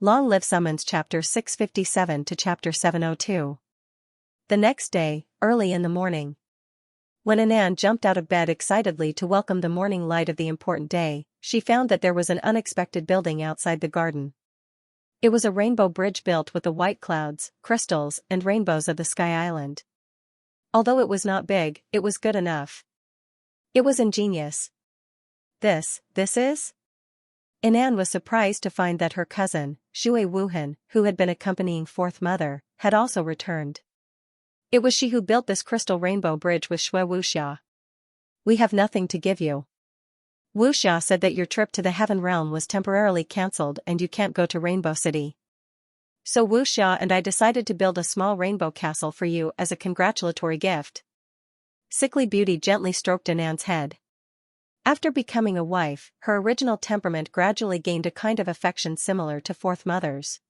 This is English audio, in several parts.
Long Live Summons Chapter 657 to Chapter 702. The next day, early in the morning. When Anan jumped out of bed excitedly to welcome the morning light of the important day, she found that there was an unexpected building outside the garden. It was a rainbow bridge built with the white clouds, crystals, and rainbows of the Sky Island. Although it was not big, it was good enough. It was ingenious. This is? Anan was surprised to find that her cousin, Shui Wuhan, who had been accompanying Fourth Mother, had also returned. It was she who built this crystal rainbow bridge with Shui Wuxia. We have nothing to give you. Wuxia said that your trip to the Heaven Realm was temporarily cancelled and you can't go to Rainbow City. So Wuxia and I decided to build a small rainbow castle for you as a congratulatory gift. Sickly Beauty gently stroked Anan's head. After becoming a wife, her original temperament gradually gained a kind of affection similar to Fourth Mother's.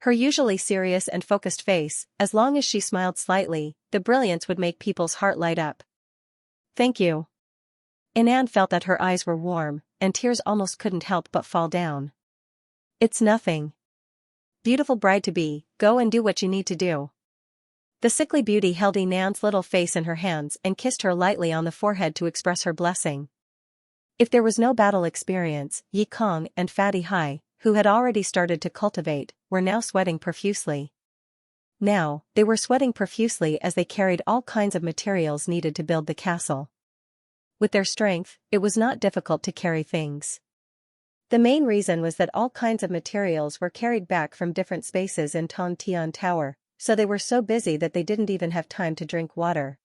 Her usually serious and focused face, as long as she smiled slightly, the brilliance would make people's heart light up. Thank you. Anan felt that her eyes were warm, and tears almost couldn't help but fall down. It's nothing. Beautiful bride-to-be, go and do what you need to do. The Sickly Beauty held Anan's little face in her hands and kissed her lightly on the forehead to express her blessing. If there was no battle experience, Yi Kong and Fatty Hai, who had already started to cultivate, were now sweating profusely. Now, they were sweating profusely as they carried all kinds of materials needed to build the castle. With their strength, it was not difficult to carry things. The main reason was that all kinds of materials were carried back from different spaces in Tongtian Tower, so they were so busy that they didn't even have time to drink water.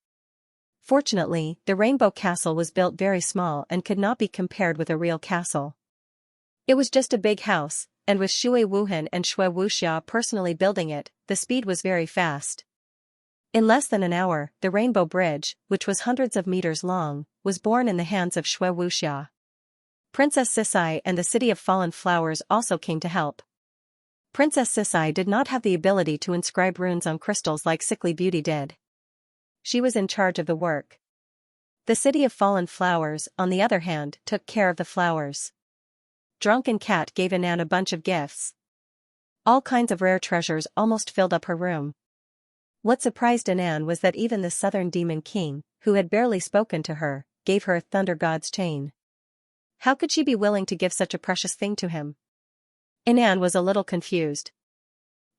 Fortunately, the Rainbow Castle was built very small and could not be compared with a real castle. It was just a big house, and with Shui Wuhan and Shui Wuxia personally building it, the speed was very fast. In less than an hour, the Rainbow Bridge, which was hundreds of meters long, was born in the hands of Shui Wuxia. Princess Sisai and the City of Fallen Flowers also came to help. Princess Sisai did not have the ability to inscribe runes on crystals like Sickly Beauty did. She was in charge of the work. The City of Fallen Flowers, on the other hand, took care of the flowers. Drunken Cat gave Anan a bunch of gifts. All kinds of rare treasures almost filled up her room. What surprised Anan was that even the Southern Demon King, who had barely spoken to her, gave her a Thunder God's chain. How could she be willing to give such a precious thing to him? Anan was a little confused.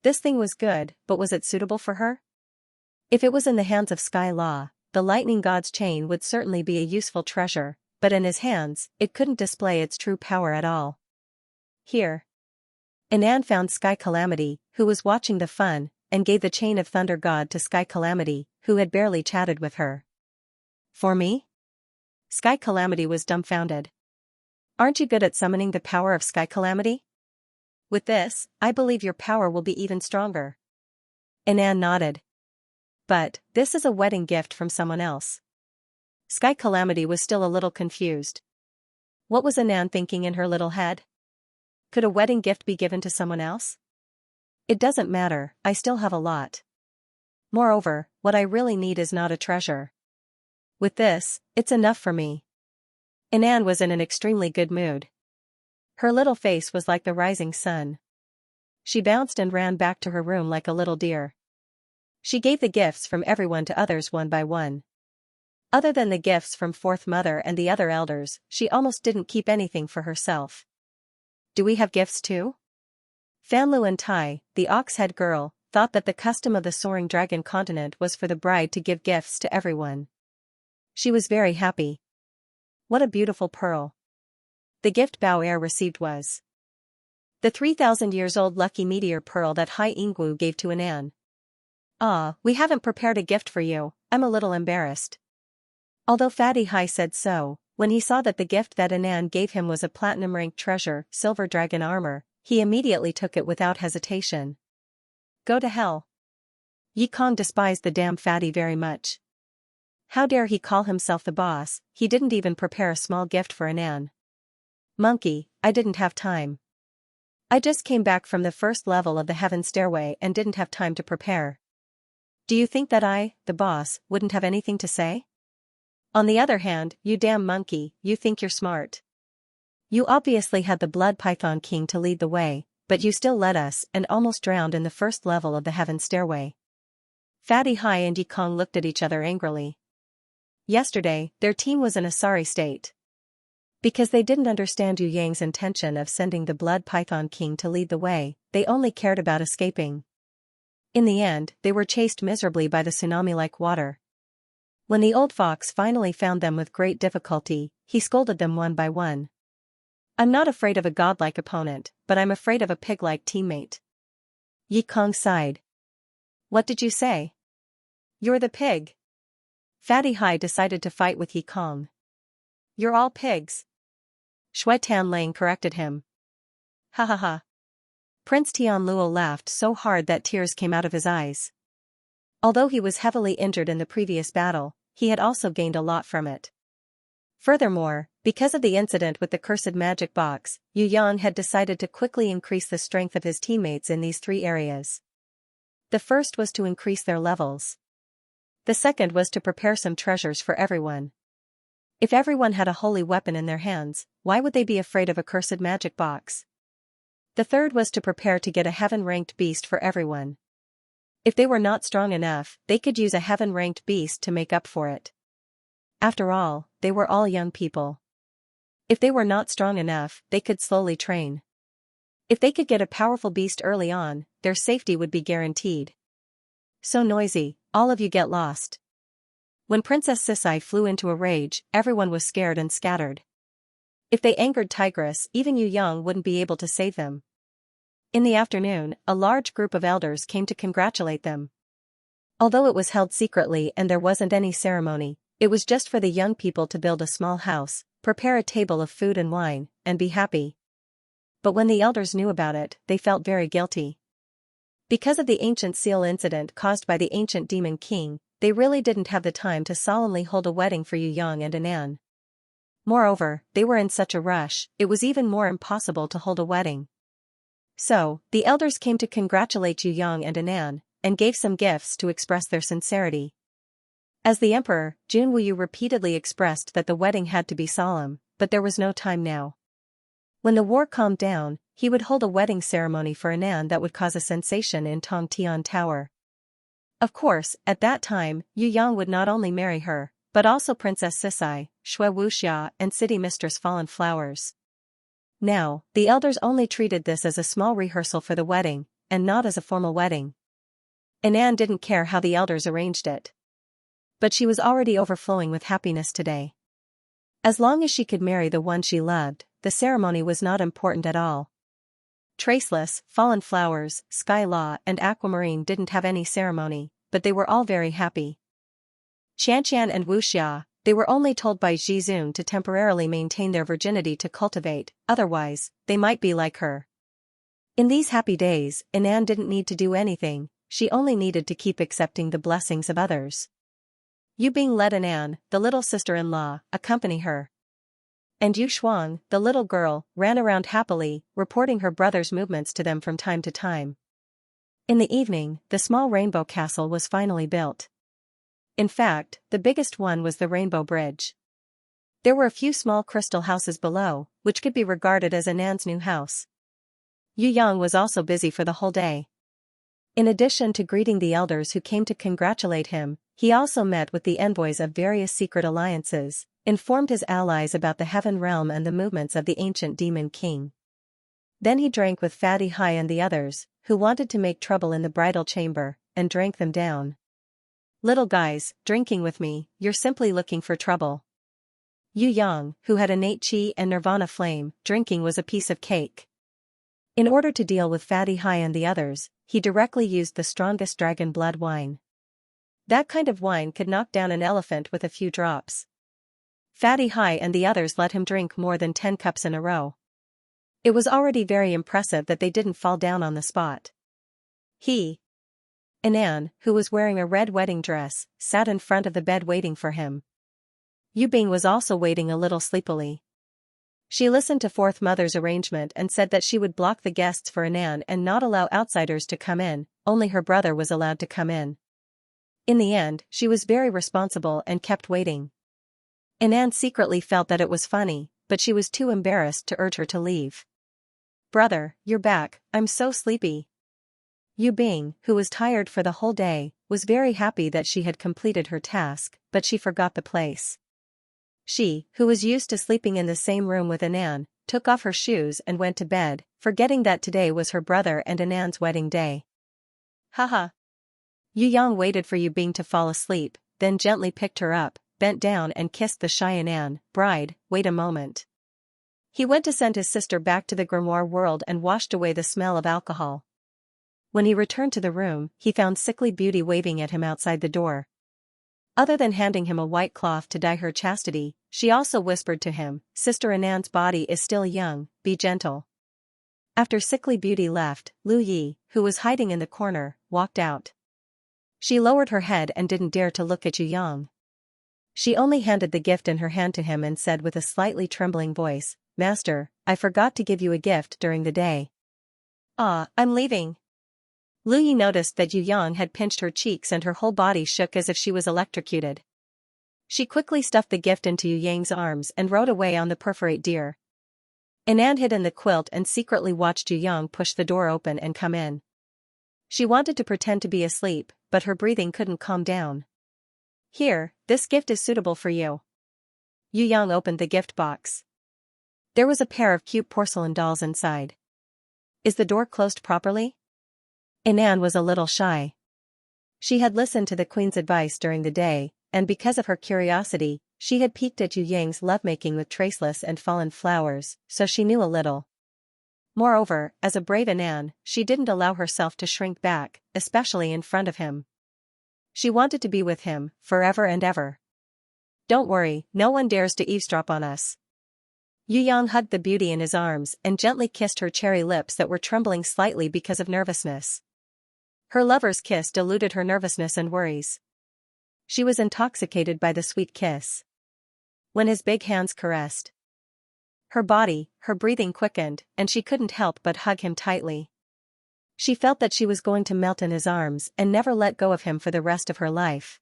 This thing was good, but was it suitable for her? If it was in the hands of Sky Law, the Lightning God's chain would certainly be a useful treasure, but in his hands, it couldn't display its true power at all. Here. Anan found Sky Calamity, who was watching the fun, and gave the chain of Thunder God to Sky Calamity, who had barely chatted with her. For me? Sky Calamity was dumbfounded. Aren't you good at summoning the power of Sky Calamity? With this, I believe your power will be even stronger. Anan nodded. But, this is a wedding gift from someone else. Sky Calamity was still a little confused. What was Anan thinking in her little head? Could a wedding gift be given to someone else? It doesn't matter, I still have a lot. Moreover, what I really need is not a treasure. With this, it's enough for me. Anan was in an extremely good mood. Her little face was like the rising sun. She bounced and ran back to her room like a little deer. She gave the gifts from everyone to others one by one. Other than the gifts from Fourth Mother and the other elders, she almost didn't keep anything for herself. Do we have gifts too? Fanlu and Tai, the ox-head girl, thought that the custom of the Soaring Dragon continent was for the bride to give gifts to everyone. She was very happy. What a beautiful pearl. The gift Bao Er received was the 3,000 years old lucky meteor pearl that Hai Ingwu gave to Anan. Ah, we haven't prepared a gift for you, I'm a little embarrassed. Although Fatty Hai said so, when he saw that the gift that Anan gave him was a platinum-ranked treasure, silver dragon armor, he immediately took it without hesitation. Go to hell. Yi Kong despised the damn Fatty very much. How dare he call himself the boss, he didn't even prepare a small gift for Anan. Monkey, I didn't have time. I just came back from the first level of the heaven stairway and didn't have time to prepare. Do you think that I, the boss, wouldn't have anything to say? On the other hand, you damn monkey, you think you're smart. You obviously had the Blood Python King to lead the way, but you still led us and almost drowned in the first level of the heaven stairway. Fatty Hai and Yi Kong looked at each other angrily. Yesterday, their team was in a sorry state. Because they didn't understand Yu Yang's intention of sending the Blood Python King to lead the way, they only cared about escaping. In the end, they were chased miserably by the tsunami-like water. When the old fox finally found them with great difficulty, he scolded them one by one. I'm not afraid of a godlike opponent, but I'm afraid of a pig-like teammate. Yi Kong sighed. What did you say? You're the pig. Fatty Hai decided to fight with Yi Kong. You're all pigs. Shui Tanlang corrected him. Ha ha ha. Prince Tianluo laughed so hard that tears came out of his eyes. Although he was heavily injured in the previous battle, he had also gained a lot from it. Furthermore, because of the incident with the cursed magic box, Yu Yang had decided to quickly increase the strength of his teammates in these 3 areas. The first was to increase their levels. The second was to prepare some treasures for everyone. If everyone had a holy weapon in their hands, why would they be afraid of a cursed magic box? The third was to prepare to get a heaven-ranked beast for everyone. If they were not strong enough, they could use a heaven-ranked beast to make up for it. After all, they were all young people. If they were not strong enough, they could slowly train. If they could get a powerful beast early on, their safety would be guaranteed. So noisy, all of you get lost. When Princess Sisai flew into a rage, everyone was scared and scattered. If they angered Tigress, even Yu Yang wouldn't be able to save them. In the afternoon, a large group of elders came to congratulate them. Although it was held secretly and there wasn't any ceremony, it was just for the young people to build a small house, prepare a table of food and wine, and be happy. But when the elders knew about it, they felt very guilty. Because of the ancient seal incident caused by the ancient demon king, they really didn't have the time to solemnly hold a wedding for Yu Yang and Anan. Moreover, they were in such a rush, it was even more impossible to hold a wedding. So, the elders came to congratulate Yu Yang and Anan, and gave some gifts to express their sincerity. As the emperor, Jun Wuyu repeatedly expressed that the wedding had to be solemn, but there was no time now. When the war calmed down, he would hold a wedding ceremony for Anan that would cause a sensation in Tongtian Tower. Of course, at that time, Yu Yang would not only marry her, but also Princess Sisai, Shui Wuxia and City Mistress Fallen Flowers. Now, the elders only treated this as a small rehearsal for the wedding, and not as a formal wedding. Anan didn't care how the elders arranged it. But she was already overflowing with happiness today. As long as she could marry the one she loved, the ceremony was not important at all. Traceless, Fallen Flowers, Sky Law and Aquamarine didn't have any ceremony, but they were all very happy. Xianxia and Wuxia, they were only told by Zhizun to temporarily maintain their virginity to cultivate, otherwise, they might be like her. In these happy days, Anan didn't need to do anything, she only needed to keep accepting the blessings of others. Yu Bing led Anan, the little sister-in-law, accompany her. And Yu Shuang, the little girl, ran around happily, reporting her brother's movements to them from time to time. In the evening, the small rainbow castle was finally built. In fact, the biggest one was the Rainbow Bridge. There were a few small crystal houses below, which could be regarded as Anan's new house. Yu Yang was also busy for the whole day. In addition to greeting the elders who came to congratulate him, he also met with the envoys of various secret alliances, informed his allies about the heaven realm and the movements of the ancient demon king. Then he drank with Fatty Hai and the others, who wanted to make trouble in the bridal chamber, and drank them down. Little guys, drinking with me, you're simply looking for trouble. Yu Yang, who had innate chi and nirvana flame, drinking was a piece of cake. In order to deal with Fatty Hai and the others, he directly used the strongest dragon blood wine. That kind of wine could knock down an elephant with a few drops. Fatty Hai and the others let him drink more than 10 cups in a row. It was already very impressive that they didn't fall down on the spot. Anan, who was wearing a red wedding dress, sat in front of the bed waiting for him. Yu Bing was also waiting a little sleepily. She listened to Fourth Mother's arrangement and said that she would block the guests for Anan and not allow outsiders to come in, only her brother was allowed to come in. In the end, she was very responsible and kept waiting. Anan secretly felt that it was funny, but she was too embarrassed to urge her to leave. Brother, you're back, I'm so sleepy. Yu Bing, who was tired for the whole day, was very happy that she had completed her task, but she forgot the place. She, who was used to sleeping in the same room with Anan, took off her shoes and went to bed, forgetting that today was her brother and Anan's wedding day. Haha. Yu Yang waited for Yu Bing to fall asleep, then gently picked her up, bent down and kissed the shy Anan. Bride, wait a moment. He went to send his sister back to the grimoire world and washed away the smell of alcohol. When he returned to the room, he found sickly Beauty waving at him outside the door. Other than handing him a white cloth to dye her chastity, she also whispered to him, Sister Anan's body is still young, be gentle. After sickly Beauty left, Lu Yi, who was hiding in the corner, walked out. She lowered her head and didn't dare to look at Yu Yang. She only handed the gift in her hand to him and said with a slightly trembling voice, Master, I forgot to give you a gift during the day. Ah, I'm leaving. Lu Yi noticed that Yu Yang had pinched her cheeks and her whole body shook as if she was electrocuted. She quickly stuffed the gift into Yu Yang's arms and rode away on the perforate deer. Anan hid in the quilt and secretly watched Yu Yang push the door open and come in. She wanted to pretend to be asleep, but her breathing couldn't calm down. Here, this gift is suitable for you. Yu Yang opened the gift box. There was a pair of cute porcelain dolls inside. Is the door closed properly? Anan was a little shy. She had listened to the queen's advice during the day, and because of her curiosity, she had peeked at Yu Yang's lovemaking with traceless and fallen flowers, so she knew a little. Moreover, as a brave Anan, she didn't allow herself to shrink back, especially in front of him. She wanted to be with him, forever and ever. Don't worry, no one dares to eavesdrop on us. Yu Yang hugged the beauty in his arms and gently kissed her cherry lips that were trembling slightly because of nervousness. Her lover's kiss diluted her nervousness and worries. She was intoxicated by the sweet kiss. When his big hands caressed her body, her breathing quickened, and she couldn't help but hug him tightly. She felt that she was going to melt in his arms and never let go of him for the rest of her life.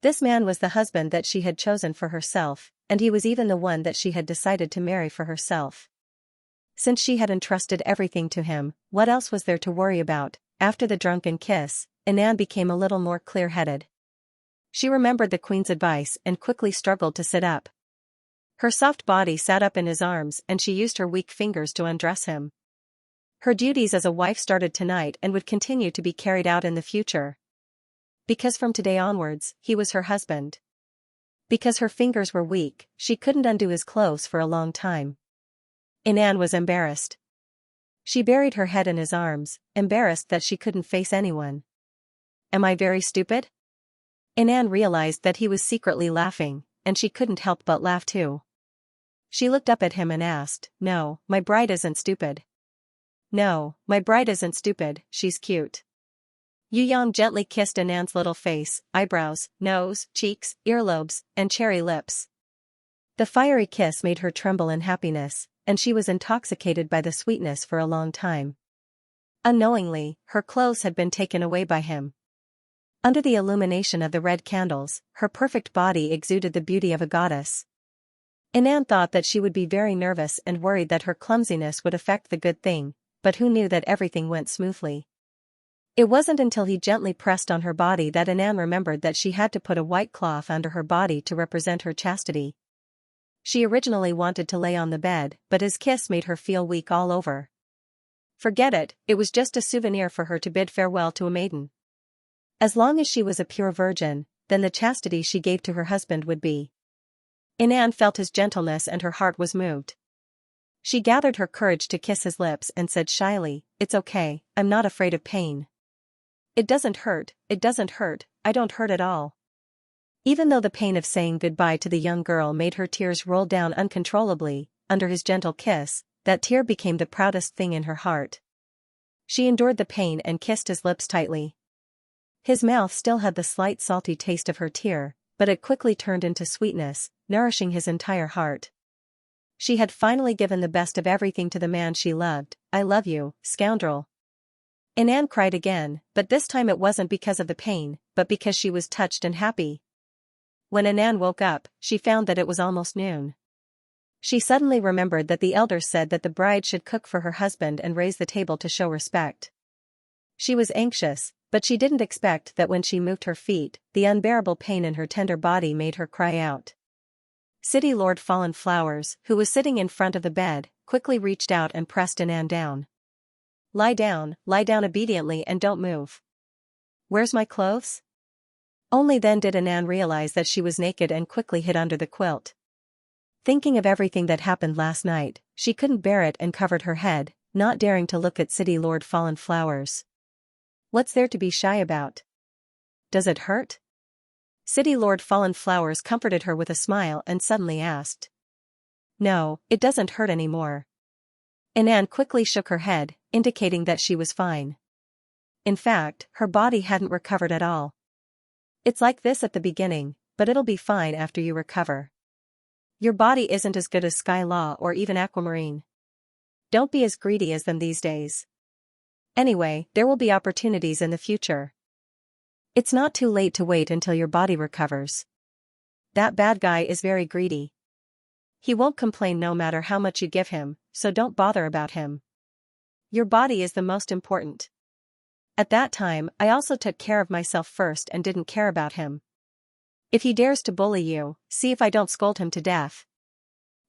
This man was the husband that she had chosen for herself, and he was even the one that she had decided to marry for herself. Since she had entrusted everything to him, what else was there to worry about? After the drunken kiss, Anan became a little more clear-headed. She remembered the queen's advice and quickly struggled to sit up. Her soft body sat up in his arms and she used her weak fingers to undress him. Her duties as a wife started tonight and would continue to be carried out in the future. Because from today onwards, he was her husband. Because her fingers were weak, she couldn't undo his clothes for a long time. Anan was embarrassed. She buried her head in his arms, embarrassed that she couldn't face anyone. Am I very stupid? Anan realized that he was secretly laughing, and she couldn't help but laugh too. She looked up at him and asked, No, my bride isn't stupid. No, my bride isn't stupid, she's cute. Yu Yang gently kissed Anan's little face, eyebrows, nose, cheeks, earlobes, and cherry lips. The fiery kiss made her tremble in happiness, and she was intoxicated by the sweetness for a long time. Unknowingly, her clothes had been taken away by him. Under the illumination of the red candles, her perfect body exuded the beauty of a goddess. Anan thought that she would be very nervous and worried that her clumsiness would affect the good thing, but who knew that everything went smoothly. It wasn't until he gently pressed on her body that Anan remembered that she had to put a white cloth under her body to represent her chastity. She originally wanted to lay on the bed, but his kiss made her feel weak all over. Forget it, it was just a souvenir for her to bid farewell to a maiden. As long as she was a pure virgin, then the chastity she gave to her husband would be. Anan felt his gentleness and her heart was moved. She gathered her courage to kiss his lips and said shyly, It's okay, I'm not afraid of pain. It doesn't hurt, I don't hurt at all. Even though the pain of saying goodbye to the young girl made her tears roll down uncontrollably, under his gentle kiss, that tear became the proudest thing in her heart. She endured the pain and kissed his lips tightly. His mouth still had the slight salty taste of her tear, but it quickly turned into sweetness, nourishing his entire heart. She had finally given the best of everything to the man she loved. I love you, scoundrel. Anan cried again, but this time it wasn't because of the pain, but because she was touched and happy. When Anan woke up, she found that it was almost noon. She suddenly remembered that the elders said that the bride should cook for her husband and raise the table to show respect. She was anxious, but she didn't expect that when she moved her feet, the unbearable pain in her tender body made her cry out. City Lord Fallen Flowers, who was sitting in front of the bed, quickly reached out and pressed Anan down. Lie down obediently and don't move. Where's my clothes? Only then did Anan realize that she was naked and quickly hid under the quilt. Thinking of everything that happened last night, she couldn't bear it and covered her head, not daring to look at City Lord Fallen Flowers. What's there to be shy about? Does it hurt? City Lord Fallen Flowers comforted her with a smile and suddenly asked. No, it doesn't hurt anymore. Anan quickly shook her head, indicating that she was fine. In fact, her body hadn't recovered at all. It's like this at the beginning, but it'll be fine after you recover. Your body isn't as good as Sky Law or even Aquamarine. Don't be as greedy as them these days. Anyway, there will be opportunities in the future. It's not too late to wait until your body recovers. That bad guy is very greedy. He won't complain no matter how much you give him, so don't bother about him. Your body is the most important. At that time, I also took care of myself first and didn't care about him. If he dares to bully you, see if I don't scold him to death.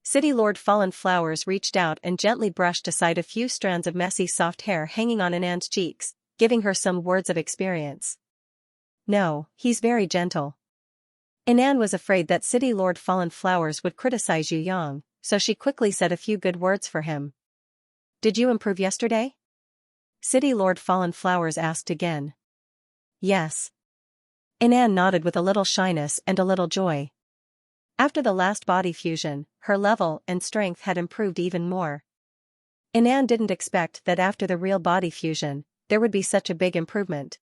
City Lord Fallen Flowers reached out and gently brushed aside a few strands of messy soft hair hanging on Anan's cheeks, giving her some words of experience. No, he's very gentle. Anan was afraid that City Lord Fallen Flowers would criticize Yu Yang, so she quickly said a few good words for him. Did you improve yesterday? City Lord Fallen Flowers asked again. Yes. Anan nodded with a little shyness and a little joy. After the last body fusion, her level and strength had improved even more. Anan didn't expect that after the real body fusion, there would be such a big improvement.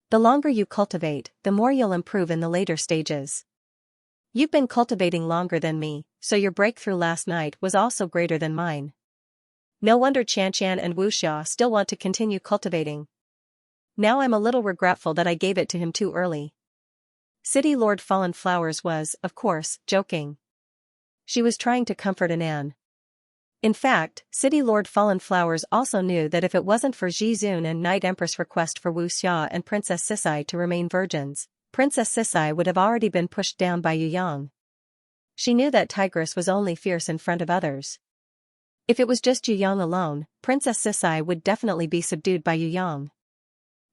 The longer you cultivate, the more you'll improve in the later stages. You've been cultivating longer than me, so your breakthrough last night was also greater than mine. No wonder Xianxia and Wuxia still want to continue cultivating. Now I'm a little regretful that I gave it to him too early. City Lord Fallen Flowers was, of course, joking. She was trying to comfort Anan. In fact, City Lord Fallen Flowers also knew that if it wasn't for Jizun and Night Empress' request for Wuxia and Princess Sisai to remain virgins, Princess Sisai would have already been pushed down by Yu Yang. She knew that Tigress was only fierce in front of others. If it was just Yu Yang alone, Princess Sisai would definitely be subdued by Yu Yang.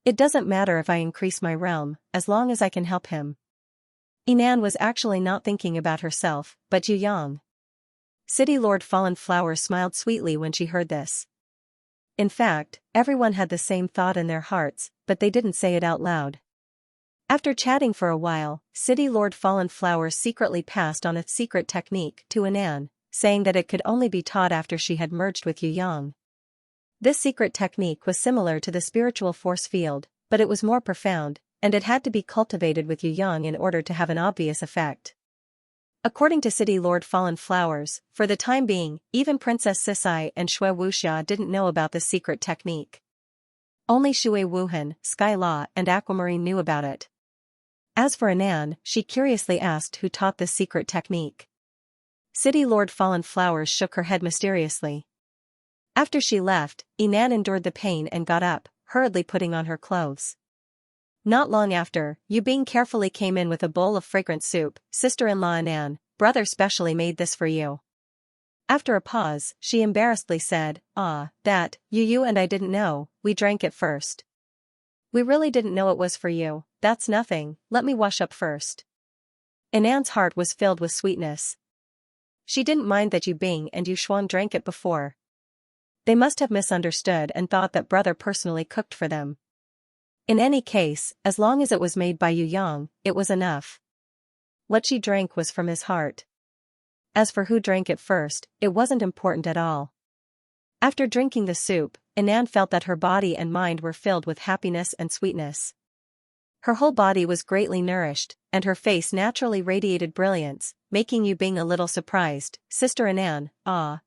It doesn't matter if I increase my realm, as long as I can help him. Anan was actually not thinking about herself, but Yu Yang. City Lord Fallen Flowers smiled sweetly when she heard this. In fact, everyone had the same thought in their hearts, but they didn't say it out loud. After chatting for a while, City Lord Fallen Flowers secretly passed on a secret technique to Anan, saying that it could only be taught after she had merged with Yu Yang. This secret technique was similar to the spiritual force field, but it was more profound, and it had to be cultivated with Yu Yang in order to have an obvious effect. According to City Lord Fallen Flowers, for the time being, even Princess Sisai and Shui Wuxia didn't know about this secret technique. Only Shui Wuhan, Sky Law and Aquamarine knew about it. As for Anan, she curiously asked who taught this secret technique. City Lord Fallen Flowers shook her head mysteriously. After she left, Anan endured the pain and got up, hurriedly putting on her clothes. Not long after, Yu Bing carefully came in with a bowl of fragrant soup. Sister-in-law Anan, brother specially made this for you. After a pause, she embarrassedly said, that, Yu and I didn't know, we drank it first. We really didn't know it was for you, that's nothing, let me wash up first. Anan's heart was filled with sweetness. She didn't mind that Yu Bing and Yu Xuan drank it before. They must have misunderstood and thought that brother personally cooked for them. In any case, as long as it was made by Yu Yang, it was enough. What she drank was from his heart. As for who drank it first, it wasn't important at all. After drinking the soup, Anan felt that her body and mind were filled with happiness and sweetness. Her whole body was greatly nourished, and her face naturally radiated brilliance, making Yu Bing a little surprised. Sister Anan,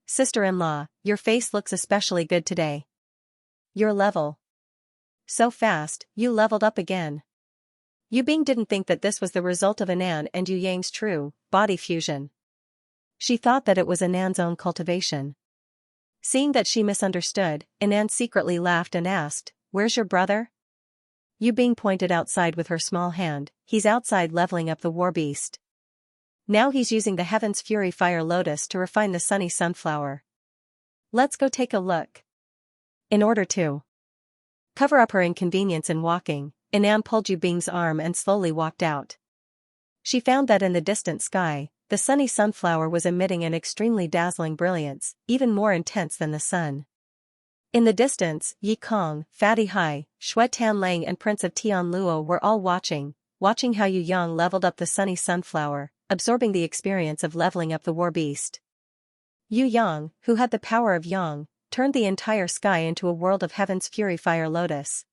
sister-in-law, your face looks especially good today. Your level. So fast, you leveled up again. Yu Bing didn't think that this was the result of Anan and Yu Yang's true body fusion. She thought that it was Anan's own cultivation. Seeing that she misunderstood, Anan secretly laughed and asked, "Where's your brother?" Yu Bing pointed outside with her small hand. "He's outside leveling up the war beast. Now he's using the Heaven's Fury Fire Lotus to refine the sunny sunflower. Let's go take a look." In order to cover up her inconvenience in walking, Anan pulled Yu Bing's arm and slowly walked out. She found that in the distant sky, the sunny sunflower was emitting an extremely dazzling brilliance, even more intense than the sun. In the distance, Yi Kong, Fatty Hai, Shui Tanlang and Prince of Tianluo were all watching how Yu Yang leveled up the sunny sunflower, absorbing the experience of leveling up the war beast. Yu Yang, who had the power of Yang, turned the entire sky into a world of Heaven's Fury Fire Lotus.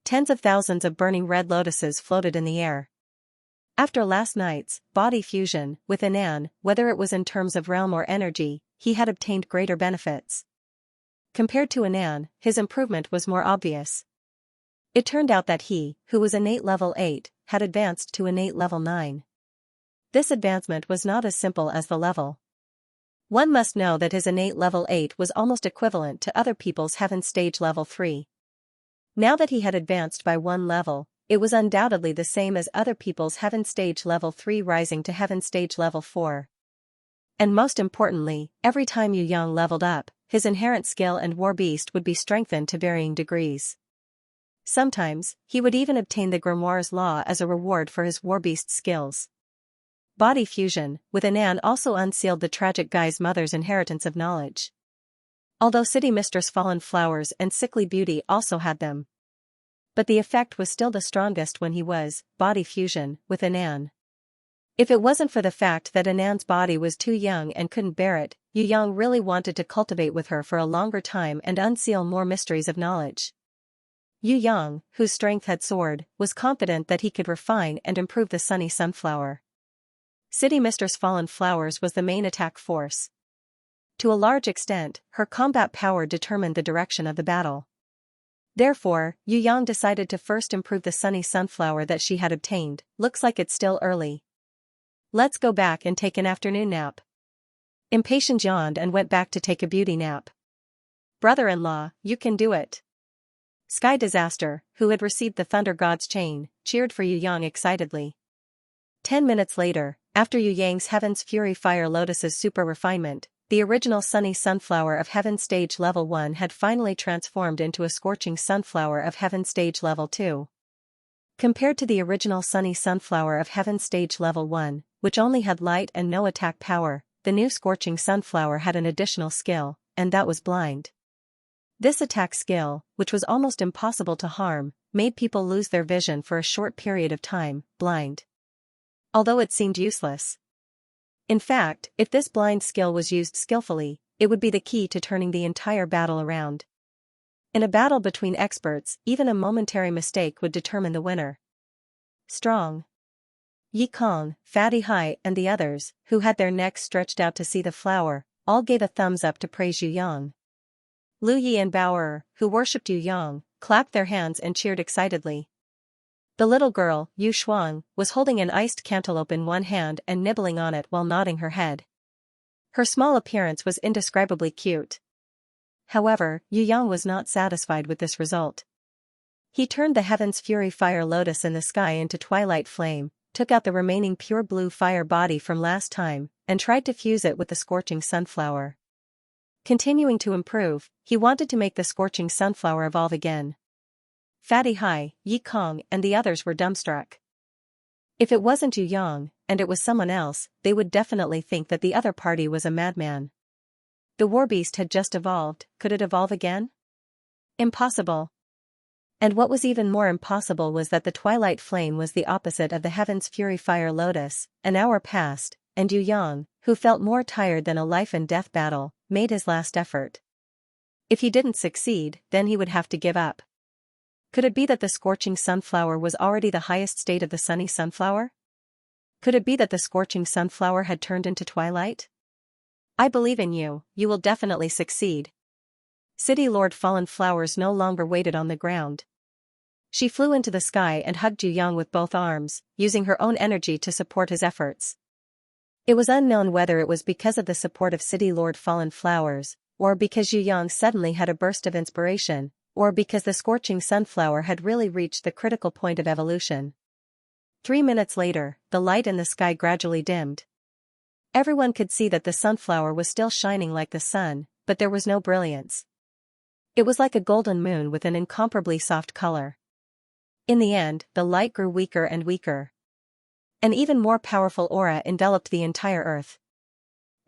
Tens of thousands of burning red lotuses floated in the air. After last night's body fusion with Anan, whether it was in terms of realm or energy, he had obtained greater benefits. Compared to Anan, his improvement was more obvious. It turned out that he, who was innate level 8, had advanced to innate level 9. This advancement was not as simple as the level. One must know that his innate level 8 was almost equivalent to other people's heaven stage level 3. Now that he had advanced by one level, it was undoubtedly the same as other people's heaven stage level 3 rising to heaven stage level 4. And most importantly, every time Yu Yang leveled up, his inherent skill and war beast would be strengthened to varying degrees. Sometimes, he would even obtain the Grimoire's Law as a reward for his war beast skills. Body fusion with Anan also unsealed the tragic guy's mother's inheritance of knowledge. Although City Mistress Fallen Flowers and Sickly Beauty also had them. But the effect was still the strongest when he was body fusion with Anan. If it wasn't for the fact that Anan's body was too young and couldn't bear it, Yu Yang really wanted to cultivate with her for a longer time and unseal more mysteries of knowledge. Yu Yang, whose strength had soared, was confident that he could refine and improve the sunny sunflower. City Mistress Fallen Flowers was the main attack force. To a large extent, her combat power determined the direction of the battle. Therefore, Yu Yang decided to first improve the sunny sunflower that she had obtained. Looks like it's still early. Let's go back and take an afternoon nap. Impatient yawned and went back to take a beauty nap. Brother-in-law, you can do it. Sky Disaster, who had received the Thunder God's chain, cheered for Yu Yang excitedly. 10 minutes later, after Yu Yang's Heaven's Fury Fire Lotus's super refinement, the original sunny sunflower of Heaven Stage Level 1 had finally transformed into a scorching sunflower of Heaven Stage Level 2. Compared to the original sunny sunflower of Heaven Stage Level 1, which only had light and no attack power, the new scorching sunflower had an additional skill, and that was blind. This attack skill, which was almost impossible to harm, made people lose their vision for a short period of time, blind. Although it seemed useless. In fact, if this blind skill was used skillfully, it would be the key to turning the entire battle around. In a battle between experts, even a momentary mistake would determine the winner. Strong. Yi Kong, Fatty Hai and the others, who had their necks stretched out to see the flower, all gave a thumbs up to praise Yu Yang. Lu Yi and Bauer, who worshipped Yu Yang, clapped their hands and cheered excitedly. The little girl, Yu Shuang, was holding an iced cantaloupe in one hand and nibbling on it while nodding her head. Her small appearance was indescribably cute. However, Yu Yang was not satisfied with this result. He turned the Heaven's Fury Fire Lotus in the sky into twilight flame, took out the remaining pure blue fire body from last time, and tried to fuse it with the scorching sunflower. Continuing to improve, he wanted to make the scorching sunflower evolve again. Fatty Hai, Yi Kong and the others were dumbstruck. If it wasn't Yu Yang, and it was someone else, they would definitely think that the other party was a madman. The war beast had just evolved, could it evolve again? Impossible. And what was even more impossible was that the twilight flame was the opposite of the Heaven's Fury Fire Lotus. An hour passed, and Yu Yang, who felt more tired than a life and death battle, made his last effort. If he didn't succeed, then he would have to give up. Could it be that the scorching sunflower was already the highest state of the sunny sunflower? Could it be that the scorching sunflower had turned into twilight? I believe in you, you will definitely succeed. City Lord Fallen Flowers no longer waited on the ground. She flew into the sky and hugged Yu Yang with both arms, using her own energy to support his efforts. It was unknown whether it was because of the support of City Lord Fallen Flowers, or because Yu Yang suddenly had a burst of inspiration, or because the scorching sunflower had really reached the critical point of evolution. 3 minutes later, the light in the sky gradually dimmed. Everyone could see that the sunflower was still shining like the sun, but there was no brilliance. It was like a golden moon with an incomparably soft color. In the end, the light grew weaker and weaker. An even more powerful aura enveloped the entire earth.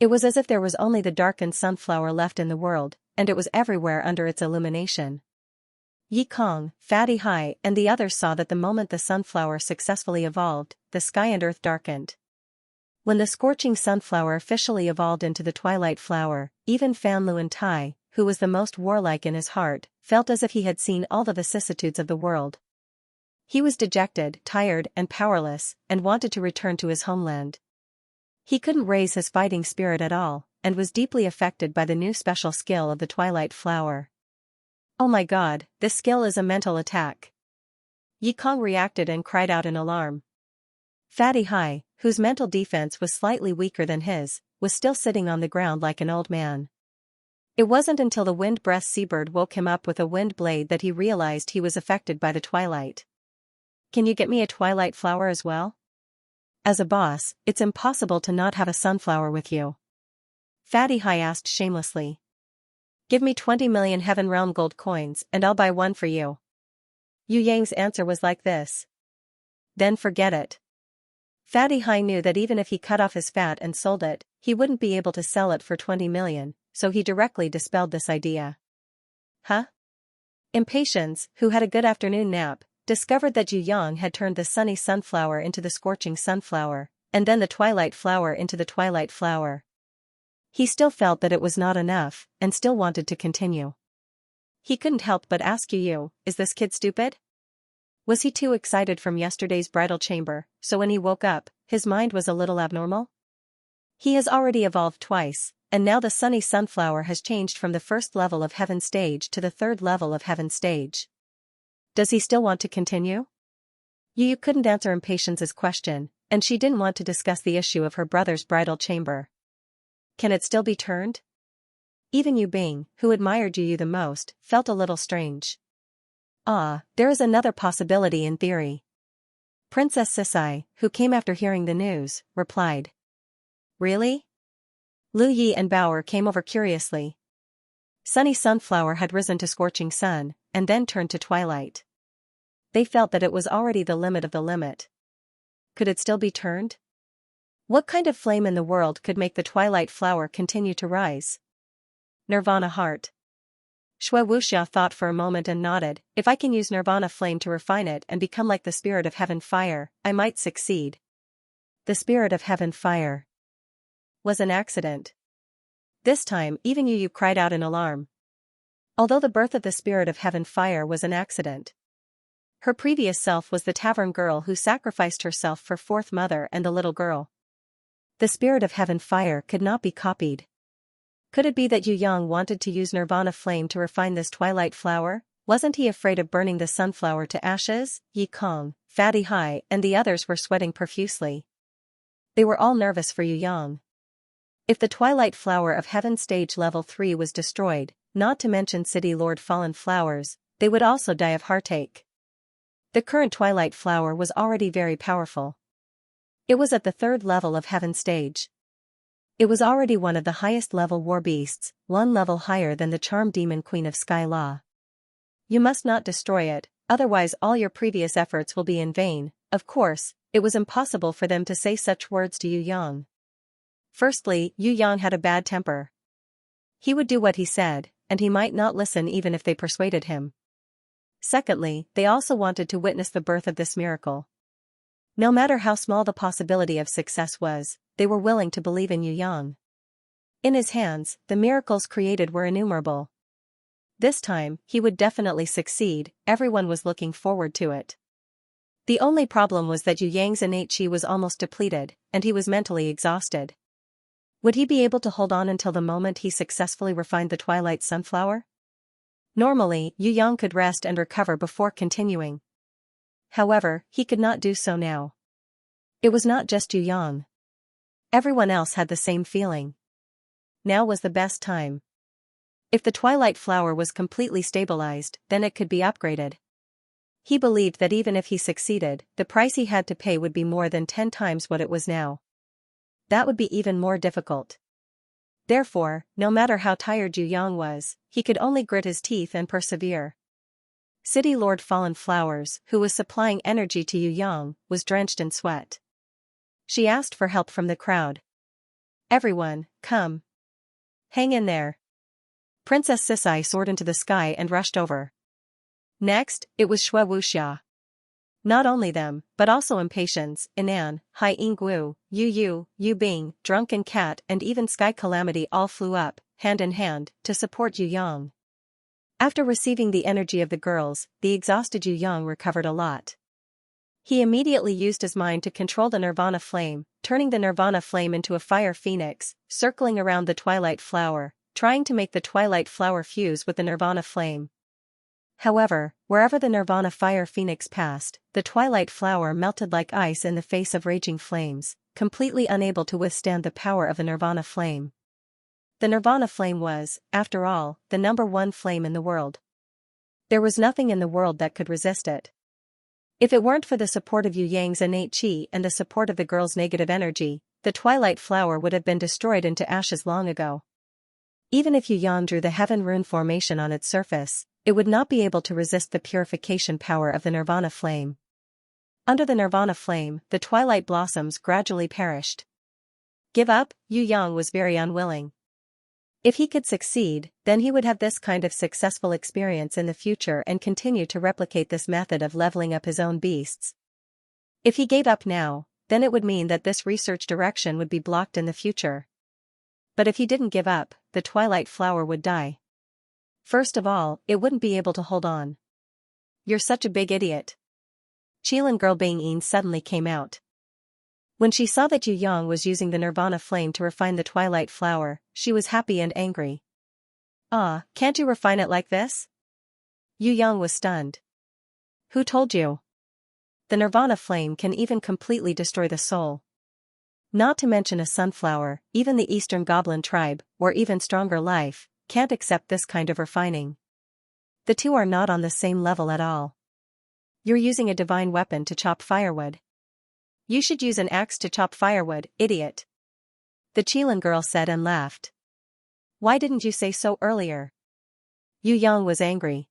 It was as if there was only the darkened sunflower left in the world, and it was everywhere under its illumination. Yi Kong, Fatty Hai, and the others saw that the moment the sunflower successfully evolved, the sky and earth darkened. When the scorching sunflower officially evolved into the twilight flower, even Fan Luan Tai, who was the most warlike in his heart, felt as if he had seen all the vicissitudes of the world. He was dejected, tired, and powerless, and wanted to return to his homeland. He couldn't raise his fighting spirit at all, and was deeply affected by the new special skill of the twilight flower. Oh my god, this skill is a mental attack. Yi Kong reacted and cried out in alarm. Fatty Hai, whose mental defense was slightly weaker than his, was still sitting on the ground like an old man. It wasn't until the wind-breathed seabird woke him up with a wind blade that he realized he was affected by the twilight. Can you get me a twilight flower as well? As a boss, it's impossible to not have a sunflower with you. Fatty Hai asked shamelessly. Give me 20 million Heaven Realm gold coins and I'll buy one for you. Yu Yang's answer was like this. Then forget it. Fatty Hai knew that even if he cut off his fat and sold it, he wouldn't be able to sell it for 20 million, so he directly dispelled this idea. Huh? Impatience, who had a good afternoon nap, discovered that Yu Yang had turned the sunny sunflower into the scorching sunflower, and then the twilight flower into the twilight flower. He still felt that it was not enough, and still wanted to continue. He couldn't help but ask Yu, is this kid stupid? Was he too excited from yesterday's bridal chamber, so when he woke up, his mind was a little abnormal? He has already evolved twice, and now the sunny sunflower has changed from the first level of heaven stage to the third level of heaven stage. Does he still want to continue? Yu couldn't answer Impatience's question, and she didn't want to discuss the issue of her brother's bridal chamber. Can it still be turned? Even Yu Bing, who admired Yu the most, felt a little strange. There is another possibility in theory. Princess Sisai, who came after hearing the news, replied. Really? Lu Yi and Bauer came over curiously. Sunny sunflower had risen to scorching sun, and then turned to twilight. They felt that it was already the limit of the limit. Could it still be turned? What kind of flame in the world could make the twilight flower continue to rise? Nirvana heart. Shui Wuxia thought for a moment and nodded. If I can use Nirvana flame to refine it and become like the spirit of heaven fire, I might succeed. The spirit of heaven fire was an accident. This time, even Yu cried out in alarm. Although the birth of the spirit of heaven fire was an accident, her previous self was the tavern girl who sacrificed herself for fourth mother and the little girl. The spirit of heaven fire could not be copied. Could it be that Yu Yang wanted to use Nirvana flame to refine this twilight flower? Wasn't he afraid of burning the sunflower to ashes? Yi Kong, Fatty Hai, and the others were sweating profusely. They were all nervous for Yu Yang. If the twilight flower of heaven stage level 3 was destroyed, not to mention City Lord Fallen Flowers, they would also die of heartache. The current twilight flower was already very powerful. It was at the third level of heaven stage. It was already one of the highest level war beasts, one level higher than the charm demon queen of Sky Law. You must not destroy it, otherwise all your previous efforts will be in vain. Of course, it was impossible for them to say such words to Yu Yang. Firstly, Yu Yang had a bad temper. He would do what he said, and he might not listen even if they persuaded him. Secondly, they also wanted to witness the birth of this miracle. No matter how small the possibility of success was, they were willing to believe in Yu Yang. In his hands, the miracles created were innumerable. This time, he would definitely succeed, everyone was looking forward to it. The only problem was that Yu Yang's innate qi was almost depleted, and he was mentally exhausted. Would he be able to hold on until the moment he successfully refined the twilight sunflower? Normally, Yu Yang could rest and recover before continuing. However, he could not do so now. It was not just Yu Yang. Everyone else had the same feeling. Now was the best time. If the twilight flower was completely stabilized, then it could be upgraded. He believed that even if he succeeded, the price he had to pay would be more than 10 times what it was now. That would be even more difficult. Therefore, no matter how tired Yu Yang was, he could only grit his teeth and persevere. City Lord Fallen Flowers, who was supplying energy to Yu Yang, was drenched in sweat. She asked for help from the crowd. Everyone, come. Hang in there. Princess Sisai soared into the sky and rushed over. Next, it was Shui Wuxia. Not only them, but also Impatience, Inan, Hai Yingguo, Yu Yu, Yu Bing, Drunken Cat and even Sky Calamity all flew up, hand in hand, to support Yu Yang. After receiving the energy of the girls, the exhausted Yu Yang recovered a lot. He immediately used his mind to control the Nirvana flame, turning the Nirvana flame into a fire phoenix, circling around the twilight flower, trying to make the twilight flower fuse with the Nirvana flame. However, wherever the Nirvana fire phoenix passed, the twilight flower melted like ice in the face of raging flames, completely unable to withstand the power of the Nirvana flame. The Nirvana flame was, after all, the #1 flame in the world. There was nothing in the world that could resist it. If it weren't for the support of Yu Yang's innate qi and the support of the girl's negative energy, the twilight flower would have been destroyed into ashes long ago. Even if Yu Yang drew the heaven rune formation on its surface, it would not be able to resist the purification power of the Nirvana flame. Under the Nirvana flame, the twilight blossoms gradually perished. Give up? Yu Yang was very unwilling. If he could succeed, then he would have this kind of successful experience in the future and continue to replicate this method of leveling up his own beasts. If he gave up now, then it would mean that this research direction would be blocked in the future. But if he didn't give up, the twilight flower would die. First of all, it wouldn't be able to hold on. You're such a big idiot. Qilin girl Bing suddenly came out. When she saw that Yu Yang was using the Nirvana flame to refine the twilight flower, she was happy and angry. Ah, can't you refine it like this? Yu Yang was stunned. Who told you? The Nirvana flame can even completely destroy the soul. Not to mention a sunflower, even the Eastern Goblin tribe, or even stronger life, can't accept this kind of refining. The two are not on the same level at all. You're using a divine weapon to chop firewood. You should use an axe to chop firewood, idiot. The Qilin girl said and laughed. Why didn't you say so earlier? Yu Yang was angry.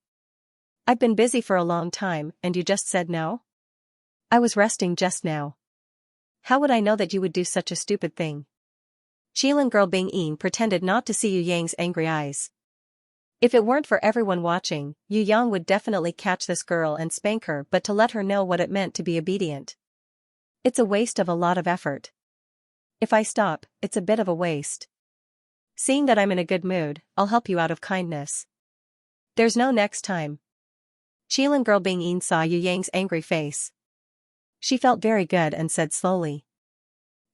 I've been busy for a long time, and you just said no? I was resting just now. How would I know that you would do such a stupid thing? Qilin girl Bing pretended not to see Yu Yang's angry eyes. If it weren't for everyone watching, Yu Yang would definitely catch this girl and spank her, but to let her know what it meant to be obedient. It's a waste of a lot of effort. If I stop, it's a bit of a waste. Seeing that I'm in a good mood, I'll help you out of kindness. There's no next time. Qilin girl Bing saw Yu Yang's angry face. She felt very good and said slowly.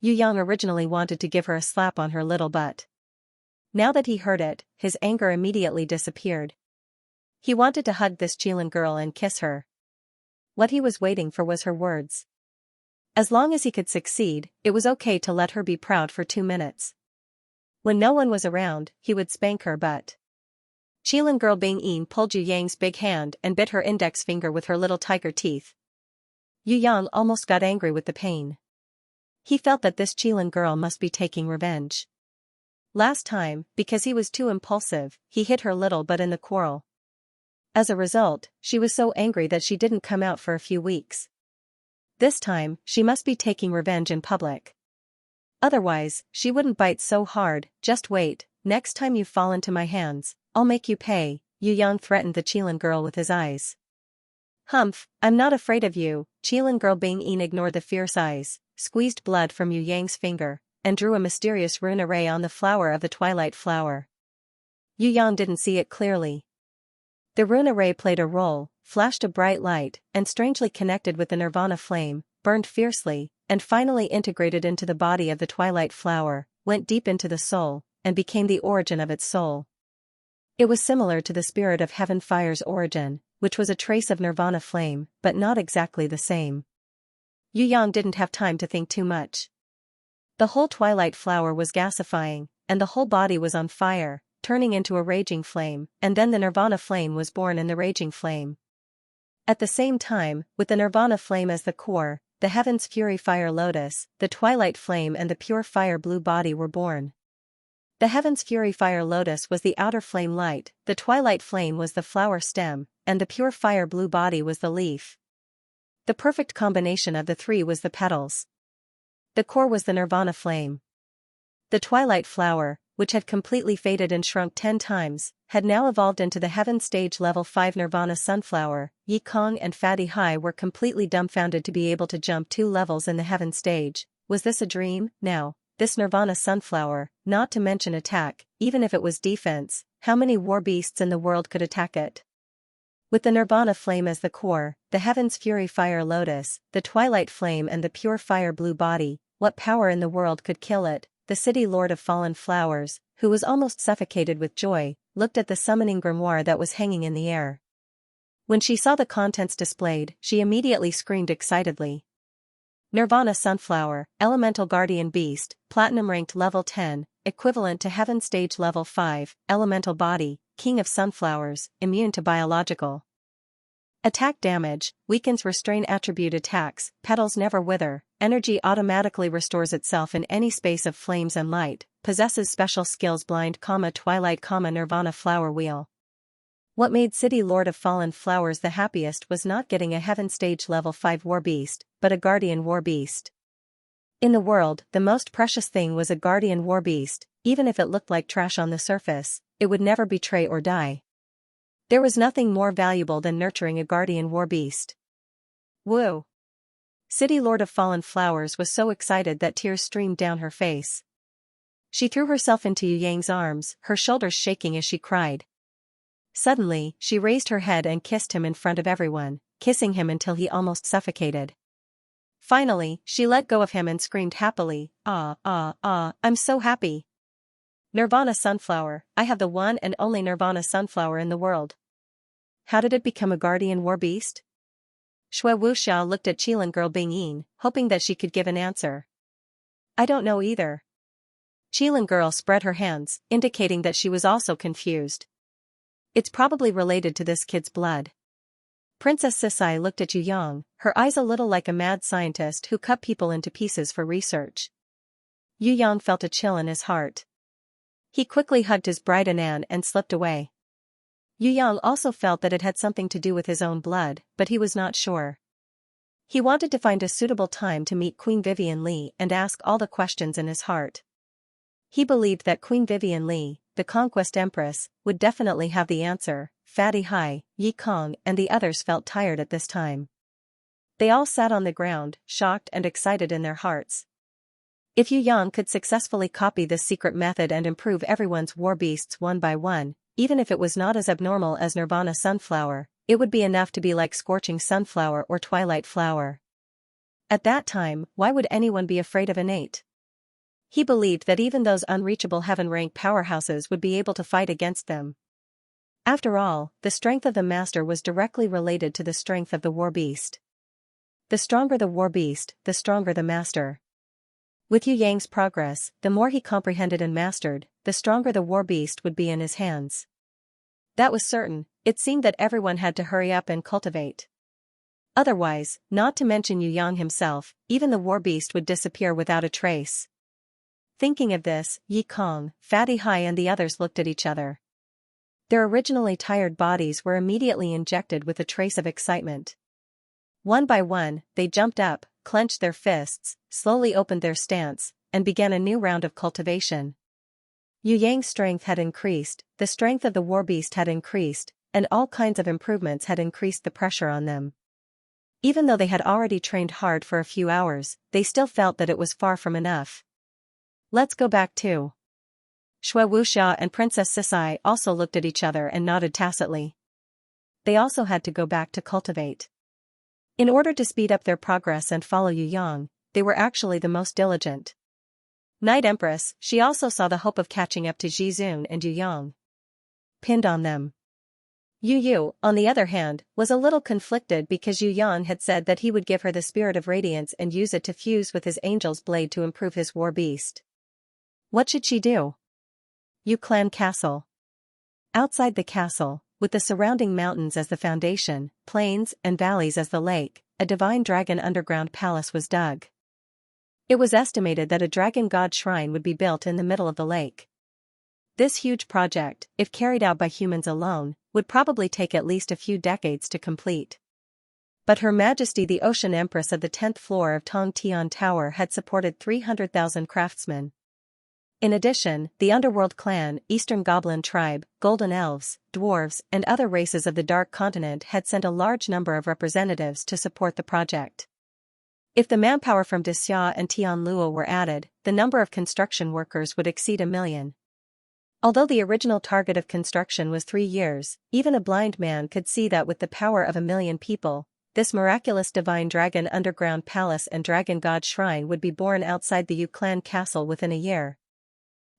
Yu Yang originally wanted to give her a slap on her little butt. Now that he heard it, his anger immediately disappeared. He wanted to hug this Qilin girl and kiss her. What he was waiting for was her words. As long as he could succeed, it was okay to let her be proud for 2 minutes. When no one was around, he would spank her butt. Qilin girl Bing pulled Yu Yang's big hand and bit her index finger with her little tiger teeth. Yu Yang almost got angry with the pain. He felt that this Qilin girl must be taking revenge. Last time, because he was too impulsive, he hit her little but in the quarrel. As a result, she was so angry that she didn't come out for a few weeks. This time, she must be taking revenge in public. Otherwise, she wouldn't bite so hard. Just wait, next time you fall into my hands, I'll make you pay, Yu Yang threatened the Qilin girl with his eyes. Humph, I'm not afraid of you. Qilin girl Bing ignored the fierce eyes, squeezed blood from Yu Yang's finger, and drew a mysterious rune array on the flower of the twilight flower. Yu Yang didn't see it clearly. The rune array played a role, flashed a bright light, and strangely connected with the Nirvana flame, burned fiercely, and finally integrated into the body of the twilight flower, went deep into the soul, and became the origin of its soul. It was similar to the spirit of heaven fire's origin, which was a trace of Nirvana flame, but not exactly the same. Yu Yang didn't have time to think too much. The whole twilight flower was gasifying, and the whole body was on fire, turning into a raging flame, and then the nirvana flame was born in the raging flame. At the same time, with the nirvana flame as the core, the heaven's fury fire lotus, the twilight flame and the pure fire blue body were born. The heaven's fury fire lotus was the outer flame light, the twilight flame was the flower stem, and the pure fire blue body was the leaf. The perfect combination of the three was the petals. The core was the nirvana flame. The twilight flower, which had completely faded and shrunk 10 times, had now evolved into the heaven stage level 5 nirvana sunflower. Yi Kong and Fatty Hai were completely dumbfounded to be able to jump 2 levels in the heaven stage. Was this a dream? Now, this nirvana sunflower, not to mention attack, even if it was defense, how many war beasts in the world could attack it? With the nirvana flame as the core, the heaven's fury fire lotus, the twilight flame and the pure fire blue body, what power in the world could kill it? The city lord of fallen flowers, who was almost suffocated with joy, looked at the summoning grimoire that was hanging in the air. When she saw the contents displayed, she immediately screamed excitedly. Nirvana sunflower, elemental guardian beast, platinum ranked level 10, equivalent to heaven stage level 5, elemental body, king of sunflowers, immune to biological attack damage, weakens restrain attribute attacks, petals never wither, energy automatically restores itself in any space of flames and light, possesses special skills blind, twilight, nirvana flower wheel. What made City Lord of Fallen Flowers the happiest was not getting a heaven stage level 5 war beast, but a guardian war beast. In the world, the most precious thing was a guardian war beast. Even if it looked like trash on the surface, it would never betray or die. There was nothing more valuable than nurturing a guardian war beast. Woo! City Lord of Fallen Flowers was so excited that tears streamed down her face. She threw herself into Yu Yang's arms, her shoulders shaking as she cried. Suddenly, she raised her head and kissed him in front of everyone, kissing him until he almost suffocated. Finally, she let go of him and screamed happily, I'm so happy. Nirvana sunflower, I have the one and only nirvana sunflower in the world. How did it become a guardian war beast? Shui Wuxiao looked at Qilin girl Bingyin, hoping that she could give an answer. I don't know either. Qilin girl spread her hands, indicating that she was also confused. It's probably related to this kid's blood. Princess Sisai looked at Yu Yang, her eyes a little like a mad scientist who cut people into pieces for research. Yu Yang felt a chill in his heart. He quickly hugged his bride Anan and slipped away. Yu Yang also felt that it had something to do with his own blood, but he was not sure. He wanted to find a suitable time to meet Queen Vivian Li and ask all the questions in his heart. He believed that Queen Vivian Li, the Conquest Empress, would definitely have the answer. Fatty Hai, Yi Kong and the others felt tired at this time. They all sat on the ground, shocked and excited in their hearts. If Yu Yang could successfully copy this secret method and improve everyone's war beasts one by one, even if it was not as abnormal as Nirvana Sunflower, it would be enough to be like Scorching Sunflower or Twilight Flower. At that time, why would anyone be afraid of innate? He believed that even those unreachable heaven-rank powerhouses would be able to fight against them. After all, the strength of the master was directly related to the strength of the war beast. The stronger the war beast, the stronger the master. With Yu Yang's progress, the more he comprehended and mastered, the stronger the war beast would be in his hands. That was certain. It seemed that everyone had to hurry up and cultivate. Otherwise, not to mention Yu Yang himself, even the war beast would disappear without a trace. Thinking of this, Yi Kong, Fatty Hai and the others looked at each other. Their originally tired bodies were immediately injected with a trace of excitement. One by one, they jumped up, clenched their fists, slowly opened their stance, and began a new round of cultivation. Yu Yang's strength had increased, the strength of the war beast had increased, and all kinds of improvements had increased the pressure on them. Even though they had already trained hard for a few hours, they still felt that it was far from enough. Let's go back too. Shui Wuxiao and Princess Sisai also looked at each other and nodded tacitly. They also had to go back to cultivate. In order to speed up their progress and follow Yu Yang, they were actually the most diligent. Night Empress, she also saw the hope of catching up to Ji Zun and Yu Yang. Pinned on them. Yu Yu, on the other hand, was a little conflicted because Yu Yan had said that he would give her the Spirit of Radiance and use it to fuse with his angel's blade to improve his war beast. What should she do? Yu Clan Castle. Outside the castle, with the surrounding mountains as the foundation, plains and valleys as the lake, a divine dragon underground palace was dug. It was estimated that a dragon god shrine would be built in the middle of the lake. This huge project, if carried out by humans alone, would probably take at least a few decades to complete. But Her Majesty the Ocean Empress of the 10th floor of Tongtian Tower had supported 300,000 craftsmen. In addition, the Underworld Clan, Eastern Goblin Tribe, Golden Elves, Dwarves, and other races of the Dark Continent had sent a large number of representatives to support the project. If the manpower from Xia and Tianluo were added, the number of construction workers would exceed 1 million. Although the original target of construction was 3 years, even a blind man could see that with the power of 1 million people, this miraculous divine dragon underground palace and dragon god shrine would be born outside the Yu Clan castle within a year.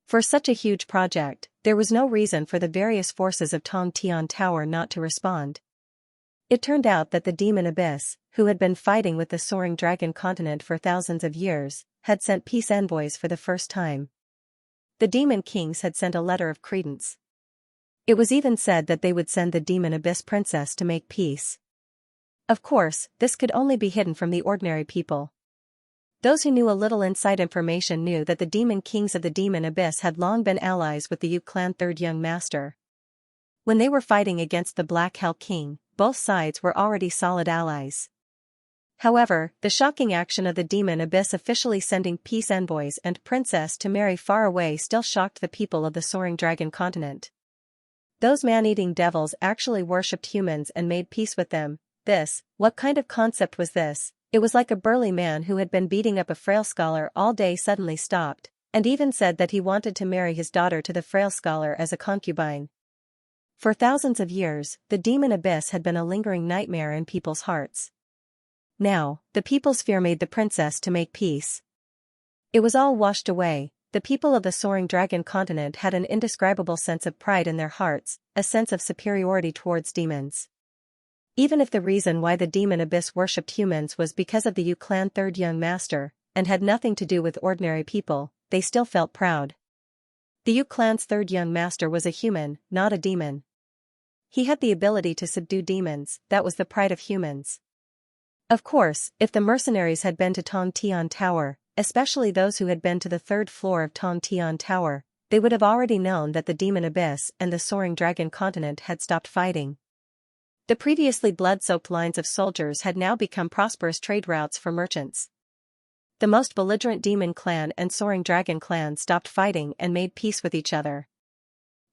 For such a huge project, there was no reason for the various forces of Tongtian Tower not to respond. It turned out that the demon Abyss, who had been fighting with the soaring dragon continent for thousands of years, had sent peace envoys for the first time. The demon kings had sent a letter of credence. It was even said that they would send the demon Abyss princess to make peace. Of course, this could only be hidden from the ordinary people. Those who knew a little inside information knew that the demon kings of the demon Abyss had long been allies with the Yu Clan Third Young Master. When they were fighting against the Black Hell King, both sides were already solid allies. However, the shocking action of the demon Abyss officially sending peace envoys and princess to marry far away still shocked the people of the soaring dragon continent. Those man-eating devils actually worshipped humans and made peace with them. What kind of concept was this? It was like a burly man who had been beating up a frail scholar all day suddenly stopped, and even said that he wanted to marry his daughter to the frail scholar as a concubine. For thousands of years, the demon Abyss had been a lingering nightmare in people's hearts. Now, the people's fear made the princess to make peace. It was all washed away. The people of the soaring dragon continent had an indescribable sense of pride in their hearts, a sense of superiority towards demons. Even if the reason why the demon Abyss worshipped humans was because of the Yu Clan Third Young Master, and had nothing to do with ordinary people, they still felt proud. The Yu Clan's Third Young Master was a human, not a demon. He had the ability to subdue demons, that was the pride of humans. Of course, if the mercenaries had been to Tongtian Tower, especially those who had been to the 3rd floor of Tongtian Tower, they would have already known that the demon Abyss and the soaring dragon continent had stopped fighting. The previously blood-soaked lines of soldiers had now become prosperous trade routes for merchants. The most belligerent demon clan and soaring dragon clan stopped fighting and made peace with each other.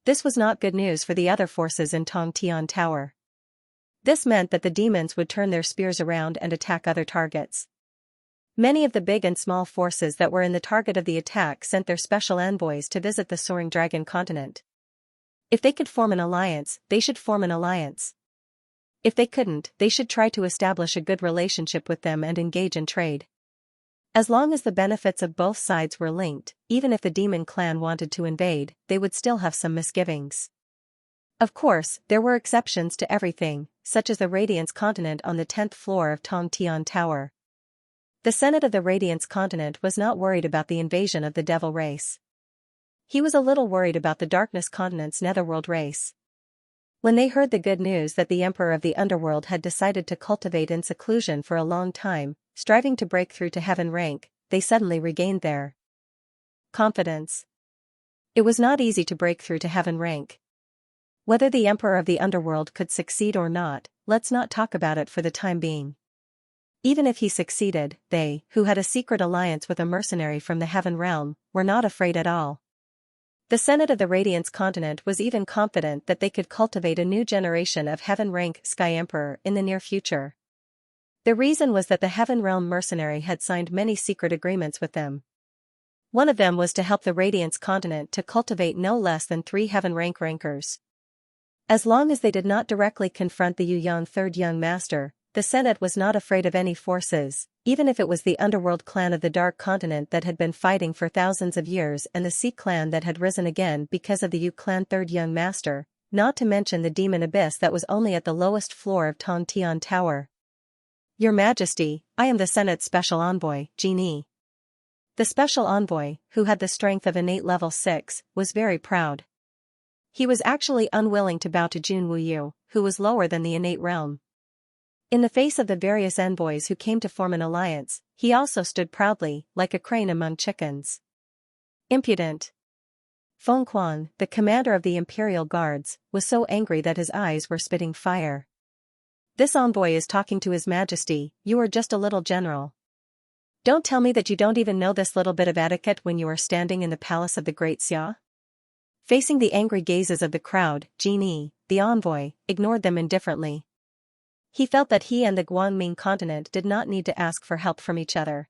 This was not good news for the other forces in Tongtian Tower. This meant that the demons would turn their spears around and attack other targets. Many of the big and small forces that were in the target of the attack sent their special envoys to visit the soaring dragon continent. If they could form an alliance, they should form an alliance. If they couldn't, they should try to establish a good relationship with them and engage in trade. As long as the benefits of both sides were linked, even if the demon clan wanted to invade, they would still have some misgivings. Of course, there were exceptions to everything, such as the Radiance continent on the 10th floor of Tongtian Tower. The Senate of the Radiance continent was not worried about the invasion of the Devil race. He was a little worried about the Darkness continent's Netherworld race. When they heard the good news that the Emperor of the Underworld had decided to cultivate in seclusion for a long time, striving to break through to heaven rank, they suddenly regained their confidence. It was not easy to break through to heaven rank. Whether the Emperor of the Underworld could succeed or not, let's not talk about it for the time being. Even if he succeeded, they, who had a secret alliance with a mercenary from the Heaven Realm, were not afraid at all. The Senate of the Radiance continent was even confident that they could cultivate a new generation of Heaven rank Sky Emperor in the near future. The reason was that the Heaven Realm mercenary had signed many secret agreements with them. One of them was to help the Radiance continent to cultivate no less than 3 Heaven rank rankers. As long as they did not directly confront the Yu Yang Third Young Master, the Senate was not afraid of any forces, even if it was the Underworld clan of the Dark Continent that had been fighting for thousands of years and the Sea clan that had risen again because of the Yu Clan Third Young Master. not to mention the demon abyss that was only at the lowest floor of Tongtian Tower. Your Majesty, I am the Senate's special envoy, Genie. The special envoy, who had the strength of innate level 6, was very proud. He was actually unwilling to bow to Jun Wuyu, who was lower than the innate realm. In the face of the various envoys who came to form an alliance, he also stood proudly, like a crane among chickens. Impudent. Feng Quan, the commander of the Imperial Guards, was so angry that his eyes were spitting fire. This envoy is talking to His Majesty, you are just a little general. Don't tell me that you don't even know this little bit of etiquette when you are standing in the palace of the Great Xia? Facing the angry gazes of the crowd, Genie, the envoy, ignored them indifferently. He felt that he and the Guangming continent did not need to ask for help from each other.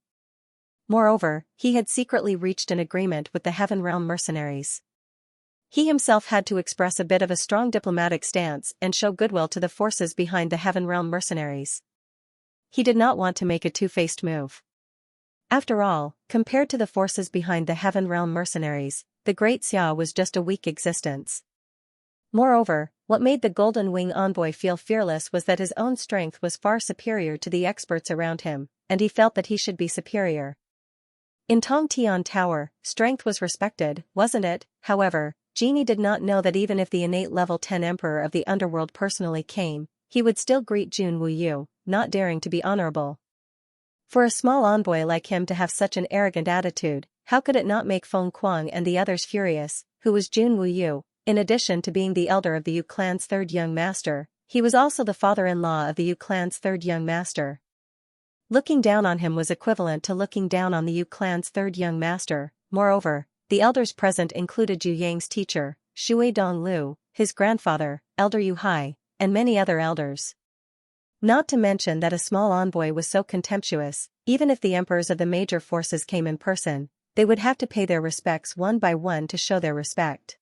Moreover, he had secretly reached an agreement with the Heaven Realm mercenaries. He himself had to express a bit of a strong diplomatic stance and show goodwill to the forces behind the Heaven Realm mercenaries. He did not want to make a two-faced move. After all, compared to the forces behind the Heaven Realm mercenaries, the Great Xia was just a weak existence. Moreover, what made the Golden Wing envoy feel fearless was that his own strength was far superior to the experts around him, and he felt that he should be superior. In Tongtian Tower, strength was respected, wasn't it? However, Genie did not know that even if the innate level 10 Emperor of the Underworld personally came, he would still greet Jun Wuyu, not daring to be honorable. For a small envoy like him to have such an arrogant attitude, how could it not make Feng Kuang and the others furious? Who was Jun Wuyu? In addition to being the elder of the Yu clan's third young master, he was also the father-in-law of the Yu clan's third young master. Looking down on him was equivalent to looking down on the Yu clan's third young master. Moreover, the elders present included Yu Yang's teacher, Shui Donglu, his grandfather, Elder Yu Hai, and many other elders. Not to mention that a small envoy was so contemptuous, even if the emperors of the major forces came in person, they would have to pay their respects one by one to show their respect.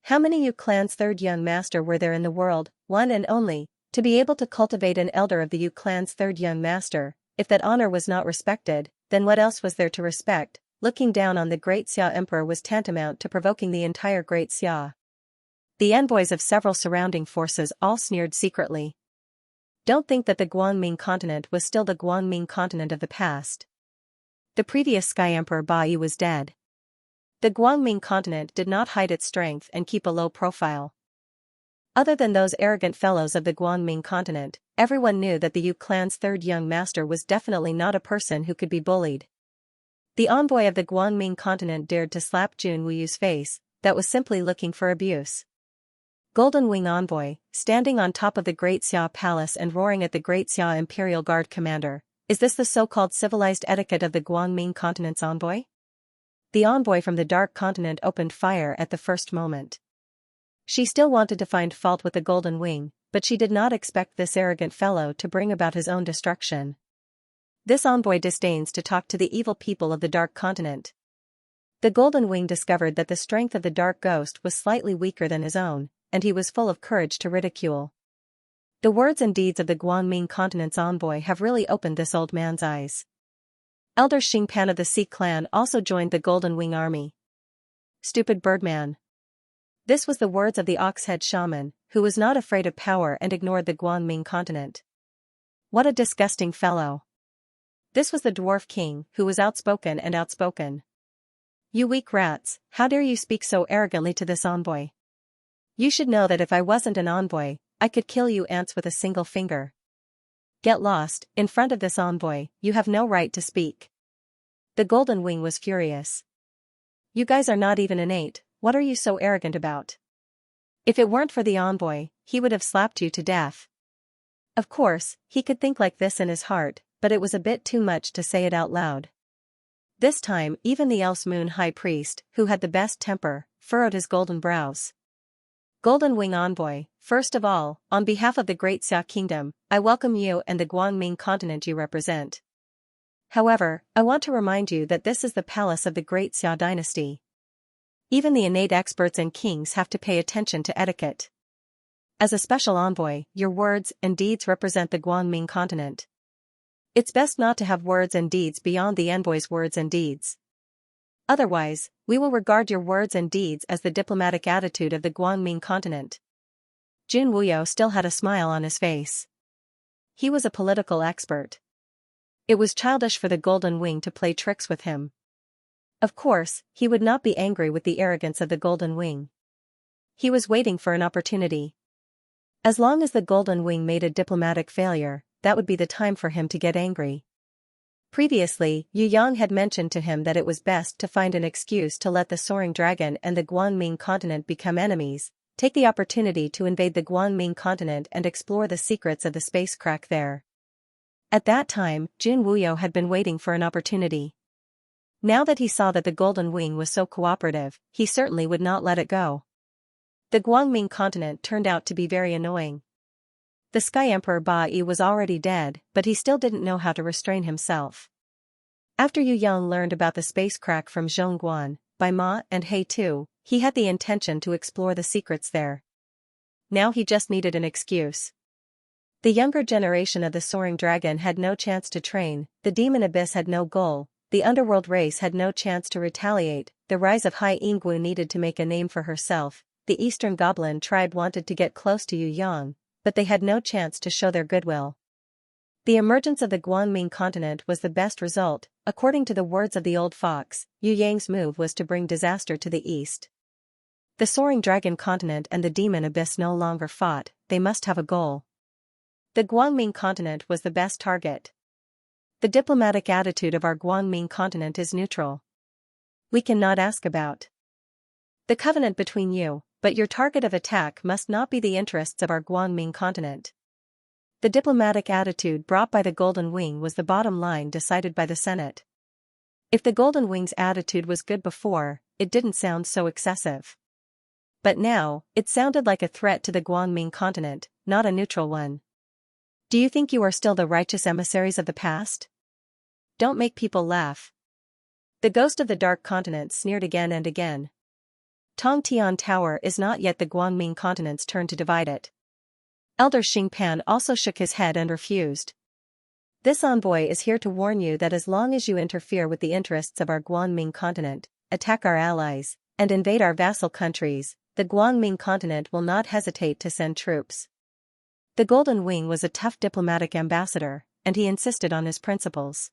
How many Yu clan's third young master were there in the world? One and only. To be able to cultivate an elder of the Yu clan's third young master, if that honor was not respected, then what else was there to respect? Looking down on the Great Xia Emperor was tantamount to provoking the entire Great Xia. The envoys of several surrounding forces all sneered secretly. Don't think that the Guangming continent was still the Guangming continent of the past. The previous Sky Emperor Ba Yi was dead. The Guangming continent did not hide its strength and keep a low profile. Other than those arrogant fellows of the Guangming continent, everyone knew that the Yu clan's third young master was definitely not a person who could be bullied. The envoy of the Guangming continent dared to slap Jun Wuyu's face, that was simply looking for abuse. Golden Wing envoy, standing on top of the Great Xia Palace and roaring at the Great Xia Imperial Guard commander, is this the so-called civilized etiquette of the Guangming continent's envoy? The envoy from the Dark Continent opened fire at the first moment. She still wanted to find fault with the Golden Wing, but she did not expect this arrogant fellow to bring about his own destruction. This envoy disdains to talk to the evil people of the Dark Continent. The Golden Wing discovered that the strength of the Dark Ghost was slightly weaker than his own, and he was full of courage to ridicule. The words and deeds of the Guangming continent's envoy have really opened this old man's eyes. Elder Xingpan of the Sea clan also joined the Golden Wing army. Stupid birdman. This was the words of the Oxhead shaman, who was not afraid of power and ignored the Guangming continent. What a disgusting fellow. This was the Dwarf King, who was outspoken and outspoken. You weak rats, how dare you speak so arrogantly to this envoy? You should know that if I wasn't an envoy, I could kill you ants with a single finger. Get lost, in front of this envoy, you have no right to speak. The Golden Wing was furious. You guys are not even innate, what are you so arrogant about? If it weren't for the envoy, he would have slapped you to death. Of course, he could think like this in his heart, but it was a bit too much to say it out loud. This time even the Elf's Moon High Priest, who had the best temper, furrowed his golden brows. Golden Wing envoy, first of all, on behalf of the Great Xia Kingdom, I welcome you and the Guangming continent you represent. However, I want to remind you that this is the palace of the Great Xia dynasty. Even the innate experts and kings have to pay attention to etiquette. As a special envoy, your words and deeds represent the Guangming continent. It's best not to have words and deeds beyond the envoy's words and deeds. Otherwise, we will regard your words and deeds as the diplomatic attitude of the Guangming continent. Jun Wuyo still had a smile on his face. He was a political expert. It was childish for the Golden Wing to play tricks with him. Of course, he would not be angry with the arrogance of the Golden Wing. He was waiting for an opportunity. As long as the Golden Wing made a diplomatic failure, that would be the time for him to get angry. Previously, Yu Yang had mentioned to him that it was best to find an excuse to let the Soaring Dragon and the Guangming continent become enemies, take the opportunity to invade the Guangming continent and explore the secrets of the space crack there. At that time, Jun Wuyo had been waiting for an opportunity. Now that he saw that the Golden Wing was so cooperative, he certainly would not let it go. The Guangming continent turned out to be very annoying. The Sky Emperor Ba Yi was already dead, but he still didn't know how to restrain himself. After Yu Yang learned about the space crack from Zhongguan, Bai Ma and He Tu, he had the intention to explore the secrets there. Now he just needed an excuse. The younger generation of the Soaring Dragon had no chance to train, the Demon Abyss had no goal, the Underworld race had no chance to retaliate, the rise of Hai Yinggu needed to make a name for herself, the Eastern Goblin tribe wanted to get close to Yu Yang, but they had no chance to show their goodwill. The emergence of the Guangming continent was the best result. According to the words of the old fox, Yu Yang's move was to bring disaster to the east. The Soaring Dragon continent and the Demon Abyss no longer fought, they must have a goal. The Guangming continent was the best target. The diplomatic attitude of our Guangming continent is neutral. We cannot ask about the covenant between you, but your target of attack must not be the interests of our Guangming continent. The diplomatic attitude brought by the Golden Wing was the bottom line decided by the Senate. If the Golden Wing's attitude was good before, it didn't sound so excessive. But now, it sounded like a threat to the Guangming continent, not a neutral one. Do you think you are still the righteous emissaries of the past? Don't make people laugh. The ghost of the Dark Continent sneered again and again. Tongtian Tower is not yet the Guangming continent's turn to divide it. Elder Xingpan also shook his head and refused. This envoy is here to warn you that as long as you interfere with the interests of our Guangming continent, attack our allies, and invade our vassal countries, the Guangming continent will not hesitate to send troops. The Golden Wing was a tough diplomatic ambassador, and he insisted on his principles.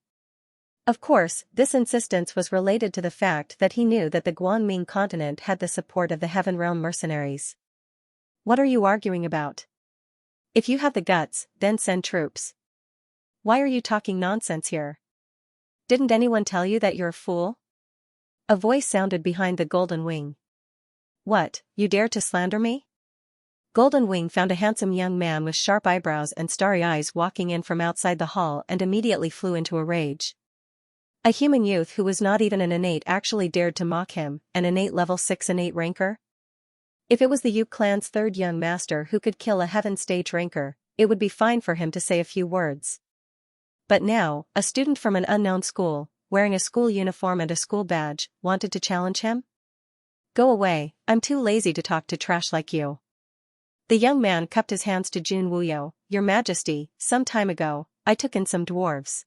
Of course, this insistence was related to the fact that he knew that the Guangming continent had the support of the Heaven Realm mercenaries. What are you arguing about? If you have the guts, then send troops. Why are you talking nonsense here? Didn't anyone tell you that you're a fool? A voice sounded behind the Golden Wing. What, you dare to slander me? Golden Wing found a handsome young man with sharp eyebrows and starry eyes walking in from outside the hall and immediately flew into a rage. A human youth who was not even an innate actually dared to mock him, an innate level 6 innate ranker? If it was the Yu clan's third young master who could kill a heaven stage ranker, it would be fine for him to say a few words. But now, a student from an unknown school, wearing a school uniform and a school badge, wanted to challenge him? Go away, I'm too lazy to talk to trash like you. The young man cupped his hands to Jun Wuyo. Your Majesty, some time ago, I took in some dwarves.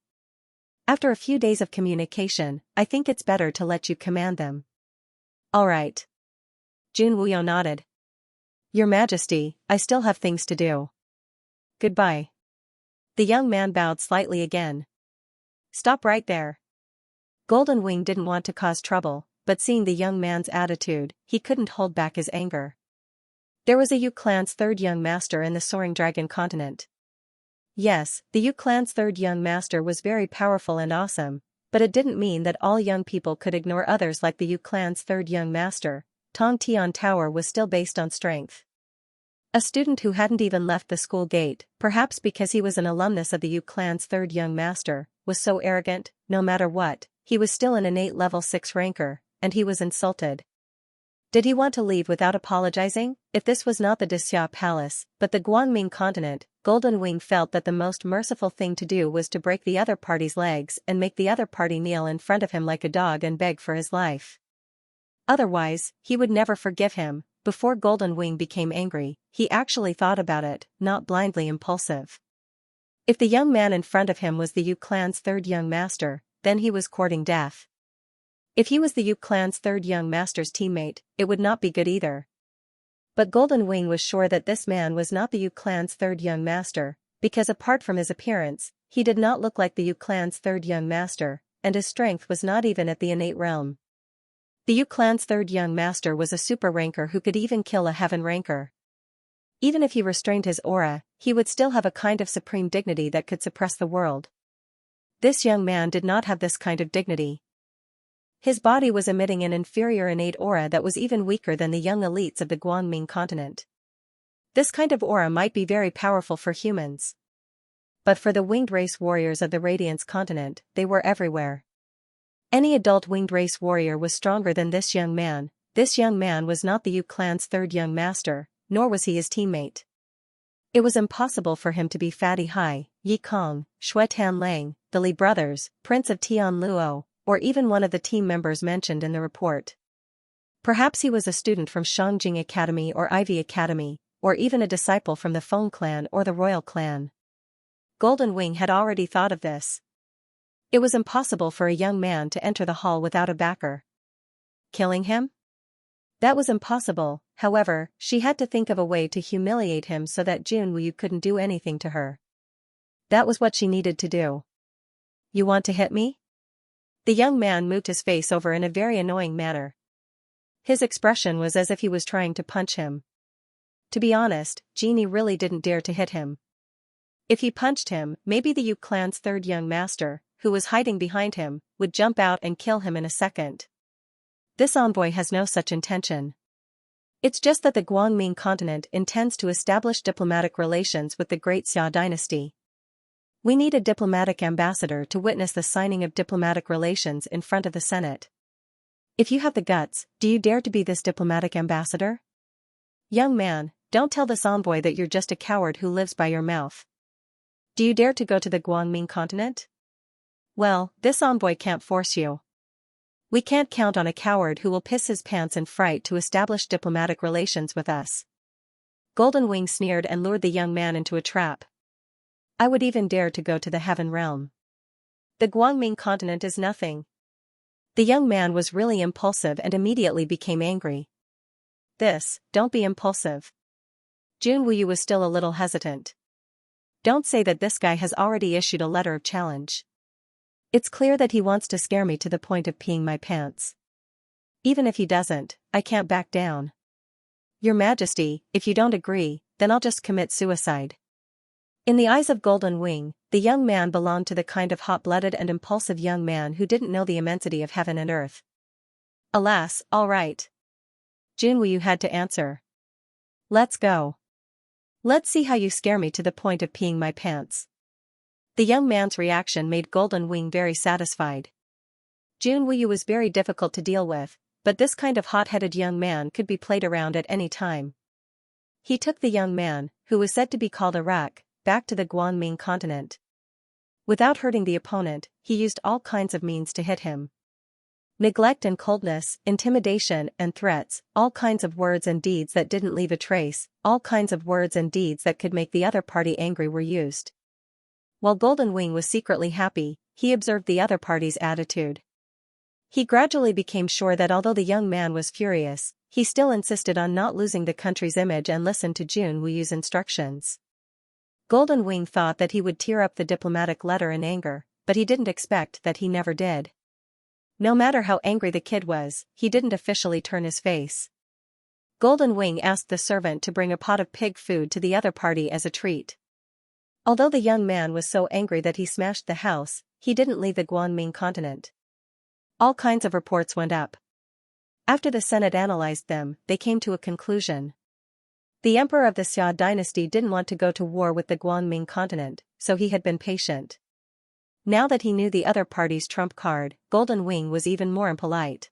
After a few days of communication, I think it's better to let you command them. All right. Jun Wuyo nodded. Your Majesty, I still have things to do. Goodbye. The young man bowed slightly again. Stop right there. Golden Wing didn't want to cause trouble, but seeing the young man's attitude, he couldn't hold back his anger. There was a Yu clan's third young master in the Soaring Dragon continent. Yes, the Yu clan's third young master was very powerful and awesome, but it didn't mean that all young people could ignore others like the Yu clan's third young master. Tongtian Tower was still based on strength. A student who hadn't even left the school gate, perhaps because he was an alumnus of the Yu clan's third young master, was so arrogant, no matter what, he was still an innate level 6 ranker, and he was insulted. Did he want to leave without apologizing? If this was not the Dixia Palace, but the Guangming continent, Golden Wing felt that the most merciful thing to do was to break the other party's legs and make the other party kneel in front of him like a dog and beg for his life. Otherwise, he would never forgive him. Before Golden Wing became angry, he actually thought about it, not blindly impulsive. If the young man in front of him was the Yu clan's third young master, then he was courting death. If he was the Yu clan's third young master's teammate, it would not be good either. But Golden Wing was sure that this man was not the Yu clan's third young master, because apart from his appearance, he did not look like the Yu clan's third young master, and his strength was not even at the innate realm. The Yu clan's third young master was a super ranker who could even kill a heaven ranker. Even if he restrained his aura, he would still have a kind of supreme dignity that could suppress the world. This young man did not have this kind of dignity. His body was emitting an inferior innate aura that was even weaker than the young elites of the Guangming continent. This kind of aura might be very powerful for humans. But for the winged race warriors of the Radiance continent, they were everywhere. Any adult winged race warrior was stronger than this young man. This young man was not the Yu clan's third young master, nor was he his teammate. It was impossible for him to be Fatty Hai, Yi Kong, Xue Tan Lang, the Li brothers, Prince of Tian Luo, or even one of the team members mentioned in the report. Perhaps he was a student from Shangjing Academy or Ivy Academy, or even a disciple from the Feng clan or the Royal clan. Golden Wing had already thought of this. It was impossible for a young man to enter the hall without a backer. Killing him? That was impossible. However, she had to think of a way to humiliate him so that Jun Wuyu couldn't do anything to her. That was what she needed to do. You want to hit me? The young man moved his face over in a very annoying manner. His expression was as if he was trying to punch him. To be honest, Genie really didn't dare to hit him. If he punched him, maybe the Yu clan's third young master, who was hiding behind him, would jump out and kill him in a second. This envoy has no such intention. It's just that the Guangming continent intends to establish diplomatic relations with the Great Xia dynasty. We need a diplomatic ambassador to witness the signing of diplomatic relations in front of the Senate. If you have the guts, do you dare to be this diplomatic ambassador? Young man, don't tell this envoy that you're just a coward who lives by your mouth. Do you dare to go to the Guangming continent? Well, this envoy can't force you. We can't count on a coward who will piss his pants in fright to establish diplomatic relations with us. Golden Wing sneered and lured the young man into a trap. I would even dare to go to the Heaven Realm. The Guangming continent is nothing. The young man was really impulsive and immediately became angry. Don't be impulsive. Jun Wuyu was still a little hesitant. Don't say that this guy has already issued a letter of challenge. It's clear that he wants to scare me to the point of peeing my pants. Even if he doesn't, I can't back down. Your Majesty, if you don't agree, then I'll just commit suicide. In the eyes of Golden Wing, the young man belonged to the kind of hot-blooded and impulsive young man who didn't know the immensity of heaven and earth. Alas, all right. Jun Wuyu had to answer. Let's go. Let's see how you scare me to the point of peeing my pants. The young man's reaction made Golden Wing very satisfied. Jun Wuyu was very difficult to deal with, but this kind of hot-headed young man could be played around at any time. He took the young man, who was said to be called Arak, back to the Guangming continent. Without hurting the opponent, he used all kinds of means to hit him. Neglect and coldness, intimidation and threats, all kinds of words and deeds that didn't leave a trace, all kinds of words and deeds that could make the other party angry were used. While Golden Wing was secretly happy, he observed the other party's attitude. He gradually became sure that although the young man was furious, he still insisted on not losing the country's image and listened to Jun Wuyu's instructions. Golden Wing thought that he would tear up the diplomatic letter in anger, but he didn't expect that he never did. No matter how angry the kid was, he didn't officially turn his face. Golden Wing asked the servant to bring a pot of pig food to the other party as a treat. Although the young man was so angry that he smashed the house, he didn't leave the Guangming continent. All kinds of reports went up. After the Senate analyzed them, they came to a conclusion. The emperor of the Xia dynasty didn't want to go to war with the Guangming continent, so he had been patient. Now that he knew the other party's trump card, Golden Wing was even more impolite.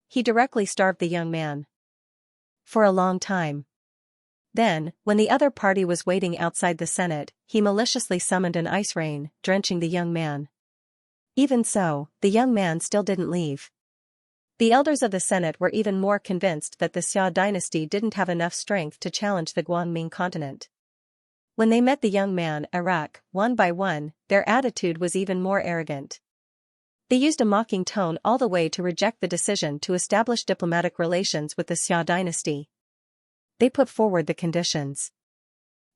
He directly starved the young man. For a long time. Then, when the other party was waiting outside the Senate, he maliciously summoned an ice rain, drenching the young man. Even so, the young man still didn't leave. The elders of the Senate were even more convinced that the Xia dynasty didn't have enough strength to challenge the Guangming continent. When they met the young man, Arak, one by one, their attitude was even more arrogant. They used a mocking tone all the way to reject the decision to establish diplomatic relations with the Xia dynasty. They put forward the conditions.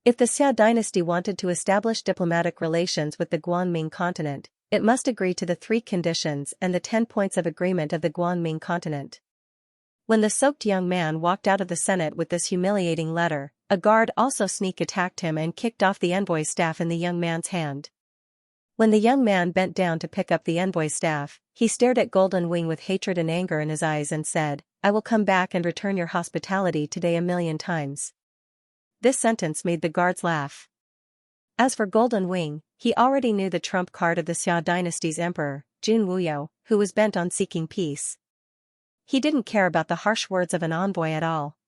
If the Xia dynasty wanted to establish diplomatic relations with the Guanming continent, it must agree to the 3 conditions and the 10 points of agreement of the Guanming continent. When the soaked young man walked out of the Senate with this humiliating letter, a guard also sneak attacked him and kicked off the envoy's staff in the young man's hand. When the young man bent down to pick up the envoy's staff, he stared at Golden Wing with hatred and anger in his eyes and said, "I will come back and return your hospitality today 1,000,000 times." This sentence made the guards laugh. As for Golden Wing, he already knew the trump card of the Xia dynasty's emperor, Jun Wuyo, who was bent on seeking peace. He didn't care about the harsh words of an envoy at all.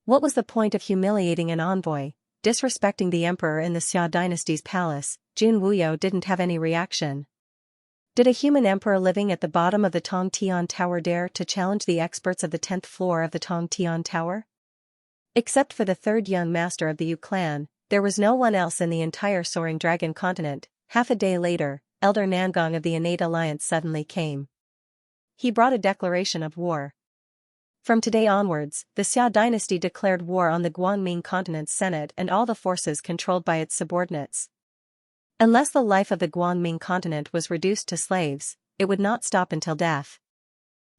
What was the point of humiliating an envoy, disrespecting the emperor in the Xia dynasty's palace? Jun Wuyo didn't have any reaction. Did a human emperor living at the bottom of the Tongtian Tower dare to challenge the experts of the 10th floor of the Tongtian Tower? Except for the 3rd young master of the Yu clan, there was no one else in the entire Soaring Dragon continent. Half a day later, Elder Nangong of the Innate Alliance suddenly came. He brought a declaration of war. From today onwards, the Xia dynasty declared war on the Guanming continent's senate and all the forces controlled by its subordinates. Unless the life of the Guanming continent was reduced to slaves, it would not stop until death.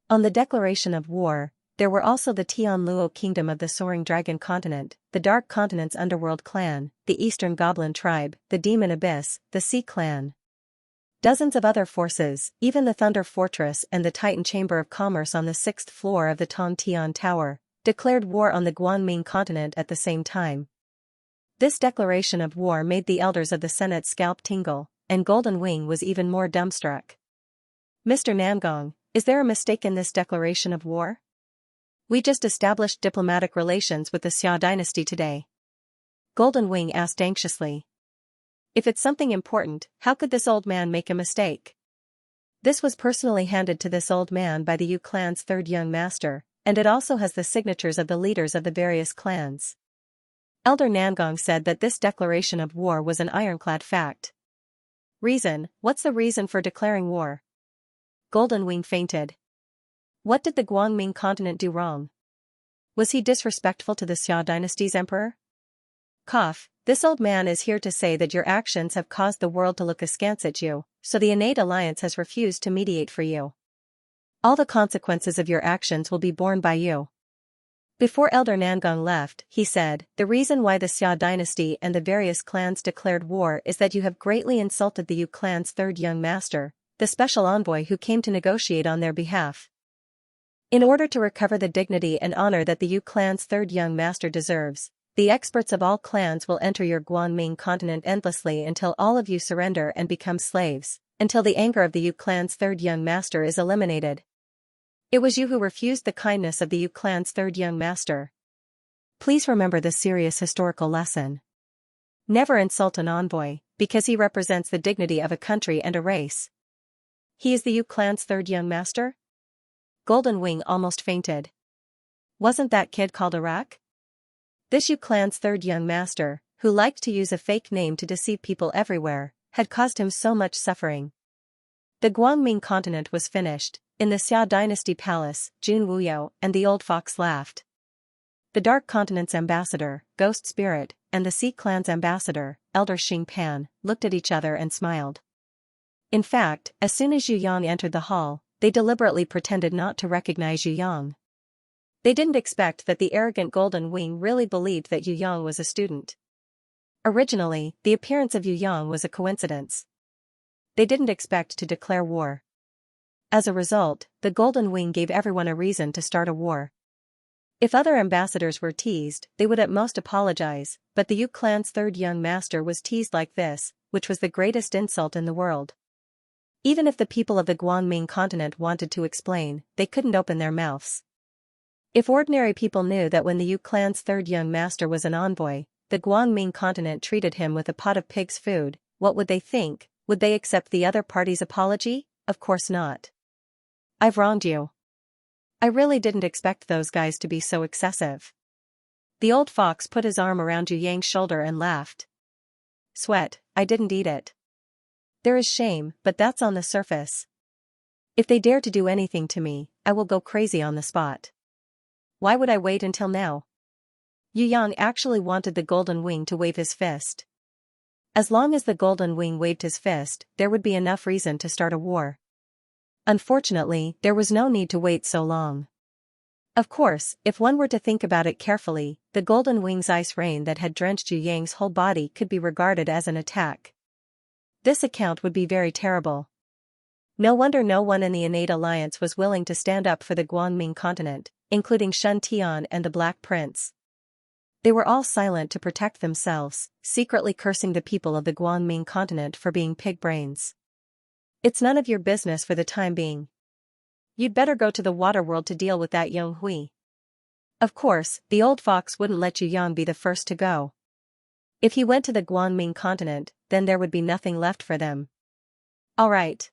On the declaration of war, there were also the Tianluo kingdom of the Soaring Dragon continent, the Dark Continent's underworld clan, the Eastern Goblin tribe, the Demon Abyss, the Sea clan. Dozens of other forces, even the Thunder Fortress and the Titan Chamber of Commerce on the 6th floor of the Tongtian Tower, declared war on the Guanming continent at the same time. This declaration of war made the elders of the Senate scalp tingle, and Golden Wing was even more dumbstruck. "Mr. Nangong, is there a mistake in this declaration of war? We just established diplomatic relations with the Xia dynasty today." Golden Wing asked anxiously. "If it's something important, how could this old man make a mistake?" This was personally handed to this old man by the Yu clan's 3rd young master, and it also has the signatures of the leaders of the various clans. Elder Nangong said that this declaration of war was an ironclad fact. "Reason, what's the reason for declaring war?" Golden Wing fainted. What did the Guanming continent do wrong? Was he disrespectful to the Xia dynasty's emperor? Cough, this old man is here to say that your actions have caused the world to look askance at you, so the Innate Alliance has refused to mediate for you. All the consequences of your actions will be borne by you. Before Elder Nangong left, he said, "The reason why the Xia dynasty and the various clans declared war is that you have greatly insulted the Yu clan's 3rd young master, the special envoy who came to negotiate on their behalf. In order to recover the dignity and honor that the Yu clan's 3rd young master deserves, the experts of all clans will enter your Guanming continent endlessly until all of you surrender and become slaves, until the anger of the Yu clan's 3rd young master is eliminated. It was you who refused the kindness of the Yu clan's 3rd young master. Please remember this serious historical lesson. Never insult an envoy, because he represents the dignity of a country and a race." "He is the Yu clan's 3rd young master?" Golden Wing almost fainted. "Wasn't that kid called Iraq?" This Yu clan's 3rd young master, who liked to use a fake name to deceive people everywhere, had caused him so much suffering. The Guanming continent was finished. In the Xia dynasty palace, Jun Wuyo and the old fox laughed. The Dark Continent's ambassador, Ghost Spirit, and the Sea clan's ambassador, Elder Xing Pan, looked at each other and smiled. In fact, as soon as Yu Yang entered the hall, they deliberately pretended not to recognize Yu Yang. They didn't expect that the arrogant Golden Wing really believed that Yu Yang was a student. Originally, the appearance of Yu Yang was a coincidence. They didn't expect to declare war. As a result, the Golden Wing gave everyone a reason to start a war. If other ambassadors were teased, they would at most apologize, but the Yu clan's 3rd young master was teased like this, which was the greatest insult in the world. Even if the people of the Guanming continent wanted to explain, they couldn't open their mouths. If ordinary people knew that when the Yu clan's 3rd young master was an envoy, the Guanming continent treated him with a pot of pig's food, what would they think? Would they accept the other party's apology? Of course not. "I've wronged you. I really didn't expect those guys to be so excessive." The old fox put his arm around Yu Yang's shoulder and laughed. "Sweat, I didn't eat it. There is shame, but that's on the surface. If they dare to do anything to me, I will go crazy on the spot. Why would I wait until now? Yu Yang actually wanted the Golden Wing to wave his fist. As long as the Golden Wing waved his fist, there would be enough reason to start a war. Unfortunately, there was no need to wait so long. Of course, if one were to think about it carefully, the Golden Wing's ice rain that had drenched Yu Yang's whole body could be regarded as an attack. This account would be very terrible. No wonder no one in the innate alliance was willing to stand up for the Guangming continent, including Shen Tian and the Black Prince. They were all silent to protect themselves, secretly cursing the people of the Guangming continent for being pig brains. It's none of your business for the time being. You'd better go to the water world to deal with that Yong Hui. Of course, the old fox wouldn't let Yu Yang be the first to go. If he went to the Guangming continent, then there would be nothing left for them. Alright.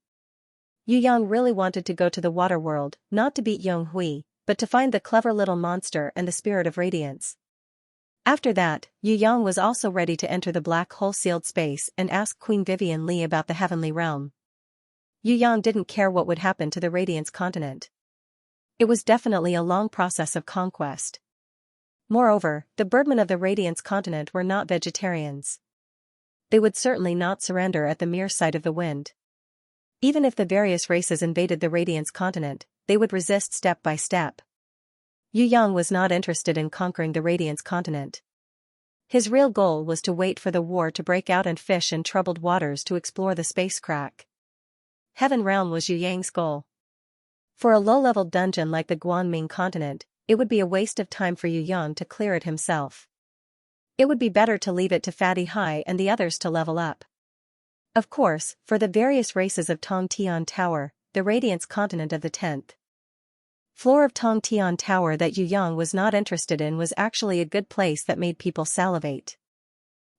Yu Yang really wanted to go to the water world, not to beat Yong Hui, but to find the clever little monster and the spirit of radiance. After that, Yu Yang was also ready to enter the black hole sealed space and ask Queen Vivian Li about the heavenly realm. Yu Yang didn't care what would happen to the Radiance continent. It was definitely a long process of conquest. Moreover, the birdmen of the Radiance continent were not vegetarians. They would certainly not surrender at the mere sight of the wind. Even if the various races invaded the Radiance continent, they would resist step by step. Yu Yang was not interested in conquering the Radiance continent. His real goal was to wait for the war to break out and fish in troubled waters to explore the space crack. Heaven realm was Yu Yang's goal. For a low-level dungeon like the Guangming continent, it would be a waste of time for Yu Yang to clear it himself. It would be better to leave it to Fatty Hai and the others to level up. Of course, for the various races of Tongtian Tower, the Radiance continent of the 10th floor of Tongtian Tower that Yu Yang was not interested in was actually a good place that made people salivate.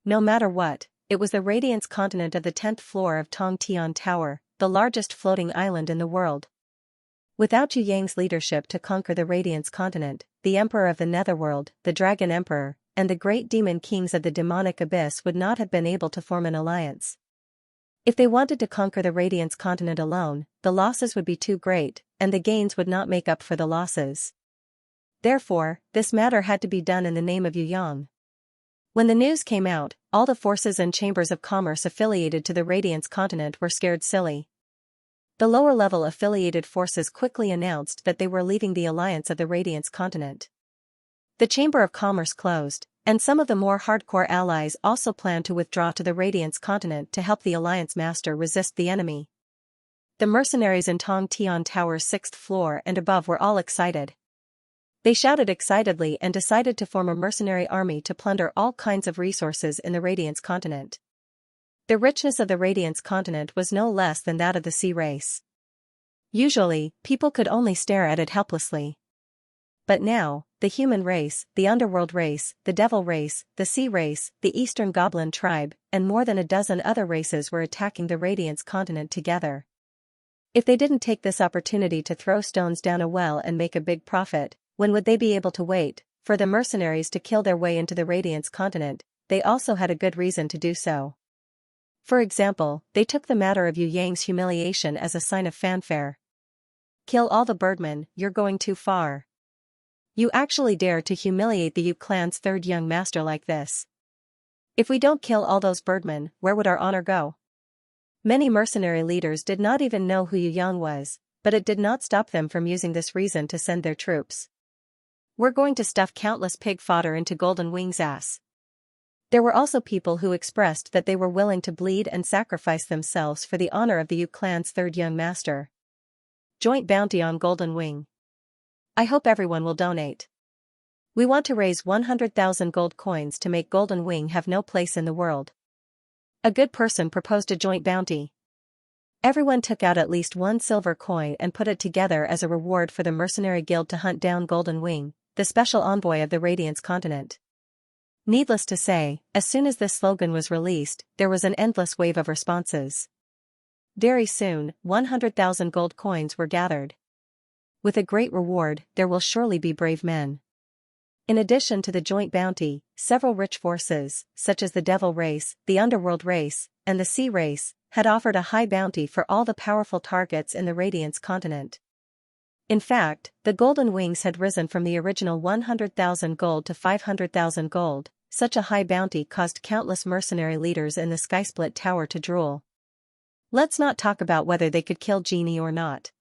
No matter what, it was the Radiance continent of the 10th floor of Tongtian Tower, the largest floating island in the world. Without Yu Yang's leadership to conquer the Radiance continent, the Emperor of the Netherworld, the Dragon Emperor, and the great demon kings of the demonic abyss would not have been able to form an alliance. If they wanted to conquer the Radiance continent alone, the losses would be too great, and the gains would not make up for the losses. Therefore, this matter had to be done in the name of Yu Yang. When the news came out, all the forces and chambers of commerce affiliated to the Radiance continent were scared silly. The lower-level affiliated forces quickly announced that they were leaving the alliance of the Radiance continent. The Chamber of Commerce closed, and some of the more hardcore allies also planned to withdraw to the Radiance continent to help the alliance master resist the enemy. The mercenaries in Tongtian Tower's 6th floor and above were all excited. They shouted excitedly and decided to form a mercenary army to plunder all kinds of resources in the Radiance continent. The richness of the Radiance continent was no less than that of the sea race. Usually, people could only stare at it helplessly. But now, the human race, the underworld race, the devil race, the sea race, the eastern goblin tribe, and more than a dozen other races were attacking the Radiance continent together. If they didn't take this opportunity to throw stones down a well and make a big profit, when would they be able to wait for the mercenaries to kill their way into the Radiance continent? They also had a good reason to do so. For example, they took the matter of Yu Yang's humiliation as a sign of fanfare. Kill all the birdmen, you're going too far. You actually dare to humiliate the Yu clan's third young master like this. If we don't kill all those birdmen, where would our honor go? Many mercenary leaders did not even know who Yu Yang was, but it did not stop them from using this reason to send their troops. We're going to stuff countless pig fodder into Golden Wing's ass. There were also people who expressed that they were willing to bleed and sacrifice themselves for the honor of the Yu clan's third young master. Joint bounty on Golden Wing. I hope everyone will donate. We want to raise 100,000 gold coins to make Golden Wing have no place in the world. A good person proposed a joint bounty. Everyone took out at least one silver coin and put it together as a reward for the mercenary guild to hunt down Golden Wing, the special envoy of the Radiance continent. Needless to say, as soon as this slogan was released, there was an endless wave of responses. Very soon, 100,000 gold coins were gathered. With a great reward, there will surely be brave men. In addition to the joint bounty, several rich forces, such as the Devil Race, the Underworld Race, and the Sea Race, had offered a high bounty for all the powerful targets in the Radiance continent. In fact, the golden wings had risen from the original 100,000 gold to 500,000 gold. Such a high bounty caused countless mercenary leaders in the Skysplit Tower to drool. Let's not talk about whether they could kill Genie or not.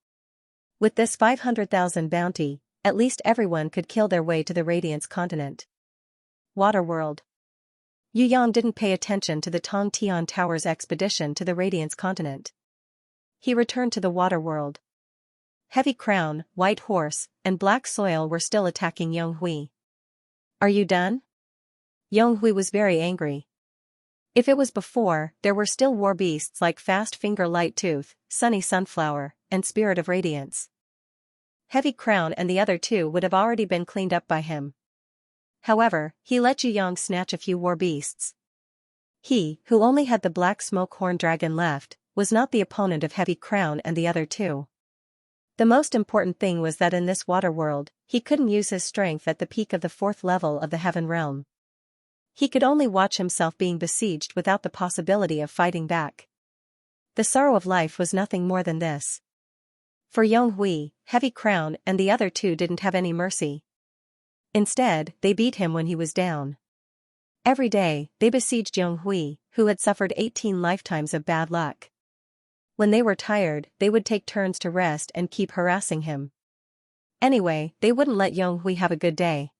With this 500,000 bounty, at least everyone could kill their way to the Radiance continent. Waterworld. Yu Yang didn't pay attention to the Tong Tian Tower's expedition to the Radiance continent. He returned to the Waterworld. Heavy Crown, White Horse, and Black Soil were still attacking Yonghui. Are you done? Yonghui was very angry. If it was before, there were still war beasts like Fast Finger Light Tooth, Sunny Sunflower, and Spirit of Radiance. Heavy Crown and the other two would have already been cleaned up by him. However, he let Yu Yang snatch a few war beasts. He, who only had the Black Smoke Horn Dragon left, was not the opponent of Heavy Crown and the other two. The most important thing was that in this water world, he couldn't use his strength at the peak of the 4th level of the Heaven Realm. He could only watch himself being besieged without the possibility of fighting back. The sorrow of life was nothing more than this. For Yonghui, Heavy Crown and the other two didn't have any mercy. Instead, they beat him when he was down. Every day, they besieged Yonghui, who had suffered 18 lifetimes of bad luck. When they were tired, they would take turns to rest and keep harassing him. Anyway, they wouldn't let Yonghui have a good day.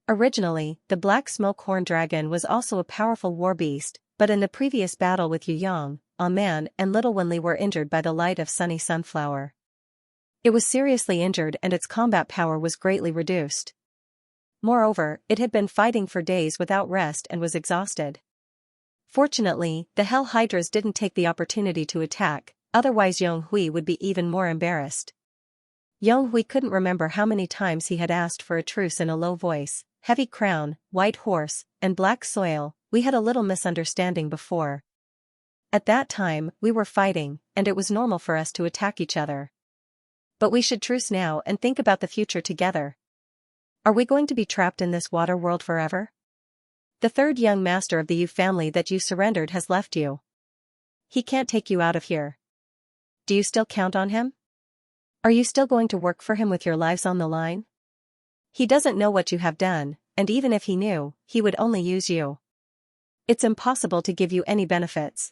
Originally, the Black Smoke Horn Dragon was also a powerful war beast, but in the previous battle with Yu Yang, a man and Little Wenli were injured by the light of Sunny Sunflower. It was seriously injured and its combat power was greatly reduced. Moreover, it had been fighting for days without rest and was exhausted. Fortunately, the Hell Hydras didn't take the opportunity to attack, otherwise Yonghui would be even more embarrassed. Yonghui couldn't remember how many times he had asked for a truce in a low voice. Heavy Crown, White Horse, and Black Soil, we had a little misunderstanding before. At that time, we were fighting, and it was normal for us to attack each other. But we should truce now and think about the future together. Are we going to be trapped in this water world forever? The third young master of the Yu family that you surrendered has left you. He can't take you out of here. Do you still count on him? Are you still going to work for him with your lives on the line? He doesn't know what you have done, and even if he knew, he would only use you. It's impossible to give you any benefits.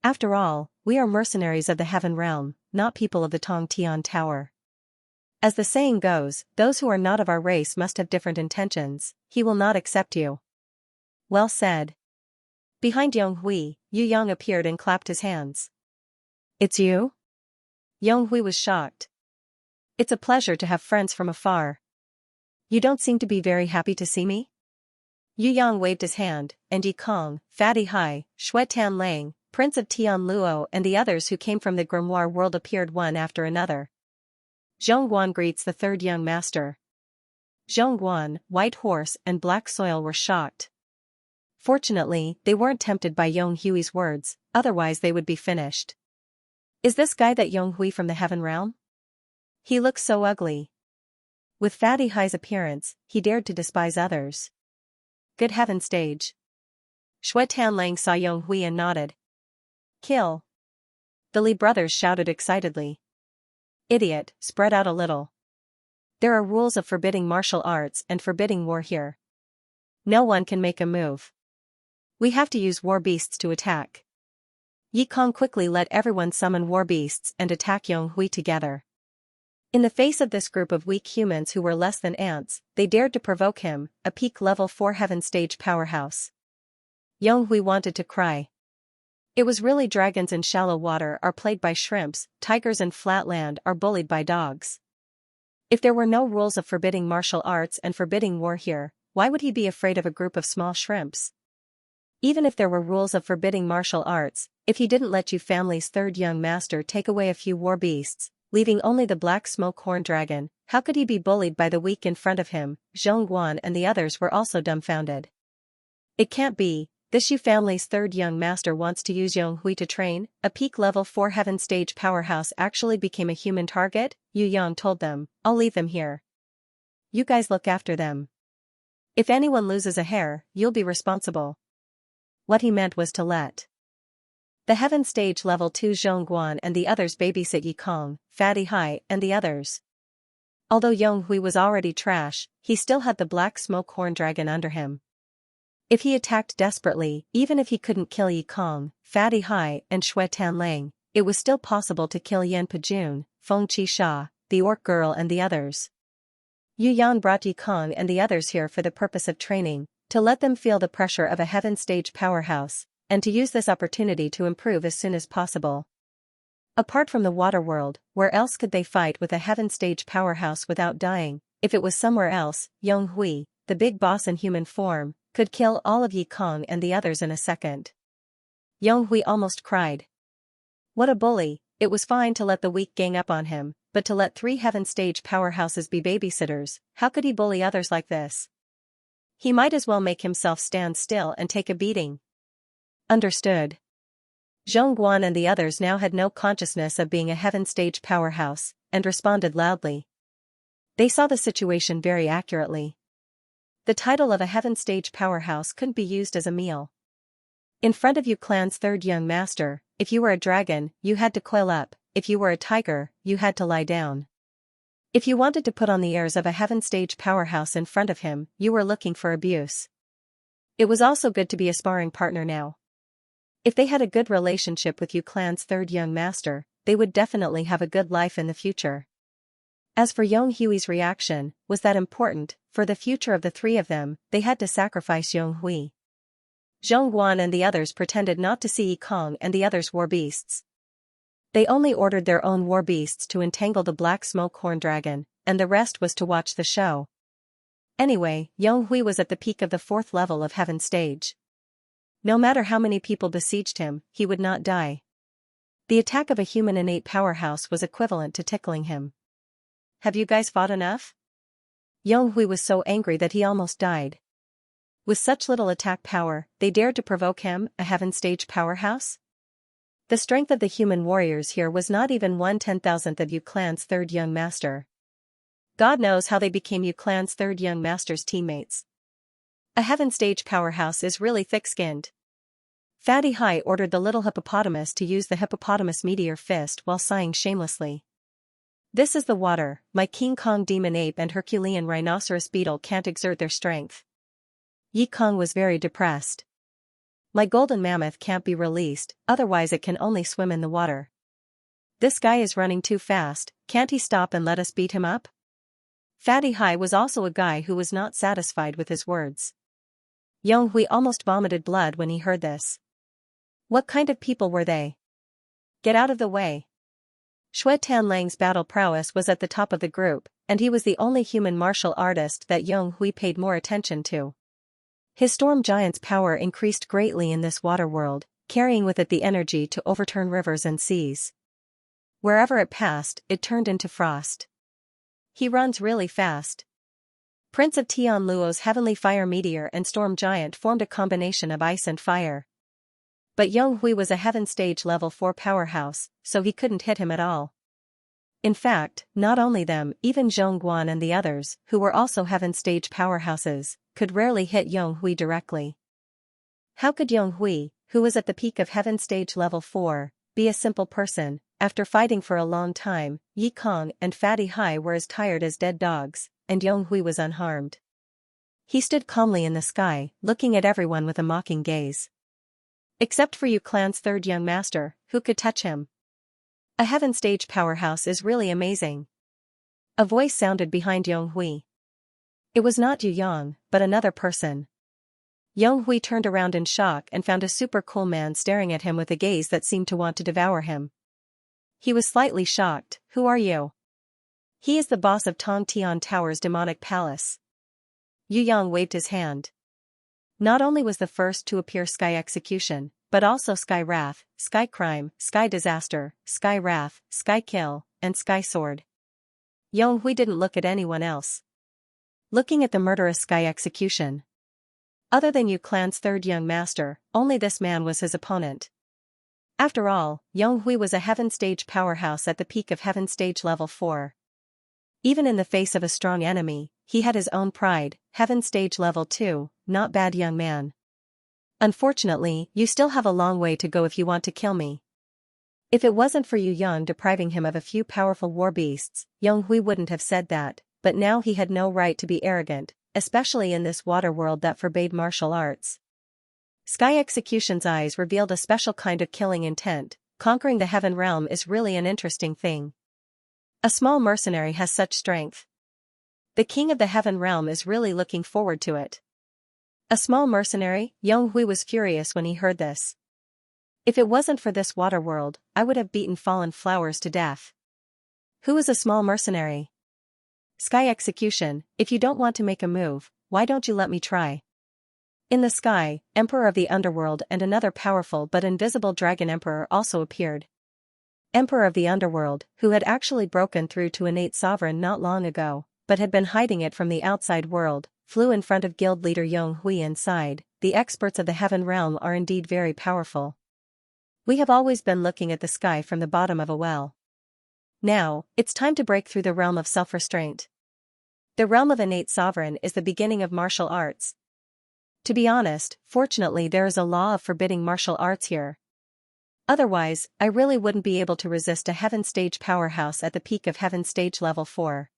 After all, we are mercenaries of the Heaven Realm, not people of the Tong Tian Tower. As the saying goes, those who are not of our race must have different intentions. He will not accept you. Well said. Behind Yonghui, Yu Yang appeared and clapped his hands. It's you? Yonghui was shocked. It's a pleasure to have friends from afar. You don't seem to be very happy to see me? Yu Yang waved his hand, and Yi Kong, Fatty Hai, Shui Tan Lang, Prince of Tian Luo and the others who came from the grimoire world appeared one after another. Zhongguan greets the third young master. Zhongguan, White Horse and Black Soil were shocked. Fortunately, they weren't tempted by Yonghui's words, otherwise they would be finished. Is this guy that Yonghui from the Heaven Realm? He looks so ugly. With Fatty Hai's appearance, he dared to despise others. Good heaven stage. Shui Tanlang saw Yonghui and nodded. Kill. The Li brothers shouted excitedly. Idiot, spread out a little. There are rules of forbidding martial arts and forbidding war here. No one can make a move. We have to use war beasts to attack. Yi Kong quickly let everyone summon war beasts and attack Yonghui together. In the face of this group of weak humans who were less than ants, they dared to provoke him, a peak level 4 heaven stage powerhouse. Yonghui wanted to cry. It was really dragons in shallow water are played by shrimps, tigers in flatland are bullied by dogs. If there were no rules of forbidding martial arts and forbidding war here, why would he be afraid of a group of small shrimps? Even if there were rules of forbidding martial arts, if he didn't let Yu family's third young master take away a few war beasts, leaving only the Black Smoke Horn Dragon, how could he be bullied by the weak in front of him? Zhongguan and the others were also dumbfounded. It can't be, this Yu family's third young master wants to use Yonghui to train, a peak level 4 heaven stage powerhouse actually became a human target? Yu Yang told them, I'll leave them here. You guys look after them. If anyone loses a hair, you'll be responsible. What he meant was to let the heaven stage level 2 Zhongguan and the others babysit Yi Kong, Fatty Hai and the others. Although Yong Hui was already trash, he still had the black smoke horn dragon under him. If he attacked desperately, even if he couldn't kill Yi Kong, Fatty Hai, and Shui Tanlang, it was still possible to kill Yan Pejun, Feng Qisha, the orc girl and the others. Yu Yan brought Yi Kong and the others here for the purpose of training, to let them feel the pressure of a heaven stage powerhouse, and to use this opportunity to improve as soon as possible. Apart from the water world, where else could they fight with a heaven stage powerhouse without dying? If it was somewhere else, Yong Hui, the big boss in human form, could kill all of Yi Kong and the others in a second. Yong Hui almost cried. What a bully! It was fine to let the weak gang up on him, but to let 3 heaven stage powerhouses be babysitters, how could he bully others like this? He might as well make himself stand still and take a beating. Understood. Zhong Guan and the others now had no consciousness of being a heaven stage powerhouse, and responded loudly. They saw the situation very accurately. The title of a heaven stage powerhouse couldn't be used as a meal. In front of Yu Clan's third young master, if you were a dragon, you had to coil up, if you were a tiger, you had to lie down. If you wanted to put on the airs of a heaven stage powerhouse in front of him, you were looking for abuse. It was also good to be a sparring partner now. If they had a good relationship with Yu Clan's third young master, they would definitely have a good life in the future. As for Yong Hui's reaction, was that important? For the future of the 3 of them, they had to sacrifice Yong Hui. Zhong Guan and the others pretended not to see Yi Kong and the others' war beasts. They only ordered their own war beasts to entangle the black smoke horn dragon, and the rest was to watch the show. Anyway, Yong Hui was at the peak of the 4th level of heaven stage. No matter how many people besieged him, he would not die. The attack of a human innate powerhouse was equivalent to tickling him. Have you guys fought enough? Yong Hui was so angry that he almost died. With such little attack power, they dared to provoke him, a heaven stage powerhouse? The strength of the human warriors here was not even 1/10,000th of Yu Clan's third young master. God knows how they became Yu Clan's third young master's teammates. A heaven stage powerhouse is really thick-skinned. Fatty Hai ordered the little hippopotamus to use the hippopotamus meteor fist while sighing shamelessly. This is the water, my King Kong demon ape and Herculean rhinoceros beetle can't exert their strength. Yi Kong was very depressed. My golden mammoth can't be released, otherwise it can only swim in the water. This guy is running too fast, can't he stop and let us beat him up? Fatty Hai was also a guy who was not satisfied with his words. Yong Hui almost vomited blood when he heard this. What kind of people were they? Get out of the way. Shui Tanlang's battle prowess was at the top of the group, and he was the only human martial artist that Yong Hui paid more attention to. His storm giant's power increased greatly in this water world, carrying with it the energy to overturn rivers and seas. Wherever it passed, it turned into frost. He runs really fast. Prince of Tian Luo's heavenly fire meteor and storm giant formed a combination of ice and fire. But Yong Hui was a heaven stage level 4 powerhouse, so he couldn't hit him at all. In fact, not only them, even Zhong Guan and the others, who were also heaven stage powerhouses, could rarely hit Yong Hui directly. How could Yong Hui, who was at the peak of heaven stage level 4, be a simple person? After fighting for a long time, Yi Kong and Fatty Hai were as tired as dead dogs, and Yong Hui was unharmed. He stood calmly in the sky, looking at everyone with a mocking gaze. Except for Yu Clan's third young master, who could touch him. A heaven stage powerhouse is really amazing. A voice sounded behind Yong Hui. It was not Yu Yang, but another person. Yong Hui turned around in shock and found a super cool man staring at him with a gaze that seemed to want to devour him. He was slightly shocked. Who are you? He is the boss of Tong Tian Tower's demonic palace. Yu Yang waved his hand. Not only was the first to appear Sky Execution, but also Sky Wrath, Sky Crime, Sky Disaster, Sky Wrath, Sky Kill, and Sky Sword. Yong Hui didn't look at anyone else. Looking at the murderous Sky Execution. Other than Yu Clan's third young master, only this man was his opponent. After all, Yong Hui was a heaven stage powerhouse at the peak of heaven stage level 4. Even in the face of a strong enemy, he had his own pride, heaven stage level 2, not bad young man. Unfortunately, you still have a long way to go if you want to kill me. If it wasn't for Yu Yang depriving him of a few powerful war beasts, Yang Hui wouldn't have said that, but now he had no right to be arrogant, especially in this water world that forbade martial arts. Sky Execution's eyes revealed a special kind of killing intent. Conquering the heaven realm is really an interesting thing. A small mercenary has such strength. The king of the heaven realm is really looking forward to it. A small mercenary? Yang Hui was furious when he heard this. If it wasn't for this water world, I would have beaten fallen flowers to death. Who is a small mercenary? Sky Execution, if you don't want to make a move, why don't you let me try? In the sky, Emperor of the Underworld and another powerful but invisible dragon emperor also appeared. Emperor of the Underworld, who had actually broken through to innate sovereign not long ago, but had been hiding it from the outside world, flew in front of guild leader Yang Hui and sighed, "The experts of the heaven realm are indeed very powerful. We have always been looking at the sky from the bottom of a well. Now, it's time to break through the realm of self-restraint. The realm of innate sovereign is the beginning of martial arts. To be honest, fortunately there is a law of forbidding martial arts here. Otherwise, I really wouldn't be able to resist a heaven stage powerhouse at the peak of heaven stage level 4.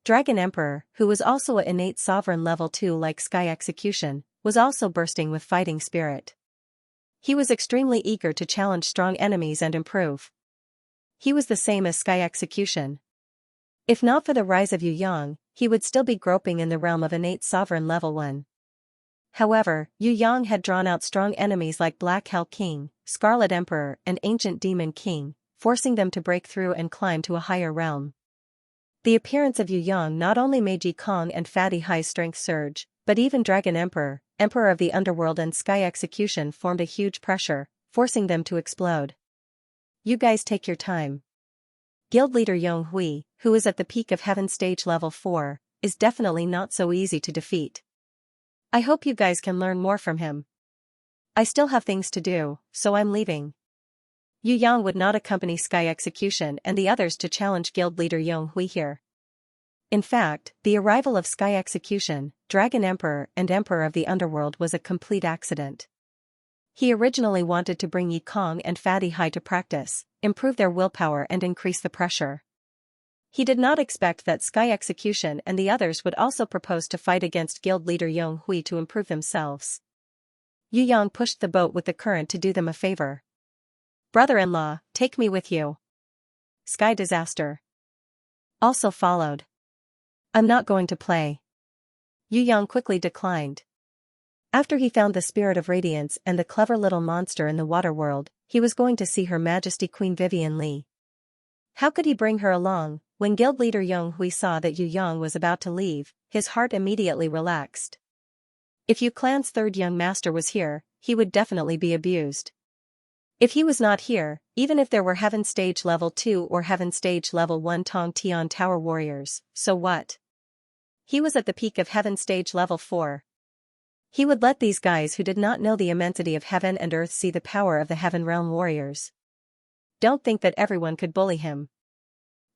Dragon Emperor, who was also at innate sovereign level 2 like Sky Execution, was also bursting with fighting spirit. He was extremely eager to challenge strong enemies and improve. He was the same as Sky Execution. If not for the rise of Yu Yang, he would still be groping in the realm of innate sovereign level 1. However, Yu Yang had drawn out strong enemies like Black Hell King, Scarlet Emperor and Ancient Demon King, forcing them to break through and climb to a higher realm. The appearance of Yu Yang not only made Yi Kong and Fatty High's strength surge, but even Dragon Emperor, Emperor of the Underworld and Sky Execution formed a huge pressure, forcing them to explode. You guys take your time. Guild leader Yang Hui, who is at the peak of heaven stage level 4, is definitely not so easy to defeat. I hope you guys can learn more from him. I still have things to do, so I'm leaving. Yu Yang would not accompany Sky Execution and the others to challenge guild leader Yang Hui here. In fact, the arrival of Sky Execution, Dragon Emperor and Emperor of the Underworld was a complete accident. He originally wanted to bring Yi Kong and Fatty High to practice, improve their willpower and increase the pressure. He did not expect that Sky Execution and the others would also propose to fight against guild leader Yang Hui to improve themselves. Yu Yang pushed the boat with the current to do them a favor. Brother-in-law, take me with you. Sky Disaster also followed. I'm not going to play. Yu Yang quickly declined. After he found the Spirit of Radiance and the clever little monster in the water world, he was going to see Her Majesty Queen Vivian Li. How could he bring her along? When guild leader Yang Hui saw that Yu Yang was about to leave, his heart immediately relaxed. If Yu Clan's third young master was here, he would definitely be abused. If he was not here, even if there were Heaven Stage Level 2 or Heaven Stage Level 1 Tong Tian Tower warriors, so what? He was at the peak of Heaven Stage Level 4. He would let these guys who did not know the immensity of heaven and earth see the power of the Heaven Realm warriors. Don't think that everyone could bully him.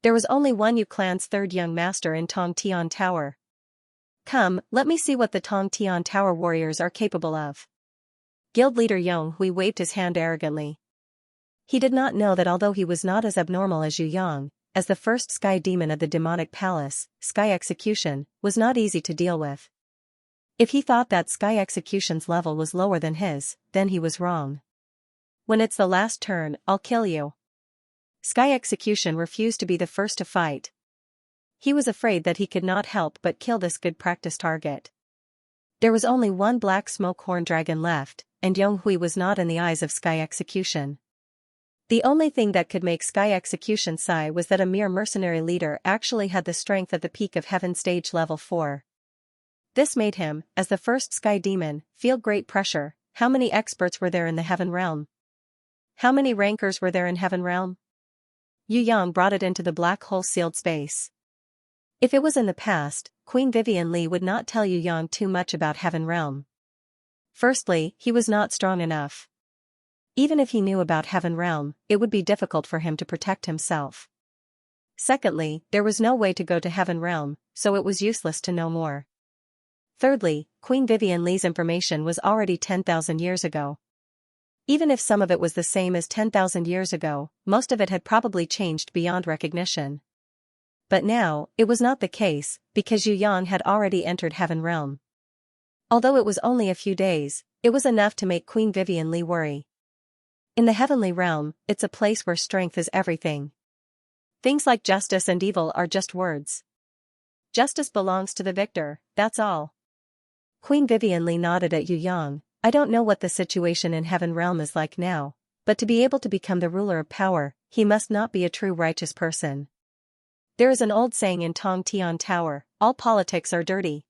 There was only one Yu Clan's third young master in Tong Tian Tower. Come, let me see what the Tong Tian Tower warriors are capable of. Guild leader Yang Hui waved his hand arrogantly. He did not know that although he was not as abnormal as Yu Yang, as the first sky demon of the demonic palace, Sky Execution was not easy to deal with. If he thought that Sky Execution's level was lower than his, then he was wrong. When it's the last turn, I'll kill you. Sky Execution refused to be the first to fight. He was afraid that he could not help but kill this good practice target. There was only one black smoke horn dragon left, and Yang Hui was not in the eyes of Sky Execution. The only thing that could make Sky Execution sigh was that a mere mercenary leader actually had the strength at the peak of Heaven Stage Level 4. This made him, as the first Sky Demon, feel great pressure. How many experts were there in the Heaven Realm? How many rankers were there in Heaven Realm? Yu Yang brought it into the black hole sealed space. If it was in the past, Queen Vivian Li would not tell Yu Yang too much about Heaven Realm. Firstly, he was not strong enough. Even if he knew about Heaven Realm, it would be difficult for him to protect himself. Secondly, there was no way to go to Heaven Realm, so it was useless to know more. Thirdly, Queen Vivian Li's information was already 10,000 years ago. Even if some of it was the same as 10,000 years ago, most of it had probably changed beyond recognition. But now, it was not the case, because Yu Yang had already entered Heaven Realm. Although it was only a few days, it was enough to make Queen Vivian Li worry. In the Heavenly Realm, it's a place where strength is everything. Things like justice and evil are just words. Justice belongs to the victor, that's all. Queen Vivian Li nodded at Yu Yang. I don't know what the situation in Heaven Realm is like now, but to be able to become the ruler of power, he must not be a true righteous person. There is an old saying in Tong Tian Tower, all politics are dirty.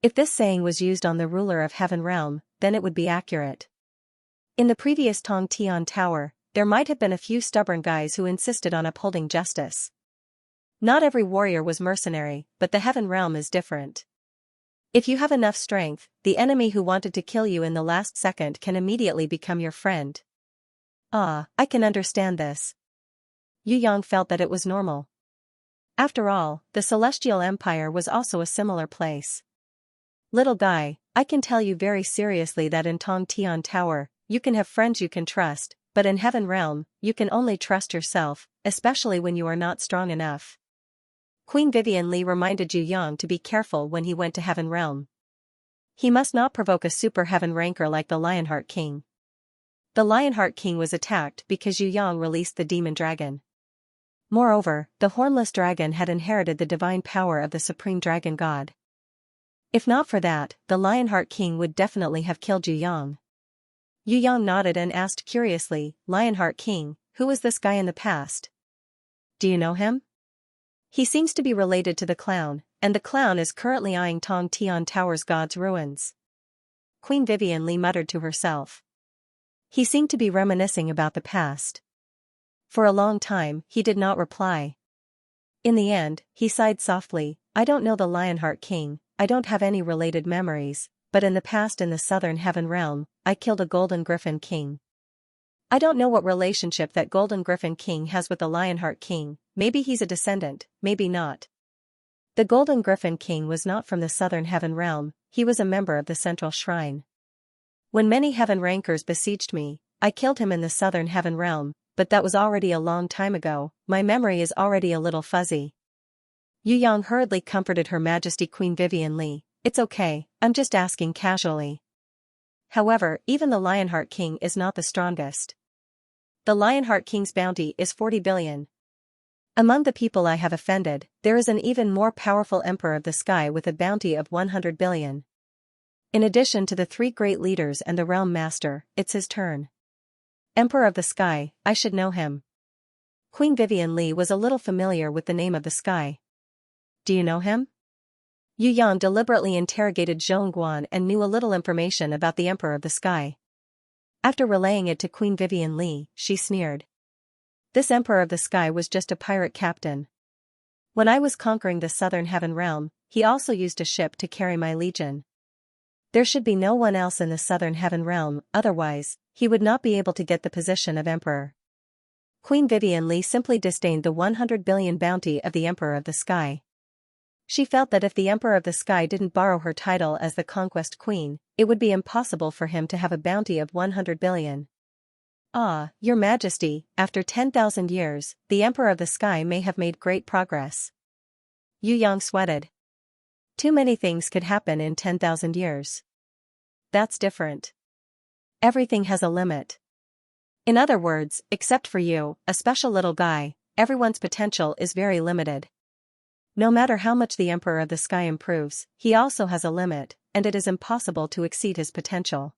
If this saying was used on the ruler of Heaven Realm, then it would be accurate. In the previous Tong Tian Tower, there might have been a few stubborn guys who insisted on upholding justice. Not every warrior was mercenary, but the Heaven Realm is different. If you have enough strength, the enemy who wanted to kill you in the last second can immediately become your friend. Ah, I can understand this. Yu Yang felt that it was normal. After all, the Celestial Empire was also a similar place. Little guy, I can tell you very seriously that in Tong Tian Tower, you can have friends you can trust, but in Heaven Realm, you can only trust yourself, especially when you are not strong enough. Queen Vivian Li reminded Yu Yang to be careful when he went to Heaven Realm. He must not provoke a super heaven ranker like the Lionheart King. The Lionheart King was attacked because Yu Yang released the demon dragon. Moreover, the hornless dragon had inherited the divine power of the supreme dragon god. If not for that, the Lionheart King would definitely have killed Yu Yang. Yu Yang nodded and asked curiously, Lionheart King, who was this guy in the past? Do you know him? He seems to be related to the clown, and the clown is currently eyeing Tong Tian Tower's god's ruins. Queen Vivian Li muttered to herself. He seemed to be reminiscing about the past. For a long time, he did not reply. In the end, he sighed softly, I don't know the Lionheart King, I don't have any related memories, but in the past in the Southern Heaven Realm, I killed a Golden Griffin King. I don't know what relationship that Golden Griffin King has with the Lionheart King, maybe he's a descendant, maybe not. The Golden Griffin King was not from the Southern Heaven Realm, he was a member of the Central Shrine. When many Heaven Rankers besieged me, I killed him in the Southern Heaven Realm, but that was already a long time ago, my memory is already a little fuzzy. Yu Yang hurriedly comforted Her Majesty Queen Vivian Li, it's okay, I'm just asking casually. However, even the Lionheart King is not the strongest. The Lionheart King's bounty is 40 billion. Among the people I have offended, there is an even more powerful Emperor of the Sky with a bounty of 100 billion. In addition to the 3 great leaders and the Realm Master, it's his turn. Emperor of the Sky, I should know him. Queen Vivian Li was a little familiar with the name of the sky. Do you know him? Yu Yang deliberately interrogated Zhongguan and knew a little information about the Emperor of the Sky. After relaying it to Queen Vivian Li, she sneered. This Emperor of the Sky was just a pirate captain. When I was conquering the Southern Heaven Realm, he also used a ship to carry my legion. There should be no one else in the Southern Heaven Realm, otherwise, he would not be able to get the position of Emperor. Queen Vivian Li simply disdained the 100 billion bounty of the Emperor of the Sky. She felt that if the Emperor of the Sky didn't borrow her title as the Conquest Queen, it would be impossible for him to have a bounty of 100 billion. Ah, Your Majesty, after 10,000 years, the Emperor of the Sky may have made great progress. Yu Yang sweated. Too many things could happen in 10,000 years. That's different. Everything has a limit. In other words, except for you, a special little guy, everyone's potential is very limited. No matter how much the Emperor of the Sky improves, he also has a limit, and it is impossible to exceed his potential.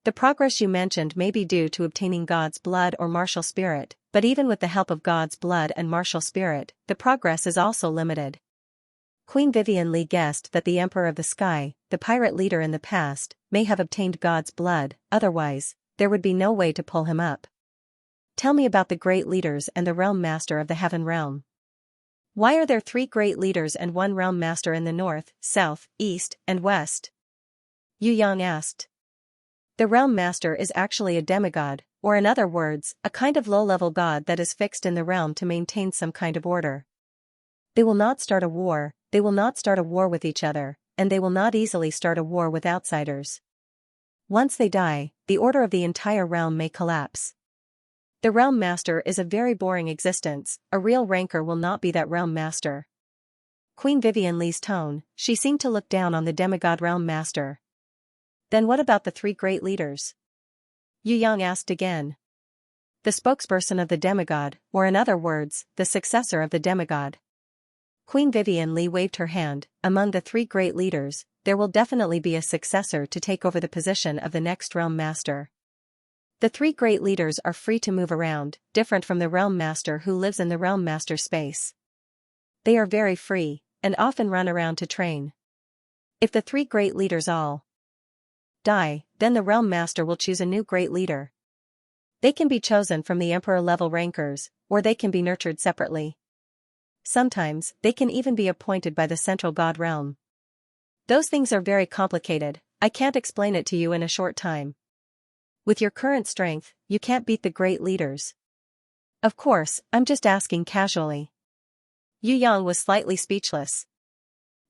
The progress you mentioned may be due to obtaining God's blood or martial spirit, but even with the help of God's blood and martial spirit, the progress is also limited. Queen Vivian Li guessed that the Emperor of the Sky, the pirate leader in the past, may have obtained God's blood, otherwise, there would be no way to pull him up. Tell me about the great leaders and the Realm Master of the Heaven Realm. Why are there 3 great leaders and 1 Realm Master in the north, south, east, and west? Yu Yang asked. The Realm Master is actually a demigod, or in other words, a kind of low-level god that is fixed in the realm to maintain some kind of order. They will not start a war, they will not start a war with each other, and they will not easily start a war with outsiders. Once they die, the order of the entire realm may collapse. The realm master is a very boring existence, a real ranker will not be that realm master. Queen Vivian Lee's tone, she seemed to look down on the demigod realm master. Then what about the three great leaders? Yu Yang asked again. The spokesperson of the demigod, or in other words, the successor of the demigod. Queen Vivian Lee waved her hand. Among the three great leaders, there will definitely be a successor to take over the position of the next realm master. The three great leaders are free to move around, different from the realm master who lives in the realm master space. They are very free, and often run around to train. If the three great leaders all die, then the realm master will choose a new great leader. They can be chosen from the emperor-level rankers, or they can be nurtured separately. Sometimes, they can even be appointed by the central god realm. Those things are very complicated, I can't explain it to you in a short time. With your current strength, you can't beat the great leaders. Of course, I'm just asking casually. Yu Yang was slightly speechless.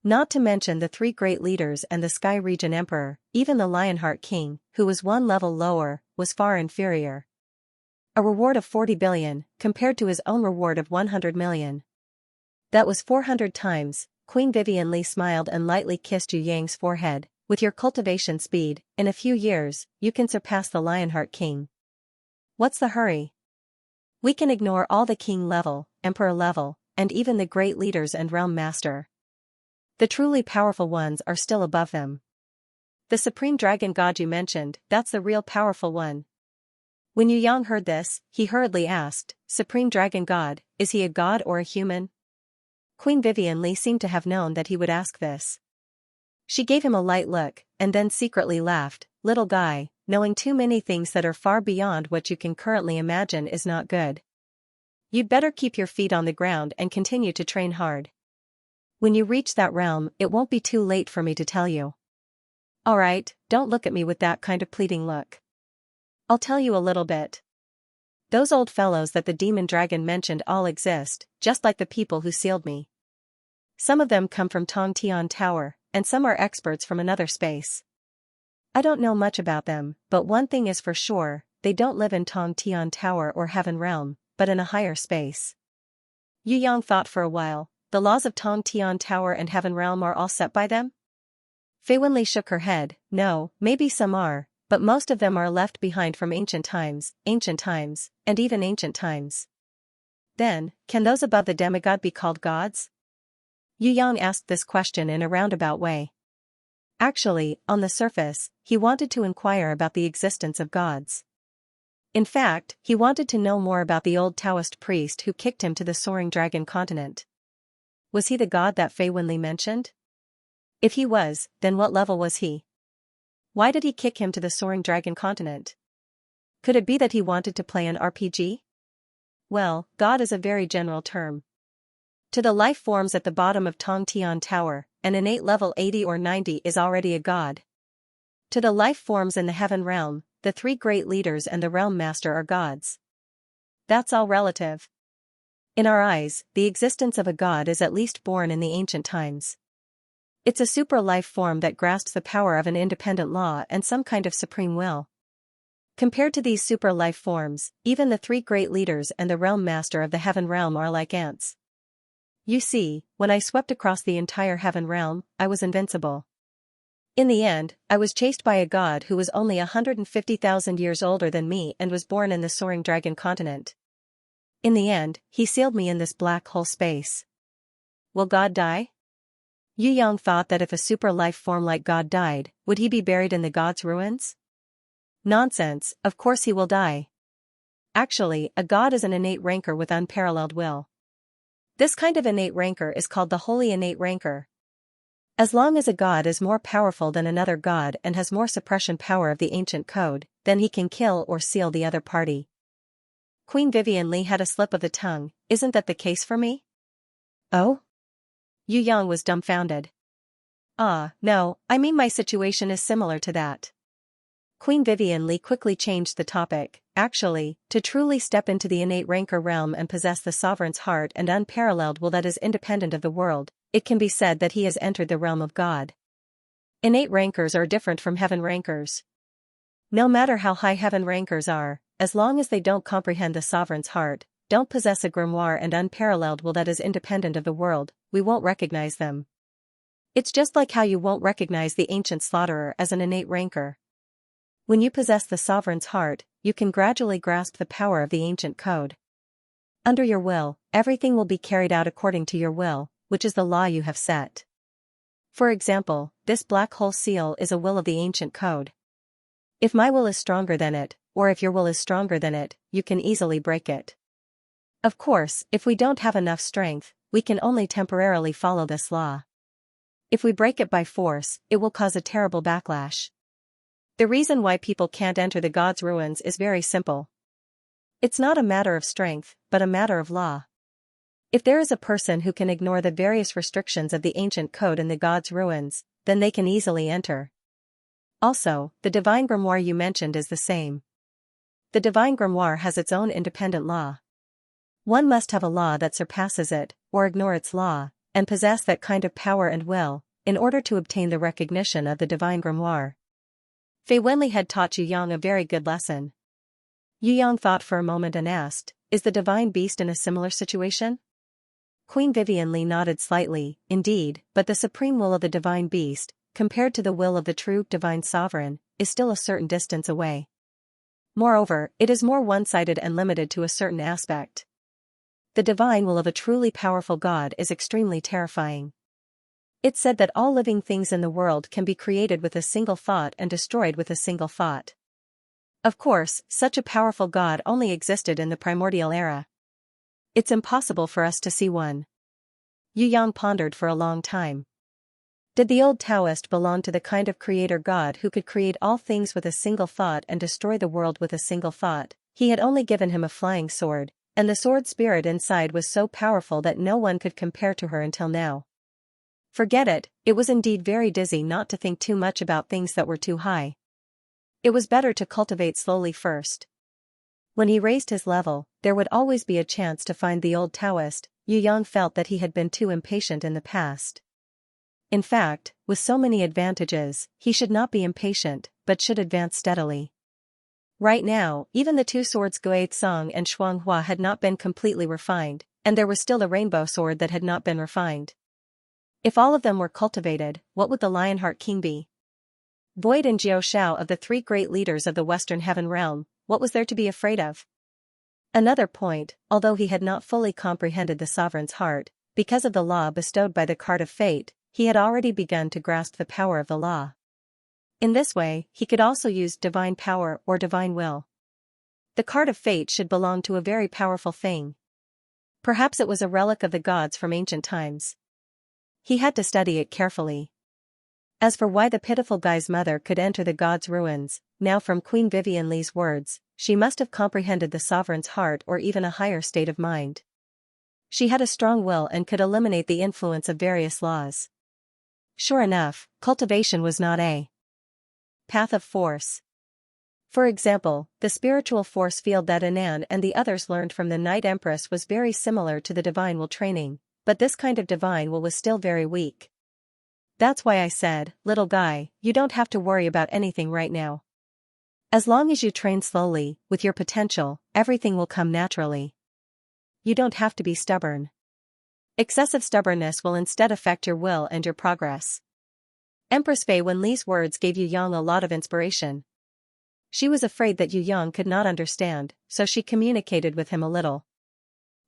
Not to mention the three great leaders and the Sky Region Emperor, even the Lionheart King, who was one level lower, was far inferior. A reward of 40 billion, compared to his own reward of 100 million. That was 400 times, Queen Vivian Lee smiled and lightly kissed Yu Yang's forehead. With your cultivation speed, in a few years, you can surpass the Lionheart King. What's the hurry? We can ignore all the king level, emperor level, and even the great leaders and realm master. The truly powerful ones are still above them. The supreme dragon god you mentioned, that's the real powerful one. When Yu Yang heard this, he hurriedly asked, Supreme Dragon God, is he a god or a human? Queen Vivian Lee seemed to have known that he would ask this. She gave him a light look, and then secretly laughed. Little guy, knowing too many things that are far beyond what you can currently imagine is not good. You'd better keep your feet on the ground and continue to train hard. When you reach that realm, it won't be too late for me to tell you. Alright, don't look at me with that kind of pleading look. I'll tell you a little bit. Those old fellows that the demon dragon mentioned all exist, just like the people who sealed me. Some of them come from Tongtian Tower, and some are experts from another space. I don't know much about them, but one thing is for sure, they don't live in Tongtian Tower or Heaven Realm, but in a higher space. Yu Yang thought for a while, the laws of Tongtian Tower and Heaven Realm are all set by them? Fei Wenli shook her head. No, maybe some are, but most of them are left behind from ancient times, and even ancient times. Then, can those above the demigod be called gods? Yu Yang asked this question in a roundabout way. Actually, on the surface, he wanted to inquire about the existence of gods. In fact, he wanted to know more about the old Taoist priest who kicked him to the soaring dragon continent. Was he the god that Fei Wenli mentioned? If he was, then what level was he? Why did he kick him to the soaring dragon continent? Could it be that he wanted to play an RPG? Well, god is a very general term. To the life forms at the bottom of Tongtian Tower, an innate level 80 or 90 is already a god. To the life forms in the Heaven Realm, the three great leaders and the Realm Master are gods. That's all relative. In our eyes, the existence of a god is at least born in the ancient times. It's a super life form that grasps the power of an independent law and some kind of supreme will. Compared to these super life forms, even the three great leaders and the Realm Master of the Heaven Realm are like ants. You see, when I swept across the entire Heaven Realm, I was invincible. In the end, I was chased by a god who was only 150,000 years older than me and was born in the soaring dragon continent. In the end, he sealed me in this black hole space. Will God die? Yu Yang thought that if a super life form like God died, would he be buried in the god's ruins? Nonsense, of course he will die. Actually, a god is an innate ranker with unparalleled will. This kind of innate rancor is called the holy innate rancor. As long as a god is more powerful than another god and has more suppression power of the ancient code, then he can kill or seal the other party. Queen Vivian Lee had a slip of the tongue. Isn't that the case for me? Oh? Yu Yang was dumbfounded. No, I mean my situation is similar to that. Queen Vivian Lee quickly changed the topic. Actually, to truly step into the innate rancor realm and possess the sovereign's heart and unparalleled will that is independent of the world, it can be said that he has entered the realm of God. Innate rancors are different from heaven rancors. No matter how high heaven rankers are, as long as they don't comprehend the sovereign's heart, don't possess a grimoire and unparalleled will that is independent of the world, we won't recognize them. It's just like how you won't recognize the ancient slaughterer as an innate rancor. When you possess the sovereign's heart, you can gradually grasp the power of the ancient code. Under your will, everything will be carried out according to your will, which is the law you have set. For example, this black hole seal is a will of the ancient code. If my will is stronger than it, or if your will is stronger than it, you can easily break it. Of course, if we don't have enough strength, we can only temporarily follow this law. If we break it by force, it will cause a terrible backlash. The reason why people can't enter the god's ruins is very simple. It's not a matter of strength, but a matter of law. If there is a person who can ignore the various restrictions of the ancient code in the god's ruins, then they can easily enter. Also, the divine grimoire you mentioned is the same. The divine grimoire has its own independent law. One must have a law that surpasses it, or ignore its law, and possess that kind of power and will, in order to obtain the recognition of the divine grimoire. Fei Wenli had taught Yu Yang a very good lesson. Yu Yang thought for a moment and asked, "Is the divine beast in a similar situation?" Queen Vivian Li nodded slightly, indeed, but the supreme will of the divine beast, compared to the will of the true divine sovereign, is still a certain distance away. Moreover, it is more one-sided and limited to a certain aspect. The divine will of a truly powerful God is extremely terrifying. It's said that all living things in the world can be created with a single thought and destroyed with a single thought. Of course, such a powerful God only existed in the primordial era. It's impossible for us to see one. Yu Yang pondered for a long time. Did the old Taoist belong to the kind of creator God who could create all things with a single thought and destroy the world with a single thought? He had only given him a flying sword, and the sword spirit inside was so powerful that no one could compare to her until now. Forget it, it was indeed very dizzy not to think too much about things that were too high. It was better to cultivate slowly first. When he raised his level, there would always be a chance to find the old Taoist. Yu Yang felt that he had been too impatient in the past. In fact, with so many advantages, he should not be impatient, but should advance steadily. Right now, even the two swords Gui Tsang and Shuanghua had not been completely refined, and there was still a rainbow sword that had not been refined. If all of them were cultivated, what would the Lionheart King be? Void and Jiao Shao of the three great leaders of the Western Heaven Realm, what was there to be afraid of? Another point, although he had not fully comprehended the sovereign's heart, because of the law bestowed by the card of fate, he had already begun to grasp the power of the law. In this way, he could also use divine power or divine will. The card of fate should belong to a very powerful thing. Perhaps it was a relic of the gods from ancient times. He had to study it carefully. As for why the pitiful guy's mother could enter the god's ruins, now from Queen Vivian Li's words, she must have comprehended the sovereign's heart or even a higher state of mind. She had a strong will and could eliminate the influence of various laws. Sure enough, cultivation was not a path of force. For example, the spiritual force field that Anan and the others learned from the Night Empress was very similar to the divine will training, but this kind of divine will was still very weak. That's why I said, little guy, you don't have to worry about anything right now. As long as you train slowly, with your potential, everything will come naturally. You don't have to be stubborn. Excessive stubbornness will instead affect your will and your progress. Empress Fei Wenli's words gave Yu Yang a lot of inspiration. She was afraid that Yu Yang could not understand, so she communicated with him a little.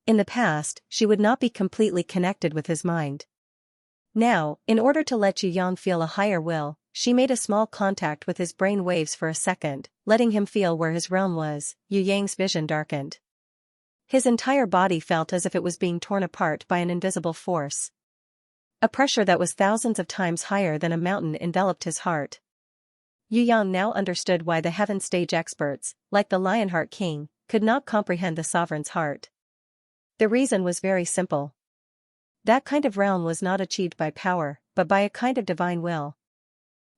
In the past, she would not be completely connected with his mind. Now, in order to let Yu Yang feel a higher will, she made a small contact with his brain waves for a second, letting him feel where his realm was. Yu Yang's vision darkened. His entire body felt as if it was being torn apart by an invisible force. A pressure that was thousands of times higher than a mountain enveloped his heart. Yu Yang now understood why the heaven stage experts, like the Lionheart King, could not comprehend the sovereign's heart. The reason was very simple. That kind of realm was not achieved by power, but by a kind of divine will.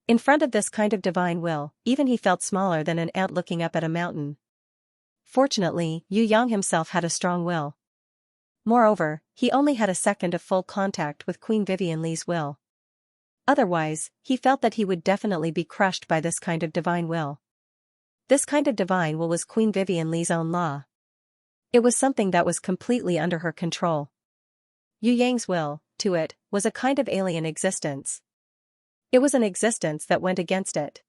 In front of this kind of divine will, even he felt smaller than an ant looking up at a mountain. Fortunately, Yu Yang himself had a strong will. Moreover, he only had a second of full contact with Queen Vivian Li's will. Otherwise, he felt that he would definitely be crushed by this kind of divine will. This kind of divine will was Queen Vivian Li's own law. It was something that was completely under her control. Yu Yang's will, to it, was a kind of alien existence. It was an existence that went against it.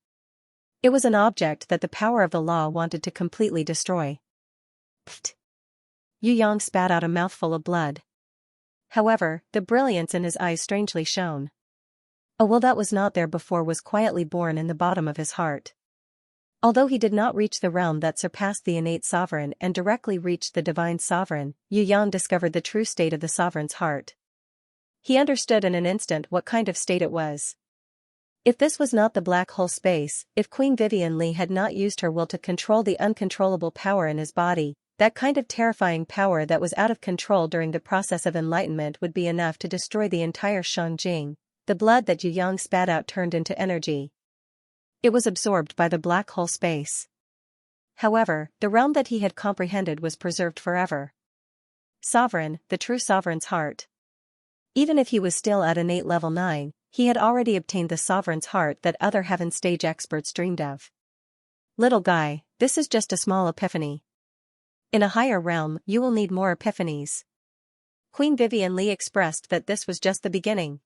It was an object that the power of the law wanted to completely destroy. Pfft. Yu Yang spat out a mouthful of blood. However, the brilliance in his eyes strangely shone. A will that was not there before was quietly born in the bottom of his heart. Although he did not reach the realm that surpassed the innate sovereign and directly reached the divine sovereign, Yu Yang discovered the true state of the sovereign's heart. He understood in an instant what kind of state it was. If this was not the black hole space, if Queen Vivian Li had not used her will to control the uncontrollable power in his body, that kind of terrifying power that was out of control during the process of enlightenment would be enough to destroy the entire Shangjing. The blood that Yu Yang spat out turned into energy. It was absorbed by the black hole space. However, the realm that he had comprehended was preserved forever. Sovereign, the true sovereign's heart. Even if he was still at innate level 9, he had already obtained the sovereign's heart that other heaven stage experts dreamed of. Little guy, this is just a small epiphany. In a higher realm, you will need more epiphanies. Queen Vivian Li expressed that this was just the beginning.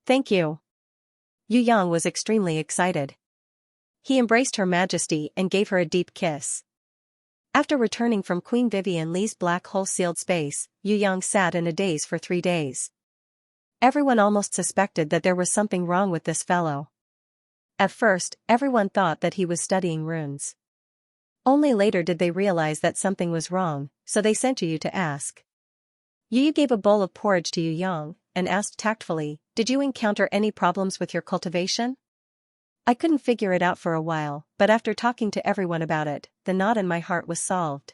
Thank you. Yu Yang was extremely excited. He embraced Her Majesty and gave her a deep kiss. After returning from Queen Vivian Li's black hole sealed space, Yu Yang sat in a daze for 3 days. Everyone almost suspected that there was something wrong with this fellow. At first, everyone thought that he was studying runes. Only later did they realize that something was wrong, so they sent Yu to ask. Yu gave a bowl of porridge to Yu Yang, and asked tactfully, "Did you encounter any problems with your cultivation?" "I couldn't figure it out for a while, but after talking to everyone about it, the knot in my heart was solved."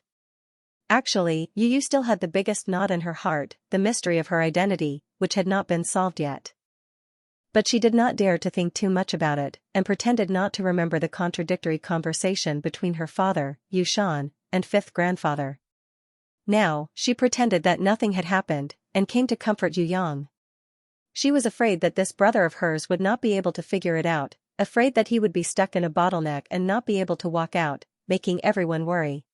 Actually, Yu still had the biggest knot in her heart, the mystery of her identity, which had not been solved yet. But she did not dare to think too much about it, and pretended not to remember the contradictory conversation between her father, Yu Shan, and fifth grandfather. Now, she pretended that nothing had happened, and came to comfort Yu Yang. She was afraid that this brother of hers would not be able to figure it out, afraid that he would be stuck in a bottleneck and not be able to walk out, making everyone worry.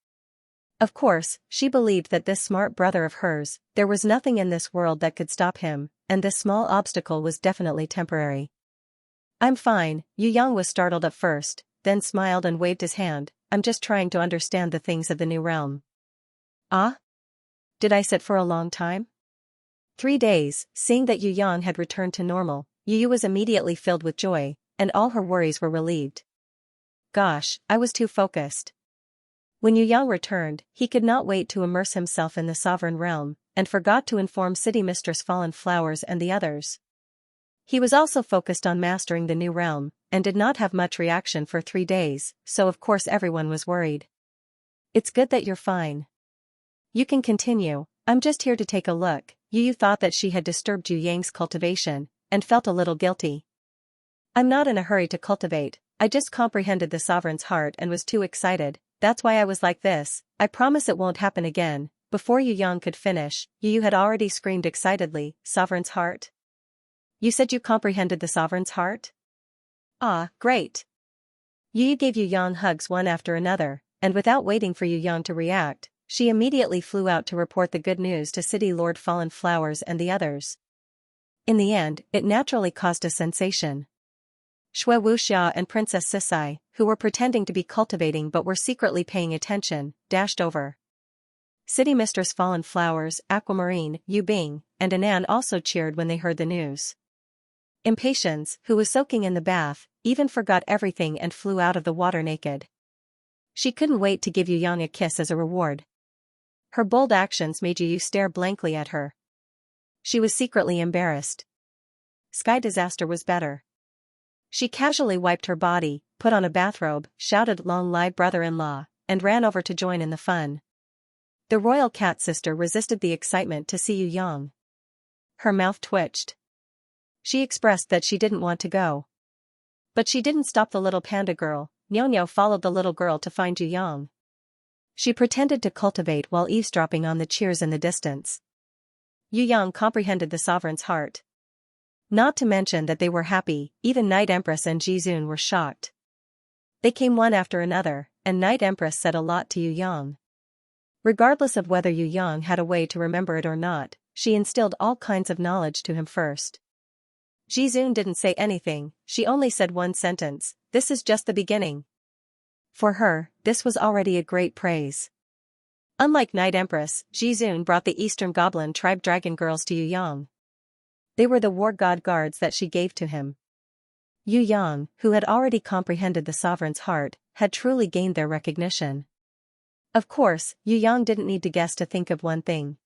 Of course, she believed that this smart brother of hers, there was nothing in this world that could stop him, and this small obstacle was definitely temporary. "I'm fine," Yu Yang was startled at first, then smiled and waved his hand. "I'm just trying to understand the things of the new realm." "Ah? Did I sit for a long time?" 3 days, seeing that Yu Yang had returned to normal, Yu was immediately filled with joy, and all her worries were relieved. "Gosh, I was too focused." When Yu Yang returned, he could not wait to immerse himself in the sovereign realm, and forgot to inform City Mistress Fallen Flowers and the others. He was also focused on mastering the new realm, and did not have much reaction for 3 days, so of course everyone was worried. "It's good that you're fine. You can continue, I'm just here to take a look." Yu thought that she had disturbed Yu Yang's cultivation, and felt a little guilty. "I'm not in a hurry to cultivate, I just comprehended the sovereign's heart and was too excited, that's why I was like this, I promise it won't happen again." Before Yu Yang could finish, Yu had already screamed excitedly, "Sovereign's heart? You said you comprehended the sovereign's heart? Ah, great." Yu gave Yu Yang hugs one after another, and without waiting for Yu Yang to react, she immediately flew out to report the good news to City Lord Fallen Flowers and the others. In the end, it naturally caused a sensation. Shui Wuxia and Princess Sisai, who were pretending to be cultivating but were secretly paying attention, dashed over. City Mistress Fallen Flowers, Aquamarine, Yu Bing, and Anan also cheered when they heard the news. Impatience, who was soaking in the bath, even forgot everything and flew out of the water naked. She couldn't wait to give Yu Yang a kiss as a reward. Her bold actions made Yu stare blankly at her. She was secretly embarrassed. Sky Disaster was better. She casually wiped her body, put on a bathrobe, shouted "Long live brother-in-law," and ran over to join in the fun. The royal cat sister resisted the excitement to see Yu Yang. Her mouth twitched. She expressed that she didn't want to go. But she didn't stop the little panda girl. Nyo followed the little girl to find Yu Yang. She pretended to cultivate while eavesdropping on the cheers in the distance. Yu Yang comprehended the sovereign's heart. Not to mention that they were happy, even Night Empress and Jizun were shocked. They came one after another, and Night Empress said a lot to Yu Yang. Regardless of whether Yu Yang had a way to remember it or not, she instilled all kinds of knowledge to him first. Jizun didn't say anything, she only said one sentence, "This is just the beginning." For her, this was already a great praise. Unlike Night Empress, Jizun brought the Eastern Goblin tribe dragon girls to Yu Yang. They were the war god guards that she gave to him. Yu Yang, who had already comprehended the sovereign's heart, had truly gained their recognition. Of course, Yu Yang didn't need to guess to think of one thing.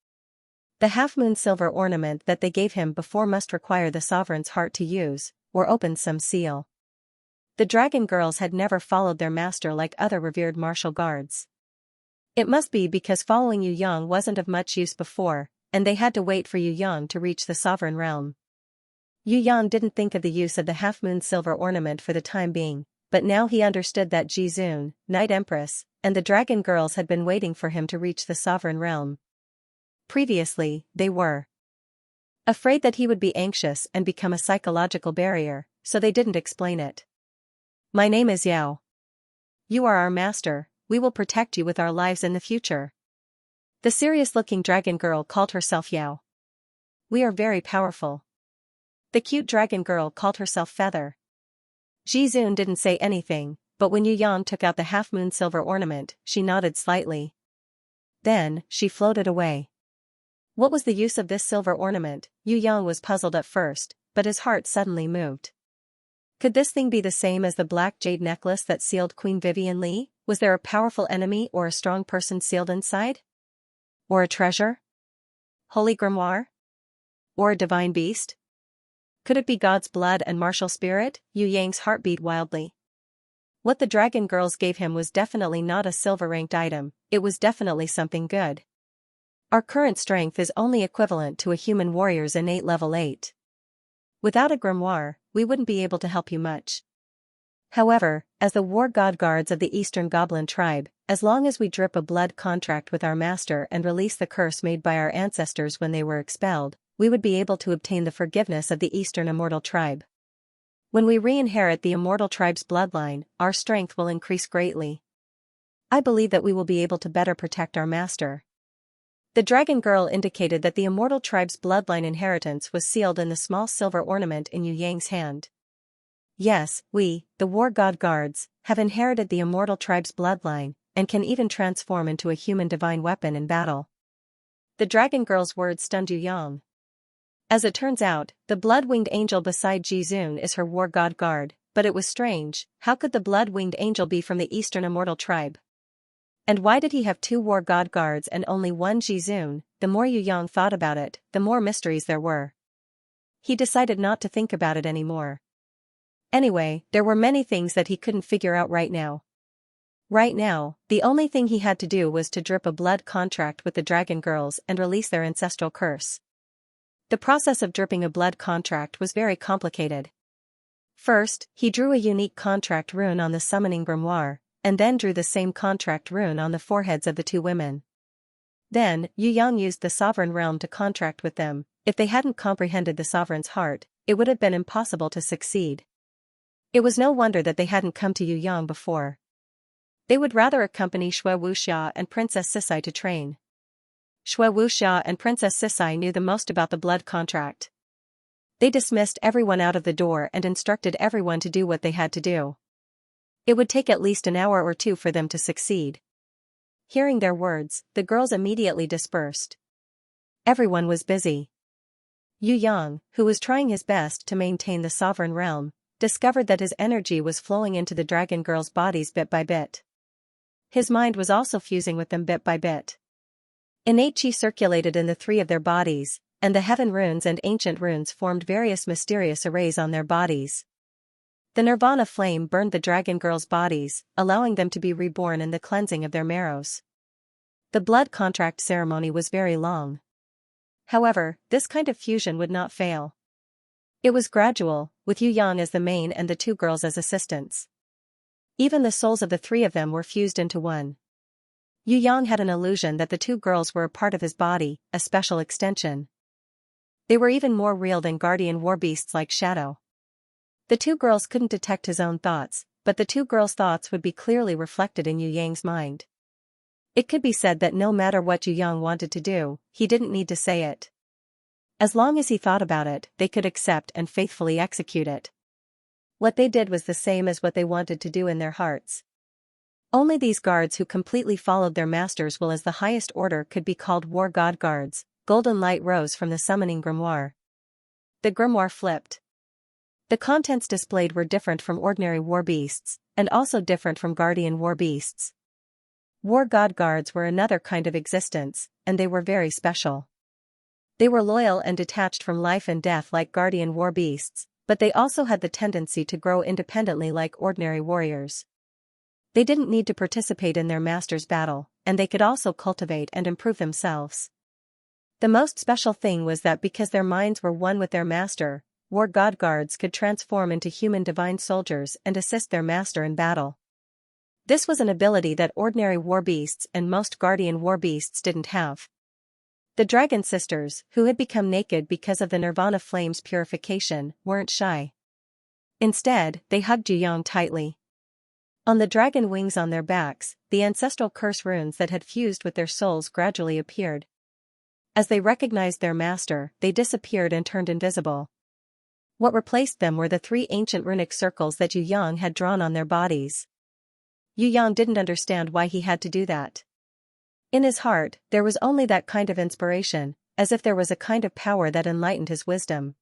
The half-moon silver ornament that they gave him before must require the sovereign's heart to use, or open some seal. The dragon girls had never followed their master like other revered martial guards. It must be because following Yu Yang wasn't of much use before, and they had to wait for Yu Yang to reach the sovereign realm. Yu Yang didn't think of the use of the half-moon silver ornament for the time being, but now he understood that Jizun, Night Empress, and the dragon girls had been waiting for him to reach the sovereign realm. Previously, they were afraid that he would be anxious and become a psychological barrier, so they didn't explain it. "My name is Yao. You are our master, we will protect you with our lives in the future." The serious-looking dragon girl called herself Yao. "We are very powerful." The cute dragon girl called herself Feather. Jizun didn't say anything, but when Yu Yang took out the half-moon silver ornament, she nodded slightly. Then, she floated away. What was the use of this silver ornament? Yu Yang was puzzled at first, but his heart suddenly moved. Could this thing be the same as the black jade necklace that sealed Queen Vivian Li? Was there a powerful enemy or a strong person sealed inside? Or a treasure? Holy grimoire? Or a divine beast? Could it be God's blood and martial spirit? Yu Yang's heart beat wildly. What the dragon girls gave him was definitely not a silver-ranked item, it was definitely something good. Our current strength is only equivalent to a human warrior's innate level 8. Without a grimoire, we wouldn't be able to help you much. However, as the war god guards of the Eastern Goblin tribe, as long as we drip a blood contract with our master and release the curse made by our ancestors when they were expelled, we would be able to obtain the forgiveness of the Eastern Immortal tribe. When we re-inherit the Immortal tribe's bloodline, our strength will increase greatly. I believe that we will be able to better protect our master. The dragon girl indicated that the Immortal tribe's bloodline inheritance was sealed in the small silver ornament in Yu Yang's hand. Yes, we, the war god guards, have inherited the Immortal tribe's bloodline, and can even transform into a human divine weapon in battle. The dragon girl's words stunned Yu Yang. As it turns out, the blood-winged angel beside Jizun is her war god guard, but it was strange, how could the blood-winged angel be from the Eastern Immortal tribe? And why did he have 2 war god guards and only 1 Jizun? The more Yu Yang thought about it, the more mysteries there were. He decided not to think about it anymore. Anyway, there were many things that he couldn't figure out right now. Right now, the only thing he had to do was to drip a blood contract with the dragon girls and release their ancestral curse. The process of dripping a blood contract was very complicated. First, he drew a unique contract rune on the summoning grimoire, and then drew the same contract rune on the foreheads of the 2 women. Then, Yu Yang used the sovereign realm to contract with them. If they hadn't comprehended the sovereign's heart, it would have been impossible to succeed. It was no wonder that they hadn't come to Yu Yang before. They would rather accompany Xue Wuxia and Princess Sisai to train. Xue Wuxia and Princess Sisai knew the most about the blood contract. They dismissed everyone out of the door and instructed everyone to do what they had to do. It would take at least an hour or 2 for them to succeed. Hearing their words, the girls immediately dispersed. Everyone was busy. Yu Yang, who was trying his best to maintain the sovereign realm, discovered that his energy was flowing into the dragon girls' bodies bit by bit. His mind was also fusing with them bit by bit. Innate chi circulated in the 3 of their bodies, and the heaven runes and ancient runes formed various mysterious arrays on their bodies. The nirvana flame burned the dragon girls' bodies, allowing them to be reborn in the cleansing of their marrows. The blood contract ceremony was very long. However, this kind of fusion would not fail. It was gradual, with Yu Yang as the main and the 2 girls as assistants. Even the souls of the 3 of them were fused into one. Yu Yang had an illusion that the 2 girls were a part of his body, a special extension. They were even more real than guardian war beasts like Shadow. The 2 girls couldn't detect his own thoughts, but the two girls' thoughts would be clearly reflected in Yu Yang's mind. It could be said that no matter what Yu Yang wanted to do, he didn't need to say it. As long as he thought about it, they could accept and faithfully execute it. What they did was the same as what they wanted to do in their hearts. Only these guards who completely followed their master's will as the highest order could be called war god guards. Golden light rose from the summoning grimoire. The grimoire flipped. The contents displayed were different from ordinary war beasts, and also different from guardian war beasts. War god guards were another kind of existence, and they were very special. They were loyal and detached from life and death like guardian war beasts, but they also had the tendency to grow independently like ordinary warriors. They didn't need to participate in their master's battle, and they could also cultivate and improve themselves. The most special thing was that because their minds were one with their master, war god guards could transform into human divine soldiers and assist their master in battle. This was an ability that ordinary war beasts and most guardian war beasts didn't have. The dragon sisters, who had become naked because of the nirvana flame's purification, weren't shy. Instead, they hugged Yu Yang tightly. On the dragon wings on their backs, the ancestral curse runes that had fused with their souls gradually appeared. As they recognized their master, they disappeared and turned invisible. What replaced them were the 3 ancient runic circles that Yu Yang had drawn on their bodies. Yu Yang didn't understand why he had to do that. In his heart, there was only that kind of inspiration, as if there was a kind of power that enlightened his wisdom.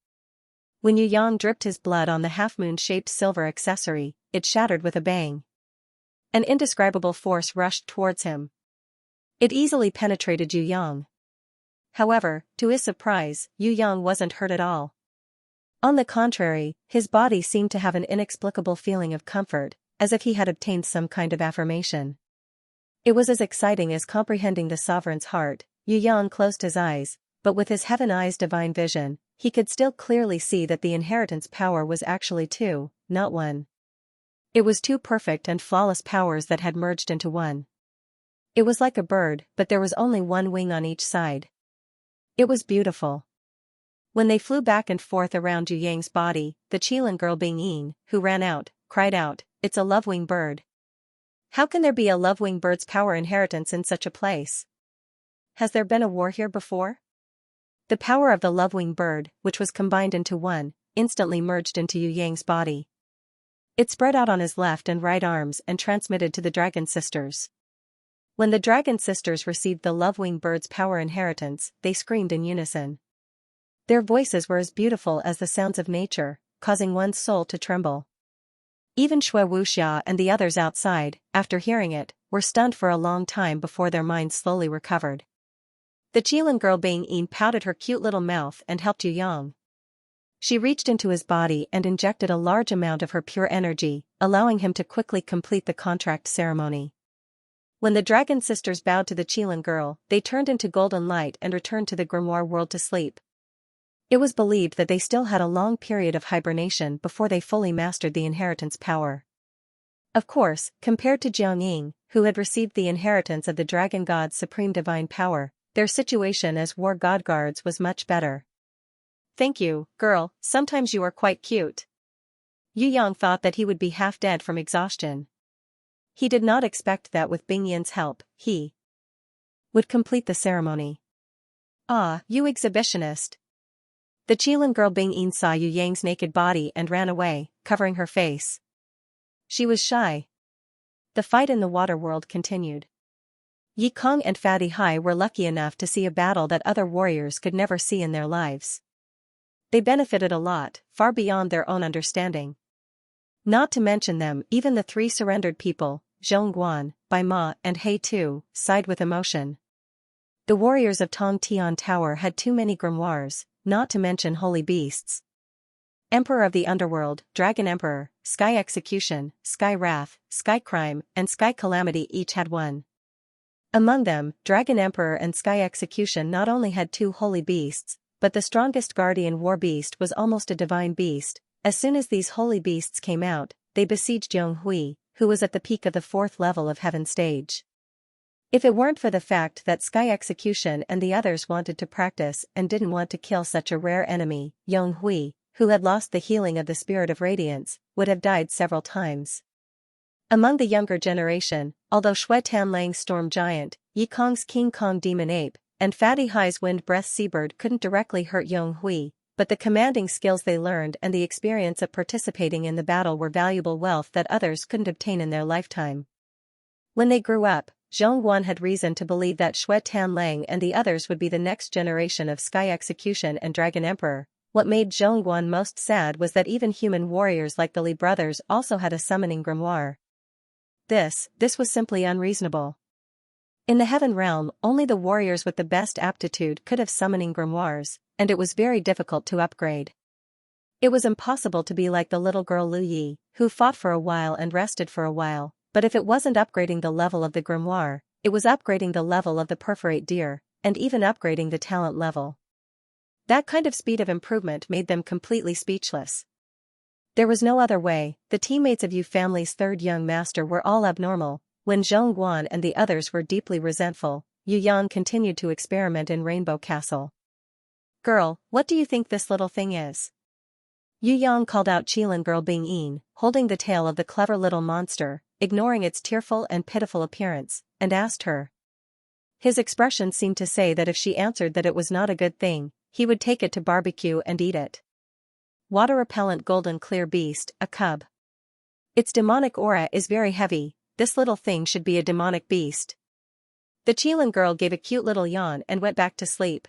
When Yu Yang dripped his blood on the half-moon-shaped silver accessory, it shattered with a bang. An indescribable force rushed towards him. It easily penetrated Yu Yang. However, to his surprise, Yu Yang wasn't hurt at all. On the contrary, his body seemed to have an inexplicable feeling of comfort, as if he had obtained some kind of affirmation. It was as exciting as comprehending the sovereign's heart. Yu Yang closed his eyes, but with his heaven eyes' divine vision, he could still clearly see that the inheritance power was actually 2, not 1. It was 2 perfect and flawless powers that had merged into one. It was like a bird, but there was only 1 wing on each side. It was beautiful. When they flew back and forth around Yu Yang's body, the Qilin girl Bing Yin, who ran out, cried out, "It's a love-wing bird. How can there be a love-wing bird's power inheritance in such a place? Has there been a war here before?" The power of the love-wing bird, which was combined into one, instantly merged into Yu Yang's body. It spread out on his left and right arms and transmitted to the dragon sisters. When the dragon sisters received the love-wing bird's power inheritance, they screamed in unison. Their voices were as beautiful as the sounds of nature, causing one's soul to tremble. Even Shui Wuxia and the others outside, after hearing it, were stunned for a long time before their minds slowly recovered. The Qilin girl Bing Yin pouted her cute little mouth and helped Yu Yang. She reached into his body and injected a large amount of her pure energy, allowing him to quickly complete the contract ceremony. When the dragon sisters bowed to the Qilin girl, they turned into golden light and returned to the grimoire world to sleep. It was believed that they still had a long period of hibernation before they fully mastered the inheritance power. Of course, compared to Jiang Ying, who had received the inheritance of the dragon god's supreme divine power, their situation as war god guards was much better. "Thank you, girl, sometimes you are quite cute." Yu Yang thought that he would be half dead from exhaustion. He did not expect that with Bing Yin's help, he would complete the ceremony. "Ah, you exhibitionist." The Qilin girl Bing Yin saw Yu Yang's naked body and ran away, covering her face. She was shy. The fight in the water world continued. Yi Kong and Fatty Hai were lucky enough to see a battle that other warriors could never see in their lives. They benefited a lot, far beyond their own understanding. Not to mention them, even the 3 surrendered people, Zhongguan, Bai Ma and He Tu, sighed with emotion. The warriors of Tong Tian Tower had too many grimoires, not to mention holy beasts. Emperor of the Underworld, Dragon Emperor, Sky Execution, Sky Wrath, Sky Crime, and Sky Calamity each had 1. Among them, Dragon Emperor and Sky Execution not only had 2 holy beasts, but the strongest guardian war beast was almost a divine beast. As soon as these holy beasts came out, they besieged Yonghui, who was at the peak of the 4th level of Heaven stage. If it weren't for the fact that Sky Execution and the others wanted to practice and didn't want to kill such a rare enemy, Yonghui, who had lost the healing of the Spirit of Radiance, would have died several times. Among the younger generation, although Shui Tanlang's storm giant, Yikong's King Kong demon ape, and Fatty Hai's wind breath seabird couldn't directly hurt Yong Hui, but the commanding skills they learned and the experience of participating in the battle were valuable wealth that others couldn't obtain in their lifetime. When they grew up, Zhongguan had reason to believe that Shui Tanlang and the others would be the next generation of Sky Execution and Dragon Emperor. What made Zhongguan most sad was that even human warriors like the Li brothers also had a summoning grimoire. This was simply unreasonable. In the heaven realm, only the warriors with the best aptitude could have summoning grimoires, and it was very difficult to upgrade. It was impossible to be like the little girl Lu Yi, who fought for a while and rested for a while, but if it wasn't upgrading the level of the grimoire, it was upgrading the level of the perforate deer, and even upgrading the talent level. That kind of speed of improvement made them completely speechless. There was no other way. The teammates of Yu family's third young master were all abnormal. When Zhongguan and the others were deeply resentful, Yu Yang continued to experiment in Rainbow Castle. "Girl, what do you think this little thing is?" Yu Yang called out Qilin girl Bing Yin, holding the tail of the clever little monster, ignoring its tearful and pitiful appearance, and asked her. His expression seemed to say that if she answered that it was not a good thing, he would take it to barbecue and eat it. Water-repellent golden clear beast, a cub. Its demonic aura is very heavy. This little thing should be a demonic beast. The Qilin girl gave a cute little yawn and went back to sleep.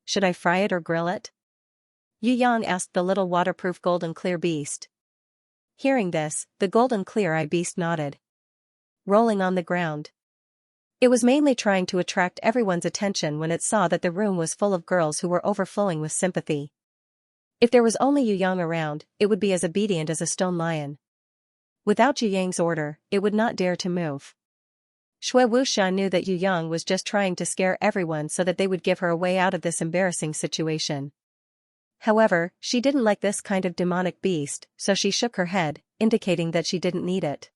"Should I fry it or grill it?" Yu Yang asked the little waterproof golden clear beast. Hearing this, the golden clear-eye beast nodded. Rolling on the ground. It was mainly trying to attract everyone's attention when it saw that the room was full of girls who were overflowing with sympathy. If there was only Yu Yang around, it would be as obedient as a stone lion. Without Yu Yang's order, it would not dare to move. Shui Wuxian knew that Yu Yang was just trying to scare everyone so that they would give her a way out of this embarrassing situation. However, she didn't like this kind of demonic beast, so she shook her head, indicating that she didn't need it.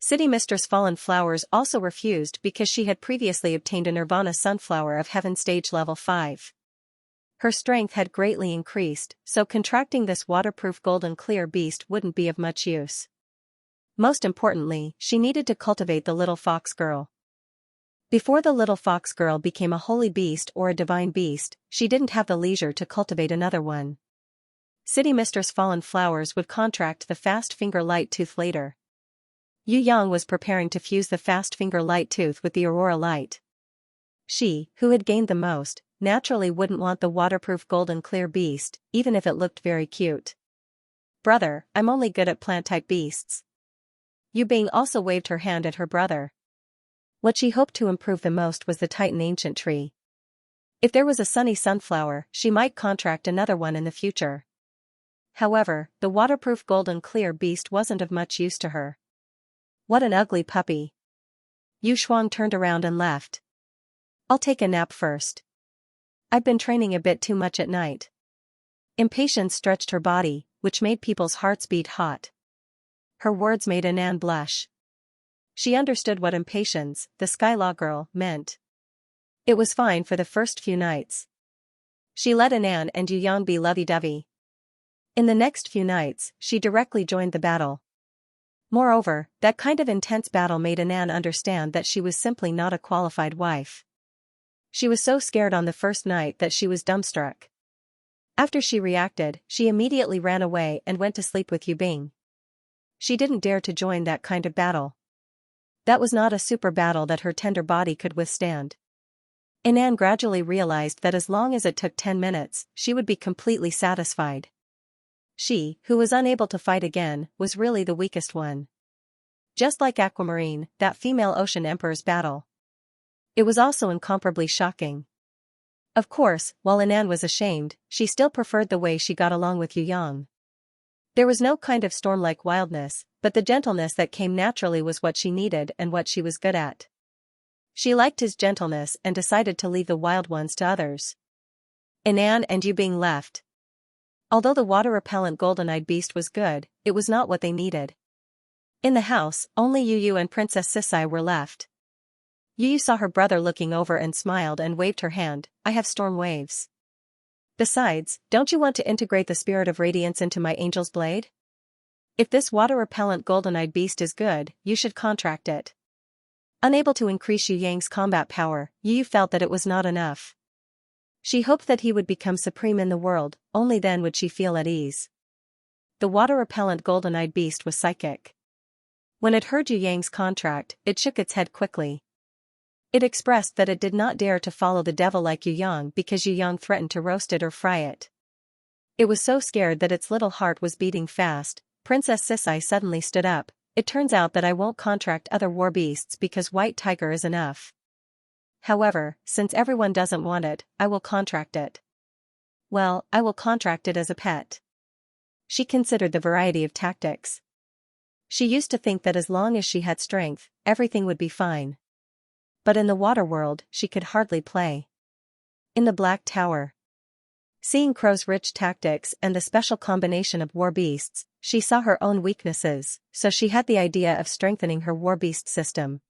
City Mistress Fallen Flowers also refused because she had previously obtained a Nirvana Sunflower of Heaven stage level 5. Her strength had greatly increased, so contracting this waterproof golden clear beast wouldn't be of much use. Most importantly, she needed to cultivate the little fox girl. Before the little fox girl became a holy beast or a divine beast, she didn't have the leisure to cultivate another one. City Mistress Fallen Flowers would contract the Fast Finger Light Tooth later. Yu Yang was preparing to fuse the Fast Finger Light Tooth with the Aurora Light. She, who had gained the most, naturally wouldn't want the waterproof golden clear beast, even if it looked very cute. "Brother, I'm only good at plant-type beasts." Yu Bing also waved her hand at her brother. What she hoped to improve the most was the Titan Ancient Tree. If there was a sunny sunflower, she might contract another one in the future. However, the waterproof golden clear beast wasn't of much use to her. What an ugly puppy. Yu Shuang turned around and left. "I'll take a nap first. I've been training a bit too much at night." Impatience stretched her body, which made people's hearts beat hot. Her words made Anan blush. She understood what impatience, the Skylaw girl, meant. It was fine for the first few nights. She let Anan and Yu Yang be lovey-dovey. In the next few nights, she directly joined the battle. Moreover, that kind of intense battle made Anan understand that she was simply not a qualified wife. She was so scared on the first night that she was dumbstruck. After she reacted, she immediately ran away and went to sleep with Yu Bing. She didn't dare to join that kind of battle. That was not a super battle that her tender body could withstand. Anan gradually realized that as long as it took 10 minutes, she would be completely satisfied. She, who was unable to fight again, was really the weakest one. Just like Aquamarine, that female ocean emperor's battle. It was also incomparably shocking. Of course, while Anan was ashamed, she still preferred the way she got along with Yu Yang. There was no kind of storm-like wildness, but the gentleness that came naturally was what she needed and what she was good at. She liked his gentleness and decided to leave the wild ones to others. Anan and Yu Bing left. Although the water-repellent golden-eyed beast was good, it was not what they needed. In the house, only Yu and Princess Sisai were left. Yu saw her brother looking over and smiled and waved her hand. "I have storm waves. Besides, don't you want to integrate the spirit of radiance into my angel's blade?" If this water-repellent golden-eyed beast is good, you should contract it. Unable to increase Yu Yang's combat power, Yu felt that it was not enough. She hoped that he would become supreme in the world, only then would she feel at ease. The water-repellent golden-eyed beast was psychic. When it heard Yu Yang's contract, it shook its head quickly. It expressed that it did not dare to follow the devil like Yu Yang because Yu Yang threatened to roast it or fry it. It was so scared that its little heart was beating fast. Princess Sisai suddenly stood up. It turns out that I won't contract other war beasts because White Tiger is enough. However, since everyone doesn't want it, I will contract it. Well, I will contract it as a pet. She considered the variety of tactics. She used to think that as long as she had strength, everything would be fine. But in the water world, she could hardly play. In the Black Tower. Seeing Crow's rich tactics and the special combination of war beasts, she saw her own weaknesses, so she had the idea of strengthening her war beast system.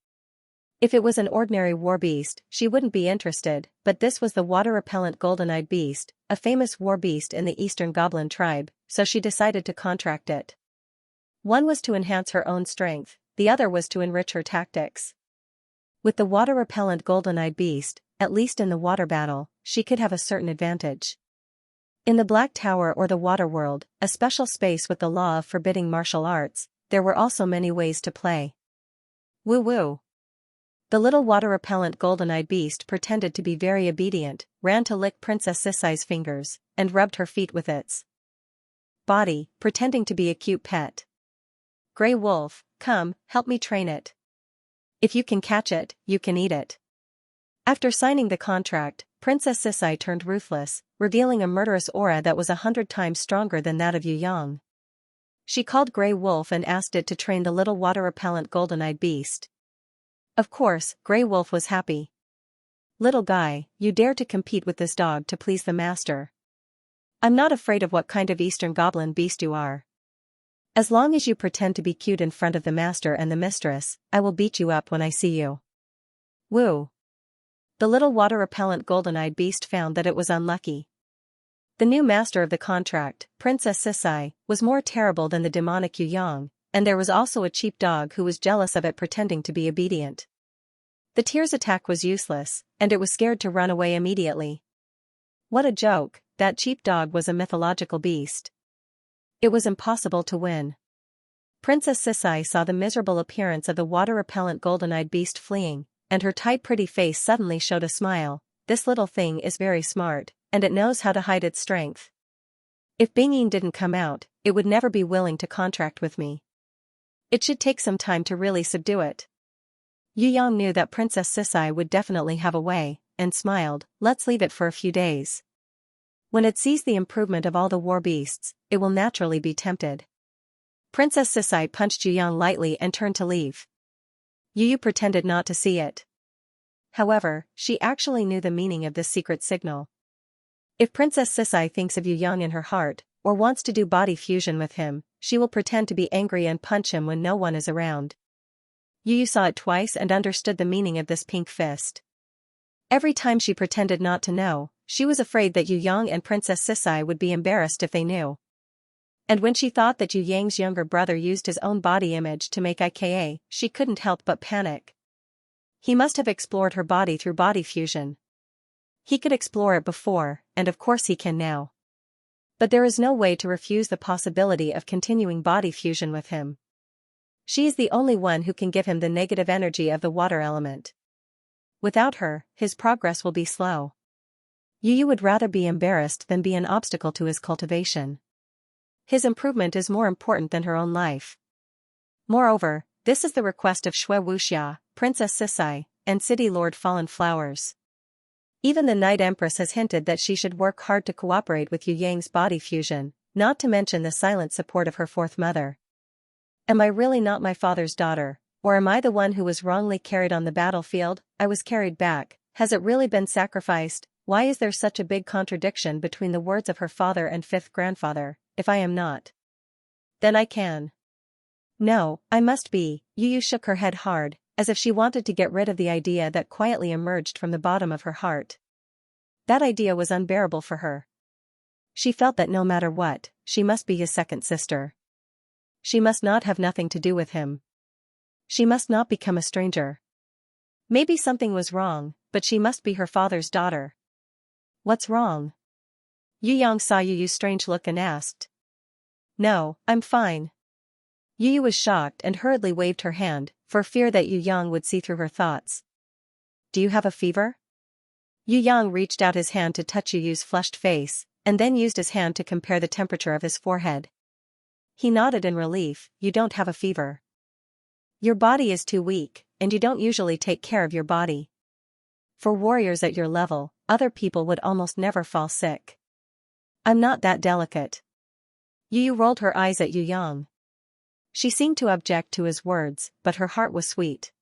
If it was an ordinary war beast, she wouldn't be interested, but this was the water-repellent golden-eyed beast, a famous war beast in the Eastern Goblin tribe, so she decided to contract it. One was to enhance her own strength, the other was to enrich her tactics. With the water-repellent golden-eyed beast, at least in the water battle, she could have a certain advantage. In the Black Tower or the Water World, a special space with the law of forbidding martial arts, there were also many ways to play. Woo-woo. The little water-repellent golden-eyed beast pretended to be very obedient, ran to lick Princess Sisai's fingers, and rubbed her feet with its body, pretending to be a cute pet. Grey Wolf, come, help me train it. If you can catch it, you can eat it. After signing the contract, Princess Sisai turned ruthless, revealing a murderous aura that was 100 times stronger than that of Yu Yang. She called Grey Wolf and asked it to train the little water-repellent golden-eyed beast. Of course, Grey Wolf was happy. Little guy, you dare to compete with this dog to please the master. I'm not afraid of what kind of Eastern Goblin beast you are. As long as you pretend to be cute in front of the master and the mistress, I will beat you up when I see you. Woo. The little water-repellent golden-eyed beast found that it was unlucky. The new master of the contract, Princess Sisai, was more terrible than the demonic Yu Yang, and there was also a cheap dog who was jealous of it pretending to be obedient. The tears attack was useless, and it was scared to run away immediately. What a joke, that cheap dog was a mythological beast. It was impossible to win. Princess Sisai saw the miserable appearance of the water-repellent golden-eyed beast fleeing, and her tight pretty face suddenly showed a smile. This little thing is very smart, and it knows how to hide its strength. If Bingyin didn't come out, it would never be willing to contract with me. It should take some time to really subdue it. Yu Yang knew that Princess Sisai would definitely have a way, and smiled. Let's leave it for a few days. When it sees the improvement of all the war beasts, it will naturally be tempted. Princess Sisai punched Yu Yang lightly and turned to leave. Yu pretended not to see it. However, she actually knew the meaning of this secret signal. If Princess Sisai thinks of Yu Yang in her heart, or wants to do body fusion with him, she will pretend to be angry and punch him when no one is around. Yu saw it twice and understood the meaning of this pink fist. Every time she pretended not to know, she was afraid that Yu Yang and Princess Sisai would be embarrassed if they knew. And when she thought that Yu Yang's younger brother used his own body image to make IKA, she couldn't help but panic. He must have explored her body through body fusion. He could explore it before, and of course he can now. But there is no way to refuse the possibility of continuing body fusion with him. She is the only one who can give him the negative energy of the water element. Without her, his progress will be slow. Yu would rather be embarrassed than be an obstacle to his cultivation. His improvement is more important than her own life. Moreover, this is the request of Shui Wuxia, Princess Sisai, and City Lord Fallen Flowers. Even the Night Empress has hinted that she should work hard to cooperate with Yu Yang's body fusion, not to mention the silent support of her fourth mother. Am I really not my father's daughter, or am I the one who was wrongly carried on the battlefield? I was carried back. Has it really been sacrificed? Why is there such a big contradiction between the words of her father and fifth grandfather? If I am not, then I can. No, I must be. Yu shook her head hard, as if she wanted to get rid of the idea that quietly emerged from the bottom of her heart. That idea was unbearable for her. She felt that no matter what, she must be his second sister. She must not have nothing to do with him. She must not become a stranger. Maybe something was wrong, but she must be her father's daughter. What's wrong? Yu Yang saw Yu Yu's strange look and asked. No, I'm fine. Yu Yu was shocked and hurriedly waved her hand, for fear that Yu Yang would see through her thoughts. Do you have a fever? Yu Yang reached out his hand to touch Yu Yu's flushed face, and then used his hand to compare the temperature of his forehead. He nodded in relief. You don't have a fever. Your body is too weak, and you don't usually take care of your body. For warriors at your level, other people would almost never fall sick. I'm not that delicate. Yu Yu rolled her eyes at Yu Yang. She seemed to object to his words, but her heart was sweet.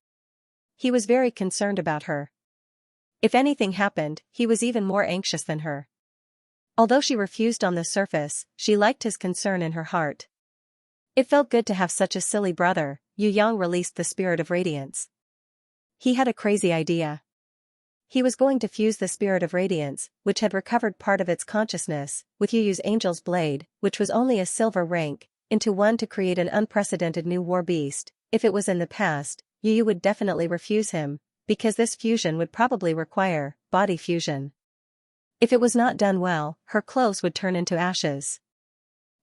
He was very concerned about her. If anything happened, he was even more anxious than her. Although she refused on the surface, she liked his concern in her heart. It felt good to have such a silly brother. Yu Yang released the spirit of radiance. He had a crazy idea. He was going to fuse the spirit of radiance, which had recovered part of its consciousness, with Yu Yu's angel's blade, which was only a silver rank, into one to create an unprecedented new war beast. If it was in the past, Yu Yu would definitely refuse him, because this fusion would probably require body fusion. If it was not done well, her clothes would turn into ashes.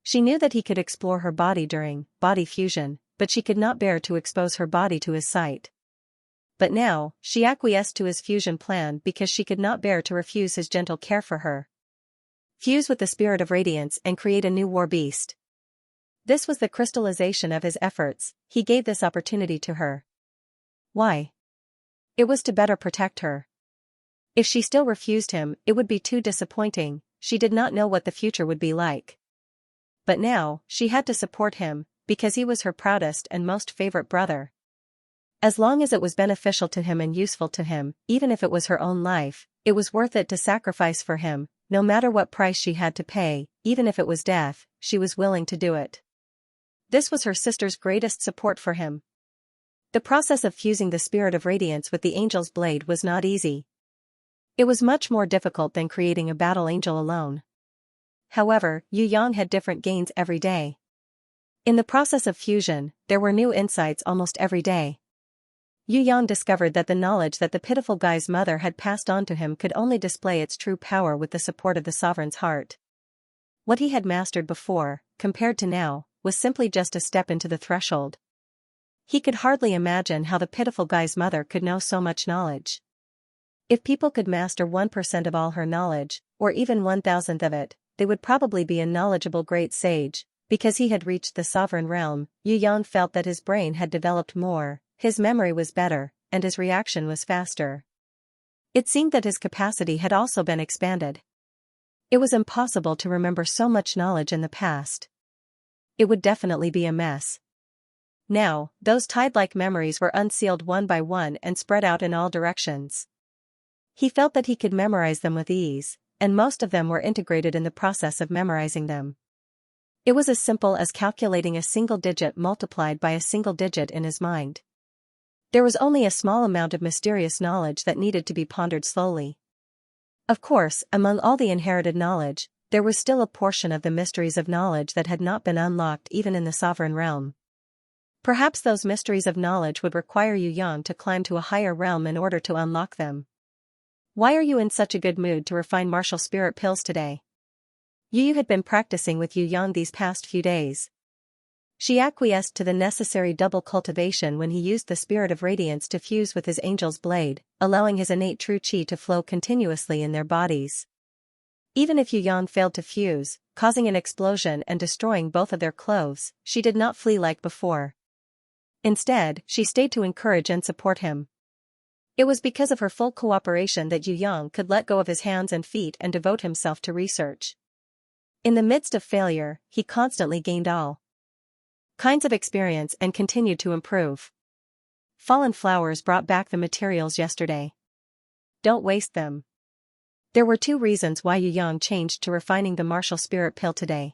She knew that he could explore her body during body fusion, but she could not bear to expose her body to his sight. But now, she acquiesced to his fusion plan because she could not bear to refuse his gentle care for her. Fuse with the spirit of radiance and create a new war beast. This was the crystallization of his efforts. He gave this opportunity to her. Why? It was to better protect her. If she still refused him, it would be too disappointing. She did not know what the future would be like. But now, she had to support him, because he was her proudest and most favorite brother. As long as it was beneficial to him and useful to him, even if it was her own life, it was worth it to sacrifice for him. No matter what price she had to pay, even if it was death, she was willing to do it. This was her sister's greatest support for him. The process of fusing the spirit of radiance with the angel's blade was not easy. It was much more difficult than creating a battle angel alone. However, Yu Yang had different gains every day. In the process of fusion, there were new insights almost every day. Yu Yang discovered that the knowledge that the pitiful guy's mother had passed on to him could only display its true power with the support of the sovereign's heart. What he had mastered before, compared to now, was simply just a step into the threshold. He could hardly imagine how the pitiful guy's mother could know so much knowledge. If people could master 1% of all her knowledge, or even 1,000th of it, they would probably be a knowledgeable great sage. Because he had reached the sovereign realm, Yu Yang felt that his brain had developed more, his memory was better, and his reaction was faster. It seemed that his capacity had also been expanded. It was impossible to remember so much knowledge in the past. It would definitely be a mess. Now, those tide-like memories were unsealed one by one and spread out in all directions. He felt that he could memorize them with ease, and most of them were integrated in the process of memorizing them. It was as simple as calculating a single digit multiplied by a single digit in his mind. There was only a small amount of mysterious knowledge that needed to be pondered slowly. Of course, among all the inherited knowledge, there was still a portion of the mysteries of knowledge that had not been unlocked even in the sovereign realm. Perhaps those mysteries of knowledge would require Yu Yang to climb to a higher realm in order to unlock them. Why are you in such a good mood to refine martial spirit pills today? Yu Yu had been practicing with Yu Yang these past few days. She acquiesced to the necessary double cultivation when he used the spirit of radiance to fuse with his angel's blade, allowing his innate true chi to flow continuously in their bodies. Even if Yu Yang failed to fuse, causing an explosion and destroying both of their clothes, she did not flee like before. Instead, she stayed to encourage and support him. It was because of her full cooperation that Yu Yang could let go of his hands and feet and devote himself to research. In the midst of failure, he constantly gained all kinds of experience and continued to improve. Fallen flowers brought back the materials yesterday. Don't waste them. There were 2 reasons why Yu Yang changed to refining the martial spirit pill today.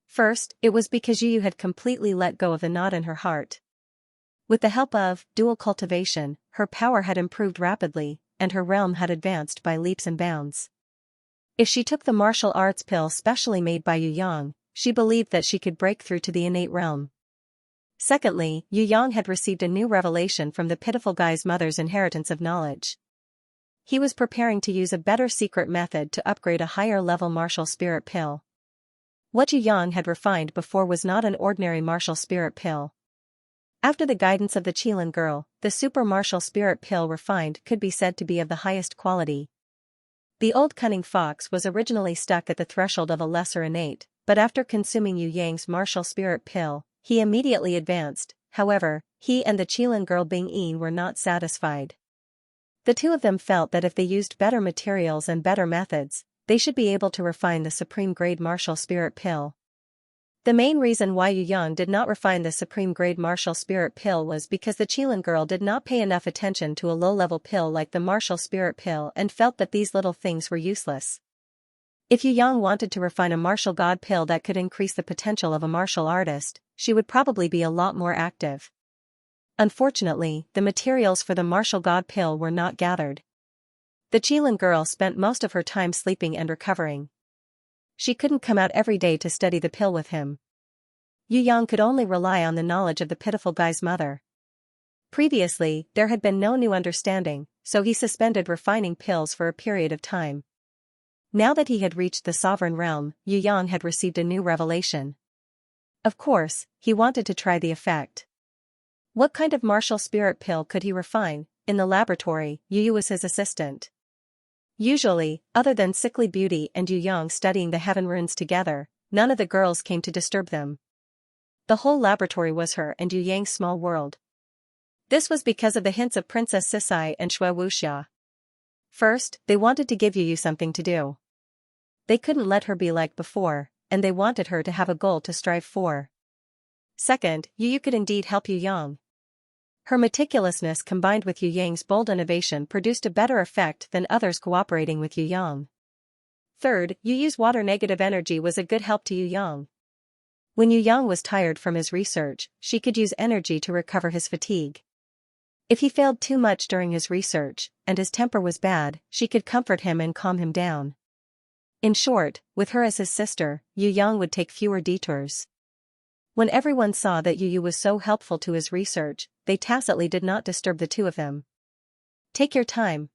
First, it was because Yu Yu had completely let go of the knot in her heart. With the help of dual cultivation, her power had improved rapidly, and her realm had advanced by leaps and bounds. If she took the martial arts pill specially made by Yu Yang, she believed that she could break through to the innate realm. Secondly, Yu Yang had received a new revelation from the pitiful guy's mother's inheritance of knowledge. He was preparing to use a better secret method to upgrade a higher-level martial spirit pill. What Yu Yang had refined before was not an ordinary martial spirit pill. After the guidance of the Qilin girl, the super martial spirit pill refined could be said to be of the highest quality. The old cunning fox was originally stuck at the threshold of a lesser innate, but after consuming Yu Yang's martial spirit pill, he immediately advanced. However, he and the Qilin girl Bing Yin were not satisfied. The two of them felt that if they used better materials and better methods, they should be able to refine the supreme-grade martial spirit pill. The main reason why Yu Yang did not refine the supreme-grade martial spirit pill was because the Qilin girl did not pay enough attention to a low-level pill like the martial spirit pill and felt that these little things were useless. If Yu Yang wanted to refine a martial god pill that could increase the potential of a martial artist, she would probably be a lot more active. Unfortunately, the materials for the martial god pill were not gathered. The Qilin girl spent most of her time sleeping and recovering. She couldn't come out every day to study the pill with him. Yu Yang could only rely on the knowledge of the pitiful guy's mother. Previously, there had been no new understanding, so he suspended refining pills for a period of time. Now that he had reached the sovereign realm, Yu Yang had received a new revelation. Of course, he wanted to try the effect. What kind of martial spirit pill could he refine? In the laboratory, Yu was his assistant. Usually, other than Sickly Beauty and Yu Yang studying the heaven runes together, none of the girls came to disturb them. The whole laboratory was her and Yu Yang's small world. This was because of the hints of Princess Sisai and Shui Wuxia. First, they wanted to give Yu something to do. They couldn't let her be like before, and they wanted her to have a goal to strive for. Second, Yu could indeed help Yu Yang. Her meticulousness combined with Yu Yang's bold innovation produced a better effect than others cooperating with Yu Yang. Third, Yu's water-negative energy was a good help to Yu Yang. When Yu Yang was tired from his research, she could use energy to recover his fatigue. If he failed too much during his research, and his temper was bad, she could comfort him and calm him down. In short, with her as his sister, Yu Yang would take fewer detours. When everyone saw that Yu was so helpful to his research, they tacitly did not disturb the two of them. Take your time.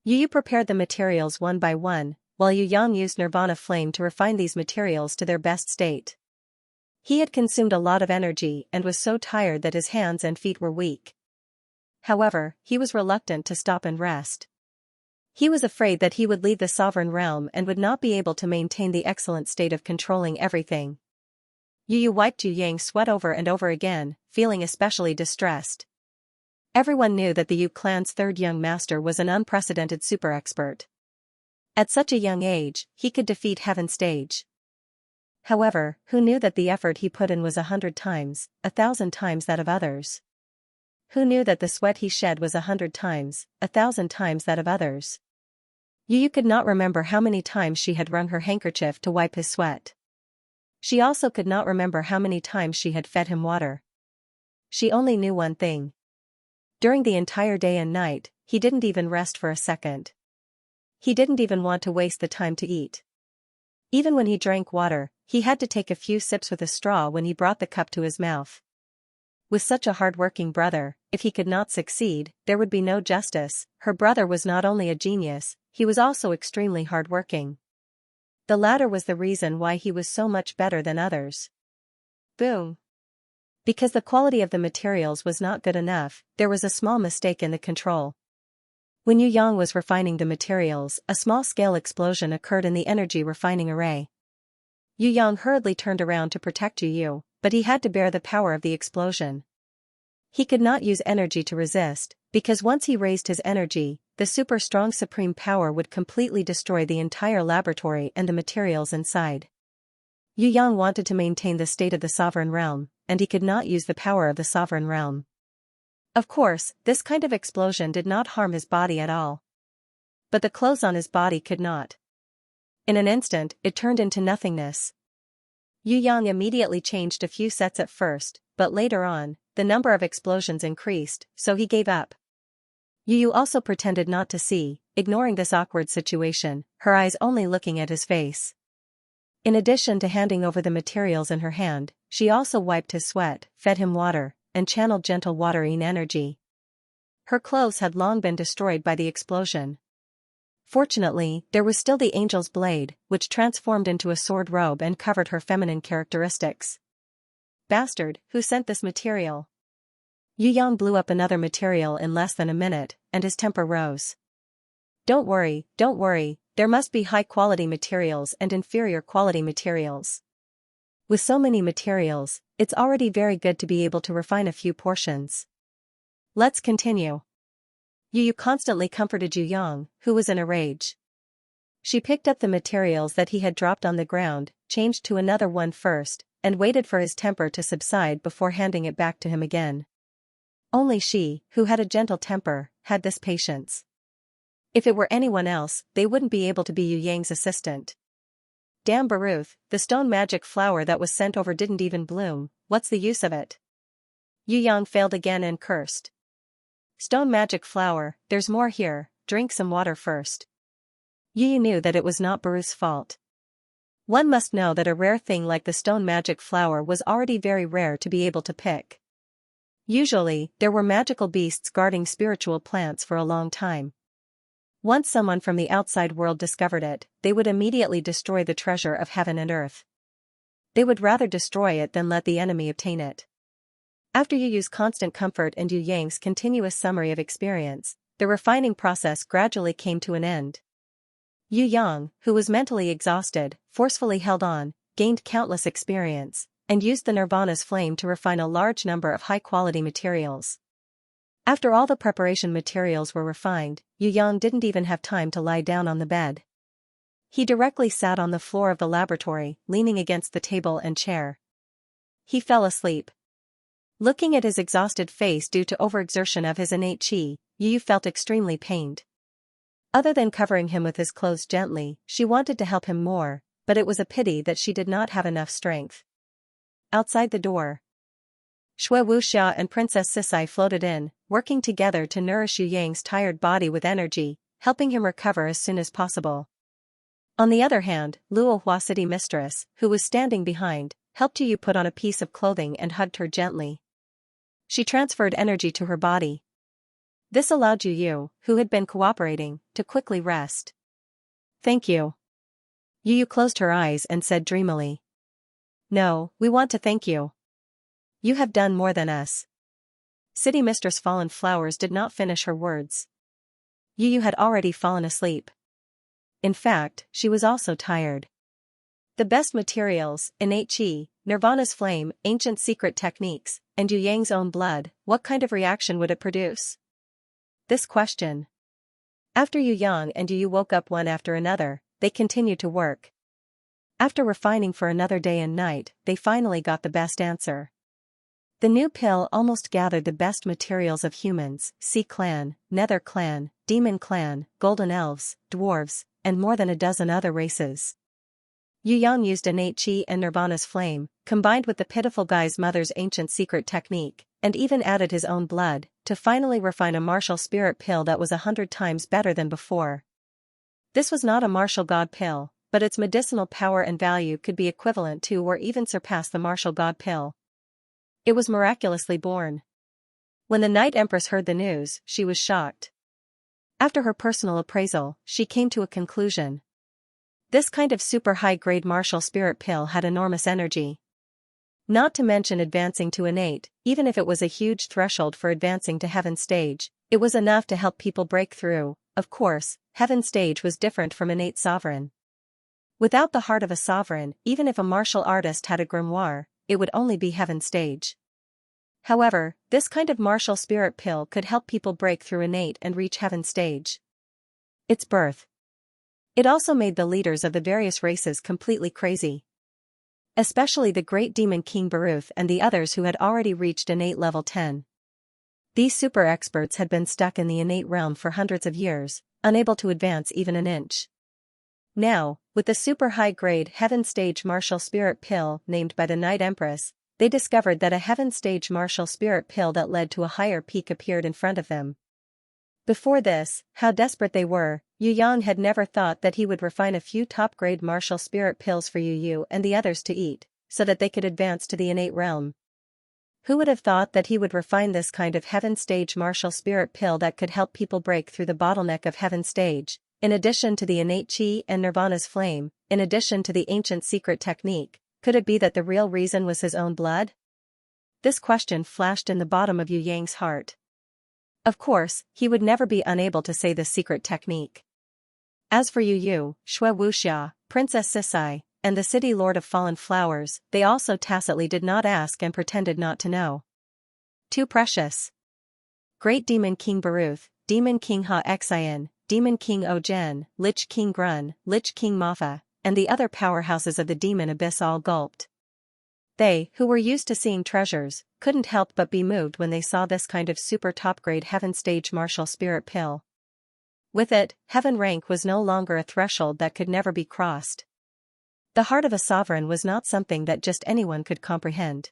Yu prepared the materials one by one, while Yu Yang used Nirvana Flame to refine these materials to their best state. He had consumed a lot of energy and was so tired that his hands and feet were weak. However, he was reluctant to stop and rest. He was afraid that he would leave the sovereign realm and would not be able to maintain the excellent state of controlling everything. Yu wiped Yu Yang's sweat over and over again, feeling especially distressed. Everyone knew that the Yu clan's third young master was an unprecedented super expert. At such a young age, he could defeat Heaven Stage. However, who knew that the effort he put in was 100 times, 1,000 times that of others? Who knew that the sweat he shed was 100 times, 1,000 times that of others? Yu could not remember how many times she had wrung her handkerchief to wipe his sweat. She also could not remember how many times she had fed him water. She only knew one thing. During the entire day and night, he didn't even rest for a second. He didn't even want to waste the time to eat. Even when he drank water, he had to take a few sips with a straw when he brought the cup to his mouth. With such a hard-working brother, if he could not succeed, there would be no justice. Her brother was not only a genius, he was also extremely hard-working. The latter was the reason why he was so much better than others. Boom. Because the quality of the materials was not good enough, there was a small mistake in the control. When Yu Yang was refining the materials, a small-scale explosion occurred in the energy refining array. Yu Yang hurriedly turned around to protect Yu, but he had to bear the power of the explosion. He could not use energy to resist, because once he raised his energy, the super-strong supreme power would completely destroy the entire laboratory and the materials inside. Yu Yang wanted to maintain the state of the sovereign realm, and he could not use the power of the sovereign realm. Of course, this kind of explosion did not harm his body at all. But the clothes on his body could not. In an instant, it turned into nothingness. Yu Yang immediately changed a few sets at first, but later on, the number of explosions increased, so he gave up. Yu also pretended not to see, ignoring this awkward situation, her eyes only looking at his face. In addition to handing over the materials in her hand, she also wiped his sweat, fed him water, and channeled gentle watering energy. Her clothes had long been destroyed by the explosion. Fortunately, there was still the angel's blade, which transformed into a sword robe and covered her feminine characteristics. Bastard, who sent this material? Yu Yang blew up another material in less than a minute, and his temper rose. Don't worry, there must be high-quality materials and inferior-quality materials. With so many materials, it's already very good to be able to refine a few portions. Let's continue. Yu constantly comforted Yu Yang, who was in a rage. She picked up the materials that he had dropped on the ground, changed to another one first, and waited for his temper to subside before handing it back to him again. Only she, who had a gentle temper, had this patience. If it were anyone else, they wouldn't be able to be Yu Yang's assistant. Damn Baruth, the stone magic flower that was sent over didn't even bloom, what's the use of it? Yu Yang failed again and cursed. Stone magic flower, there's more here, drink some water first. Yu knew that it was not Baruth's fault. One must know that a rare thing like the stone magic flower was already very rare to be able to pick. Usually, there were magical beasts guarding spiritual plants for a long time. Once someone from the outside world discovered it, they would immediately destroy the treasure of heaven and earth. They would rather destroy it than let the enemy obtain it. After Yu's constant comfort and Yu Yang's continuous summary of experience, the refining process gradually came to an end. Yu Yang, who was mentally exhausted, forcefully held on, gained countless experience, and used the Nirvana's flame to refine a large number of high-quality materials. After all the preparation materials were refined, Yu Yang didn't even have time to lie down on the bed. He directly sat on the floor of the laboratory, leaning against the table and chair. He fell asleep. Looking at his exhausted face due to overexertion of his innate qi, Yu felt extremely pained. Other than covering him with his clothes gently, she wanted to help him more, but it was a pity that she did not have enough strength. Outside the door, Shui Wuxia and Princess Sisai floated in, working together to nourish Yu Yang's tired body with energy, helping him recover as soon as possible. On the other hand, Luohua City Mistress, who was standing behind, helped Yu put on a piece of clothing and hugged her gently. She transferred energy to her body. This allowed Yu, who had been cooperating, to quickly rest. Thank you. Yu closed her eyes and said dreamily. No, we want to thank you. You have done more than us. City Mistress Fallen Flowers did not finish her words. Yu had already fallen asleep. In fact, she was also tired. The best materials, innate qi, Nirvana's flame, ancient secret techniques, and Yu Yang's own blood, what kind of reaction would it produce? This question. After Yu Yang and Yu woke up one after another, they continued to work. After refining for another day and night, they finally got the best answer. The new pill almost gathered the best materials of humans, Sea Clan, Nether Clan, Demon Clan, Golden Elves, Dwarves, and more than a dozen other races. Yu Yang used innate qi and Nirvana's flame, combined with the pitiful guy's mother's ancient secret technique, and even added his own blood, to finally refine a martial spirit pill that was 100 times better than before. This was not a martial god pill, but its medicinal power and value could be equivalent to or even surpass the martial god pill. It was miraculously born. When the Night Empress heard the news, she was shocked. After her personal appraisal, she came to a conclusion. This kind of super high-grade martial spirit pill had enormous energy. Not to mention advancing to innate, even if it was a huge threshold for advancing to heaven stage, it was enough to help people break through. Of course, heaven stage was different from innate sovereign. Without the heart of a sovereign, even if a martial artist had a grimoire, it would only be heaven stage. However, this kind of martial spirit pill could help people break through innate and reach heaven stage. Its birth. It also made the leaders of the various races completely crazy. Especially the great demon King Baruth and the others who had already reached innate level 10. These super experts had been stuck in the innate realm for hundreds of years, unable to advance even an inch. Now, with the super high-grade heaven stage martial spirit pill named by the Night Empress, they discovered that a heaven stage martial spirit pill that led to a higher peak appeared in front of them. Before this, how desperate they were, Yu Yang had never thought that he would refine a few top-grade martial spirit pills for Yu Yu and the others to eat, so that they could advance to the innate realm. Who would have thought that he would refine this kind of heaven stage martial spirit pill that could help people break through the bottleneck of heaven stage, in addition to the innate chi and nirvana's flame, in addition to the ancient secret technique? Could it be that the real reason was his own blood? This question flashed in the bottom of Yu Yang's heart. Of course, he would never be unable to say the secret technique. As for Yu Yu, Shui Wuxia, Princess Sisai, and the city lord of fallen flowers, they also tacitly did not ask and pretended not to know. Too precious. Great Demon King Baruth, Demon King Ha Xian, Demon King Ojen, Lich King Grun, Lich King Mafa, and the other powerhouses of the demon abyss all gulped. They, who were used to seeing treasures, couldn't help but be moved when they saw this kind of super top-grade heaven stage martial spirit pill. With it, heaven rank was no longer a threshold that could never be crossed. The heart of a sovereign was not something that just anyone could comprehend.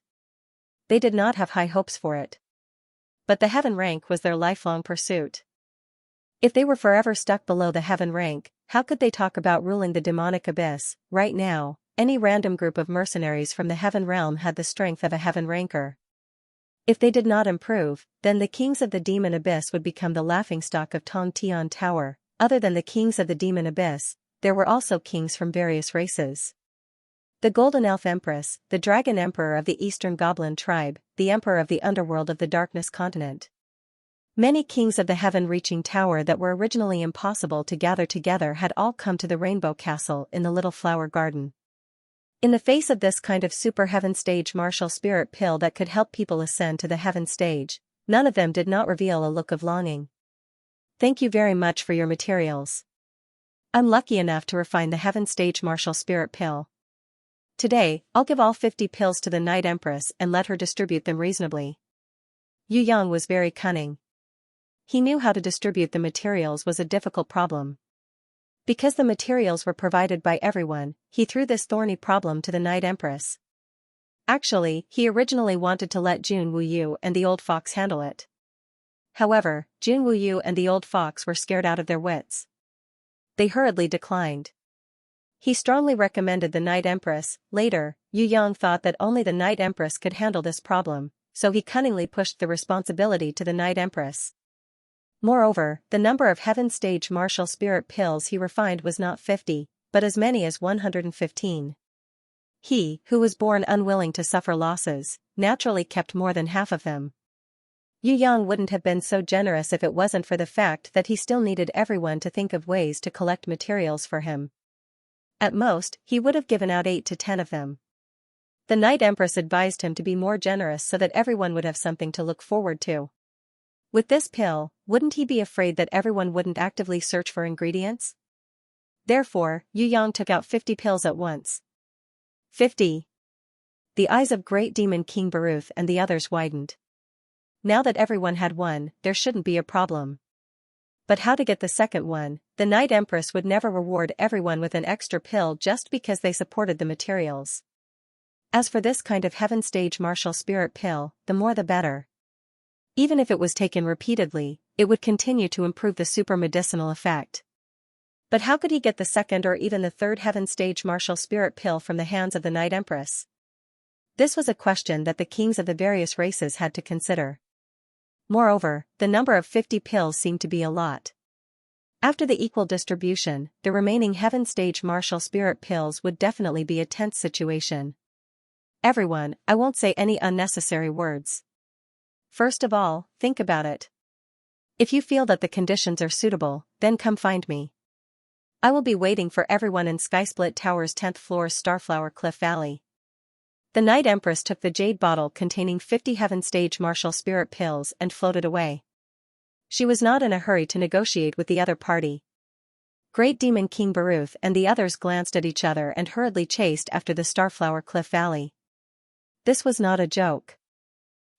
They did not have high hopes for it. But the heaven rank was their lifelong pursuit. If they were forever stuck below the heaven rank, how could they talk about ruling the demonic abyss? Right now, any random group of mercenaries from the heaven realm had the strength of a heaven ranker. If they did not improve, then the kings of the demon abyss would become the laughingstock of Tong Tian Tower. Other than the kings of the demon abyss, there were also kings from various races. The Golden Elf Empress, the Dragon Emperor of the Eastern Goblin Tribe, the Emperor of the Underworld of the Darkness Continent. Many kings of the heaven-reaching tower that were originally impossible to gather together had all come to the Rainbow Castle in the Little Flower Garden. In the face of this kind of super heaven stage martial spirit pill that could help people ascend to the heaven stage, none of them did not reveal a look of longing. Thank you very much for your materials. I'm lucky enough to refine the heaven stage martial spirit pill. Today, I'll give all 50 pills to the Night Empress and let her distribute them reasonably. Yu Yang was very cunning. He knew how to distribute the materials was a difficult problem. Because the materials were provided by everyone, he threw this thorny problem to the Night Empress. Actually, he originally wanted to let Jun Wuyu and the old fox handle it. However, Jun Wuyu and the old fox were scared out of their wits. They hurriedly declined. He strongly recommended the Night Empress. Later, Yu Yang thought that only the Night Empress could handle this problem, so he cunningly pushed the responsibility to the Night Empress. Moreover, the number of heaven stage martial spirit pills he refined was not 50, but as many as 115. He, who was born unwilling to suffer losses, naturally kept more than half of them. Yu Yang wouldn't have been so generous if it wasn't for the fact that he still needed everyone to think of ways to collect materials for him. At most, he would have given out 8 to 10 of them. The Night Empress advised him to be more generous so that everyone would have something to look forward to. With this pill, wouldn't he be afraid that everyone wouldn't actively search for ingredients? Therefore, Yu Yang took out 50 pills at once. 50. The eyes of Great Demon King Baruth and the others widened. Now that everyone had one, there shouldn't be a problem. But how to get the second one? The Night Empress would never reward everyone with an extra pill just because they supported the materials. As for this kind of heaven stage martial spirit pill, the more the better. Even if it was taken repeatedly, it would continue to improve the super medicinal effect. But how could he get the second or even the third heaven stage martial spirit pill from the hands of the Night Empress? This was a question that the kings of the various races had to consider. Moreover, the number of 50 pills seemed to be a lot. After the equal distribution, the remaining heaven stage martial spirit pills would definitely be a tense situation. Everyone, I won't say any unnecessary words. First of all, think about it. If you feel that the conditions are suitable, then come find me. I will be waiting for everyone in Skysplit Tower's 10th floor's Starflower Cliff Valley. The Night Empress took the jade bottle containing 50 heaven stage martial spirit pills and floated away. She was not in a hurry to negotiate with the other party. Great Demon King Baruth and the others glanced at each other and hurriedly chased after the Starflower Cliff Valley. This was not a joke.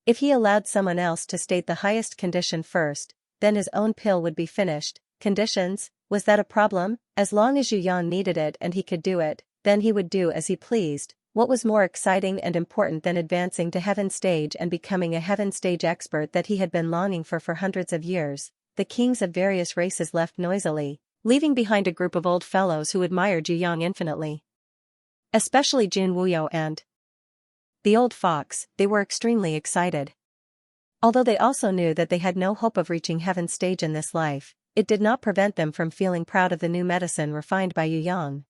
If he allowed someone else to state the highest condition first, then his own pill would be finished. Conditions? Was that a problem? As long as Yu Yang needed it and he could do it, then he would do as he pleased. What was more exciting and important than advancing to heaven stage and becoming a heaven stage expert that he had been longing for hundreds of years? The kings of various races left noisily, leaving behind a group of old fellows who admired Yu Yang infinitely. Especially Jun Wuyo and the old fox. They were extremely excited. Although they also knew that they had no hope of reaching heaven's stage in this life, it did not prevent them from feeling proud of the new medicine refined by Yu Yang.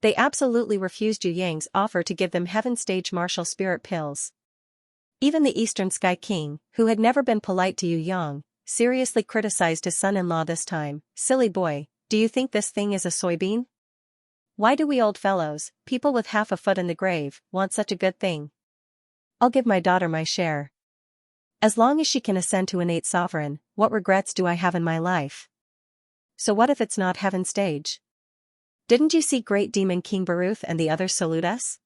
They absolutely refused Yu Yang's offer to give them heaven stage martial spirit pills. Even the Eastern Sky King, who had never been polite to Yu Yang, seriously criticized his son-in-law this time. "Silly boy, do you think this thing is a soybean? Why do we old fellows, people with half a foot in the grave, want such a good thing? I'll give my daughter my share. As long as she can ascend to innate sovereign, what regrets do I have in my life? So what if it's not heaven stage? Didn't you see great demon King Baruth and the others salute us?"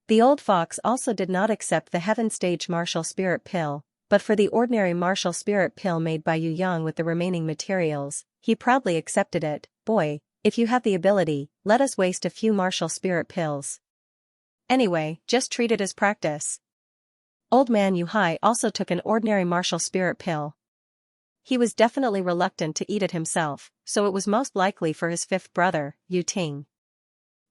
The old fox also did not accept the heaven stage martial spirit pill, but for the ordinary martial spirit pill made by Yu Yang with the remaining materials, he proudly accepted it. "Boy, if you have the ability, let us waste a few martial spirit pills. Anyway, just treat it as practice." Old man Yu Hai also took an ordinary martial spirit pill. He was definitely reluctant to eat it himself, so it was most likely for his fifth brother, Yu Ting.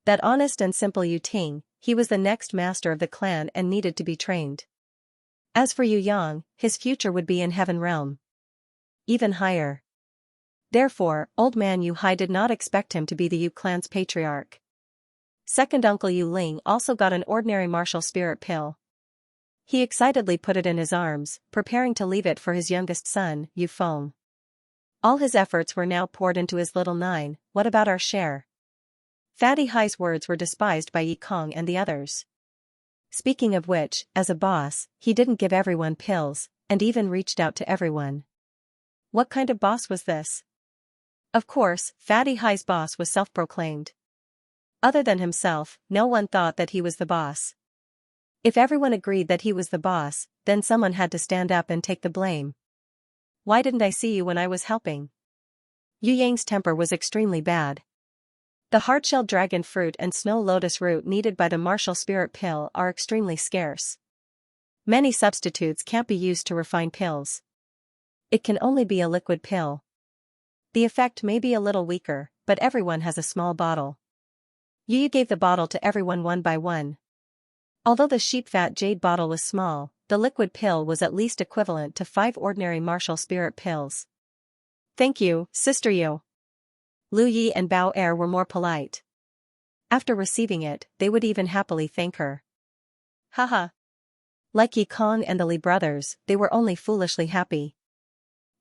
That honest and simple Yu Ting, he was the next master of the clan and needed to be trained. As for Yu Yang, his future would be in heaven realm. Even higher. Therefore, old man Yu Hai did not expect him to be the Yu clan's patriarch. Second uncle Yu Ling also got an ordinary martial spirit pill. He excitedly put it in his arms, preparing to leave it for his youngest son, Yu Feng. All his efforts were now poured into his little nine. "What about our share?" Fatty Hai's words were despised by Yi Kong and the others. Speaking of which, as a boss, he didn't give everyone pills, and even reached out to everyone. What kind of boss was this? Of course, Fatty Hai's boss was self-proclaimed. Other than himself, no one thought that he was the boss. If everyone agreed that he was the boss, then someone had to stand up and take the blame. "Why didn't I see you when I was helping?" Yu Yang's temper was extremely bad. The hard-shelled dragon fruit and snow lotus root needed by the martial spirit pill are extremely scarce. Many substitutes can't be used to refine pills. It can only be a liquid pill. The effect may be a little weaker, but everyone has a small bottle. Yu gave the bottle to everyone one by one. Although the sheep-fat jade bottle was small, the liquid pill was at least equivalent to 5 ordinary martial spirit pills. "Thank you, Sister Yu." Lu Yi and Bao Er were more polite. After receiving it, they would even happily thank her. Haha. Like Yi Kong and the Li brothers, they were only foolishly happy.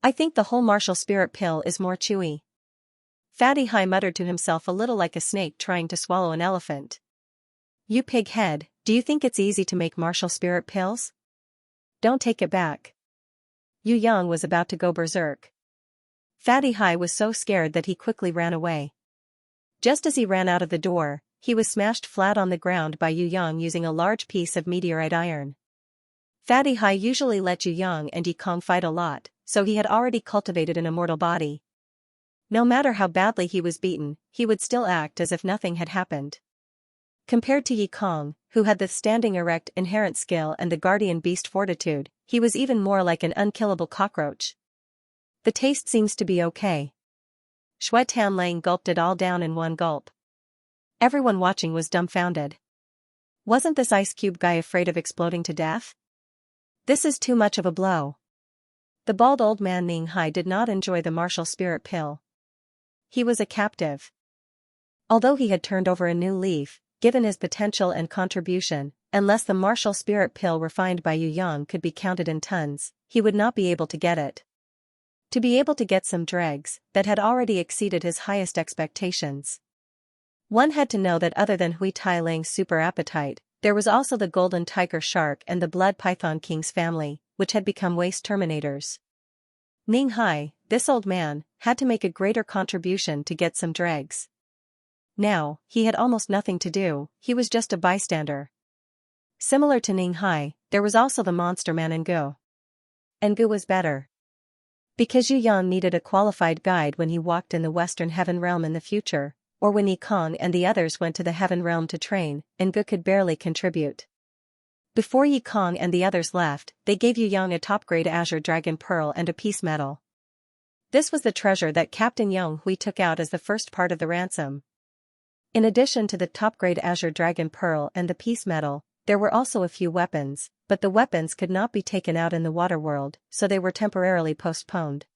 "I think the whole martial spirit pill is more chewy." Fatty Hai muttered to himself a little like a snake trying to swallow an elephant. "You pig head, do you think it's easy to make martial spirit pills? Don't take it back." Yu Yang was about to go berserk. Fatty Hai was so scared that he quickly ran away. Just as he ran out of the door, he was smashed flat on the ground by Yu Yang using a large piece of meteorite iron. Fatty Hai usually let Yu Yang and Yi Kong fight a lot, so he had already cultivated an immortal body. No matter how badly he was beaten, he would still act as if nothing had happened. Compared to Yi Kong, who had the standing erect inherent skill and the guardian beast fortitude, he was even more like an unkillable cockroach. "The taste seems to be okay." Shui Tanlang gulped it all down in one gulp. Everyone watching was dumbfounded. Wasn't this ice cube guy afraid of exploding to death? This is too much of a blow. The bald old man Ning Hai did not enjoy the martial spirit pill. He was a captive. Although he had turned over a new leaf, given his potential and contribution, unless the martial spirit pill refined by Yu Yang could be counted in tons, he would not be able to get it. To be able to get some dregs, that had already exceeded his highest expectations. One had to know that other than Hui Tai Lang's super appetite, there was also the golden tiger shark and the blood python king's family, which had become waste terminators. Ning Hai, this old man, had to make a greater contribution to get some dregs. Now, he had almost nothing to do, he was just a bystander. Similar to Ning Hai, there was also the monster man Ngu. Ngu was better. Because Yu Yang needed a qualified guide when he walked in the Western Heaven Realm in the future, or when Yi Kong and the others went to the Heaven Realm to train, Ngu could barely contribute. Before Yi Kong and the others left, they gave Yu Yang a top-grade Azure Dragon Pearl and a peace medal. This was the treasure that Captain Yang Hui took out as the first part of the ransom. In addition to the top-grade Azure Dragon Pearl and the Peace Medal, there were also a few weapons, but the weapons could not be taken out in the water world, so they were temporarily postponed.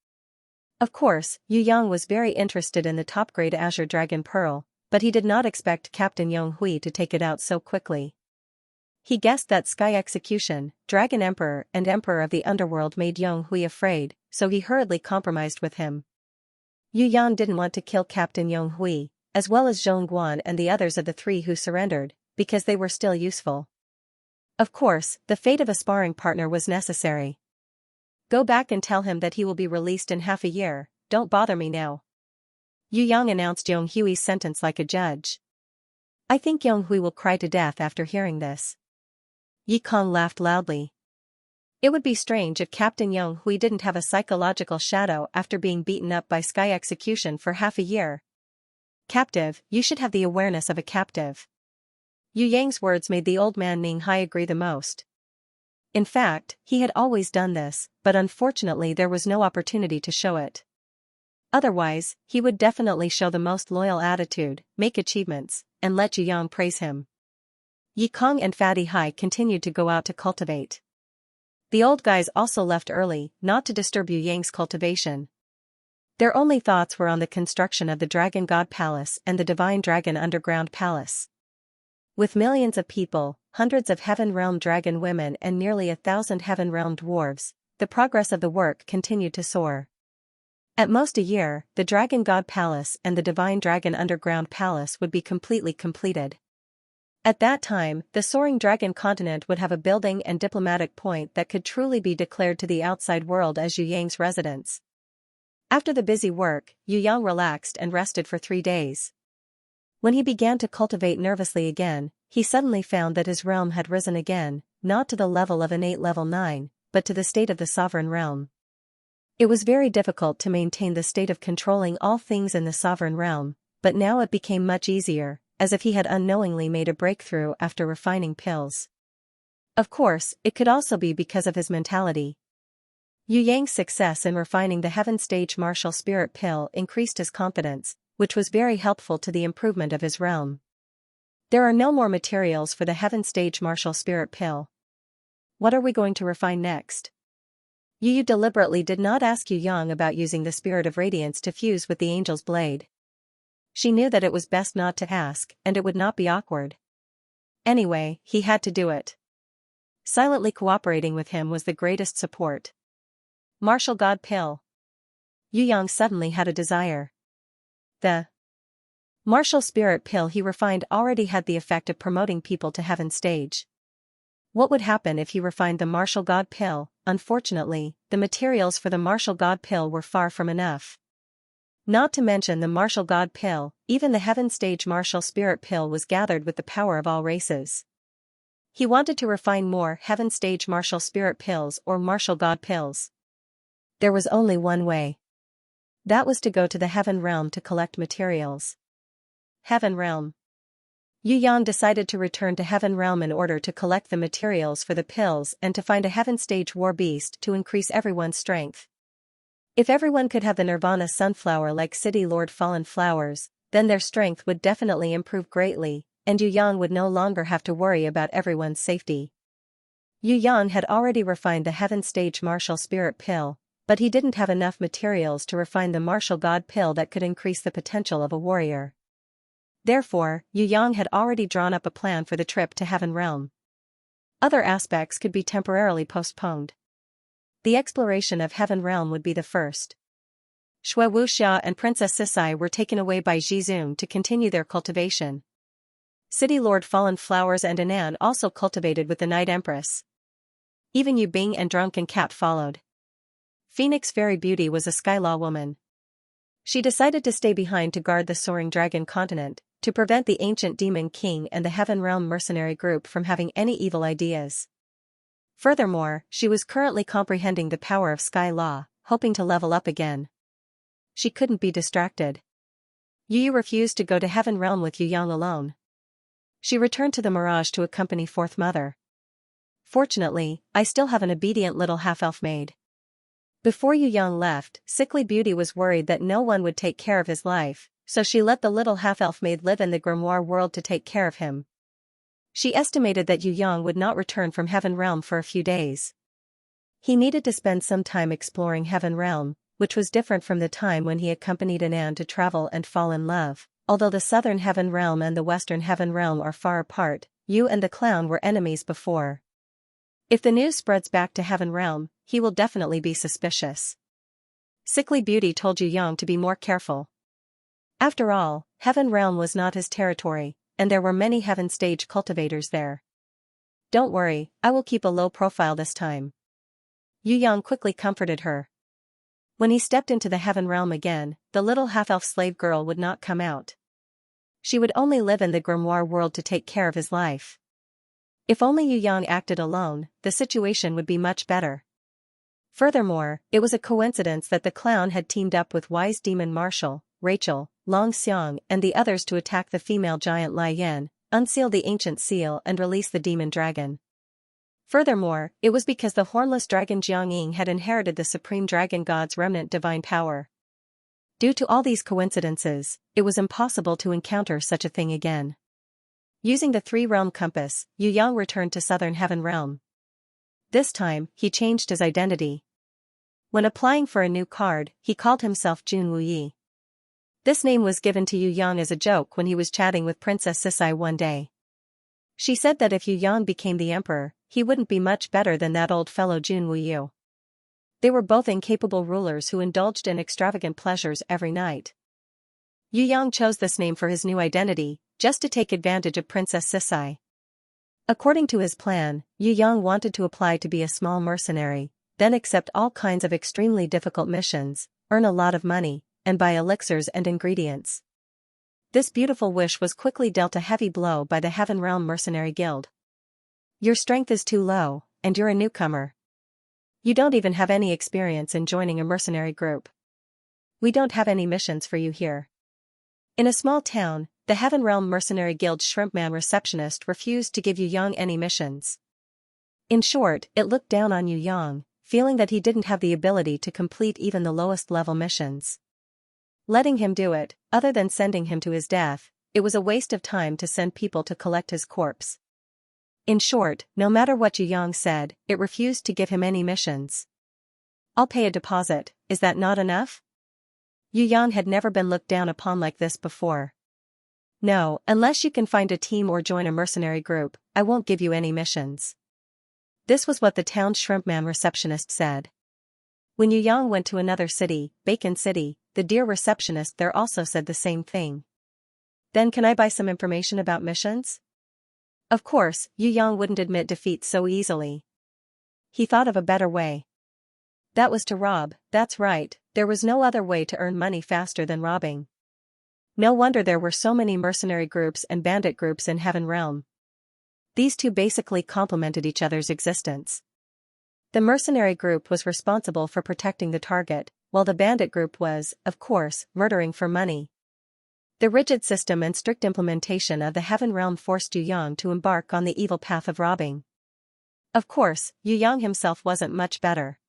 Of course, Yu Yang was very interested in the top-grade Azure Dragon Pearl, but he did not expect Captain Yang Hui to take it out so quickly. He guessed that Sky Execution, Dragon Emperor and Emperor of the Underworld made Yang Hui afraid, so he hurriedly compromised with him. Yu Yang didn't want to kill Captain Yang Hui, as well as Zhong Guan and the others of the three who surrendered, because they were still useful. Of course, the fate of a sparring partner was necessary. Go back and tell him that he will be released in half a year, don't bother me now. Yu Yang announced Yang Hui's sentence like a judge. I think Yang Hui will cry to death after hearing this. Yi Kong laughed loudly. It would be strange if Captain Yang Hui didn't have a psychological shadow after being beaten up by Sky Execution for half a year. Captive, you should have the awareness of a captive. Yu Yang's words made the old man Ning Hai agree the most. In fact, he had always done this, but unfortunately there was no opportunity to show it. Otherwise, he would definitely show the most loyal attitude, make achievements, and let Yu Yang praise him. Yi Kong and Fatty Hai continued to go out to cultivate. The old guys also left early, not to disturb Yu Yang's cultivation. Their only thoughts were on the construction of the Dragon God Palace and the Divine Dragon Underground Palace. With millions of people, hundreds of Heaven Realm dragon women and nearly 1,000 Heaven Realm dwarves, the progress of the work continued to soar. At most a year, the Dragon God Palace and the Divine Dragon Underground Palace would be completely completed. At that time, the soaring dragon continent would have a building and diplomatic point that could truly be declared to the outside world as Yu Yang's residence. After the busy work, Yu Yang relaxed and rested for 3 days. When he began to cultivate nervously again, he suddenly found that his realm had risen again, not to the level of innate level 9, but to the state of the sovereign realm. It was very difficult to maintain the state of controlling all things in the sovereign realm, but now it became much easier, as if he had unknowingly made a breakthrough after refining pills. Of course, it could also be because of his mentality. Yu Yang's success in refining the Heaven Stage Martial Spirit Pill increased his confidence, which was very helpful to the improvement of his realm. There are no more materials for the Heaven Stage Martial Spirit Pill. What are we going to refine next? Yu deliberately did not ask Yu Yang about using the Spirit of Radiance to fuse with the Angel's Blade. She knew that it was best not to ask, and it would not be awkward. Anyway, he had to do it. Silently cooperating with him was the greatest support. Martial God Pill. Yu Yang suddenly had a desire. The Martial Spirit Pill he refined already had the effect of promoting people to Heaven Stage. What would happen if he refined the Martial God Pill? Unfortunately, the materials for the Martial God Pill were far from enough. Not to mention the Martial God Pill, even the Heaven Stage Martial Spirit Pill was gathered with the power of all races. He wanted to refine more Heaven Stage Martial Spirit Pills or Martial God Pills. There was only one way. That was to go to the Heaven Realm to collect materials. Heaven Realm. Yu Yang decided to return to Heaven Realm in order to collect the materials for the pills and to find a Heaven Stage War Beast to increase everyone's strength. If everyone could have the Nirvana Sunflower like City Lord Fallen Flowers, then their strength would definitely improve greatly, and Yu Yang would no longer have to worry about everyone's safety. Yu Yang had already refined the Heaven Stage Martial Spirit Pill, but he didn't have enough materials to refine the Martial God Pill that could increase the potential of a warrior. Therefore, Yu Yang had already drawn up a plan for the trip to Heaven Realm. Other aspects could be temporarily postponed. The exploration of Heaven Realm would be the first. Shui Wuxia and Princess Sisai were taken away by Jizun to continue their cultivation. City Lord Fallen Flowers and Anan also cultivated with the Night Empress. Even Yu Bing and Drunken Cat followed. Phoenix Fairy Beauty was a Skylaw woman. She decided to stay behind to guard the soaring dragon continent, to prevent the ancient demon king and the Heaven Realm mercenary group from having any evil ideas. Furthermore, she was currently comprehending the power of Sky Law, hoping to level up again. She couldn't be distracted. Yu refused to go to Heaven Realm with Yu Yang alone. She returned to the Mirage to accompany Fourth Mother. Fortunately, I still have an obedient little half-elf maid. Before Yu Yang left, Sickly Beauty was worried that no one would take care of his life, so she let the little half-elf maid live in the grimoire world to take care of him. She estimated that Yu Yang would not return from Heaven Realm for a few days. He needed to spend some time exploring Heaven Realm, which was different from the time when he accompanied Anan to travel and fall in love. Although the Southern Heaven Realm and the Western Heaven Realm are far apart, Yu and the clown were enemies before. If the news spreads back to Heaven Realm, he will definitely be suspicious. Sickly Beauty told Yu Yang to be more careful. After all, Heaven Realm was not his territory, and there were many Heaven Stage cultivators there. Don't worry, I will keep a low profile this time. Yu Yang quickly comforted her. When he stepped into the Heaven Realm again, the little half-elf slave girl would not come out. She would only live in the grimoire world to take care of his life. If only Yu Yang acted alone, the situation would be much better. Furthermore, it was a coincidence that the clown had teamed up with wise demon Marshall, Rachel, Long Xiang and the others to attack the female giant Lai Yan, unseal the ancient seal and release the demon dragon. Furthermore, it was because the hornless dragon Jiang had inherited the supreme dragon god's remnant divine power. Due to all these coincidences, it was impossible to encounter such a thing again. Using the three-realm compass, Yu Yang returned to Southern Heaven Realm. This time, he changed his identity. When applying for a new card, he called himself Jun Wuyi. This name was given to Yu Yang as a joke when he was chatting with Princess Sisai one day. She said that if Yu Yang became the emperor, he wouldn't be much better than that old fellow Jun Wuyi. They were both incapable rulers who indulged in extravagant pleasures every night. Yu Yang chose this name for his new identity, just to take advantage of Princess Sisai. According to his plan, Yu Yang wanted to apply to be a small mercenary, then accept all kinds of extremely difficult missions, earn a lot of money, and buy elixirs and ingredients. This beautiful wish was quickly dealt a heavy blow by the Heaven Realm Mercenary Guild. Your strength is too low, and you're a newcomer. You don't even have any experience in joining a mercenary group. We don't have any missions for you here. In a small town, the Heaven Realm Mercenary Guild Shrimpman receptionist refused to give Yu Yang any missions. In short, it looked down on Yu Yang, feeling that he didn't have the ability to complete even the lowest level missions. Letting him do it, other than sending him to his death, it was a waste of time to send people to collect his corpse. In short, no matter what Yu Yang said, it refused to give him any missions. I'll pay a deposit, is that not enough? Yu Yang had never been looked down upon like this before. No, unless you can find a team or join a mercenary group, I won't give you any missions. This was what the town Shrimpman receptionist said. When Yu Yang went to another city, Bacon City, the dear receptionist there also said the same thing. Then can I buy some information about missions? Of course, Yu Yang wouldn't admit defeat so easily. He thought of a better way. That was to rob, that's right, there was no other way to earn money faster than robbing. No wonder there were so many mercenary groups and bandit groups in Heaven Realm. These two basically complemented each other's existence. The mercenary group was responsible for protecting the target, while the bandit group was, of course, murdering for money. The rigid system and strict implementation of the Heaven Realm forced Yu Yang to embark on the evil path of robbing. Of course, Yu Yang himself wasn't much better.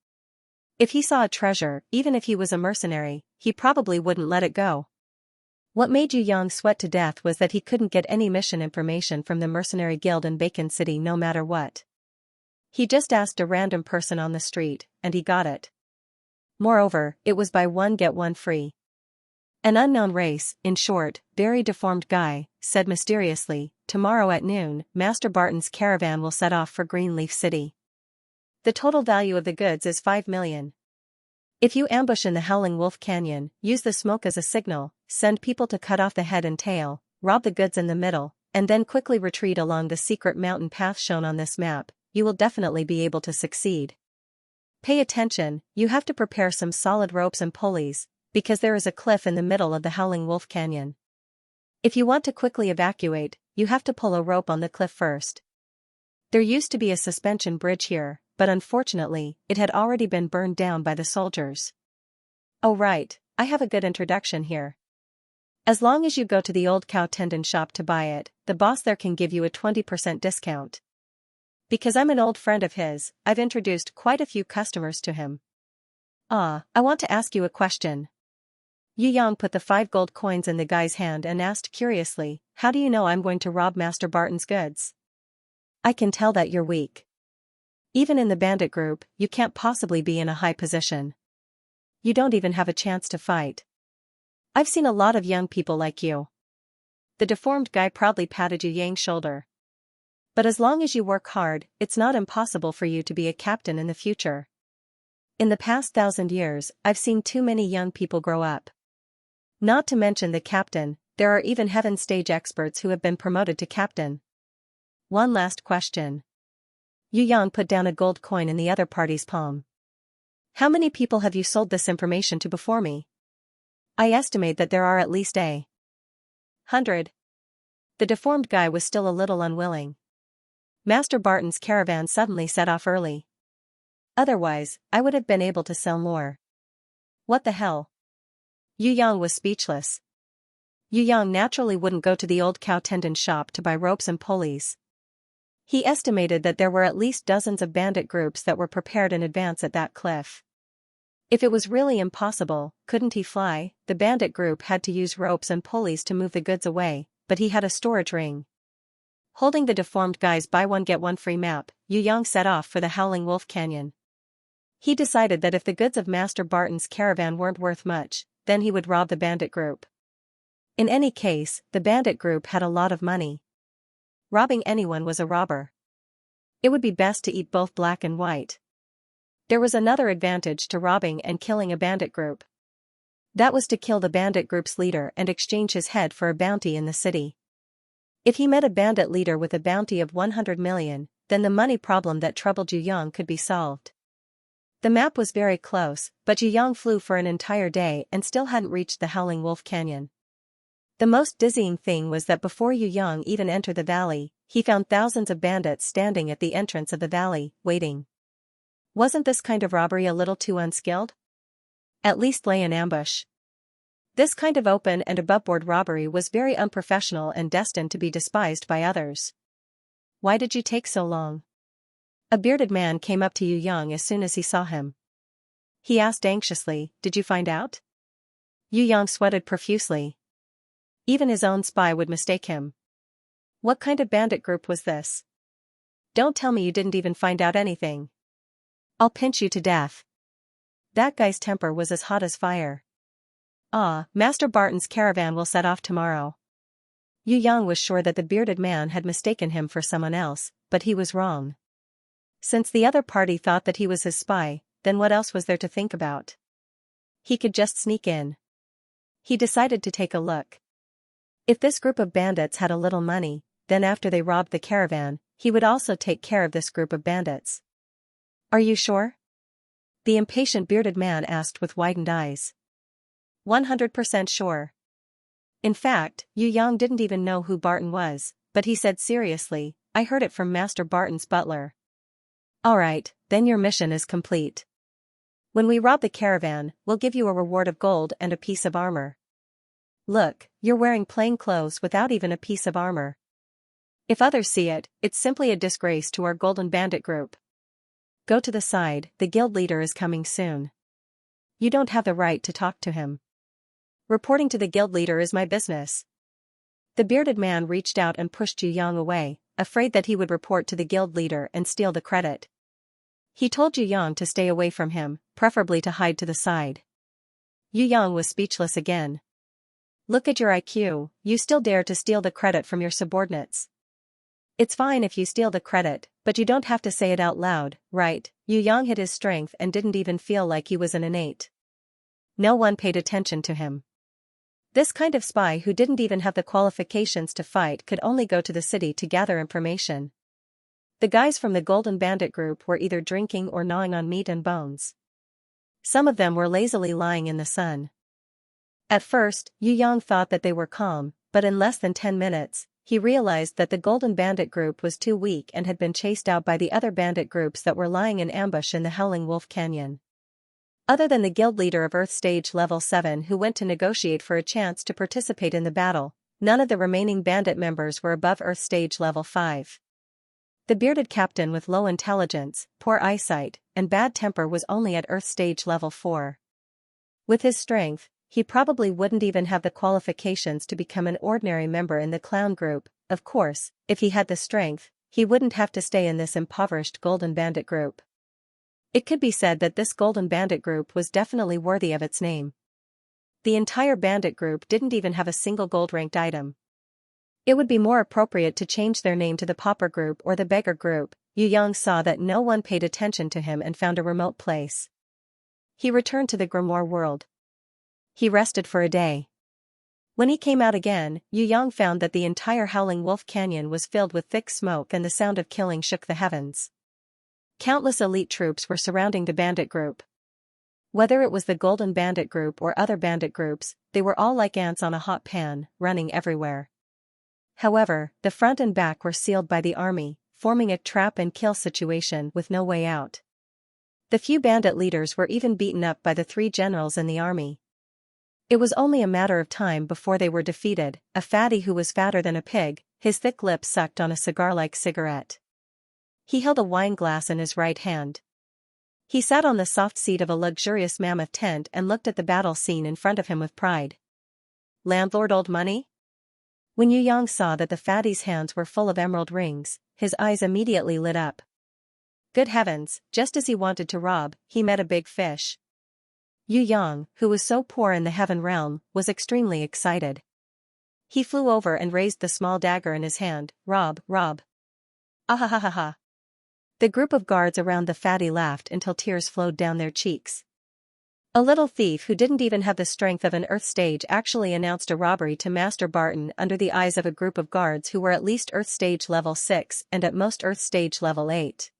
If he saw a treasure, even if he was a mercenary, he probably wouldn't let it go. What made Yu Yang sweat to death was that he couldn't get any mission information from the mercenary guild in Bacon City no matter what. He just asked a random person on the street, and he got it. Moreover, it was buy one get one free. An unknown race, in short, very deformed guy, said mysteriously, tomorrow at noon, Master Barton's caravan will set off for Greenleaf City. The total value of the goods is 5 million. If you ambush in the Howling Wolf Canyon, use the smoke as a signal, send people to cut off the head and tail, rob the goods in the middle, and then quickly retreat along the secret mountain path shown on this map, you will definitely be able to succeed. Pay attention, you have to prepare some solid ropes and pulleys, because there is a cliff in the middle of the Howling Wolf Canyon. If you want to quickly evacuate, you have to pull a rope on the cliff first. There used to be a suspension bridge here, but unfortunately, it had already been burned down by the soldiers. Oh right, I have a good introduction here. As long as you go to the old cow tendon shop to buy it, the boss there can give you a 20% discount. Because I'm an old friend of his, I've introduced quite a few customers to him. I want to ask you a question. Yu Yang put the 5 gold coins in the guy's hand and asked curiously, how do you know I'm going to rob Master Barton's goods? I can tell that you're weak. Even in the bandit group, you can't possibly be in a high position. You don't even have a chance to fight. I've seen a lot of young people like you. The deformed guy proudly patted Yu Yang's shoulder. But as long as you work hard, it's not impossible for you to be a captain in the future. In the past 1,000 years, I've seen too many young people grow up. Not to mention the captain, there are even heaven stage experts who have been promoted to captain. One last question. Yu Yang put down a gold coin in the other party's palm. How many people have you sold this information to before me? I estimate that there are at least 100. The deformed guy was still a little unwilling. Master Barton's caravan suddenly set off early. Otherwise, I would have been able to sell more. What the hell? Yu Yang was speechless. Yu Yang naturally wouldn't go to the old cow tendon shop to buy ropes and pulleys. He estimated that there were at least dozens of bandit groups that were prepared in advance at that cliff. If it was really impossible, couldn't he fly? The bandit group had to use ropes and pulleys to move the goods away, but he had a storage ring. Holding the deformed guy's buy one get one free map, Yu Yang set off for the Howling Wolf Canyon. He decided that if the goods of Master Barton's caravan weren't worth much, then he would rob the bandit group. In any case, the bandit group had a lot of money. Robbing anyone was a robber. It would be best to eat both black and white. There was another advantage to robbing and killing a bandit group. That was to kill the bandit group's leader and exchange his head for a bounty in the city. If he met a bandit leader with a bounty of 100 million, then the money problem that troubled Yu Yang could be solved. The map was very close, but Yu Yang flew for an entire day and still hadn't reached the Howling Wolf Canyon. The most dizzying thing was that before Yu Yang even entered the valley, he found thousands of bandits standing at the entrance of the valley, waiting. Wasn't this kind of robbery a little too unskilled? At least lay in ambush. This kind of open and aboveboard robbery was very unprofessional and destined to be despised by others. Why did you take so long? A bearded man came up to Yu Yang as soon as he saw him. He asked anxiously, did you find out? Yu Yang sweated profusely. Even his own spy would mistake him. What kind of bandit group was this? Don't tell me you didn't even find out anything. I'll pinch you to death. That guy's temper was as hot as fire. Master Barton's caravan will set off tomorrow. Yu Yang was sure that the bearded man had mistaken him for someone else, but he was wrong. Since the other party thought that he was his spy, then what else was there to think about? He could just sneak in. He decided to take a look. If this group of bandits had a little money, then after they robbed the caravan, he would also take care of this group of bandits. Are you sure? The impatient bearded man asked with widened eyes. 100% sure. In fact, Yu Yang didn't even know who Barton was, but he said seriously, I heard it from Master Barton's butler. Alright, then your mission is complete. When we rob the caravan, we'll give you a reward of gold and a piece of armor. Look, you're wearing plain clothes without even a piece of armor. If others see it, it's simply a disgrace to our golden bandit group. Go to the side, the guild leader is coming soon. You don't have the right to talk to him. Reporting to the guild leader is my business. The bearded man reached out and pushed Yu Yang away, afraid that he would report to the guild leader and steal the credit. He told Yu Yang to stay away from him, preferably to hide to the side. Yu Yang was speechless again. Look at your IQ, you still dare to steal the credit from your subordinates. It's fine if you steal the credit, but you don't have to say it out loud, right? Yu Yang hid his strength and didn't even feel like he was an innate. No one paid attention to him. This kind of spy who didn't even have the qualifications to fight could only go to the city to gather information. The guys from the Golden Bandit group were either drinking or gnawing on meat and bones. Some of them were lazily lying in the sun. At first, Yu Yang thought that they were calm, but in less than 10 minutes, he realized that the Golden Bandit group was too weak and had been chased out by the other bandit groups that were lying in ambush in the Howling Wolf Canyon. Other than the guild leader of Earth Stage Level 7 who went to negotiate for a chance to participate in the battle, none of the remaining bandit members were above Earth Stage Level 5. The bearded captain with low intelligence, poor eyesight, and bad temper was only at Earth stage level 4. With his strength, he probably wouldn't even have the qualifications to become an ordinary member in the clown group. Of course, if he had the strength, he wouldn't have to stay in this impoverished Golden Bandit group. It could be said that this Golden Bandit group was definitely worthy of its name. The entire bandit group didn't even have a single gold-ranked item. It would be more appropriate to change their name to the Pauper group or the Beggar group. Yu Yang saw that no one paid attention to him and found a remote place. He returned to the grimoire world. He rested for a day. When he came out again, Yu Yang found that the entire Howling Wolf Canyon was filled with thick smoke and the sound of killing shook the heavens. Countless elite troops were surrounding the bandit group. Whether it was the Golden Bandit group or other bandit groups, they were all like ants on a hot pan, running everywhere. However, the front and back were sealed by the army, forming a trap-and-kill situation with no way out. The few bandit leaders were even beaten up by the 3 generals in the army. It was only a matter of time before they were defeated. A fatty who was fatter than a pig, his thick lips sucked on a cigar-like cigarette. He held a wine glass in his right hand. He sat on the soft seat of a luxurious mammoth tent and looked at the battle scene in front of him with pride. Landlord old money? When Yu Yang saw that the fatty's hands were full of emerald rings, his eyes immediately lit up. Good heavens, just as he wanted to rob, he met a big fish. Yu Yang, who was so poor in the heaven realm, was extremely excited. He flew over and raised the small dagger in his hand. Rob, rob. Ahahaha. The group of guards around the fatty laughed until tears flowed down their cheeks. A little thief who didn't even have the strength of an Earth stage actually announced a robbery to Master Barton under the eyes of a group of guards who were at least Earth stage level 6 and at most Earth stage level 8.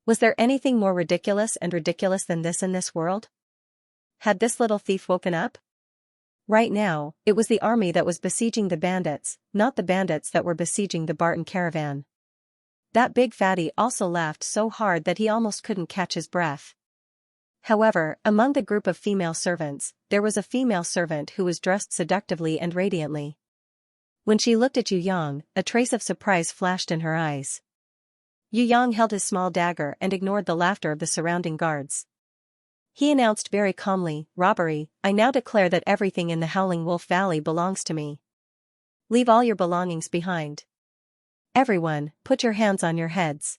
Was there anything more ridiculous than this in this world? Had this little thief woken up? Right now, it was the army that was besieging the bandits, not the bandits that were besieging the Barton caravan. That big fatty also laughed so hard that he almost couldn't catch his breath. However, among the group of female servants, there was a female servant who was dressed seductively and radiantly. When she looked at Yu Yang, a trace of surprise flashed in her eyes. Yu Yang held his small dagger and ignored the laughter of the surrounding guards. He announced very calmly, "Robbery, I now declare that everything in the Howling Wolf Valley belongs to me. Leave all your belongings behind. Everyone, put your hands on your heads."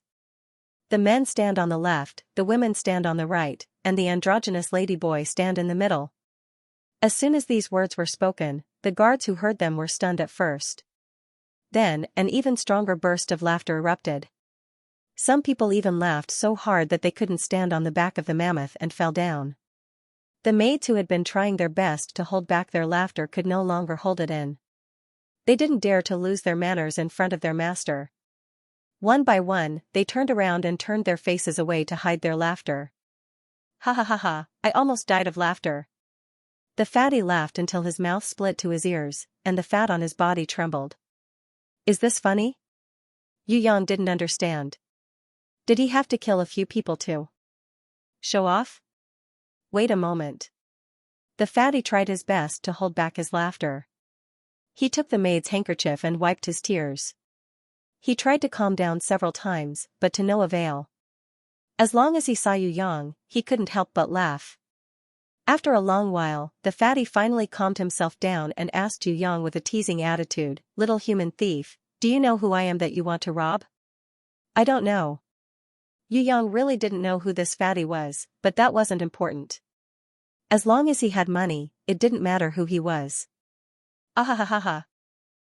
The men stand on the left, the women stand on the right, and the androgynous ladyboy stand in the middle. As soon as these words were spoken, the guards who heard them were stunned at first. Then, an even stronger burst of laughter erupted. Some people even laughed so hard that they couldn't stand on the back of the mammoth and fell down. The maids who had been trying their best to hold back their laughter could no longer hold it in. They didn't dare to lose their manners in front of their master. One by one, they turned around and turned their faces away to hide their laughter. Ha ha ha ha, I almost died of laughter. The fatty laughed until his mouth split to his ears, and the fat on his body trembled. Is this funny? Yu Yang didn't understand. Did he have to kill a few people too? Show off? Wait a moment. The fatty tried his best to hold back his laughter. He took the maid's handkerchief and wiped his tears. He tried to calm down several times, but to no avail. As long as he saw Yu Yang, he couldn't help but laugh. After a long while, the fatty finally calmed himself down and asked Yu Yang with a teasing attitude, "Little human thief, do you know who I am that you want to rob?" "I don't know." Yu Yang really didn't know who this fatty was, but that wasn't important. As long as he had money, it didn't matter who he was. Ahahaha.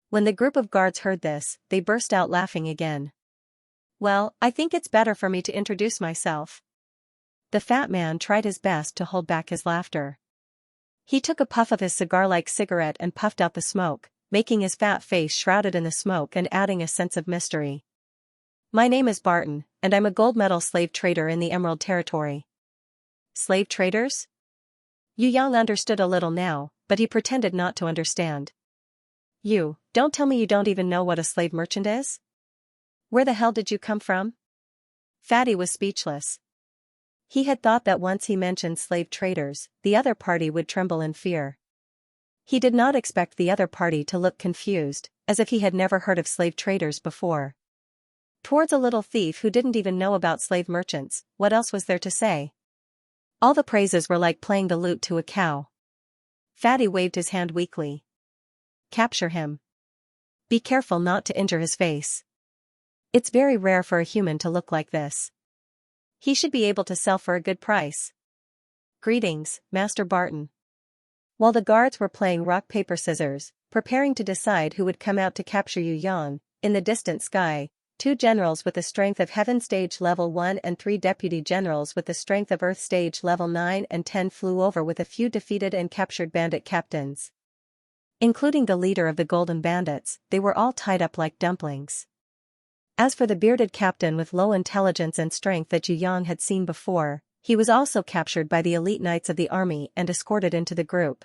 When the group of guards heard this, they burst out laughing again. "Well, I think it's better for me to introduce myself." The fat man tried his best to hold back his laughter. He took a puff of his cigar-like cigarette and puffed out the smoke, making his fat face shrouded in the smoke and adding a sense of mystery. "My name is Barton, and I'm a gold medal slave trader in the Emerald Territory." Slave traders? Yu Yang understood a little now, but he pretended not to understand. "You, don't tell me you don't even know what a slave merchant is? Where the hell did you come from?" Fatty was speechless. He had thought that once he mentioned slave traders, the other party would tremble in fear. He did not expect the other party to look confused, as if he had never heard of slave traders before. Towards a little thief who didn't even know about slave merchants, what else was there to say? All the praises were like playing the lute to a cow. Fatty waved his hand weakly. Capture him. Be careful not to injure his face. It's very rare for a human to look like this. He should be able to sell for a good price. Greetings, Master Barton. While the guards were playing rock paper scissors, preparing to decide who would come out to capture Yu Yang, in the distant sky, 2 generals with the strength of Heaven Stage Level 1 and 3 deputy generals with the strength of Earth Stage Level 9 and 10 flew over with a few defeated and captured bandit captains. Including the leader of the Golden Bandits, they were all tied up like dumplings. As for the bearded captain with low intelligence and strength that Yu Yang had seen before, he was also captured by the elite knights of the army and escorted into the group.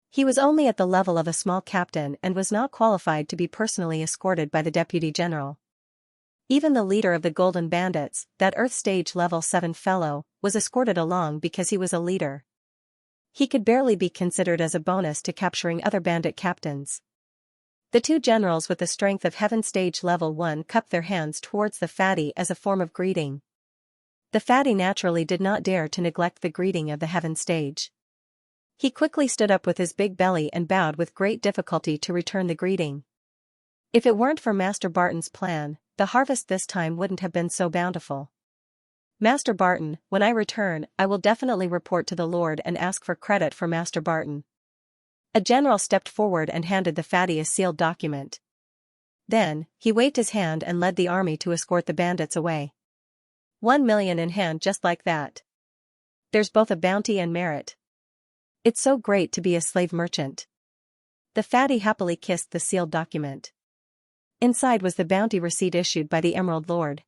He was only at the level of a small captain and was not qualified to be personally escorted by the deputy general. Even the leader of the Golden Bandits, that Earth Stage Level 7 fellow, was escorted along because he was a leader. He could barely be considered as a bonus to capturing other bandit captains. The 2 generals with the strength of Heaven Stage Level 1 cupped their hands towards the fatty as a form of greeting. The fatty naturally did not dare to neglect the greeting of the Heaven Stage. He quickly stood up with his big belly and bowed with great difficulty to return the greeting. If it weren't for Master Barton's plan, the harvest this time wouldn't have been so bountiful. Master Barton, when I return, I will definitely report to the Lord and ask for credit for Master Barton. A general stepped forward and handed the fatty a sealed document. Then, he waved his hand and led the army to escort the bandits away. 1 million in hand just like that. There's both a bounty and merit. It's so great to be a slave merchant. The fatty happily kissed the sealed document. Inside was the bounty receipt issued by the Emerald Lord.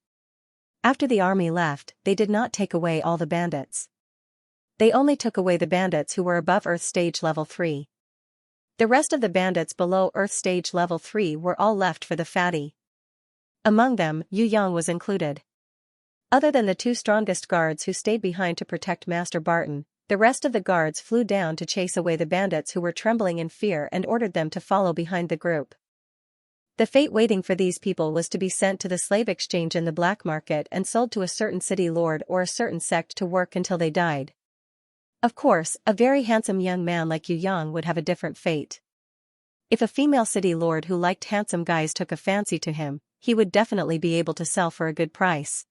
After the army left, they did not take away all the bandits. They only took away the bandits who were above Earth Stage Level 3. The rest of the bandits below Earth Stage Level 3 were all left for the fatty. Among them, Yu Yang was included. Other than the 2 strongest guards who stayed behind to protect Master Barton, the rest of the guards flew down to chase away the bandits who were trembling in fear and ordered them to follow behind the group. The fate waiting for these people was to be sent to the slave exchange in the black market and sold to a certain city lord or a certain sect to work until they died. Of course, a very handsome young man like Yu Yang would have a different fate. If a female city lord who liked handsome guys took a fancy to him, he would definitely be able to sell for a good price.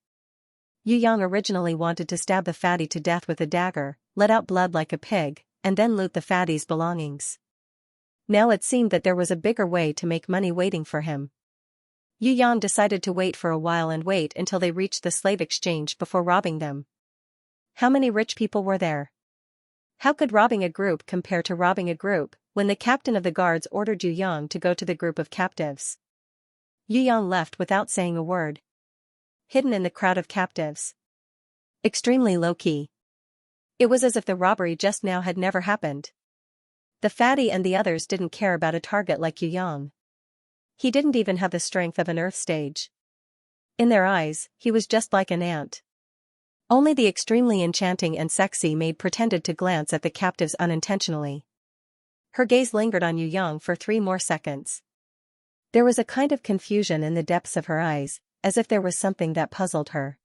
Yu Yang originally wanted to stab the fatty to death with a dagger, let out blood like a pig, and then loot the fatty's belongings. Now it seemed that there was a bigger way to make money waiting for him. Yu Yang decided to wait for a while and wait until they reached the slave exchange before robbing them. How many rich people were there? How could robbing a group compare to robbing a group, when the captain of the guards ordered Yu Yang to go to the group of captives? Yu Yang left without saying a word. Hidden in the crowd of captives. Extremely low-key. It was as if the robbery just now had never happened. The fatty and the others didn't care about a target like Yu Yang. He didn't even have the strength of an Earth Stage. In their eyes, he was just like an ant. Only the extremely enchanting and sexy maid pretended to glance at the captives unintentionally. Her gaze lingered on Yu Yang for 3 more seconds. There was a kind of confusion in the depths of her eyes, as if there was something that puzzled her.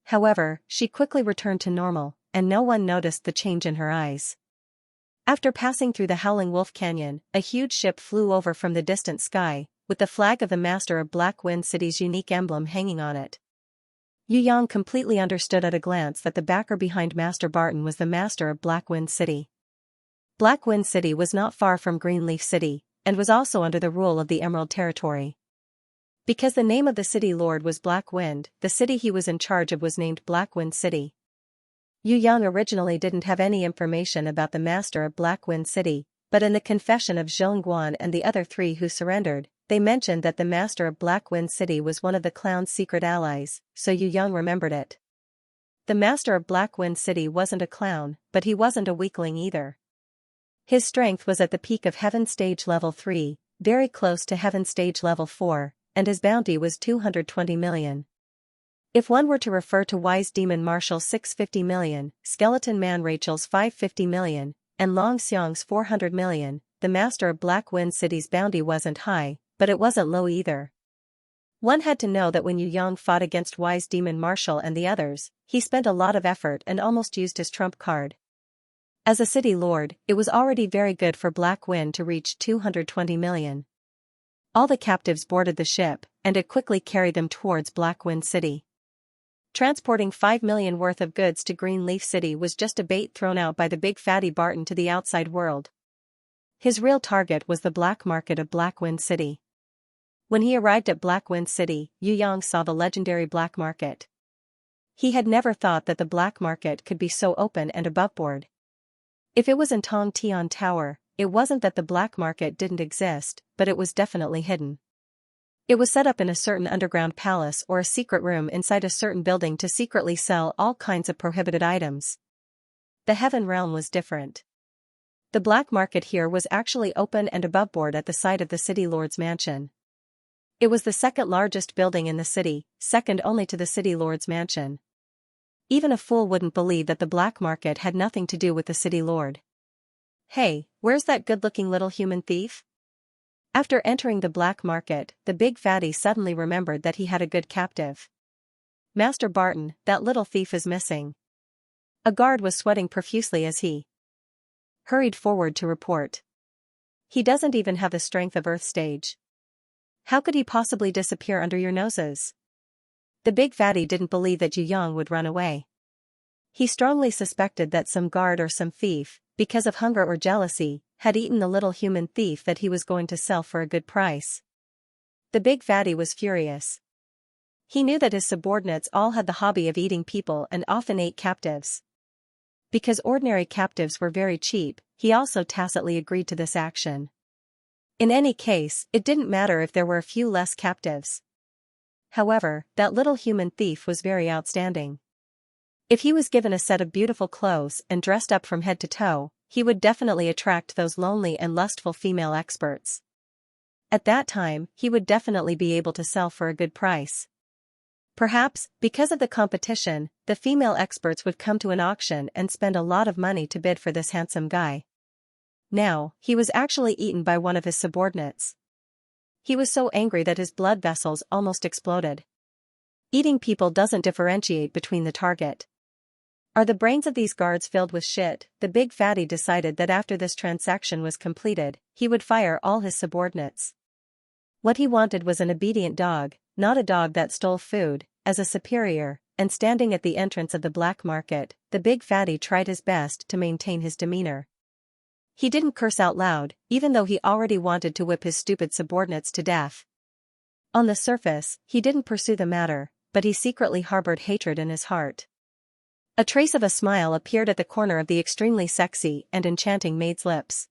However, she quickly returned to normal, and no one noticed the change in her eyes. After passing through the Howling Wolf Canyon, a huge ship flew over from the distant sky, with the flag of the Master of Black Wind City's unique emblem hanging on it. Yu Yang completely understood at a glance that the backer behind Master Barton was the Master of Black Wind City. Black Wind City was not far from Greenleaf City, and was also under the rule of the Emerald Territory. Because the name of the city lord was Black Wind, the city he was in charge of was named Black Wind City. Yu Yang originally didn't have any information about the Master of Black Wind City, but in the confession of Zhongguan and the other 3 who surrendered, they mentioned that the Master of Black Wind City was one of the clown's secret allies, so Yu Yang remembered it. The Master of Black Wind City wasn't a clown, but he wasn't a weakling either. His strength was at the peak of Heaven Stage Level 3, very close to Heaven Stage Level 4, and his bounty was 220 million. If one were to refer to Wise Demon Marshall's 650 million, Skeleton Man Rachel's 550 million, and Long Xiang's 400 million, the Master of Black Wind City's bounty wasn't high, but it wasn't low either. One had to know that when Yu Yang fought against Wise Demon Marshal and the others, he spent a lot of effort and almost used his trump card. As a city lord, it was already very good for Black Wind to reach 220 million. All the captives boarded the ship, and it quickly carried them towards Black Wind City. Transporting 5 million worth of goods to Greenleaf City was just a bait thrown out by the big fatty Barton to the outside world. His real target was the black market of Black Wind City. When he arrived at Black Wind City, Yu Yang saw the legendary black market. He had never thought that the black market could be so open and aboveboard. If it was in Tong Tian Tower, it wasn't that the black market didn't exist, but it was definitely hidden. It was set up in a certain underground palace or a secret room inside a certain building to secretly sell all kinds of prohibited items. The Heaven Realm was different. The black market here was actually open and aboveboard at the side of the city lord's mansion. It was the second largest building in the city, second only to the city lord's mansion. Even a fool wouldn't believe that the black market had nothing to do with the city lord. "Hey, where's that good-looking little human thief?" After entering the black market, the big fatty suddenly remembered that he had a good captive. "Master Barton, that little thief is missing." A guard was sweating profusely as he hurried forward to report. "He doesn't even have the strength of Earth Stage. How could he possibly disappear under your noses?" The big fatty didn't believe that Yu Yang would run away. He strongly suspected that some guard or some thief, because of hunger or jealousy, had eaten the little human thief that he was going to sell for a good price. The big fatty was furious. He knew that his subordinates all had the hobby of eating people and often ate captives. Because ordinary captives were very cheap, he also tacitly agreed to this action. In any case, it didn't matter if there were a few less captives. However, that little human thief was very outstanding. If he was given a set of beautiful clothes and dressed up from head to toe, he would definitely attract those lonely and lustful female experts. At that time, he would definitely be able to sell for a good price. Perhaps, because of the competition, the female experts would come to an auction and spend a lot of money to bid for this handsome guy. Now, he was actually eaten by one of his subordinates. He was so angry that his blood vessels almost exploded. Eating people doesn't differentiate between the target. Are the brains of these guards filled with shit? The big fatty decided that after this transaction was completed, he would fire all his subordinates. What he wanted was an obedient dog, not a dog that stole food. As a superior, and standing at the entrance of the black market, the big fatty tried his best to maintain his demeanor. He didn't curse out loud, even though he already wanted to whip his stupid subordinates to death. On the surface, he didn't pursue the matter, but he secretly harbored hatred in his heart. A trace of a smile appeared at the corner of the extremely sexy and enchanting maid's lips.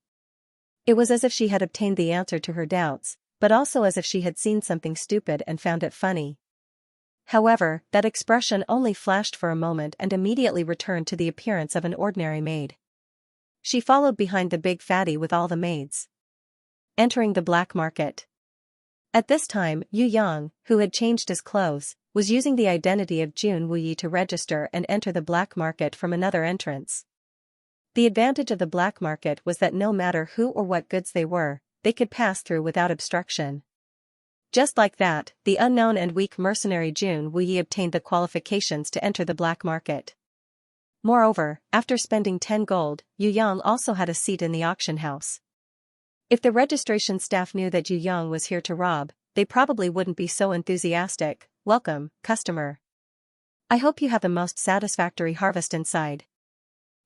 It was as if she had obtained the answer to her doubts, but also as if she had seen something stupid and found it funny. However, that expression only flashed for a moment and immediately returned to the appearance of an ordinary maid. She followed behind the big fatty with all the maids. Entering the black market. At this time, Yu Yang, who had changed his clothes, was using the identity of Jun Wuyi to register and enter the black market from another entrance. The advantage of the black market was that no matter who or what goods they were, they could pass through without obstruction. Just like that, the unknown and weak mercenary Jun Wuyi obtained the qualifications to enter the black market. Moreover, after spending 10 gold, Yu Yang also had a seat in the auction house. If the registration staff knew that Yu Yang was here to rob, they probably wouldn't be so enthusiastic. "Welcome, customer. I hope you have the most satisfactory harvest inside."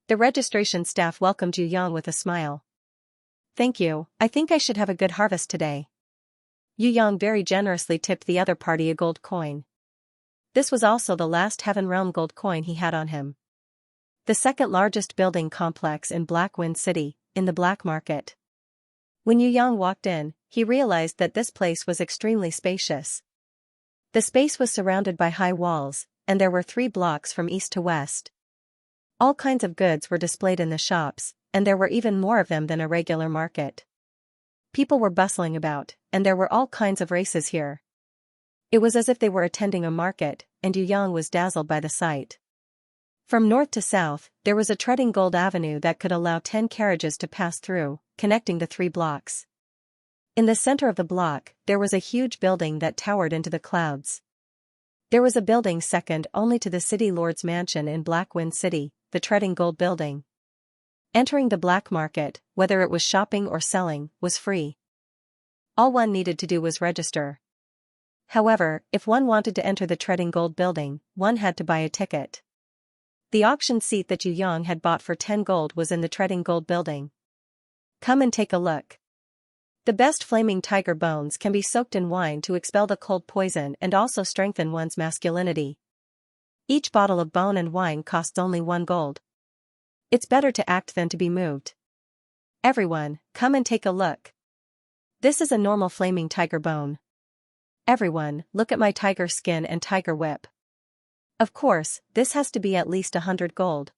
The registration staff welcomed Yu Yang with a smile. "Thank you, I think I should have a good harvest today." Yu Yang very generously tipped the other party a gold coin. This was also the last Heaven Realm gold coin he had on him. The second largest building complex in Black Wind City, in the black market. When Yu Yang walked in, he realized that this place was extremely spacious. The space was surrounded by high walls, and there were 3 blocks from east to west. All kinds of goods were displayed in the shops, and there were even more of them than a regular market. People were bustling about, and there were all kinds of races here. It was as if they were attending a market, and Yu Yang was dazzled by the sight. From north to south, there was a treading gold avenue that could allow 10 carriages to pass through, connecting the 3 blocks. In the center of the block, there was a huge building that towered into the clouds. There was a building second only to the city lord's mansion in Blackwind City, the Treading Gold building. Entering the black market, whether it was shopping or selling, was free. All one needed to do was register. However, if one wanted to enter the Treading Gold building, one had to buy a ticket. The auction seat that Yu Yang had bought for 10 gold was in the Treading Gold building. Come and take a look. The best flaming tiger bones can be soaked in wine to expel the cold poison and also strengthen one's masculinity. Each bottle of bone and wine costs only 1 gold. It's better to act than to be moved. Everyone, come and take a look. This is a normal flaming tiger bone. Everyone, look at my tiger skin and tiger whip. Of course, this has to be at least 100 gold.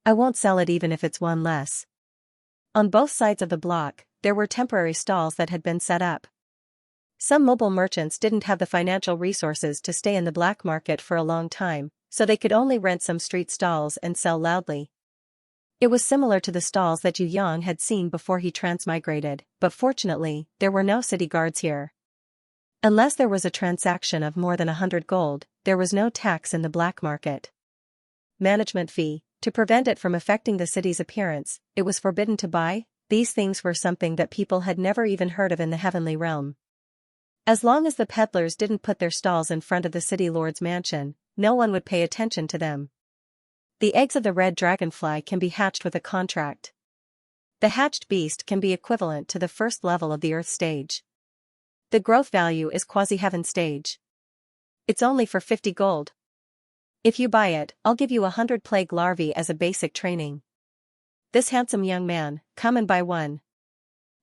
I won't sell it even if it's 1 less. On both sides of the block, there were temporary stalls that had been set up. Some mobile merchants didn't have the financial resources to stay in the black market for a long time, so they could only rent some street stalls and sell loudly. It was similar to the stalls that Yu Yang had seen before he transmigrated, but fortunately, there were no city guards here. Unless there was a transaction of more than 100 gold, there was no tax in the black market. Management fee. To prevent it from affecting the city's appearance, it was forbidden to buy. These things were something that people had never even heard of in the heavenly realm. As long as the peddlers didn't put their stalls in front of the city lord's mansion, no one would pay attention to them. The eggs of the red dragonfly can be hatched with a contract. The hatched beast can be equivalent to the first level of the earth stage. The growth value is quasi-heaven stage. It's only for 50 gold. If you buy it, I'll give you 100 plague larvae as a basic training. This handsome young man, come and buy one.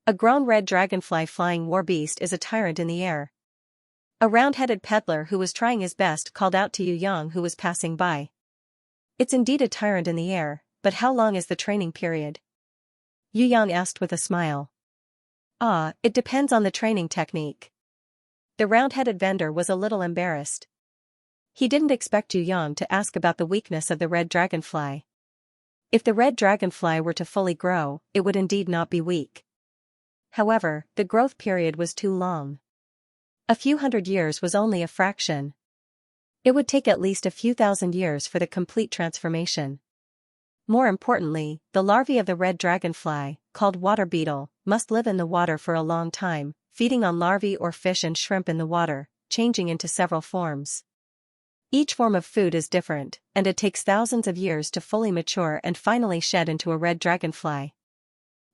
A grown red dragonfly flying war beast is a tyrant in the air. A round-headed peddler who was trying his best called out to Yu Yang who was passing by. It's indeed a tyrant in the air, but how long is the training period? Yu Yang asked with a smile. It depends on the training technique. The round-headed vendor was a little embarrassed. He didn't expect Yu Yang to ask about the weakness of the red dragonfly. If the red dragonfly were to fully grow, it would indeed not be weak. However, the growth period was too long. A few hundred years was only a fraction. It would take at least a few thousand years for the complete transformation. More importantly, the larvae of the red dragonfly, called water beetle, must live in the water for a long time, feeding on larvae or fish and shrimp in the water, changing into several forms. Each form of food is different, and it takes thousands of years to fully mature and finally shed into a red dragonfly.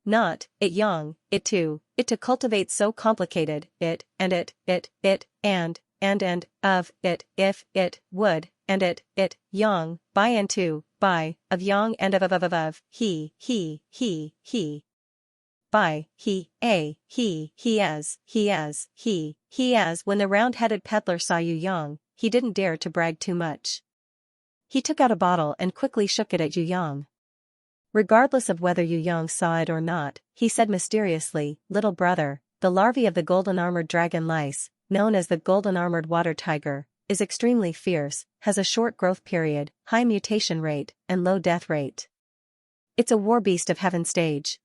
Not, it young, it to cultivate so complicated, of, if, it, would, and it, young, by and to, by, of young and of, he, by, he as. When the round-headed peddler saw Yu Yang, he didn't dare to brag too much. He took out a bottle and quickly shook it at Yu Yang. Regardless of whether Yu Yang saw it or not, he said mysteriously, "Little brother, the larvae of the golden-armored dragon lice, known as the golden-armored water tiger, is extremely fierce, has a short growth period, high mutation rate, and low death rate. It's a war beast of heaven stage.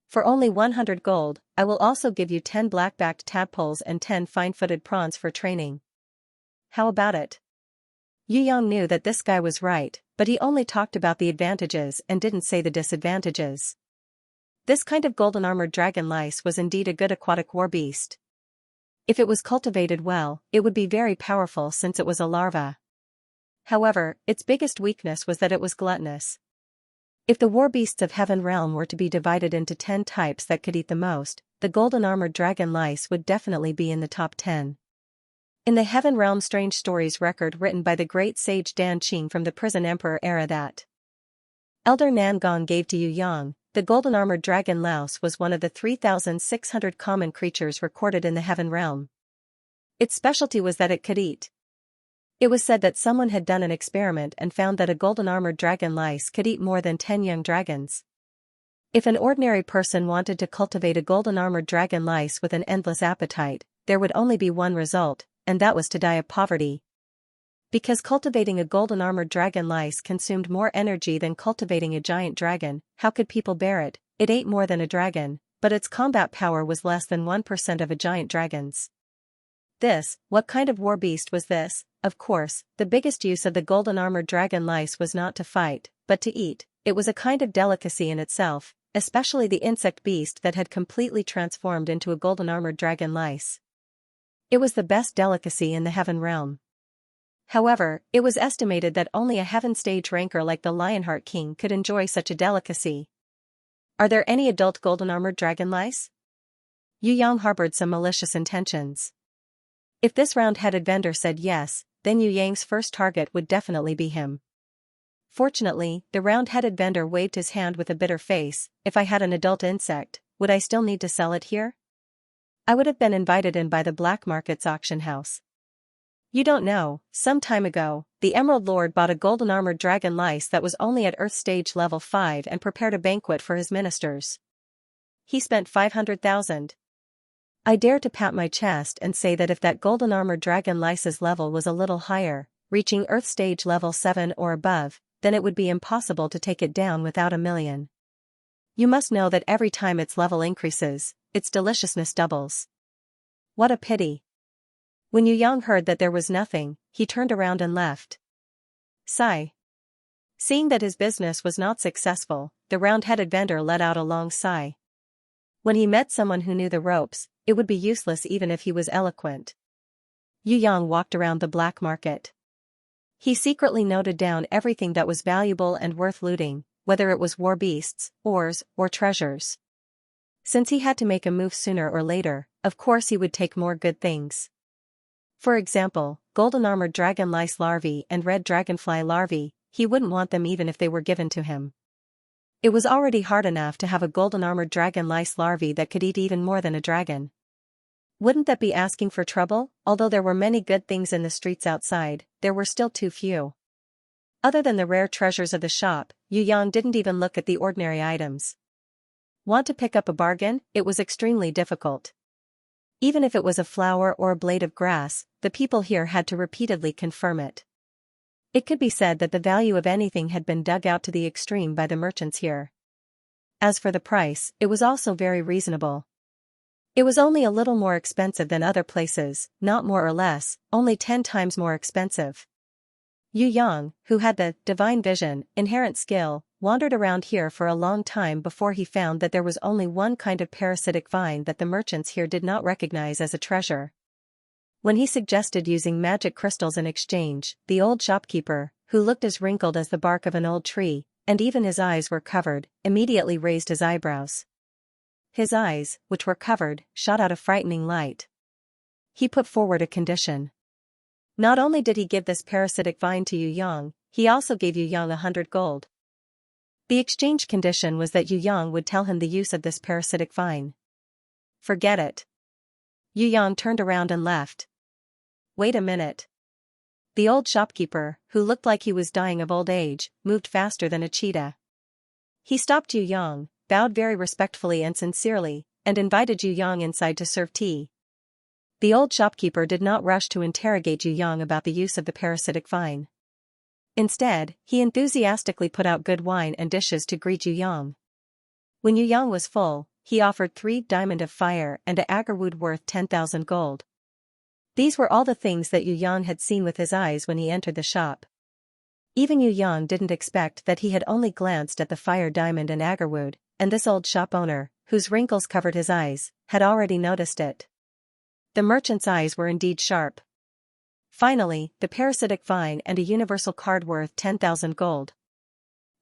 For only 100 gold, I will also give you 10 black-backed tadpoles and 10 fine-footed prawns for training. How about it?" Yu Yang knew that this guy was right, but he only talked about the advantages and didn't say the disadvantages. This kind of golden-armored dragon lice was indeed a good aquatic war beast. If it was cultivated well, it would be very powerful since it was a larva. However, its biggest weakness was that it was gluttonous. If the war beasts of Heaven Realm were to be divided into 10 types that could eat the most, the golden-armored dragon lice would definitely be in the top 10. In the Heaven Realm Strange Stories record written by the great sage Dan Qing from the Prison Emperor era that Elder Nangong gave to Yu Yang, the golden-armored dragon louse was one of the 3,600 common creatures recorded in the Heaven Realm. Its specialty was that it could eat. It was said that someone had done an experiment and found that a golden-armored dragon lice could eat more than 10 young dragons. If an ordinary person wanted to cultivate a golden-armored dragon lice with an endless appetite, there would only be one result, and that was to die of poverty. Because cultivating a golden-armored dragon lice consumed more energy than cultivating a giant dragon, how could people bear it? It ate more than a dragon, but its combat power was less than 1% of a giant dragon's. What kind of war beast was this? Of course, the biggest use of the golden-armored dragon lice was not to fight, but to eat. It was a kind of delicacy in itself, especially the insect beast that had completely transformed into a golden-armored dragon lice. It was the best delicacy in the heaven realm. However, it was estimated that only a heaven stage ranker like the Lionheart King could enjoy such a delicacy. Are there any adult golden-armored dragon lice? Yu Yang harbored some malicious intentions. If this round-headed vendor said yes, then Yu Yang's first target would definitely be him. Fortunately, the round-headed vendor waved his hand with a bitter face. If I had an adult insect, would I still need to sell it here? I would have been invited in by the black market's auction house. You don't know, some time ago, the Emerald Lord bought a golden-armored dragon lice that was only at Earth Stage Level 5 and prepared a banquet for his ministers. He spent 500,000. I dare to pat my chest and say that if that golden-armored dragon lice's level was a little higher, reaching Earth Stage Level 7 or above, then it would be impossible to take it down without $1 million. You must know that every time its level increases, its deliciousness doubles. What a pity. When Yu Yang heard that there was nothing, he turned around and left. Sigh. Seeing that his business was not successful, the round-headed vendor let out a long sigh. When he met someone who knew the ropes, it would be useless even if he was eloquent. Yu Yang walked around the black market. He secretly noted down everything that was valuable and worth looting, whether it was war beasts, ores, or treasures. Since he had to make a move sooner or later, of course he would take more good things. For example, golden-armored dragon lice larvae and red dragonfly larvae, he wouldn't want them even if they were given to him. It was already hard enough to have a golden-armored dragon lice larvae that could eat even more than a dragon. Wouldn't that be asking for trouble? Although there were many good things in the streets outside, there were still too few. Other than the rare treasures of the shop, Yu Yang didn't even look at the ordinary items. Want to pick up a bargain? It was extremely difficult. Even if it was a flower or a blade of grass, the people here had to repeatedly confirm it. It could be said that the value of anything had been dug out to the extreme by the merchants here. As for the price, it was also very reasonable. It was only a little more expensive than other places, not more or less, only 10 times more expensive. Yu Yang, who had the divine vision, inherent skill, wandered around here for a long time before he found that there was only one kind of parasitic vine that the merchants here did not recognize as a treasure. When he suggested using magic crystals in exchange, the old shopkeeper, who looked as wrinkled as the bark of an old tree, and even his eyes were covered, immediately raised his eyebrows. His eyes, which were covered, shot out a frightening light. He put forward a condition. Not only did he give this parasitic vine to Yu Yang, he also gave Yu Yang 100 gold. The exchange condition was that Yu Yang would tell him the use of this parasitic vine. Forget it. Yu Yang turned around and left. Wait a minute. The old shopkeeper, who looked like he was dying of old age, moved faster than a cheetah. He stopped Yu Yang, bowed very respectfully and sincerely, and invited Yu Yang inside to serve tea. The old shopkeeper did not rush to interrogate Yu Yang about the use of the parasitic vine. Instead, he enthusiastically put out good wine and dishes to greet Yu Yang. When Yu Yang was full, he offered 3 diamond of fire and a agarwood worth 10,000 gold. These were all the things that Yu Yang had seen with his eyes when he entered the shop. Even Yu Yang didn't expect that he had only glanced at the fire diamond and agarwood, and this old shop owner, whose wrinkles covered his eyes, had already noticed it. The merchant's eyes were indeed sharp. Finally, the parasitic vine and a universal card worth 10,000 gold.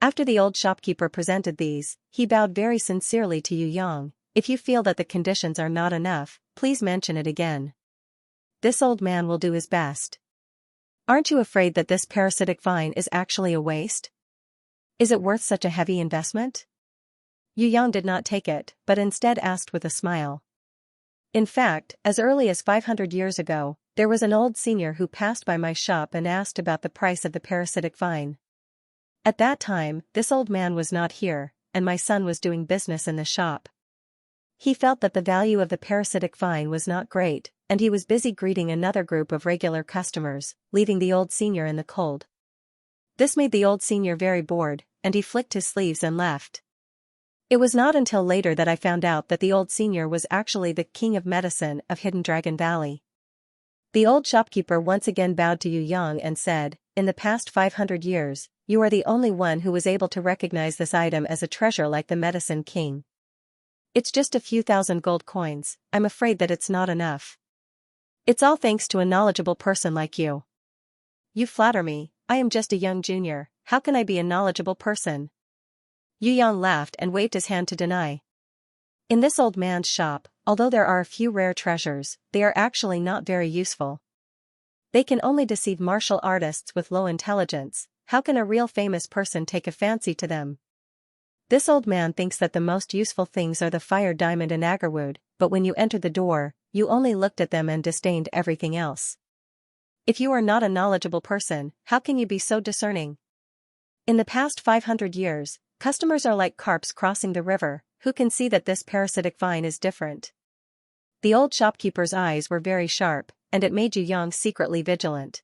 After the old shopkeeper presented these, he bowed very sincerely to Yu Yang. If you feel that the conditions are not enough, please mention it again. This old man will do his best. Aren't you afraid that this parasitic vine is actually a waste? Is it worth such a heavy investment? Yu Yang did not take it, but instead asked with a smile. In fact, as early as 500 years ago, there was an old senior who passed by my shop and asked about the price of the parasitic vine. At that time, this old man was not here, and my son was doing business in the shop. He felt that the value of the parasitic vine was not great, and he was busy greeting another group of regular customers, leaving the old senior in the cold. This made the old senior very bored, and he flicked his sleeves and left. It was not until later that I found out that the old senior was actually the king of medicine of Hidden Dragon Valley. The old shopkeeper once again bowed to Yu Yang and said, "In the past 500 years, you are the only one who was able to recognize this item as a treasure like the Medicine King. It's just a few thousand gold coins, I'm afraid that it's not enough. It's all thanks to a knowledgeable person like you." "You flatter me, I am just a young junior, how can I be a knowledgeable person?" Yu Yang laughed and waved his hand to deny. In this old man's shop, although there are a few rare treasures, they are actually not very useful. They can only deceive martial artists with low intelligence. How can a real famous person take a fancy to them? This old man thinks that the most useful things are the fire diamond and agarwood, but when you entered the door, you only looked at them and disdained everything else. If you are not a knowledgeable person, how can you be so discerning? In the past 500 years, customers are like carps crossing the river, who can see that this parasitic vine is different. The old shopkeeper's eyes were very sharp, and it made Yu Yang secretly vigilant.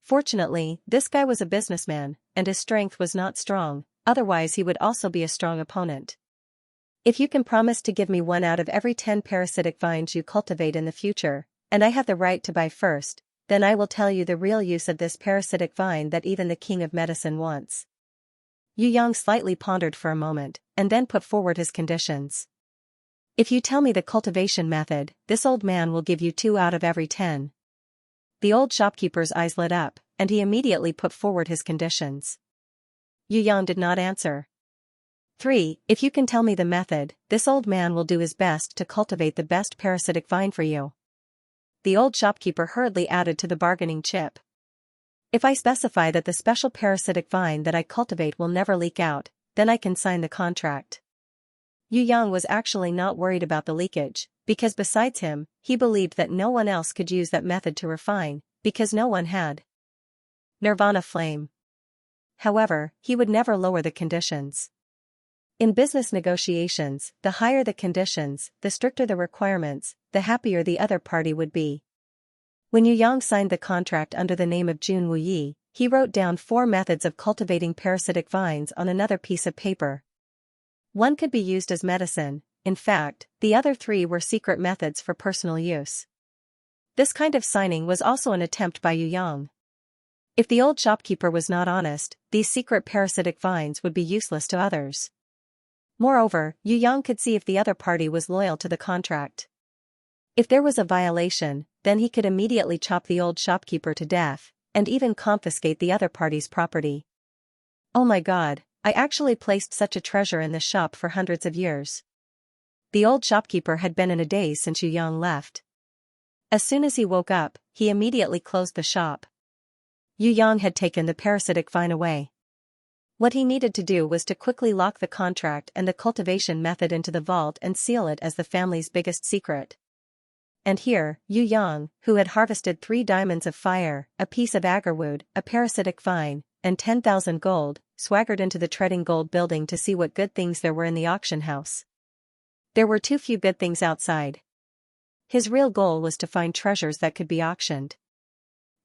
Fortunately, this guy was a businessman, and his strength was not strong, otherwise he would also be a strong opponent. "If you can promise to give me 1 out of every 10 parasitic vines you cultivate in the future, and I have the right to buy first, then I will tell you the real use of this parasitic vine that even the king of medicine wants." Yu Yang slightly pondered for a moment, and then put forward his conditions. "If you tell me the cultivation method, this old man will give you 2 out of every 10. The old shopkeeper's eyes lit up, and he immediately put forward his conditions. Yu Yang did not answer. 3. If you can tell me the method, this old man will do his best to cultivate the best parasitic vine for you. The old shopkeeper hurriedly added to the bargaining chip. "If I specify that the special parasitic vine that I cultivate will never leak out, then I can sign the contract." Yu Yang was actually not worried about the leakage, because besides him, he believed that no one else could use that method to refine, because no one had Nirvana flame. However, he would never lower the conditions. In business negotiations, the higher the conditions, the stricter the requirements, the happier the other party would be. When Yu Yang signed the contract under the name of Jun Wuyi, he wrote down 4 methods of cultivating parasitic vines on another piece of paper. One could be used as medicine. In fact, the other 3 were secret methods for personal use. This kind of signing was also an attempt by Yu Yang. If the old shopkeeper was not honest, these secret parasitic vines would be useless to others. Moreover, Yu Yang could see if the other party was loyal to the contract. If there was a violation, then he could immediately chop the old shopkeeper to death, and even confiscate the other party's property. "Oh my God, I actually placed such a treasure in this shop for hundreds of years." The old shopkeeper had been in a daze since Yu Yang left. As soon as he woke up, he immediately closed the shop. Yu Yang had taken the parasitic vine away. What he needed to do was to quickly lock the contract and the cultivation method into the vault and seal it as the family's biggest secret. And here, Yu Yang, who had harvested 3 diamonds of fire, a piece of agarwood, a parasitic vine, and 10,000 gold, swaggered into the Treading Gold building to see what good things there were in the auction house. There were too few good things outside. His real goal was to find treasures that could be auctioned.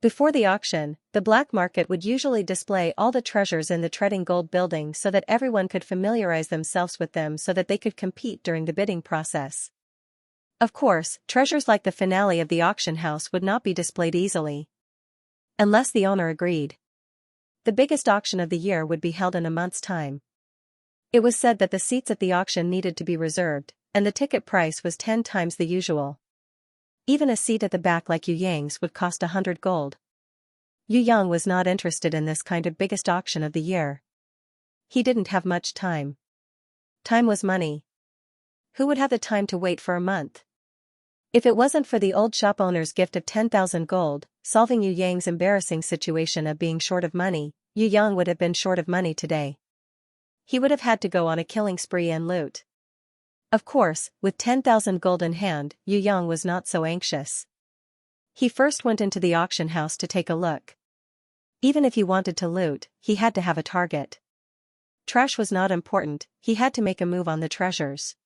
Before the auction, the black market would usually display all the treasures in the Treading Gold building so that everyone could familiarize themselves with them so that they could compete during the bidding process. Of course, treasures like the finale of the auction house would not be displayed easily, unless the owner agreed. The biggest auction of the year would be held in a month's time. It was said that the seats at the auction needed to be reserved, and the ticket price was 10 times the usual. Even a seat at the back like Yu Yang's would cost 100 gold. Yu Yang was not interested in this kind of biggest auction of the year. He didn't have much time. Time was money. Who would have the time to wait for a month? If it wasn't for the old shop owner's gift of 10,000 gold, solving Yu Yang's embarrassing situation of being short of money, Yu Yang would have been short of money today. He would have had to go on a killing spree and loot. Of course, with 10,000 gold in hand, Yu Yang was not so anxious. He first went into the auction house to take a look. Even if he wanted to loot, he had to have a target. Trash was not important, he had to make a move on the treasures.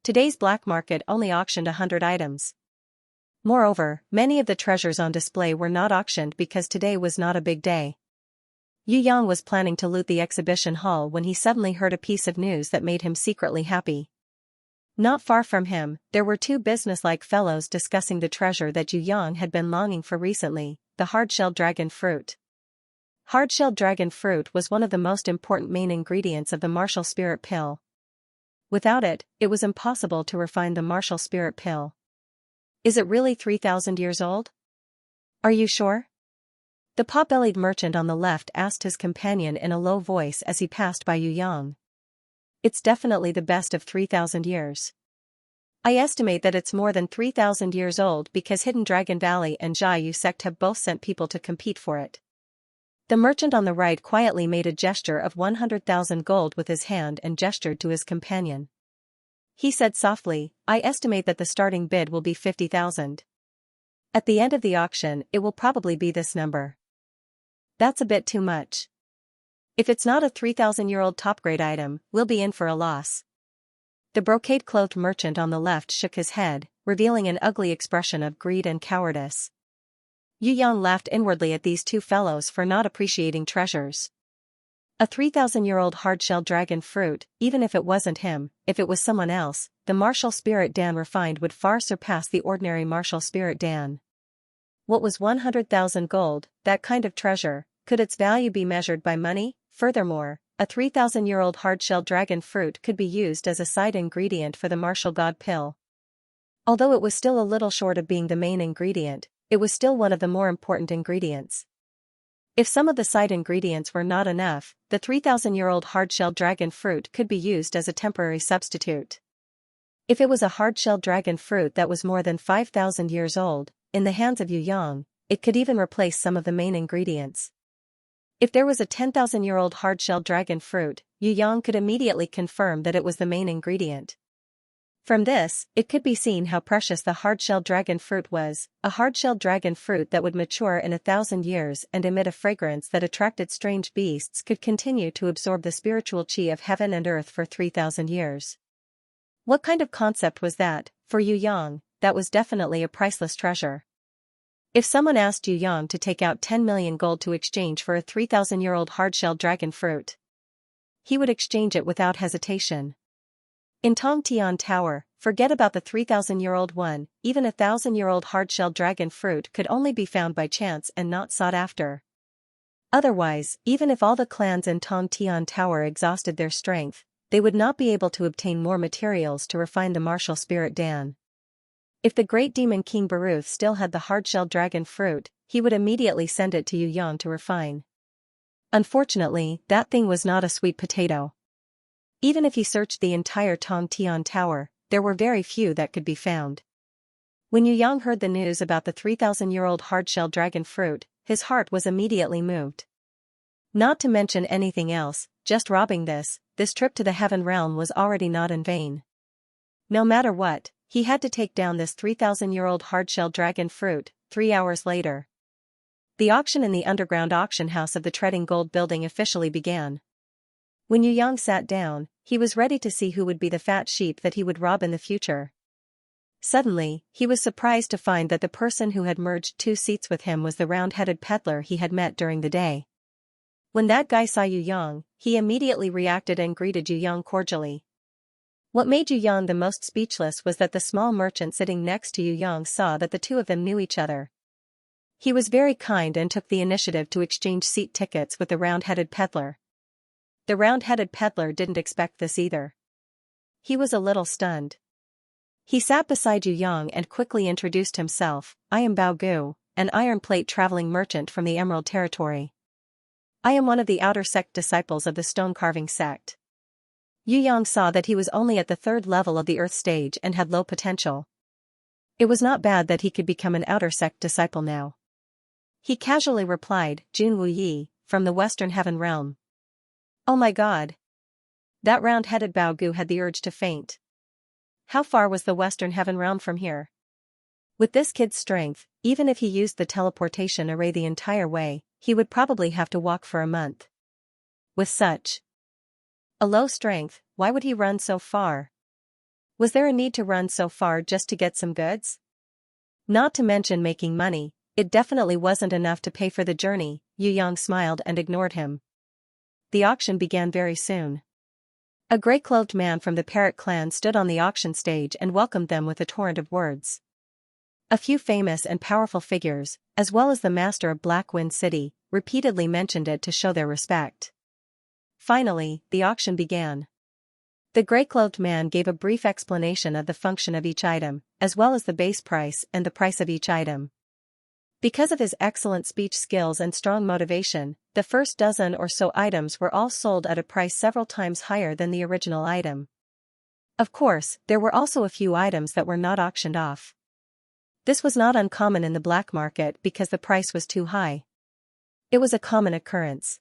Today's black market only auctioned 100 items. Moreover, many of the treasures on display were not auctioned because today was not a big day. Yu Yang was planning to loot the exhibition hall when he suddenly heard a piece of news that made him secretly happy. Not far from him, there were two businesslike fellows discussing the treasure that Yu Yang had been longing for recently, the hard-shelled dragon fruit. Hard-shelled dragon fruit was one of the most important main ingredients of the martial spirit pill. Without it, it was impossible to refine the martial spirit pill. Is it really 3,000 years old? Are you sure? The pot-bellied merchant on the left asked his companion in a low voice as he passed by Yu Yang. It's definitely the best of 3,000 years. I estimate that it's more than 3,000 years old because Hidden Dragon Valley and Jiayu sect have both sent people to compete for it. The merchant on the right quietly made a gesture of 100,000 gold with his hand and gestured to his companion. He said softly, I estimate that the starting bid will be 50,000. At the end of the auction, it will probably be this number. That's a bit too much. If it's not a 3,000-year-old top-grade item, we'll be in for a loss. The brocade-clothed merchant on the left shook his head, revealing an ugly expression of greed and cowardice. Yu Yang laughed inwardly at these two fellows for not appreciating treasures. A 3,000-year-old hard-shelled dragon fruit, even if it wasn't him, if it was someone else, the martial spirit Dan refined would far surpass the ordinary martial spirit Dan. What was 100,000 gold, that kind of treasure, could its value be measured by money? Furthermore, a 3,000-year-old hard-shelled dragon fruit could be used as a side ingredient for the martial god pill. Although it was still a little short of being the main ingredient, it was still one of the more important ingredients. If some of the side ingredients were not enough, the 3,000-year-old hard-shelled dragon fruit could be used as a temporary substitute. If it was a hard-shelled dragon fruit that was more than 5,000 years old, in the hands of Yu Yang, it could even replace some of the main ingredients. If there was a 10,000-year-old hard-shelled dragon fruit, Yu Yang could immediately confirm that it was the main ingredient. From this, it could be seen how precious the hard-shelled dragon fruit was, a hard-shelled dragon fruit that would mature in 1,000 years and emit a fragrance that attracted strange beasts could continue to absorb the spiritual chi of heaven and earth for 3,000 years. What kind of concept was that? For Yu Yang, that was definitely a priceless treasure. If someone asked Yu Yang to take out 10 million gold to exchange for a 3,000-year-old hard-shelled dragon fruit, he would exchange it without hesitation. In Tongtian Tower, forget about the 3,000-year-old one, even a 1,000-year-old hard-shelled dragon fruit could only be found by chance and not sought after. Otherwise, even if all the clans in Tongtian Tower exhausted their strength, they would not be able to obtain more materials to refine the martial spirit Dan. If the great demon King Baruth still had the hard-shelled dragon fruit, he would immediately send it to Yu Yang to refine. Unfortunately, that thing was not a sweet potato. Even if he searched the entire Tongtian Tower, there were very few that could be found. When Yu Yang heard the news about the 3,000-year-old hard-shelled dragon fruit, his heart was immediately moved. Not to mention anything else, just robbing this trip to the Heaven Realm was already not in vain. No matter what, he had to take down this 3,000-year-old hard-shelled dragon fruit. 3 hours later, the auction in the underground auction house of the Treading Gold building officially began. When Yu Yang sat down, he was ready to see who would be the fat sheep that he would rob in the future. Suddenly, he was surprised to find that the person who had merged 2 seats with him was the round-headed peddler he had met during the day. When that guy saw Yu Yang, he immediately reacted and greeted Yu Yang cordially. What made Yu Yang the most speechless was that the small merchant sitting next to Yu Yang saw that the two of them knew each other. He was very kind and took the initiative to exchange seat tickets with the round-headed peddler. The round-headed peddler didn't expect this either. He was a little stunned. He sat beside Yu Yang and quickly introduced himself. I am Bao Gu, an iron plate traveling merchant from the Emerald Territory. I am one of the outer sect disciples of the stone carving sect. Yu Yang saw that he was only at the 3rd level of the Earth stage and had low potential. It was not bad that he could become an outer sect disciple now. He casually replied, Jun Wu Yi, from the Western Heaven Realm. Oh my god. That round-headed Bao Gu had the urge to faint. How far was the Western Heaven Realm from here? With this kid's strength, even if he used the teleportation array the entire way, he would probably have to walk for a month. With such a low strength, why would he run so far? Was there a need to run so far just to get some goods? Not to mention making money, It definitely wasn't enough to pay for the journey. Yu Yang smiled and ignored him. The auction began very soon. A gray-clothed man from the Parrot clan stood on the auction stage and welcomed them with a torrent of words. A few famous and powerful figures, as well as the master of Black Wind City, repeatedly mentioned it to show their respect. Finally, the auction began. The gray-clothed man gave a brief explanation of the function of each item, as well as the base price and the price of each item. Because of his excellent speech skills and strong motivation, the first dozen or so items were all sold at a price several times higher than the original item. Of course, there were also a few items that were not auctioned off. This was not uncommon in the black market because the price was too high. It was a common occurrence.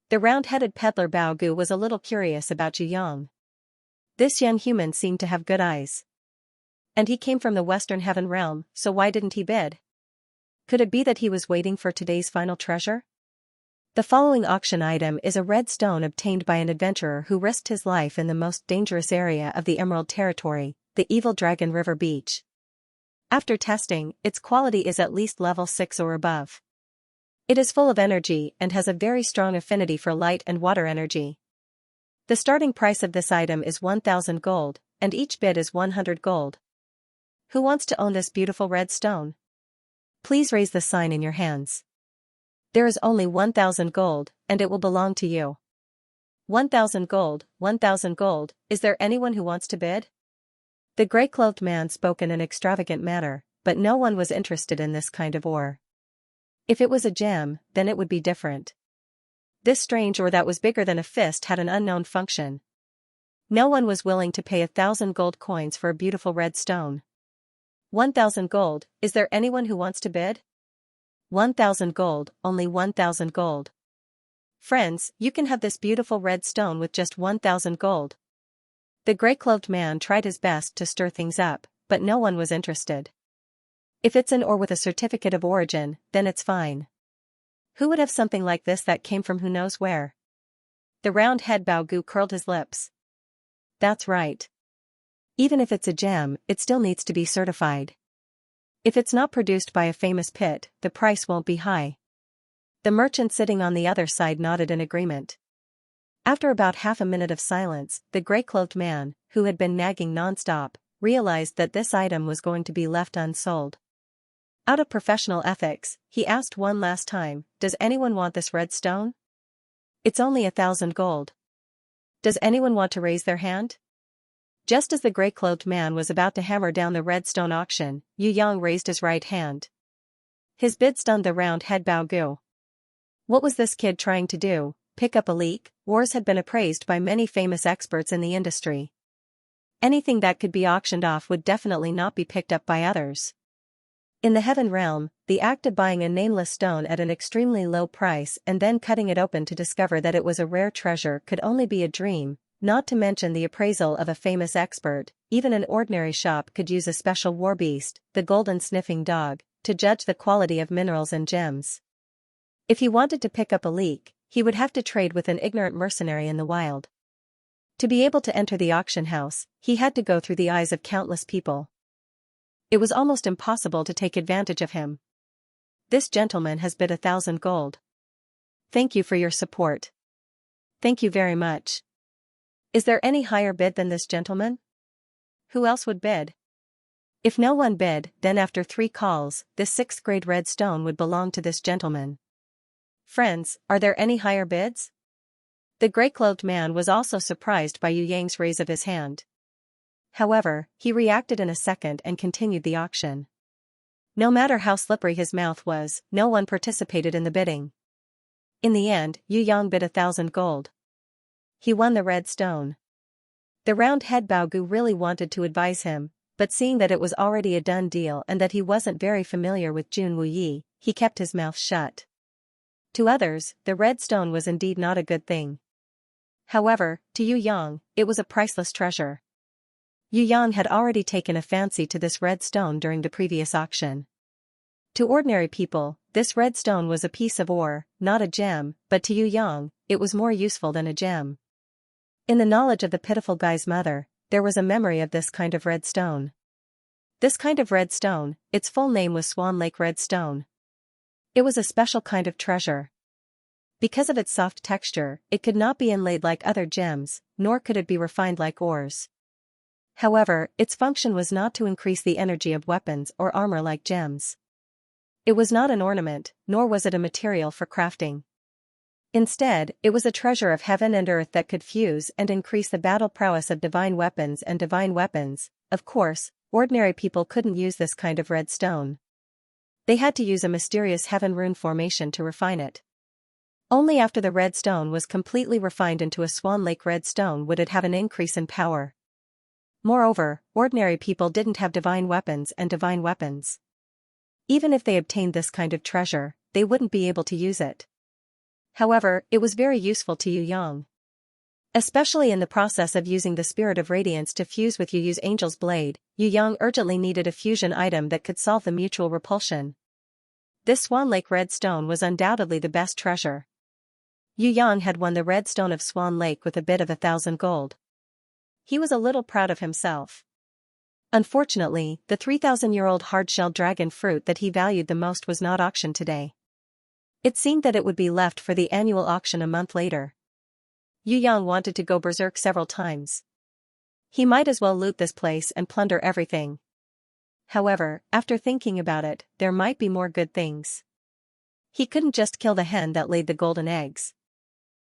The round-headed peddler Bao Gu was a little curious about Yu Yang. This young human seemed to have good eyes. And he came from the Western Heaven realm, so why didn't he bid? Could it be that he was waiting for today's final treasure? The following auction item is a red stone obtained by an adventurer who risked his life in the most dangerous area of the Emerald Territory, the Evil Dragon River Beach. After testing, its quality is at least level 6 or above. It is full of energy and has a very strong affinity for light and water energy. The starting price of this item is 1,000 gold, and each bid is 100 gold. Who wants to own this beautiful red stone? Please raise the sign in your hands. There is only 1,000 gold, and it will belong to you. 1,000 gold, 1,000 gold, is there anyone who wants to bid? The gray-clothed man spoke in an extravagant manner, but no one was interested in this kind of ore. If it was a gem, then it would be different. This strange ore that was bigger than a fist had an unknown function. No one was willing to pay 1,000 gold coins for a beautiful red stone. 1,000 gold, is there anyone who wants to bid? 1,000 gold, only 1,000 gold. Friends, you can have this beautiful red stone with just 1,000 gold. The gray-clothed man tried his best to stir things up, but no one was interested. If it's an ore with a certificate of origin, then it's fine. Who would have something like this that came from who knows where? The round-head Bao Gu curled his lips. That's right. Even if it's a gem, it still needs to be certified. If it's not produced by a famous pit, the price won't be high. The merchant sitting on the other side nodded in agreement. After about half a minute of silence, the gray-clothed man, who had been nagging non-stop, realized that this item was going to be left unsold. Out of professional ethics, he asked one last time, does anyone want this red stone? It's only 1,000 gold. Does anyone want to raise their hand? Just as the gray-clothed man was about to hammer down the red stone auction, Yu Yang raised his right hand. His bid stunned the round-head Bao Gu. What was this kid trying to do? Pick up a leak? Ores had been appraised by many famous experts in the industry. Anything that could be auctioned off would definitely not be picked up by others. In the Heaven realm, the act of buying a nameless stone at an extremely low price and then cutting it open to discover that it was a rare treasure could only be a dream. Not to mention the appraisal of a famous expert, even an ordinary shop could use a special war beast, the golden sniffing dog, to judge the quality of minerals and gems. If he wanted to pick up a leak, he would have to trade with an ignorant mercenary in the wild. To be able to enter the auction house, he had to go through the eyes of countless people. It was almost impossible to take advantage of him. This gentleman has bid 1,000 gold. Thank you for your support. Thank you very much. Is there any higher bid than this gentleman? Who else would bid? If no one bid, then after 3 calls, this 6th-grade red stone would belong to this gentleman. Friends, are there any higher bids? The gray-clothed man was also surprised by Yu Yang's raise of his hand. However, he reacted in a second and continued the auction. No matter how slippery his mouth was, no one participated in the bidding. In the end, Yu Yang bid 1,000 gold. He won the red stone. The round-head Bao Gu really wanted to advise him, but seeing that it was already a done deal and that he wasn't very familiar with Jun Wuyi, he kept his mouth shut. To others, the red stone was indeed not a good thing. However, to Yu Yang, it was a priceless treasure. Yu Yang had already taken a fancy to this red stone during the previous auction. To ordinary people, this red stone was a piece of ore, not a gem, but to Yu Yang, it was more useful than a gem. In the knowledge of the pitiful guy's mother, there was a memory of this kind of red stone. This kind of red stone, its full name was Swan Lake Red Stone. It was a special kind of treasure. Because of its soft texture, it could not be inlaid like other gems, nor could it be refined like ores. However, its function was not to increase the energy of weapons or armor like gems. It was not an ornament, nor was it a material for crafting. Instead, it was a treasure of heaven and earth that could fuse and increase the battle prowess of divine weapons and divine weapons. Of course, ordinary people couldn't use this kind of red stone. They had to use a mysterious heaven rune formation to refine it. Only after the red stone was completely refined into a Swan Lake red stone would it have an increase in power. Moreover, ordinary people didn't have divine weapons and divine weapons. Even if they obtained this kind of treasure, they wouldn't be able to use it. However, it was very useful to Yu Yang. Especially in the process of using the Spirit of Radiance to fuse with Yu Yu's Angel's Blade, Yu Yang urgently needed a fusion item that could solve the mutual repulsion. This Swan Lake Red Stone was undoubtedly the best treasure. Yu Yang had won the Red Stone of Swan Lake with a bid of 1,000 gold. He was a little proud of himself. Unfortunately, the 3,000-year-old hard-shelled dragon fruit that he valued the most was not auctioned today. It seemed that it would be left for the annual auction a month later. Yu Yang wanted to go berserk several times. He might as well loot this place and plunder everything. However, after thinking about it, there might be more good things. He couldn't just kill the hen that laid the golden eggs.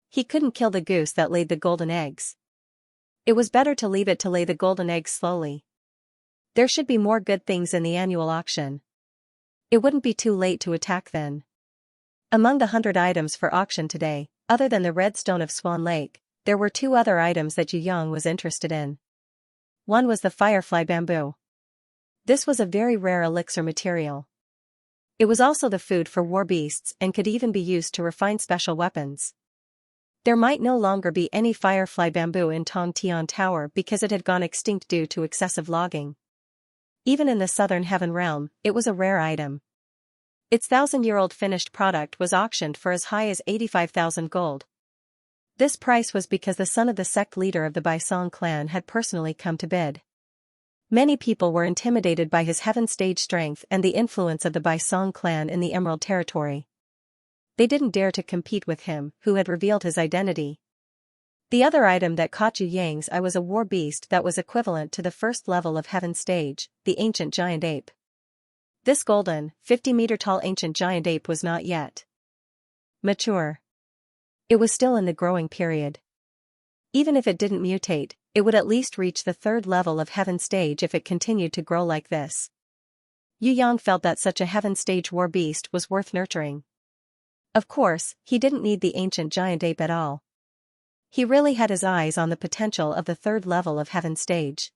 He couldn't kill the goose that laid the golden eggs. It was better to leave it to lay the golden eggs slowly. There should be more good things in the annual auction. It wouldn't be too late to attack then. Among the 100 items for auction today, other than the red stone of Swan Lake, there were 2 other items that Yu Yang was interested in. One was the firefly bamboo. This was a very rare elixir material. It was also the food for war beasts and could even be used to refine special weapons. There might no longer be any firefly bamboo in Tong Tian Tower because it had gone extinct due to excessive logging. Even in the Southern Heaven Realm, it was a rare item. Its 1,000-year-old finished product was auctioned for as high as 85,000 gold. This price was because the son of the sect leader of the Baisong clan had personally come to bid. Many people were intimidated by his heaven stage strength and the influence of the Baisong clan in the Emerald Territory. They didn't dare to compete with him, who had revealed his identity. The other item that caught Yu Yang's eye was a war beast that was equivalent to the first level of heaven stage, the ancient giant ape. This golden, 50-meter-tall ancient giant ape was not yet mature. It was still in the growing period. Even if it didn't mutate, it would at least reach the 3rd level of heaven stage if it continued to grow like this. Yu Yang felt that such a heaven stage war beast was worth nurturing. Of course, he didn't need the ancient giant ape at all. He really had his eyes on the potential of the 3rd level of heaven stage.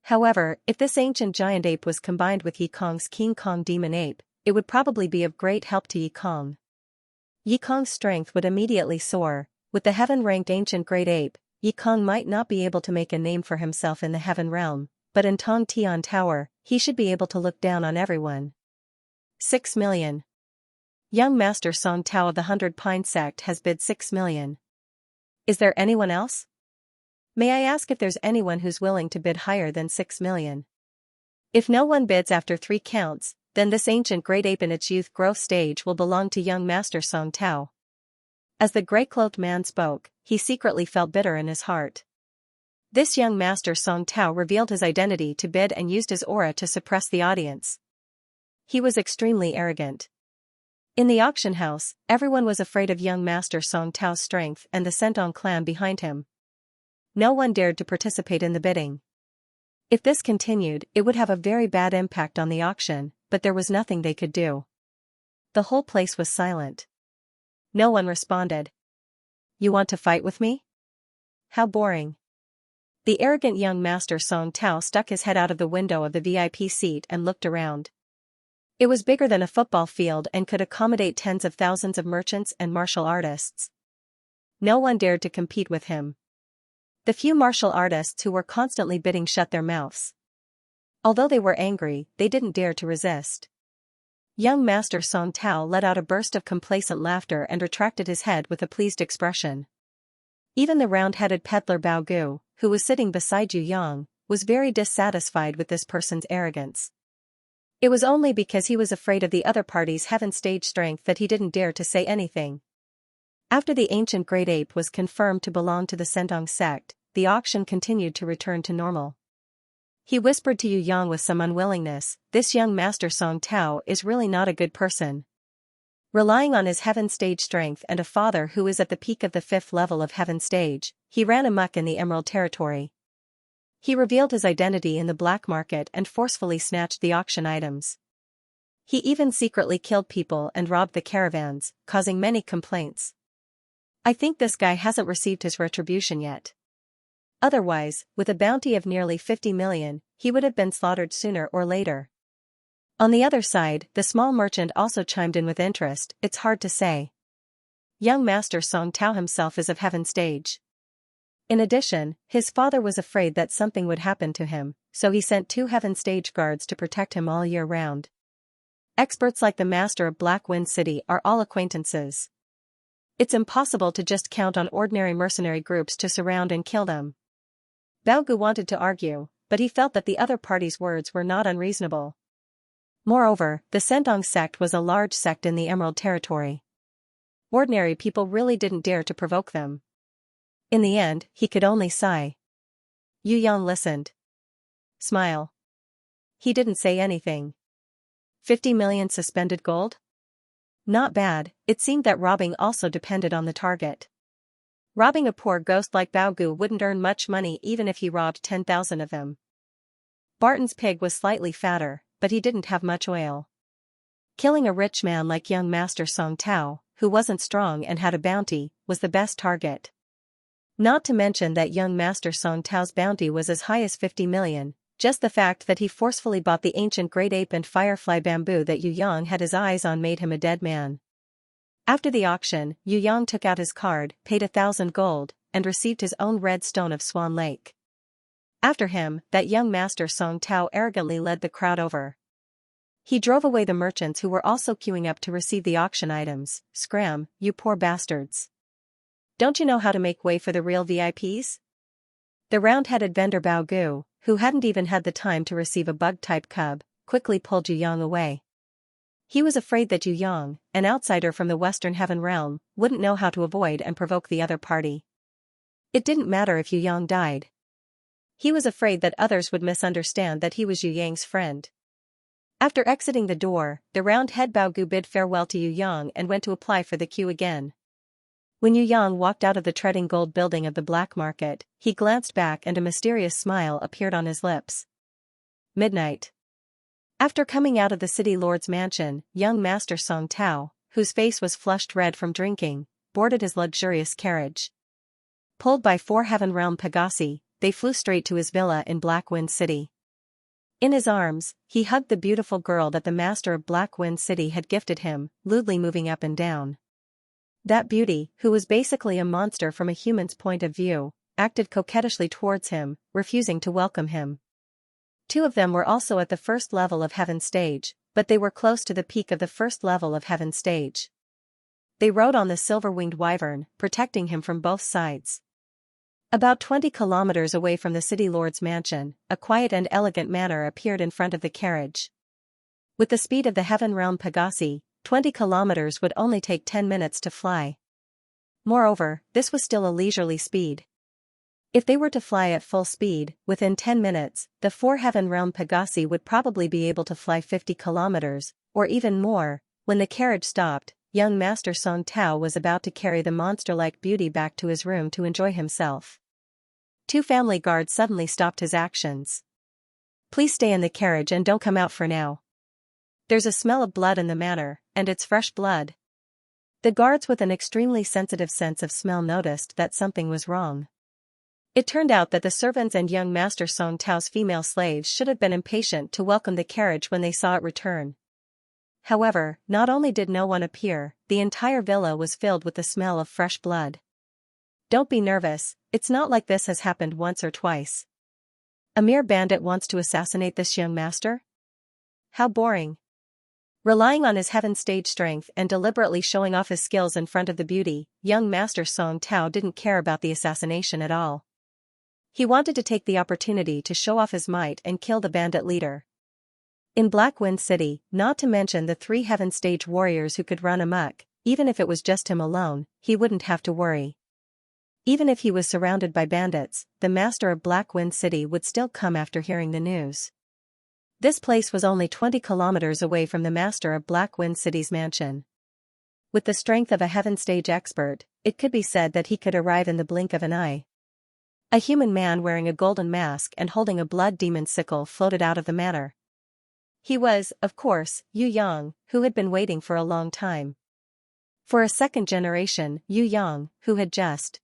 However, if this ancient giant ape was combined with Yi Kong's King Kong demon ape, it would probably be of great help to Yi Kong. Yi Kong's strength would immediately soar. With the heaven-ranked ancient great ape, Yi Kong might not be able to make a name for himself in the heaven realm, but in Tong Tian Tower, he should be able to look down on everyone. 6 million. Young Master Song Tao of the 100 Pine Sect has bid 6 million. Is there anyone else? May I ask if there's anyone who's willing to bid higher than 6 million? If no one bids after 3 counts, then this ancient great ape in its youth growth stage will belong to young Master Song Tao. As the gray-cloaked man spoke, he secretly felt bitter in his heart. This young Master Song Tao revealed his identity to bid and used his aura to suppress the audience. He was extremely arrogant. In the auction house, everyone was afraid of young Master Song Tao's strength and the Sentong clan behind him. No one dared to participate in the bidding. If this continued, it would have a very bad impact on the auction, but there was nothing they could do. The whole place was silent. No one responded. You want to fight with me? How boring. The arrogant young Master Song Tao stuck his head out of the window of the VIP seat and looked around. It was bigger than a football field and could accommodate tens of thousands of merchants and martial artists. No one dared to compete with him. The few martial artists who were constantly bidding shut their mouths. Although they were angry, they didn't dare to resist. Young Master Song Tao let out a burst of complacent laughter and retracted his head with a pleased expression. Even the round-headed peddler Bao Gu, who was sitting beside Yu Yang, was very dissatisfied with this person's arrogance. It was only because he was afraid of the other party's heaven stage strength that he didn't dare to say anything. After the ancient great ape was confirmed to belong to the Sendong sect, the auction continued to return to normal. He whispered to Yu Yang with some unwillingness, "This young Master Song Tao is really not a good person." Relying on his heaven stage strength and a father who is at the peak of the 5th level of heaven stage, he ran amok in the Emerald territory. He revealed his identity in the black market and forcefully snatched the auction items. He even secretly killed people and robbed the caravans, causing many complaints. I think this guy hasn't received his retribution yet. Otherwise, with a bounty of nearly 50 million, he would have been slaughtered sooner or later. On the other side, the small merchant also chimed in with interest, "It's hard to say. Young Master Song Tao himself is of heaven stage. In addition, his father was afraid that something would happen to him, so he sent 2 heaven stage guards to protect him all year round. Experts like the Master of Black Wind City are all acquaintances. It's impossible to just count on ordinary mercenary groups to surround and kill them." Bao Gu wanted to argue, but he felt that the other party's words were not unreasonable. Moreover, the Sendong sect was a large sect in the Emerald territory. Ordinary people really didn't dare to provoke them. In the end, he could only sigh. Yu Yang listened. Smile. He didn't say anything. 50 million suspended gold? Not bad. It seemed that robbing also depended on the target. Robbing a poor ghost like Bao Gu wouldn't earn much money even if he robbed 10,000 of them. Barton's pig was slightly fatter, but he didn't have much oil. Killing a rich man like young Master Song Tao, who wasn't strong and had a bounty, was the best target. Not to mention that young Master Song Tao's bounty was as high as 50 million, just the fact that he forcefully bought the ancient great ape and firefly bamboo that Yu Yang had his eyes on made him a dead man. After the auction, Yu Yang took out his card, paid 1,000 gold, and received his own red stone of Swan Lake. After him, that young Master Song Tao arrogantly led the crowd over. He drove away the merchants who were also queuing up to receive the auction items. "Scram, you poor bastards. Don't you know how to make way for the real VIPs?" The round-headed vendor Bao Gu, who hadn't even had the time to receive a bug-type cub, quickly pulled Yu Yang away. He was afraid that Yu Yang, an outsider from the Western Heaven realm, wouldn't know how to avoid and provoke the other party. It didn't matter if Yu Yang died. He was afraid that others would misunderstand that he was Yu Yang's friend. After exiting the door, the round-head Bao Gu bid farewell to Yu Yang and went to apply for the queue again. When Yu Yang walked out of the treading gold building of the black market, he glanced back and a mysterious smile appeared on his lips. Midnight. After coming out of the city lord's mansion, young Master Song Tao, whose face was flushed red from drinking, boarded his luxurious carriage. Pulled by 4 Heaven Realm Pegasi, they flew straight to his villa in Black Wind City. In his arms, he hugged the beautiful girl that the Master of Black Wind City had gifted him, lewdly moving up and down. That beauty, who was basically a monster from a human's point of view, acted coquettishly towards him, refusing to welcome him. 2 of them were also at the 1st level of Heaven Stage, but they were close to the peak of the 1st level of Heaven Stage. They rode on the silver-winged wyvern, protecting him from both sides. About 20 kilometers away from the city lord's mansion, a quiet and elegant manor appeared in front of the carriage. With the speed of the Heaven Realm Pegasi, 20 kilometers would only take 10 minutes to fly. Moreover, this was still a leisurely speed. If they were to fly at full speed, within 10 minutes, the 4 Heaven Realm Pegasi would probably be able to fly 50 kilometers, or even more. When the carriage stopped, young Master Song Tao was about to carry the monster-like beauty back to his room to enjoy himself. 2 family guards suddenly stopped his actions. "Please stay in the carriage and don't come out for now. There's a smell of blood in the manor, and it's fresh blood." The guards with an extremely sensitive sense of smell noticed that something was wrong. It turned out that the servants and young Master Song Tao's female slaves should have been impatient to welcome the carriage when they saw it return. However, not only did no one appear, the entire villa was filled with the smell of fresh blood. "Don't be nervous, it's not like this has happened once or twice. A mere bandit wants to assassinate this young master? How boring." Relying on his Heaven Stage strength and deliberately showing off his skills in front of the beauty, young Master Song Tao didn't care about the assassination at all. He wanted to take the opportunity to show off his might and kill the bandit leader. In Black Wind City, not to mention the 3 Heaven Stage warriors who could run amok, even if it was just him alone, he wouldn't have to worry. Even if he was surrounded by bandits, the master of Black Wind City would still come after hearing the news. This place was only 20 kilometers away from the master of Black Wind City's mansion. With the strength of a Heaven Stage expert, it could be said that he could arrive in the blink of an eye. A human man wearing a golden mask and holding a blood demon sickle floated out of the manor. He was, of course, Yu Yang, who had been waiting for a long time. For a second generation, Yu Yang, who had just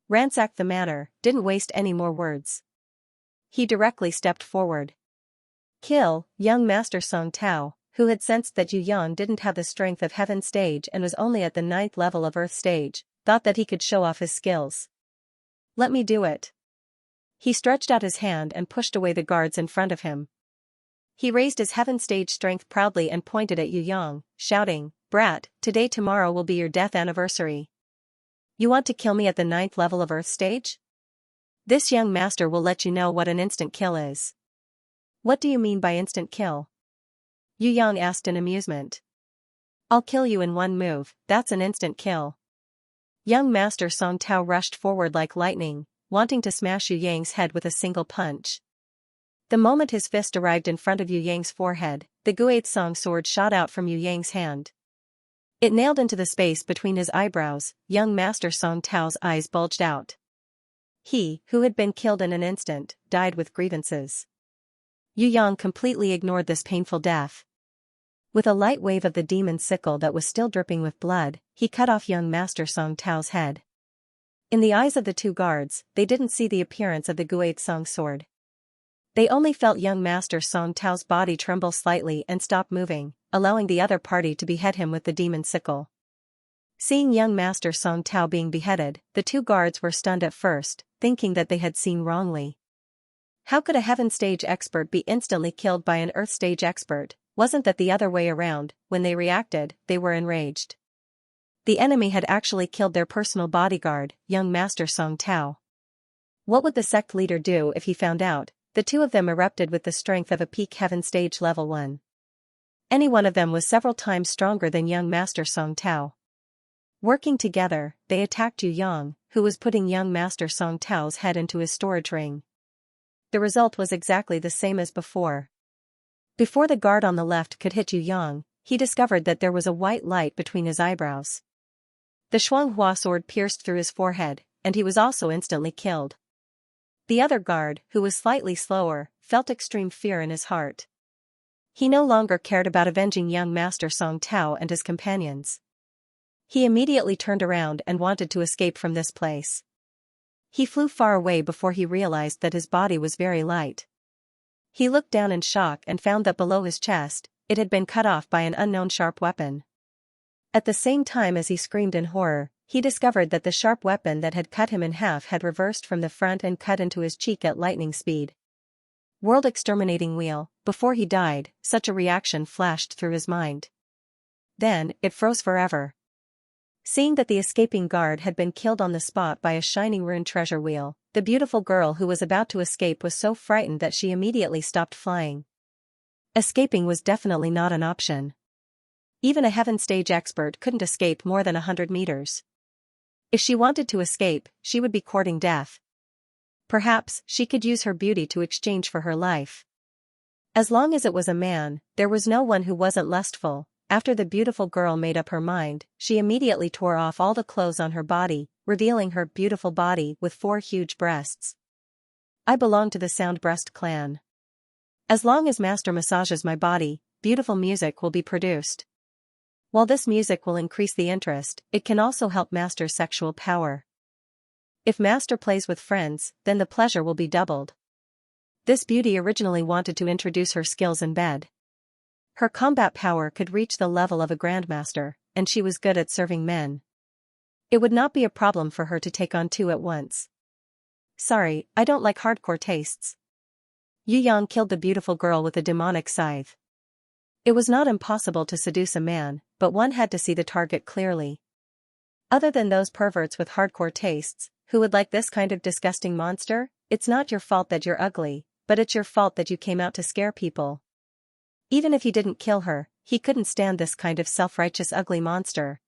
ransacked the manor, didn't waste any more words. He directly stepped forward. Kill, young Master Song Tao, who had sensed that Yu Yang didn't have the strength of Heaven Stage and was only at the 9th level of Earth Stage, thought that he could show off his skills. Let me do it. He stretched out his hand and pushed away the guards in front of him. He raised his Heaven Stage strength proudly and pointed at Yu Yang, shouting, "Brat, tomorrow will be your death anniversary. You want to kill me at the 9th level of Earth Stage? This young master will let you know what an instant kill is." "What do you mean by instant kill?" Yu Yang asked in amusement. "I'll kill you in one move, that's an instant kill." Young Master Song Tao rushed forward like lightning, wanting to smash Yu Yang's head with a single punch. The moment his fist arrived in front of Yu Yang's forehead, the Guate Song sword shot out from Yu Yang's hand. It nailed into the space between his eyebrows. Young Master Song Tao's eyes bulged out. He, who had been killed in an instant, died with grievances. Yu Yang completely ignored this painful death. With a light wave of the demon sickle that was still dripping with blood, he cut off young Master Song Tao's head. In the eyes of the 2 guards, they didn't see the appearance of the Guate Song sword. They only felt young Master Song Tao's body tremble slightly and stop moving, allowing the other party to behead him with the demon sickle. Seeing young Master Song Tao being beheaded, the 2 guards were stunned at first, thinking that they had seen wrongly. How could a Heaven Stage expert be instantly killed by an Earth Stage expert? Wasn't that the other way around? When they reacted, they were enraged. The enemy had actually killed their personal bodyguard, young Master Song Tao. What would the sect leader do if he found out? The 2 of them erupted with the strength of a peak Heaven Stage level 1. Any one of them was several times stronger than young Master Song Tao. Working together, they attacked Yu Yang, who was putting young Master Song Tao's head into his storage ring. The result was exactly the same as before. Before the guard on the left could hit Yu Yang, he discovered that there was a white light between his eyebrows. The Shuanghua sword pierced through his forehead, and he was also instantly killed. The other guard, who was slightly slower, felt extreme fear in his heart. He no longer cared about avenging young Master Song Tao and his companions. He immediately turned around and wanted to escape from this place. He flew far away before he realized that his body was very light. He looked down in shock and found that below his chest, it had been cut off by an unknown sharp weapon. At the same time as he screamed in horror, he discovered that the sharp weapon that had cut him in half had reversed from the front and cut into his cheek at lightning speed. World exterminating wheel. Before he died, such a reaction flashed through his mind. Then, it froze forever. Seeing that the escaping guard had been killed on the spot by a shining rune treasure wheel, the beautiful girl who was about to escape was so frightened that she immediately stopped flying. Escaping was definitely not an option. Even a Heaven Stage expert couldn't escape more than 100 meters. If she wanted to escape, she would be courting death. Perhaps she could use her beauty to exchange for her life. As long as it was a man, there was no one who wasn't lustful. After the beautiful girl made up her mind, she immediately tore off all the clothes on her body, revealing her beautiful body with 4 huge breasts. I belong to the Sound Breast clan. As long as Master massages my body, beautiful music will be produced. While this music will increase the interest, it can also help Master's sexual power. If Master plays with friends, then the pleasure will be doubled. This beauty originally wanted to introduce her skills in bed. Her combat power could reach the level of a grandmaster, and she was good at serving men. It would not be a problem for her to take on 2 at once. Sorry, I don't like hardcore tastes. Yu Yang killed the beautiful girl with a demonic scythe. It was not impossible to seduce a man, but one had to see the target clearly. Other than those perverts with hardcore tastes, who would like this kind of disgusting monster? it's not your fault that you're ugly, but it's your fault that you came out to scare people. Even if he didn't kill her, he couldn't stand this kind of self-righteous ugly monster.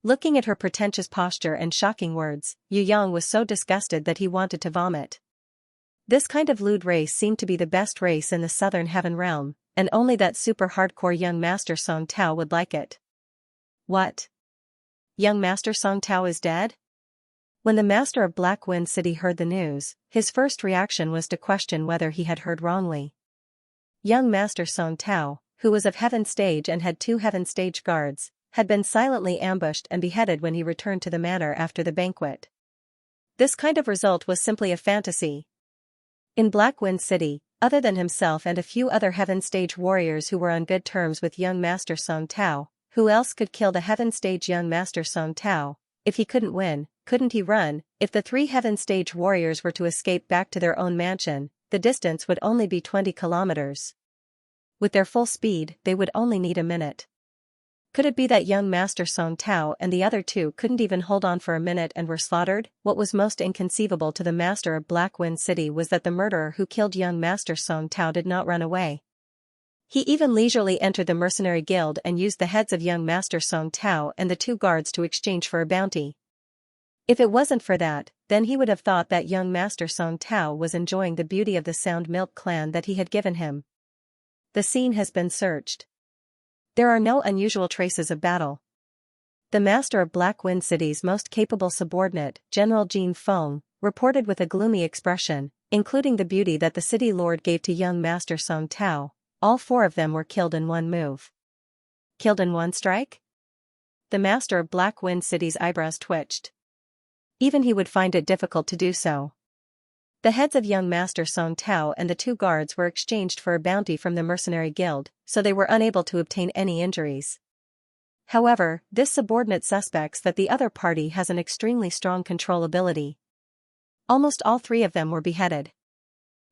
Looking at her pretentious posture and shocking words, Yu Yang was so disgusted that he wanted to vomit. This kind of lewd race seemed to be the best race in the southern heaven realm, and only that super hardcore young master Song Tao would like it. What? Young master Song Tao is dead? When the master of Black Wind City heard the news, his first reaction was to question whether he had heard wrongly. Young master Song Tao, who was of Heaven Stage and had 2 Heaven Stage guards, had been silently ambushed and beheaded when he returned to the manor after the banquet. This kind of result was simply a fantasy. In Black Wind City, other than himself and a few other Heaven Stage warriors who were on good terms with young master Song Tao, who else could kill the Heaven Stage young master Song Tao? If he couldn't win, couldn't he run? If the 3 Heaven Stage warriors were to escape back to their own mansion, the distance would only be 20 kilometers. With their full speed, they would only need a minute. Could it be that young master Song Tao and the other 2 couldn't even hold on for a minute and were slaughtered? What was most inconceivable to the master of Black Wind City was that the murderer who killed young master Song Tao did not run away. He even leisurely entered the mercenary guild and used the heads of young master Song Tao and the 2 guards to exchange for a bounty. If it wasn't for that, then he would have thought that young master Song Tao was enjoying the beauty of the Sound Milk clan that he had given him. The scene has been searched. There are no unusual traces of battle. The master of Black Wind City's most capable subordinate, General Jin Feng, reported with a gloomy expression, including the beauty that the city lord gave to young master Song Tao. All 4 of them were killed in one move. Killed in one strike? The master of Black Wind City's eyebrows twitched. Even he would find it difficult to do so. The heads of young master Song Tao and the 2 guards were exchanged for a bounty from the mercenary guild, so they were unable to obtain any injuries. However, this subordinate suspects that the other party has an extremely strong control ability. Almost all 3 of them were beheaded.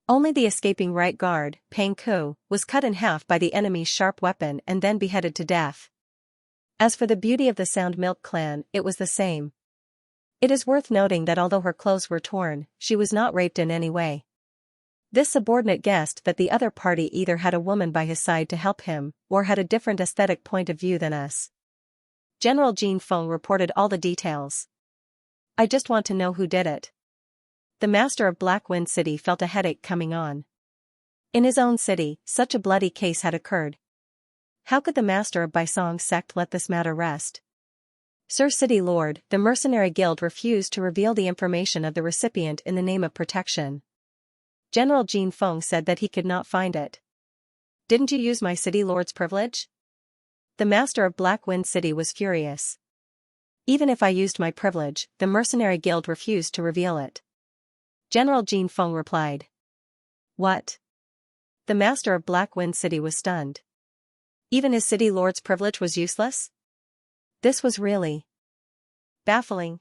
Only the escaping right guard, Pang Ku, was cut in half by the enemy's sharp weapon and then beheaded to death. As for the beauty of the Sound Milk clan, it was the same. It is worth noting that although her clothes were torn, she was not raped in any way. This subordinate guessed that the other party either had a woman by his side to help him, or had a different aesthetic point of view than us. General Jin Feng reported all the details. I just want to know who did it. The master of Black Wind City felt a headache coming on. In his own city, such a bloody case had occurred. How could the master of Baisong's sect let this matter rest? Sir City Lord, the Mercenary Guild refused to reveal the information of the recipient in the name of protection. General Jin Feng said that he could not find it. Didn't you use my City Lord's privilege? The master of Black Wind City was furious. Even if I used my privilege, the Mercenary Guild refused to reveal it. General Jin Feng replied. What? The master of Black Wind City was stunned. Even his City Lord's privilege was useless? This was really baffling.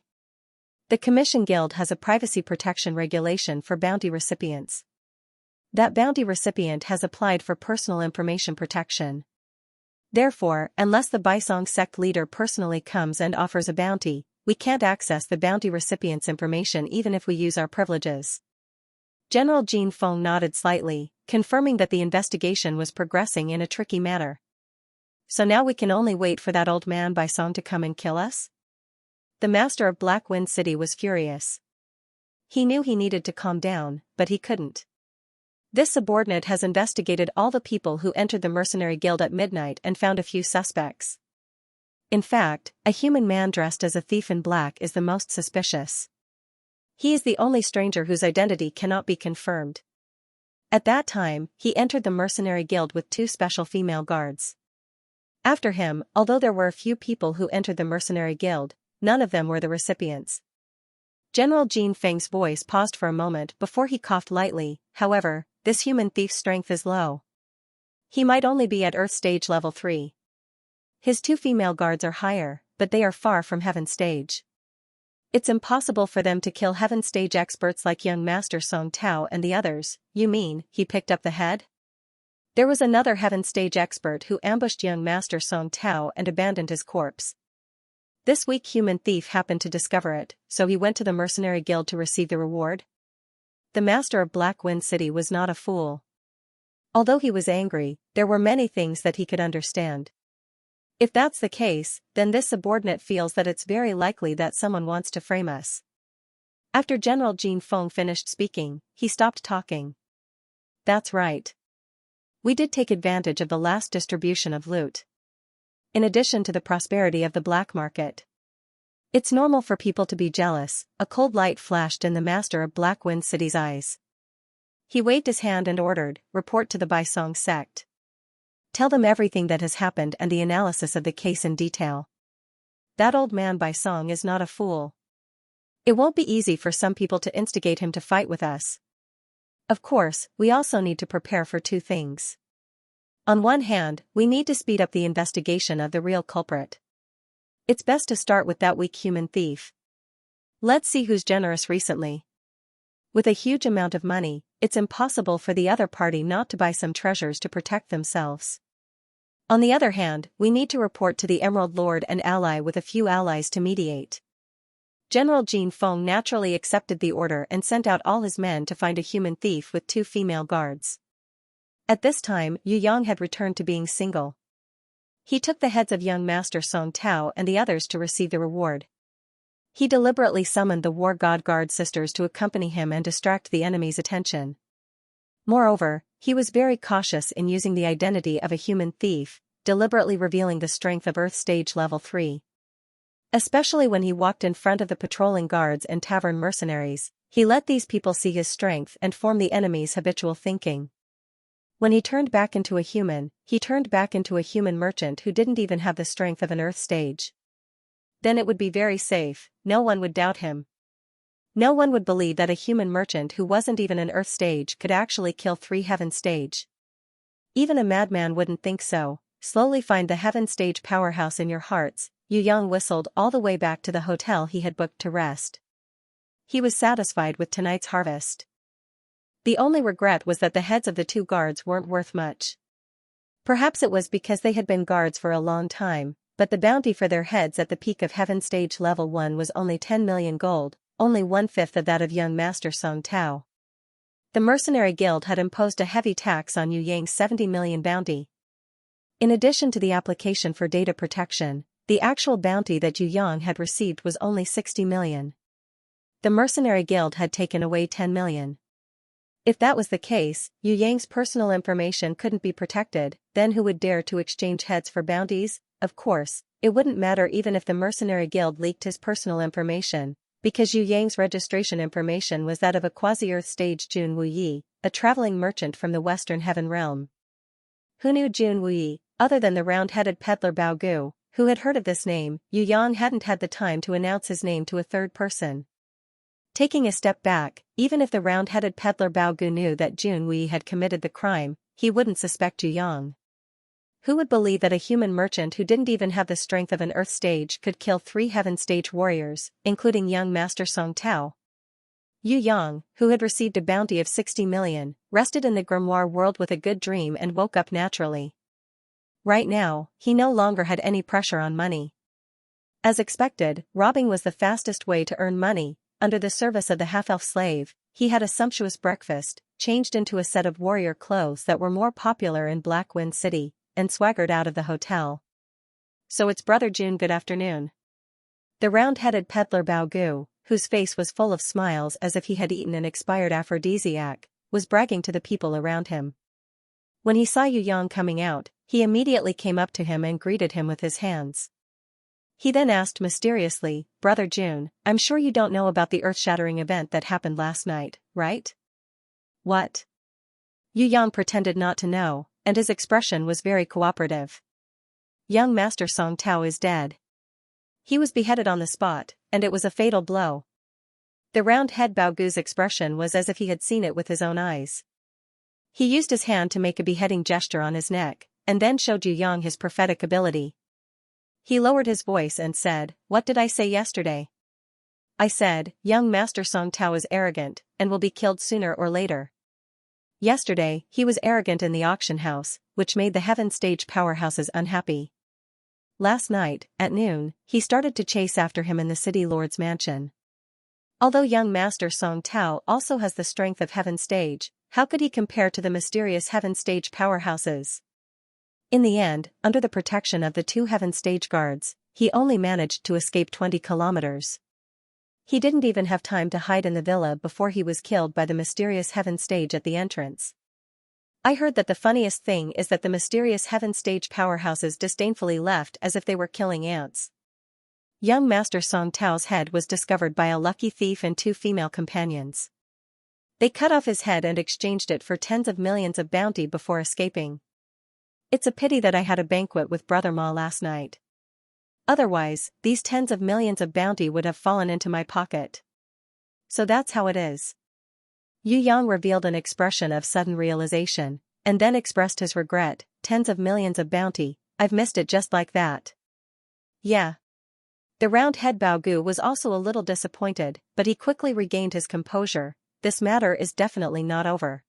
The Commission Guild has a privacy protection regulation for bounty recipients. That bounty recipient has applied for personal information protection. Therefore, unless the Baisong sect leader personally comes and offers a bounty, we can't access the bounty recipient's information even if we use our privileges. General Jin Feng nodded slightly, confirming that the investigation was progressing in a tricky manner. So now we can only wait for that old man Baisong to come and kill us? The master of Black Wind City was furious. He knew he needed to calm down, but he couldn't. This subordinate has investigated all the people who entered the Mercenary Guild at midnight and found a few suspects. In fact, a human man dressed as a thief in black is the most suspicious. He is the only stranger whose identity cannot be confirmed. At that time, he entered the Mercenary Guild with 2 special female guards. After him, although there were a few people who entered the Mercenary Guild, none of them were the recipients. General Jin Feng's voice paused for a moment before he coughed lightly. However, this human thief's strength is low. He might only be at Earth Stage Level 3. His 2 female guards are higher, but they are far from Heaven Stage. It's impossible for them to kill Heaven Stage experts like young Master Song Tao and the others. You mean, he picked up the head? There was another Heaven Stage expert who ambushed young Master Song Tao and abandoned his corpse. This weak human thief happened to discover it, so he went to the Mercenary Guild to receive the reward. the master of Black Wind City was not a fool. Although he was angry, there were many things that he could understand. If that's the case, then this subordinate feels that it's very likely that someone wants to frame us. After General Jin Feng finished speaking, he stopped talking. That's right. We did take advantage of the last distribution of loot. In addition to the prosperity of the black market. It's normal for people to be jealous. A cold light flashed in the master of Black Wind City's eyes. He waved his hand and ordered, report to the Baisong sect. Tell them everything that has happened and the analysis of the case in detail. That old man Baisong is not a fool. It won't be easy for some people to instigate him to fight with us. Of course, we also need to prepare for two things. On one hand, we need to speed up the investigation of the real culprit. It's best to start with that weak human thief. Let's see who's generous recently. With a huge amount of money, it's impossible for the other party not to buy some treasures to protect themselves. On the other hand, we need to report to the Emerald Lord and ally with a few allies to mediate. General Jin Feng naturally accepted the order and sent out all his men to find a human thief with 2 female guards. At this time, Yu Yang had returned to being single. He took the heads of young Master Song Tao and the others to receive the reward. He deliberately summoned the War God Guard sisters to accompany him and distract the enemy's attention. Moreover, he was very cautious in using the identity of a human thief, deliberately revealing the strength of Earth Stage Level 3. Especially when he walked in front of the patrolling guards and tavern mercenaries, he let these people see his strength and form the enemy's habitual thinking. When he turned back into a human, he turned back into a human merchant who didn't even have the strength of an Earth stage. Then it would be very safe, no one would doubt him. No one would believe that a human merchant who wasn't even an Earth stage could actually kill 3 Heaven stage. Even a madman wouldn't think so. Slowly find the Heaven stage powerhouse in your hearts. Yu Yang whistled all the way back to the hotel he had booked to rest. He was satisfied with tonight's harvest. The only regret was that the heads of the 2 guards weren't worth much. Perhaps it was because they had been guards for a long time, but the bounty for their heads at the peak of Heaven Stage Level 1 was only 10 million gold, only 1/5 of that of young Master Song Tao. The Mercenary Guild had imposed a heavy tax on Yu Yang's 70 million bounty. In addition to the application for data protection, the actual bounty that Yu Yang had received was only 60 million. The Mercenary Guild had taken away 10 million. If that was the case, Yu Yang's personal information couldn't be protected, then who would dare to exchange heads for bounties? Of course, it wouldn't matter even if the Mercenary Guild leaked his personal information, because Yu Yang's registration information was that of a quasi-Earth stage Jun Wuyi, a traveling merchant from the Western Heaven Realm. Who knew Jun Wuyi, other than the round-headed peddler Bao Gu, who had heard of this name? Yu Yang hadn't had the time to announce his name to a third person. Taking a step back, even if the round-headed peddler Bao Gu knew that Jun Wei had committed the crime, he wouldn't suspect Yu Yang. Who would believe that a human merchant who didn't even have the strength of an Earth stage could kill 3 Heaven stage warriors, including young Master Song Tao? Yu Yang, who had received a bounty of 60 million, rested in the grimoire world with a good dream and woke up naturally. Right now, he no longer had any pressure on money. As expected, robbing was the fastest way to earn money. Under the service of the half-elf slave, he had a sumptuous breakfast, changed into a set of warrior clothes that were more popular in Black Wind City, and swaggered out of the hotel. So it's Brother June, good afternoon. The round-headed peddler Bao Gu, whose face was full of smiles as if he had eaten an expired aphrodisiac, was bragging to the people around him. When he saw Yu Yang coming out, he immediately came up to him and greeted him with his hands. He then asked mysteriously, Brother June, I'm sure you don't know about the earth-shattering event that happened last night, right? What? Yu Yang pretended not to know, and his expression was very cooperative. Young Master Song Tao is dead. He was beheaded on the spot, and it was a fatal blow. The round-head Bao Gu's expression was as if he had seen it with his own eyes. He used his hand to make a beheading gesture on his neck, and then showed Yu Yang his prophetic ability. He lowered his voice and said, What did I say yesterday? I said, young Master Song Tao is arrogant, and will be killed sooner or later. Yesterday, he was arrogant in the auction house, which made the Heaven stage powerhouses unhappy. Last night, at noon, he started to chase after him in the city lord's mansion. Although young Master Song Tao also has the strength of Heaven Stage, how could he compare to the mysterious Heaven Stage powerhouses? In the end, under the protection of the 2 Heaven Stage guards, he only managed to escape 20 kilometers. He didn't even have time to hide in the villa before he was killed by the mysterious Heaven Stage at the entrance. I heard that the funniest thing is that the mysterious Heaven Stage powerhouses disdainfully left as if they were killing ants. Young Master Song Tao's head was discovered by a lucky thief and 2 female companions. They cut off his head and exchanged it for tens of millions of bounty before escaping. It's a pity that I had a banquet with Brother Ma last night. Otherwise, these tens of millions of bounty would have fallen into my pocket. So that's how it is. Yu Yang revealed an expression of sudden realization, and then expressed his regret. Tens of millions of bounty, I've missed it just like that. Yeah. The round-head Bao Gu was also a little disappointed, but he quickly regained his composure. This matter is definitely not over.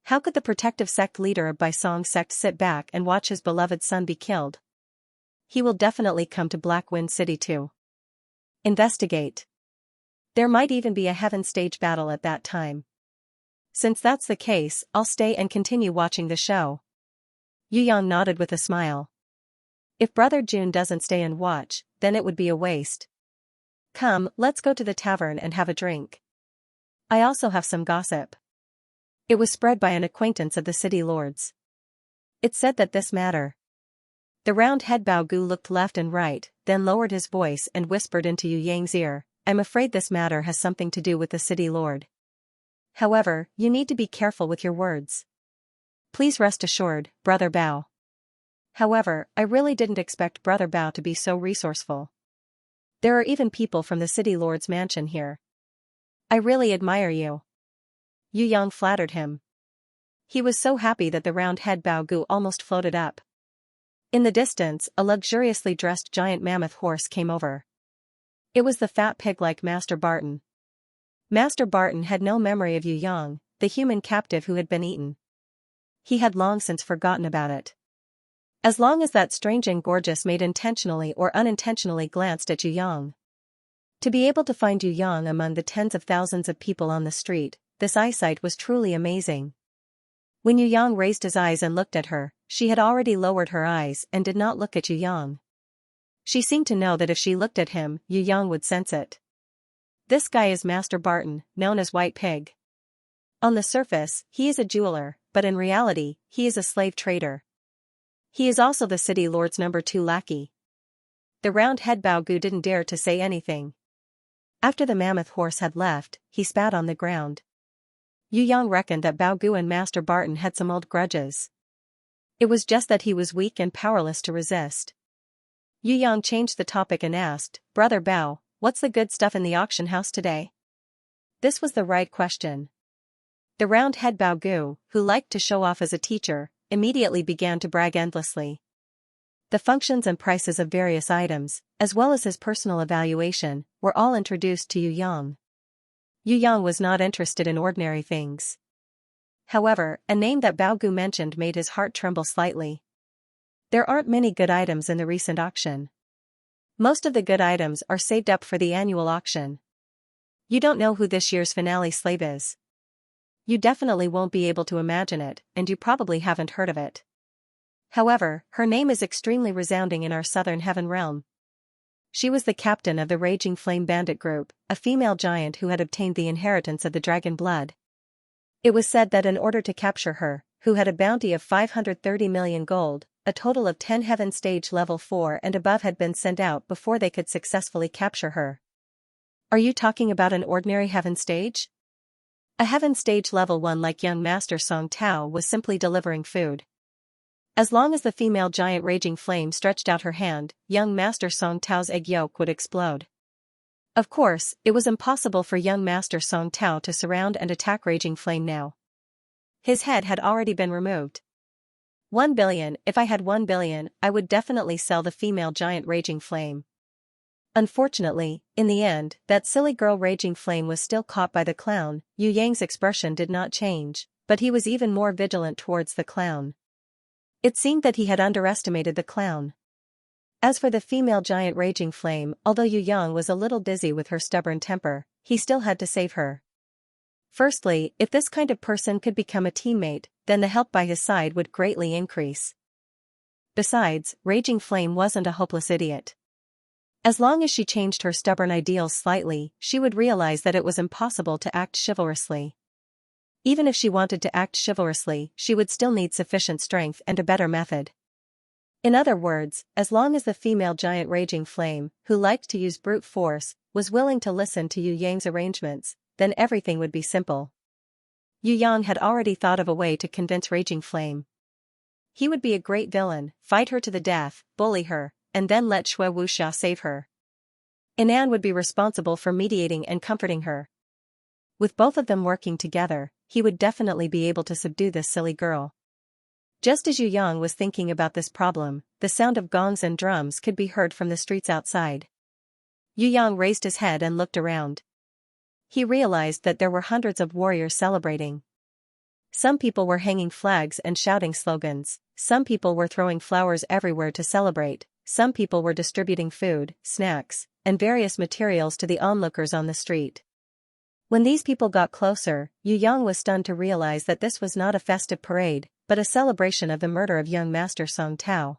How could the protective sect leader of Bai Song sect sit back and watch his beloved son be killed? He will definitely come to Black Wind City too. Investigate. There might even be a Heaven Stage battle at that time. Since that's the case, I'll stay and continue watching the show. Yu Yang nodded with a smile. If Brother Jun doesn't stay and watch, then it would be a waste. Come, let's go to the tavern and have a drink. I also have some gossip. It was spread by an acquaintance of the city lords. It said that this matter. The round-head Bao Gu looked left and right, then lowered his voice and whispered into Yu Yang's ear, I'm afraid this matter has something to do with the city lord. However, you need to be careful with your words. Please rest assured, Brother Bao. However, I really didn't expect Brother Bao to be so resourceful. There are even people from the city lord's mansion here. I really admire you. Yu Yang flattered him. He was so happy that the round-head Bao Gu almost floated up. In the distance, a luxuriously dressed giant mammoth horse came over. It was the fat pig-like Master Barton. Master Barton had no memory of Yu Yang, the human captive who had been eaten. He had long since forgotten about it. As long as that strange and gorgeous maid intentionally or unintentionally glanced at Yu Yang. To be able to find Yu Yang among the tens of thousands of people on the street, this eyesight was truly amazing. When Yu Yang raised his eyes and looked at her, she had already lowered her eyes and did not look at Yu Yang. She seemed to know that if she looked at him, Yu Yang would sense it. This guy is Master Barton, known as White Pig. On the surface, he is a jeweler, but in reality, he is a slave trader. He is also the city lord's number 2 lackey. The round-head Bao Gu didn't dare to say anything. After the mammoth horse had left, he spat on the ground. Yu Yang reckoned that Bao Gu and Master Barton had some old grudges. It was just that he was weak and powerless to resist. Yu Yang changed the topic and asked, Brother Bao, what's the good stuff in the auction house today? This was the right question. The round-head Bao Gu, who liked to show off as a teacher, immediately began to brag endlessly. The functions and prices of various items, as well as his personal evaluation, were all introduced to Yu Yang. Yu Yang was not interested in ordinary things. However, a name that Bao Gu mentioned made his heart tremble slightly. There aren't many good items in the recent auction. Most of the good items are saved up for the annual auction. You don't know who this year's finale slave is. You definitely won't be able to imagine it, and you probably haven't heard of it. However, her name is extremely resounding in our southern heaven realm. She was the captain of the Raging Flame Bandit group, a female giant who had obtained the inheritance of the dragon blood. It was said that in order to capture her, who had a bounty of 530 million gold, a total of 10 Heaven Stage level 4 and above had been sent out before they could successfully capture her. Are you talking about an ordinary Heaven Stage? A Heaven Stage level 1 like young Master Song Tao was simply delivering food. As long as the female giant Raging Flame stretched out her hand, young Master Song Tao's egg yolk would explode. Of course, it was impossible for young Master Song Tao to surround and attack Raging Flame now. His head had already been removed. 1 billion, if I had 1 billion, I would definitely sell the female giant Raging Flame. Unfortunately, in the end, that silly girl Raging Flame was still caught by the clown. Yu Yang's expression did not change, but he was even more vigilant towards the clown. It seemed that he had underestimated the clown. As for the female giant Raging Flame, although Yu Yang was a little dizzy with her stubborn temper, he still had to save her. Firstly, if this kind of person could become a teammate, then the help by his side would greatly increase. Besides, Raging Flame wasn't a hopeless idiot. As long as she changed her stubborn ideals slightly, she would realize that it was impossible to act chivalrously. Even if she wanted to act chivalrously, she would still need sufficient strength and a better method. In other words, as long as the female giant Raging Flame, who liked to use brute force, was willing to listen to Yu Yang's arrangements, then everything would be simple. Yu Yang had already thought of a way to convince Raging Flame. He would be a great villain, fight her to the death, bully her, and then let Shui Wuxia save her. Inan would be responsible for mediating and comforting her. With both of them working together, he would definitely be able to subdue this silly girl. Just as Yu Yang was thinking about this problem, the sound of gongs and drums could be heard from the streets outside. Yu Yang raised his head and looked around. He realized that there were hundreds of warriors celebrating. Some people were hanging flags and shouting slogans, some people were throwing flowers everywhere to celebrate, some people were distributing food, snacks, and various materials to the onlookers on the street. When these people got closer, Yu Yang was stunned to realize that this was not a festive parade, but a celebration of the murder of young Master Song Tao.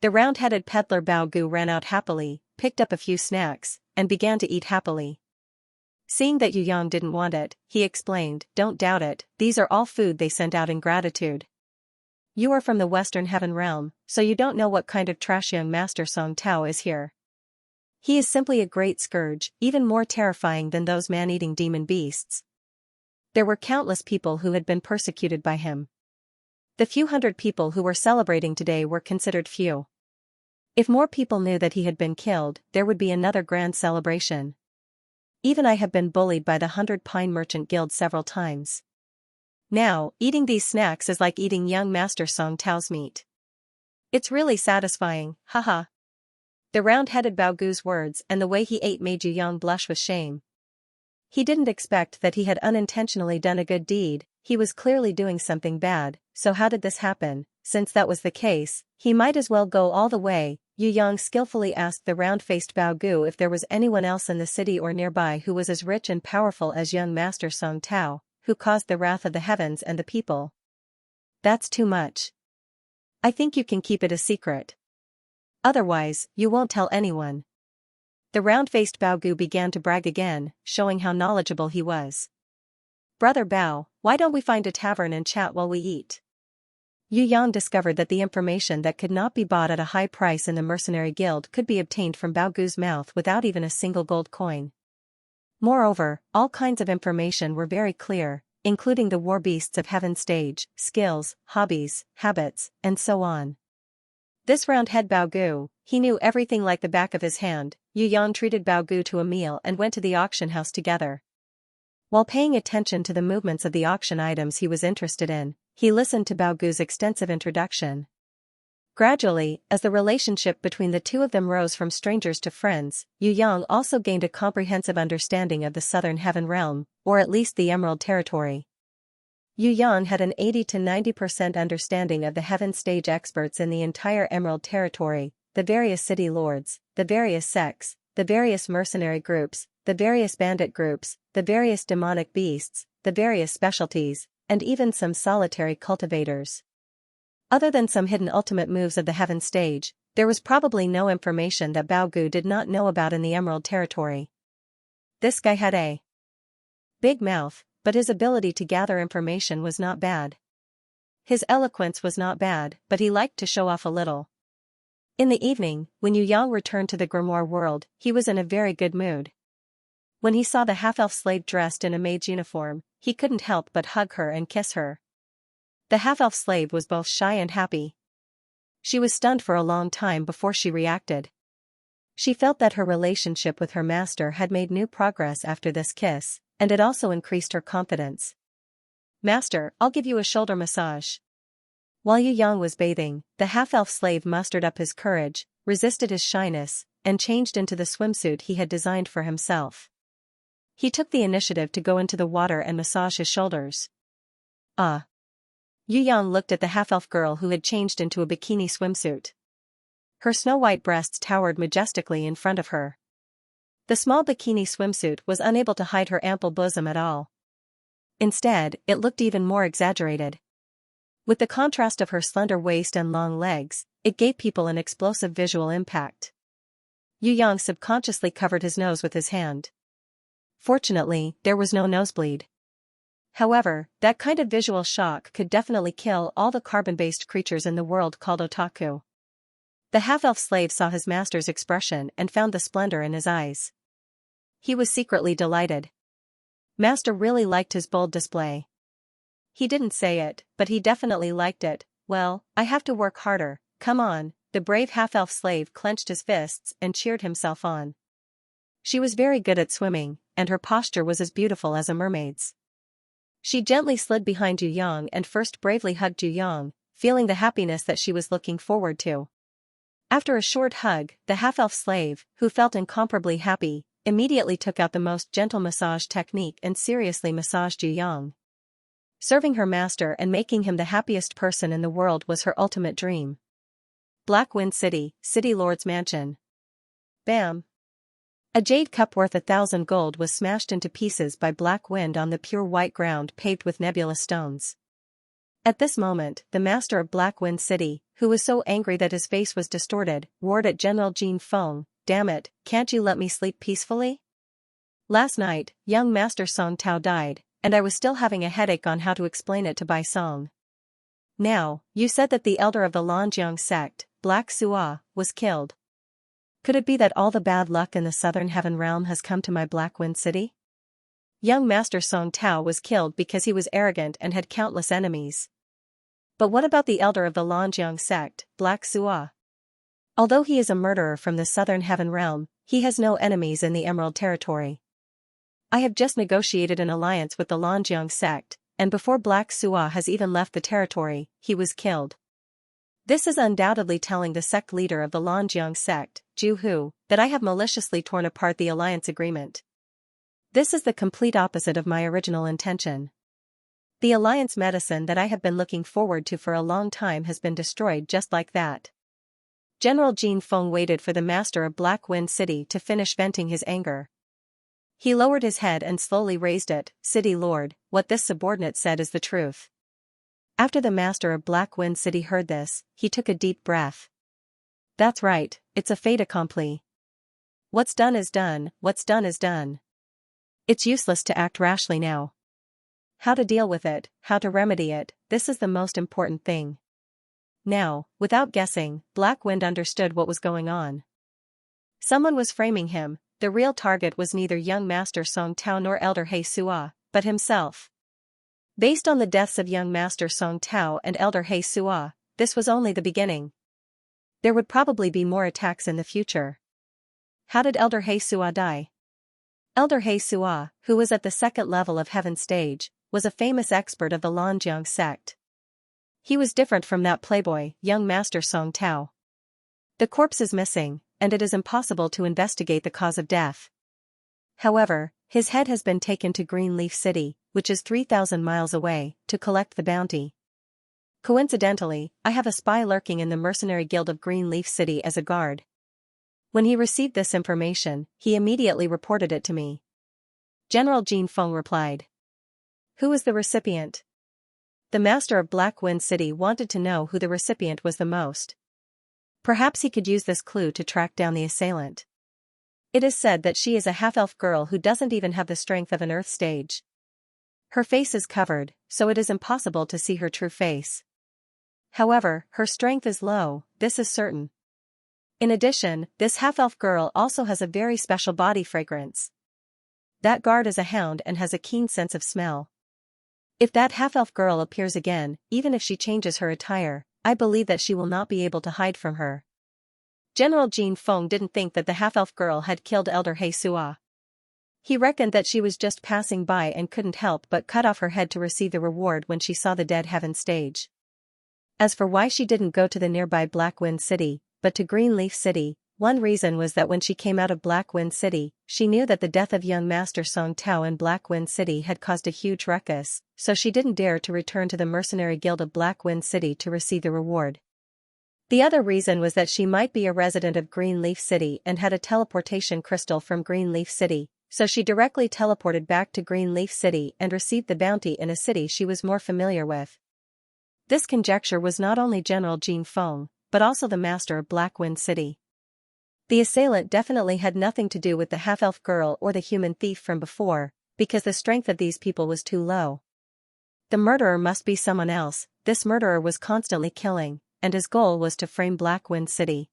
The round-headed peddler Bao Gu ran out happily, picked up a few snacks, and began to eat happily. Seeing that Yu Yang didn't want it, he explained, "Don't doubt it, these are all food they sent out in gratitude. You are from the Western Heaven Realm, so you don't know what kind of trash young Master Song Tao is here. He is simply a great scourge, even more terrifying than those man-eating demon beasts." There were countless people who had been persecuted by him. The few hundred people who were celebrating today were considered few. If more people knew that he had been killed, there would be another grand celebration. Even I have been bullied by the 100 Pine Merchant Guild several times. Now, eating these snacks is like eating young Master Song Tao's meat. It's really satisfying, haha. The round-headed Bao Gu's words and the way he ate made Yu Yang blush with shame. He didn't expect that he had unintentionally done a good deed, he was clearly doing something bad, so how did this happen? Since that was the case, he might as well go all the way. Yu Yang skillfully asked the round-faced Bao Gu if there was anyone else in the city or nearby who was as rich and powerful as young Master Song Tao, who caused the wrath of the heavens and the people. That's too much. I think you can keep it a secret. Otherwise, you won't tell anyone. The round-faced Bao Gu began to brag again, showing how knowledgeable he was. Brother Bao, why don't we find a tavern and chat while we eat? Yu Yang discovered that the information that could not be bought at a high price in the mercenary guild could be obtained from Bao Gu's mouth without even a single gold coin. Moreover, all kinds of information were very clear, including the war beasts of heaven stage, skills, hobbies, habits, and so on. This round-head Bao Gu, he knew everything like the back of his hand. Yu Yang treated Bao Gu to a meal and went to the auction house together. While paying attention to the movements of the auction items he was interested in, he listened to Bao Gu's extensive introduction. Gradually, as the relationship between the two of them rose from strangers to friends, Yu Yang also gained a comprehensive understanding of the Southern Heaven Realm, or at least the Emerald Territory. Yu Yang had an 80 to 90% understanding of the Heaven Stage experts in the entire Emerald Territory, the various city lords, the various sects, the various mercenary groups, the various bandit groups, the various demonic beasts, the various specialties, and even some solitary cultivators. Other than some hidden ultimate moves of the Heaven Stage, there was probably no information that Bao Gu did not know about in the Emerald Territory. This guy had a big mouth, but his ability to gather information was not bad. His eloquence was not bad, but he liked to show off a little. In the evening, when Yu Yang returned to the grimoire world, he was in a very good mood. When he saw the half-elf slave dressed in a maid's uniform, he couldn't help but hug her and kiss her. The half-elf slave was both shy and happy. She was stunned for a long time before she reacted. She felt that her relationship with her master had made new progress after this kiss, and it also increased her confidence. "Master, I'll give you a shoulder massage." While Yu Yang was bathing, the half-elf slave mustered up his courage, resisted his shyness, and changed into the swimsuit he had designed for himself. He took the initiative to go into the water and massage his shoulders. Ah! Yu Yang looked at the half-elf girl who had changed into a bikini swimsuit. Her snow-white breasts towered majestically in front of her. The small bikini swimsuit was unable to hide her ample bosom at all. Instead, it looked even more exaggerated. With the contrast of her slender waist and long legs, it gave people an explosive visual impact. Yu Yang subconsciously covered his nose with his hand. Fortunately, there was no nosebleed. However, that kind of visual shock could definitely kill all the carbon-based creatures in the world called otaku. The half-elf slave saw his master's expression and found the splendor in his eyes. He was secretly delighted. Master really liked his bold display. He didn't say it, but he definitely liked it. Well, I have to work harder, come on. The brave half-elf slave clenched his fists and cheered himself on. She was very good at swimming, and her posture was as beautiful as a mermaid's. She gently slid behind Yu Yang and first bravely hugged Yu Yang, feeling the happiness that she was looking forward to. After a short hug, the half-elf slave, who felt incomparably happy, immediately took out the most gentle massage technique and seriously massaged Yu Yang. Serving her master and making him the happiest person in the world was her ultimate dream. Black Wind City, City Lord's Mansion. Bam! A jade cup worth 1,000 gold was smashed into pieces by Black Wind on the pure white ground paved with nebulous stones. At this moment, the master of Black Wind City, who was so angry that his face was distorted, roared at General Jin Feng, "Damn it, can't you let me sleep peacefully? Last night, young Master Song Tao died, and I was still having a headache on how to explain it to Bai Song. Now, you said that the elder of the Lanjiang sect, Black Sua, was killed. Could it be that all the bad luck in the Southern Heaven Realm has come to my Black Wind City? Young Master Song Tao was killed because he was arrogant and had countless enemies. But what about the elder of the Lanjiang sect, Black Sua? Although he is a murderer from the Southern Heaven Realm, he has no enemies in the Emerald Territory. I have just negotiated an alliance with the Lanjiang sect, and before Black Sua has even left the territory, he was killed. This is undoubtedly telling the sect leader of the Lanjiang sect, Ju Hu, that I have maliciously torn apart the alliance agreement. This is the complete opposite of my original intention. The alliance medicine that I have been looking forward to for a long time has been destroyed just like that." General Jin Feng waited for the master of Black Wind City to finish venting his anger. He lowered his head and slowly raised it. "City Lord, what this subordinate said is the truth." After the master of Black Wind City heard this, he took a deep breath. "That's right, it's a fait accompli. What's done is done, what's done is done. It's useless to act rashly now. How to deal with it, how to remedy it, this is the most important thing." Now, without guessing, Black Wind understood what was going on. Someone was framing him. The real target was neither young Master Song Tao nor Elder He Sua, but himself. Based on the deaths of young Master Song Tao and Elder He Sua, this was only the beginning. There would probably be more attacks in the future. How did Elder He Sua die? Elder He Sua, who was at the second level of Heaven Stage, was a famous expert of the Lanjiang sect. He was different from that playboy, young Master Song Tao. The corpse is missing, and it is impossible to investigate the cause of death. However, his head has been taken to Greenleaf City, which is 3,000 miles away, to collect the bounty. Coincidentally, I have a spy lurking in the Mercenary Guild of Greenleaf City as a guard. When he received this information, he immediately reported it to me. General Jin Feng replied. Who is the recipient? The master of Black Wind City wanted to know who the recipient was the most. Perhaps he could use this clue to track down the assailant. It is said that she is a half-elf girl who doesn't even have the strength of an earth stage. Her face is covered, so it is impossible to see her true face. However, her strength is low, this is certain. In addition, this half-elf girl also has a very special body fragrance. That guard is a hound and has a keen sense of smell. If that half-elf girl appears again, even if she changes her attire, I believe that she will not be able to hide from her. General Jin Feng didn't think that the half-elf girl had killed Elder He Sua. He reckoned that she was just passing by and couldn't help but cut off her head to receive the reward when she saw the dead Heaven Stage. As for why she didn't go to the nearby Black Wind City, but to Greenleaf City, one reason was that when she came out of Black Wind City, she knew that the death of young Master Song Tao in Black Wind City had caused a huge ruckus, so she didn't dare to return to the Mercenary Guild of Black Wind City to receive the reward. The other reason was that she might be a resident of Greenleaf City and had a teleportation crystal from Greenleaf City, so she directly teleported back to Greenleaf City and received the bounty in a city she was more familiar with. This conjecture was not only General Jin Feng, but also the master of Blackwind City. The assailant definitely had nothing to do with the half-elf girl or the human thief from before, because the strength of these people was too low. The murderer must be someone else. This murderer was constantly killing, and his goal was to frame Blackwind City.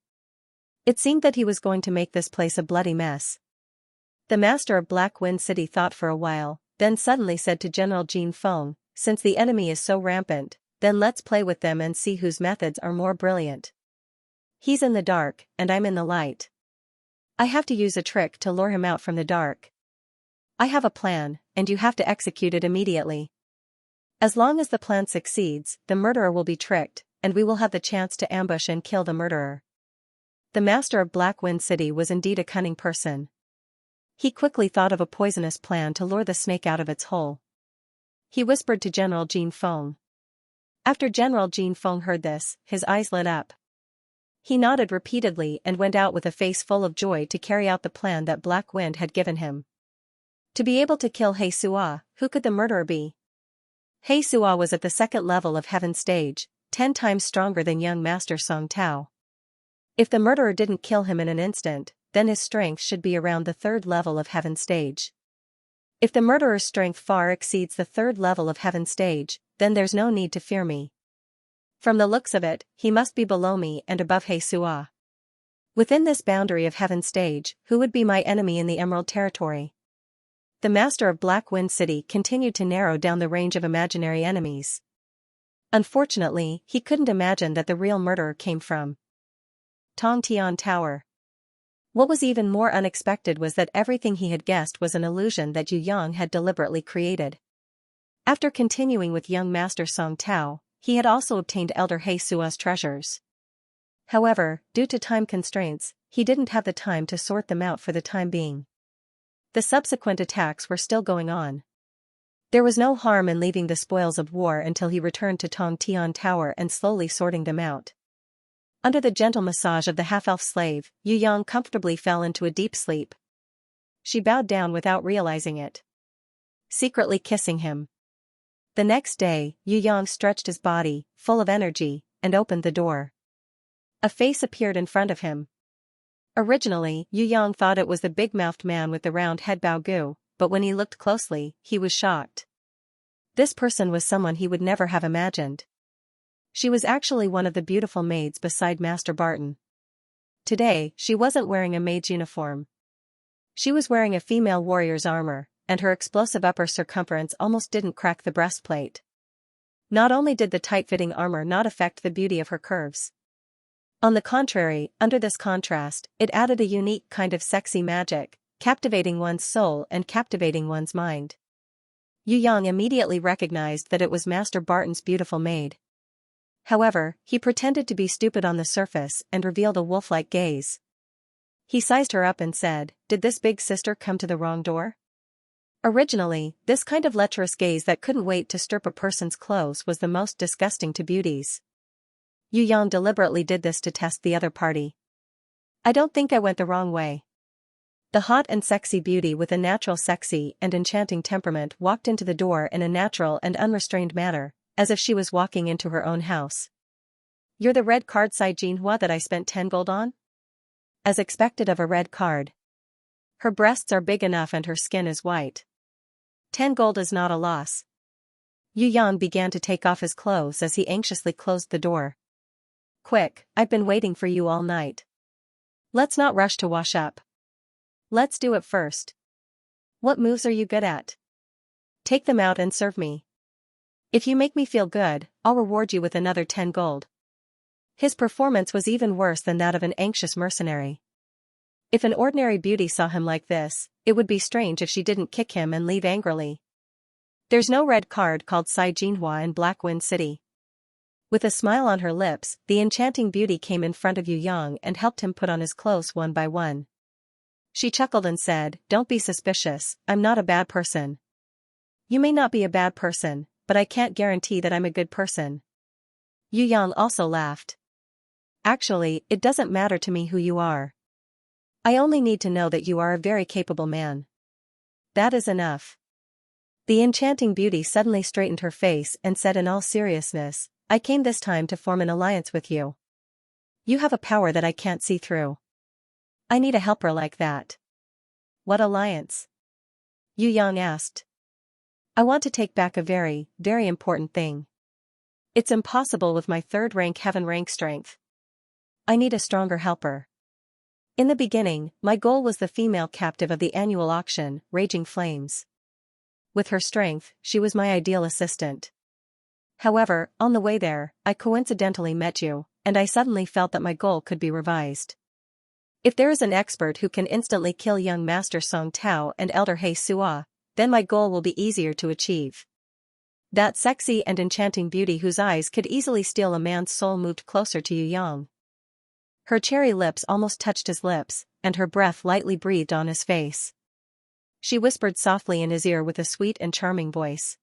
It seemed that he was going to make this place a bloody mess. The master of Blackwind City thought for a while, then suddenly said to General Jin Feng, "Since the enemy is so rampant, then let's play with them and see whose methods are more brilliant. He's in the dark, and I'm in the light. I have to use a trick to lure him out from the dark. I have a plan, and you have to execute it immediately. As long as the plan succeeds, the murderer will be tricked, and we will have the chance to ambush and kill the murderer." The master of Blackwind City was indeed a cunning person. He quickly thought of a poisonous plan to lure the snake out of its hole. He whispered to General Jin Feng. After General Jin Feng heard this, his eyes lit up. He nodded repeatedly and went out with a face full of joy to carry out the plan that Black Wind had given him. To be able to kill He Sua, who could the murderer be? He Sua was at the second level of Heaven Stage, 10 times stronger than young Master Song Tao. If the murderer didn't kill him in an instant, then his strength should be around the 3rd level of Heaven Stage. If the murderer's strength far exceeds the 3rd level of Heaven Stage, then there's no need to fear me. From the looks of it, he must be below me and above He Sua. Within this boundary of Heaven Stage, who would be my enemy in the Emerald Territory? The master of Blackwind City continued to narrow down the range of imaginary enemies. Unfortunately, he couldn't imagine that the real murderer came from Tongtian Tower. What was even more unexpected was that everything he had guessed was an illusion that Yu Yang had deliberately created. After continuing with young Master Song Tao, he had also obtained Elder He Sua's treasures. However, due to time constraints, he didn't have the time to sort them out for the time being. The subsequent attacks were still going on. There was no harm in leaving the spoils of war until he returned to Tongtian Tower and slowly sorting them out. Under the gentle massage of the half-elf slave, Yu Yang comfortably fell into a deep sleep. She bowed down without realizing it, secretly kissing him. The next day, Yu Yang stretched his body, full of energy, and opened the door. A face appeared in front of him. Originally, Yu Yang thought it was the big-mouthed man with the round head Bao Gu, but when he looked closely, he was shocked. This person was someone he would never have imagined. She was actually one of the beautiful maids beside Master Barton. Today, she wasn't wearing a maid's uniform. She was wearing a female warrior's armor, and her explosive upper circumference almost didn't crack the breastplate. Not only did the tight-fitting armor not affect the beauty of her curves. On the contrary, under this contrast, it added a unique kind of sexy magic, captivating one's soul and captivating one's mind. Yu Yang immediately recognized that it was Master Barton's beautiful maid. However, he pretended to be stupid on the surface and revealed a wolf-like gaze. He sized her up and said, "Did this big sister come to the wrong door?" Originally, this kind of lecherous gaze that couldn't wait to strip a person's clothes was the most disgusting to beauties. Yu Yang deliberately did this to test the other party. "I don't think I went the wrong way." The hot and sexy beauty with a natural sexy and enchanting temperament walked into the door in a natural and unrestrained manner, as if she was walking into her own house. "You're the red card Sai Jinhua that I spent 10 gold on?" As expected of a red card. Her breasts are big enough and her skin is white. 10 gold is not a loss. Yu Yang began to take off his clothes as he anxiously closed the door. "Quick, I've been waiting for you all night. Let's not rush to wash up. Let's do it first. What moves are you good at? Take them out and serve me. If you make me feel good, I'll reward you with another 10 gold. His performance was even worse than that of an anxious mercenary. If an ordinary beauty saw him like this, it would be strange if she didn't kick him and leave angrily. There's no red card called Sai Jinhua in Blackwind City. With a smile on her lips, the enchanting beauty came in front of Yu Yang and helped him put on his clothes one by one. She chuckled and said, "Don't be suspicious, I'm not a bad person." "You may not be a bad person, but I can't guarantee that I'm a good person." Yu Yang also laughed. Actually, it doesn't matter to me who you are. I only need to know that you are a very capable man. That is enough. The enchanting beauty suddenly straightened her face and said in all seriousness, I came this time to form an alliance with you. You have a power that I can't see through. I need a helper like that. What alliance? Yu Yang asked. I want to take back a very, very important thing. It's impossible with my third rank heaven rank strength. I need a stronger helper. In the beginning, my goal was the female captive of the annual auction, Raging Flames. With her strength, she was my ideal assistant. However, on the way there, I coincidentally met you, and I suddenly felt that my goal could be revised. If there is an expert who can instantly kill young Master Song Tao and Elder He Sua, then my goal will be easier to achieve. That sexy and enchanting beauty whose eyes could easily steal a man's soul moved closer to Yu Yang. Her cherry lips almost touched his lips, and her breath lightly breathed on his face. She whispered softly in his ear with a sweet and charming voice.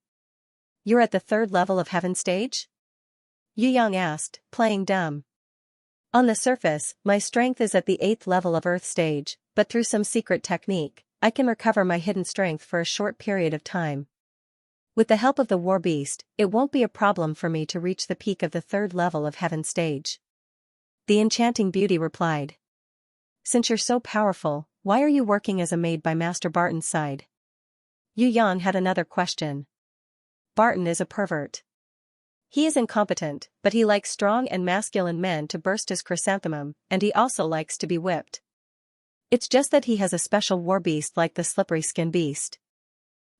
You're at the third level of heaven stage? Yu Yang asked, playing dumb. On the surface, my strength is at the 8th level of earth stage, but through some secret technique, I can recover my hidden strength for a short period of time. With the help of the war beast, it won't be a problem for me to reach the peak of the 3rd level of heaven stage. The enchanting beauty replied. Since you're so powerful, why are you working as a maid by Master Barton's side? Yu Yang had another question. Barton is a pervert. He is incompetent, but he likes strong and masculine men to burst his chrysanthemum, and he also likes to be whipped. It's just that he has a special war beast like the slippery skin beast.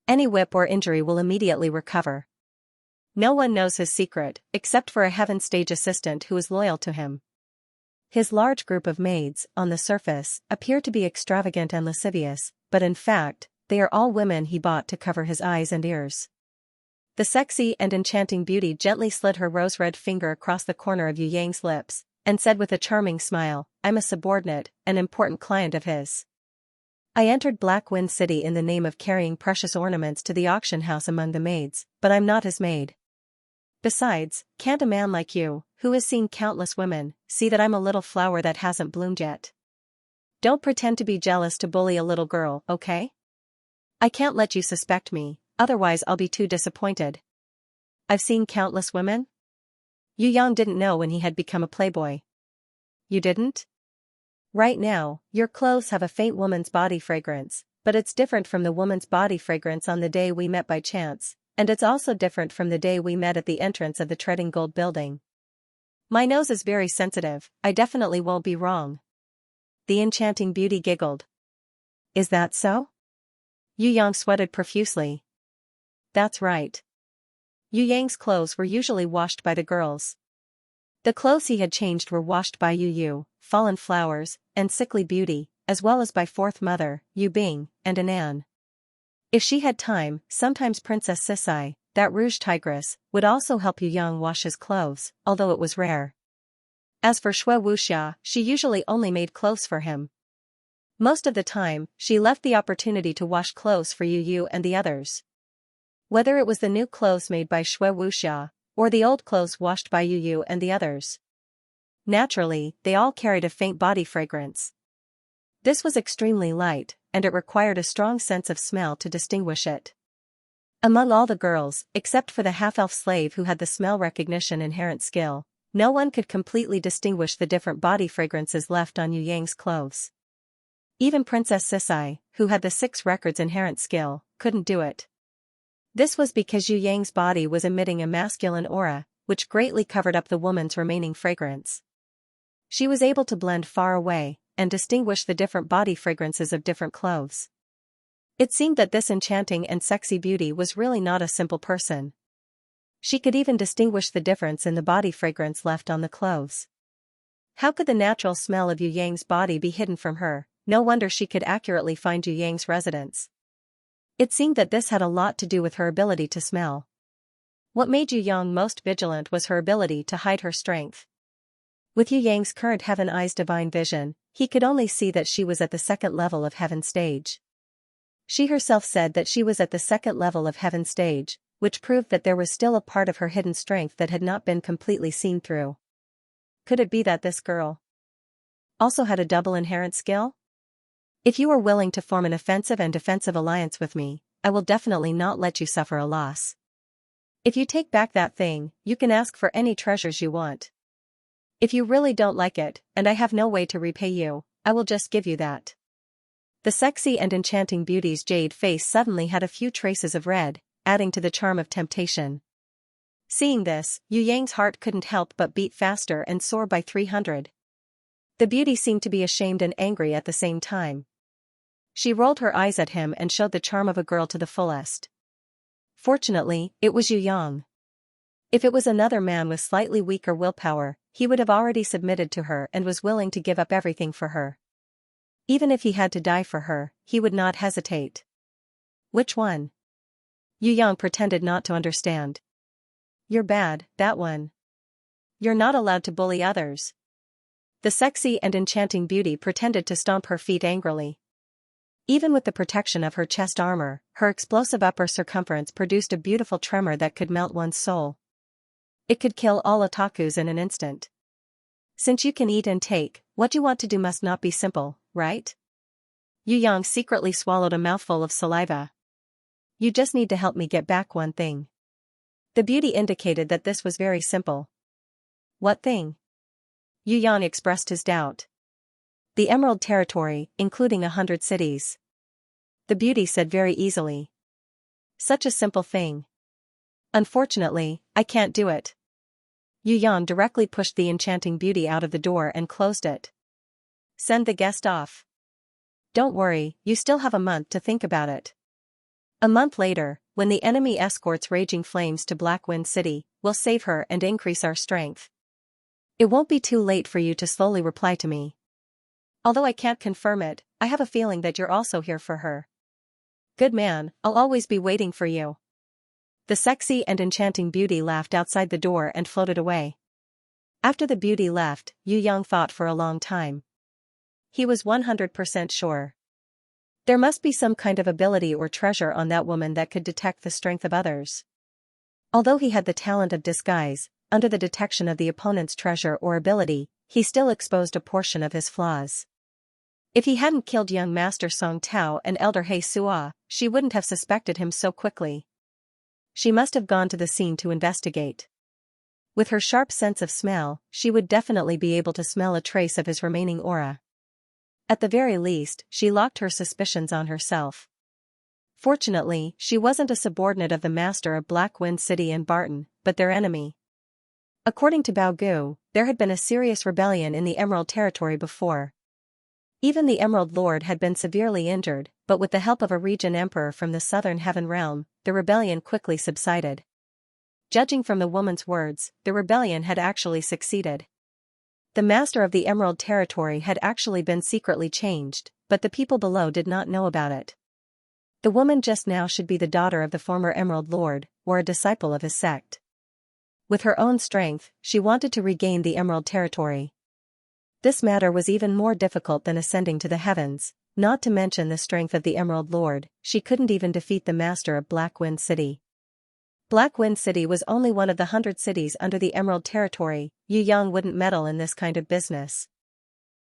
Any whip or injury will immediately recover. No one knows his secret, except for a heaven stage assistant who is loyal to him. His large group of maids, on the surface, appear to be extravagant and lascivious, but in fact, they are all women he bought to cover his eyes and ears. The sexy and enchanting beauty gently slid her rose-red finger across the corner of Yu Yang's lips, and said with a charming smile, I'm a subordinate, an important client of his. I entered Black Wind City in the name of carrying precious ornaments to the auction house among the maids, but I'm not his maid. Besides, can't a man like you, who has seen countless women, see that I'm a little flower that hasn't bloomed yet? Don't pretend to be jealous to bully a little girl, okay? I can't let you suspect me, otherwise I'll be too disappointed. I've seen countless women? Yu Yang didn't know when he had become a playboy. You didn't? Right now, your clothes have a faint woman's body fragrance, but it's different from the woman's body fragrance on the day we met by chance, and it's also different from the day we met at the entrance of the Treading Gold building. My nose is very sensitive, I definitely won't be wrong. The enchanting beauty giggled. Is that so? Yu Yang sweated profusely. That's right. Yu Yang's clothes were usually washed by the girls. The clothes he had changed were washed by Yu Yu, Fallen Flowers, and Sickly Beauty, as well as by Fourth Mother, Yu Bing, and Anan. If she had time, sometimes Princess Sisai, that rouge tigress, would also help Yu Yang wash his clothes, although it was rare. As for Shui Wuxia, she usually only made clothes for him. Most of the time, she left the opportunity to wash clothes for Yu Yu and the others. Whether it was the new clothes made by Shui Wuxia, or the old clothes washed by Yu Yu and the others. Naturally, they all carried a faint body fragrance. This was extremely light, and it required a strong sense of smell to distinguish it. Among all the girls, except for the half-elf slave who had the smell recognition inherent skill, no one could completely distinguish the different body fragrances left on Yu Yang's clothes. Even Princess Sisai, who had the 6 records inherent skill, couldn't do it. This was because Yu Yang's body was emitting a masculine aura, which greatly covered up the woman's remaining fragrance. She was able to blend far away, and distinguish the different body fragrances of different clothes. It seemed that this enchanting and sexy beauty was really not a simple person. She could even distinguish the difference in the body fragrance left on the clothes. How could the natural smell of Yu Yang's body be hidden from her? No wonder she could accurately find Yu Yang's residence. It seemed that this had a lot to do with her ability to smell. What made Yu Yang most vigilant was her ability to hide her strength. With Yu Yang's current Heaven Eye's divine vision, he could only see that she was at the 2nd level of Heaven stage. She herself said that she was at the 2nd level of Heaven stage, which proved that there was still a part of her hidden strength that had not been completely seen through. could it be that this girl also had a double inherent skill? If you are willing to form an offensive and defensive alliance with me, I will definitely not let you suffer a loss. If you take back that thing, you can ask for any treasures you want. If you really don't like it, and I have no way to repay you, I will just give you that. The sexy and enchanting beauty's jade face suddenly had a few traces of red, adding to the charm of temptation. Seeing this, Yu Yang's heart couldn't help but beat faster and soar by 300. The beauty seemed to be ashamed and angry at the same time. She rolled her eyes at him and showed the charm of a girl to the fullest. Fortunately, it was Yu Yang. If it was another man with slightly weaker willpower, he would have already submitted to her and was willing to give up everything for her. Even if he had to die for her, he would not hesitate. Which one? Yu Yang pretended not to understand. You're bad, that one. You're not allowed to bully others. The sexy and enchanting beauty pretended to stomp her feet angrily. Even with the protection of her chest armor, her explosive upper circumference produced a beautiful tremor that could melt one's soul. It could kill all otakus in an instant. Since you can eat and take, what you want to do must not be simple, right? Yu Yang secretly swallowed a mouthful of saliva. You just need to help me get back one thing. The beauty indicated that this was very simple. What thing? Yu Yang expressed his doubt. The Emerald Territory, including 100 cities. The beauty said very easily. Such a simple thing. Unfortunately, I can't do it. Yu Yang directly pushed the enchanting beauty out of the door and closed it. Send the guest off. Don't worry, you still have a month to think about it. A month later, when the enemy escorts raging flames to Blackwind City, we'll save her and increase our strength. It won't be too late for you to slowly reply to me. Although I can't confirm it, I have a feeling that you're also here for her. Good man, I'll always be waiting for you. The sexy and enchanting beauty laughed outside the door and floated away. After the beauty left, Yu Yang thought for a long time. He was 100% sure. There must be some kind of ability or treasure on that woman that could detect the strength of others. Although he had the talent of disguise, under the detection of the opponent's treasure or ability, he still exposed a portion of his flaws. If he hadn't killed young Master Song Tao and Elder He Sua, she wouldn't have suspected him so quickly. She must have gone to the scene to investigate. With her sharp sense of smell, she would definitely be able to smell a trace of his remaining aura. At the very least, she locked her suspicions on herself. Fortunately, she wasn't a subordinate of the master of Blackwind City and Barton, but their enemy. According to Bao Gu, there had been a serious rebellion in the Emerald Territory before. Even the Emerald Lord had been severely injured, but with the help of a Regent Emperor from the Southern Heaven Realm, the rebellion quickly subsided. Judging from the woman's words, the rebellion had actually succeeded. The master of the Emerald Territory had actually been secretly changed, but the people below did not know about it. The woman just now should be the daughter of the former Emerald Lord, or a disciple of his sect. With her own strength, she wanted to regain the Emerald Territory. This matter was even more difficult than ascending to the heavens, not to mention the strength of the Emerald Lord. She couldn't even defeat the master of Blackwind City. Blackwind City was only one of the 100 cities under the Emerald Territory. Yu Yang wouldn't meddle in this kind of business.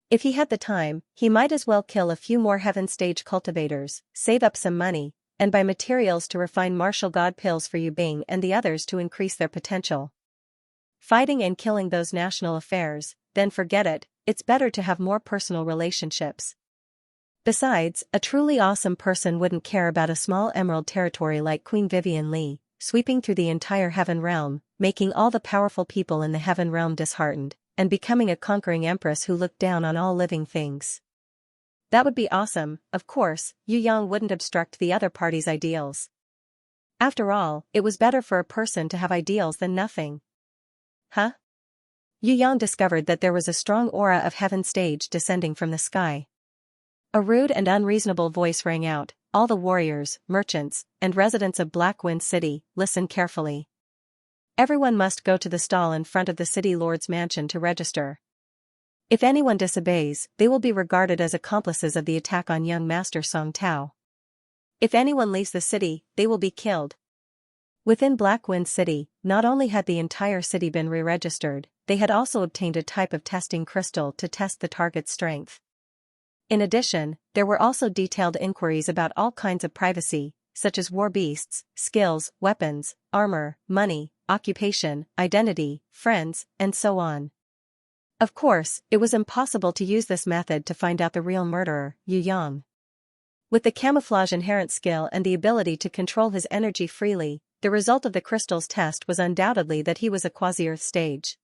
If he had the time, he might as well kill a few more heaven stage cultivators, save up some money, and buy materials to refine martial god pills for Yu Bing and the others to increase their potential. Fighting and killing those national affairs, then forget it. It's better to have more personal relationships. Besides, a truly awesome person wouldn't care about a small Emerald Territory like Queen Vivian Li, sweeping through the entire Heaven Realm, making all the powerful people in the Heaven Realm disheartened, and becoming a conquering empress who looked down on all living things. That would be awesome. Of course, Yu Yang wouldn't obstruct the other party's ideals. After all, it was better for a person to have ideals than nothing. Huh? Yu Yang discovered that there was a strong aura of heaven stage descending from the sky. A rude and unreasonable voice rang out, "All the warriors, merchants, and residents of Blackwind City, listen carefully. Everyone must go to the stall in front of the city lord's mansion to register. If anyone disobeys, they will be regarded as accomplices of the attack on young Master Song Tao. If anyone leaves the city, they will be killed." Within Blackwind City, not only had the entire city been re-registered, they had also obtained a type of testing crystal to test the target's strength. In addition, there were also detailed inquiries about all kinds of privacy, such as war beasts, skills, weapons, armor, money, occupation, identity, friends, and so on. Of course, it was impossible to use this method to find out the real murderer, Yu Yang. With the camouflage inherent skill and the ability to control his energy freely, the result of the crystal's test was undoubtedly that he was a quasi-Earth stage.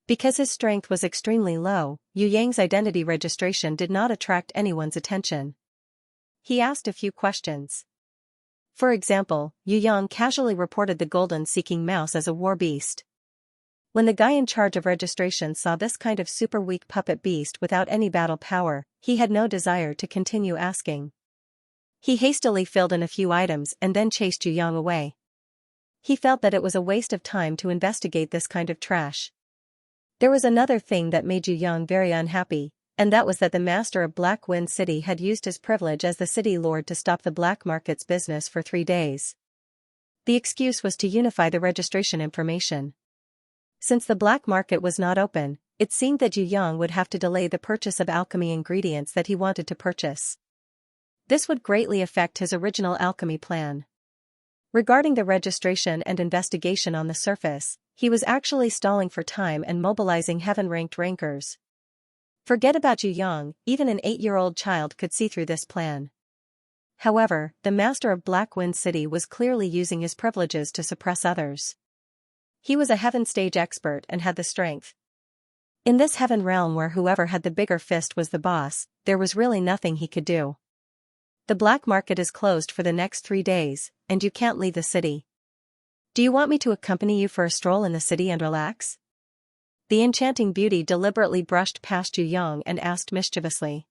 Because his strength was extremely low, Yu Yang's identity registration did not attract anyone's attention. He asked a few questions. For example, Yu Yang casually reported the golden-seeking mouse as a war beast. When the guy in charge of registration saw this kind of super weak puppet beast without any battle power, he had no desire to continue asking. He hastily filled in a few items and then chased Yu Yang away. He felt that it was a waste of time to investigate this kind of trash. There was another thing that made Yu Yang very unhappy, and that was that the master of Black Wind City had used his privilege as the city lord to stop the black market's business for 3 days. The excuse was to unify the registration information. Since the black market was not open, it seemed that Yu Yang would have to delay the purchase of alchemy ingredients that he wanted to purchase. This would greatly affect his original alchemy plan. Regarding the registration and investigation on the surface, he was actually stalling for time and mobilizing heaven-ranked rankers. Forget about Yu Yang, even an 8-year-old child could see through this plan. However, the master of Black Wind City was clearly using his privileges to suppress others. He was a heaven stage expert and had the strength. In this heaven realm where whoever had the bigger fist was the boss, there was really nothing he could do. The black market is closed for the next 3 days, and you can't leave the city. Do you want me to accompany you for a stroll in the city and relax? The enchanting beauty deliberately brushed past Yu Yang and asked mischievously.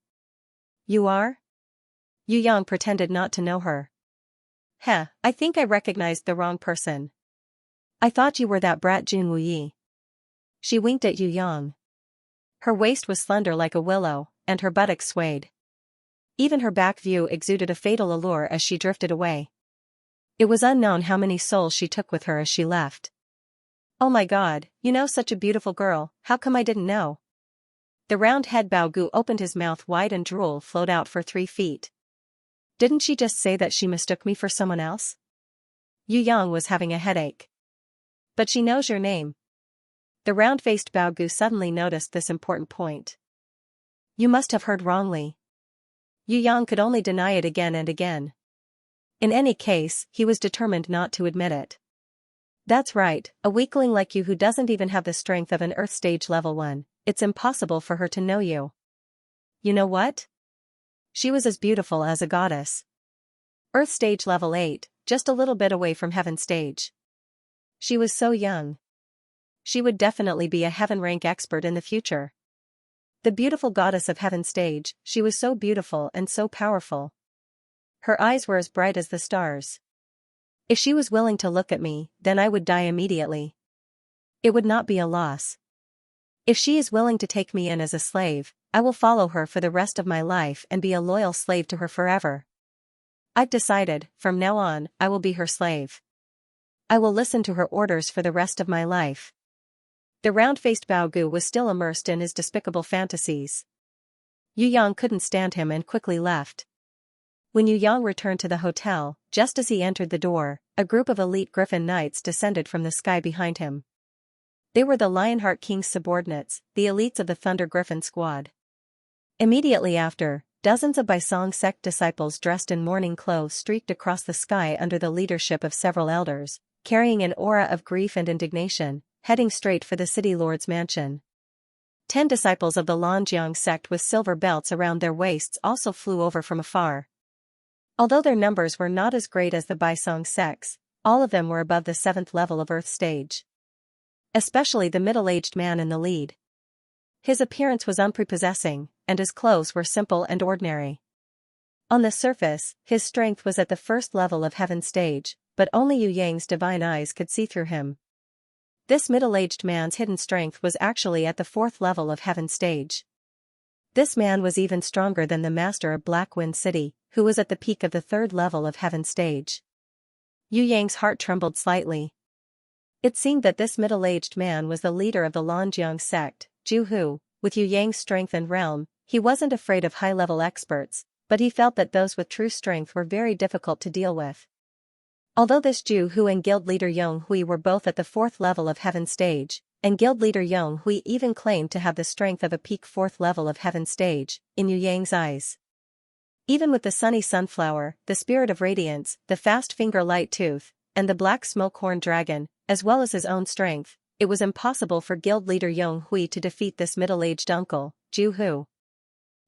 You are? Yu Yang pretended not to know her. I think I recognized the wrong person. I thought you were that brat Jun Wuyi. She winked at Yu Yang. Her waist was slender like a willow, and her buttocks swayed. Even her back view exuded a fatal allure as she drifted away. It was unknown how many souls she took with her as she left. Oh my god, such a beautiful girl, how come I didn't know? The round-head Baogu opened his mouth wide and drool flowed out for 3 feet. Didn't she just say that she mistook me for someone else? Yu Yang was having a headache. But she knows your name. The round-faced Baogu suddenly noticed this important point. You must have heard wrongly. Yu Yang could only deny it again and again. In any case, he was determined not to admit it. That's right, a weakling like you who doesn't even have the strength of an Earth Stage Level 1, it's impossible for her to know you. You know what? She was as beautiful as a goddess. Earth Stage Level 8, just a little bit away from Heaven Stage. She was so young. She would definitely be a Heaven rank expert in the future. The beautiful goddess of Heaven Stage, she was so beautiful and so powerful. Her eyes were as bright as the stars. If she was willing to look at me, then I would die immediately. It would not be a loss. If she is willing to take me in as a slave, I will follow her for the rest of my life and be a loyal slave to her forever. I've decided, from now on, I will be her slave. I will listen to her orders for the rest of my life. The round-faced Baogu was still immersed in his despicable fantasies. Yu Yang couldn't stand him and quickly left. When Yu Yang returned to the hotel, just as he entered the door, a group of elite Griffin Knights descended from the sky behind him. They were the Lionheart King's subordinates, the elites of the Thunder Griffin squad. Immediately after, dozens of Baisong sect disciples dressed in mourning clothes streaked across the sky under the leadership of several elders, carrying an aura of grief and indignation, heading straight for the city lord's mansion. 10 disciples of the Lanjiang sect with silver belts around their waists also flew over from afar. Although their numbers were not as great as the Baisong sects, all of them were above the 7th level of Earth Stage. Especially the middle-aged man in the lead. His appearance was unprepossessing, and his clothes were simple and ordinary. On the surface, his strength was at the 1st level of Heaven Stage, but only Yu Yang's divine eyes could see through him. This middle-aged man's hidden strength was actually at the 4th level of Heaven Stage. This man was even stronger than the master of Black Wind City, who was at the peak of the 3rd level of Heaven Stage. Yu Yang's heart trembled slightly. It seemed that this middle-aged man was the leader of the Lanjiang sect, Zhu Hu. With Yu Yang's strength and realm, he wasn't afraid of high-level experts, but he felt that those with true strength were very difficult to deal with. Although this Zhu Hu and guild leader Yong Hui were both at the 4th level of heaven stage, and guild leader Yong Hui even claimed to have the strength of a peak 4th level of heaven stage, in Yu Yang's eyes. Even with the sunny sunflower, the spirit of radiance, the fast finger light tooth, and the black smoke horn dragon, as well as his own strength, it was impossible for guild leader Yong Hui to defeat this middle-aged uncle, Zhu Hu.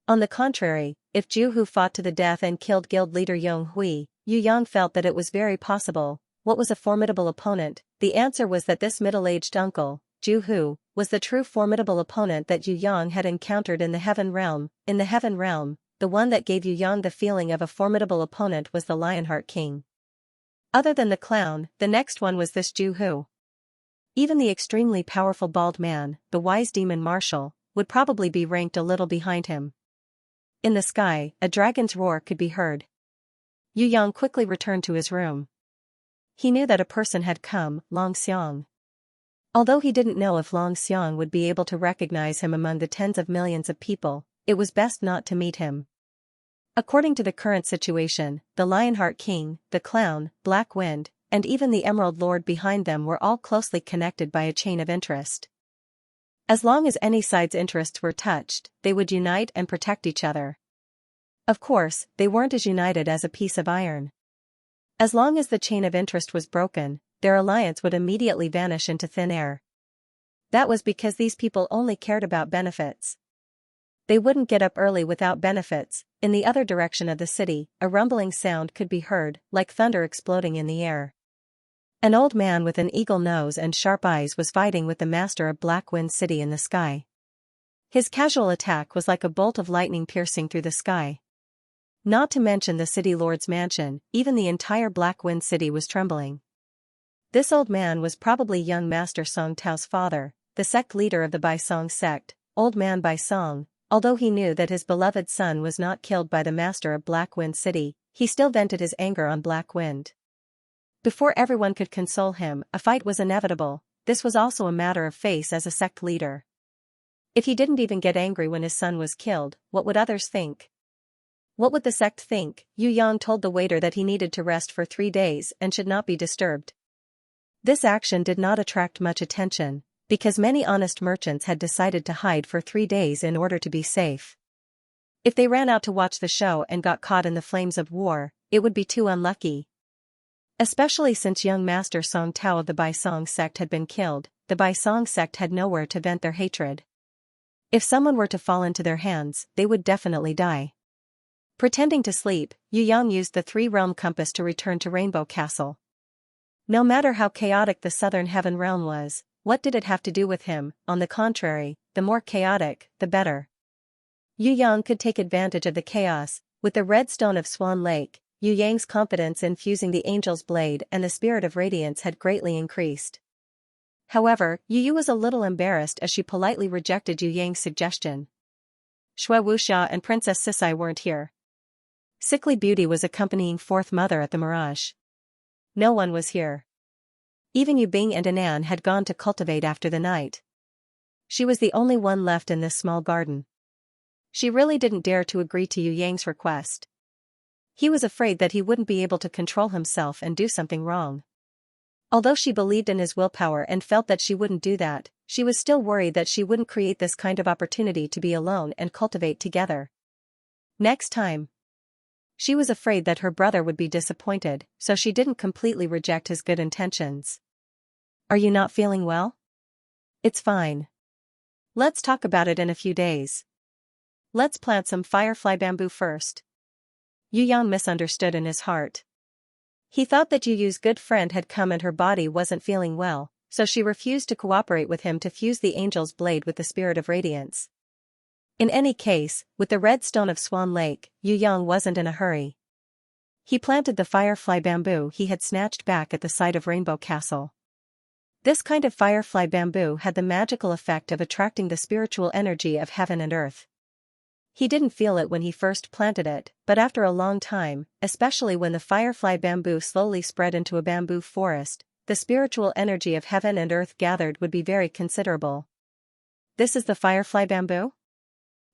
On the contrary, if Zhu Hu fought to the death and killed guild leader Yong Hui, Yu Yang felt that it was very possible. What was a formidable opponent? The answer was that this middle-aged uncle, Zhu Hu, was the true formidable opponent that Yu Yang had encountered in the heaven realm. In the heaven realm, the one that gave Yu Yang the feeling of a formidable opponent was the Lionheart King. Other than the clown, the next one was this Zhu Hu. Even the extremely powerful bald man, the wise demon marshal, would probably be ranked a little behind him. In the sky, a dragon's roar could be heard. Yu Yang quickly returned to his room. He knew that a person had come, Long Xiang. Although he didn't know if Long Xiang would be able to recognize him among the tens of millions of people, it was best not to meet him. According to the current situation, the Lionheart King, the clown, Black Wind, and even the Emerald Lord behind them were all closely connected by a chain of interest. As long as any side's interests were touched, they would unite and protect each other. Of course, they weren't as united as a piece of iron. As long as the chain of interest was broken, their alliance would immediately vanish into thin air. That was because these people only cared about benefits. They wouldn't get up early without benefits. In the other direction of the city, a rumbling sound could be heard, like thunder exploding in the air. An old man with an eagle nose and sharp eyes was fighting with the master of Black Wind City in the sky. His casual attack was like a bolt of lightning piercing through the sky. Not to mention the city lord's mansion, even the entire Black Wind City was trembling. This old man was probably young Master Song Tao's father, the sect leader of the Bai Song sect, Old Man Bai Song. Although he knew that his beloved son was not killed by the master of Black Wind City, he still vented his anger on Black Wind. Before everyone could console him, a fight was inevitable. This was also a matter of face as a sect leader. If he didn't even get angry when his son was killed, what would others think? What would the sect think? Yu Yang told the waiter that he needed to rest for 3 days and should not be disturbed. This action did not attract much attention, because many honest merchants had decided to hide for 3 days in order to be safe. If they ran out to watch the show and got caught in the flames of war, it would be too unlucky. Especially since young Master Song Tao of the Bai Song sect had been killed, the Bai Song sect had nowhere to vent their hatred. If someone were to fall into their hands, they would definitely die. Pretending to sleep, Yu Yang used the 3-realm compass to return to Rainbow Castle. No matter how chaotic the southern heaven realm was, what did it have to do with him? On the contrary, the more chaotic, the better. Yu Yang could take advantage of the chaos. With the red stone of Swan Lake, Yu Yang's confidence in fusing the Angel's Blade and the Spirit of Radiance had greatly increased. However, Yu was a little embarrassed as she politely rejected Yu Yang's suggestion. Xue Wuxia and Princess Sisai weren't here. Sickly Beauty was accompanying Fourth Mother at the Mirage. No one was here. Even Yu Bing and Anan had gone to cultivate after the night. She was the only one left in this small garden. She really didn't dare to agree to Yu Yang's request. He was afraid that he wouldn't be able to control himself and do something wrong. Although she believed in his willpower and felt that she wouldn't do that, she was still worried that she wouldn't create this kind of opportunity to be alone and cultivate together. Next time. She was afraid that her brother would be disappointed, so she didn't completely reject his good intentions. Are you not feeling well? It's fine. Let's talk about it in a few days. Let's plant some firefly bamboo first. Yu Yang misunderstood in his heart. He thought that Yu's good friend had come and her body wasn't feeling well, so she refused to cooperate with him to fuse the Angel's Blade with the Spirit of Radiance. In any case, with the red stone of Swan Lake, Yu Yang wasn't in a hurry. He planted the firefly bamboo he had snatched back at the site of Rainbow Castle. This kind of firefly bamboo had the magical effect of attracting the spiritual energy of heaven and earth. He didn't feel it when he first planted it, but after a long time, especially when the firefly bamboo slowly spread into a bamboo forest, the spiritual energy of heaven and earth gathered would be very considerable. This is the firefly bamboo?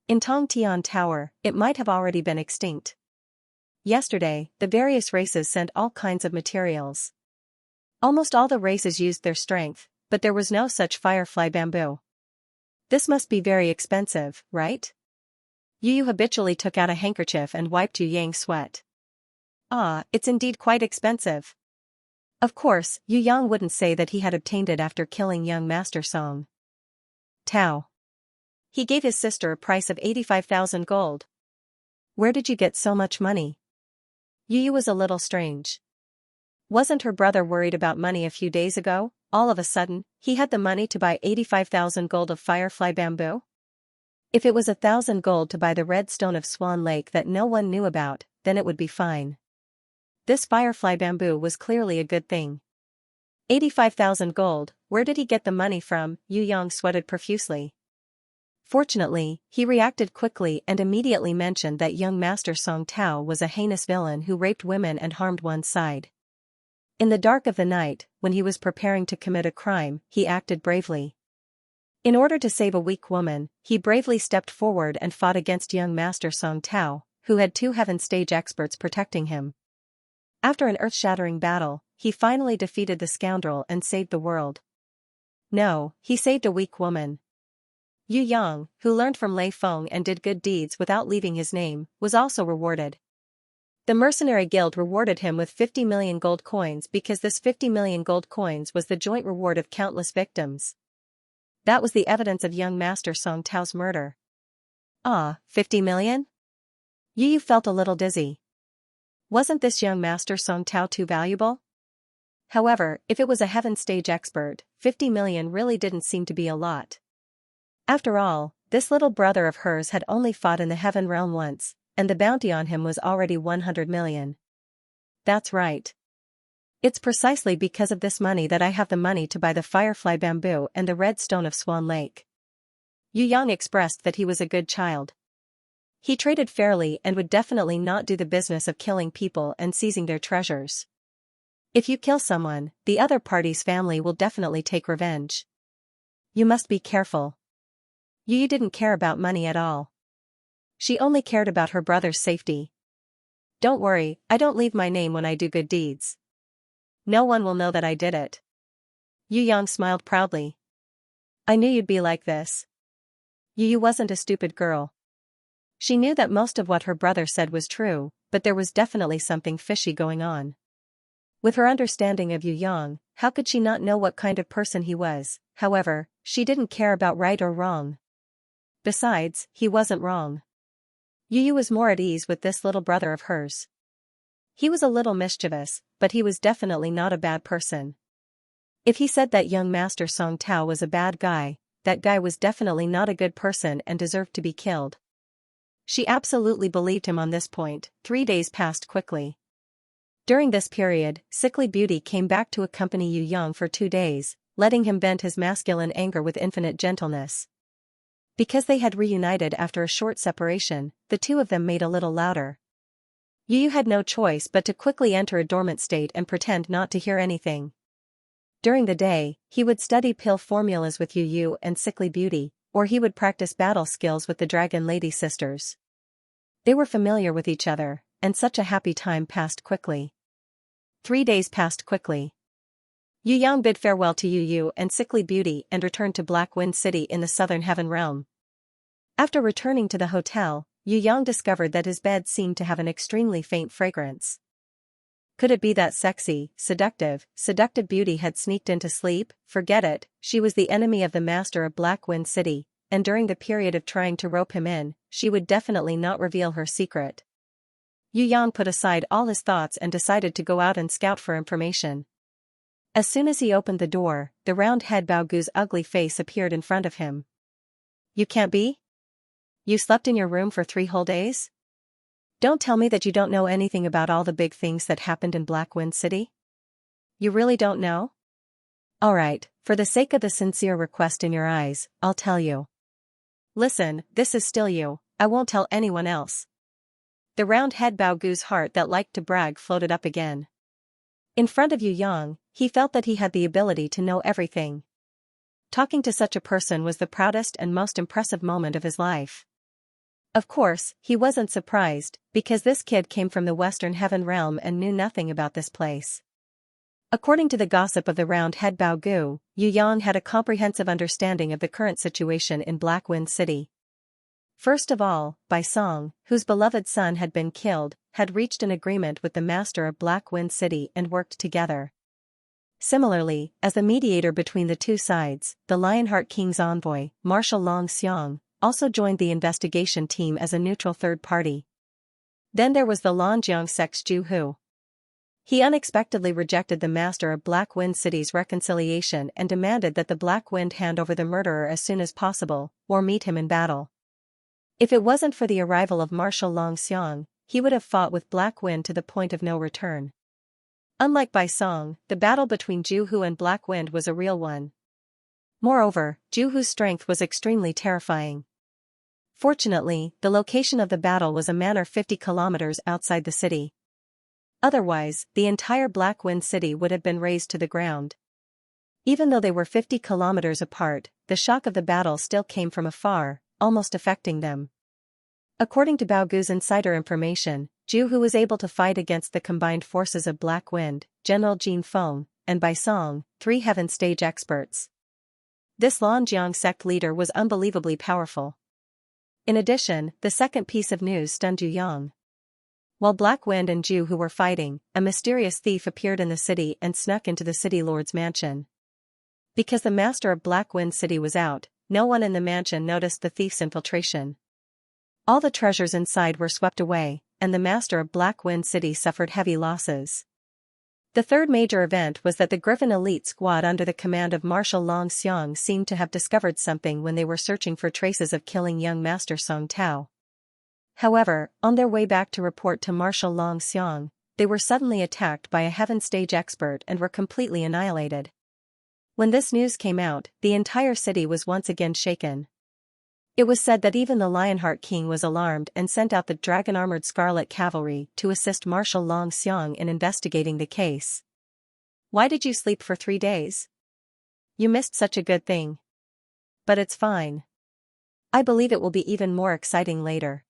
In Tongtian Tower, it might have already been extinct. Yesterday, the various races sent all kinds of materials. Almost all the races used their strength, but there was no such firefly bamboo. This must be very expensive, right? Yu habitually took out a handkerchief and wiped Yu Yang's sweat. Ah, it's indeed quite expensive. Of course, Yu Yang wouldn't say that he had obtained it after killing young Master Song Tao. He gave his sister a price of 85,000 gold. Where did you get so much money? Yu was a little strange. Wasn't her brother worried about money a few days ago? All of a sudden, he had the money to buy 85,000 gold of firefly bamboo? If it was 1,000 gold to buy the red stone of Swan Lake that no one knew about, then it would be fine. This firefly bamboo was clearly a good thing. 85,000 gold, where did he get the money from? Yu Yang sweated profusely. Fortunately, he reacted quickly and immediately mentioned that young Master Song Tao was a heinous villain who raped women and harmed one's side. In the dark of the night, when he was preparing to commit a crime, he acted bravely. In order to save a weak woman, he bravely stepped forward and fought against young Master Song Tao, who had 2 heaven stage experts protecting him. After an earth-shattering battle, he finally defeated the scoundrel and saved the world. No, he saved a weak woman. Yu Yang, who learned from Lei Feng and did good deeds without leaving his name, was also rewarded. The Mercenary Guild rewarded him with 50 million gold coins because this 50 million gold coins was the joint reward of countless victims. That was the evidence of young Master Song Tao's murder. Ah, 50 million? Yu felt a little dizzy. Wasn't this young Master Song Tao too valuable? However, if it was a heaven stage expert, 50 million really didn't seem to be a lot. After all, this little brother of hers had only fought in the heaven realm once, and the bounty on him was already 100 million. That's right. It's precisely because of this money that I have the money to buy the firefly bamboo and the red stone of Swan Lake. Yu Yang expressed that he was a good child. He traded fairly and would definitely not do the business of killing people and seizing their treasures. If you kill someone, the other party's family will definitely take revenge. You must be careful. Yu didn't care about money at all. She only cared about her brother's safety. Don't worry, I don't leave my name when I do good deeds. No one will know that I did it. Yu Yang smiled proudly. I knew you'd be like this. Yu wasn't a stupid girl. She knew that most of what her brother said was true, but there was definitely something fishy going on. With her understanding of Yu Yang, how could she not know what kind of person he was? However, she didn't care about right or wrong. Besides, he wasn't wrong. Yu was more at ease with this little brother of hers. He was a little mischievous, but he was definitely not a bad person. If he said that young Master Song Tao was a bad guy, that guy was definitely not a good person and deserved to be killed. She absolutely believed him on this point. 3 days passed quickly. During this period, Sickly Beauty came back to accompany Yu Yang for 2 days, letting him vent his masculine anger with infinite gentleness. Because they had reunited after a short separation, the two of them made a little louder. Yu had no choice but to quickly enter a dormant state and pretend not to hear anything. During the day, he would study pill formulas with Yu and Sickly Beauty, or he would practice battle skills with the Dragon Lady sisters. They were familiar with each other, and such a happy time passed quickly. 3 days passed quickly. Yu Yang bid farewell to Yu and Sickly Beauty and returned to Black Wind City in the Southern Heaven Realm. After returning to the hotel, Yu Yang discovered that his bed seemed to have an extremely faint fragrance. Could it be that sexy, seductive beauty had sneaked into sleep? Forget it, she was the enemy of the master of Black Wind City, and during the period of trying to rope him in, she would definitely not reveal her secret. Yu Yang put aside all his thoughts and decided to go out and scout for information. As soon as he opened the door, the round-head Baogu's ugly face appeared in front of him. You can't be? You slept in your room for 3 whole days? Don't tell me that you don't know anything about all the big things that happened in Black Wind City? You really don't know? Alright, for the sake of the sincere request in your eyes, I'll tell you. Listen, this is still you, I won't tell anyone else. The round-head Baogu's heart that liked to brag floated up again. In front of Yu Yang, He felt that he had the ability to know everything. Talking to such a person was the proudest and most impressive moment of his life. Of course, he wasn't surprised, because this kid came from the Western Heaven realm and knew nothing about this place. According to the gossip of the round-head Bao Gu, Yu Yang had a comprehensive understanding of the current situation in Black Wind City. First of all, Bai Song, whose beloved son had been killed, had reached an agreement with the master of Black Wind City and worked together. Similarly, as the mediator between the two sides, the Lionheart King's envoy, Marshal Long Xiang, also joined the investigation team as a neutral third party. Then there was the Lanjiang sect's Zhu Hu. He unexpectedly rejected the master of Black Wind City's reconciliation and demanded that the Black Wind hand over the murderer as soon as possible, or meet him in battle. If it wasn't for the arrival of Marshal Long Xiang, he would have fought with Black Wind to the point of no return. Unlike Bai Song, the battle between Zhu Hu and Black Wind was a real one. Moreover, Zhu Hu's strength was extremely terrifying. Fortunately, the location of the battle was a manor 50 kilometers outside the city. Otherwise, the entire Black Wind City would have been razed to the ground. Even though they were 50 kilometers apart, the shock of the battle still came from afar, almost affecting them. According to Bao Gu's insider information, Zhu Hu was able to fight against the combined forces of Black Wind, General Jin Feng, and Bai Song, 3 heaven stage experts. This Lanjiang sect leader was unbelievably powerful. In addition, the second piece of news stunned Yu Yang. While Black Wind and Zhu Hu were fighting, a mysterious thief appeared in the city and snuck into the city lord's mansion. Because the master of Black Wind City was out, no one in the mansion noticed the thief's infiltration. All the treasures inside were swept away, and the master of Black Wind City suffered heavy losses. The third major event was that the Griffin elite squad under the command of Marshal Long Xiang seemed to have discovered something when they were searching for traces of killing young Master Song Tao. However, on their way back to report to Marshal Long Xiang, they were suddenly attacked by a heaven stage expert and were completely annihilated. When this news came out, the entire city was once again shaken. It was said that even the Lionheart King was alarmed and sent out the dragon-armored Scarlet Cavalry to assist Marshal Long Xiang in investigating the case. "Why did you sleep for 3 days? You missed such a good thing." "But it's fine. I believe it will be even more exciting later."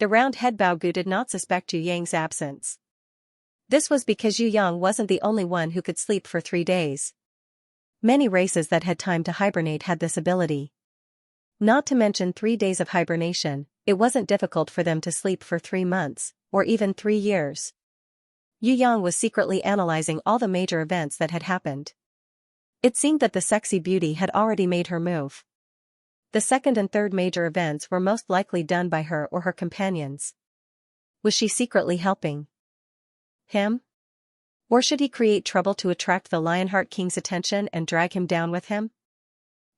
The round-head Bao Gu did not suspect Yu Yang's absence. This was because Yu Yang wasn't the only one who could sleep for 3 days. Many races that had time to hibernate had this ability. Not to mention 3 days of hibernation, it wasn't difficult for them to sleep for 3 months, or even 3 years. Yu Yang was secretly analyzing all the major events that had happened. It seemed that the sexy beauty had already made her move. The second and third major events were most likely done by her or her companions. Was she secretly helping him? Or should he create trouble to attract the Lionheart King's attention and drag him down with him?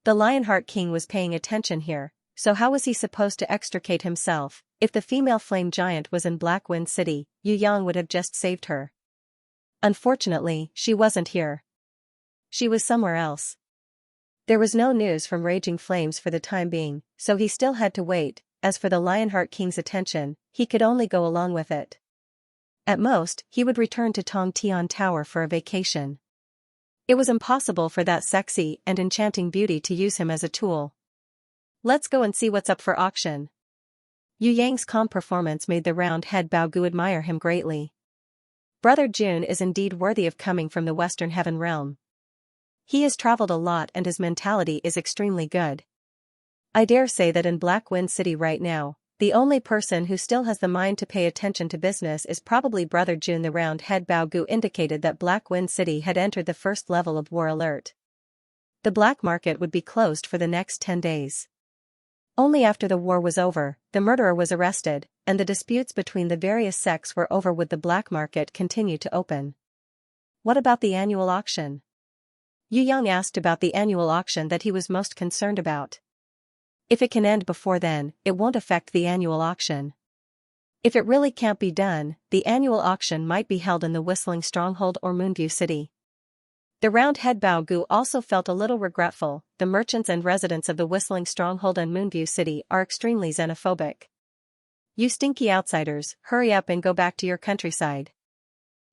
The Lionheart King was paying attention here, so how was he supposed to extricate himself? If the female flame giant was in Black Wind City, Yu Yang would have just saved her. Unfortunately, she wasn't here. She was somewhere else. There was no news from Raging Flames for the time being, so he still had to wait. As for the Lionheart King's attention, he could only go along with it. At most, he would return to Tong Tian Tower for a vacation. It was impossible for that sexy and enchanting beauty to use him as a tool. "Let's go and see what's up for auction." Yu Yang's calm performance made the round-head Bao Gu admire him greatly. Brother Jun is indeed worthy of coming from the Western Heaven realm. He has traveled a lot and his mentality is extremely good. I dare say that in Black Wind City right now, the only person who still has the mind to pay attention to business is probably Brother Jun. The round-head Bao Gu indicated that Black Wind City had entered the first level of war alert. The black market would be closed for the next 10 days. Only after the war was over, the murderer was arrested, and the disputes between the various sects were over, would the black market continue to open. What about the annual auction? Yu Yang asked about the annual auction that he was most concerned about. If it can end before then, it won't affect the annual auction. If it really can't be done, the annual auction might be held in the Whistling Stronghold or Moonview City. The round-head Bao Gu also felt a little regretful. The merchants and residents of the Whistling Stronghold and Moonview City are extremely xenophobic. "You stinky outsiders, hurry up and go back to your countryside."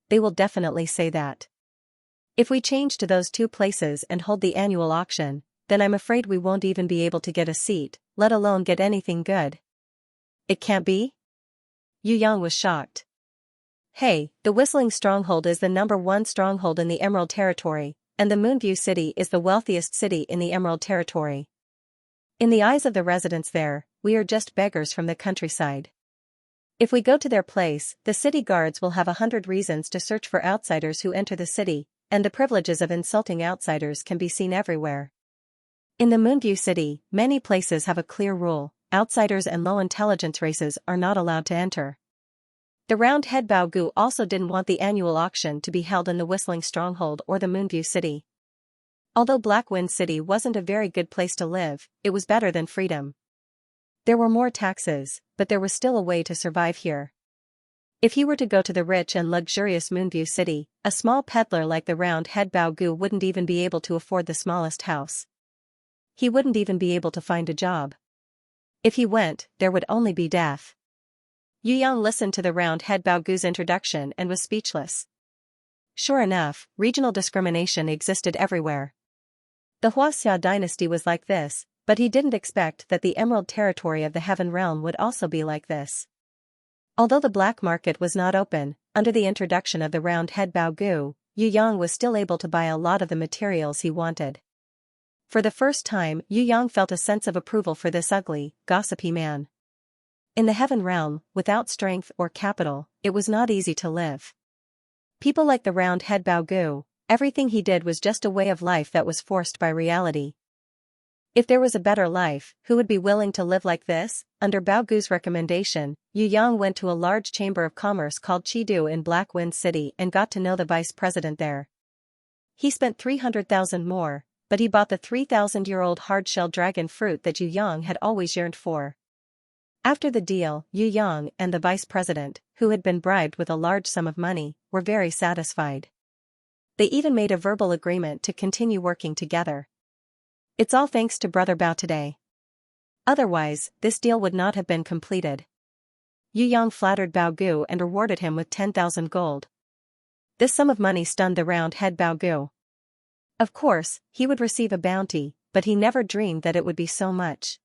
They will definitely say that. If we change to those two places and hold the annual auction, then I'm afraid we won't even be able to get a seat, let alone get anything good. It can't be? Yu Yang was shocked. Hey, the Whistling Stronghold is the #1 stronghold in the Emerald Territory, and the Moonview City is the wealthiest city in the Emerald Territory. In the eyes of the residents there, we are just beggars from the countryside. If we go to their place, the city guards will have 100 reasons to search for outsiders who enter the city, and the privileges of insulting outsiders can be seen everywhere. In the Moonview City, many places have a clear rule: outsiders and low-intelligence races are not allowed to enter. The Roundhead Baogu also didn't want the annual auction to be held in the Whistling Stronghold or the Moonview City. Although Blackwind City wasn't a very good place to live, it was better than freedom. There were more taxes, but there was still a way to survive here. If he were to go to the rich and luxurious Moonview City, a small peddler like the Roundhead Baogu wouldn't even be able to afford the smallest house. He wouldn't even be able to find a job. If he went, there would only be death. Yu Yang listened to the Roundhead Baogu's introduction and was speechless. Sure enough, regional discrimination existed everywhere. The Xianxia dynasty was like this, but he didn't expect that the Emerald Territory of the Heaven Realm would also be like this. Although the black market was not open, under the introduction of the Roundhead Baogu, Yu Yang was still able to buy a lot of the materials he wanted. For the first time, Yu Yang felt a sense of approval for this ugly, gossipy man. In the Heaven Realm, without strength or capital, it was not easy to live. People like the Roundhead Baogu, everything he did was just a way of life that was forced by reality. If there was a better life, who would be willing to live like this? Under Baogu's recommendation, Yu Yang went to a large chamber of commerce called Chidu in Blackwind City and got to know the vice president there. He spent 300,000 more, but he bought the 3,000-year-old hard-shell dragon fruit that Yu Yang had always yearned for. After the deal, Yu Yang and the vice president, who had been bribed with a large sum of money, were very satisfied. They even made a verbal agreement to continue working together. It's all thanks to Brother Bao today. Otherwise, this deal would not have been completed. Yu Yang flattered Baogu and rewarded him with 10,000 gold. This sum of money stunned the Roundhead Baogu. Of course, he would receive a bounty, but he never dreamed that it would be so much.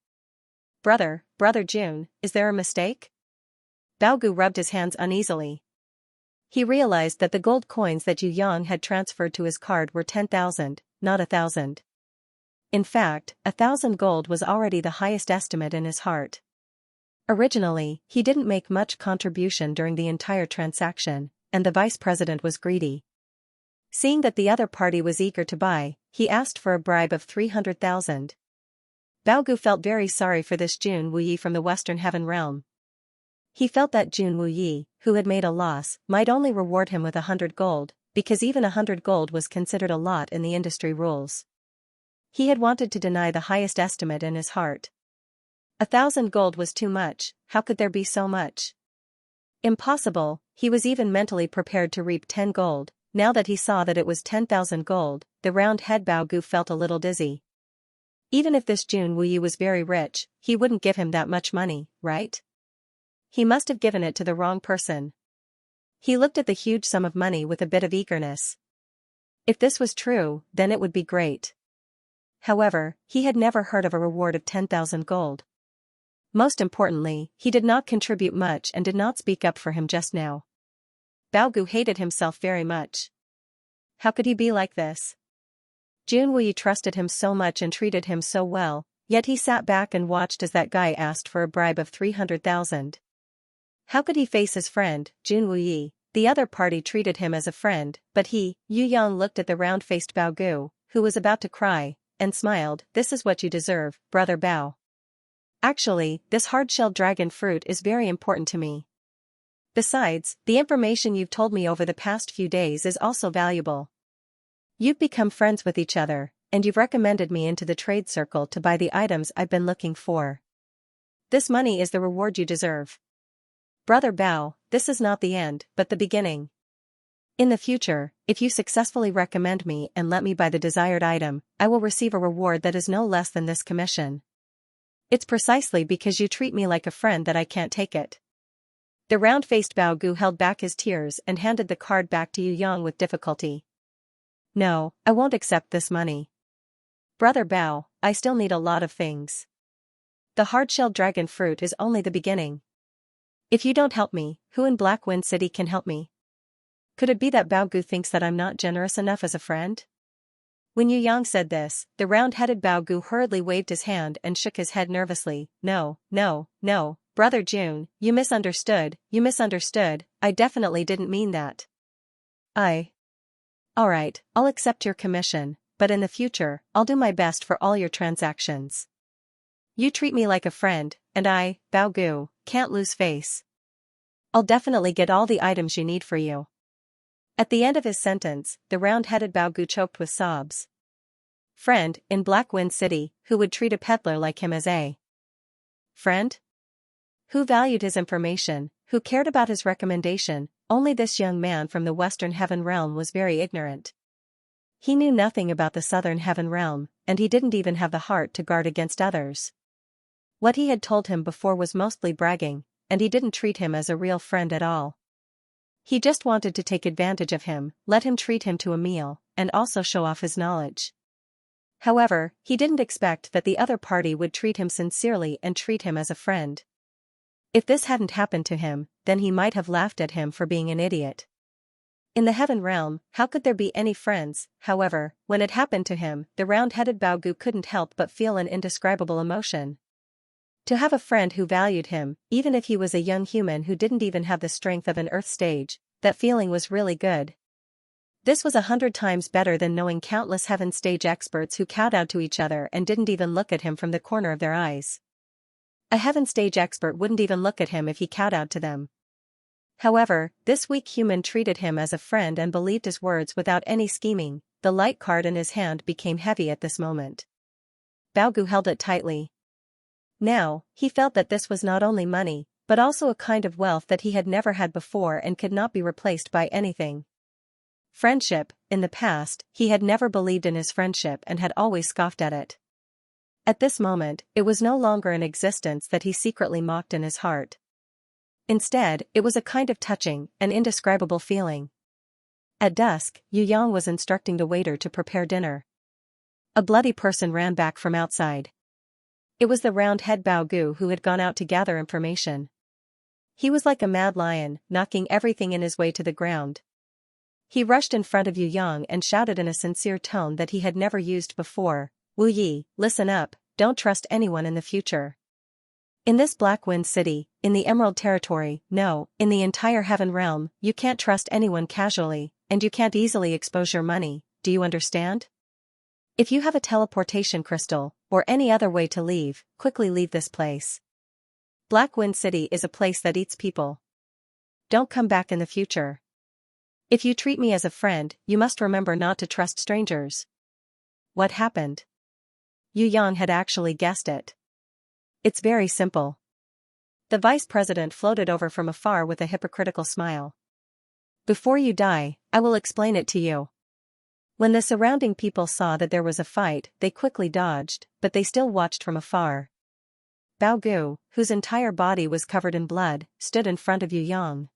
Brother June, is there a mistake? Baogu rubbed his hands uneasily. He realized that the gold coins that Yu Yang had transferred to his card were 10,000, not 1,000. In fact, 1,000 gold was already the highest estimate in his heart. Originally, he didn't make much contribution during the entire transaction, and the vice president was greedy. Seeing that the other party was eager to buy, he asked for a bribe of 300,000. Baogu felt very sorry for this Jun Wuyi from the Western Heaven Realm. He felt that Jun Wuyi, who had made a loss, might only reward him with 100 gold, because even 100 gold was considered a lot in the industry rules. He had wanted to deny the highest estimate in his heart. 1,000 gold was too much. How could there be so much? Impossible. He was even mentally prepared to reap 10 gold. Now that he saw that it was 10,000 gold, the Roundhead Baogu felt a little dizzy. Even if this Jun Wuyi was very rich, he wouldn't give him that much money, right? He must have given it to the wrong person. He looked at the huge sum of money with a bit of eagerness. If this was true, then it would be great. However, he had never heard of a reward of 10,000 gold. Most importantly, he did not contribute much and did not speak up for him just now. Baogu hated himself very much. How could he be like this? Jun Wuyi trusted him so much and treated him so well, yet he sat back and watched as that guy asked for a bribe of 300,000. How could he face his friend, Jun Wuyi? The other party treated him as a friend, but he, Yu Yang, looked at the round-faced Baogu, who was about to cry, and smiled. This is what you deserve, Brother Bao. Actually, this hard-shelled dragon fruit is very important to me. Besides, the information you've told me over the past few days is also valuable. You've become friends with each other, and you've recommended me into the trade circle to buy the items I've been looking for. This money is the reward you deserve. Brother Bao, this is not the end, but the beginning. In the future, if you successfully recommend me and let me buy the desired item, I will receive a reward that is no less than this commission. It's precisely because you treat me like a friend that I can't take it. The round-faced Baogu held back his tears and handed the card back to Yu Yang with difficulty. No, I won't accept this money. Brother Bao, I still need a lot of things. The hard-shelled dragon fruit is only the beginning. If you don't help me, who in Black Wind City can help me? Could it be that Bao Gu thinks that I'm not generous enough as a friend? When Yu Yang said this, the round-headed Bao Gu hurriedly waved his hand and shook his head nervously. No, no, no, Brother Jun, you misunderstood, I definitely didn't mean that. Alright, I'll accept your commission, but in the future, I'll do my best for all your transactions. You treat me like a friend, and I, Bao Gu, can't lose face. I'll definitely get all the items you need for you. At the end of his sentence, the round-headed Bao Gu choked with sobs. Friend, in Black Wind City, who would treat a peddler like him as a friend? Who valued his information, who cared about his recommendation? Only this young man from the Western Heaven Realm was very ignorant. He knew nothing about the Southern Heaven Realm, and he didn't even have the heart to guard against others. What he had told him before was mostly bragging, and he didn't treat him as a real friend at all. He just wanted to take advantage of him, let him treat him to a meal, and also show off his knowledge. However, he didn't expect that the other party would treat him sincerely and treat him as a friend. If this hadn't happened to him, then he might have laughed at him for being an idiot. In the Heaven Realm, how could there be any friends? However, when it happened to him, the round-headed Bao Gu couldn't help but feel an indescribable emotion. To have a friend who valued him, even if he was a young human who didn't even have the strength of an Earth stage, that feeling was really good. This was 100 times better than knowing countless Heaven stage experts who kowtowed to each other and didn't even look at him from the corner of their eyes. A Heaven stage expert wouldn't even look at him if he kowtowed to them. However, this weak human treated him as a friend and believed his words without any scheming. The light card in his hand became heavy at this moment. Bao Gu held it tightly. Now, he felt that this was not only money, but also a kind of wealth that he had never had before and could not be replaced by anything. Friendship, in the past, he had never believed in his friendship and had always scoffed at it. At this moment, it was no longer an existence that he secretly mocked in his heart. Instead, it was a kind of touching, an indescribable feeling. At dusk, Yu Yang was instructing the waiter to prepare dinner. A bloody person ran back from outside. It was the round-head Bao Gu who had gone out to gather information. He was like a mad lion, knocking everything in his way to the ground. He rushed in front of Yu Yang and shouted in a sincere tone that he had never used before, Wu Yi, listen up, don't trust anyone in the future. In this Black Wind City, in the Emerald Territory, no, in the entire Heaven Realm, you can't trust anyone casually, and you can't easily expose your money, do you understand? If you have a teleportation crystal, or any other way to leave, quickly leave this place. Black Wind City is a place that eats people. Don't come back in the future. If you treat me as a friend, you must remember not to trust strangers. What happened? Yu Yang had actually guessed it. It's very simple. The vice president floated over from afar with a hypocritical smile. Before you die, I will explain it to you. When the surrounding people saw that there was a fight, they quickly dodged, but they still watched from afar. Bao Gu, whose entire body was covered in blood, stood in front of Yu Yang.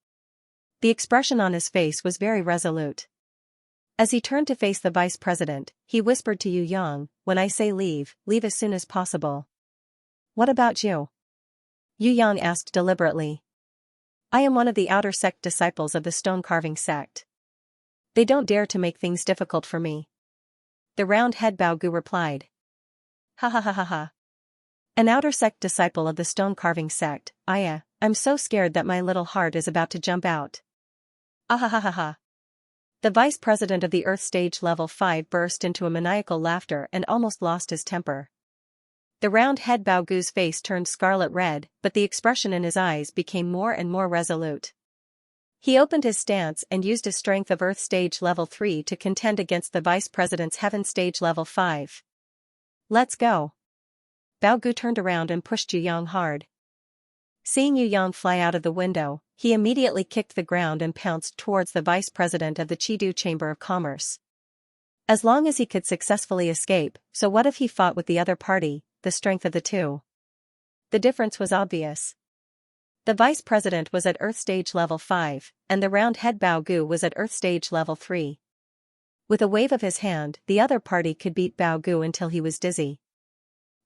The expression on his face was very resolute. As he turned to face the vice president, he whispered to Yu Yang, when I say leave, leave as soon as possible. What about you? Yu Yang asked deliberately. I am one of the outer sect disciples of the stone-carving sect. They don't dare to make things difficult for me. The round-head Bao Gu replied. Ha ha ha ha ha. An outer sect disciple of the stone-carving sect, I'm so scared that my little heart is about to jump out. Ah ha ha ha ha. The vice president of the Earth Stage Level 5 burst into a maniacal laughter and almost lost his temper. The round-head Bao Gu's face turned scarlet red, but the expression in his eyes became more and more resolute. He opened his stance and used his strength of Earth Stage Level 3 to contend against the Vice President's Heaven Stage Level 5. Let's go. Bao Gu turned around and pushed Yu Yang hard. Seeing Yu Yang fly out of the window, he immediately kicked the ground and pounced towards the Vice President of the Chidu Chamber of Commerce. As long as he could successfully escape, so what if he fought with the other party, the strength of the two? The difference was obvious. The Vice President was at Earth Stage Level 5, and the round-head Bao Gu was at Earth Stage Level 3. With a wave of his hand, the other party could beat Bao Gu until he was dizzy.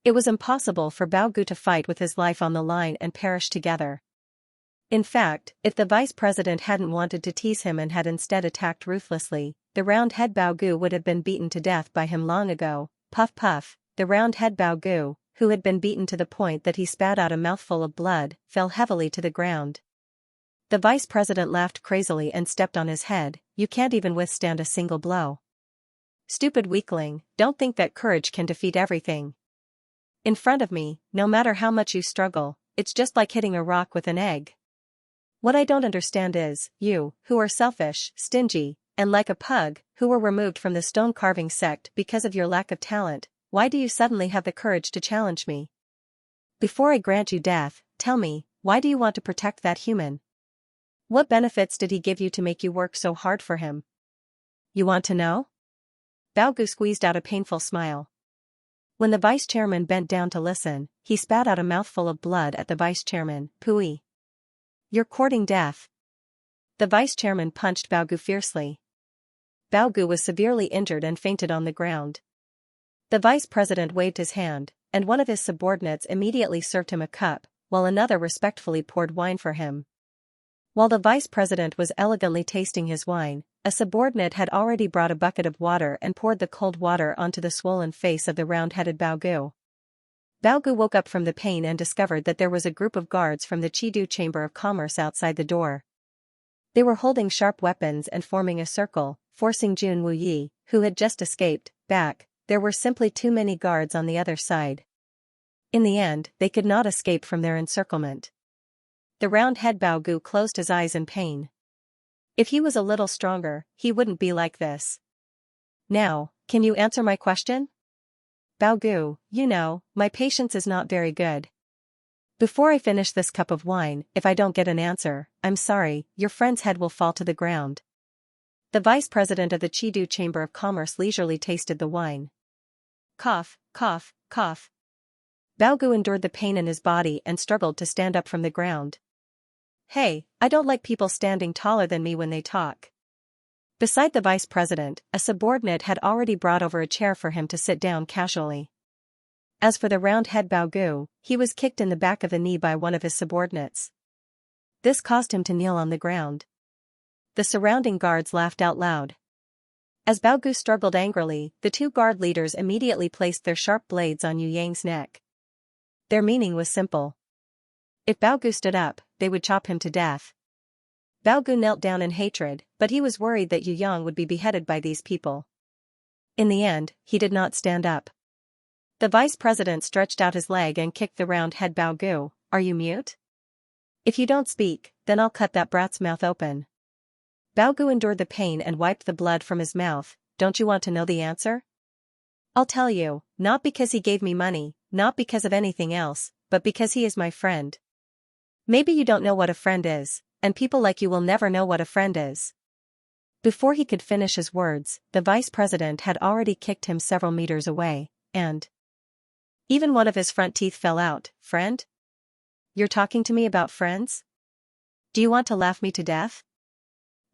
It was impossible for Bao Gu to fight with his life on the line and perish together. In fact, if the vice president hadn't wanted to tease him and had instead attacked ruthlessly, the round-head Bao Gu would have been beaten to death by him long ago. Puff puff, the round-head Bao Gu, who had been beaten to the point that he spat out a mouthful of blood, fell heavily to the ground. The vice president laughed crazily and stepped on his head. You can't even withstand a single blow. Stupid weakling, don't think that courage can defeat everything. In front of me, no matter how much you struggle, it's just like hitting a rock with an egg. What I don't understand is, you, who are selfish, stingy, and like a pug, who were removed from the stone-carving sect because of your lack of talent, why do you suddenly have the courage to challenge me? Before I grant you death, tell me, why do you want to protect that human? What benefits did he give you to make you work so hard for him? You want to know? Bao Gu squeezed out a painful smile. When the vice chairman bent down to listen, he spat out a mouthful of blood at the vice chairman. Pooey. You're courting death. The vice chairman punched Bao Gu fiercely. Bao Gu was severely injured and fainted on the ground. The vice president waved his hand, and one of his subordinates immediately served him a cup, while another respectfully poured wine for him. While the vice president was elegantly tasting his wine, a subordinate had already brought a bucket of water and poured the cold water onto the swollen face of the round-headed Bao Gu. Bao Gu woke up from the pain and discovered that there was a group of guards from the Chidu Chamber of Commerce outside the door. They were holding sharp weapons and forming a circle, forcing Jun Wuyi, who had just escaped, back. There were simply too many guards on the other side. In the end, they could not escape from their encirclement. The round-head Bao Gu closed his eyes in pain. If he was a little stronger, he wouldn't be like this. Now, can you answer my question? Bao Gu, you know, my patience is not very good. Before I finish this cup of wine, if I don't get an answer, I'm sorry, your friend's head will fall to the ground. The vice president of the Chidu Chamber of Commerce leisurely tasted the wine. Cough, cough, cough. Bao Gu endured the pain in his body and struggled to stand up from the ground. Hey, I don't like people standing taller than me when they talk. Beside the vice president, a subordinate had already brought over a chair for him to sit down casually. As for the round-head Bao Gu, he was kicked in the back of the knee by one of his subordinates. This caused him to kneel on the ground. The surrounding guards laughed out loud. As Bao Gu struggled angrily, the two guard leaders immediately placed their sharp blades on Yu Yang's neck. Their meaning was simple. If Bao Gu stood up, they would chop him to death. Bao Gu knelt down in hatred, but he was worried that Yu Yang would be beheaded by these people. In the end, he did not stand up. The vice president stretched out his leg and kicked the round-head Bao Gu. Are you mute? If you don't speak, then I'll cut that brat's mouth open. Bao Gu endured the pain and wiped the blood from his mouth. Don't you want to know the answer? I'll tell you, not because he gave me money, not because of anything else, but because he is my friend. Maybe you don't know what a friend is, and people like you will never know what a friend is. Before he could finish his words, the vice president had already kicked him several meters away, and even one of his front teeth fell out. Friend? You're talking to me about friends? Do you want to laugh me to death?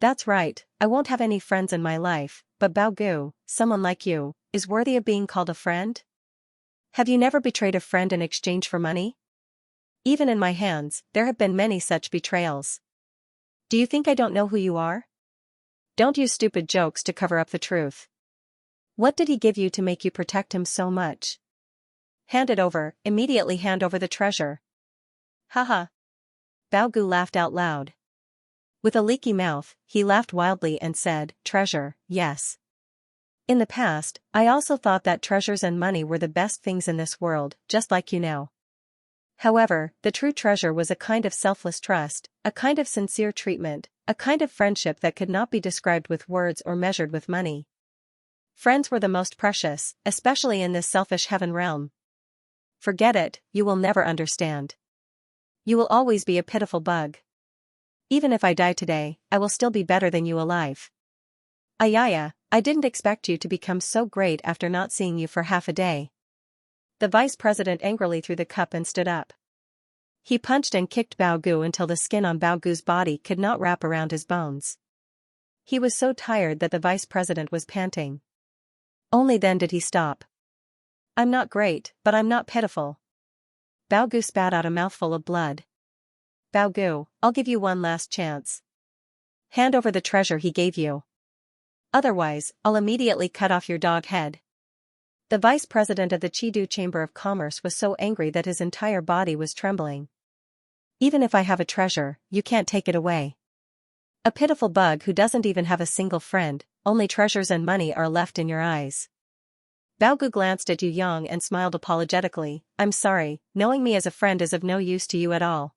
That's right, I won't have any friends in my life, but Bao Gu, someone like you, is worthy of being called a friend? Have you never betrayed a friend in exchange for money? Even in my hands, there have been many such betrayals. Do you think I don't know who you are? Don't use stupid jokes to cover up the truth. What did he give you to make you protect him so much? Hand it over, immediately hand over the treasure. Haha. Bao Gu laughed out loud. With a leaky mouth, he laughed wildly and said, treasure, yes. In the past, I also thought that treasures and money were the best things in this world, just like you now. However, the true treasure was a kind of selfless trust, a kind of sincere treatment, a kind of friendship that could not be described with words or measured with money. Friends were the most precious, especially in this selfish heaven realm. Forget it, you will never understand. You will always be a pitiful bug. Even if I die today, I will still be better than you alive. Ayaya, I didn't expect you to become so great after not seeing you for half a day. The vice president angrily threw the cup and stood up. He punched and kicked Bao Gu until the skin on Bao Gu's body could not wrap around his bones. He was so tired that the vice president was panting. Only then did he stop. I'm not great, but I'm not pitiful. Bao Gu spat out a mouthful of blood. Bao Gu, I'll give you one last chance. Hand over the treasure he gave you. Otherwise, I'll immediately cut off your dog head. The vice president of the Chidu Chamber of Commerce was so angry that his entire body was trembling. Even if I have a treasure, you can't take it away. A pitiful bug who doesn't even have a single friend, only treasures and money are left in your eyes. Bao Gu glanced at Yu Yang and smiled apologetically. I'm sorry, knowing me as a friend is of no use to you at all.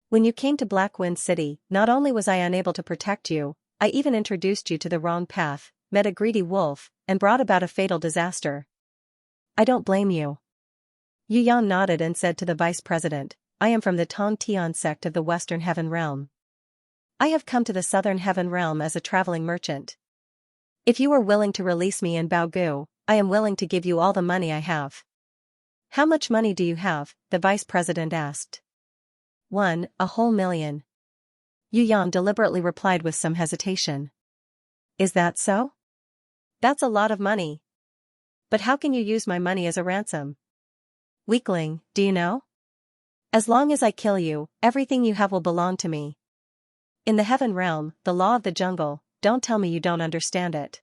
When you came to Black Wind City, not only was I unable to protect you, I even introduced you to the wrong path, met a greedy wolf, and brought about a fatal disaster. I don't blame you. Yu Yang nodded and said to the vice president, I am from the Tong Tian sect of the Western Heaven Realm. I have come to the Southern Heaven Realm as a traveling merchant. If you are willing to release me and Bao Gu, I am willing to give you all the money I have. How much money do you have? The vice president asked. A whole million. Yu Yang deliberately replied with some hesitation. Is that so? That's a lot of money. But how can you use my money as a ransom? Weakling, do you know? As long as I kill you, everything you have will belong to me. In the Heaven Realm, the law of the jungle, don't tell me you don't understand it.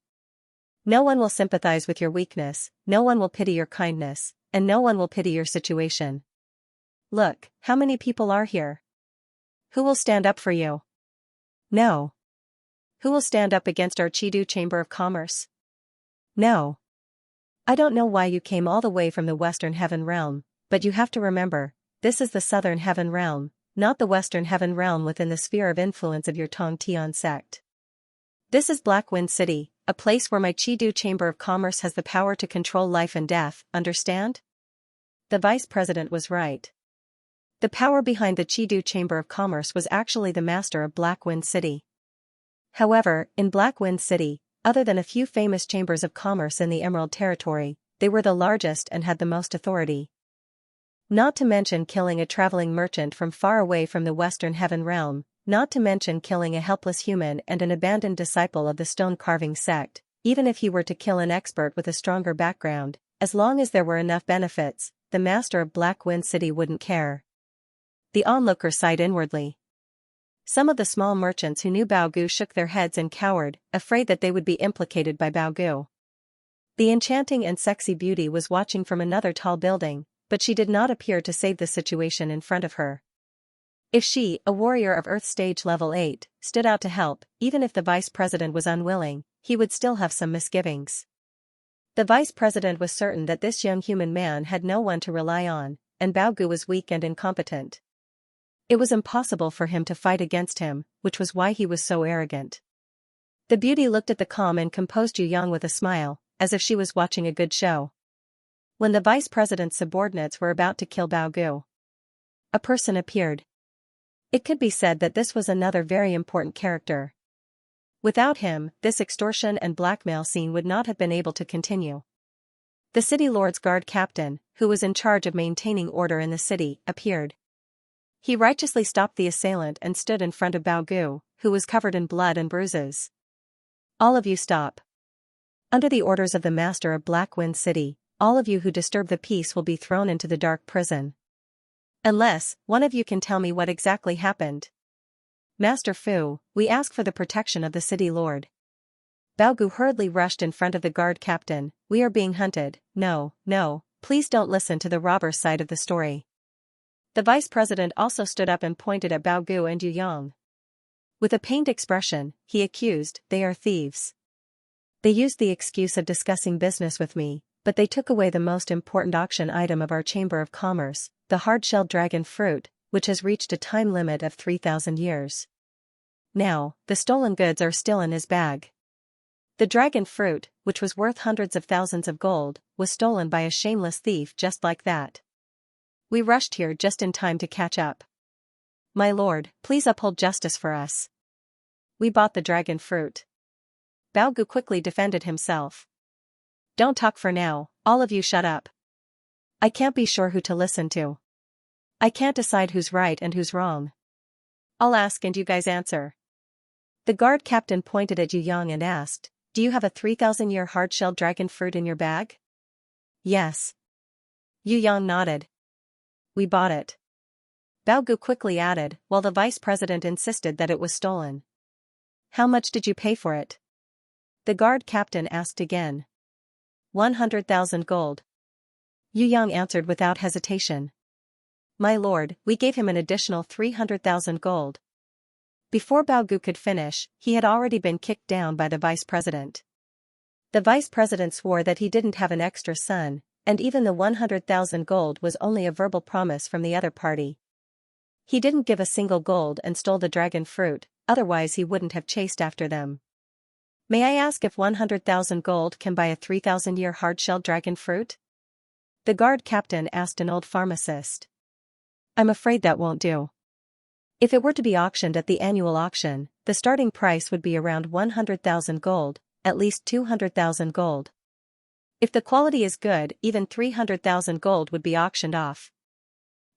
No one will sympathize with your weakness, no one will pity your kindness, and no one will pity your situation. Look, how many people are here? Who will stand up for you? No. Who will stand up against our Chidu Chamber of Commerce? No. I don't know why you came all the way from the Western Heaven Realm, but you have to remember, this is the Southern Heaven Realm, not the Western Heaven Realm within the sphere of influence of your Tong Tian sect. This is Black Wind City, a place where my Chidu Chamber of Commerce has the power to control life and death, understand? The vice president was right. The power behind the Chidu Chamber of Commerce was actually the master of Black Wind City. However, in Black Wind City, other than a few famous chambers of commerce in the Emerald Territory, they were the largest and had the most authority. Not to mention killing a traveling merchant from far away from the Western Heaven Realm, not to mention killing a helpless human and an abandoned disciple of the stone-carving sect, even if he were to kill an expert with a stronger background, as long as there were enough benefits, the master of Black Wind City wouldn't care. The onlooker sighed inwardly. Some of the small merchants who knew Bao Gu shook their heads and cowered, afraid that they would be implicated by Bao Gu. The enchanting and sexy beauty was watching from another tall building, but she did not appear to save the situation in front of her. If she, a warrior of Earth Stage Level 8, stood out to help, even if the vice president was unwilling, he would still have some misgivings. The vice president was certain that this young human man had no one to rely on, and Bao Gu was weak and incompetent. It was impossible for him to fight against him, which was why he was so arrogant. The beauty looked at the calm and composed Yu Yang with a smile, as if she was watching a good show. When the vice president's subordinates were about to kill Bao Gu, a person appeared. It could be said that this was another very important character. Without him, this extortion and blackmail scene would not have been able to continue. The city lord's guard captain, who was in charge of maintaining order in the city, appeared. He righteously stopped the assailant and stood in front of Bao Gu, who was covered in blood and bruises. All of you stop. Under the orders of the master of Black Wind City, all of you who disturb the peace will be thrown into the dark prison. Unless, one of you can tell me what exactly happened. Master Fu, we ask for the protection of the city lord. Bao Gu hurriedly rushed in front of the guard captain. We are being hunted. No, please don't listen to the robber's side of the story. The vice president also stood up and pointed at Bao Gu and Yu Yang. With a pained expression, he accused, they are thieves. They used the excuse of discussing business with me, but they took away the most important auction item of our Chamber of Commerce, the hard-shelled dragon fruit, which has reached a time limit of 3,000 years. Now, the stolen goods are still in his bag. The dragon fruit, which was worth hundreds of thousands of gold, was stolen by a shameless thief just like that. We rushed here just in time to catch up. My lord, please uphold justice for us. We bought the dragon fruit. Bao Gu quickly defended himself. Don't talk for now, all of you shut up. I can't be sure who to listen to. I can't decide who's right and who's wrong. I'll ask and you guys answer. The guard captain pointed at Yu Yang and asked, "Do you have a 3,000-year hard-shelled dragon fruit in your bag?" "Yes." Yu Yang nodded. "We bought it." Bao Gu quickly added, while the vice president insisted that it was stolen. "How much did you pay for it?" The guard captain asked again. 100,000 gold. Yu Yang answered without hesitation. "My lord, we gave him an additional 300,000 gold." Before Bao Gu could finish, he had already been kicked down by the vice president. The vice president swore that he didn't have an extra son, and even the 100,000 gold was only a verbal promise from the other party. He didn't give a single gold and stole the dragon fruit, otherwise he wouldn't have chased after them. "May I ask if 100,000 gold can buy a 3,000-year hard-shelled dragon fruit?" The guard captain asked an old pharmacist. "I'm afraid that won't do. If it were to be auctioned at the annual auction, the starting price would be around 100,000 gold, at least 200,000 gold. If the quality is good, even 300,000 gold would be auctioned off.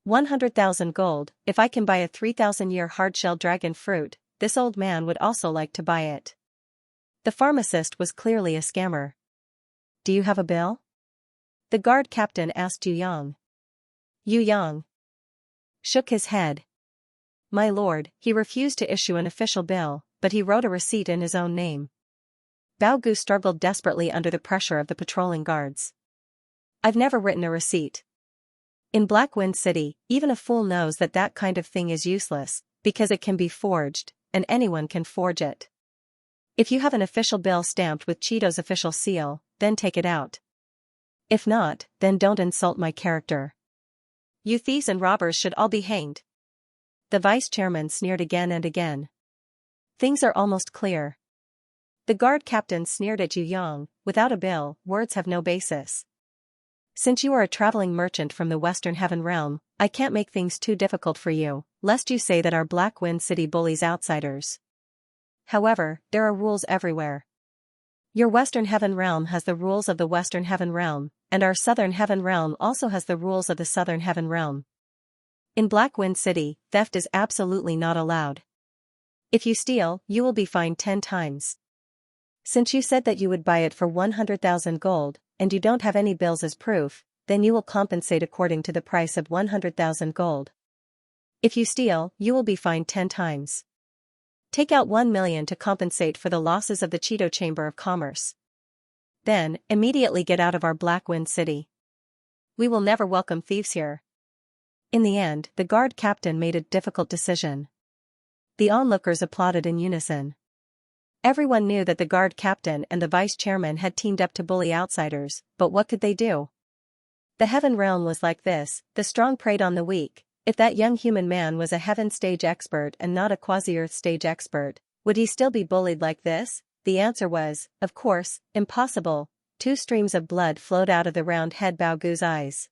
100,000 gold, if I can buy a 3,000-year hard-shelled dragon fruit, this old man would also like to buy it." The pharmacist was clearly a scammer. "Do you have a bill?" The guard captain asked Yu Yang. Yu Yang shook his head. "My lord, he refused to issue an official bill, but he wrote a receipt in his own name." Bao Gu struggled desperately under the pressure of the patrolling guards. "I've never written a receipt." In Black Wind City, even a fool knows that that kind of thing is useless, because it can be forged, and anyone can forge it. If you have an official bill stamped with Cheeto's official seal, then take it out. If not, then don't insult my character. You thieves and robbers should all be hanged." The vice chairman sneered again and again. "Things are almost clear." The guard captain sneered at Yu Yang. "Without a bill, words have no basis. Since you are a traveling merchant from the Western Heaven Realm, I can't make things too difficult for you, lest you say that our Black Wind City bullies outsiders. However, there are rules everywhere. Your Western Heaven Realm has the rules of the Western Heaven Realm, and our Southern Heaven Realm also has the rules of the Southern Heaven Realm. In Black Wind City, theft is absolutely not allowed. If you steal, you will be fined 10 times. Since you said that you would buy it for 100,000 gold, and you don't have any bills as proof, then you will compensate according to the price of 100,000 gold. If you steal, you will be fined 10 times. Take out 1 million to compensate for the losses of the Cheeto Chamber of Commerce. Then, immediately get out of our Black Wind City. We will never welcome thieves here." In the end, the guard captain made a difficult decision. The onlookers applauded in unison. Everyone knew that the guard captain and the vice chairman had teamed up to bully outsiders, but what could they do? The Heaven Realm was like this: the strong preyed on the weak. If that young human man was a Heaven stage expert and not a quasi-Earth stage expert, would he still be bullied like this? The answer was, of course, impossible. 2 streams of blood flowed out of the round head Bao Gu's eyes.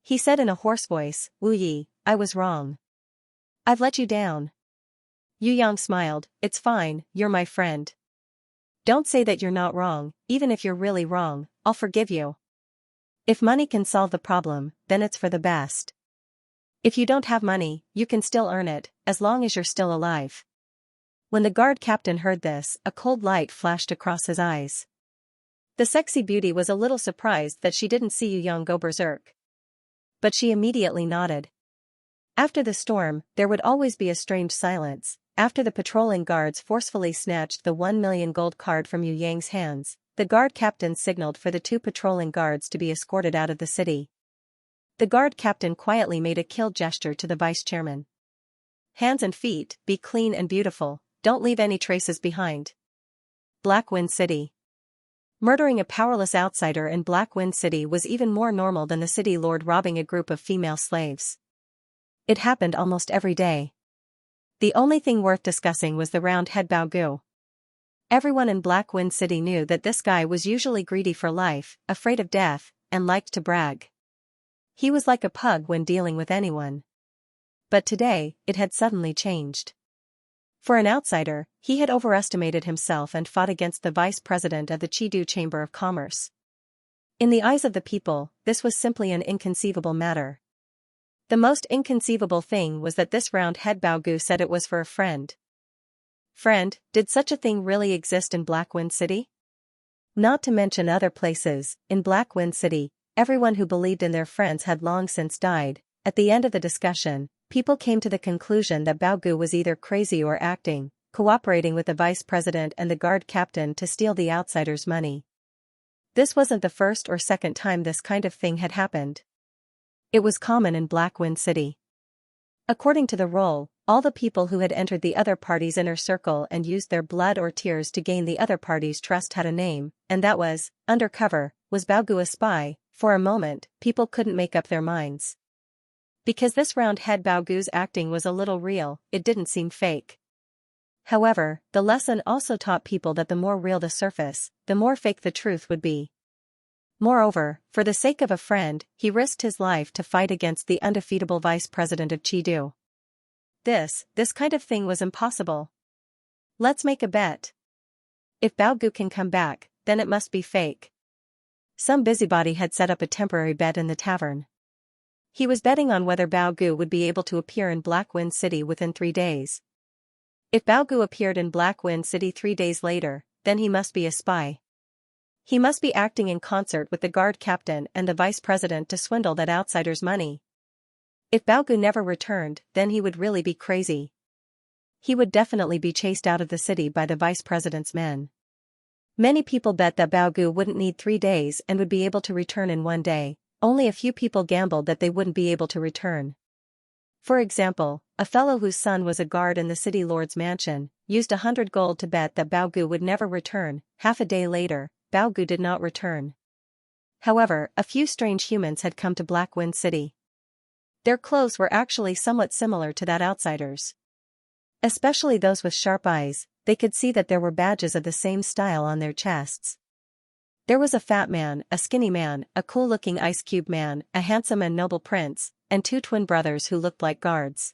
He said in a hoarse voice, "Wu Yi, I was wrong. I've let you down." Yu Yang smiled. "It's fine, you're my friend. Don't say that you're not wrong. Even if you're really wrong, I'll forgive you. If money can solve the problem, then it's for the best. If you don't have money, you can still earn it, as long as you're still alive." When the guard captain heard this, a cold light flashed across his eyes. The sexy beauty was a little surprised that she didn't see Yu Yang go berserk. But she immediately nodded. After the storm, there would always be a strange silence. After the patrolling guards forcefully snatched the 1 million gold card from Yu Yang's hands, the guard captain signaled for the 2 patrolling guards to be escorted out of the city. The guard captain quietly made a kill gesture to the vice chairman. "Hands and feet, be clean and beautiful, don't leave any traces behind." Black Wind City. Murdering a powerless outsider in Black Wind City was even more normal than the city lord robbing a group of female slaves. It happened almost every day. The only thing worth discussing was the round head Bao Gu. Everyone in Black Wind City knew that this guy was usually greedy for life, afraid of death, and liked to brag. He was like a pug when dealing with anyone. But today, it had suddenly changed. For an outsider, he had overestimated himself and fought against the vice president of the Cheeto Chamber of Commerce. In the eyes of the people, this was simply an inconceivable matter. The most inconceivable thing was that this round head Bao Gu said it was for a friend. Friend, did such a thing really exist in Black Wind City? Not to mention other places, in Black Wind City, everyone who believed in their friends had long since died. At the end of the discussion, people came to the conclusion that Baogu was either crazy or acting, cooperating with the vice president and the guard captain to steal the outsiders' money. This wasn't the first or second time this kind of thing had happened. It was common in Black Wind City. According to the role, all the people who had entered the other party's inner circle and used their blood or tears to gain the other party's trust had a name, and that was, undercover. Was Baogu a spy? For a moment, people couldn't make up their minds. Because this round-head Baogu's acting was a little real, it didn't seem fake. However, the lesson also taught people that the more real the surface, the more fake the truth would be. Moreover, for the sake of a friend, he risked his life to fight against the undefeatable vice president of Chidu. This kind of thing was impossible. Let's make a bet. If Baogu can come back, then it must be fake. Some busybody had set up a temporary bet in the tavern. He was betting on whether Baogu would be able to appear in Black Wind City within 3 days. If Baogu appeared in Black Wind City 3 days later, then he must be a spy. He must be acting in concert with the guard captain and the vice president to swindle that outsider's money. If Baogu never returned, then he would really be crazy. He would definitely be chased out of the city by the vice president's men. Many people bet that Baogu wouldn't need 3 days and would be able to return in 1 day. Only a few people gambled that they wouldn't be able to return. For example, a fellow whose son was a guard in the city lord's mansion, used 100 gold to bet that Baogu would never return. Half a day later, Baogu did not return. However, a few strange humans had come to Black Wind City. Their clothes were actually somewhat similar to that outsider's. Especially those with sharp eyes, they could see that there were badges of the same style on their chests. There was a fat man, a skinny man, a cool-looking ice cube man, a handsome and noble prince, and 2 twin brothers who looked like guards.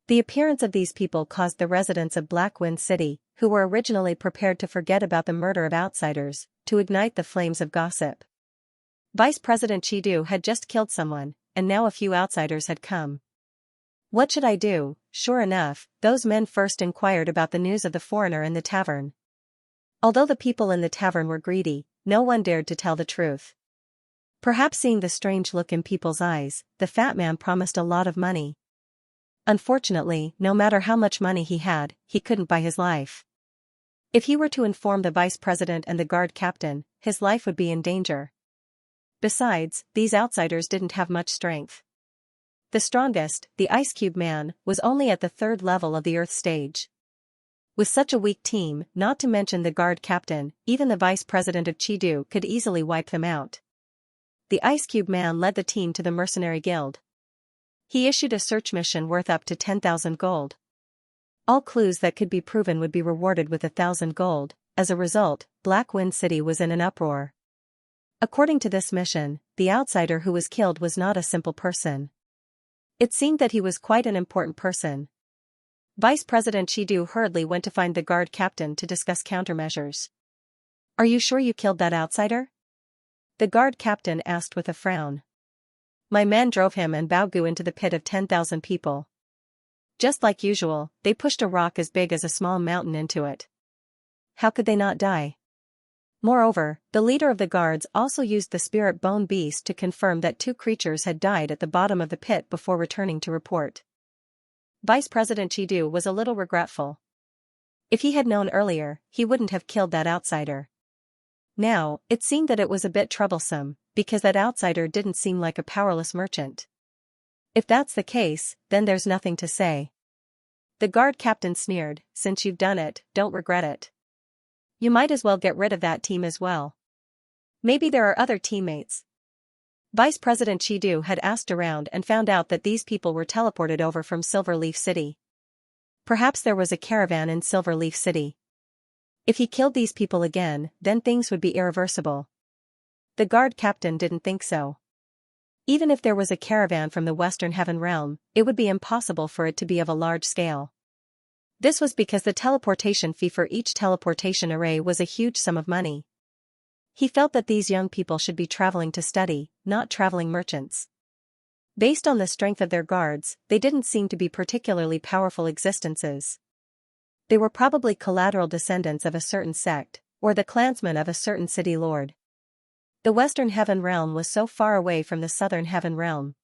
The appearance of these people caused the residents of Black Wind City, who were originally prepared to forget about the murder of outsiders, to ignite the flames of gossip. Vice President Chidu had just killed someone, and now a few outsiders had come. What should I do? Sure enough, those men first inquired about the news of the foreigner in the tavern. Although the people in the tavern were greedy, no one dared to tell the truth. Perhaps seeing the strange look in people's eyes, the fat man promised a lot of money. Unfortunately, no matter how much money he had, he couldn't buy his life. If he were to inform the vice president and the guard captain, his life would be in danger. Besides, these outsiders didn't have much strength. The strongest, the Ice Cube Man, was only at the 3rd level of the Earth stage. With such a weak team, not to mention the guard captain, even the vice president of Chidu could easily wipe them out. The Ice Cube Man led the team to the mercenary guild. He issued a search mission worth up to 10,000 gold. All clues that could be proven would be rewarded with 1,000 gold. As a result, Black Wind City was in an uproar. According to this mission, the outsider who was killed was not a simple person. It seemed that he was quite an important person. Vice President Chidu hurriedly went to find the guard captain to discuss countermeasures. "Are you sure you killed that outsider?" the guard captain asked with a frown. "My men drove him and Baogu into the pit of 10,000 people. Just like usual, they pushed a rock as big as a small mountain into it. How could they not die? Moreover, the leader of the guards also used the spirit bone beast to confirm that 2 creatures had died at the bottom of the pit before returning to report." Vice President Chidu was a little regretful. If he had known earlier, he wouldn't have killed that outsider. Now, it seemed that it was a bit troublesome, because that outsider didn't seem like a powerless merchant. If that's the case, then there's nothing to say. The guard captain sneered, "Since you've done it, don't regret it. You might as well get rid of that team as well. Maybe there are other teammates." Vice President Chidu had asked around and found out that these people were teleported over from Silverleaf City. Perhaps there was a caravan in Silverleaf City. If he killed these people again, then things would be irreversible. The guard captain didn't think so. Even if there was a caravan from the Western Heaven Realm, it would be impossible for it to be of a large scale. This was because the teleportation fee for each teleportation array was a huge sum of money. He felt that these young people should be traveling to study, not traveling merchants. Based on the strength of their guards, they didn't seem to be particularly powerful existences. They were probably collateral descendants of a certain sect, or the clansmen of a certain city lord. The Western Heaven Realm was so far away from the Southern Heaven Realm.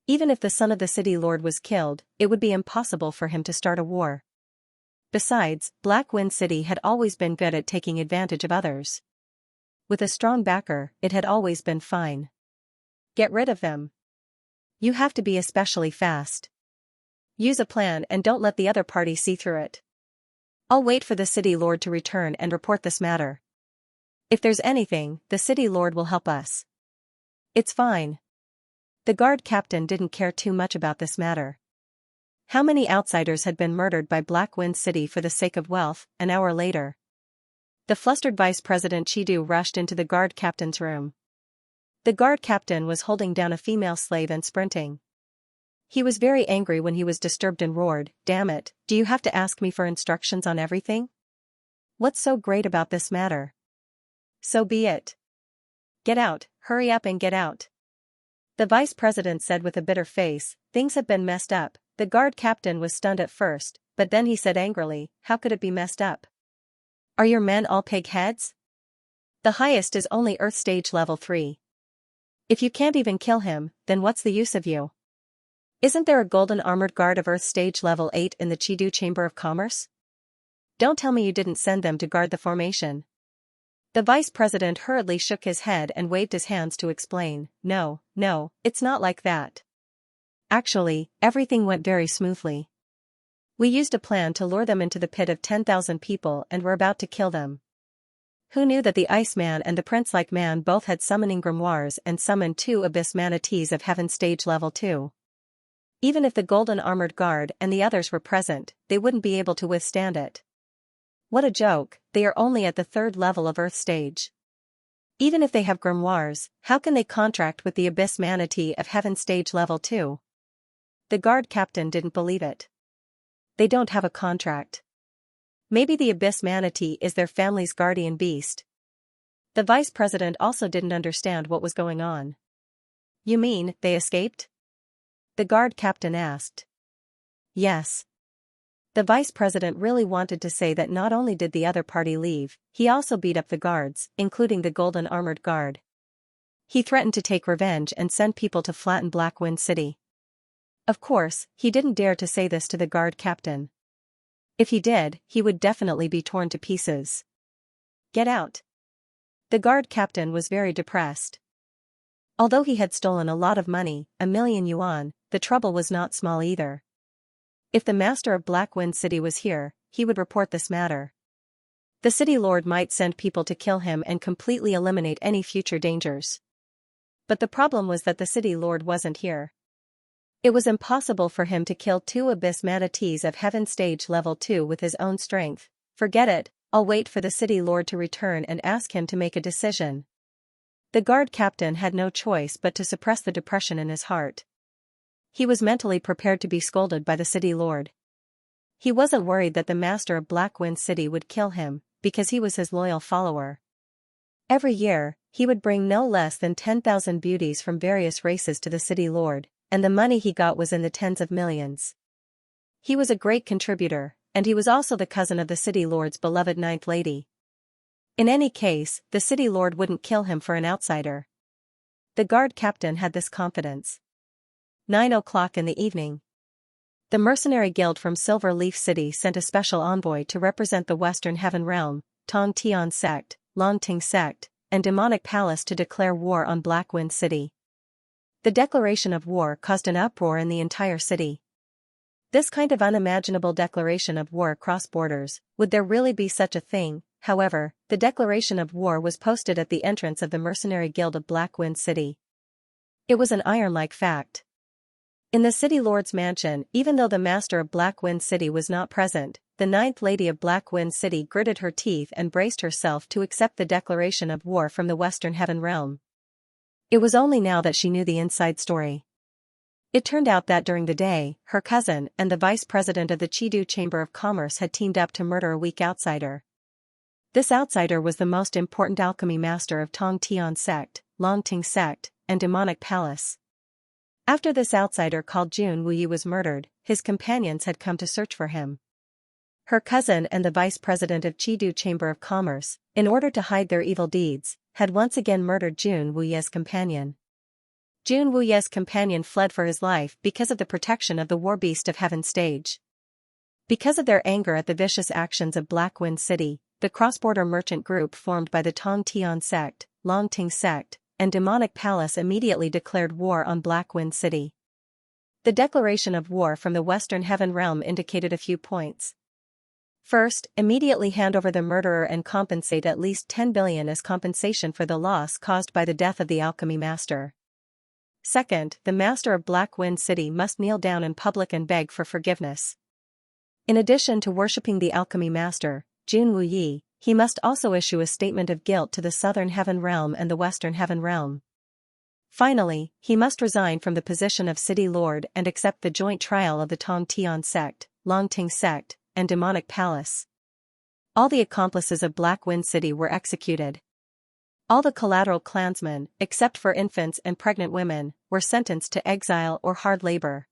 Even if the son of the city lord was killed, it would be impossible for him to start a war. Besides, Black Wind City had always been good at taking advantage of others. With a strong backer, it had always been fine. Get rid of them. You have to be especially fast. Use a plan and don't let the other party see through it. I'll wait for the city lord to return and report this matter. If there's anything, the city lord will help us. It's fine. The guard captain didn't care too much about this matter. How many outsiders had been murdered by Black Wind City for the sake of wealth? An hour later, the flustered vice president Chidu rushed into the guard captain's room. The guard captain was holding down a female slave and sprinting. He was very angry when he was disturbed and roared, "Damn it, do you have to ask me for instructions on everything? What's so great about this matter? So be it. Get out, hurry up and get out." The vice president said with a bitter face, "Things have been messed up." The guard captain was stunned at first, but then he said angrily, "How could it be messed up? Are your men all pig heads? The highest is only Earth Stage Level 3. If you can't even kill him, then what's the use of you? Isn't there a golden armored guard of Earth Stage Level 8 in the Chidu Chamber of Commerce? Don't tell me you didn't send them to guard the formation." The vice president hurriedly shook his head and waved his hands to explain, No, it's not like that. Actually, everything went very smoothly. We used a plan to lure them into the pit of 10,000 people and were about to kill them. Who knew that the Iceman and the Prince-like man both had summoning grimoires and summoned 2 abyss manatees of Heaven Stage Level 2? Even if the golden armored guard and the others were present, they wouldn't be able to withstand it. What a joke, they are only at the 3rd level of Earth Stage. Even if they have grimoires, how can they contract with the abyss manatee of Heaven Stage Level 2? The guard captain didn't believe it. They don't have a contract. Maybe the abyss manatee is their family's guardian beast. The vice president also didn't understand what was going on. You mean, they escaped? The guard captain asked. Yes. The vice president really wanted to say that not only did the other party leave, he also beat up the guards, including the golden armored guard. He threatened to take revenge and send people to flatten Black Wind City. Of course, he didn't dare to say this to the guard captain. If he did, he would definitely be torn to pieces. Get out. The guard captain was very depressed. Although he had stolen a lot of money, 1,000,000 yuan, the trouble was not small either. If the master of Black Wind City was here, he would report this matter. The city lord might send people to kill him and completely eliminate any future dangers. But the problem was that the city lord wasn't here. It was impossible for him to kill 2 abyss manatees of Heaven Stage Level 2 with his own strength. Forget it, I'll wait for the city lord to return and ask him to make a decision. The guard captain had no choice but to suppress the depression in his heart. He was mentally prepared to be scolded by the city lord. He wasn't worried that the master of Black Wind City would kill him, because he was his loyal follower. Every year, he would bring no less than 10,000 beauties from various races to the city lord, and the money he got was in the tens of millions. He was a great contributor, and he was also the cousin of the city lord's beloved ninth lady. In any case, the city lord wouldn't kill him for an outsider. The guard captain had this confidence. 9 o'clock in the evening. The mercenary guild from Silver Leaf City sent a special envoy to represent the Western Heaven Realm, Tong Tian Sect, Long Ting Sect, and Demonic Palace to declare war on Black Wind City. The declaration of war caused an uproar in the entire city. This kind of unimaginable declaration of war across borders, would there really be such a thing? However, the declaration of war was posted at the entrance of the Mercenary Guild of Black Wind City. It was an iron-like fact. In the city lord's mansion, even though the master of Black Wind City was not present, the ninth lady of Black Wind City gritted her teeth and braced herself to accept the declaration of war from the Western Heaven Realm. It was only now that she knew the inside story. It turned out that during the day, her cousin and the vice president of the Chidu Chamber of Commerce had teamed up to murder a weak outsider. This outsider was the most important alchemy master of Tong Tian Sect, Long Ting Sect, and Demonic Palace. After this outsider called Jun Wuyi was murdered, his companions had come to search for him. Her cousin and the vice president of Chidu Chamber of Commerce, in order to hide their evil deeds, had once again murdered Jun Wuye's companion. Jun Wuye's companion fled for his life because of the protection of the War Beast of Heaven stage. Because of their anger at the vicious actions of Black Wind City, the cross-border merchant group formed by the Tong Tian sect, Longting sect, and Demonic Palace immediately declared war on Black Wind City. The declaration of war from the Western Heaven Realm indicated a few points. First, immediately hand over the murderer and compensate at least 10 billion as compensation for the loss caused by the death of the alchemy master. Second, the master of Black Wind City must kneel down in public and beg for forgiveness. In addition to worshipping the alchemy master, Jun Wuyi, he must also issue a statement of guilt to the Southern Heaven Realm and the Western Heaven Realm. Finally, he must resign from the position of city lord and accept the joint trial of the Tong Tian sect, Longting sect, and Demonic Palace. All the accomplices of Black Wind City were executed. All the collateral clansmen, except for infants and pregnant women, were sentenced to exile or hard labor.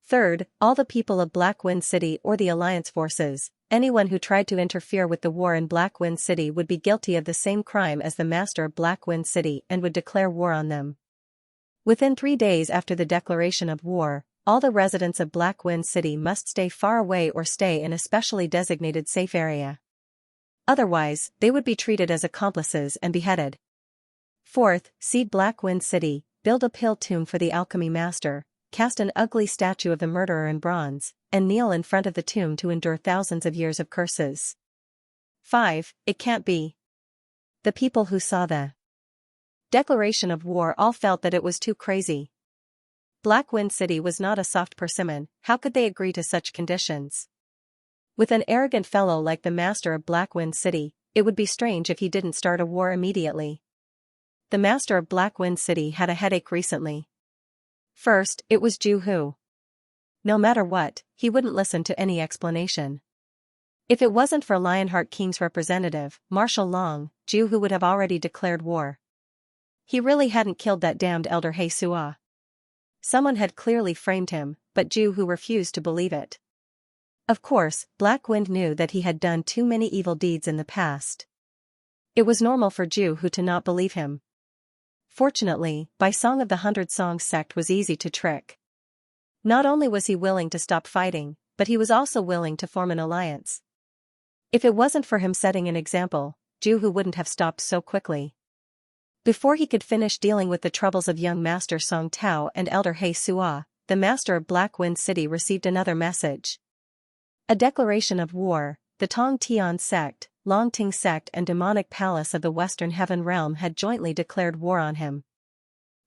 Third, all the people of Black Wind City or the Alliance forces, anyone who tried to interfere with the war in Black Wind City would be guilty of the same crime as the master of Black Wind City and would declare war on them. Within 3 days after the declaration of war, all the residents of Black Wind City must stay far away or stay in a specially designated safe area. Otherwise, they would be treated as accomplices and beheaded. Fourth, seed Black Wind City, build a pill tomb for the alchemy master, cast an ugly statue of the murderer in bronze, and kneel in front of the tomb to endure thousands of years of curses. 5. It can't be. The people who saw the declaration of war all felt that it was too crazy. Black Wind City was not a soft persimmon, how could they agree to such conditions? With an arrogant fellow like the master of Black Wind City, it would be strange if he didn't start a war immediately. The master of Black Wind City had a headache recently. First, it was Ju Hu. No matter what, he wouldn't listen to any explanation. If it wasn't for Lionheart King's representative, Marshal Long, Ju Hu would have already declared war. He really hadn't killed that damned elder He Sua. Someone had clearly framed him, but Ju Hu refused to believe it. Of course, Black Wind knew that he had done too many evil deeds in the past. It was normal for Ju Hu to not believe him. Fortunately, Bai Song of the 100 Songs sect was easy to trick. Not only was he willing to stop fighting, but he was also willing to form an alliance. If it wasn't for him setting an example, Ju Hu wouldn't have stopped so quickly. Before he could finish dealing with the troubles of young Master Song Tao and Elder He Sua, the master of Black Wind City received another message. A declaration of war. The Tong Tian sect, Longting sect and Demonic Palace of the Western Heaven Realm had jointly declared war on him.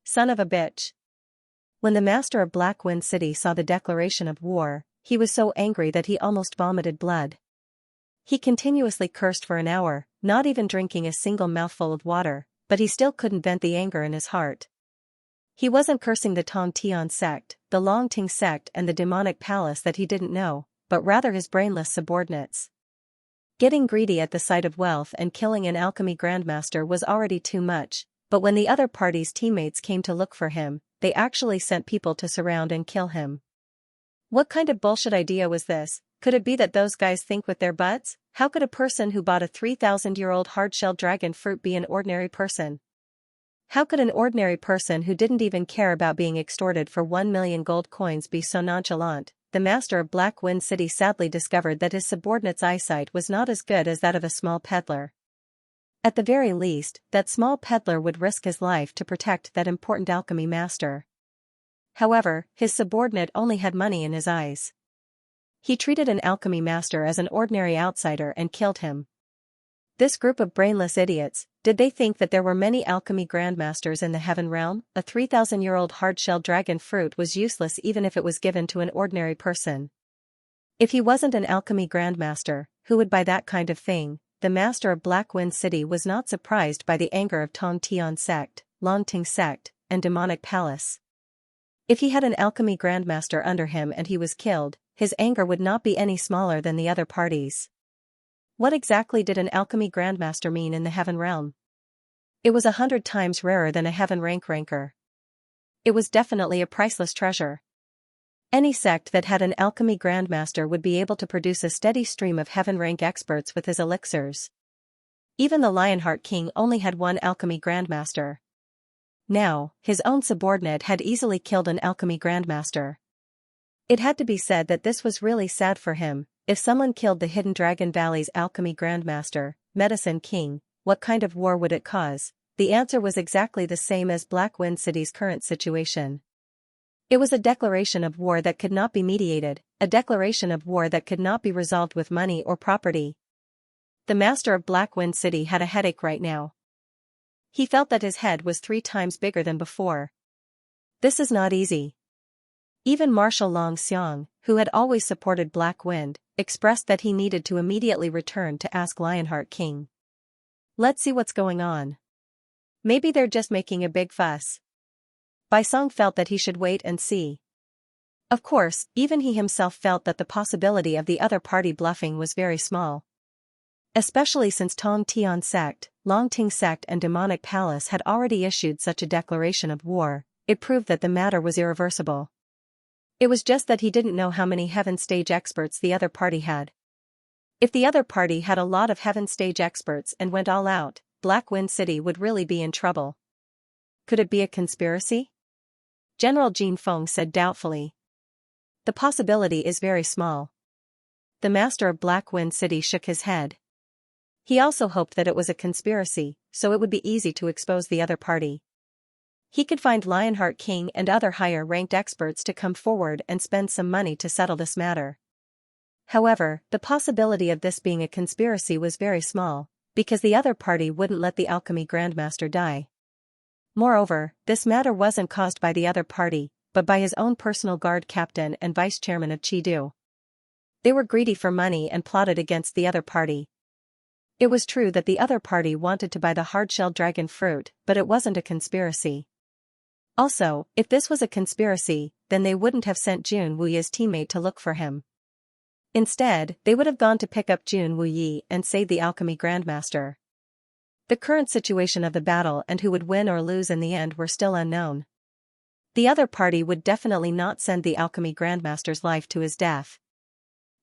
Son of a bitch. When the master of Black Wind City saw the declaration of war, he was so angry that he almost vomited blood. He continuously cursed for an hour, not even drinking a single mouthful of water, but he still couldn't vent the anger in his heart. He wasn't cursing the Tong Tian sect, the Longting sect and the Demonic Palace that he didn't know, but rather his brainless subordinates. Getting greedy at the sight of wealth and killing an alchemy grandmaster was already too much, but when the other party's teammates came to look for him, they actually sent people to surround and kill him. What kind of bullshit idea was this? Could it be that those guys think with their butts? How could a person who bought a 3,000-year-old hard-shelled dragon fruit be an ordinary person? How could an ordinary person who didn't even care about being extorted for 1 million gold coins be so nonchalant? The master of Black Wind City sadly discovered that his subordinate's eyesight was not as good as that of a small peddler. At the very least, that small peddler would risk his life to protect that important alchemy master. However, his subordinate only had money in his eyes. He treated an alchemy master as an ordinary outsider and killed him. This group of brainless idiots, did they think that there were many alchemy grandmasters in the Heaven Realm? A 3,000-year-old hard-shelled dragon fruit was useless even if it was given to an ordinary person. If he wasn't an alchemy grandmaster, who would buy that kind of thing? The master of Black Wind City was not surprised by the anger of Tong Tian sect, Longting sect, and Demonic Palace. If he had an alchemy grandmaster under him and he was killed, his anger would not be any smaller than the other parties. What exactly did an alchemy grandmaster mean in the Heaven Realm? It was 100 times rarer than a Heaven ranker. It was definitely a priceless treasure. Any sect that had an alchemy grandmaster would be able to produce a steady stream of heaven-rank experts with his elixirs. Even the Lionheart King only had one alchemy grandmaster. Now, his own subordinate had easily killed an alchemy grandmaster. It had to be said that this was really sad for him. If someone killed the Hidden Dragon Valley's alchemy grandmaster, Medicine King, what kind of war would it cause? The answer was exactly the same as Black Wind City's current situation. It was a declaration of war that could not be mediated, a declaration of war that could not be resolved with money or property. The master of Black Wind City had a headache right now. He felt that his head was 3 times bigger than before. This is not easy. Even Marshal Long Xiang, who had always supported Black Wind, expressed that he needed to immediately return to ask Lionheart King. Let's see what's going on. Maybe they're just making a big fuss. Bai Song felt that he should wait and see. Of course, even he himself felt that the possibility of the other party bluffing was very small. Especially since Tong Tian sect, Long Ting sect and Demonic Palace had already issued such a declaration of war, it proved that the matter was irreversible. It was just that he didn't know how many Heaven Stage experts the other party had. If the other party had a lot of Heaven Stage experts and went all out, Black Wind City would really be in trouble. Could it be a conspiracy? General Jin Feng said doubtfully. The possibility is very small. The master of Black Wind City shook his head. He also hoped that it was a conspiracy, so it would be easy to expose the other party. He could find Lionheart King and other higher-ranked experts to come forward and spend some money to settle this matter. However, the possibility of this being a conspiracy was very small, because the other party wouldn't let the alchemy grandmaster die. Moreover, this matter wasn't caused by the other party, but by his own personal guard captain and vice-chairman of Chidu. They were greedy for money and plotted against the other party. It was true that the other party wanted to buy the hard-shelled dragon fruit, but it wasn't a conspiracy. Also, if this was a conspiracy, then they wouldn't have sent Jun Wuyi's teammate to look for him. Instead, they would have gone to pick up Jun Wuyi and save the alchemy grandmaster. The current situation of the battle and who would win or lose in the end were still unknown. The other party would definitely not send the alchemy grandmaster's life to his death.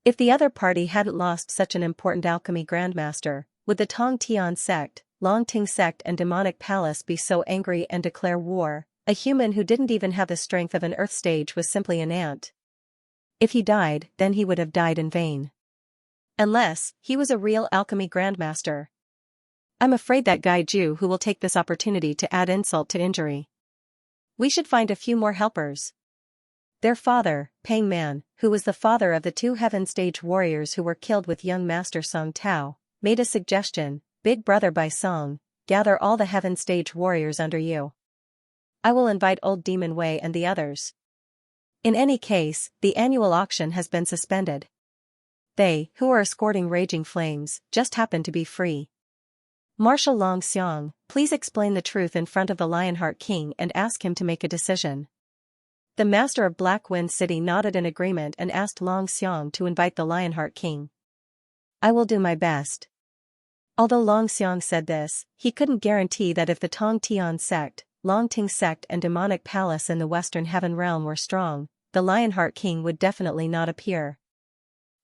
If the other party hadn't lost such an important alchemy grandmaster, would the Tong Tian sect, Long Ting sect and Demonic Palace be so angry and declare war? A human who didn't even have the strength of an Earth stage was simply an ant. If he died, then he would have died in vain. Unless he was a real alchemy grandmaster. I'm afraid that Guy Ju who will take this opportunity to add insult to injury. We should find a few more helpers. Their father, Pang Man, who was the father of the 2 Heaven Stage warriors who were killed with young Master Song Tao, made a suggestion. Big brother Bai Song, gather all the Heaven Stage warriors under you. I will invite Old Demon Wei and the others. In any case, the annual auction has been suspended. They, who are escorting Raging Flames, just happen to be free. Marshal Long Xiang, please explain the truth in front of the Lionheart King and ask him to make a decision. The master of Black Wind City nodded in agreement and asked Long Xiang to invite the Lionheart King. I will do my best. Although Long Xiang said this, he couldn't guarantee that if the Tong Tian sect, Long Ting sect and Demonic Palace in the Western Heaven Realm were strong, the Lionheart King would definitely not appear.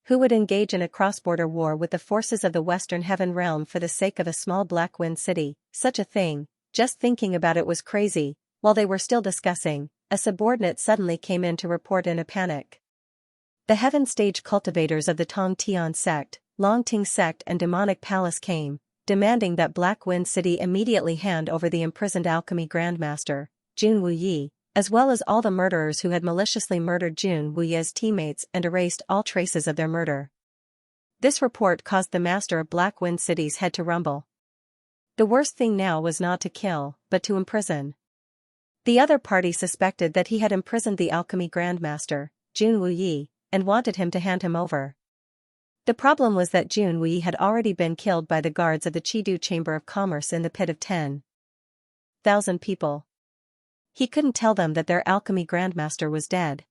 Who would engage in a cross-border war with the forces of the Western Heaven Realm for the sake of a small Black Wind City? Such a thing, just thinking about it was crazy. While they were still discussing, a subordinate suddenly came in to report in a panic. The Heaven Stage cultivators of the Tong Tian sect, Long Ting sect and Demonic Palace came, demanding that Black Wind City immediately hand over the imprisoned alchemy grandmaster, Jun Wuyi, as well as all the murderers who had maliciously murdered Jun Wuyi's teammates and erased all traces of their murder. This report caused the master of Black Wind City's head to rumble. The worst thing now was not to kill, but to imprison. The other party suspected that he had imprisoned the alchemy grandmaster, Jun Wuyi, and wanted him to hand him over. The problem was that Jun Wuyi had already been killed by the guards of the Chidu Chamber of Commerce in the pit of 10,000 people. He couldn't tell them that their alchemy grandmaster was dead.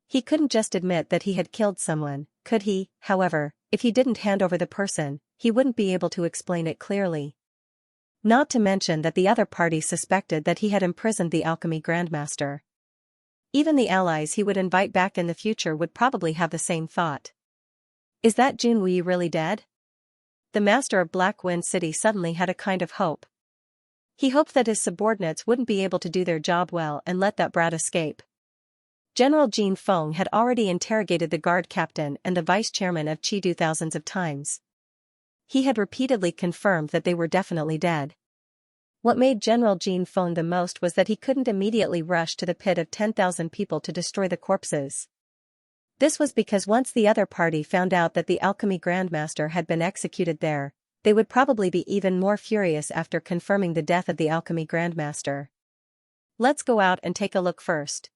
He couldn't just admit that he had killed someone, could he? However, if he didn't hand over the person, he wouldn't be able to explain it clearly. Not to mention that the other party suspected that he had imprisoned the alchemy grandmaster. Even the allies he would invite back in the future would probably have the same thought. Is that Junwei really dead? The master of Black Wind City suddenly had a kind of hope. He hoped that his subordinates wouldn't be able to do their job well and let that brat escape. General Jin Feng had already interrogated the guard captain and the vice chairman of Chidu thousands of times. He had repeatedly confirmed that they were definitely dead. What made General Jin Feng the most was that he couldn't immediately rush to the pit of 10,000 people to destroy the corpses. This was because once the other party found out that the alchemy grandmaster had been executed there, they would probably be even more furious after confirming the death of the alchemy grandmaster. Let's go out and take a look first.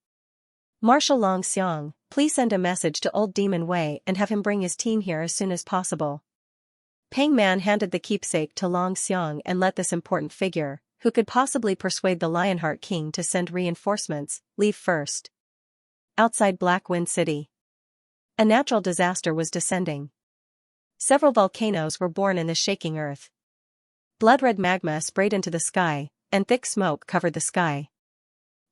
Marshal Long Xiang, please send a message to Old Demon Wei and have him bring his team here as soon as possible. Peng Man handed the keepsake to Long Xiang and let this important figure, who could possibly persuade the Lionheart King to send reinforcements, leave first. Outside Black Wind City, a natural disaster was descending. Several volcanoes were born in the shaking earth. Blood-red magma sprayed into the sky, and thick smoke covered the sky.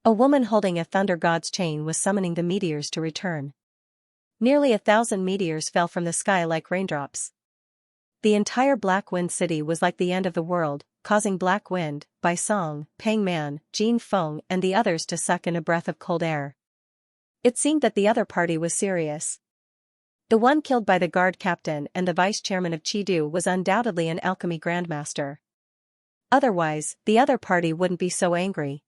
A woman holding a thunder god's chain was summoning the meteors to return. Nearly 1,000 meteors fell from the sky like raindrops. The entire Black Wind City was like the end of the world, causing Black Wind, Bai Song, Peng Man, Jin Feng and the others to suck in a breath of cold air. It seemed that the other party was serious. The one killed by the guard captain and the vice chairman of Chidu was undoubtedly an alchemy grandmaster. Otherwise, the other party wouldn't be so angry.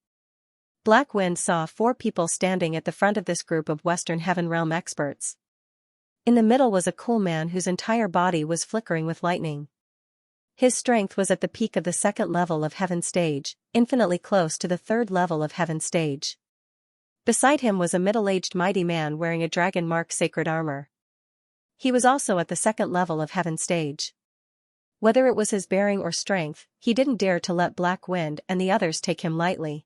Black Wind saw 4 people standing at the front of this group of Western Heaven Realm experts. In the middle was a cool man whose entire body was flickering with lightning. His strength was at the peak of the 2nd level of Heaven Stage, infinitely close to the 3rd level of Heaven Stage. Beside him was a middle-aged mighty man wearing a dragon mark sacred armor. He was also at the 2nd level of Heaven Stage. Whether it was his bearing or strength, he didn't dare to let Black Wind and the others take him lightly.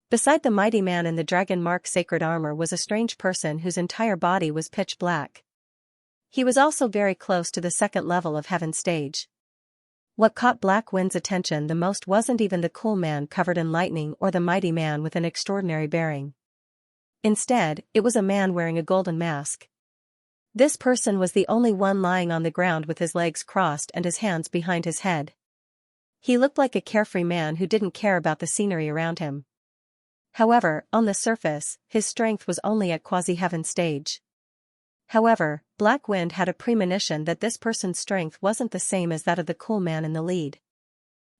Beside the mighty man in the dragon mark sacred armor was a strange person whose entire body was pitch black. He was also very close to the 2nd level of Heaven Stage. What caught Black Wind's attention the most wasn't even the cool man covered in lightning or the mighty man with an extraordinary bearing. Instead, it was a man wearing a golden mask. This person was the only one lying on the ground with his legs crossed and his hands behind his head. He looked like a carefree man who didn't care about the scenery around him. However, on the surface, his strength was only at quasi-heaven stage. However, Black Wind had a premonition that this person's strength wasn't the same as that of the cool man in the lead.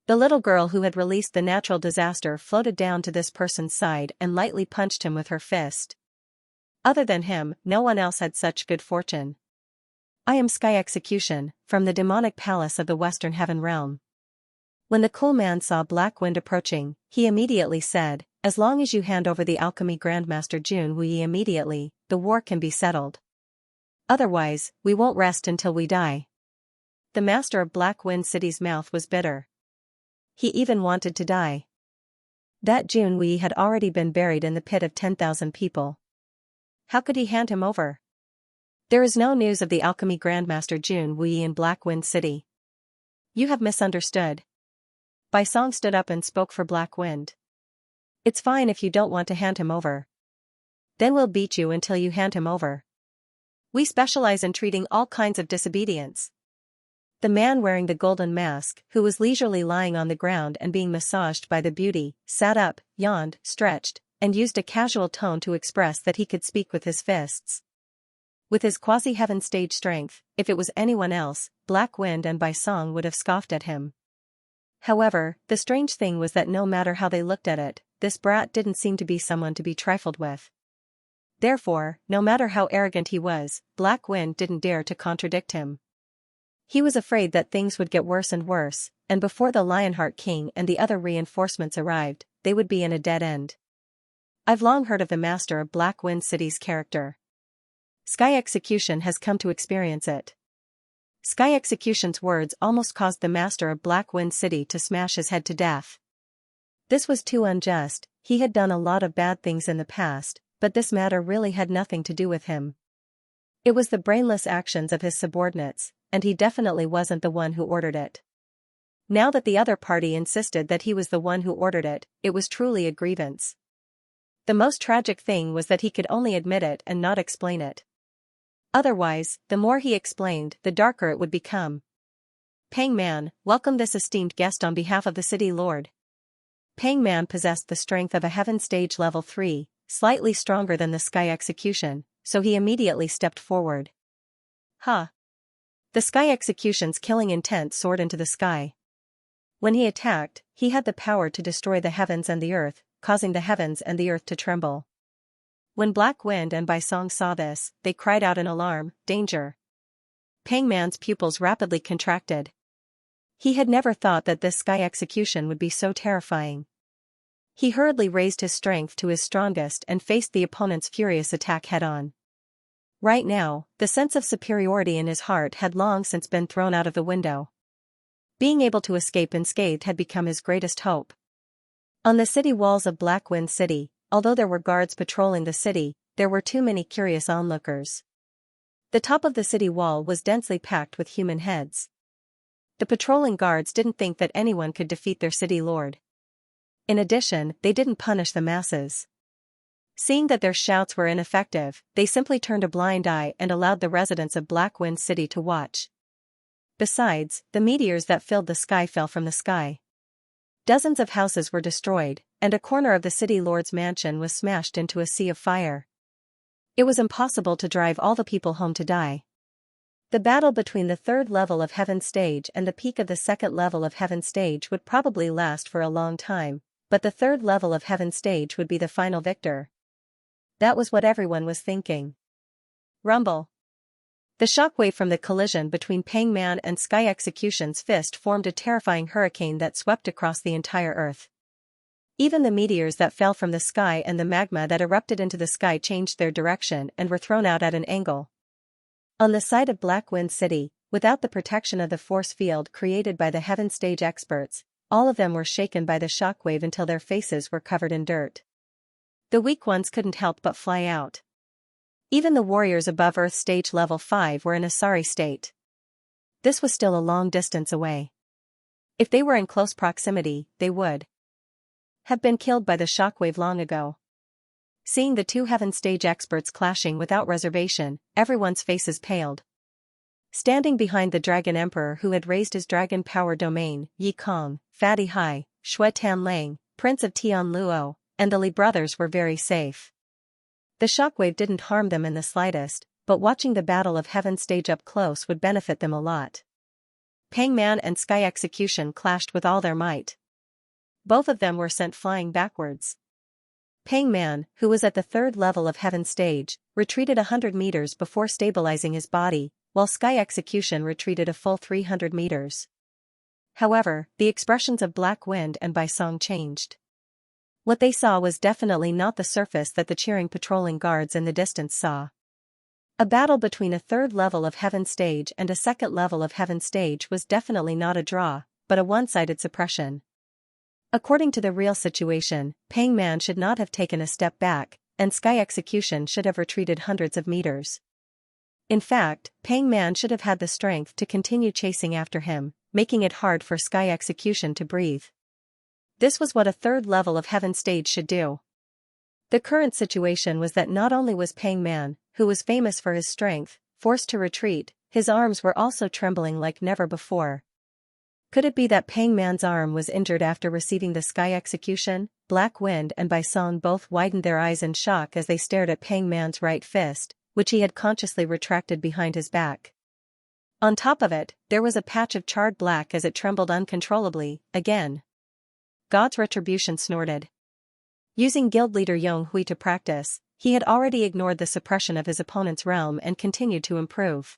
The little girl who had released the natural disaster floated down to this person's side and lightly punched him with her fist. Other than him, no one else had such good fortune. I am Sky Execution, from the demonic palace of the Western Heaven Realm. When the cool man saw Black Wind approaching, he immediately said, as long as you hand over the alchemy grandmaster Junwei immediately, the war can be settled. Otherwise, we won't rest until we die. The master of Black Wind City's mouth was bitter. He even wanted to die. That Junwei had already been buried in the pit of 10,000 people. How could he hand him over? There is no news of the alchemy grandmaster Junwei in Black Wind City. You have misunderstood. Bai Song stood up and spoke for Black Wind. It's fine if you don't want to hand him over. Then we'll beat you until you hand him over. We specialize in treating all kinds of disobedience. The man wearing the golden mask, who was leisurely lying on the ground and being massaged by the beauty, sat up, yawned, stretched, and used a casual tone to express that he could speak with his fists. With his quasi-heaven stage strength, if it was anyone else, Black Wind and Bai Song would have scoffed at him. However, the strange thing was that no matter how they looked at it, this brat didn't seem to be someone to be trifled with. Therefore, no matter how arrogant he was, Black Wind didn't dare to contradict him. He was afraid that things would get worse and worse, and before the Lionheart King and the other reinforcements arrived, they would be in a dead end. I've long heard of the master of Black Wind City's character. Sky Execution has come to experience it. Sky Execution's words almost caused the master of Black Wind City to smash his head to death. This was too unjust. He had done a lot of bad things in the past, but this matter really had nothing to do with him. It was the brainless actions of his subordinates, and he definitely wasn't the one who ordered it. Now that the other party insisted that he was the one who ordered it, it was truly a grievance. The most tragic thing was that he could only admit it and not explain it. Otherwise, the more he explained, the darker it would become. Pang Man, welcome this esteemed guest on behalf of the city lord. Pang Man possessed the strength of a heaven stage level 3, slightly stronger than the sky execution, so he immediately stepped forward. Huh. The sky execution's killing intent soared into the sky. When he attacked, he had the power to destroy the heavens and the earth, causing the heavens and the earth to tremble. When Black Wind and Bai Song saw this, they cried out in alarm, danger. Pang Man's pupils rapidly contracted. He had never thought that this sky execution would be so terrifying. He hurriedly raised his strength to his strongest and faced the opponent's furious attack head-on. Right now, the sense of superiority in his heart had long since been thrown out of the window. Being able to escape unscathed had become his greatest hope. On the city walls of Black Wind City, although there were guards patrolling the city, there were too many curious onlookers. The top of the city wall was densely packed with human heads. The patrolling guards didn't think that anyone could defeat their city lord. In addition, they didn't punish the masses. Seeing that their shouts were ineffective, they simply turned a blind eye and allowed the residents of Black Wind City to watch. Besides, the meteors that filled the sky fell from the sky. Dozens of houses were destroyed, and a corner of the city lord's mansion was smashed into a sea of fire. It was impossible to drive all the people home to die. The battle between the third level of Heaven Stage and the peak of the second level of Heaven Stage would probably last for a long time, but the third level of Heaven Stage would be the final victor. That was what everyone was thinking. Rumble. The shockwave from the collision between Pang Man and Sky Execution's fist formed a terrifying hurricane that swept across the entire earth. Even the meteors that fell from the sky and the magma that erupted into the sky changed their direction and were thrown out at an angle. On the side of Black Wind City, without the protection of the force field created by the Heaven Stage experts, all of them were shaken by the shockwave until their faces were covered in dirt. The weak ones couldn't help but fly out. Even the warriors above Earth Stage Level 5 were in a sorry state. This was still a long distance away. If they were in close proximity, they would have been killed by the shockwave long ago. Seeing the two Heaven Stage experts clashing without reservation, everyone's faces paled. Standing behind the Dragon Emperor who had raised his dragon power domain, Yi Kong, Fatty Hai, Shui Tan Lang, Prince of Tian Luo, and the Li brothers were very safe. The shockwave didn't harm them in the slightest, but watching the Battle of Heaven Stage up close would benefit them a lot. Pang Man and Sky Execution clashed with all their might. Both of them were sent flying backwards. Pang Man, who was at the third level of Heaven Stage, retreated 100 meters before stabilizing his body, while Sky Execution retreated a full 300 meters. However, the expressions of Black Wind and Bai Song changed. What they saw was definitely not the surface that the cheering patrolling guards in the distance saw. A battle between a third level of Heaven Stage and a second level of Heaven Stage was definitely not a draw, but a one-sided suppression. According to the real situation, Pang Man should not have taken a step back, and Sky Execution should have retreated hundreds of meters. In fact, Pang Man should have had the strength to continue chasing after him, making it hard for Sky Execution to breathe. This was what a third level of Heaven Stage should do. The current situation was that not only was Pang Man, who was famous for his strength, forced to retreat, his arms were also trembling like never before. Could it be that Pang Man's arm was injured after receiving the Sky Execution? Black Wind and Bai Song both widened their eyes in shock as they stared at Pang Man's right fist, which he had consciously retracted behind his back. On top of it, there was a patch of charred black as it trembled uncontrollably, again. God's retribution snorted. Using guild leader Yong Hui to practice, he had already ignored the suppression of his opponent's realm and continued to improve.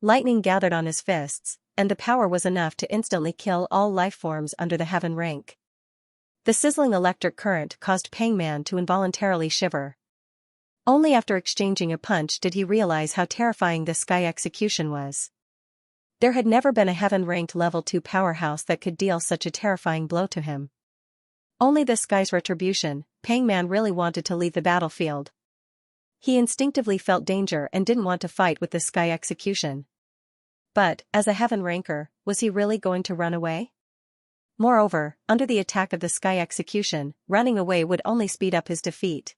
Lightning gathered on his fists, and the power was enough to instantly kill all life forms under the heaven rank. The sizzling electric current caused Pang Man to involuntarily shiver. Only after exchanging a punch did he realize how terrifying the Sky Execution was. There had never been a heaven-ranked level 2 powerhouse that could deal such a terrifying blow to him. Only the Sky's retribution, Pang Man really wanted to leave the battlefield. He instinctively felt danger and didn't want to fight with the Sky Execution. But, as a heaven ranker, was he really going to run away? Moreover, under the attack of the Sky Execution, running away would only speed up his defeat.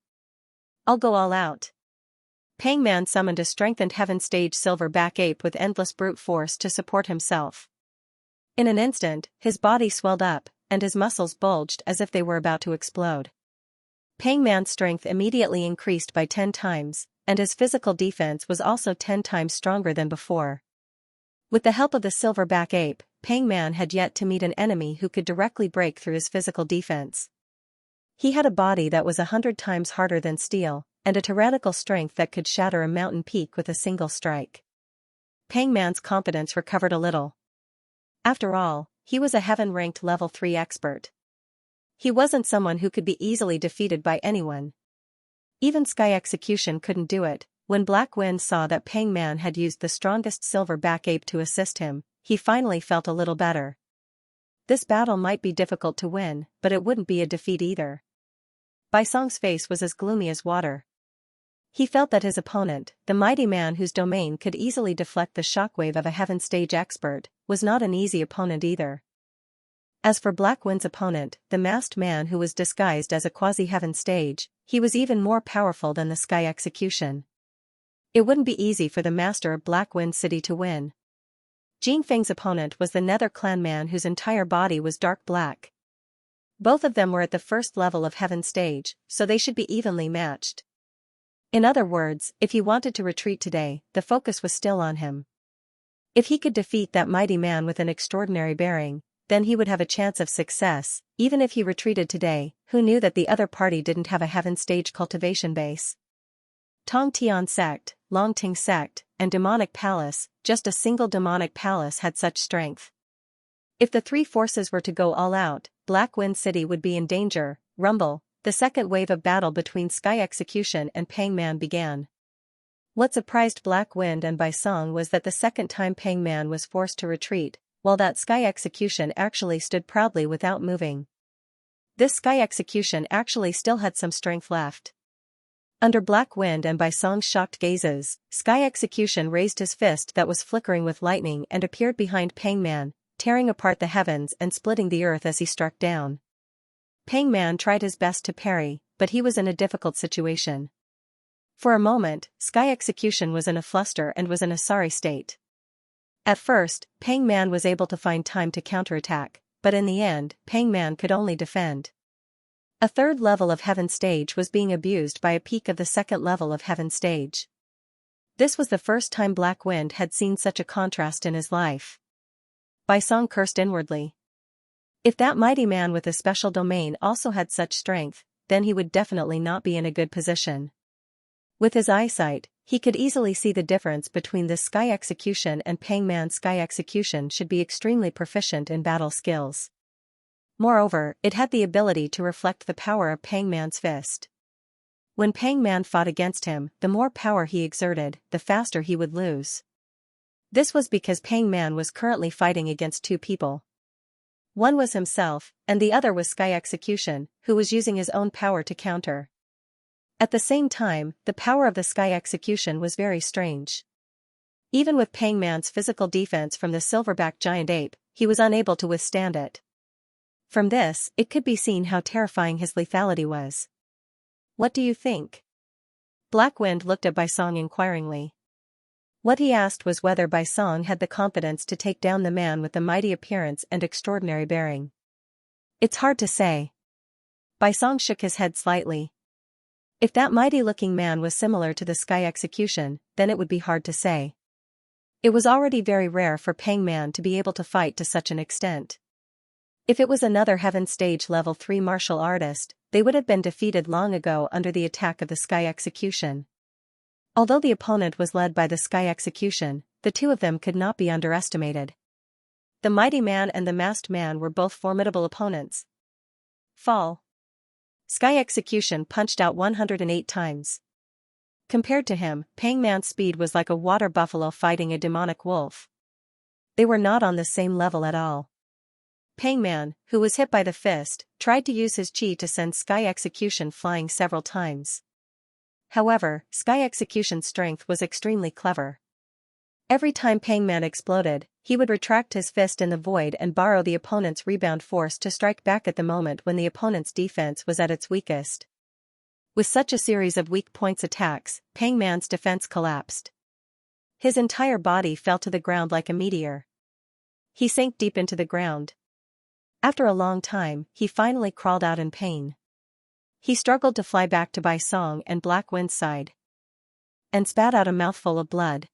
I'll go all out. Pang Man summoned a strengthened Heaven Stage silverback ape with endless brute force to support himself. In an instant, his body swelled up, and his muscles bulged as if they were about to explode. Pang Man's strength immediately increased by 10 times, and his physical defense was also 10 times stronger than before. With the help of the silverback ape, Pang Man had yet to meet an enemy who could directly break through his physical defense. He had a body that was 100 times harder than steel, and a tyrannical strength that could shatter a mountain peak with a single strike. Pang Man's confidence recovered a little. After all, he was a heaven-ranked level 3 expert. He wasn't someone who could be easily defeated by anyone. Even Sky Execution couldn't do it. When Black Wind saw that Pang Man had used the strongest silverback ape to assist him, he finally felt a little better. This battle might be difficult to win, but it wouldn't be a defeat either. Bai Song's face was as gloomy as water. He felt that his opponent, the mighty man whose domain could easily deflect the shockwave of a Heaven Stage expert, was not an easy opponent either. As for Black Wind's opponent, the masked man who was disguised as a quasi-Heaven Stage, he was even more powerful than the Sky Execution. It wouldn't be easy for the master of Black Wind City to win. Jing Feng's opponent was the Nether Clan man whose entire body was dark black. Both of them were at the first level of Heaven Stage, so they should be evenly matched. In other words, if he wanted to retreat today, the focus was still on him. If he could defeat that mighty man with an extraordinary bearing, then he would have a chance of success. Even if he retreated today, who knew that the other party didn't have a Heaven Stage cultivation base? Tong Tian Sect, Long Ting Sect, and Demonic Palace, just a single Demonic Palace had such strength. If the three forces were to go all out, Black Wind City would be in danger. Rumble. The second wave of battle between Sky Execution and Pang Man began. What surprised Black Wind and Bai Song was that the second time Pang Man was forced to retreat, while that Sky Execution actually stood proudly without moving. This Sky Execution actually still had some strength left. Under Black Wind and Bai Song's shocked gazes, Sky Execution raised his fist that was flickering with lightning and appeared behind Pang Man, tearing apart the heavens and splitting the earth as he struck down. Pang Man tried his best to parry, but he was in a difficult situation. For a moment, Sky Execution was in a fluster and was in a sorry state. At first, Pang Man was able to find time to counterattack, but in the end, Pang Man could only defend. A third level of Heaven Stage was being abused by a peak of the second level of Heaven Stage. This was the first time Black Wind had seen such a contrast in his life. Bai Song cursed inwardly. If that mighty man with a special domain also had such strength, then he would definitely not be in a good position. With his eyesight, he could easily see the difference between this Sky Execution and Pang Man's Sky Execution should be extremely proficient in battle skills. Moreover, it had the ability to reflect the power of Pang Man's fist. When Pang Man fought against him, the more power he exerted, the faster he would lose. This was because Pang Man was currently fighting against two people. One was himself, and the other was Sky Execution, who was using his own power to counter. At the same time, the power of the Sky Execution was very strange. Even with Pang Man's physical defense from the silverback giant ape, he was unable to withstand it. From this, it could be seen how terrifying his lethality was. What do you think? Black Wind looked at Bai Song inquiringly. What he asked was whether Bai Song had the confidence to take down the man with the mighty appearance and extraordinary bearing. It's hard to say. Bai Song shook his head slightly. If that mighty-looking man was similar to the Sky Execution, then it would be hard to say. It was already very rare for Pang Man to be able to fight to such an extent. If it was another Heaven Stage level 3 martial artist, they would have been defeated long ago under the attack of the Sky Execution. Although the opponent was led by the Sky Execution, the two of them could not be underestimated. The mighty man and the masked man were both formidable opponents. Fall. Sky Execution punched out 108 times. Compared to him, Pang Man's speed was like a water buffalo fighting a demonic wolf. They were not on the same level at all. Pang Man, who was hit by the fist, tried to use his chi to send Sky Execution flying several times. However, Sky Execution's strength was extremely clever. Every time Pang Man exploded, he would retract his fist in the void and borrow the opponent's rebound force to strike back at the moment when the opponent's defense was at its weakest. With such a series of weak points attacks, Pang Man's defense collapsed. His entire body fell to the ground like a meteor. He sank deep into the ground. After a long time, he finally crawled out in pain. He struggled to fly back to Bai Song and Black Wind's side, and spat out a mouthful of blood.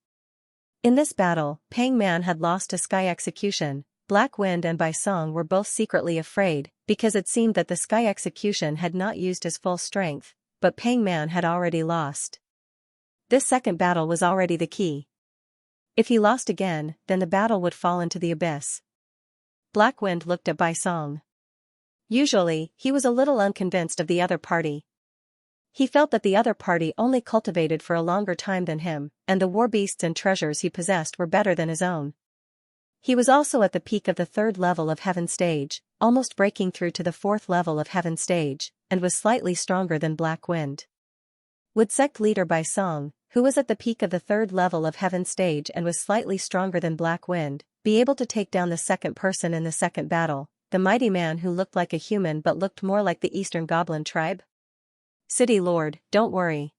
In this battle, Pang Man had lost to Sky Execution. Black Wind and Bai Song were both secretly afraid, because it seemed that the Sky Execution had not used his full strength, but Pang Man had already lost. This second battle was already the key. If he lost again, then the battle would fall into the abyss. Black Wind looked at Bai Song. Usually, he was a little unconvinced of the other party. He felt that the other party only cultivated for a longer time than him, and the war beasts and treasures he possessed were better than his own. He was also at the peak of the 3rd level of Heaven Stage, almost breaking through to the 4th level of Heaven Stage, and was slightly stronger than Black Wind. Would sect leader Bai Song, who was at the peak of the 3rd level of Heaven Stage and was slightly stronger than Black Wind, be able to take down the second person in the second battle, the mighty man who looked like a human but looked more like the Eastern Goblin tribe? City Lord, don't worry.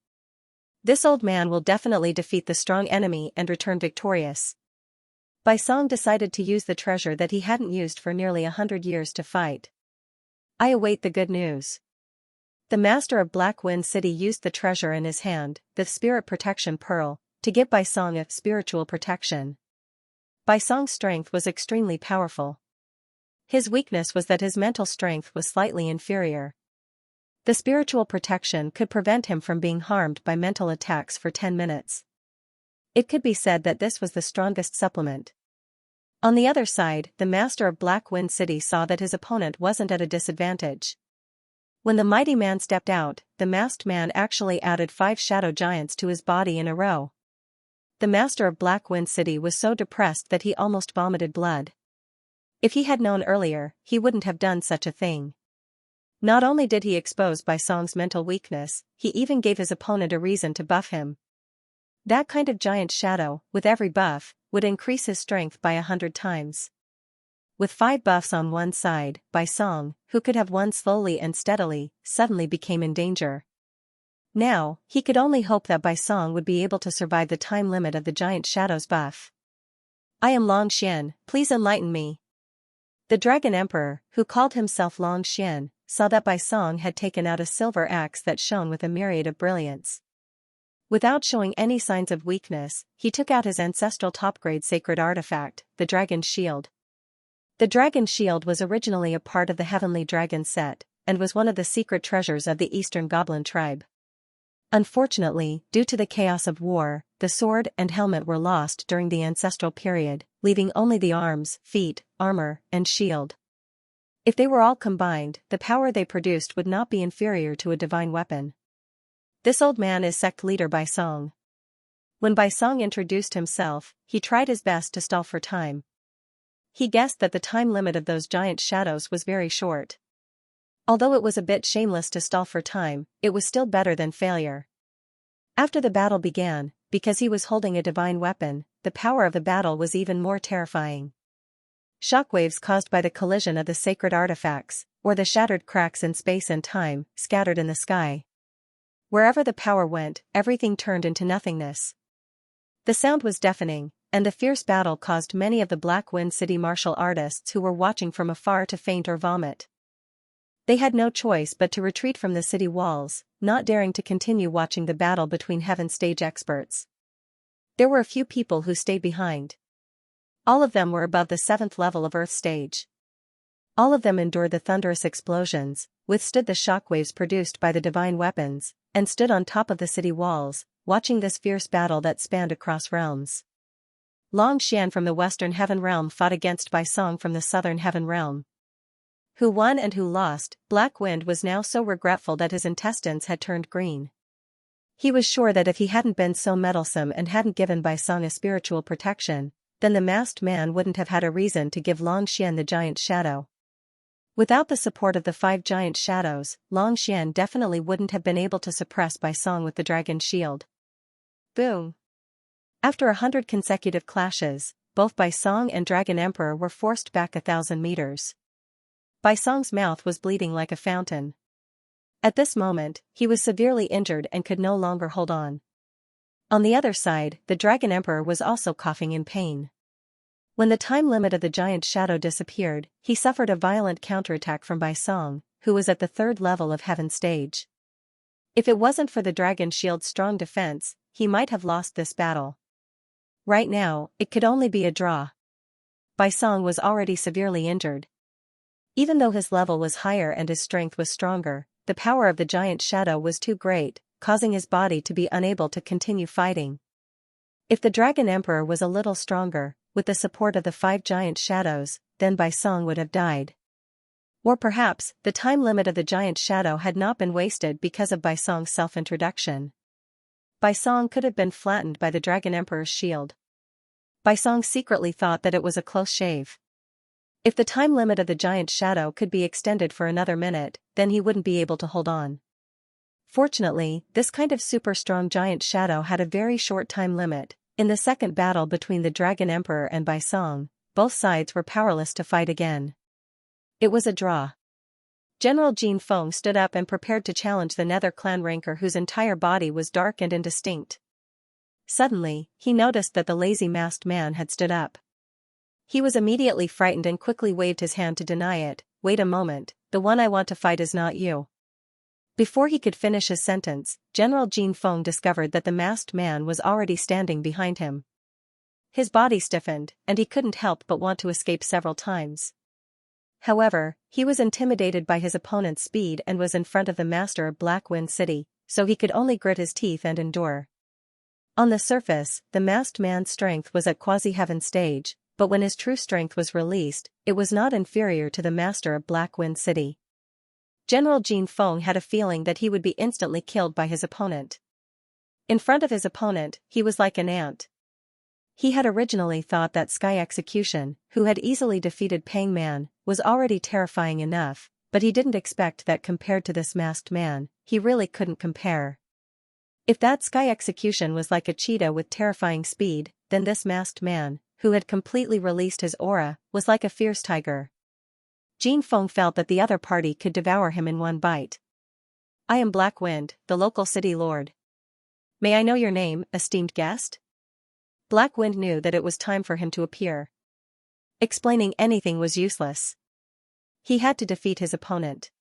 This old man will definitely defeat the strong enemy and return victorious. Bai Song decided to use the treasure that he hadn't used for nearly 100 years to fight. I await the good news. The master of Black Wind City used the treasure in his hand, the Spirit Protection Pearl, to give Bai Song a spiritual protection. Bai Song's strength was extremely powerful. His weakness was that his mental strength was slightly inferior. The spiritual protection could prevent him from being harmed by mental attacks for 10 minutes. It could be said that this was the strongest supplement. On the other side, the master of Black Wind City saw that his opponent wasn't at a disadvantage. When the mighty man stepped out, the masked man actually added 5 shadow giants to his body in a row. The master of Black Wind City was so depressed that he almost vomited blood. If he had known earlier, he wouldn't have done such a thing. Not only did he expose Bai Song's mental weakness, he even gave his opponent a reason to buff him. That kind of giant shadow, with every buff, would increase his strength by 100 times. With 5 buffs on one side, Bai Song, who could have won slowly and steadily, suddenly became in danger. Now, he could only hope that Bai Song would be able to survive the time limit of the giant shadow's buff. I am Long Xian, please enlighten me. The Dragon Emperor, who called himself Long Xian, saw that Bai Song had taken out a silver axe that shone with a myriad of brilliance. Without showing any signs of weakness, he took out his ancestral top-grade sacred artifact, the Dragon's Shield. The Dragon's Shield was originally a part of the Heavenly Dragon set, and was one of the secret treasures of the Eastern Goblin tribe. Unfortunately, due to the chaos of war, the sword and helmet were lost during the ancestral period, leaving only the arms, feet, armor, and shield. If they were all combined, the power they produced would not be inferior to a divine weapon. This old man is sect leader Bai Song. When Bai Song introduced himself, he tried his best to stall for time. He guessed that the time limit of those giant shadows was very short. Although it was a bit shameless to stall for time, it was still better than failure. After the battle began, because he was holding a divine weapon, the power of the battle was even more terrifying. Shockwaves caused by the collision of the sacred artifacts, or the shattered cracks in space and time, scattered in the sky. Wherever the power went, everything turned into nothingness. The sound was deafening, and the fierce battle caused many of the Black Wind City martial artists who were watching from afar to faint or vomit. They had no choice but to retreat from the city walls, not daring to continue watching the battle between Heaven Stage experts. There were a few people who stayed behind. All of them were above the 7th level of Earth Stage. All of them endured the thunderous explosions, withstood the shockwaves produced by the divine weapons, and stood on top of the city walls, watching this fierce battle that spanned across realms. Long Xian from the Western Heaven Realm fought against Bai Song from the Southern Heaven Realm. Who won and who lost, Black Wind was now so regretful that his intestines had turned green. He was sure that if he hadn't been so meddlesome and hadn't given Bai Song a spiritual protection, then the masked man wouldn't have had a reason to give Long Xian the giant shadow. Without the support of the 5 giant shadows, Long Xian definitely wouldn't have been able to suppress Bai Song with the Dragon's Shield. Boom! After 100 consecutive clashes, both Bai Song and Dragon Emperor were forced back 1,000 meters. Bai Song's mouth was bleeding like a fountain. At this moment, he was severely injured and could no longer hold on. On the other side, the Dragon Emperor was also coughing in pain. When the time limit of the giant shadow disappeared, he suffered a violent counterattack from Bai Song, who was at the 3rd level of Heaven stage. If it wasn't for the Dragon Shield's strong defense, he might have lost this battle. Right now, it could only be a draw. Bai Song was already severely injured. Even though his level was higher and his strength was stronger, the power of the giant shadow was too great, causing his body to be unable to continue fighting. If the Dragon Emperor was a little stronger, with the support of the 5 giant shadows, then Bai Song would have died. Or perhaps, the time limit of the giant shadow had not been wasted because of Bai Song's self-introduction. Bai Song could have been flattened by the Dragon Emperor's shield. Bai Song secretly thought that it was a close shave. If the time limit of the giant shadow could be extended for another minute, then he wouldn't be able to hold on. Fortunately, this kind of super strong giant shadow had a very short time limit. In the second battle between the Dragon Emperor and Bai Song, both sides were powerless to fight again. It was a draw. General Jin Feng stood up and prepared to challenge the Nether clan ranker whose entire body was dark and indistinct. Suddenly, he noticed that the lazy masked man had stood up. He was immediately frightened and quickly waved his hand to deny it. Wait a moment, the one I want to fight is not you. Before he could finish his sentence, General Jin Feng discovered that the masked man was already standing behind him. His body stiffened, and he couldn't help but want to escape several times. However, he was intimidated by his opponent's speed and was in front of the master of Black Wind City, so he could only grit his teeth and endure. On the surface, the masked man's strength was at quasi-heaven stage, but when his true strength was released, it was not inferior to the master of Black Wind City. General Jin Feng had a feeling that he would be instantly killed by his opponent. In front of his opponent, he was like an ant. He had originally thought that Sky Execution, who had easily defeated Pang Man, was already terrifying enough, but he didn't expect that compared to this masked man, he really couldn't compare. If that Sky Execution was like a cheetah with terrifying speed, then this masked man, who had completely released his aura, was like a fierce tiger. Jin Feng felt that the other party could devour him in one bite. I am Black Wind, the local city lord. May I know your name, esteemed guest? Black Wind knew that it was time for him to appear. Explaining anything was useless. He had to defeat his opponent.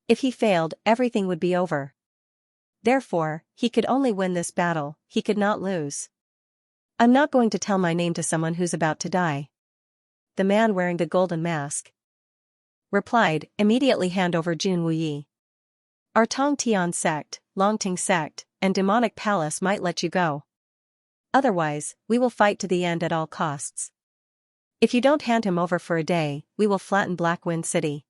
If he failed, everything would be over. Therefore, he could only win this battle, he could not lose. I'm not going to tell my name to someone who's about to die. The man wearing the golden mask replied, immediately hand over Jun Wuyi. Our Tong Tian sect, Longting sect, and demonic palace might let you go. Otherwise, we will fight to the end at all costs. If you don't hand him over for a day, we will flatten Black Wind City.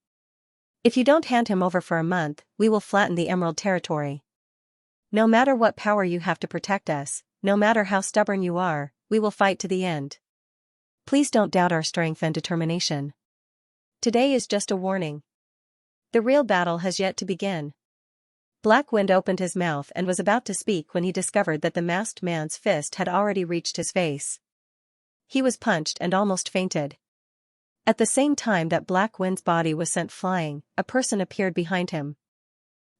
If you don't hand him over for a month, we will flatten the Emerald Territory. No matter what power you have to protect us, no matter how stubborn you are, we will fight to the end. Please don't doubt our strength and determination. Today is just a warning. The real battle has yet to begin. Black Wind opened his mouth and was about to speak when he discovered that the masked man's fist had already reached his face. He was punched and almost fainted. At the same time that Black Wind's body was sent flying, a person appeared behind him.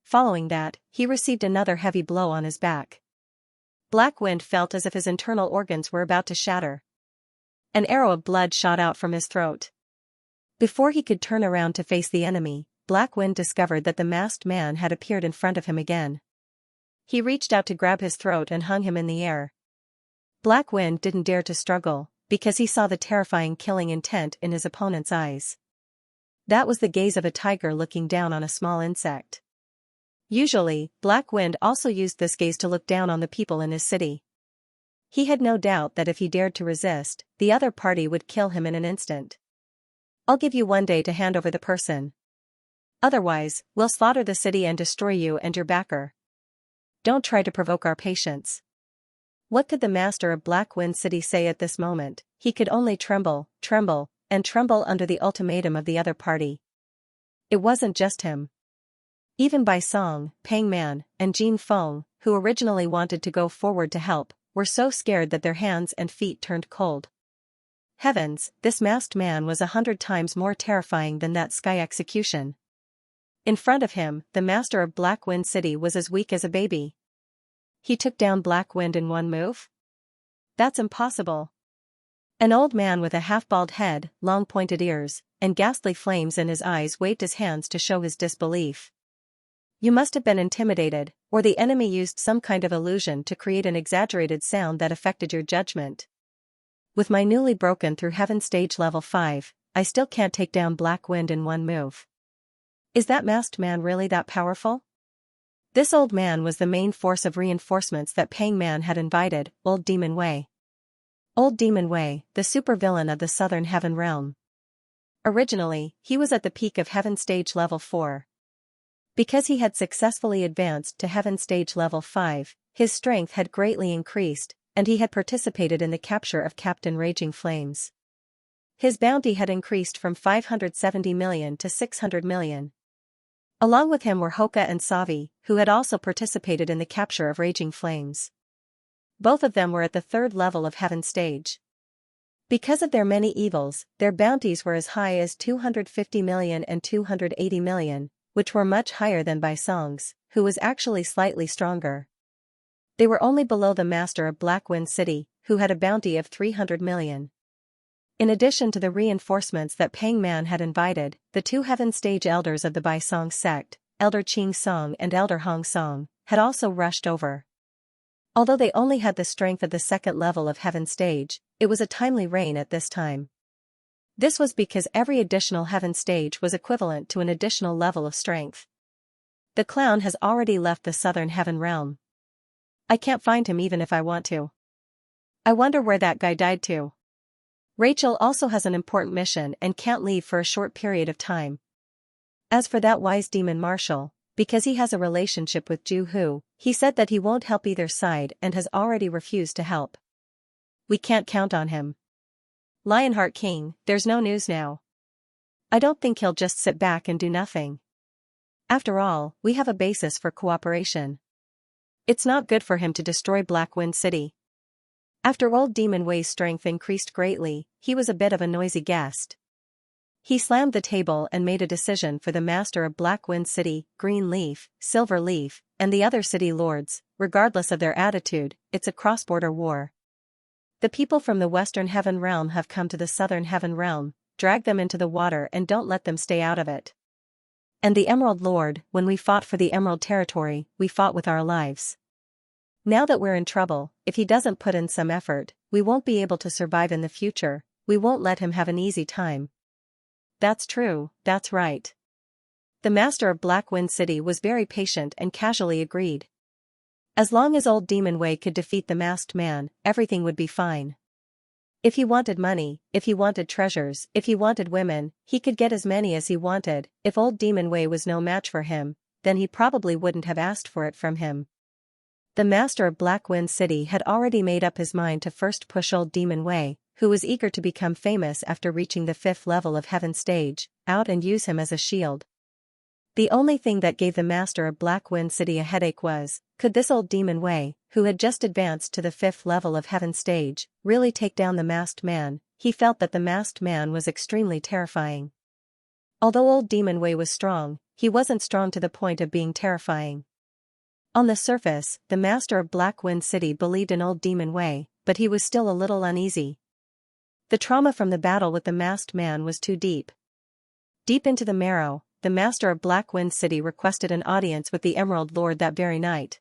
Following that, he received another heavy blow on his back. Black Wind felt as if his internal organs were about to shatter. An arrow of blood shot out from his throat. Before he could turn around to face the enemy, Black Wind discovered that the masked man had appeared in front of him again. He reached out to grab his throat and hung him in the air. Black Wind didn't dare to struggle, because he saw the terrifying killing intent in his opponent's eyes. That was the gaze of a tiger looking down on a small insect. Usually, Black Wind also used this gaze to look down on the people in his city. He had no doubt that if he dared to resist, the other party would kill him in an instant. I'll give you 1 day to hand over the person. Otherwise, we'll slaughter the city and destroy you and your backer. Don't try to provoke our patience. What could the master of Black Wind City say at this moment? He could only tremble, and tremble under the ultimatum of the other party. It wasn't just him. Even Bai Song, Pang Man, and Jin Feng, who originally wanted to go forward to help, were so scared that their hands and feet turned cold. Heavens, this masked man was 100 times more terrifying than that sky execution. In front of him, the master of Black Wind City was as weak as a baby. He took down Black Wind in one move? That's impossible. An old man with a half-bald head, long pointed ears, and ghastly flames in his eyes waved his hands to show his disbelief. You must have been intimidated, or the enemy used some kind of illusion to create an exaggerated sound that affected your judgment. With my newly broken through heaven stage level 5, I still can't take down Black Wind in one move. Is that masked man really that powerful? This old man was the main force of reinforcements that Pang Man had invited, Old Demon Wei. Old Demon Wei, the supervillain of the Southern Heaven Realm. Originally, he was at the peak of Heaven Stage Level 4. Because he had successfully advanced to Heaven Stage Level 5, his strength had greatly increased, and he had participated in the capture of Captain Raging Flames. His bounty had increased from 570 million to 600 million. Along with him were Hoka and Savi, who had also participated in the capture of Raging Flames. Both of them were at the 3rd level of Heaven Stage. Because of their many evils, their bounties were as high as 250 million and 280 million, which were much higher than Bai Song's, who was actually slightly stronger. They were only below the master of Black Wind City, who had a bounty of 300 million. In addition to the reinforcements that Pang Man had invited, the 2 Heaven Stage elders of the Bai Song sect, Elder Qing Song and Elder Hong Song, had also rushed over. Although they only had the strength of the 2nd level of Heaven Stage, it was a timely rain at this time. This was because every additional Heaven Stage was equivalent to an additional level of strength. The clown has already left the Southern Heaven Realm. I can't find him even if I want to. I wonder where that guy died to. Rachel also has an important mission and can't leave for a short period of time. As for that wise demon Marshall, because he has a relationship with Ju Hu, he said that he won't help either side and has already refused to help. We can't count on him. Lionheart King, there's no news now. I don't think he'll just sit back and do nothing. After all, we have a basis for cooperation. It's not good for him to destroy Black Wind City. After Old Demon Wei's strength increased greatly, he was a bit of a noisy guest. He slammed the table and made a decision for the master of Black Wind City, Green Leaf, Silver Leaf, and the other city lords. Regardless of their attitude, it's a cross-border war. The people from the Western Heaven Realm have come to the Southern Heaven Realm, drag them into the water and don't let them stay out of it. And the Emerald Lord, when we fought for the Emerald Territory, we fought with our lives. Now that we're in trouble, if he doesn't put in some effort, we won't be able to survive in the future. We won't let him have an easy time. That's true, that's right. The master of Black Wind City was very patient and casually agreed. As long as Old Demon Wei could defeat the masked man, everything would be fine. If he wanted money, if he wanted treasures, if he wanted women, he could get as many as he wanted. If Old Demon Wei was no match for him, then he probably wouldn't have asked for it from him. The master of Black Wind City had already made up his mind to first push Old Demon Wei, who was eager to become famous after reaching the 5th level of Heaven Stage, out and use him as a shield. The only thing that gave the master of Black Wind City a headache was, could this Old Demon Wei, who had just advanced to the 5th level of Heaven Stage, really take down the masked man? He felt that the masked man was extremely terrifying. Although Old Demon Wei was strong, he wasn't strong to the point of being terrifying. On the surface, the master of Black Wind City believed in Old Demon Wei, but he was still a little uneasy. The trauma from the battle with the masked man was too deep. Deep into the marrow, the master of Black Wind City requested an audience with the Emerald Lord that very night.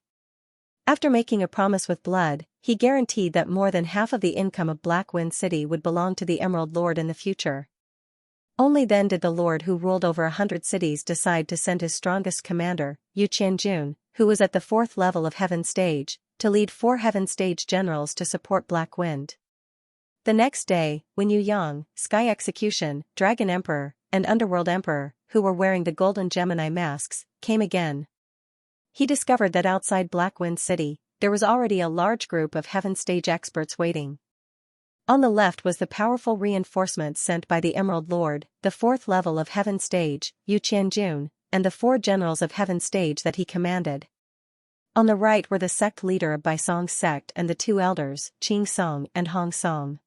After making a promise with blood, he guaranteed that more than half of the income of Black Wind City would belong to the Emerald Lord in the future. Only then did the Lord who ruled over 100 cities decide to send his strongest commander, Yu Qianjun, who was at the 4th level of Heaven Stage, to lead 4 Heaven Stage generals to support Black Wind. The next day, when Yu Yang, Sky Execution, Dragon Emperor, and Underworld Emperor, who were wearing the golden Gemini masks, came again. He discovered that outside Black Wind City, there was already a large group of Heaven Stage experts waiting. On the left was the powerful reinforcements sent by the Emerald Lord, the 4th level of Heaven Stage, Yu Qianjun, and the 4 generals of Heaven Stage that he commanded. On the right were the sect leader of Baisong's sect and the two elders, Qing Song and Hong Song.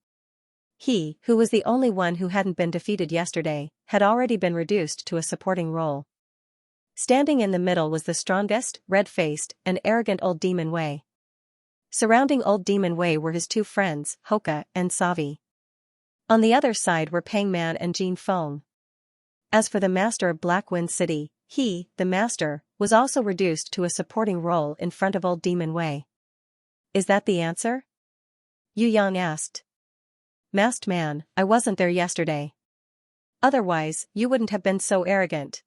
He, who was the only one who hadn't been defeated yesterday, had already been reduced to a supporting role. Standing in the middle was the strongest, red-faced, and arrogant old Demon Wei. Surrounding old Demon Wei were his two friends, Hoka and Savi. On the other side were Pang Man and Jin Feng. As for the master of Black Wind City, he, the master, was also reduced to a supporting role in front of old Demon Wei. Is that the answer? Yu Yang asked. Masked man, I wasn't there yesterday. Otherwise, you wouldn't have been so arrogant.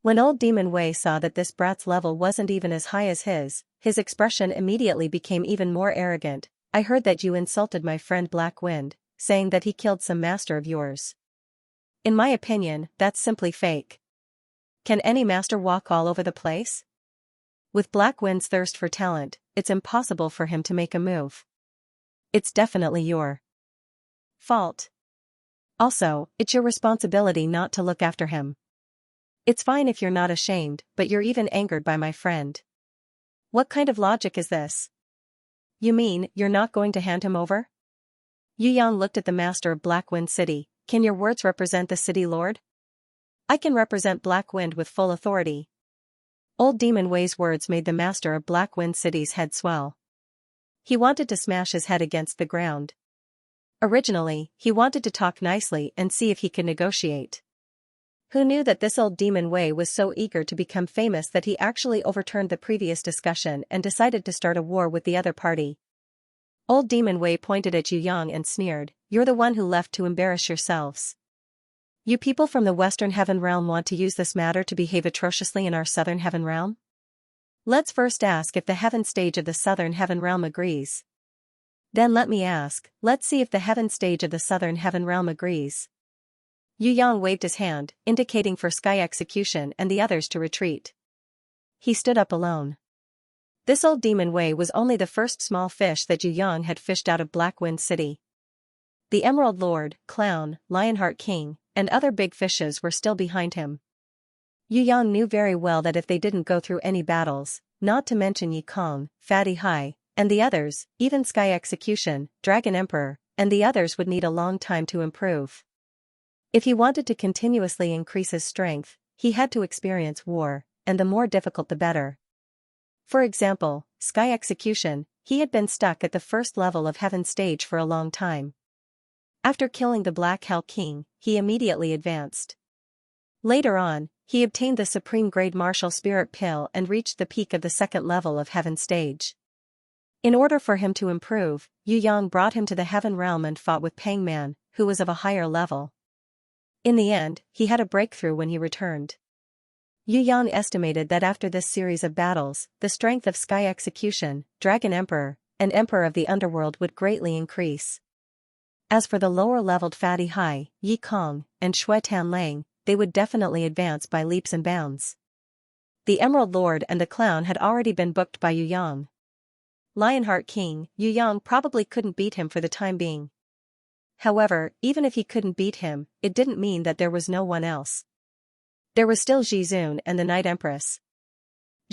When old Demon Wei saw that this brat's level wasn't even as high as his expression immediately became even more arrogant. I heard that you insulted my friend Black Wind, saying that he killed some master of yours. In my opinion, that's simply fake. Can any master walk all over the place? With Black Wind's thirst for talent, it's impossible for him to make a move. It's definitely your fault. Also, it's your responsibility not to look after him. It's fine if you're not ashamed, but you're even angered by my friend. What kind of logic is this? You mean, you're not going to hand him over? Yu Yang looked at the master of Black Wind City. Can your words represent the city lord? I can represent Black Wind with full authority. Old Demon Wei's words made the master of Black Wind City's head swell. He wanted to smash his head against the ground. Originally, he wanted to talk nicely and see if he could negotiate. Who knew that this old Demon Wei was so eager to become famous that he actually overturned the previous discussion and decided to start a war with the other party. Old Demon Wei pointed at Yu Yang and sneered, "You're the one who left to embarrass yourselves. You people from the Western Heaven Realm want to use this matter to behave atrociously in our Southern Heaven Realm? Let's first ask if the Heaven Stage of the Southern Heaven Realm agrees. Then let's see if the Heaven Stage of the Southern Heaven Realm agrees." Yu Yang waved his hand, indicating for Sky Execution and the others to retreat. He stood up alone. This old Demon Wei was only the first small fish that Yu Yang had fished out of Black Wind City. The Emerald Lord, Clown, Lionheart King, and other big fishes were still behind him. Yu Yang knew very well that if they didn't go through any battles, not to mention Yi Kong, Fatty Hai, and the others, even Sky Execution, Dragon Emperor, and the others would need a long time to improve. If he wanted to continuously increase his strength, he had to experience war, and the more difficult the better. For example, Sky Execution, he had been stuck at the first level of Heaven Stage for a long time. After killing the Black Hell King, he immediately advanced. Later on, he obtained the Supreme Grade Martial Spirit Pill and reached the peak of the second level of Heaven Stage. In order for him to improve, Yu Yang brought him to the Heaven Realm and fought with Pang Man, who was of a higher level. In the end, he had a breakthrough when he returned. Yu Yang estimated that after this series of battles, the strength of Sky Execution, Dragon Emperor, and Emperor of the Underworld would greatly increase. As for the lower-leveled Fatty Hai, Yi Kong, and Shui Tan Lang, they would definitely advance by leaps and bounds. The Emerald Lord and the Clown had already been booked by Yu Yang. Lionheart King, Yu Yang probably couldn't beat him for the time being. However, even if he couldn't beat him, it didn't mean that there was no one else. There was still Jizun and the Night Empress.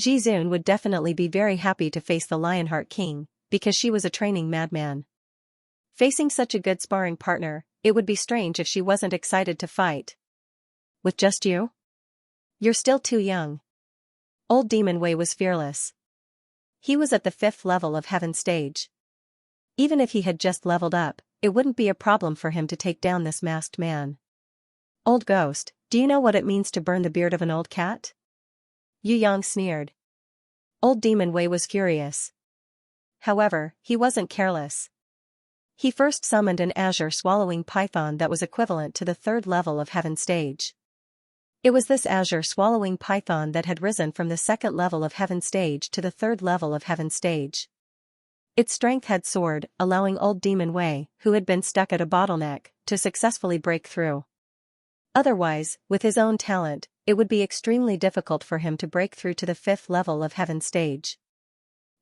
Jizun would definitely be very happy to face the Lionheart King, because she was a training madman. Facing such a good sparring partner, it would be strange if she wasn't excited to fight. With just you? You're still too young. Old Demon Wei was fearless. He was at the 5th level of Heaven Stage. Even if he had just leveled up, it wouldn't be a problem for him to take down this masked man. Old Ghost, do you know what it means to burn the beard of an old cat? Yu Yang sneered. Old Demon Wei was furious. However, he wasn't careless. He first summoned an azure swallowing python that was equivalent to the 3rd level of Heaven Stage. It was this azure swallowing python that had risen from the 2nd level of Heaven Stage to the 3rd level of Heaven Stage. Its strength had soared, allowing old Demon Wei, who had been stuck at a bottleneck, to successfully break through. Otherwise, with his own talent, it would be extremely difficult for him to break through to the 5th level of Heaven Stage.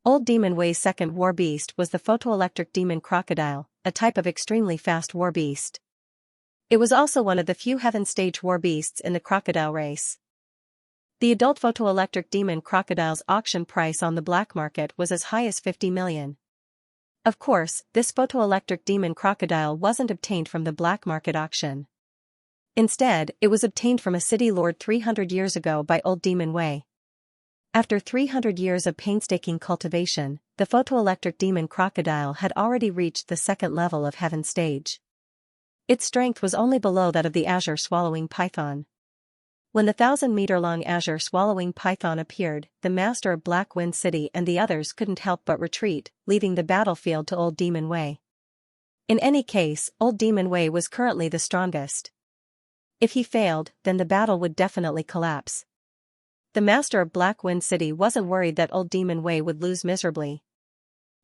Old Demon Wei's second war beast was the photoelectric demon crocodile, a type of extremely fast war beast. It was also one of the few Heaven Stage war beasts in the crocodile race. The adult photoelectric demon crocodile's auction price on the black market was as high as 50 million. Of course, this photoelectric demon crocodile wasn't obtained from the black market auction. Instead, it was obtained from a city lord 300 years ago by Old Demon Way. After 300 years of painstaking cultivation, the photoelectric demon crocodile had already reached the second level of heaven stage. Its strength was only below that of the azure swallowing python. When the 1,000-meter-long azure swallowing python appeared, the master of Black Wind City and the others couldn't help but retreat, leaving the battlefield to Old Demon Way. In any case, Old Demon Way was currently the strongest. If he failed, then the battle would definitely collapse. The master of Black Wind City wasn't worried that Old Demon Way would lose miserably.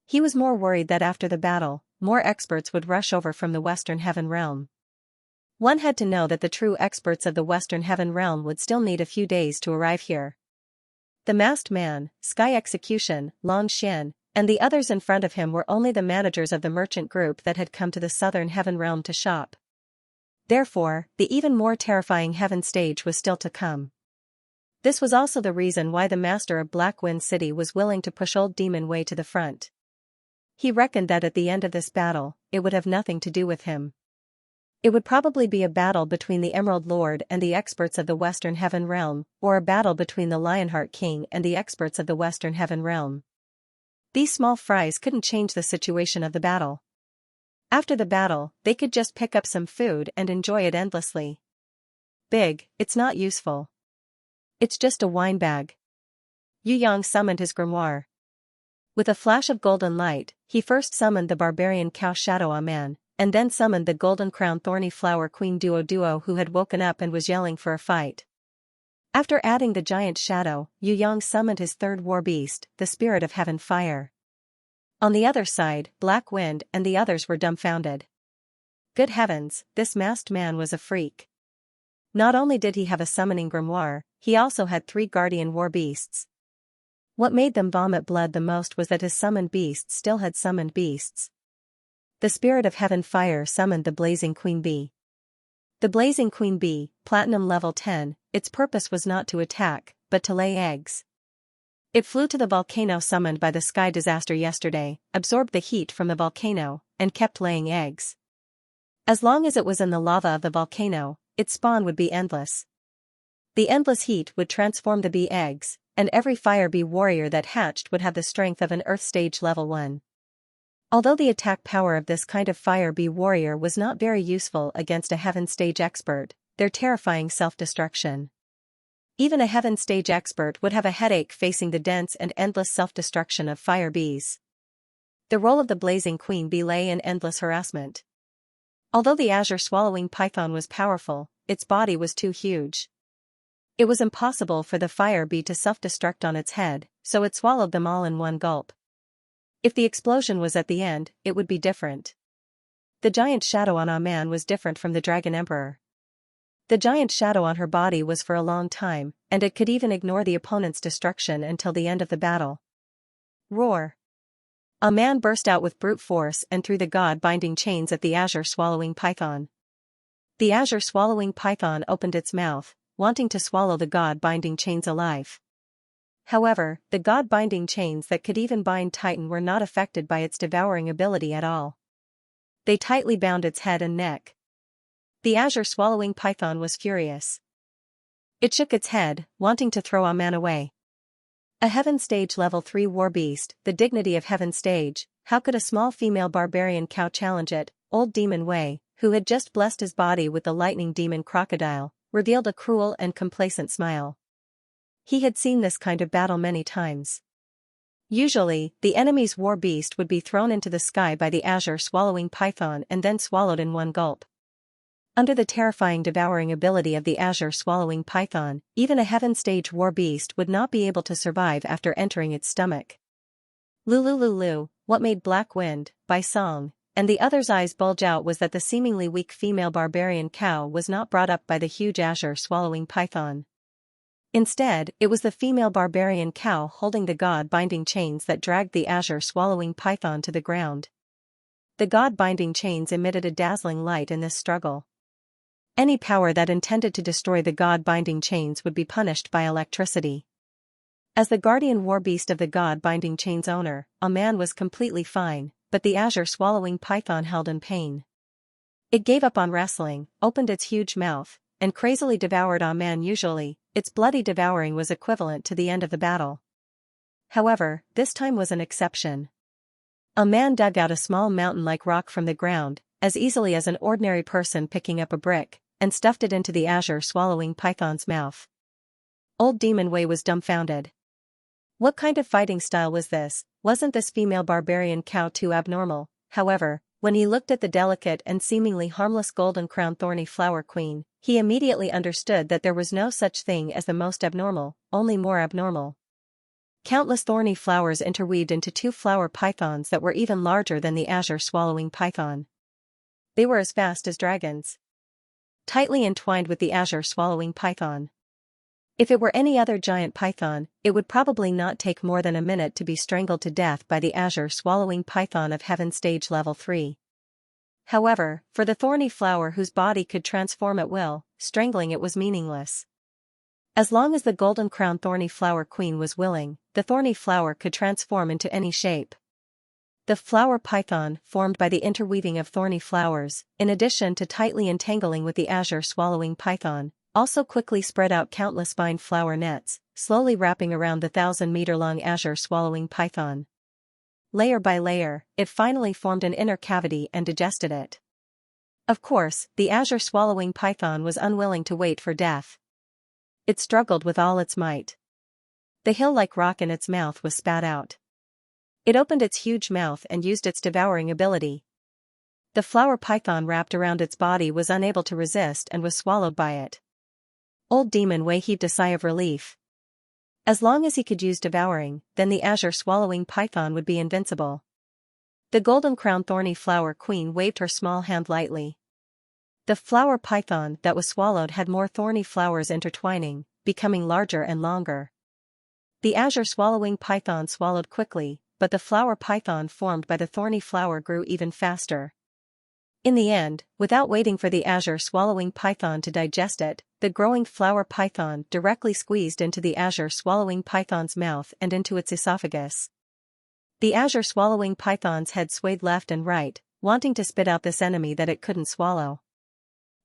He was more worried that after the battle, more experts would rush over from the Western Heaven Realm. One had to know that the true experts of the Western Heaven Realm would still need a few days to arrive here. The masked man, Sky Execution, Lan Xian, and the others in front of him were only the managers of the merchant group that had come to the Southern Heaven Realm to shop. Therefore, the even more terrifying Heaven Stage was still to come. This was also the reason why the master of Black Wind City was willing to push Old Demon Way to the front. He reckoned that at the end of this battle, it would have nothing to do with him. It would probably be a battle between the Emerald Lord and the experts of the Western Heaven Realm, or a battle between the Lionheart King and the experts of the Western Heaven Realm. These small fries couldn't change the situation of the battle. After the battle, they could just pick up some food and enjoy it endlessly. Big, it's not useful. It's just a wine bag. Yu Yang summoned his grimoire. With a flash of golden light, he first summoned the barbarian cow Shadow Aman, and then summoned the golden crown thorny flower queen Duo who had woken up and was yelling for a fight. After adding the giant Shadow, Yu Yang summoned his third war beast, the spirit of heaven fire. On the other side, Black Wind and the others were dumbfounded. Good heavens, this masked man was a freak. Not only did he have a summoning grimoire, he also had 3 guardian war beasts. What made them vomit blood the most was that his summoned beasts still had summoned beasts. The spirit of heaven fire summoned the blazing queen bee. The blazing queen bee, platinum level 10, its purpose was not to attack, but to lay eggs. It flew to the volcano summoned by the sky disaster yesterday, absorbed the heat from the volcano, and kept laying eggs. As long as it was in the lava of the volcano, its spawn would be endless. The endless heat would transform the bee eggs, and every fire bee warrior that hatched would have the strength of an Earth Stage level 1. Although the attack power of this kind of fire bee warrior was not very useful against a Heaven Stage expert, their terrifying self-destruction. Even a Heaven Stage expert would have a headache facing the dense and endless self-destruction of fire bees. The role of the blazing queen bee lay in endless harassment. Although the azure swallowing python was powerful, its body was too huge. It was impossible for the fire bee to self-destruct on its head, so it swallowed them all in one gulp. If the explosion was at the end, it would be different. The giant shadow on Aman was different from the Dragon Emperor. The giant shadow on her body was for a long time, and it could even ignore the opponent's destruction until the end of the battle. Roar! A man burst out with brute force and threw the god-binding chains at the azure swallowing python. The azure swallowing python opened its mouth, wanting to swallow the god-binding chains alive. However, the god-binding chains that could even bind Titan were not affected by its devouring ability at all. They tightly bound its head and neck. The azure swallowing python was furious. It shook its head, wanting to throw Aman away. A Heaven Stage level 3 war beast, the dignity of Heaven Stage, how could a small female barbarian cow challenge it? Old Demon Way, who had just blessed his body with the lightning demon crocodile, revealed a cruel and complacent smile. He had seen this kind of battle many times. Usually, the enemy's war beast would be thrown into the sky by the azure swallowing python and then swallowed in one gulp. Under the terrifying devouring ability of the azure swallowing python, even a Heaven Stage war beast would not be able to survive after entering its stomach. Lulu, what made Black Wind, by Song, and the others' eyes bulge out was that the seemingly weak female barbarian cow was not brought up by the huge azure swallowing python. Instead, it was the female barbarian cow holding the god-binding chains that dragged the azure swallowing python to the ground. The god-binding chains emitted a dazzling light in this struggle. Any power that intended to destroy the god-binding chains would be punished by electricity. As the guardian war beast of the god-binding chains owner, a man was completely fine, but the azure-swallowing python held in pain. It gave up on wrestling, opened its huge mouth, and crazily devoured a man. Usually, its bloody devouring was equivalent to the end of the battle. However, this time was an exception. A man dug out a small mountain-like rock from the ground, as easily as an ordinary person picking up a brick, and stuffed it into the azure-swallowing python's mouth. Old Demon Wei was dumbfounded. What kind of fighting style was this? Wasn't this female barbarian cow too abnormal? However, when he looked at the delicate and seemingly harmless golden-crowned thorny flower queen, he immediately understood that there was no such thing as the most abnormal, only more abnormal. Countless thorny flowers interweaved into two flower pythons that were even larger than the azure-swallowing python. They were as fast as dragons. Tightly entwined with the azure-swallowing python. If it were any other giant python, it would probably not take more than a minute to be strangled to death by the azure-swallowing python of Heaven Stage Level 3. However, for the thorny flower whose body could transform at will, strangling it was meaningless. As long as the golden-crowned thorny flower queen was willing, the thorny flower could transform into any shape. The flower python, formed by the interweaving of thorny flowers, in addition to tightly entangling with the azure-swallowing python, also quickly spread out countless vine flower nets, slowly wrapping around the 1,000-meter-long azure-swallowing python. Layer by layer, it finally formed an inner cavity and digested it. Of course, the azure-swallowing python was unwilling to wait for death. It struggled with all its might. The hill-like rock in its mouth was spat out. It opened its huge mouth and used its devouring ability. The flower python wrapped around its body was unable to resist and was swallowed by it. Old Demon Wei heaved a sigh of relief. As long as he could use devouring, then the azure-swallowing python would be invincible. The golden-crowned thorny flower queen waved her small hand lightly. The flower python that was swallowed had more thorny flowers intertwining, becoming larger and longer. The azure-swallowing python swallowed quickly, but the flower python formed by the thorny flower grew even faster. In the end, without waiting for the azure-swallowing python to digest it, the growing flower python directly squeezed into the azure-swallowing python's mouth and into its esophagus. The azure-swallowing python's head swayed left and right, wanting to spit out this enemy that it couldn't swallow.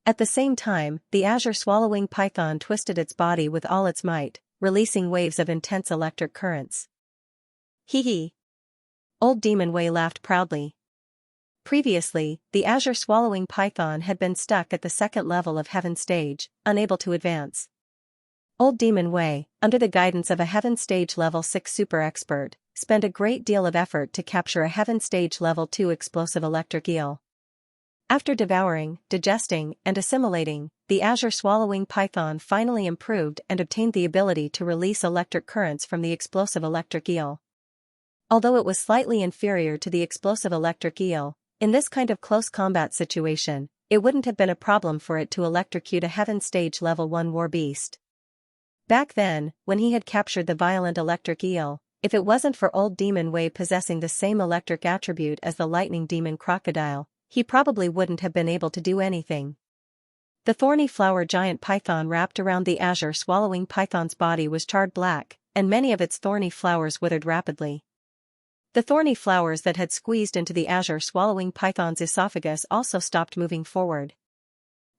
At the same time, the azure-swallowing python twisted its body with all its might, releasing waves of intense electric currents. Hee hee. Old Demon Wei laughed proudly. Previously, the azure-swallowing python had been stuck at the second level of Heaven Stage, unable to advance. Old Demon Wei, under the guidance of a Heaven Stage Level 6 super expert, spent a great deal of effort to capture a Heaven Stage Level 2 explosive electric eel. After devouring, digesting, and assimilating, the azure-swallowing python finally improved and obtained the ability to release electric currents from the explosive electric eel. Although it was slightly inferior to the explosive electric eel, in this kind of close combat situation, it wouldn't have been a problem for it to electrocute a Heaven Stage Level 1 war beast. Back then, when he had captured the violent electric eel, if it wasn't for Old Demon Wei possessing the same electric attribute as the lightning demon crocodile, he probably wouldn't have been able to do anything. The thorny flower giant python wrapped around the azure-swallowing python's body was charred black, and many of its thorny flowers withered rapidly. The thorny flowers that had squeezed into the azure-swallowing python's esophagus also stopped moving forward.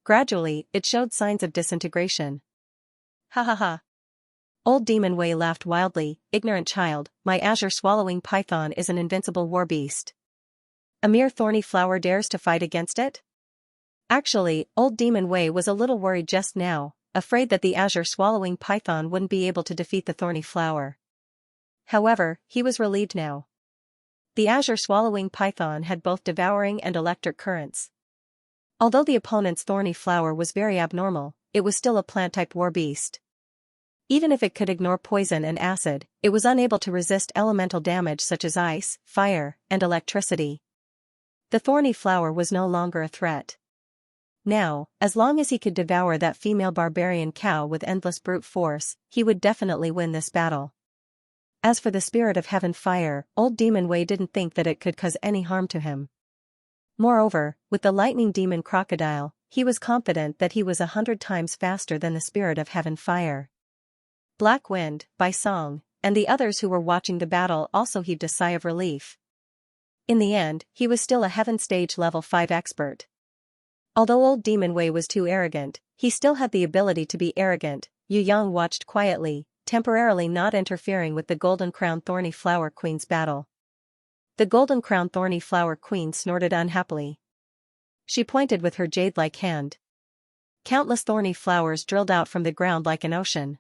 Gradually, it showed signs of disintegration. Ha ha ha. Old Demon Wei laughed wildly. Ignorant child, my azure-swallowing python is an invincible war beast. A mere thorny flower dares to fight against it? Actually, Old Demon Wei was a little worried just now, afraid that the azure-swallowing python wouldn't be able to defeat the thorny flower. However, he was relieved now. The azure-swallowing python had both devouring and electric currents. Although the opponent's thorny flower was very abnormal, it was still a plant-type war beast. Even if it could ignore poison and acid, it was unable to resist elemental damage such as ice, fire, and electricity. The thorny flower was no longer a threat. Now, as long as he could devour that female barbarian cow with endless brute force, he would definitely win this battle. As for the spirit of heaven fire, Old Demon Wei didn't think that it could cause any harm to him. Moreover, with the lightning demon crocodile, he was confident that he was 100 times faster than the spirit of heaven fire. Black Wind, by Song, and the others who were watching the battle also heaved a sigh of relief. In the end, he was still a heaven stage level 5 expert. Although old Demon Wei was too arrogant, he still had the ability to be arrogant. Yu Yang watched quietly, temporarily not interfering with the Golden Crown Thorny Flower Queen's battle. The Golden Crown Thorny Flower Queen snorted unhappily. She pointed with her jade-like hand. Countless thorny flowers drilled out from the ground like an ocean.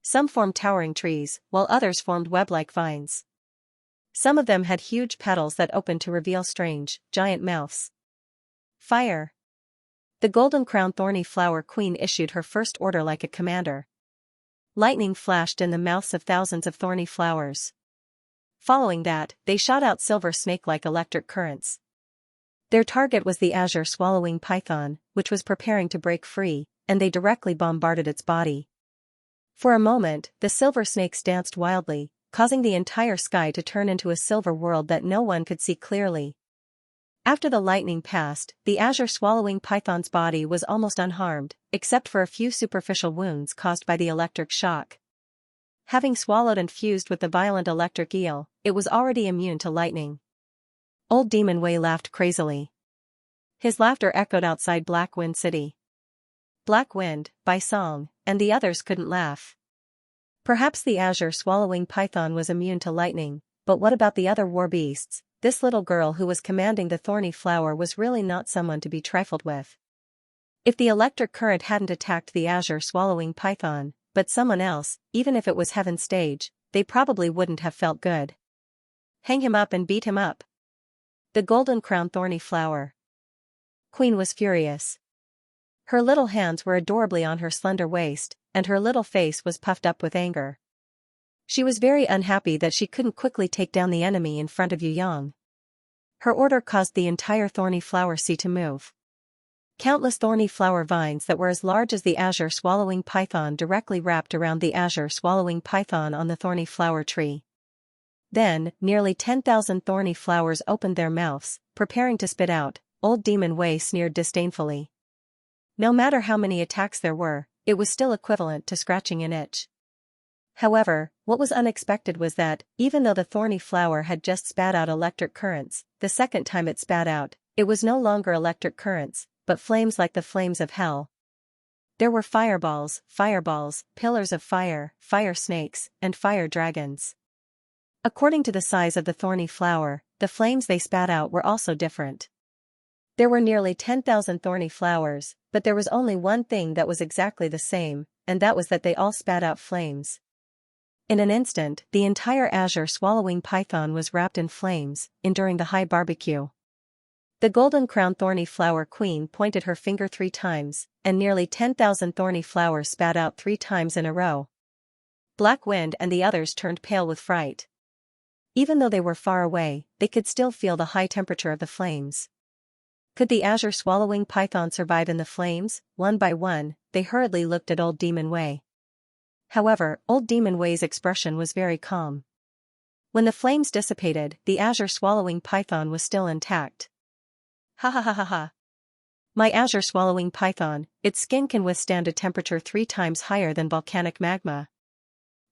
Some formed towering trees, while others formed web-like vines. Some of them had huge petals that opened to reveal strange, giant mouths. Fire! The Golden Crown Thorny Flower Queen issued her first order like a commander. Lightning flashed in the mouths of thousands of thorny flowers. Following that, they shot out silver snake-like electric currents. Their target was the azure swallowing python, which was preparing to break free, and they directly bombarded its body. For a moment, the silver snakes danced wildly, causing the entire sky to turn into a silver world that no one could see clearly. After the lightning passed, the azure swallowing python's body was almost unharmed, except for a few superficial wounds caused by the electric shock. Having swallowed and fused with the violent electric eel, it was already immune to lightning. Old Demon Wei laughed crazily. His laughter echoed outside Black Wind City. Black Wind, by Song, and the others couldn't laugh. Perhaps the azure swallowing python was immune to lightning, but what about the other war beasts? This little girl who was commanding the thorny flower was really not someone to be trifled with. If the electric current hadn't attacked the azure swallowing python, but someone else, even if it was heaven stage, they probably wouldn't have felt good. Hang him up and beat him up. The Golden Crown Thorny Flower Queen was furious. Her little hands were adorably on her slender waist, and her little face was puffed up with anger. She was very unhappy that she couldn't quickly take down the enemy in front of Yu Yang. Her order caused the entire thorny flower sea to move. Countless thorny flower vines that were as large as the azure swallowing python directly wrapped around the azure swallowing python on the thorny flower tree. Then, nearly 10,000 thorny flowers opened their mouths, preparing to spit out. Old Demon Wei sneered disdainfully. No matter how many attacks there were, it was still equivalent to scratching an itch. However, what was unexpected was that, even though the thorny flower had just spat out electric currents, the second time it spat out, it was no longer electric currents, but flames like the flames of hell. There were fireballs, pillars of fire, fire snakes, and fire dragons. According to the size of the thorny flower, the flames they spat out were also different. There were nearly 10,000 thorny flowers, but there was only one thing that was exactly the same, and that was that they all spat out flames. In an instant, the entire azure swallowing python was wrapped in flames, enduring the high barbecue. The Golden Crown Thorny Flower Queen pointed her finger 3 times, and nearly 10,000 thorny flowers spat out 3 times in a row. Black Wind and the others turned pale with fright. Even though they were far away, they could still feel the high temperature of the flames. Could the azure swallowing python survive in the flames? One by one, they hurriedly looked at Old Demon Wei. However, Old Demon Wei's expression was very calm. When the flames dissipated, the azure swallowing python was still intact. Ha ha ha ha ha. My azure swallowing python, its skin can withstand a temperature 3 times higher than volcanic magma.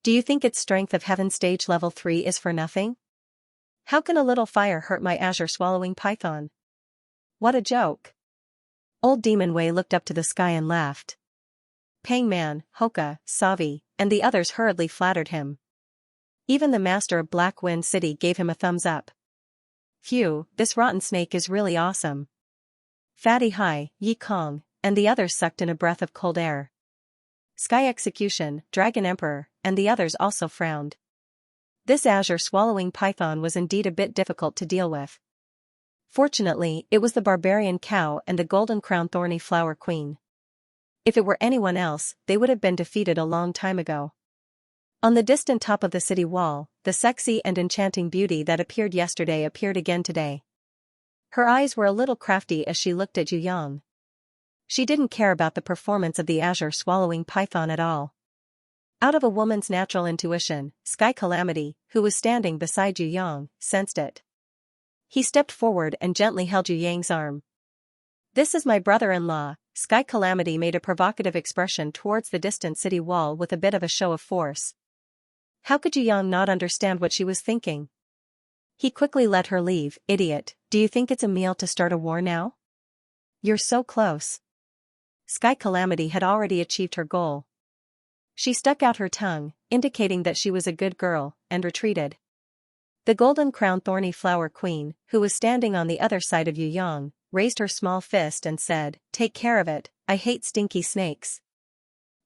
Do you think its strength of heaven stage level 3 is for nothing? How can a little fire hurt my azure swallowing python? What a joke. Old Demon Wei looked up to the sky and laughed. Pang Man, Hoka, Savi, and the others hurriedly flattered him. Even the master of Black Wind City gave him a thumbs up. Phew, this rotten snake is really awesome. Fatty Hai, Yi Kong, and the others sucked in a breath of cold air. Sky Execution, Dragon Emperor, and the others also frowned. This azure swallowing python was indeed a bit difficult to deal with. Fortunately, it was the barbarian cow and the Golden Crown Thorny Flower Queen. If it were anyone else, they would have been defeated a long time ago. On the distant top of the city wall, the sexy and enchanting beauty that appeared yesterday appeared again today. Her eyes were a little crafty as she looked at Yu Yang. She didn't care about the performance of the azure swallowing python at all. Out of a woman's natural intuition, Sky Calamity, who was standing beside Yu Yang, sensed it. He stepped forward and gently held Yu Yang's arm. This is my brother-in-law. Sky Calamity made a provocative expression towards the distant city wall with a bit of a show of force. How could Yu Yang not understand what she was thinking? He quickly let her leave. Idiot, do you think it's a meal to start a war now? You're so close. Sky Calamity had already achieved her goal. She stuck out her tongue, indicating that she was a good girl, and retreated. The golden-crowned thorny flower queen, who was standing on the other side of Yu Yang, raised her small fist and said, "Take care of it, I hate stinky snakes."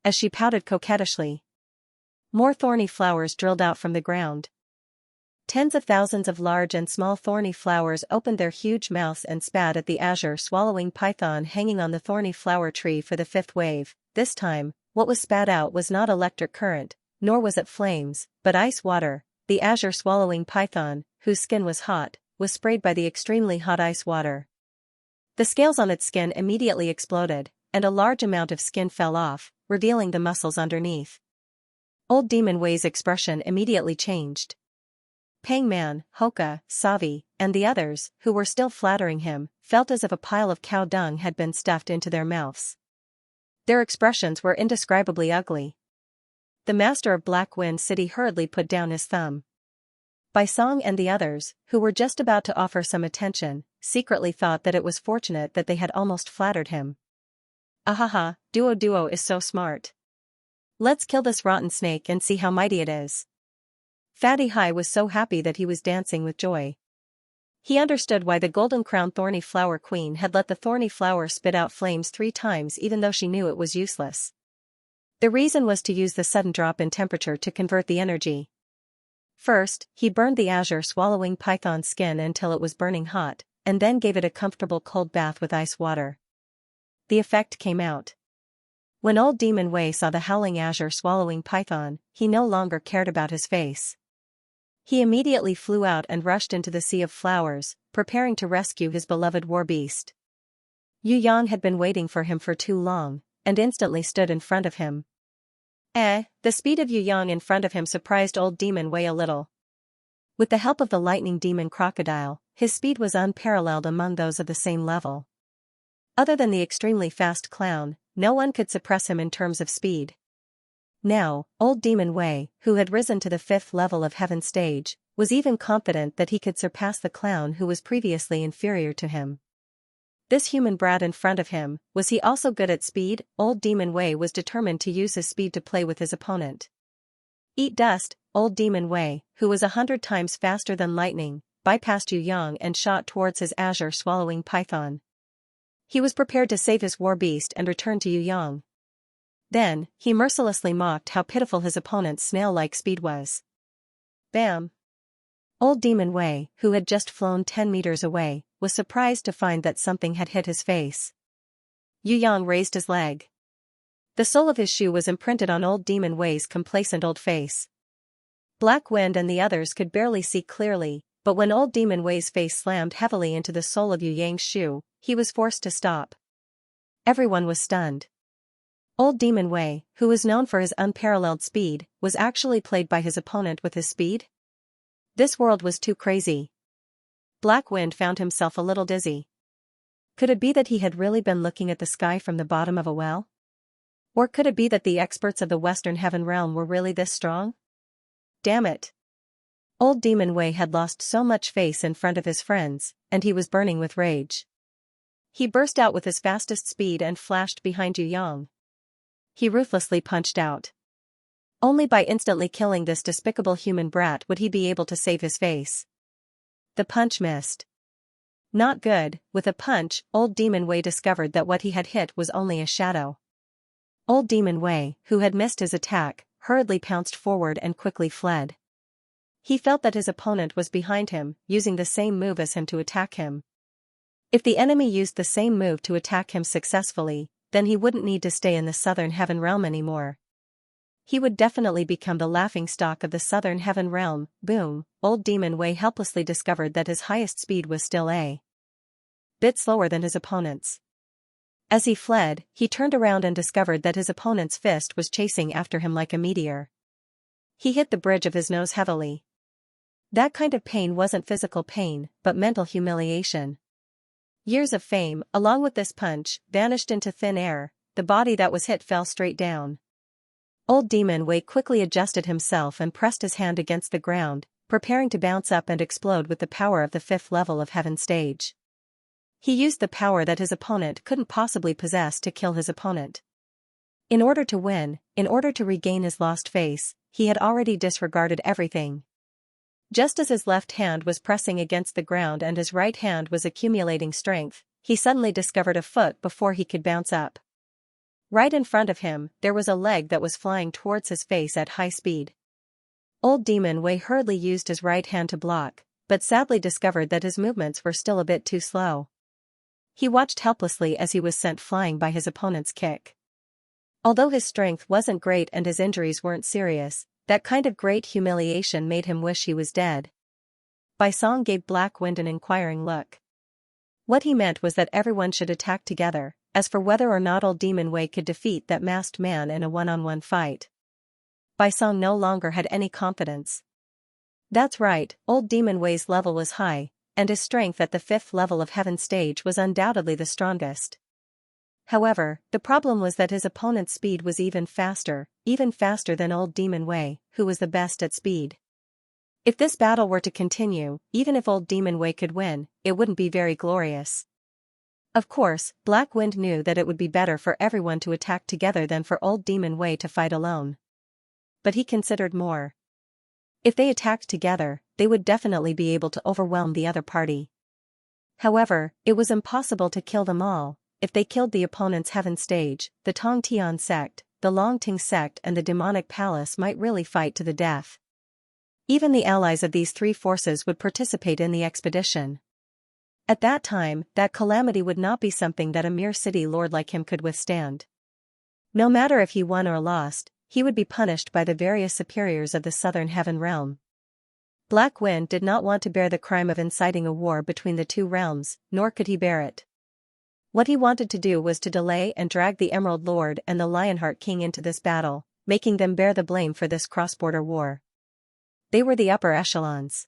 As she pouted coquettishly, more thorny flowers drilled out from the ground. Tens of thousands of large and small thorny flowers opened their huge mouths and spat at the azure swallowing python hanging on the thorny flower tree for the fifth wave. This time, what was spat out was not electric current, nor was it flames, but ice water. The azure swallowing python, whose skin was hot, was sprayed by the extremely hot ice water. The scales on its skin immediately exploded, and a large amount of skin fell off, revealing the muscles underneath. Old Demon Wei's expression immediately changed. Pang Man, Hoka, Savi, and the others, who were still flattering him, felt as if a pile of cow dung had been stuffed into their mouths. Their expressions were indescribably ugly. The master of Black Wind City hurriedly put down his thumb. Bai Song and the others, who were just about to offer some attention, secretly thought that it was fortunate that they had almost flattered him. Ahaha, Duo is so smart. Let's kill this rotten snake and see how mighty it is. Fatty Hai was so happy that he was dancing with joy. He understood why the golden-crowned thorny flower queen had let the thorny flower spit out flames 3 times even though she knew it was useless. The reason was to use the sudden drop in temperature to convert the energy. First, he burned the azure swallowing python's skin until it was burning hot, and then gave it a comfortable cold bath with ice water. The effect came out. When Old Demon Wei saw the howling azure swallowing python, he no longer cared about his face. He immediately flew out and rushed into the sea of flowers, preparing to rescue his beloved war beast. Yu Yang had been waiting for him for too long, and instantly stood in front of him. The speed of Yu Yang in front of him surprised Old Demon Wei a little. With the help of the lightning demon crocodile, his speed was unparalleled among those of the same level. Other than the extremely fast clown, no one could suppress him in terms of speed. Now, Old Demon Wei, who had risen to the 5th level of Heaven stage, was even confident that he could surpass the clown who was previously inferior to him. This human brat in front of him, was he also good at speed? Old Demon Wei was determined to use his speed to play with his opponent. Eat dust. Old Demon Wei, who was 100 times faster than lightning, bypassed Yu Yang and shot towards his azure swallowing python. He was prepared to save his war beast and return to Yu Yang. Then, he mercilessly mocked how pitiful his opponent's snail-like speed was. Bam! Old Demon Wei, who had just flown 10 meters away, was surprised to find that something had hit his face. Yu Yang raised his leg. The sole of his shoe was imprinted on Old Demon Wei's complacent old face. Black Wind and the others could barely see clearly, but when Old Demon Wei's face slammed heavily into the sole of Yu Yang's shoe, he was forced to stop. Everyone was stunned. Old Demon Wei, who was known for his unparalleled speed, was actually played by his opponent with his speed? This world was too crazy. Black Wind found himself a little dizzy. Could it be that he had really been looking at the sky from the bottom of a well? Or could it be that the experts of the Western Heaven Realm were really this strong? Damn it! Old Demon Wei had lost so much face in front of his friends, and he was burning with rage. He burst out with his fastest speed and flashed behind Yu Yang. He ruthlessly punched out. Only by instantly killing this despicable human brat would he be able to save his face. The punch missed. Not good. With a punch, Old Demon Wei discovered that what he had hit was only a shadow. Old Demon Wei, who had missed his attack, hurriedly pounced forward and quickly fled. He felt that his opponent was behind him, using the same move as him to attack him. If the enemy used the same move to attack him successfully, then he wouldn't need to stay in the Southern Heaven Realm anymore. He would definitely become the laughingstock of the Southern Heaven Realm. Boom! Old Demon Wei helplessly discovered that his highest speed was still a bit slower than his opponent's. As he fled, he turned around and discovered that his opponent's fist was chasing after him like a meteor. He hit the bridge of his nose heavily. That kind of pain wasn't physical pain, but mental humiliation. Years of fame, along with this punch, vanished into thin air. The body that was hit fell straight down. Old Demon Wei quickly adjusted himself and pressed his hand against the ground, preparing to bounce up and explode with the power of the 5th level of Heaven stage. He used the power that his opponent couldn't possibly possess to kill his opponent. In order to win, in order to regain his lost face, he had already disregarded everything. Just as his left hand was pressing against the ground and his right hand was accumulating strength, he suddenly discovered a foot before he could bounce up. Right in front of him, there was a leg that was flying towards his face at high speed. Old Demon Wei hurriedly used his right hand to block, but sadly discovered that his movements were still a bit too slow. He watched helplessly as he was sent flying by his opponent's kick. Although his strength wasn't great and his injuries weren't serious, that kind of great humiliation made him wish he was dead. Bai Song gave Black Wind an inquiring look. What he meant was that everyone should attack together. As for whether or not Old Demon Wei could defeat that masked man in a one-on-one fight, Bai Song no longer had any confidence. That's right, Old Demon Wei's level was high, and his strength at the 5th level of Heaven stage was undoubtedly the strongest. However, the problem was that his opponent's speed was even faster than Old Demon Wei, who was the best at speed. If this battle were to continue, even if Old Demon Wei could win, it wouldn't be very glorious. Of course, Black Wind knew that it would be better for everyone to attack together than for Old Demon Wei to fight alone. But he considered more. If they attacked together, they would definitely be able to overwhelm the other party. However, it was impossible to kill them all. If they killed the opponent's Heaven stage, the Tong Tian sect, the Long Ting sect and the Demonic Palace might really fight to the death. Even the allies of these 3 forces would participate in the expedition. At that time, that calamity would not be something that a mere city lord like him could withstand. No matter if he won or lost, he would be punished by the various superiors of the Southern Heaven realm. Black Wind did not want to bear the crime of inciting a war between the 2 realms, nor could he bear it. What he wanted to do was to delay and drag the Emerald Lord and the Lionheart King into this battle, making them bear the blame for this cross-border war. They were the upper echelons.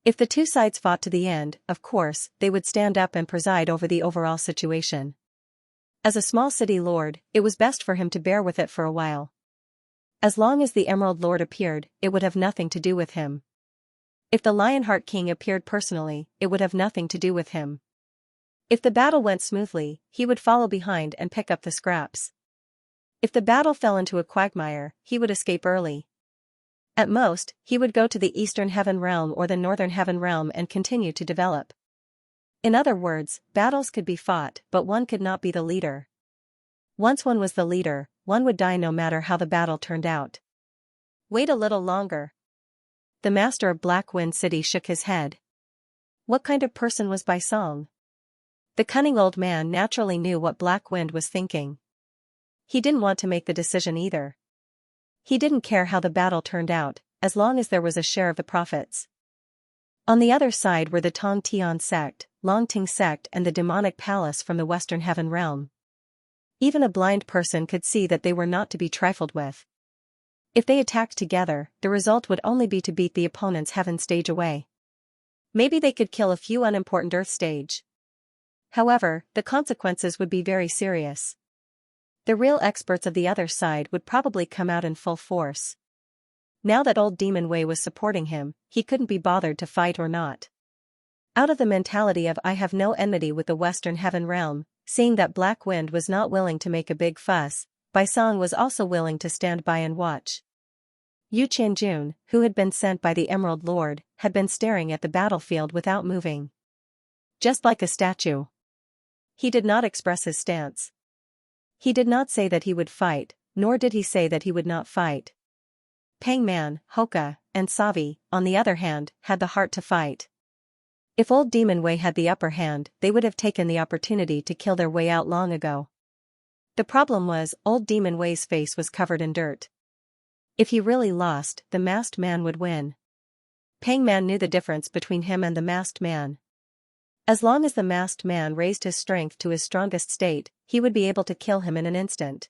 If the 2 sides fought to the end, of course, they would stand up and preside over the overall situation. As a small city lord, it was best for him to bear with it for a while. As long as the Emerald Lord appeared, it would have nothing to do with him. If the Lionheart King appeared personally, it would have nothing to do with him. If the battle went smoothly, he would follow behind and pick up the scraps. If the battle fell into a quagmire, he would escape early. At most, he would go to the Eastern Heaven Realm or the Northern Heaven Realm and continue to develop. In other words, battles could be fought, but one could not be the leader. Once one was the leader, one would die no matter how the battle turned out. Wait a little longer. The master of Black Wind City shook his head. What kind of person was Bai Song? The cunning old man naturally knew what Black Wind was thinking. He didn't want to make the decision either. He didn't care how the battle turned out, as long as there was a share of the profits. On the other side were the Tong Tian sect, Long Ting sect and the Demonic Palace from the Western Heaven realm. Even a blind person could see that they were not to be trifled with. If they attacked together, the result would only be to beat the opponent's Heaven stage away. Maybe they could kill a few unimportant Earth stage. However, the consequences would be very serious. The real experts of the other side would probably come out in full force. Now that Old Demon Wei was supporting him, he couldn't be bothered to fight or not. Out of the mentality of I have no enmity with the Western Heaven realm, seeing that Black Wind was not willing to make a big fuss, Bai Song was also willing to stand by and watch. Yu Qianjun, who had been sent by the Emerald Lord, had been staring at the battlefield without moving. Just like a statue. He did not express his stance. He did not say that he would fight, nor did he say that he would not fight. Pang Man, Hoka, and Savi, on the other hand, had the heart to fight. If Old Demon Wei had the upper hand, they would have taken the opportunity to kill their way out long ago. The problem was, Old Demon Wei's face was covered in dirt. If he really lost, the masked man would win. Pang Man knew the difference between him and the masked man. As long as the masked man raised his strength to his strongest state, he would be able to kill him in an instant.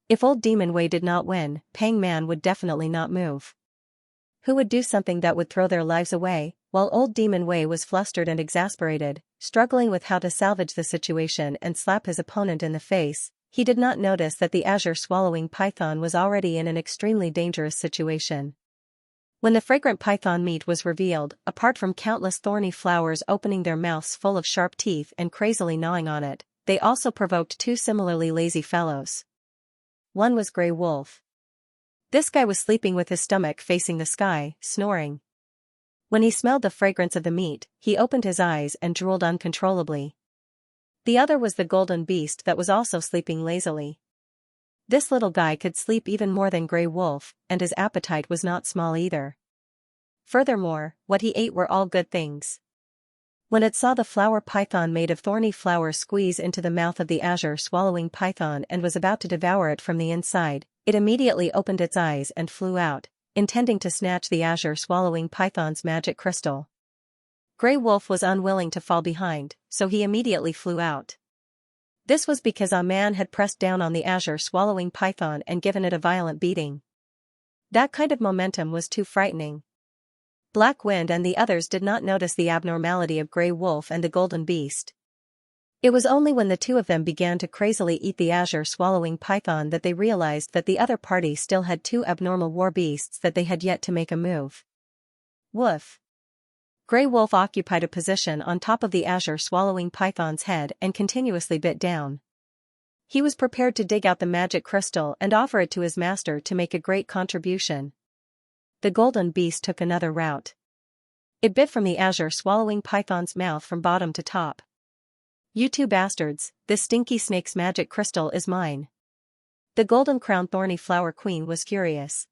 If Old Demon Wei did not win, Pang Man would definitely not move. Who would do something that would throw their lives away? While Old Demon Wei was flustered and exasperated, struggling with how to salvage the situation and slap his opponent in the face, he did not notice that the azure-swallowing python was already in an extremely dangerous situation. When the fragrant python meat was revealed, apart from countless thorny flowers opening their mouths full of sharp teeth and crazily gnawing on it, they also provoked two similarly lazy fellows. One was Grey Wolf. This guy was sleeping with his stomach facing the sky, snoring. When he smelled the fragrance of the meat, he opened his eyes and drooled uncontrollably. The other was the golden beast that was also sleeping lazily. This little guy could sleep even more than Grey Wolf, and his appetite was not small either. Furthermore, what he ate were all good things. When it saw the flower python made of thorny flowers squeeze into the mouth of the azure-swallowing python and was about to devour it from the inside, it immediately opened its eyes and flew out, intending to snatch the azure-swallowing python's magic crystal. Grey Wolf was unwilling to fall behind, so he immediately flew out. This was because a man had pressed down on the azure-swallowing python and given it a violent beating. That kind of momentum was too frightening. Black Wind and the others did not notice the abnormality of Grey Wolf and the golden beast. It was only when the two of them began to crazily eat the azure-swallowing python that they realized that the other party still had two abnormal war beasts that they had yet to make a move. Woof! Grey Wolf occupied a position on top of the azure-swallowing python's head and continuously bit down. He was prepared to dig out the magic crystal and offer it to his master to make a great contribution. The golden beast took another route. It bit from the azure-swallowing python's mouth from bottom to top. "You two bastards, this stinky snake's magic crystal is mine." The golden-crowned thorny flower queen was furious.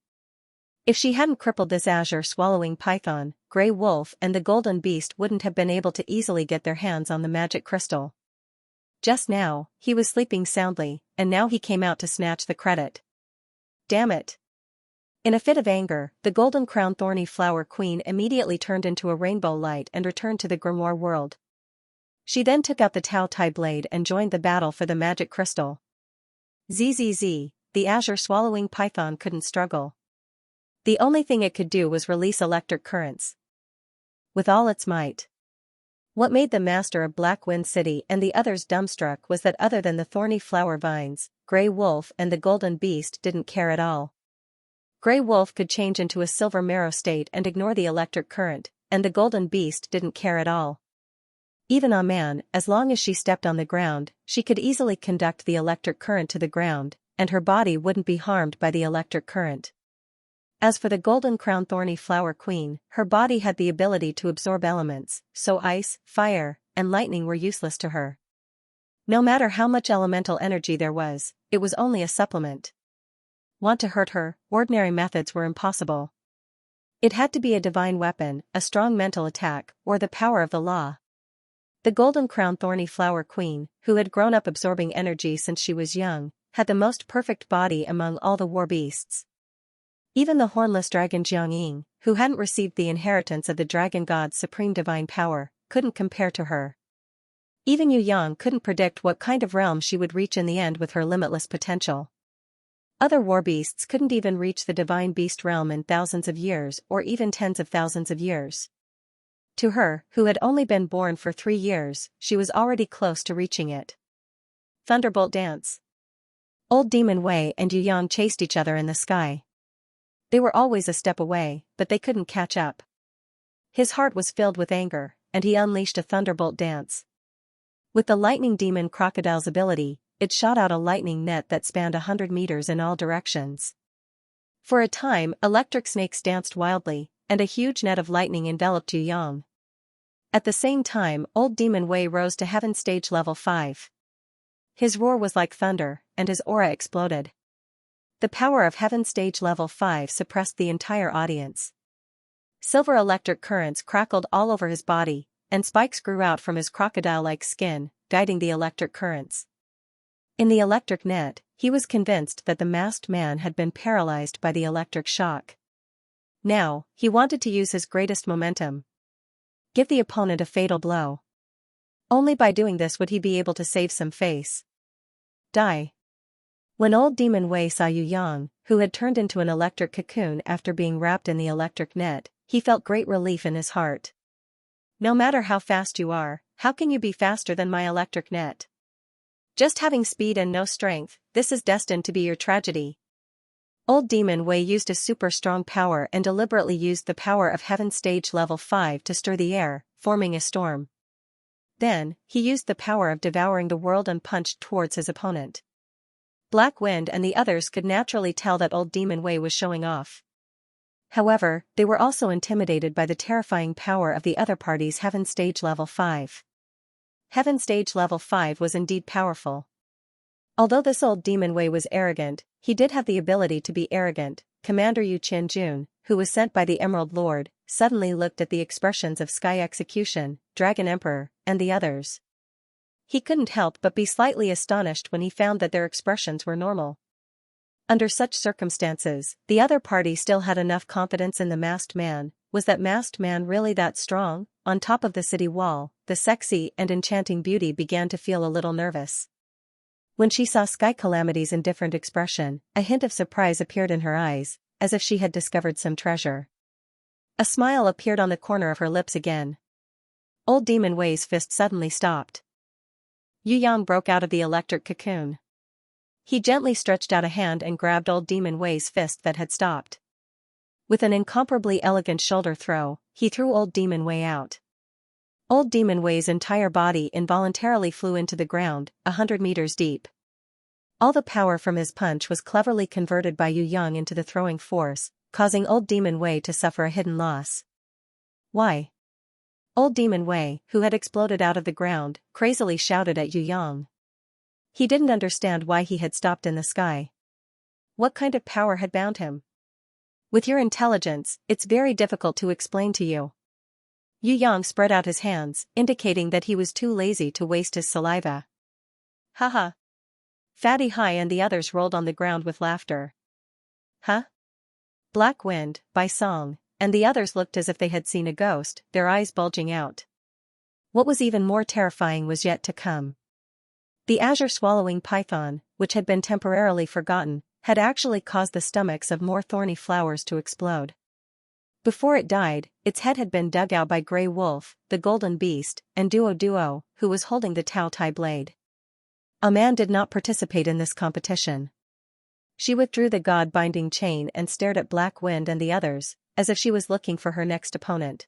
If she hadn't crippled this azure-swallowing python, Grey Wolf and the golden beast wouldn't have been able to easily get their hands on the magic crystal. Just now, he was sleeping soundly, and now he came out to snatch the credit. Damn it! In a fit of anger, the golden-crowned thorny flower queen immediately turned into a rainbow light and returned to the grimoire world. She then took out the Tao Tai blade and joined the battle for the magic crystal. Zzz, the azure-swallowing python couldn't struggle. The only thing it could do was release electric currents. With all its might. What made the master of Black Wind City and the others dumbstruck was that other than the thorny flower vines, Grey Wolf and the golden beast didn't care at all. Grey Wolf could change into a silver marrow state and ignore the electric current, and the golden beast didn't care at all. Even a man, as long as she stepped on the ground, she could easily conduct the electric current to the ground, and her body wouldn't be harmed by the electric current. As for the golden-crowned thorny flower queen, her body had the ability to absorb elements, so ice, fire, and lightning were useless to her. No matter how much elemental energy there was, it was only a supplement. Want to hurt her, ordinary methods were impossible. It had to be a divine weapon, a strong mental attack, or the power of the law. The golden-crowned thorny flower queen, who had grown up absorbing energy since she was young, had the most perfect body among all the war beasts. Even the hornless dragon Xianxia, who hadn't received the inheritance of the dragon god's supreme divine power, couldn't compare to her. Even Yu Yang couldn't predict what kind of realm she would reach in the end with her limitless potential. Other war beasts couldn't even reach the divine beast realm in thousands of years or even tens of thousands of years. To her, who had only been born for 3 years, she was already close to reaching it. Thunderbolt dance. Old Demon Wei and Yu Yang chased each other in the sky. They were always a step away, but they couldn't catch up. His heart was filled with anger, and he unleashed a thunderbolt dance. With the lightning demon crocodile's ability, it shot out a lightning net that spanned 100 meters in all directions. For a time, electric snakes danced wildly, and a huge net of lightning enveloped Yu Yang. At the same time, old Demon Wei rose to heaven stage level 5. His roar was like thunder, and his aura exploded. The power of heaven stage level 5 suppressed the entire audience. Silver electric currents crackled all over his body, and spikes grew out from his crocodile-like skin, guiding the electric currents. In the electric net, he was convinced that the masked man had been paralyzed by the electric shock. Now, he wanted to use his greatest momentum. Give the opponent a fatal blow. Only by doing this would he be able to save some face. Die. When old Demon Wei saw Yu Yang, who had turned into an electric cocoon after being wrapped in the electric net, he felt great relief in his heart. No matter how fast you are, How can you be faster than my electric net? Just having speed and no strength, this is destined to be your tragedy. Old Demon Wei used a super strong power and deliberately used the power of Heaven Stage Level 5 to stir the air, forming a storm. Then, he used the power of devouring the world and punched towards his opponent. Black Wind and the others could naturally tell that Old Demon Wei was showing off. However, they were also intimidated by the terrifying power of the other party's Heaven Stage Level 5. Heaven Stage Level 5 was indeed powerful. Although this Old Demon Wei was arrogant, he did have the ability to be arrogant. Commander Yu Qianjun, who was sent by the Emerald Lord, suddenly looked at the expressions of Sky Execution, Dragon Emperor, and the others. He couldn't help but be slightly astonished when he found that their expressions were normal. Under such circumstances, the other party still had enough confidence in the masked man. Was that masked man really that strong? On top of the city wall, the sexy and enchanting beauty began to feel a little nervous. When she saw Sky Calamity's indifferent expression, a hint of surprise appeared in her eyes, as if she had discovered some treasure. A smile appeared on the corner of her lips again. Old Demon Wei's fist suddenly stopped. Yu Yang broke out of the electric cocoon. He gently stretched out a hand and grabbed Old Demon Wei's fist that had stopped. With an incomparably elegant shoulder throw, he threw Old Demon Wei out. Old Demon Wei's entire body involuntarily flew into the ground, 100 meters deep. All the power from his punch was cleverly converted by Yu Yang into the throwing force, causing Old Demon Wei to suffer a hidden loss. Why? Old Demon Wei, who had exploded out of the ground, crazily shouted at Yu Yang. He didn't understand why he had stopped in the sky. What kind of power had bound him? With your intelligence, it's very difficult to explain to you. Yu Yang spread out his hands, indicating that he was too lazy to waste his saliva. Haha. Fatty Hai and the others rolled on the ground with laughter. Huh? Black Wind, Bai Song, and the others looked as if they had seen a ghost, their eyes bulging out. What was even more terrifying was yet to come. The azure swallowing python, which had been temporarily forgotten, had actually caused the stomachs of more thorny flowers to explode. Before it died, its head had been dug out by Grey Wolf, the Golden Beast, and Duo, who was holding the Tao Tai blade. A man did not participate in this competition. She withdrew the god-binding chain and stared at Black Wind and the others, as if she was looking for her next opponent.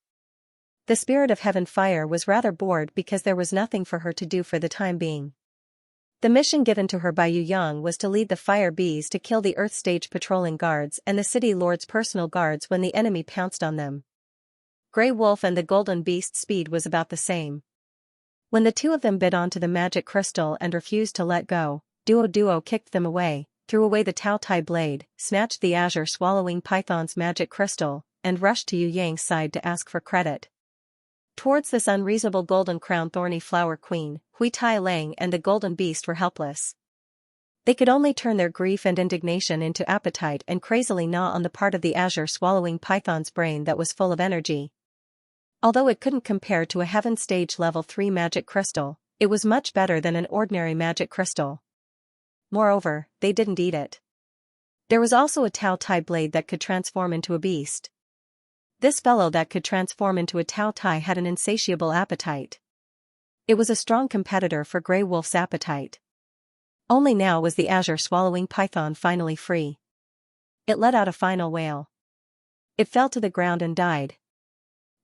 The Spirit of Heaven Fire was rather bored because there was nothing for her to do for the time being. The mission given to her by Yu Yang was to lead the Fire Bees to kill the Earth Stage patrolling guards and the City Lord's personal guards when the enemy pounced on them. Grey Wolf and the Golden Beast's speed was about the same. When the two of them bit onto the magic crystal and refused to let go, Duo kicked them away, threw away the Tao Tai blade, snatched the azure swallowing python's magic crystal, and rushed to Yu Yang's side to ask for credit. Towards this unreasonable golden crown thorny flower queen, Hui Tai Lang and the Golden Beast were helpless. They could only turn their grief and indignation into appetite and crazily gnaw on the part of the azure swallowing python's brain that was full of energy. Although it couldn't compare to a Heaven Stage Level 3 magic crystal, it was much better than an ordinary magic crystal. Moreover, they didn't eat it. There was also a Tao Tai blade that could transform into a beast. This fellow that could transform into a Tao Tai had an insatiable appetite. It was a strong competitor for Grey Wolf's appetite. Only now was the azure swallowing python finally free. It let out a final wail. It fell to the ground and died.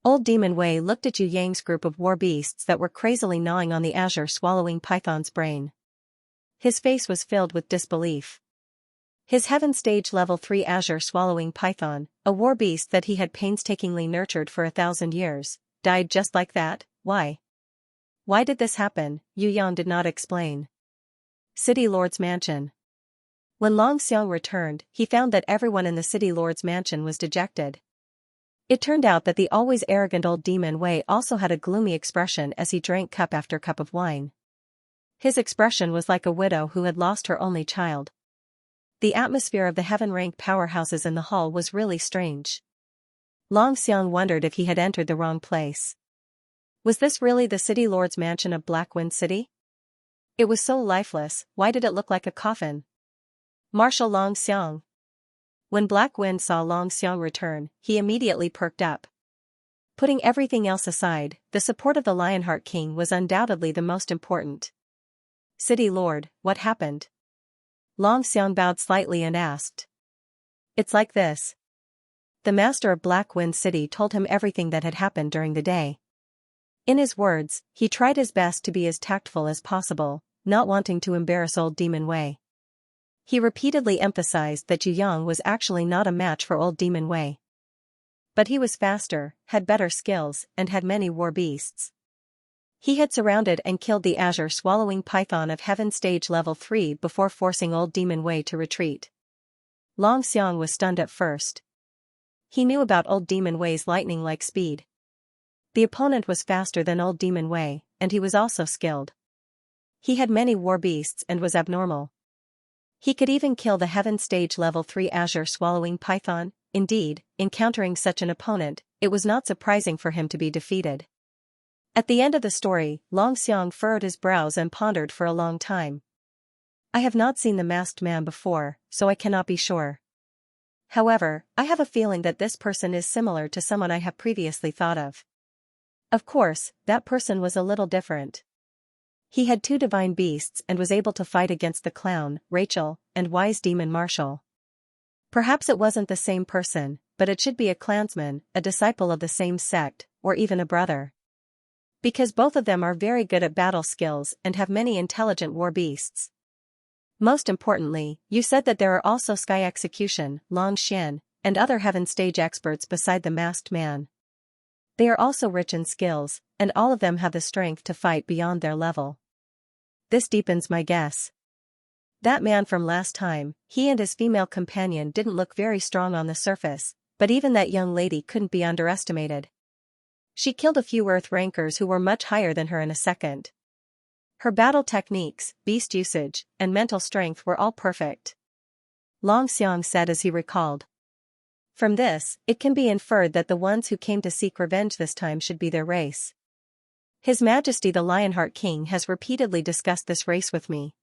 Old Demon Wei looked at Yu Yang's group of war beasts that were crazily gnawing on the azure swallowing python's brain. His face was filled with disbelief. His Heaven Stage Level 3 azure swallowing python, a war beast that he had painstakingly nurtured for 1,000 years, died just like that. Why? Why did this happen? Yu Yang did not explain. City Lord's Mansion. When Long Xiang returned, he found that everyone in the City Lord's Mansion was dejected. It turned out that the always arrogant Old Demon Wei also had a gloomy expression as he drank cup after cup of wine. His expression was like a widow who had lost her only child. The atmosphere of the heaven-rank powerhouses in the hall was really strange. Long Xiang wondered if he had entered the wrong place. Was this really the City Lord's mansion of Blackwind City? It was so lifeless, why did it look like a coffin? Marshal Long Xiang. When Black Wind saw Long Xiang return, he immediately perked up. Putting everything else aside, the support of the Lionheart King was undoubtedly the most important. City Lord, what happened? Long Xiang bowed slightly and asked. It's like this. The master of Black Wind City told him everything that had happened during the day. In his words, he tried his best to be as tactful as possible, not wanting to embarrass old Demon Wei. He repeatedly emphasized that Yu Yang was actually not a match for old Demon Wei. But he was faster, had better skills, and had many war beasts. He had surrounded and killed the azure-swallowing python of Heaven Stage Level 3 before forcing old Demon Wei to retreat. Long Xiang was stunned at first. He knew about old Demon Wei's lightning-like speed. The opponent was faster than old Demon Wei, and he was also skilled. He had many war beasts and was abnormal. He could even kill the Heaven Stage Level 3 azure-swallowing python. Indeed, encountering such an opponent, it was not surprising for him to be defeated. At the end of the story, Long Xiang furrowed his brows and pondered for a long time. I have not seen the masked man before, so I cannot be sure. However, I have a feeling that this person is similar to someone I have previously thought of. Of course, that person was a little different. He had 2 divine beasts and was able to fight against the clown, Rachel, and wise demon Marshall. Perhaps it wasn't the same person, but it should be a clansman, a disciple of the same sect, or even a brother. Because both of them are very good at battle skills and have many intelligent war beasts. Most importantly, you said that there are also Sky Execution, Long Xian, and other Heaven Stage experts beside the masked man. They are also rich in skills, and all of them have the strength to fight beyond their level. This deepens my guess. That man from last time, he and his female companion didn't look very strong on the surface, but even that young lady couldn't be underestimated. She killed a few Earth rankers who were much higher than her in a second. Her battle techniques, beast usage, and mental strength were all perfect. Long Xiang said as he recalled. From this, it can be inferred that the ones who came to seek revenge this time should be their race. His Majesty the Lionheart King has repeatedly discussed this race with me.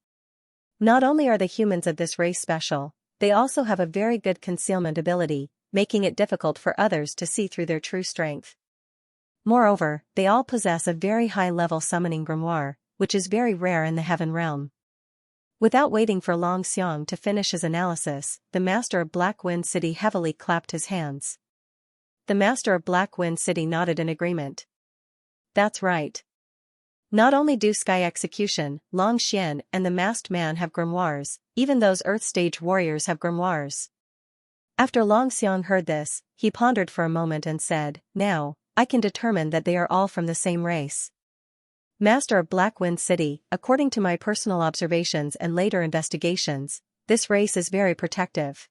Not only are the humans of this race special, they also have a very good concealment ability, making it difficult for others to see through their true strength. Moreover, they all possess a very high-level summoning grimoire, which is very rare in the Heaven Realm. Without waiting for Long Xiang to finish his analysis, the Master of Black Wind City heavily clapped his hands. The Master of Black Wind City nodded in agreement. That's right. Not only do Sky Execution, Long Xian and the Masked Man have grimoires, even those Earth Stage warriors have grimoires. After Long Xiang heard this, he pondered for a moment and said, Now, I can determine that they are all from the same race. Master of Black Wind City, according to my personal observations and later investigations, this race is very protective.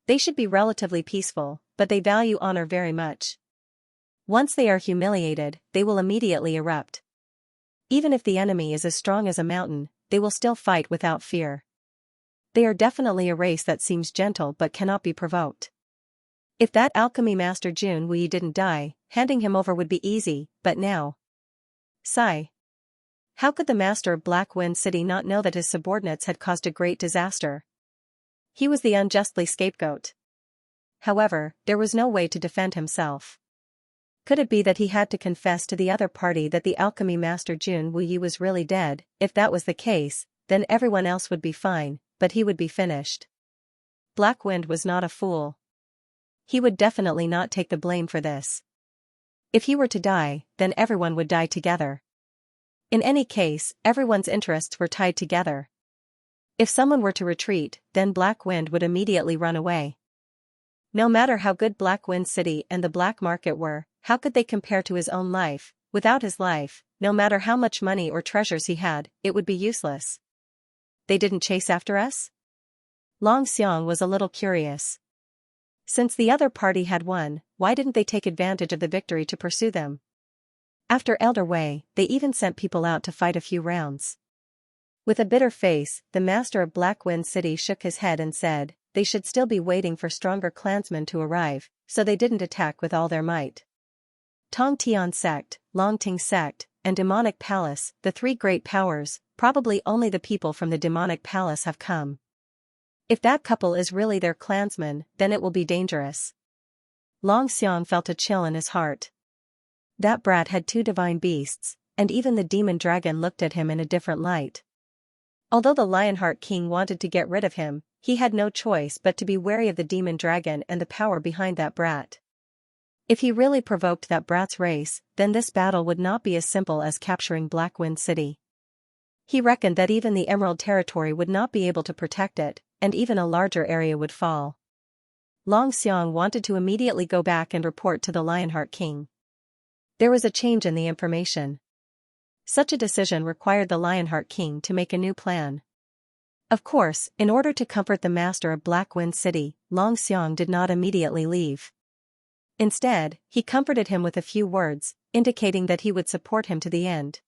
They should be relatively peaceful, but they value honor very much. Once they are humiliated, they will immediately erupt. Even if the enemy is as strong as a mountain, they will still fight without fear. They are definitely a race that seems gentle but cannot be provoked. If that alchemy master Jun Wei didn't die, handing him over would be easy, but now. Sigh. How could the master of Black Wind City not know that his subordinates had caused a great disaster? He was the unjustly scapegoat. However, there was no way to defend himself. Could it be that he had to confess to the other party that the alchemy master Jun Wei was really dead? If that was the case, then everyone else would be fine, but he would be finished. Black Wind was not a fool. He would definitely not take the blame for this. If he were to die, then everyone would die together. In any case, everyone's interests were tied together. If someone were to retreat, then Black Wind would immediately run away. No matter how good Black Wind City and the black market were, how could they compare to his own life? Without his life, no matter how much money or treasures he had, it would be useless. They didn't chase after us? Long Xiang was a little curious. Since the other party had won, why didn't they take advantage of the victory to pursue them? After Elder Wei, they even sent people out to fight a few rounds. With a bitter face, the master of Black Wind City shook his head and said, they should still be waiting for stronger clansmen to arrive, so they didn't attack with all their might. Tong Tian Sect, Long Ting Sect, and Demonic Palace, the 3 great powers, probably only the people from the Demonic Palace have come. If that couple is really their clansmen, then it will be dangerous. Long Xiang felt a chill in his heart. That brat had two divine beasts, and even the demon dragon looked at him in a different light. Although the Lionheart King wanted to get rid of him, he had no choice but to be wary of the demon dragon and the power behind that brat. If he really provoked that brat's race, then this battle would not be as simple as capturing Blackwind City. He reckoned that even the Emerald Territory would not be able to protect it, and even a larger area would fall. Long Xiang wanted to immediately go back and report to the Lionheart King. There was a change in the information. Such a decision required the Lionheart King to make a new plan. Of course, in order to comfort the master of Blackwind City, Long Xiang did not immediately leave. Instead, he comforted him with a few words, indicating that he would support him to the end.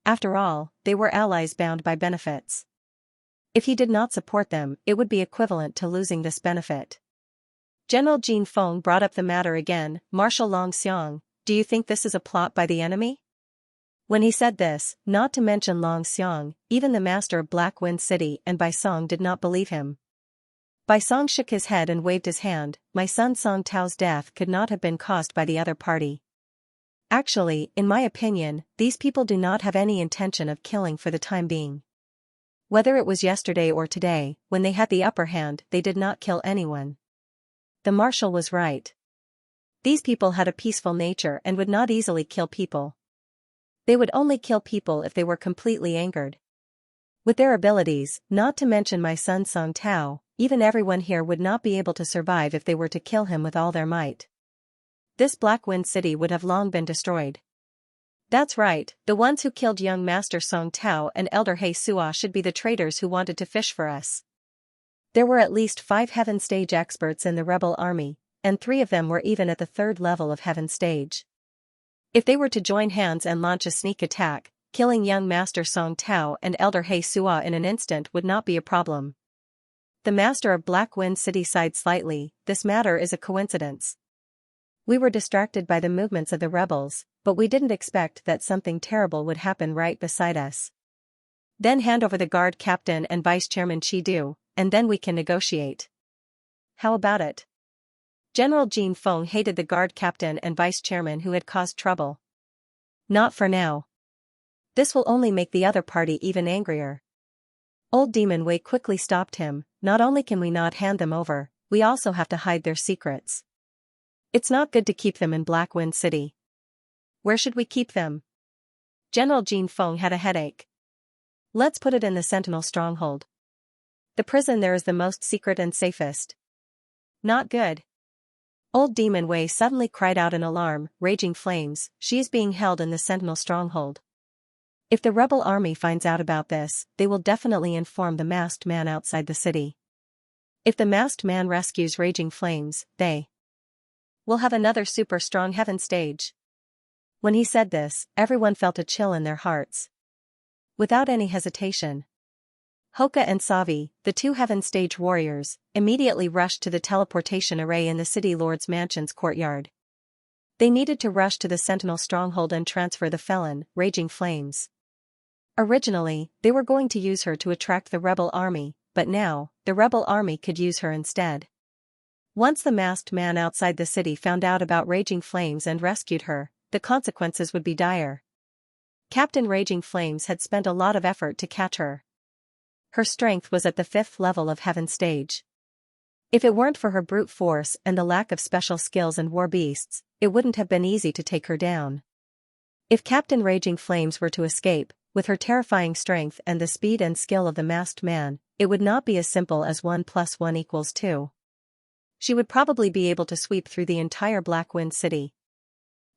After all, they were allies bound by benefits. If he did not support them, it would be equivalent to losing this benefit. General Jin Feng brought up the matter again. Marshal Long Xiang, do you think this is a plot by the enemy? When he said this, not to mention Long Xiang, even the master of Blackwind City and Bai Song did not believe him. Bai Song shook his head and waved his hand. My son Song Tao's death could not have been caused by the other party. Actually, in my opinion, these people do not have any intention of killing for the time being. Whether it was yesterday or today, when they had the upper hand, they did not kill anyone. The marshal was right. These people had a peaceful nature and would not easily kill people. They would only kill people if they were completely angered. With their abilities, not to mention my son Song Tao, even everyone here would not be able to survive if they were to kill him with all their might. This Blackwind City would have long been destroyed. That's right, the ones who killed young Master Song Tao and Elder He Sua should be the traitors who wanted to fish for us. There were at least 5 Heaven Stage experts in the rebel army, and 3 of them were even at the 3rd level of Heaven Stage. If they were to join hands and launch a sneak attack, killing young Master Song Tao and Elder He Sua in an instant would not be a problem. The master of Blackwind City sighed slightly. This matter is a coincidence. We were distracted by the movements of the rebels, but we didn't expect that something terrible would happen right beside us. Then hand over the guard captain and vice chairman Chi Du, and then we can negotiate. How about it? General Jin Feng hated the guard captain and vice chairman who had caused trouble. Not for now. This will only make the other party even angrier. Old Demon Wei quickly stopped him. Not only can we not hand them over, we also have to hide their secrets. It's not good to keep them in Blackwind City. Where should we keep them? General Jin Feng had a headache. Let's put it in the Sentinel Stronghold. The prison there is the most secret and safest. Not good. Old Demon Wei suddenly cried out in alarm. Raging flames, she is being held in the Sentinel Stronghold. If the rebel army finds out about this, they will definitely inform the masked man outside the city. If the masked man rescues Raging Flames, they will have another super strong Heaven Stage. When he said this, everyone felt a chill in their hearts. Without any hesitation, Hoka and Savi, the 2 Heaven Stage warriors, immediately rushed to the teleportation array in the City Lord's Mansion's courtyard. They needed to rush to the Sentinel Stronghold and transfer the felon, Raging Flames. Originally, they were going to use her to attract the rebel army, but now, the rebel army could use her instead. Once the masked man outside the city found out about Raging Flames and rescued her, the consequences would be dire. Captain Raging Flames had spent a lot of effort to catch her. Her strength was at the 5th level of Heaven Stage. If it weren't for her brute force and the lack of special skills and war beasts, it wouldn't have been easy to take her down. If Captain Raging Flames were to escape, with her terrifying strength and the speed and skill of the masked man, it would not be as simple as 1 + 1 = 2. She would probably be able to sweep through the entire Blackwind City.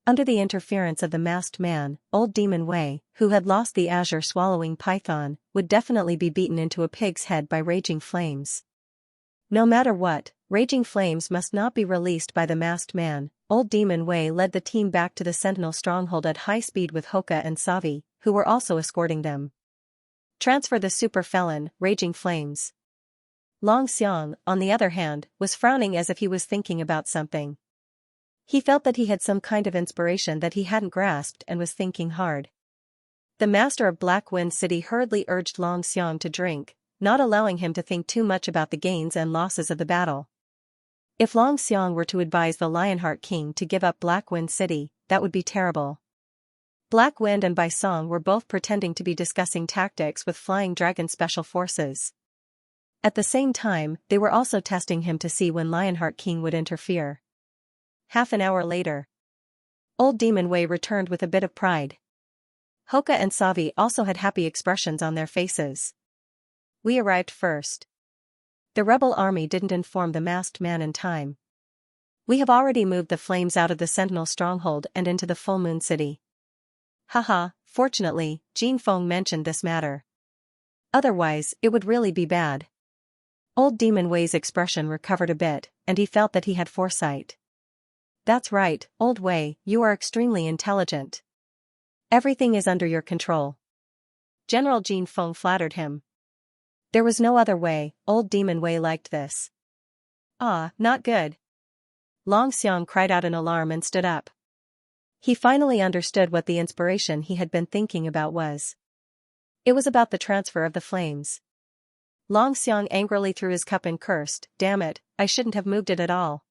Under the interference of the masked man, Old Demon Wei, who had lost the azure swallowing python, would definitely be beaten into a pig's head by Raging Flames. No matter what, Raging Flames must not be released by the masked man. Old Demon Wei led the team back to the Sentinel Stronghold at high speed with Hoka and Savi, who were also escorting them. Transfer the super felon, Raging Flames. Long Xiang, on the other hand, was frowning as if he was thinking about something. He felt that he had some kind of inspiration that he hadn't grasped and was thinking hard. The master of Blackwind City hurriedly urged Long Xiang to drink, not allowing him to think too much about the gains and losses of the battle. If Long Xiang were to advise the Lionheart King to give up Blackwind City, that would be terrible. Black Wind and Bai Song were both pretending to be discussing tactics with Flying Dragon Special Forces. At the same time, they were also testing him to see when Lionheart King would interfere. Half an hour later, Old Demon Wei returned with a bit of pride. Hoka and Savi also had happy expressions on their faces. We arrived first. The rebel army didn't inform the masked man in time. We have already moved the flames out of the Sentinel stronghold and into the Full Moon City. Haha, fortunately, Jin Feng mentioned this matter. Otherwise, it would really be bad. Old Demon Wei's expression recovered a bit, and he felt that he had foresight. That's right, Old Wei, you are extremely intelligent. Everything is under your control. General Jin Feng flattered him. There was no other way, Old Demon Wei liked this. Ah, not good. Long Xiang cried out in alarm and stood up. He finally understood what the inspiration he had been thinking about was. It was about the transfer of the flames. Long Xiang angrily threw his cup and cursed, "Damn it, I shouldn't have moved it at all."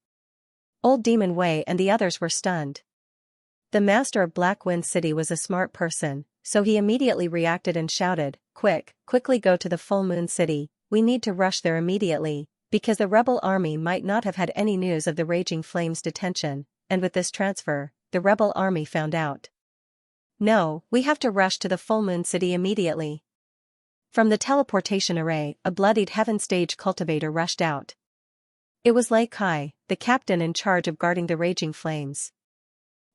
Old Demon Wei and the others were stunned. The master of Black Wind City was a smart person, so he immediately reacted and shouted, Quickly go to the Full Moon City, we need to rush there immediately, because the rebel army might not have had any news of the Raging Flames detention, and with this transfer, the rebel army found out. No, we have to rush to the Full Moon City immediately. From the teleportation array, a bloodied Heaven Stage cultivator rushed out. It was Lei Kai, the captain in charge of guarding the Raging Flames.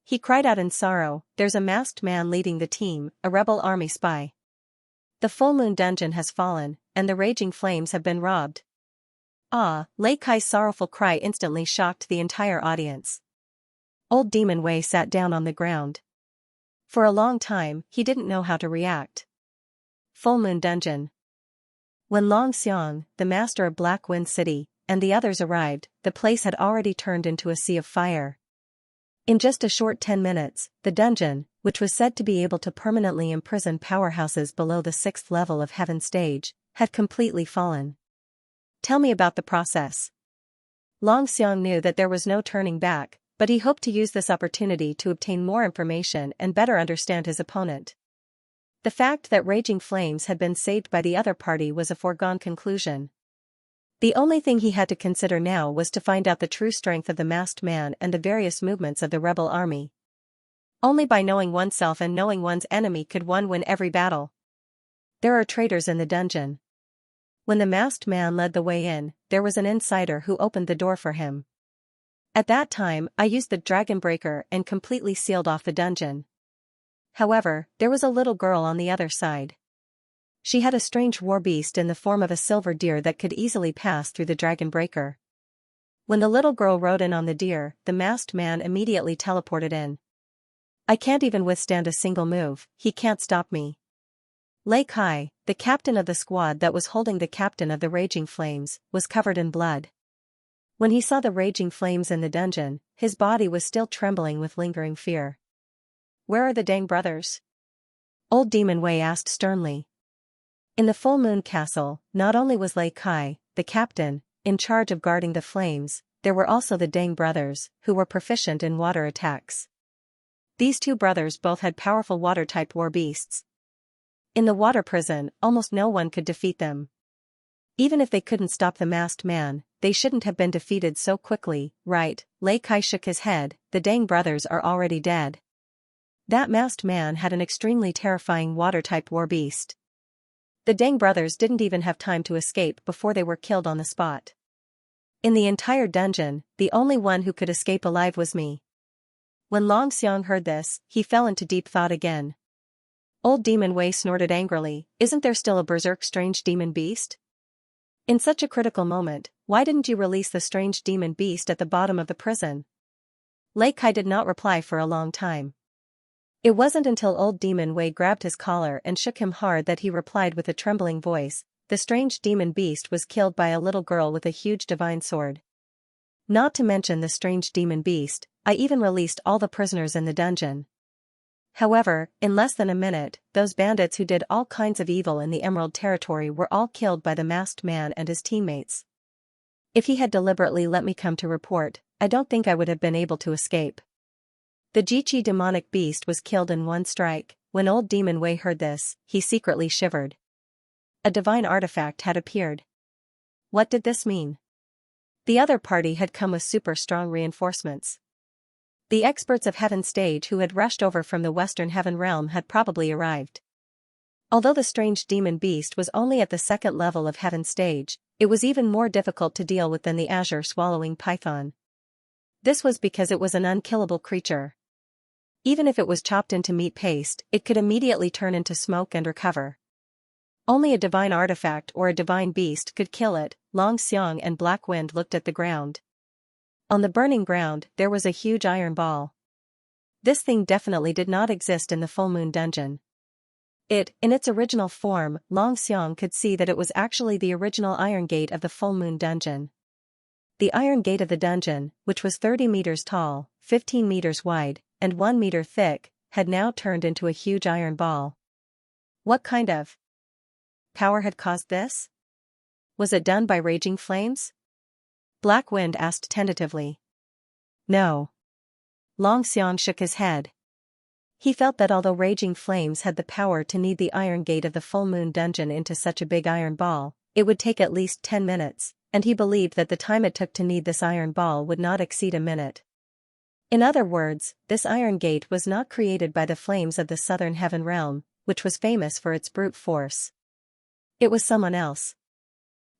He cried out in sorrow, "There's a masked man leading the team, a rebel army spy. The Full Moon Dungeon has fallen, and the Raging Flames have been robbed." Ah, Lei Kai's sorrowful cry instantly shocked the entire audience. Old Demon Wei sat down on the ground. For a long time, he didn't know how to react. Full Moon Dungeon. When Long Xiang, the master of Black Wind City, and the others arrived, the place had already turned into a sea of fire. In just a short 10 minutes, the dungeon, which was said to be able to permanently imprison powerhouses below the 6th level of Heaven Stage, had completely fallen. Tell me about the process. Long Xiang knew that there was no turning back, but he hoped to use this opportunity to obtain more information and better understand his opponent. The fact that Raging Flames had been saved by the other party was a foregone conclusion. The only thing he had to consider now was to find out the true strength of the masked man and the various movements of the rebel army. Only by knowing oneself and knowing one's enemy could one win every battle. There are traitors in the dungeon. When the masked man led the way in, there was an insider who opened the door for him. At that time, I used the Dragon Breaker and completely sealed off the dungeon. However, there was a little girl on the other side. She had a strange war beast in the form of a silver deer that could easily pass through the Dragon Breaker. When the little girl rode in on the deer, the masked man immediately teleported in. I can't even withstand a single move, he can't stop me. Lei Kai, the captain of the squad that was holding the captain of the Raging Flames, was covered in blood. When he saw the Raging Flames in the dungeon, his body was still trembling with lingering fear. Where are the Dang brothers? Old Demon Wei asked sternly. In the Full Moon Castle, not only was Lei Kai, the captain, in charge of guarding the flames, there were also the Dang brothers, who were proficient in water attacks. These two brothers both had powerful water-type war beasts. In the water prison, almost no one could defeat them. Even if they couldn't stop the masked man, they shouldn't have been defeated so quickly, right? Lei Kai shook his head, the Dang brothers are already dead. That masked man had an extremely terrifying water-type war beast. The Dang brothers didn't even have time to escape before they were killed on the spot. In the entire dungeon, the only one who could escape alive was me. When Long Xiang heard this, he fell into deep thought again. Old Demon Wei snorted angrily, isn't there still a berserk strange demon beast? In such a critical moment, why didn't you release the strange demon beast at the bottom of the prison? Lei Kai did not reply for a long time. It wasn't until Old Demon Wei grabbed his collar and shook him hard that he replied with a trembling voice, the strange demon beast was killed by a little girl with a huge divine sword. Not to mention the strange demon beast, I even released all the prisoners in the dungeon. However, in less than a minute, those bandits who did all kinds of evil in the Emerald Territory were all killed by the masked man and his teammates. If he had deliberately let me come to report, I don't think I would have been able to escape. The Jiqi demonic beast was killed in one strike. When old Demon Wei heard this, he secretly shivered. A divine artifact had appeared. What did this mean? The other party had come with super strong reinforcements. The experts of Heaven Stage who had rushed over from the Western Heaven Realm had probably arrived. Although the strange demon beast was only at the second level of Heaven Stage, it was even more difficult to deal with than the azure-swallowing python. This was because it was an unkillable creature. Even if it was chopped into meat paste, it could immediately turn into smoke and recover. Only a divine artifact or a divine beast could kill it. Long Xiang and Black Wind looked at the ground. On the burning ground, there was a huge iron ball. This thing definitely did not exist in the Full Moon Dungeon. In its original form, Long Xiang could see that it was actually the original iron gate of the Full Moon Dungeon. The iron gate of the dungeon, which was 30 meters tall, 15 meters wide, and 1 meter thick, had now turned into a huge iron ball. What kind of power had caused this? Was it done by raging flames? Black Wind asked tentatively. No. Long Xiang shook his head. He felt that although raging flames had the power to knead the iron gate of the Full Moon Dungeon into such a big iron ball, it would take at least 10 minutes, and he believed that the time it took to knead this iron ball would not exceed a minute. In other words, this iron gate was not created by the flames of the Southern Heaven Realm, which was famous for its brute force. It was someone else.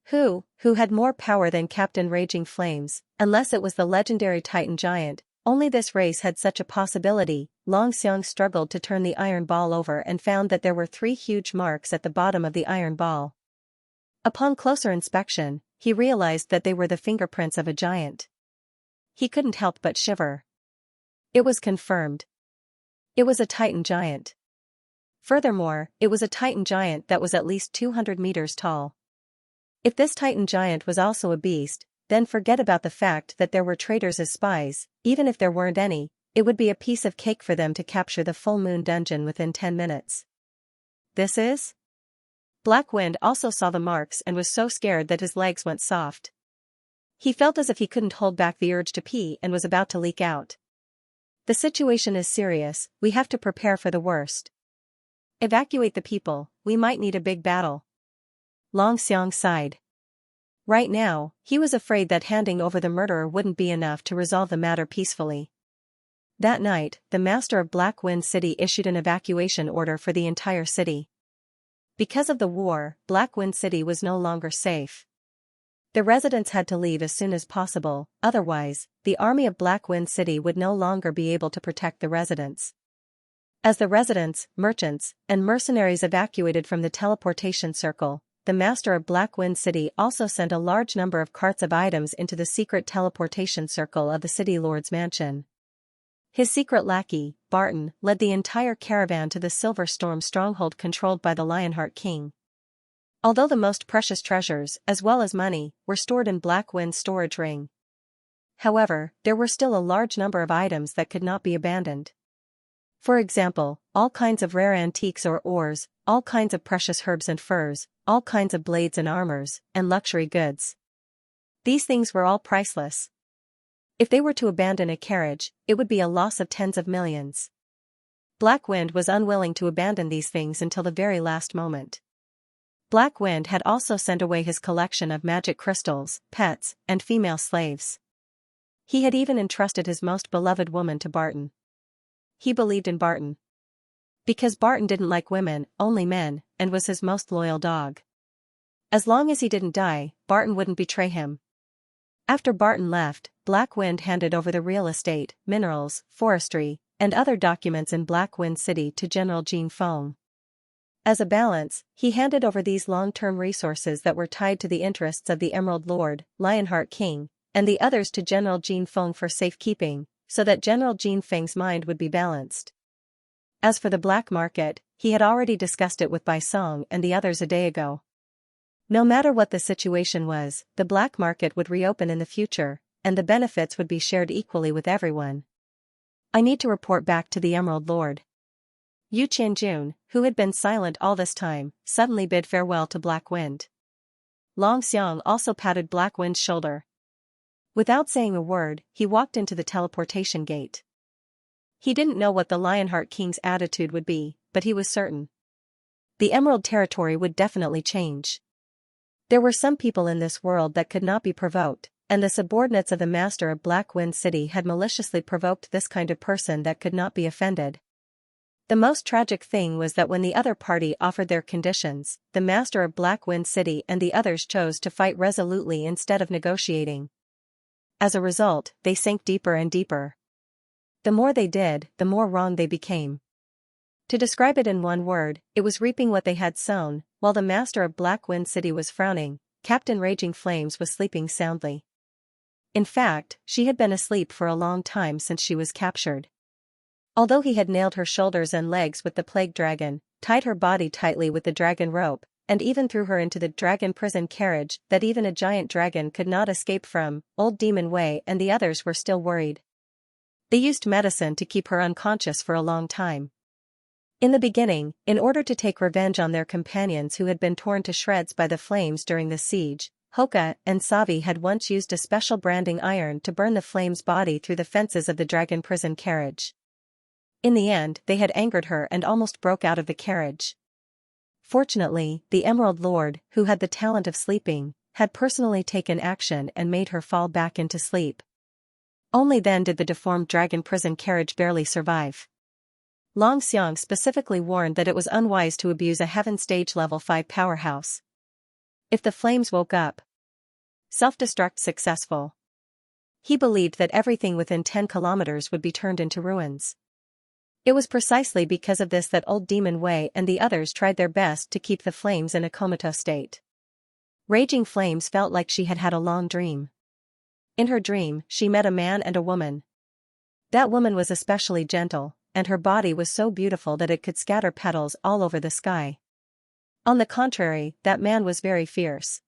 Who had more power than Captain Raging Flames, unless it was the legendary Titan Giant. Only this race had such a possibility. Long Xiang struggled to turn the iron ball over and found that there were 3 huge marks at the bottom of the iron ball. Upon closer inspection, he realized that they were the fingerprints of a giant. He couldn't help but shiver. It was confirmed. It was a Titan Giant. Furthermore, it was a Titan Giant that was at least 200 meters tall. If this Titan Giant was also a beast, then forget about the fact that there were traitors as spies. Even if there weren't any, it would be a piece of cake for them to capture the Full Moon Dungeon within 10 minutes. This is? Black Wind also saw the marks and was so scared that his legs went soft. He felt as if he couldn't hold back the urge to pee and was about to leak out. The situation is serious, we have to prepare for the worst. Evacuate the people, we might need a big battle. Long Xiang sighed. Right now, he was afraid that handing over the murderer wouldn't be enough to resolve the matter peacefully. That night, the master of Black Wind City issued an evacuation order for the entire city. Because of the war, Black Wind City was no longer safe. The residents had to leave as soon as possible, otherwise, the army of Black Wind City would no longer be able to protect the residents. As the residents, merchants, and mercenaries evacuated from the teleportation circle, the master of Black Wind City also sent a large number of carts of items into the secret teleportation circle of the city lord's mansion. His secret lackey, Barton, led the entire caravan to the Silver Storm stronghold controlled by the Lionheart King. Although the most precious treasures, as well as money, were stored in Black Wind's storage ring. However, there were still a large number of items that could not be abandoned. For example, all kinds of rare antiques or ores, all kinds of precious herbs and furs, all kinds of blades and armors, and luxury goods. These things were all priceless. If they were to abandon a carriage, it would be a loss of tens of millions. Black Wind was unwilling to abandon these things until the very last moment. Black Wind had also sent away his collection of magic crystals, pets, and female slaves. He had even entrusted his most beloved woman to Barton. He believed in Barton. Because Barton didn't like women, only men, and was his most loyal dog. As long as he didn't die, Barton wouldn't betray him. After Barton left, Black Wind handed over the real estate, minerals, forestry, and other documents in Black Wind City to General Jean Fong. As a balance, he handed over these long-term resources that were tied to the interests of the Emerald Lord, Lionheart King, and the others to General Jean Fong for safekeeping, so that General Jean Feng's mind would be balanced. As for the black market, he had already discussed it with Bai Song and the others a day ago. No matter what the situation was, the black market would reopen in the future, and the benefits would be shared equally with everyone. I need to report back to the Emerald Lord. Yu Qianjun, who had been silent all this time, suddenly bid farewell to Black Wind. Long Xiang also patted Black Wind's shoulder. Without saying a word, he walked into the teleportation gate. He didn't know what the Lionheart King's attitude would be, but he was certain. The Emerald Territory would definitely change. There were some people in this world that could not be provoked, and the subordinates of the Master of Black Wind City had maliciously provoked this kind of person that could not be offended. The most tragic thing was that when the other party offered their conditions, the Master of Black Wind City and the others chose to fight resolutely instead of negotiating. As a result, they sank deeper and deeper. The more they did, the more wrong they became. To describe it in one word, it was reaping what they had sown. While the Master of Black Wind City was frowning, Captain Raging Flames was sleeping soundly. In fact, she had been asleep for a long time since she was captured. Although he had nailed her shoulders and legs with the plague dragon, tied her body tightly with the dragon rope, and even threw her into the dragon prison carriage that even a giant dragon could not escape from, Old Demon Wei and the others were still worried. They used medicine to keep her unconscious for a long time. In the beginning, in order to take revenge on their companions who had been torn to shreds by the flames during the siege, Hoka and Savi had once used a special branding iron to burn the flame's body through the fences of the dragon prison carriage. In the end, they had angered her and almost broke out of the carriage. Fortunately, the Emerald Lord, who had the talent of sleeping, had personally taken action and made her fall back into sleep. Only then did the deformed dragon prison carriage barely survive. Long Xiang specifically warned that it was unwise to abuse a Heaven Stage Level 5 powerhouse. If the flames woke up, self-destruct successful. He believed that everything within 10 kilometers would be turned into ruins. It was precisely because of this that Old Demon Wei and the others tried their best to keep the flames in a comatose state. Raging Flames felt like she had had a long dream. In her dream, she met a man and a woman. That woman was especially gentle, and her body was so beautiful that it could scatter petals all over the sky. On the contrary, that man was very fierce.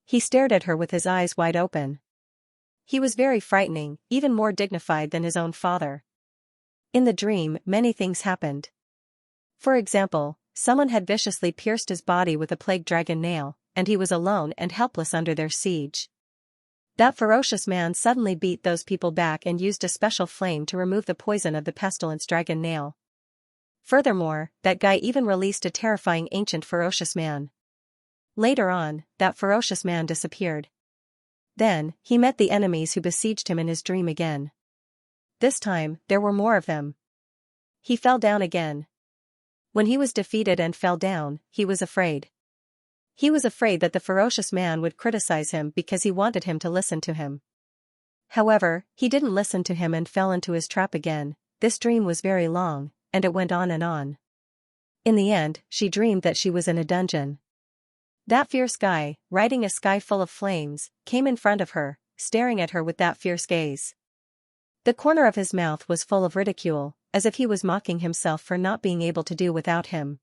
He stared at her with his eyes wide open. He was very frightening, even more dignified than his own father. In the dream, many things happened. For example, someone had viciously pierced his body with a plague dragon nail, and he was alone and helpless under their siege. That ferocious man suddenly beat those people back and used a special flame to remove the poison of the pestilence dragon nail. Furthermore, that guy even released a terrifying ancient ferocious man. Later on, that ferocious man disappeared. Then, he met the enemies who besieged him in his dream again. This time, there were more of them. He fell down again. When he was defeated and fell down, he was afraid. He was afraid that the ferocious man would criticize him because he wanted him to listen to him. However, he didn't listen to him and fell into his trap again. This dream was very long, and it went on and on. In the end, she dreamed that she was in a dungeon. That fierce guy, riding a sky full of flames, came in front of her, staring at her with that fierce gaze. The corner of his mouth was full of ridicule, as if he was mocking himself for not being able to do without him.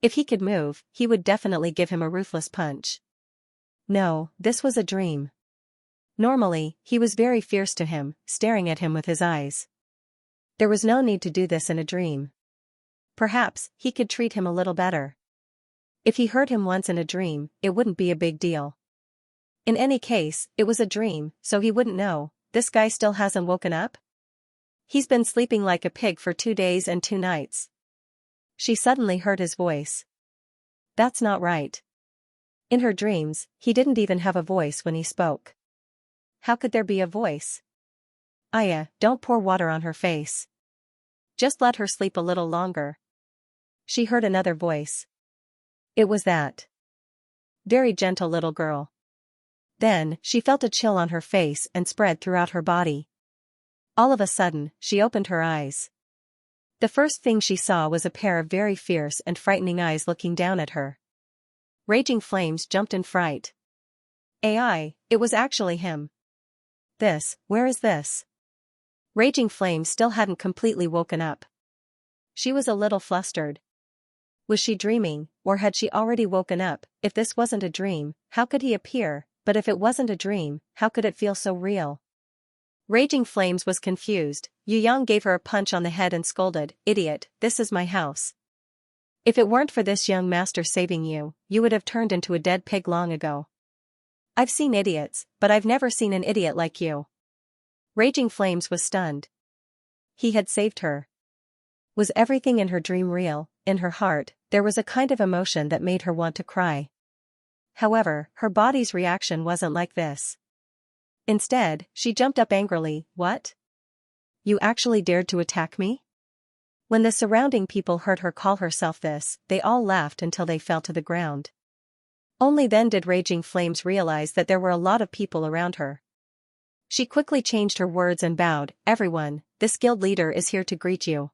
If he could move, he would definitely give him a ruthless punch. No, this was a dream. Normally, he was very fierce to him, staring at him with his eyes. There was no need to do this in a dream. Perhaps, he could treat him a little better. If he hurt him once in a dream, it wouldn't be a big deal. In any case, it was a dream, so he wouldn't know. This guy still hasn't woken up? He's been sleeping like a pig for 2 days and 2 nights. She suddenly heard his voice. That's not right. In her dreams, he didn't even have a voice when he spoke. How could there be a voice? Aya, don't pour water on her face. Just let her sleep a little longer. She heard another voice. It was that very gentle little girl. Then, she felt a chill on her face and spread throughout her body. All of a sudden, she opened her eyes. The first thing she saw was a pair of very fierce and frightening eyes looking down at her. Raging Flames jumped in fright. AI, it was actually him. Where is this? Raging Flames still hadn't completely woken up. She was a little flustered. Was she dreaming, or had she already woken up? If this wasn't a dream, how could he appear? But if it wasn't a dream, how could it feel so real? Raging Flames was confused. Yu Yang gave her a punch on the head and scolded, "Idiot, this is my house. If it weren't for this young master saving you, you would have turned into a dead pig long ago. I've seen idiots, but I've never seen an idiot like you." Raging Flames was stunned. He had saved her. Was everything in her dream real? In her heart, there was a kind of emotion that made her want to cry. However, her body's reaction wasn't like this. Instead, she jumped up angrily. What? You actually dared to attack me? When the surrounding people heard her call herself this, they all laughed until they fell to the ground. Only then did Raging Flames realize that there were a lot of people around her. She quickly changed her words and bowed. Everyone, this guild leader is here to greet you.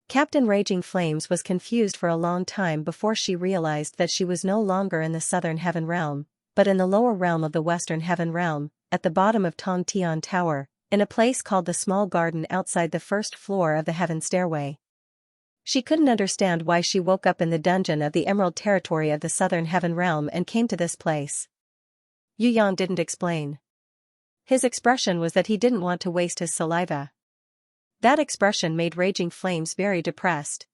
Captain Raging Flames was confused for a long time before she realized that she was no longer in the Southern Heaven Realm, but in the lower realm of the Western Heaven Realm, at the bottom of Tong Tian Tower, in a place called the Small Garden outside the first floor of the Heaven Stairway. She couldn't understand why she woke up in the dungeon of the Emerald Territory of the Southern Heaven Realm and came to this place. Yu Yang didn't explain. His expression was that he didn't want to waste his saliva. That expression made Raging Flames very depressed.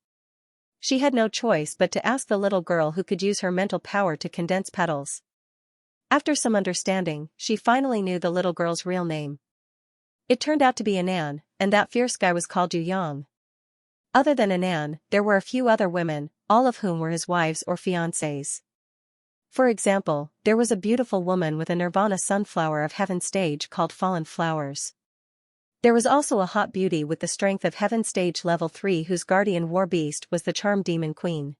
She had no choice but to ask the little girl who could use her mental power to condense petals. After some understanding, she finally knew the little girl's real name. It turned out to be Anan, and that fierce guy was called Yu Yang. Other than Anan, there were a few other women, all of whom were his wives or fiancées. For example, there was a beautiful woman with a Nirvana sunflower of Heaven stage called Fallen Flowers. There was also a hot beauty with the strength of Heaven stage level 3 whose guardian war beast was the charmed demon queen.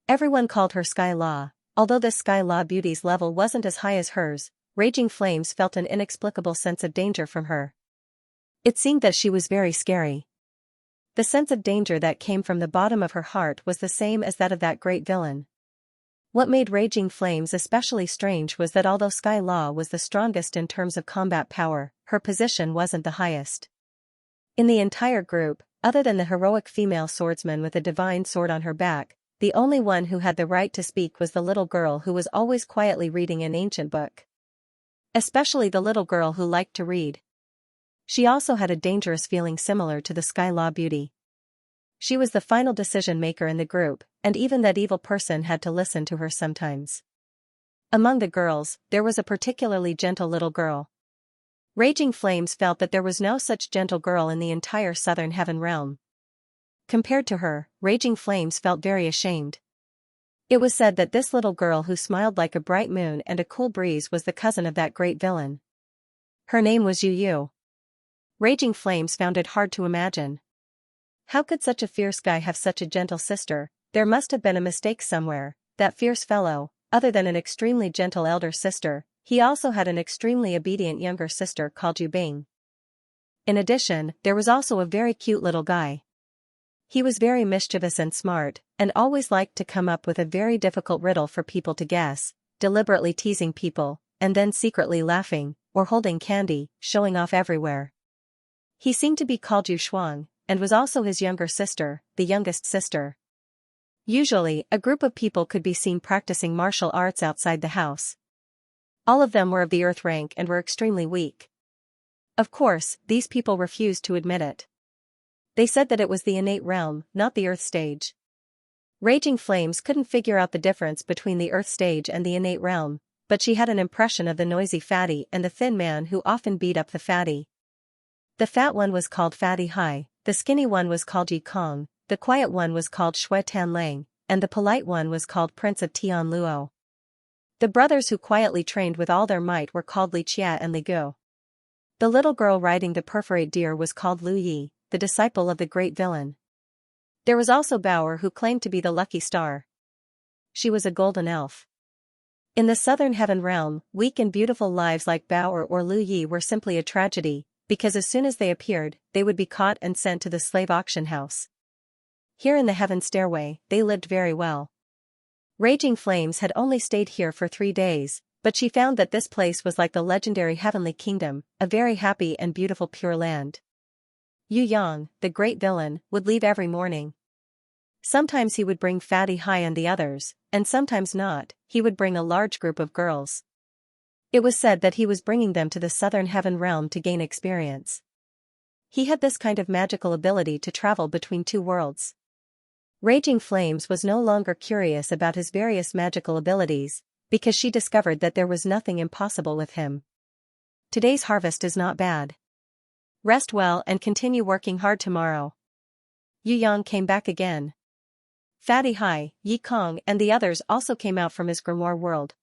Everyone called her Sky Law. Although this Sky Law beauty's level wasn't as high as hers, Raging Flames felt an inexplicable sense of danger from her. It seemed that she was very scary. The sense of danger that came from the bottom of her heart was the same as that of that great villain. What made Raging Flames especially strange was that although Sky Law was the strongest in terms of combat power, her position wasn't the highest. In the entire group, other than the heroic female swordsman with a divine sword on her back, the only one who had the right to speak was the little girl who was always quietly reading an ancient book. Especially the little girl who liked to read. She also had a dangerous feeling similar to the Sky Law beauty. She was the final decision maker in the group, and even that evil person had to listen to her sometimes. Among the girls, there was a particularly gentle little girl. Raging Flames felt that there was no such gentle girl in the entire Southern Heaven Realm. Compared to her, Raging Flames felt very ashamed. It was said that this little girl who smiled like a bright moon and a cool breeze was the cousin of that great villain. Her name was Yu Yu. Raging Flames found it hard to imagine. How could such a fierce guy have such a gentle sister? There must have been a mistake somewhere. That fierce fellow, other than an extremely gentle elder sister, he also had an extremely obedient younger sister called Yu Bing. In addition, there was also a very cute little guy. He was very mischievous and smart, and always liked to come up with a very difficult riddle for people to guess, deliberately teasing people, and then secretly laughing, or holding candy, showing off everywhere. He seemed to be called Yu Shuang, and was also his younger sister, the youngest sister. Usually, a group of people could be seen practicing martial arts outside the house. All of them were of the earth rank and were extremely weak. Of course, these people refused to admit it. They said that it was the innate realm, not the earth stage. Raging Flames couldn't figure out the difference between the earth stage and the innate realm, but she had an impression of the noisy fatty and the thin man who often beat up the fatty. The fat one was called Fatty Hai, the skinny one was called Yi Kong, the quiet one was called Shui Tan Lang, and the polite one was called Prince of Tian Luo. The brothers who quietly trained with all their might were called Li Chia and Li Gu. The little girl riding the perforate deer was called Lu Yi, the disciple of the great villain. There was also Bauer who claimed to be the lucky star. She was a golden elf. In the Southern Heaven Realm, weak and beautiful lives like Bauer or Lu Yi were simply a tragedy, because as soon as they appeared, they would be caught and sent to the slave auction house. Here in the Heaven Stairway, they lived very well. Raging Flames had only stayed here for 3 days, but she found that this place was like the legendary Heavenly Kingdom, a very happy and beautiful pure land. Yu Yang, the great villain, would leave every morning. Sometimes he would bring Fatty Hai and the others, and sometimes not. He would bring a large group of girls. It was said that he was bringing them to the Southern Heaven Realm to gain experience. He had this kind of magical ability to travel between 2 worlds. Raging Flames was no longer curious about his various magical abilities, because she discovered that there was nothing impossible with him. Today's harvest is not bad. Rest well and continue working hard tomorrow. Yu Yang came back again. Fatty Hai, Yi Kong and the others also came out from his grimoire world.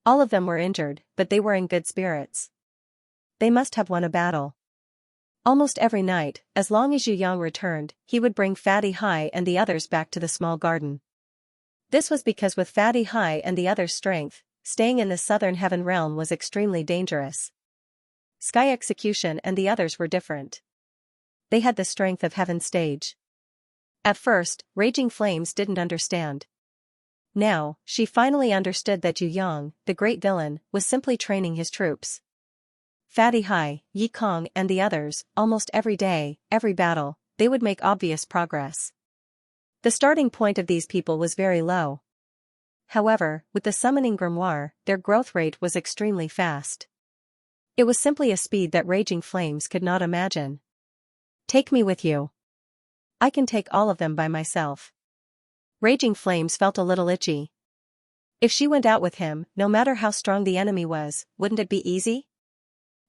All of them were injured, but they were in good spirits. They must have won a battle. Almost every night, as long as Yu Yang returned, he would bring Fatty Hai and the others back to the small garden. This was because with Fatty Hai and the others' strength, staying in the southern heaven realm was extremely dangerous. Sky Execution and the others were different. They had the strength of Heaven Stage. At first, Raging Flames didn't understand. Now, she finally understood that Yu Yang, the great villain, was simply training his troops. Fatty Hai, Yi Kong and the others, almost every day, every battle, they would make obvious progress. The starting point of these people was very low. However, with the summoning grimoire, their growth rate was extremely fast. It was simply a speed that Raging Flames could not imagine. Take me with you. I can take all of them by myself. Raging Flames felt a little itchy. If she went out with him, no matter how strong the enemy was, wouldn't it be easy?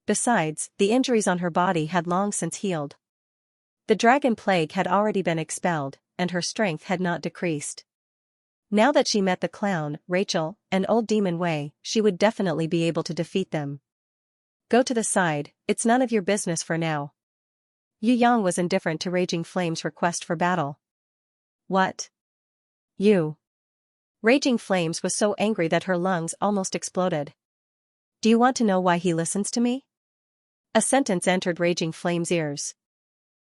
Besides, the injuries on her body had long since healed. The dragon plague had already been expelled, and her strength had not decreased. Now that she met the clown, Rachel, and old demon Wei, she would definitely be able to defeat them. Go to the side, it's none of your business for now. Yu Yang was indifferent to Raging Flame's request for battle. What? You? Raging Flames was so angry that her lungs almost exploded. Do you want to know why he listens to me? A sentence entered Raging Flame's ears.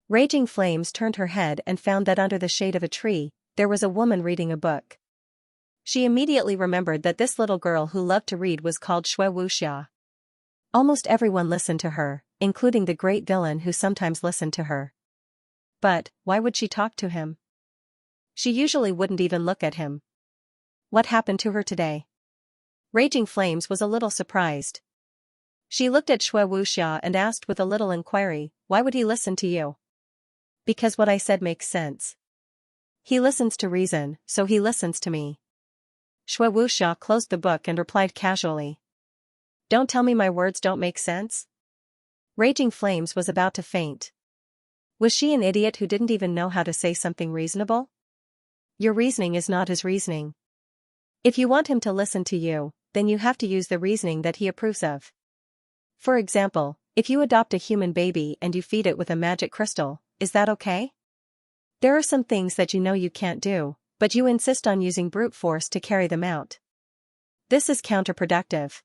Raging Flames turned her head and found that under the shade of a tree, there was a woman reading a book. She immediately remembered that this little girl who loved to read was called Shui Wuxia. Almost everyone listened to her, including the great villain who sometimes listened to her. But, why would she talk to him? She usually wouldn't even look at him. What happened to her today? Raging Flames was a little surprised. She looked at Shui Wuxia and asked with a little inquiry, why would he listen to you? Because what I said makes sense. He listens to reason, so he listens to me. Shui Wuxia closed the book and replied casually. Don't tell me my words don't make sense? Raging Flames was about to faint. Was she an idiot who didn't even know how to say something reasonable? Your reasoning is not his reasoning. If you want him to listen to you, then you have to use the reasoning that he approves of. For example, if you adopt a human baby and you feed it with a magic crystal, is that okay? There are some things that you know you can't do, but you insist on using brute force to carry them out. This is counterproductive.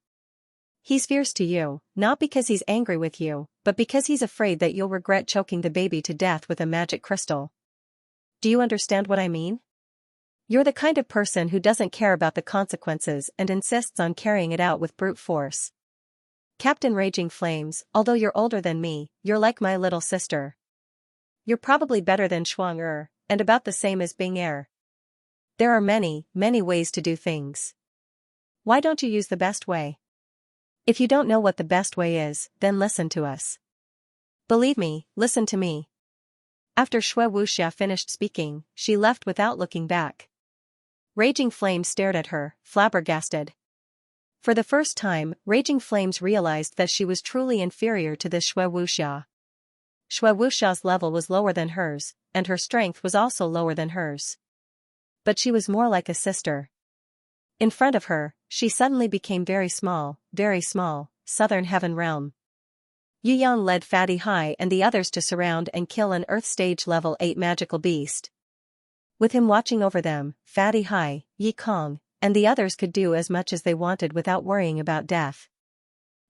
He's fierce to you, not because he's angry with you, but because he's afraid that you'll regret choking the baby to death with a magic crystal. Do you understand what I mean? You're the kind of person who doesn't care about the consequences and insists on carrying it out with brute force. Captain Raging Flames, although you're older than me, you're like my little sister. You're probably better than Shuang and about the same as Bing Er. There are many, many ways to do things. Why don't you use the best way? If you don't know what the best way is, then listen to us. Believe me, listen to me. After Shui Wuxia finished speaking, she left without looking back. Raging Flames stared at her, flabbergasted. For the first time, Raging Flames realized that she was truly inferior to this Shui Wuxia. Shui Wuxia's level was lower than hers, and her strength was also lower than hers. But she was more like a sister. In front of her, she suddenly became very small, southern heaven realm. Yu Yang led Fatty Hai and the others to surround and kill an Earth Stage level 8 magical beast. With him watching over them, Fatty Hai, Yi Kong, and the others could do as much as they wanted without worrying about death.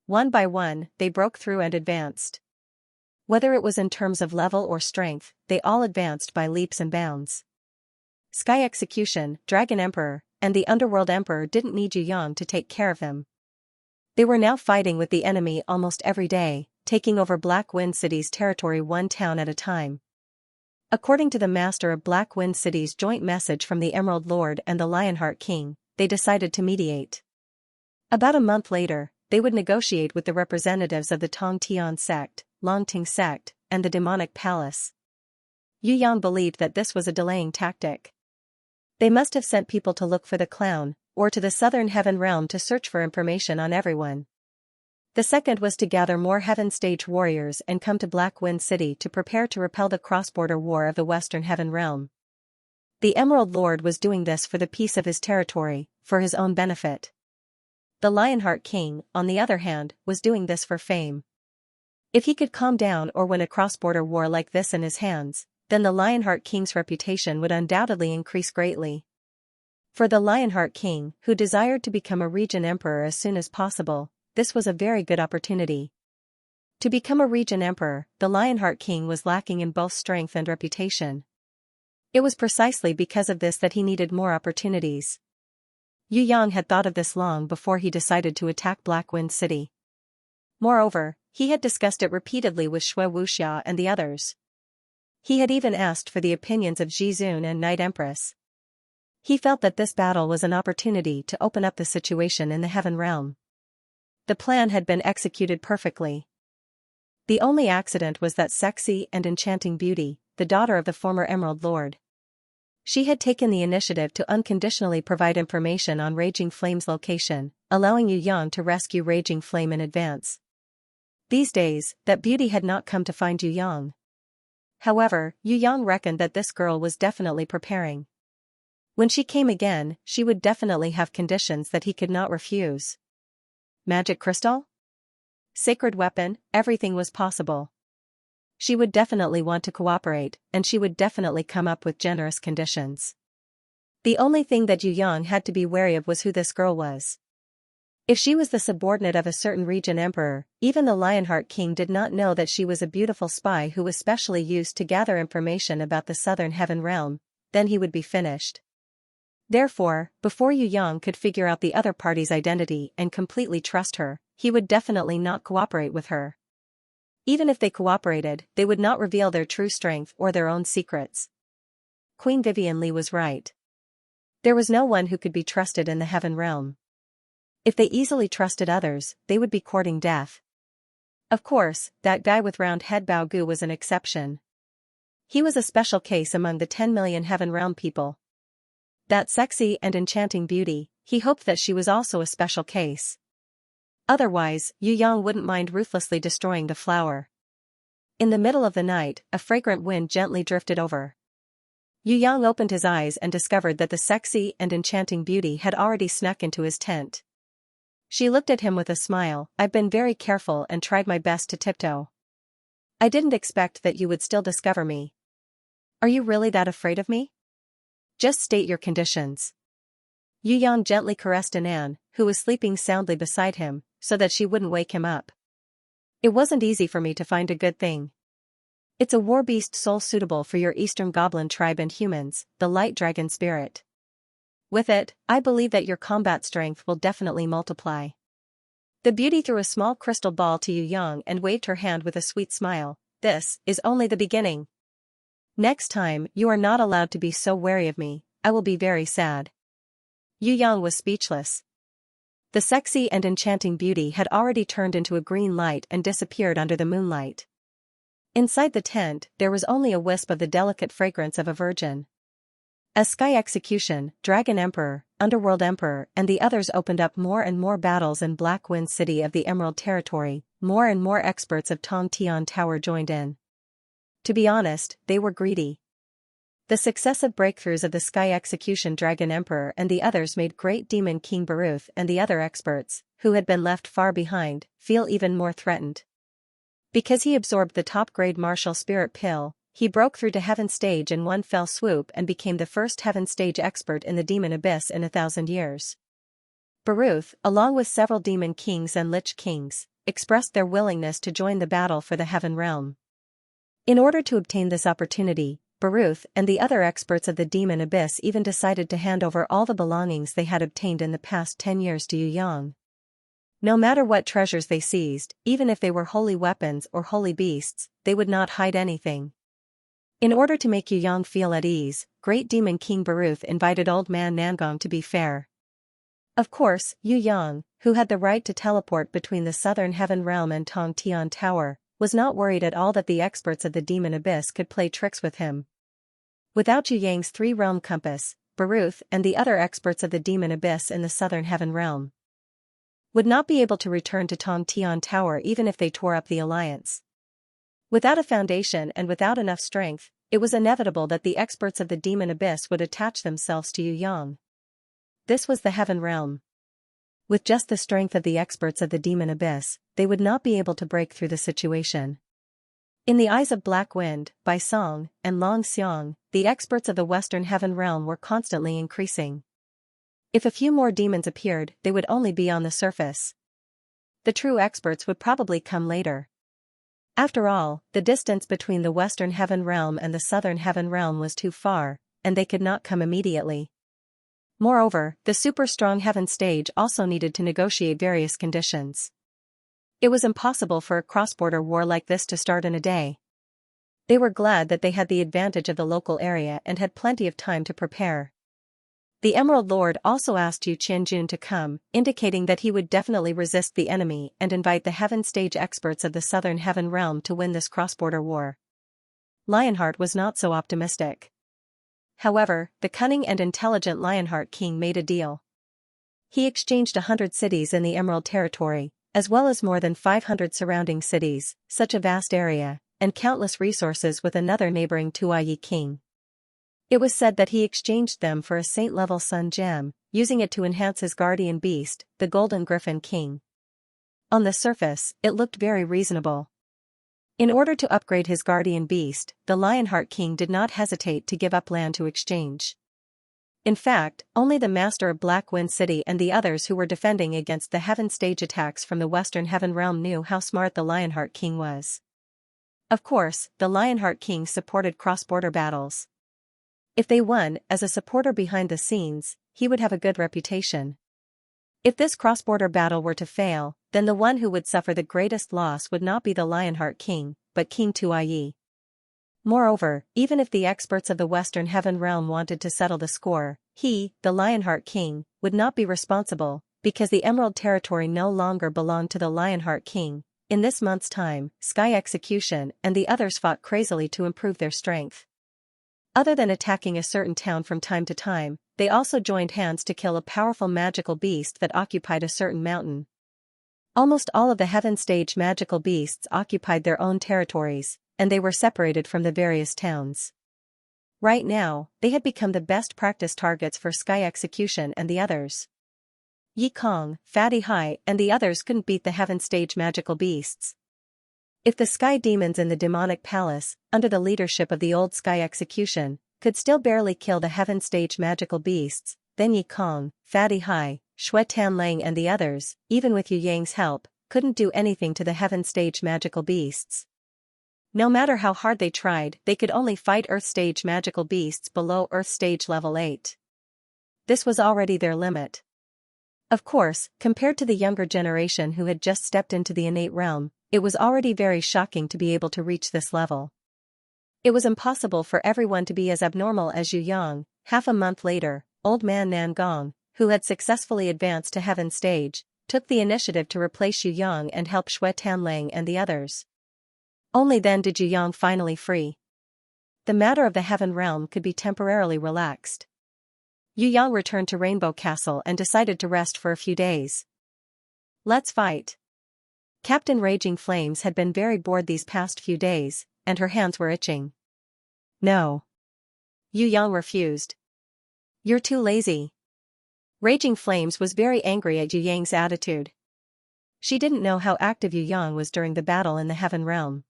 One by one, they broke through and advanced. Whether it was in terms of level or strength, they all advanced by leaps and bounds. Sky Execution, Dragon Emperor, and the Underworld Emperor didn't need Yu Yang to take care of them. They were now fighting with the enemy almost every day, taking over Black Wind City's territory one town at a time. According to the master of Black Wind City's joint message from the Emerald Lord and the Lionheart King, they decided to mediate. About a month later, they would negotiate with the representatives of the Tong Tian sect, Longting sect, and the Demonic Palace. Yu Yang believed that this was a delaying tactic. They must have sent people to look for the clown, or to the southern heaven realm to search for information on everyone. The second was to gather more Heaven Stage warriors and come to Black Wind City to prepare to repel the cross-border war of the Western Heaven Realm. The Emerald Lord was doing this for the peace of his territory, for his own benefit. The Lionheart King, on the other hand, was doing this for fame. If he could calm down or win a cross-border war like this in his hands, then the Lionheart King's reputation would undoubtedly increase greatly. For the Lionheart King, who desired to become a region emperor as soon as possible, this was a very good opportunity. To become a region emperor, the Lionheart King was lacking in both strength and reputation. It was precisely because of this that he needed more opportunities. Yu Yang had thought of this long before he decided to attack Black Wind City. Moreover, he had discussed it repeatedly with Shui Wuxia and the others. He had even asked for the opinions of Jizun and Night Empress. He felt that this battle was an opportunity to open up the situation in the Heaven Realm. The plan had been executed perfectly. The only accident was that sexy and enchanting beauty, the daughter of the former Emerald Lord. She had taken the initiative to unconditionally provide information on Raging Flame's location, allowing Yu Yang to rescue Raging Flame in advance. These days, that beauty had not come to find Yu Yang. However, Yu Yang reckoned that this girl was definitely preparing. When she came again, she would definitely have conditions that he could not refuse. Magic crystal? Sacred weapon, everything was possible. She would definitely want to cooperate, and she would definitely come up with generous conditions. The only thing that Yu Yang had to be wary of was who this girl was. If she was the subordinate of a certain region emperor, even the Lionheart King did not know that she was a beautiful spy who was specially used to gather information about the Southern Heaven Realm, then he would be finished. Therefore, before Yu Yang could figure out the other party's identity and completely trust her, he would definitely not cooperate with her. Even if they cooperated, they would not reveal their true strength or their own secrets. Queen Vivian Li was right. There was no one who could be trusted in the Heaven Realm. If they easily trusted others, they would be courting death. Of course, that guy with round head Bao Gu was an exception. He was a special case among the 10 million Heaven Realm people. That sexy and enchanting beauty, he hoped that she was also a special case. Otherwise, Yu Yang wouldn't mind ruthlessly destroying the flower. In the middle of the night, a fragrant wind gently drifted over. Yu Yang opened his eyes and discovered that the sexy and enchanting beauty had already snuck into his tent. She looked at him with a smile. "I've been very careful and tried my best to tiptoe. I didn't expect that you would still discover me. Are you really that afraid of me? Just state your conditions." Yu Yang gently caressed Anan, who was sleeping soundly beside him, so that she wouldn't wake him up. "It wasn't easy for me to find a good thing. It's a war beast soul suitable for your Eastern Goblin tribe and humans, the Light Dragon Spirit. With it, I believe that your combat strength will definitely multiply." The beauty threw a small crystal ball to Yu Yang and waved her hand with a sweet smile. "This is only the beginning. Next time, you are not allowed to be so wary of me. I will be very sad." Yu Yang was speechless. The sexy and enchanting beauty had already turned into a green light and disappeared under the moonlight. Inside the tent, there was only a wisp of the delicate fragrance of a virgin. As Sky Execution, Dragon Emperor, Underworld Emperor, and the others opened up more and more battles in Black Wind City of the Emerald Territory, more and more experts of Tong Tian Tower joined in. To be honest, they were greedy. The successive breakthroughs of the Sky Execution Dragon Emperor and the others made Great Demon King Baruth and the other experts, who had been left far behind, feel even more threatened. Because he absorbed the top-grade martial spirit pill, he broke through to Heaven Stage in one fell swoop and became the first Heaven Stage expert in the Demon Abyss in 1,000 years. Baruth, along with several Demon Kings and Lich Kings, expressed their willingness to join the battle for the Heaven Realm. In order to obtain this opportunity, Baruth and the other experts of the Demon Abyss even decided to hand over all the belongings they had obtained in the past 10 years to Yu Yang. No matter what treasures they seized, even if they were holy weapons or holy beasts, they would not hide anything. In order to make Yu Yang feel at ease, Great Demon King Baruth invited Old Man Nangong to be fair. Of course, Yu Yang, who had the right to teleport between the Southern Heaven Realm and Tong Tian Tower, was not worried at all that the experts of the Demon Abyss could play tricks with him. Without Yu Yang's three-realm compass, Baruth and the other experts of the Demon Abyss in the Southern Heaven Realm would not be able to return to Tongtian Tower even if they tore up the alliance. Without a foundation and without enough strength, it was inevitable that the experts of the demon abyss would attach themselves to Yu Yang. This was the heaven realm. With just the strength of the experts of the demon abyss, they would not be able to break through the situation. In the eyes of Black Wind, Bai Song, and Long Xiang, the experts of the Western Heaven realm were constantly increasing. If a few more demons appeared, they would only be on the surface. The true experts would probably come later. After all, the distance between the Western Heaven realm and the Southern Heaven realm was too far, and they could not come immediately. Moreover, the super-strong Heaven stage also needed to negotiate various conditions. It was impossible for a cross-border war like this to start in a day. They were glad that they had the advantage of the local area and had plenty of time to prepare. The Emerald Lord also asked Yu Qianjun to come, indicating that he would definitely resist the enemy and invite the Heaven stage experts of the Southern Heaven realm to win this cross-border war. Lionheart was not so optimistic. However, the cunning and intelligent Lionheart King made a deal. He exchanged 100 cities in the Emerald Territory, as well as more than 500 surrounding cities, such a vast area, and countless resources with another neighboring Tuayi king. It was said that he exchanged them for a saint-level sun gem, using it to enhance his guardian beast, the Golden Griffin King. On the surface, it looked very reasonable. In order to upgrade his guardian beast, the Lionheart King did not hesitate to give up land to exchange. In fact, only the master of Black Wind City and the others who were defending against the Heaven stage attacks from the Western Heaven realm knew how smart the Lionheart King was. Of course, the Lionheart King supported cross-border battles. If they won, as a supporter behind the scenes, he would have a good reputation. If this cross-border battle were to fail, then the one who would suffer the greatest loss would not be the Lionheart King, but King Tuayi. Moreover, even if the experts of the Western Heaven realm wanted to settle the score, he, the Lionheart King, would not be responsible, because the Emerald Territory no longer belonged to the Lionheart King. In this month's time, Sky Execution and the others fought crazily to improve their strength. Other than attacking a certain town from time to time, they also joined hands to kill a powerful magical beast that occupied a certain mountain. Almost all of the Heaven stage magical beasts occupied their own territories, and they were separated from the various towns. Right now, they had become the best practice targets for Sky Execution and the others. Yi Kong, Fatty Hai, and the others couldn't beat the Heaven stage magical beasts. If the Sky Demons in the Demonic Palace, under the leadership of the old Sky Execution, could still barely kill the Heaven stage magical beasts, then Yi Kong, Fatty Hai, Shui Tanlang and the others, even with Yu Yang's help, couldn't do anything to the Heaven stage magical beasts. No matter how hard they tried, they could only fight Earth stage magical beasts below Earth stage level 8. This was already their limit. Of course, compared to the younger generation who had just stepped into the innate realm, it was already very shocking to be able to reach this level. It was impossible for everyone to be as abnormal as Yu Yang. Half a month later, Old Man Nan Gong, who had successfully advanced to Heaven stage, took the initiative to replace Yu Yang and help Shui Tanlang and the others. Only then did Yu Yang finally free. The matter of the Heaven realm could be temporarily relaxed. Yu Yang returned to Rainbow Castle and decided to rest for a few days. Let's fight. Captain Raging Flames had been very bored these past few days, and her hands were itching. No. Yu Yang refused. You're too lazy. Raging Flames was very angry at Yu Yang's attitude. She didn't know how active Yu Yang was during the battle in the Heaven realm.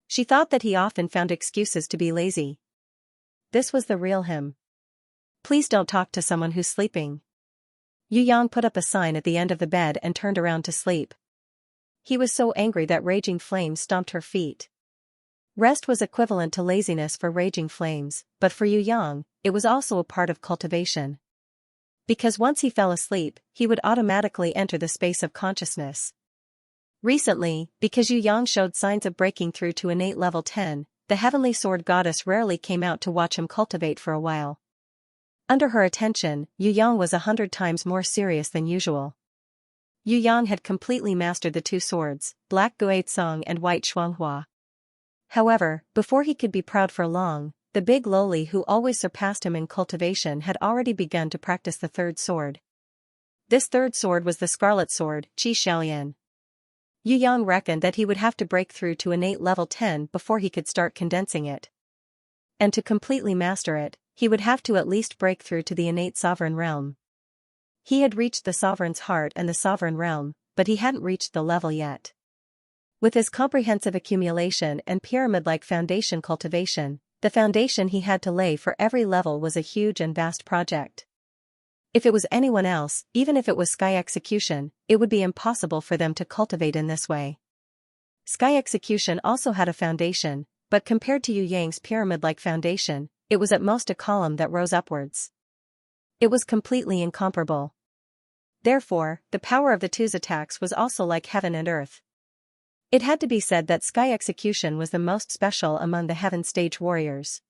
She thought that he often found excuses to be lazy. This was the real him. Please don't talk to someone who's sleeping. Yu Yang put up a sign at the end of the bed and turned around to sleep. He was so angry that Raging Flames stomped her feet. Rest was equivalent to laziness for Raging Flames, but for Yu Yang, it was also a part of cultivation. Because once he fell asleep, he would automatically enter the space of consciousness. Recently, because Yu Yang showed signs of breaking through to innate level 10, the Heavenly Sword Goddess rarely came out to watch him cultivate for a while. Under her attention, Yu Yang was 100 times more serious than usual. Yu Yang had completely mastered the two swords, Black Guizong and White Shuanghua. However, before he could be proud for long, the big loli who always surpassed him in cultivation had already begun to practice the third sword. This third sword was the Scarlet Sword, Xianxia. Yu Yang reckoned that he would have to break through to innate level 10 before he could start condensing it. And to completely master it, he would have to at least break through to the innate sovereign realm. He had reached the sovereign's heart and the sovereign realm, but he hadn't reached the level yet. With his comprehensive accumulation and pyramid-like foundation cultivation, the foundation he had to lay for every level was a huge and vast project. If it was anyone else, even if it was Sky Execution, it would be impossible for them to cultivate in this way. Sky Execution also had a foundation, but compared to Yu Yang's pyramid-like foundation, it was at most a column that rose upwards. It was completely incomparable. Therefore, the power of the two's attacks was also like heaven and earth. It had to be said that Sky Execution was the most special among the Heaven Stage warriors.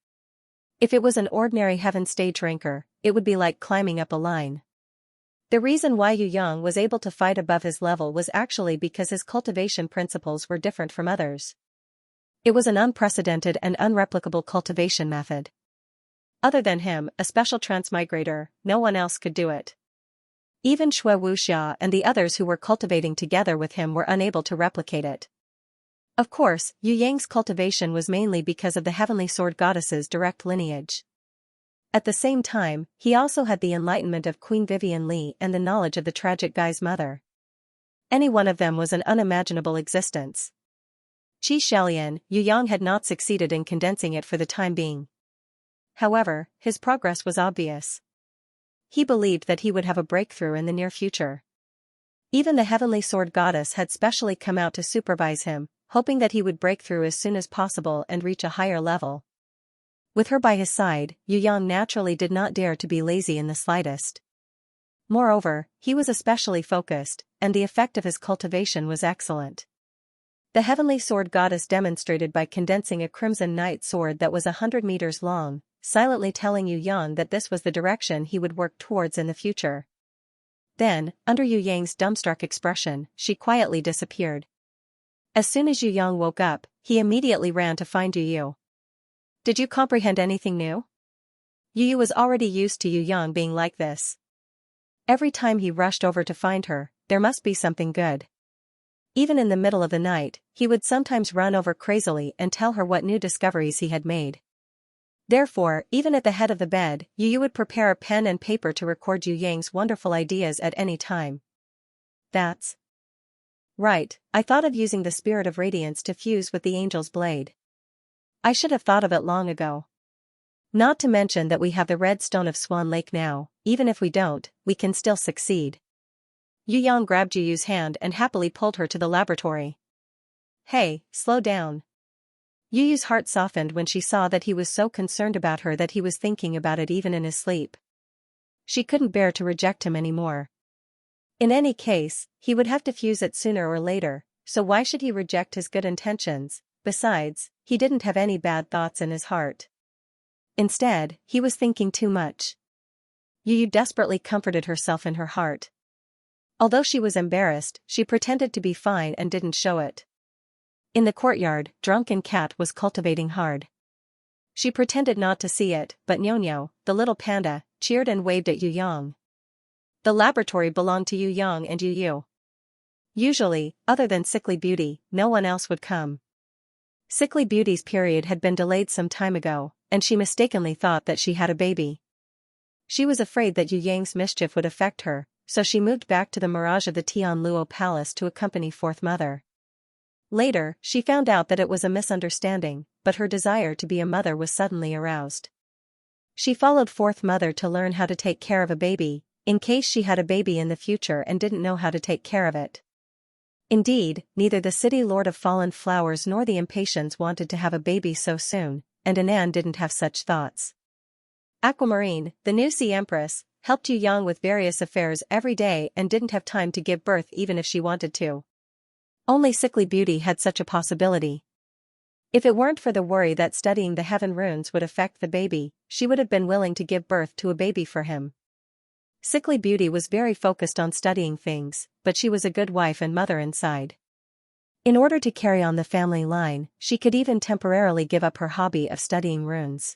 If it was an ordinary Heaven Stage ranker, it would be like climbing up a line. The reason why Yu Yang was able to fight above his level was actually because his cultivation principles were different from others. It was an unprecedented and unreplicable cultivation method. Other than him, a special transmigrator, no one else could do it. Even Shui Wuxia and the others who were cultivating together with him were unable to replicate it. Of course, Yu Yang's cultivation was mainly because of the Heavenly Sword Goddess's direct lineage. At the same time, he also had the enlightenment of Queen Vivian Li and the knowledge of the tragic guy's mother. Any one of them was an unimaginable existence. Xianxia, Yu Yang had not succeeded in condensing it for the time being. However, his progress was obvious. He believed that he would have a breakthrough in the near future. Even the Heavenly Sword Goddess had specially come out to supervise him, hoping that he would break through as soon as possible and reach a higher level. With her by his side, Yu Yang naturally did not dare to be lazy in the slightest. Moreover, he was especially focused, and the effect of his cultivation was excellent. The Heavenly Sword Goddess demonstrated by condensing a Crimson Knight sword that was 100 meters long, silently telling Yu Yang that this was the direction he would work towards in the future. Then, under Yu Yang's dumbstruck expression, she quietly disappeared. As soon as Yu Yang woke up, he immediately ran to find Yu Yu. Did you comprehend anything new? Yu Yu was already used to Yu Yang being like this. Every time he rushed over to find her, there must be something good. Even in the middle of the night, he would sometimes run over crazily and tell her what new discoveries he had made. Therefore, even at the head of the bed, Yu Yu would prepare a pen and paper to record Yu Yang's wonderful ideas at any time. That's right, I thought of using the Spirit of Radiance to fuse with the Angel's Blade. I should have thought of it long ago. Not to mention that we have the Red Stone of Swan Lake now, even if we don't, we can still succeed. Yu Yang grabbed Yu Yu's hand and happily pulled her to the laboratory. Hey, slow down. Yu Yu's heart softened when she saw that he was so concerned about her that he was thinking about it even in his sleep. She couldn't bear to reject him anymore. In any case, he would have to fuse it sooner or later, so why should he reject his good intentions? Besides, he didn't have any bad thoughts in his heart. Instead, he was thinking too much. Yu Yu desperately comforted herself in her heart. Although she was embarrassed, she pretended to be fine and didn't show it. In the courtyard, Drunken Cat was cultivating hard. She pretended not to see it, but Nyonyo, the little panda, cheered and waved at Yu Yang. The laboratory belonged to Yu Yang and Yu Yu. Usually, other than Sickly Beauty, no one else would come. Sickly Beauty's period had been delayed some time ago, and she mistakenly thought that she had a baby. She was afraid that Yu Yang's mischief would affect her, so she moved back to the mirage of the Tianluo Palace to accompany Fourth Mother. Later, she found out that it was a misunderstanding, but her desire to be a mother was suddenly aroused. She followed Fourth Mother to learn how to take care of a baby, in case she had a baby in the future and didn't know how to take care of it. Indeed, neither the City Lord of Fallen Flowers nor the Impatiens wanted to have a baby so soon, and Anan didn't have such thoughts. Aquamarine, the new Sea Empress, helped Yu Yang with various affairs every day and didn't have time to give birth even if she wanted to. Only Sickly Beauty had such a possibility. If it weren't for the worry that studying the heaven runes would affect the baby, she would have been willing to give birth to a baby for him. Sickly Beauty was very focused on studying things, but she was a good wife and mother inside. In order to carry on the family line, she could even temporarily give up her hobby of studying runes.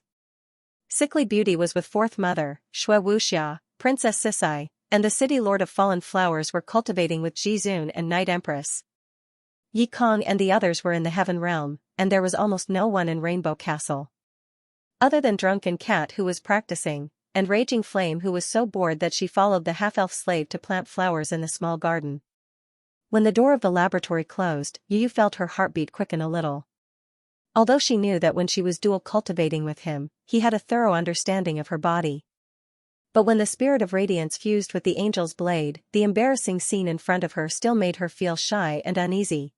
Sickly Beauty was with Fourth Mother, Shui Wuxia, Princess Sisai, and the city lord of fallen flowers were cultivating with Jizun and Night Empress. Yi Kong and the others were in the heaven realm, and there was almost no one in Rainbow Castle. Other than Drunken Cat who was practicing, and Raging Flame who was so bored that she followed the half-elf slave to plant flowers in the small garden. When the door of the laboratory closed, Yu felt her heartbeat quicken a little. Although she knew that when she was dual cultivating with him, he had a thorough understanding of her body. But when the spirit of radiance fused with the angel's blade, the embarrassing scene in front of her still made her feel shy and uneasy.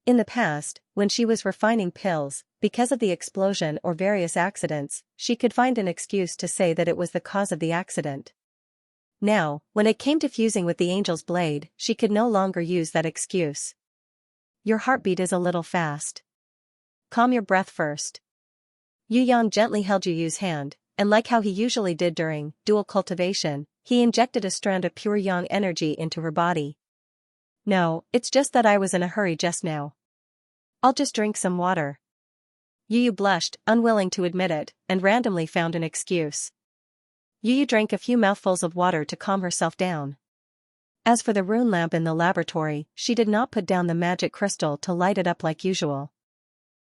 In the past, when she was refining pills, because of the explosion or various accidents, she could find an excuse to say that it was the cause of the accident. Now, when it came to fusing with the angel's blade, she could no longer use that excuse. Your heartbeat is a little fast. Calm your breath first. Yu Yang gently held Yu Yu's hand, and like how he usually did during dual cultivation, he injected a strand of pure yang energy into her body. No, it's just that I was in a hurry just now. I'll just drink some water. Yu Yu blushed, unwilling to admit it, and randomly found an excuse. Yu Yu drank a few mouthfuls of water to calm herself down. As for the rune lamp in the laboratory, she did not put down the magic crystal to light it up like usual.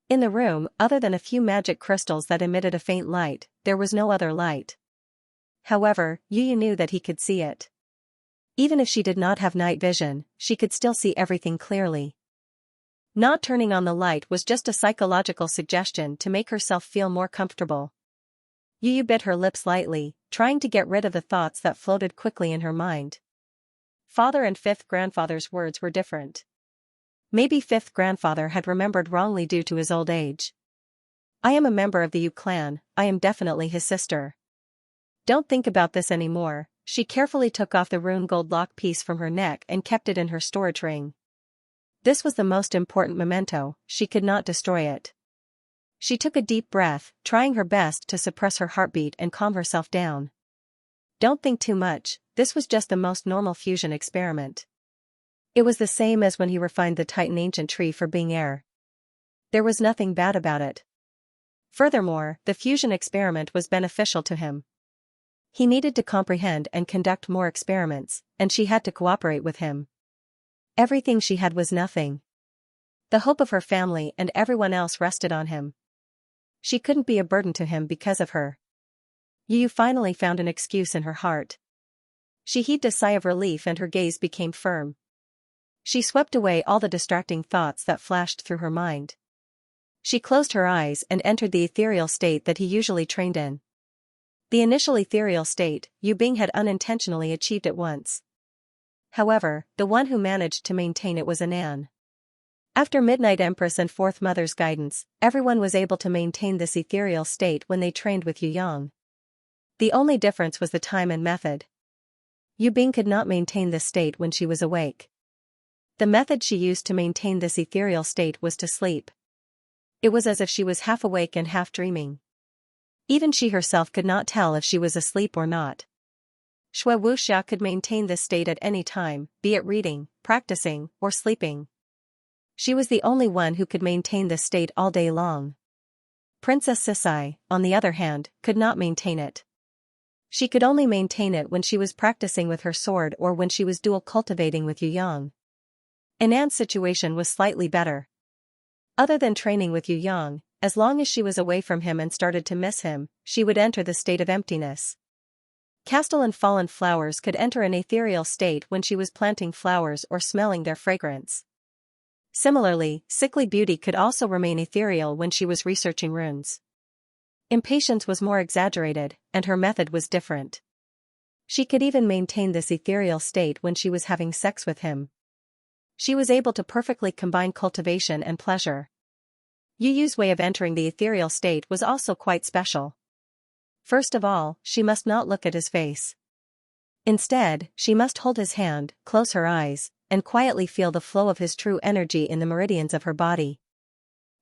In the room, other than a few magic crystals that emitted a faint light, there was no other light. However, Yu Yu knew that he could see it. Even if she did not have night vision, she could still see everything clearly. Not turning on the light was just a psychological suggestion to make herself feel more comfortable. Yu Yu bit her lips lightly, trying to get rid of the thoughts that floated quickly in her mind. Father and fifth grandfather's words were different. Maybe fifth grandfather had remembered wrongly due to his old age. I am a member of the Yu clan, I am definitely his sister. Don't think about this anymore. She carefully took off the rune gold lock piece from her neck and kept it in her storage ring. This was the most important memento, she could not destroy it. She took a deep breath, trying her best to suppress her heartbeat and calm herself down. Don't think too much, this was just the most normal fusion experiment. It was the same as when he refined the Titan ancient tree for being air. There was nothing bad about it. Furthermore, the fusion experiment was beneficial to him. He needed to comprehend and conduct more experiments, and she had to cooperate with him. Everything she had was nothing. The hope of her family and everyone else rested on him. She couldn't be a burden to him because of her. Yu Yu finally found an excuse in her heart. She heaved a sigh of relief and her gaze became firm. She swept away all the distracting thoughts that flashed through her mind. She closed her eyes and entered the ethereal state that he usually trained in. The initial ethereal state, Yu Bing had unintentionally achieved it once. However, the one who managed to maintain it was Anan. After Midnight Empress and Fourth Mother's guidance, everyone was able to maintain this ethereal state when they trained with Yu Yang. The only difference was the time and method. Yu Bing could not maintain this state when she was awake. The method she used to maintain this ethereal state was to sleep. It was as if she was half awake and half dreaming. Even she herself could not tell if she was asleep or not. Shui Wuxia could maintain this state at any time, be it reading, practicing, or sleeping. She was the only one who could maintain this state all day long. Princess Sisai, on the other hand, could not maintain it. She could only maintain it when she was practicing with her sword or when she was dual cultivating with Yu Yang. Anan's situation was slightly better. Other than training with Yu Yang, as long as she was away from him and started to miss him, she would enter the state of emptiness. Castle and fallen flowers could enter an ethereal state when she was planting flowers or smelling their fragrance. Similarly, Sickly Beauty could also remain ethereal when she was researching runes. Impatience was more exaggerated, and her method was different. She could even maintain this ethereal state when she was having sex with him. She was able to perfectly combine cultivation and pleasure. Yu Yu's way of entering the ethereal state was also quite special. First of all, she must not look at his face. Instead, she must hold his hand, close her eyes, and quietly feel the flow of his true energy in the meridians of her body.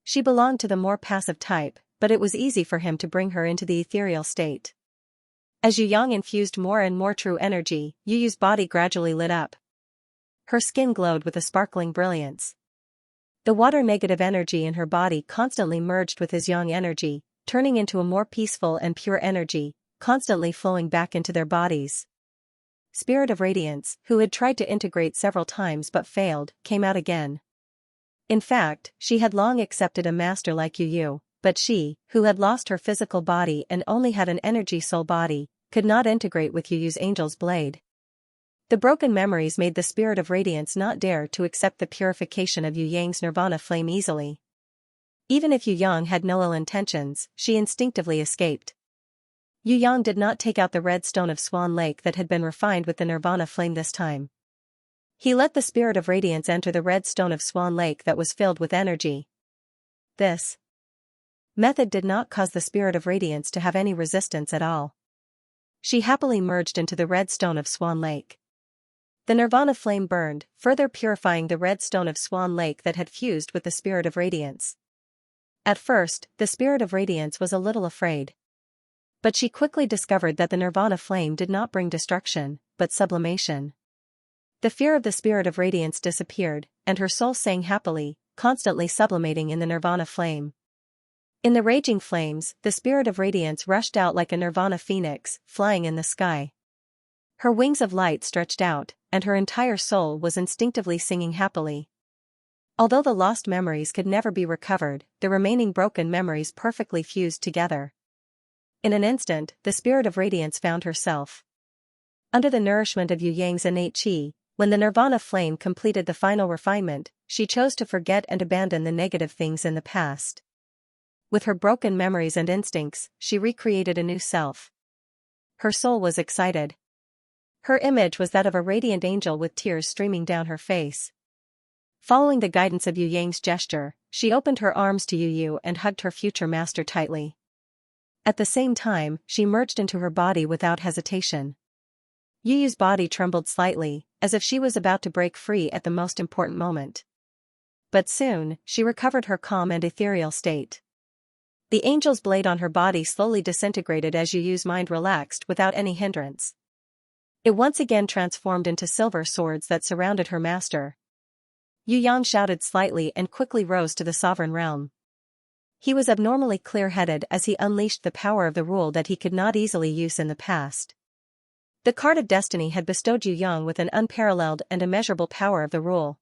She belonged to the more passive type, but it was easy for him to bring her into the ethereal state. As Yu Yang infused more and more true energy, Yu Yu's body gradually lit up. Her skin glowed with a sparkling brilliance. The water-negative energy in her body constantly merged with his yang energy, turning into a more peaceful and pure energy, constantly flowing back into their bodies. Spirit of Radiance, who had tried to integrate several times but failed, came out again. In fact, she had long accepted a master like Yu, but she, who had lost her physical body and only had an energy soul body, could not integrate with Yu's angel's blade. The broken memories made the Spirit of Radiance not dare to accept the purification of Yu Yang's nirvana flame easily. Even if Yu Yang had no ill intentions, she instinctively escaped. Yu Yang did not take out the red stone of Swan Lake that had been refined with the nirvana flame this time. He let the Spirit of Radiance enter the red stone of Swan Lake that was filled with energy. This method did not cause the Spirit of Radiance to have any resistance at all. She happily merged into the red stone of Swan Lake. The nirvana flame burned, further purifying the red stone of Swan Lake that had fused with the Spirit of Radiance. At first, the Spirit of Radiance was a little afraid. But she quickly discovered that the nirvana flame did not bring destruction, but sublimation. The fear of the Spirit of Radiance disappeared, and her soul sang happily, constantly sublimating in the nirvana flame. In the raging flames, the Spirit of Radiance rushed out like a nirvana phoenix, flying in the sky. Her wings of light stretched out, and her entire soul was instinctively singing happily. Although the lost memories could never be recovered, the remaining broken memories perfectly fused together. In an instant, the Spirit of Radiance found herself under the nourishment of Yu Yang's innate qi. When the nirvana flame completed the final refinement, she chose to forget and abandon the negative things in the past. With her broken memories and instincts, she recreated a new self. Her soul was excited. Her image was that of a radiant angel with tears streaming down her face. Following the guidance of Yu Yang's gesture, she opened her arms to Yu and hugged her future master tightly. At the same time, she merged into her body without hesitation. Yu's body trembled slightly, as if she was about to break free at the most important moment. But soon, she recovered her calm and ethereal state. The angel's blade on her body slowly disintegrated as Yu's mind relaxed without any hindrance. It once again transformed into silver swords that surrounded her master. Yu Yang shouted slightly and quickly rose to the sovereign realm. He was abnormally clear-headed as he unleashed the power of the rule that he could not easily use in the past. The card of destiny had bestowed Yu Yang with an unparalleled and immeasurable power of the rule.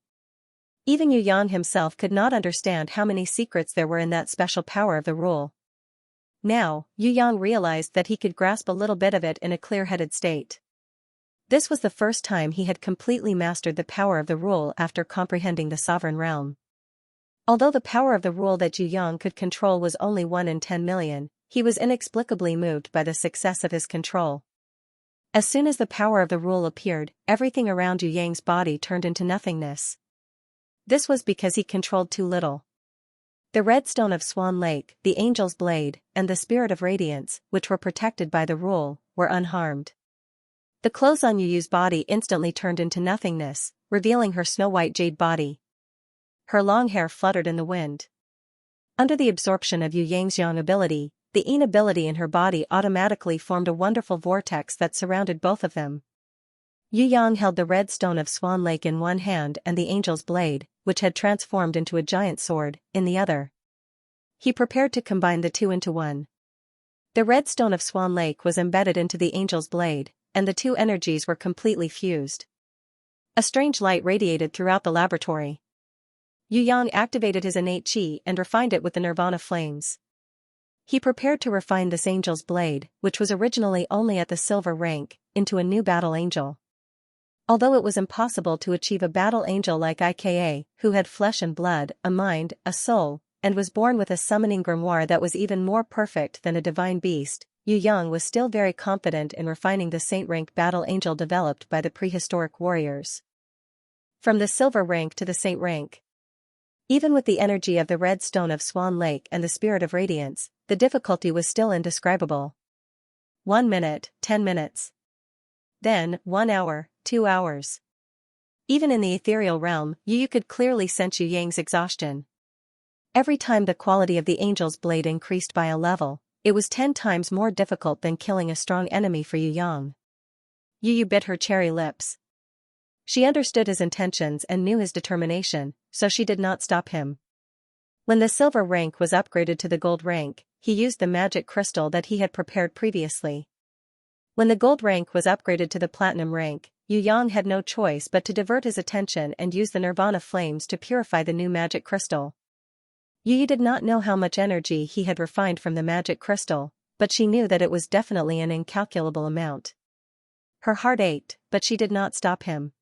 Even Yu Yang himself could not understand how many secrets there were in that special power of the rule. Now, Yu Yang realized that he could grasp a little bit of it in a clear-headed state. This was the first time he had completely mastered the power of the rule after comprehending the sovereign realm. Although the power of the rule that Yu Yang could control was only 1 in 10 million, he was inexplicably moved by the success of his control. As soon as the power of the rule appeared, everything around Yu Yang's body turned into nothingness. This was because he controlled too little. The red stone of Swan Lake, the angel's blade, and the Spirit of Radiance, which were protected by the rule, were unharmed. The clothes on Yu's body instantly turned into nothingness, revealing her snow-white jade body. Her long hair fluttered in the wind. Under the absorption of Yu Yang's yang ability, the yin ability in her body automatically formed a wonderful vortex that surrounded both of them. Yu Yang held the red stone of Swan Lake in one hand and the angel's blade, which had transformed into a giant sword, in the other. He prepared to combine the two into one. The red stone of Swan Lake was embedded into the angel's blade, and the two energies were completely fused. A strange light radiated throughout the laboratory. Yu Yang activated his innate qi and refined it with the nirvana flames. He prepared to refine this angel's blade, which was originally only at the silver rank, into a new battle angel. Although it was impossible to achieve a battle angel like Ika, who had flesh and blood, a mind, a soul, and was born with a summoning grimoire that was even more perfect than a divine beast, Yu Yang was still very confident in refining the saint-rank battle angel developed by the prehistoric warriors. From the silver rank to the saint rank. Even with the energy of the red stone of Swan Lake and the Spirit of Radiance, the difficulty was still indescribable. 1 minute, 10 minutes. Then, 1 hour, 2 hours. Even in the ethereal realm, Yu could clearly sense Yu Yang's exhaustion. Every time the quality of the angel's blade increased by a level, it was 10 times more difficult than killing a strong enemy for Yu Yang. Yu bit her cherry lips. She understood his intentions and knew his determination, so she did not stop him. When the silver rank was upgraded to the gold rank, he used the magic crystal that he had prepared previously. When the gold rank was upgraded to the platinum rank, Yu Yang had no choice but to divert his attention and use the nirvana flames to purify the new magic crystal. Yu did not know how much energy he had refined from the magic crystal, but she knew that it was definitely an incalculable amount. Her heart ached, but she did not stop him.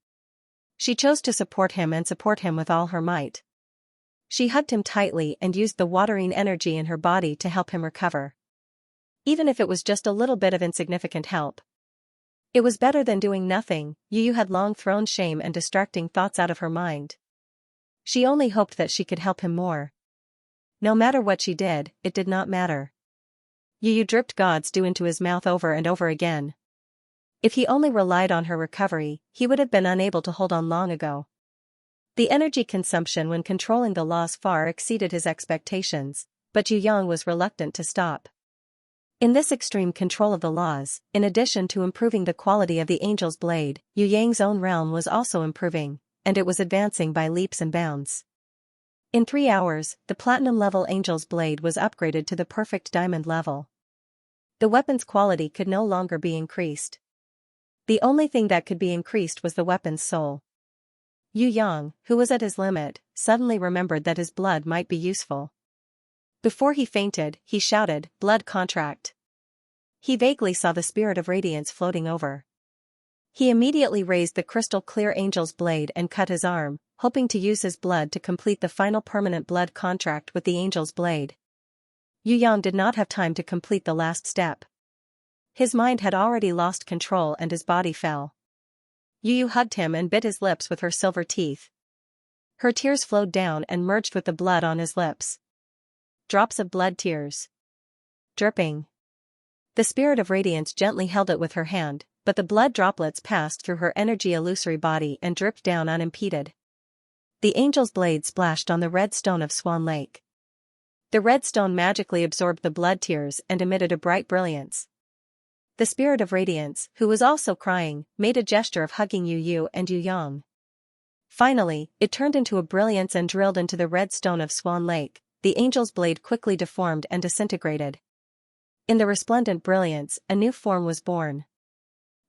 She chose to support him with all her might. She hugged him tightly and used the watering energy in her body to help him recover. Even if it was just a little bit of insignificant help. It was better than doing nothing. Yu had long thrown shame and distracting thoughts out of her mind. She only hoped that she could help him more. No matter what she did, it did not matter. Yu dripped God's dew into his mouth over and over again. If he only relied on her recovery, he would have been unable to hold on long ago. The energy consumption when controlling the laws far exceeded his expectations, but Yu Yang was reluctant to stop. In this extreme control of the laws, in addition to improving the quality of the angel's blade, Yu Yang's own realm was also improving, and it was advancing by leaps and bounds. In 3 hours, the platinum-level angel's blade was upgraded to the perfect diamond level. The weapon's quality could no longer be increased. The only thing that could be increased was the weapon's soul. Yu Yang, who was at his limit, suddenly remembered that his blood might be useful. Before he fainted, he shouted, "Blood contract." He vaguely saw the spirit of radiance floating over. He immediately raised the crystal-clear angel's blade and cut his arm, hoping to use his blood to complete the final permanent blood contract with the angel's blade. Yu Yang did not have time to complete the last step. His mind had already lost control and his body fell. Yu hugged him and bit his lips with her silver teeth. Her tears flowed down and merged with the blood on his lips. Drops of blood tears. Dripping. The spirit of radiance gently held it with her hand, but the blood droplets passed through her energy illusory body and dripped down unimpeded. The angel's blade splashed on the red stone of Swan Lake. The red stone magically absorbed the blood tears and emitted a bright brilliance. The spirit of radiance, who was also crying, made a gesture of hugging Yu and Yu Yang. Finally, it turned into a brilliance and drilled into the red stone of Swan Lake. The angel's blade quickly deformed and disintegrated. In the resplendent brilliance, a new form was born.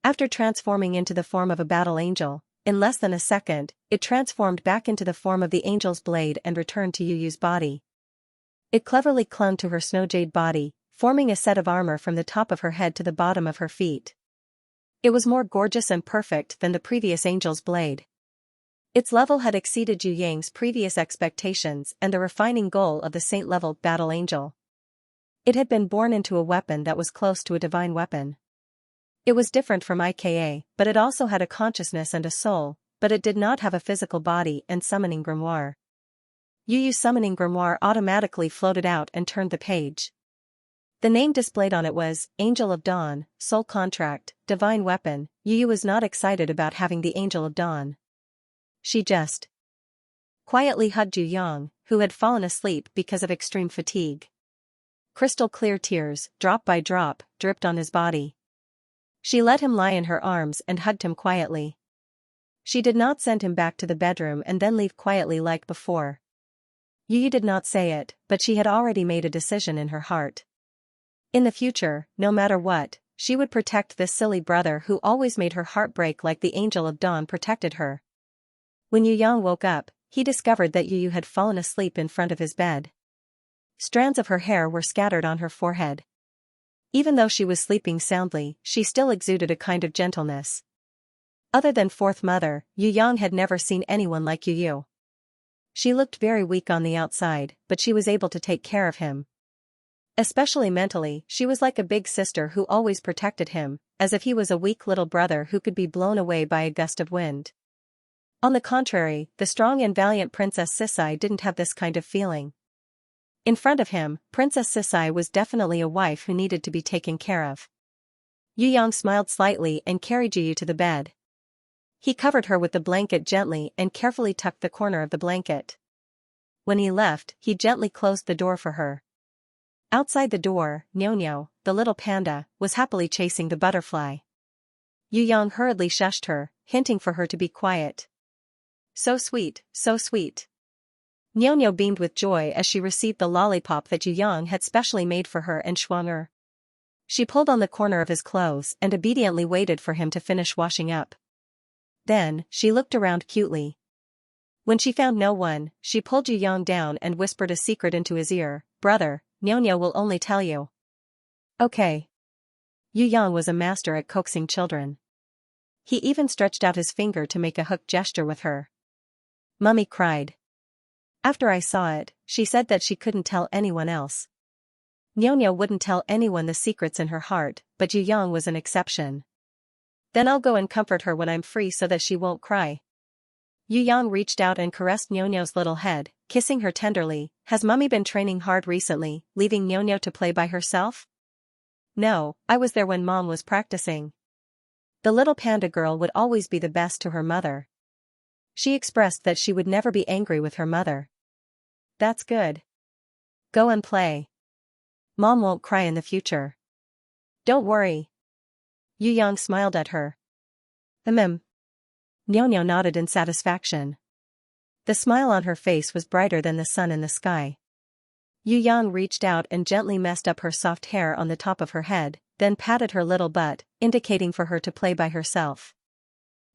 After transforming into the form of a battle angel, in less than a second, it transformed back into the form of the angel's blade and returned to Yu's body. It cleverly clung to her snow jade body, forming a set of armor from the top of her head to the bottom of her feet. It was more gorgeous and perfect than the previous angel's blade. Its level had exceeded Yu Yang's previous expectations and the refining goal of the saint-level battle angel. It had been born into a weapon that was close to a divine weapon. It was different from IKA, but it also had a consciousness and a soul, but it did not have a physical body and summoning grimoire. Yu's summoning grimoire automatically floated out and turned the page. The name displayed on it was, Angel of Dawn, Soul Contract, Divine Weapon. Yu was not excited about having the Angel of Dawn. She just quietly hugged Yu Yang, who had fallen asleep because of extreme fatigue. Crystal-clear tears, drop by drop, dripped on his body. She let him lie in her arms and hugged him quietly. She did not send him back to the bedroom and then leave quietly like before. Yu did not say it, but she had already made a decision in her heart. In the future, no matter what, she would protect this silly brother who always made her heart break like the Angel of Dawn protected her. When Yu Yang woke up, he discovered that Yu had fallen asleep in front of his bed. Strands of her hair were scattered on her forehead. Even though she was sleeping soundly, she still exuded a kind of gentleness. Other than Fourth Mother, Yu Yang had never seen anyone like Yu. She looked very weak on the outside, but she was able to take care of him. Especially mentally, she was like a big sister who always protected him, as if he was a weak little brother who could be blown away by a gust of wind. On the contrary, the strong and valiant Princess Sisai didn't have this kind of feeling. In front of him, Princess Sisai was definitely a wife who needed to be taken care of. Yu Yang smiled slightly and carried Yu to the bed. He covered her with the blanket gently and carefully tucked the corner of the blanket. When he left, he gently closed the door for her. Outside the door, Nyo, the little panda, was happily chasing the butterfly. Yu Yang hurriedly shushed her, hinting for her to be quiet. So sweet, so sweet. Nyo beamed with joy as she received the lollipop that Yu Yang had specially made for her and swung her. She pulled on the corner of his clothes and obediently waited for him to finish washing up. Then, she looked around cutely. When she found no one, she pulled Yu Yang down and whispered a secret into his ear. Brother, Nyonya will only tell you. Okay. Yu Yang was a master at coaxing children. He even stretched out his finger to make a hook gesture with her. Mummy cried. After I saw it, she said that she couldn't tell anyone else. Nyonya wouldn't tell anyone the secrets in her heart, but Yu Yang was an exception. Then I'll go and comfort her when I'm free so that she won't cry. Yu Yang reached out and caressed Nyonyo's little head, kissing her tenderly. Has Mummy been training hard recently, leaving Nyonyo to play by herself? No, I was there when Mom was practicing. The little panda girl would always be the best to her mother. She expressed that she would never be angry with her mother. That's good. Go and play. Mom won't cry in the future. Don't worry. Yu Yang smiled at her. Nyonyo nodded in satisfaction. The smile on her face was brighter than the sun in the sky. Yu Yang reached out and gently messed up her soft hair on the top of her head, then patted her little butt, indicating for her to play by herself.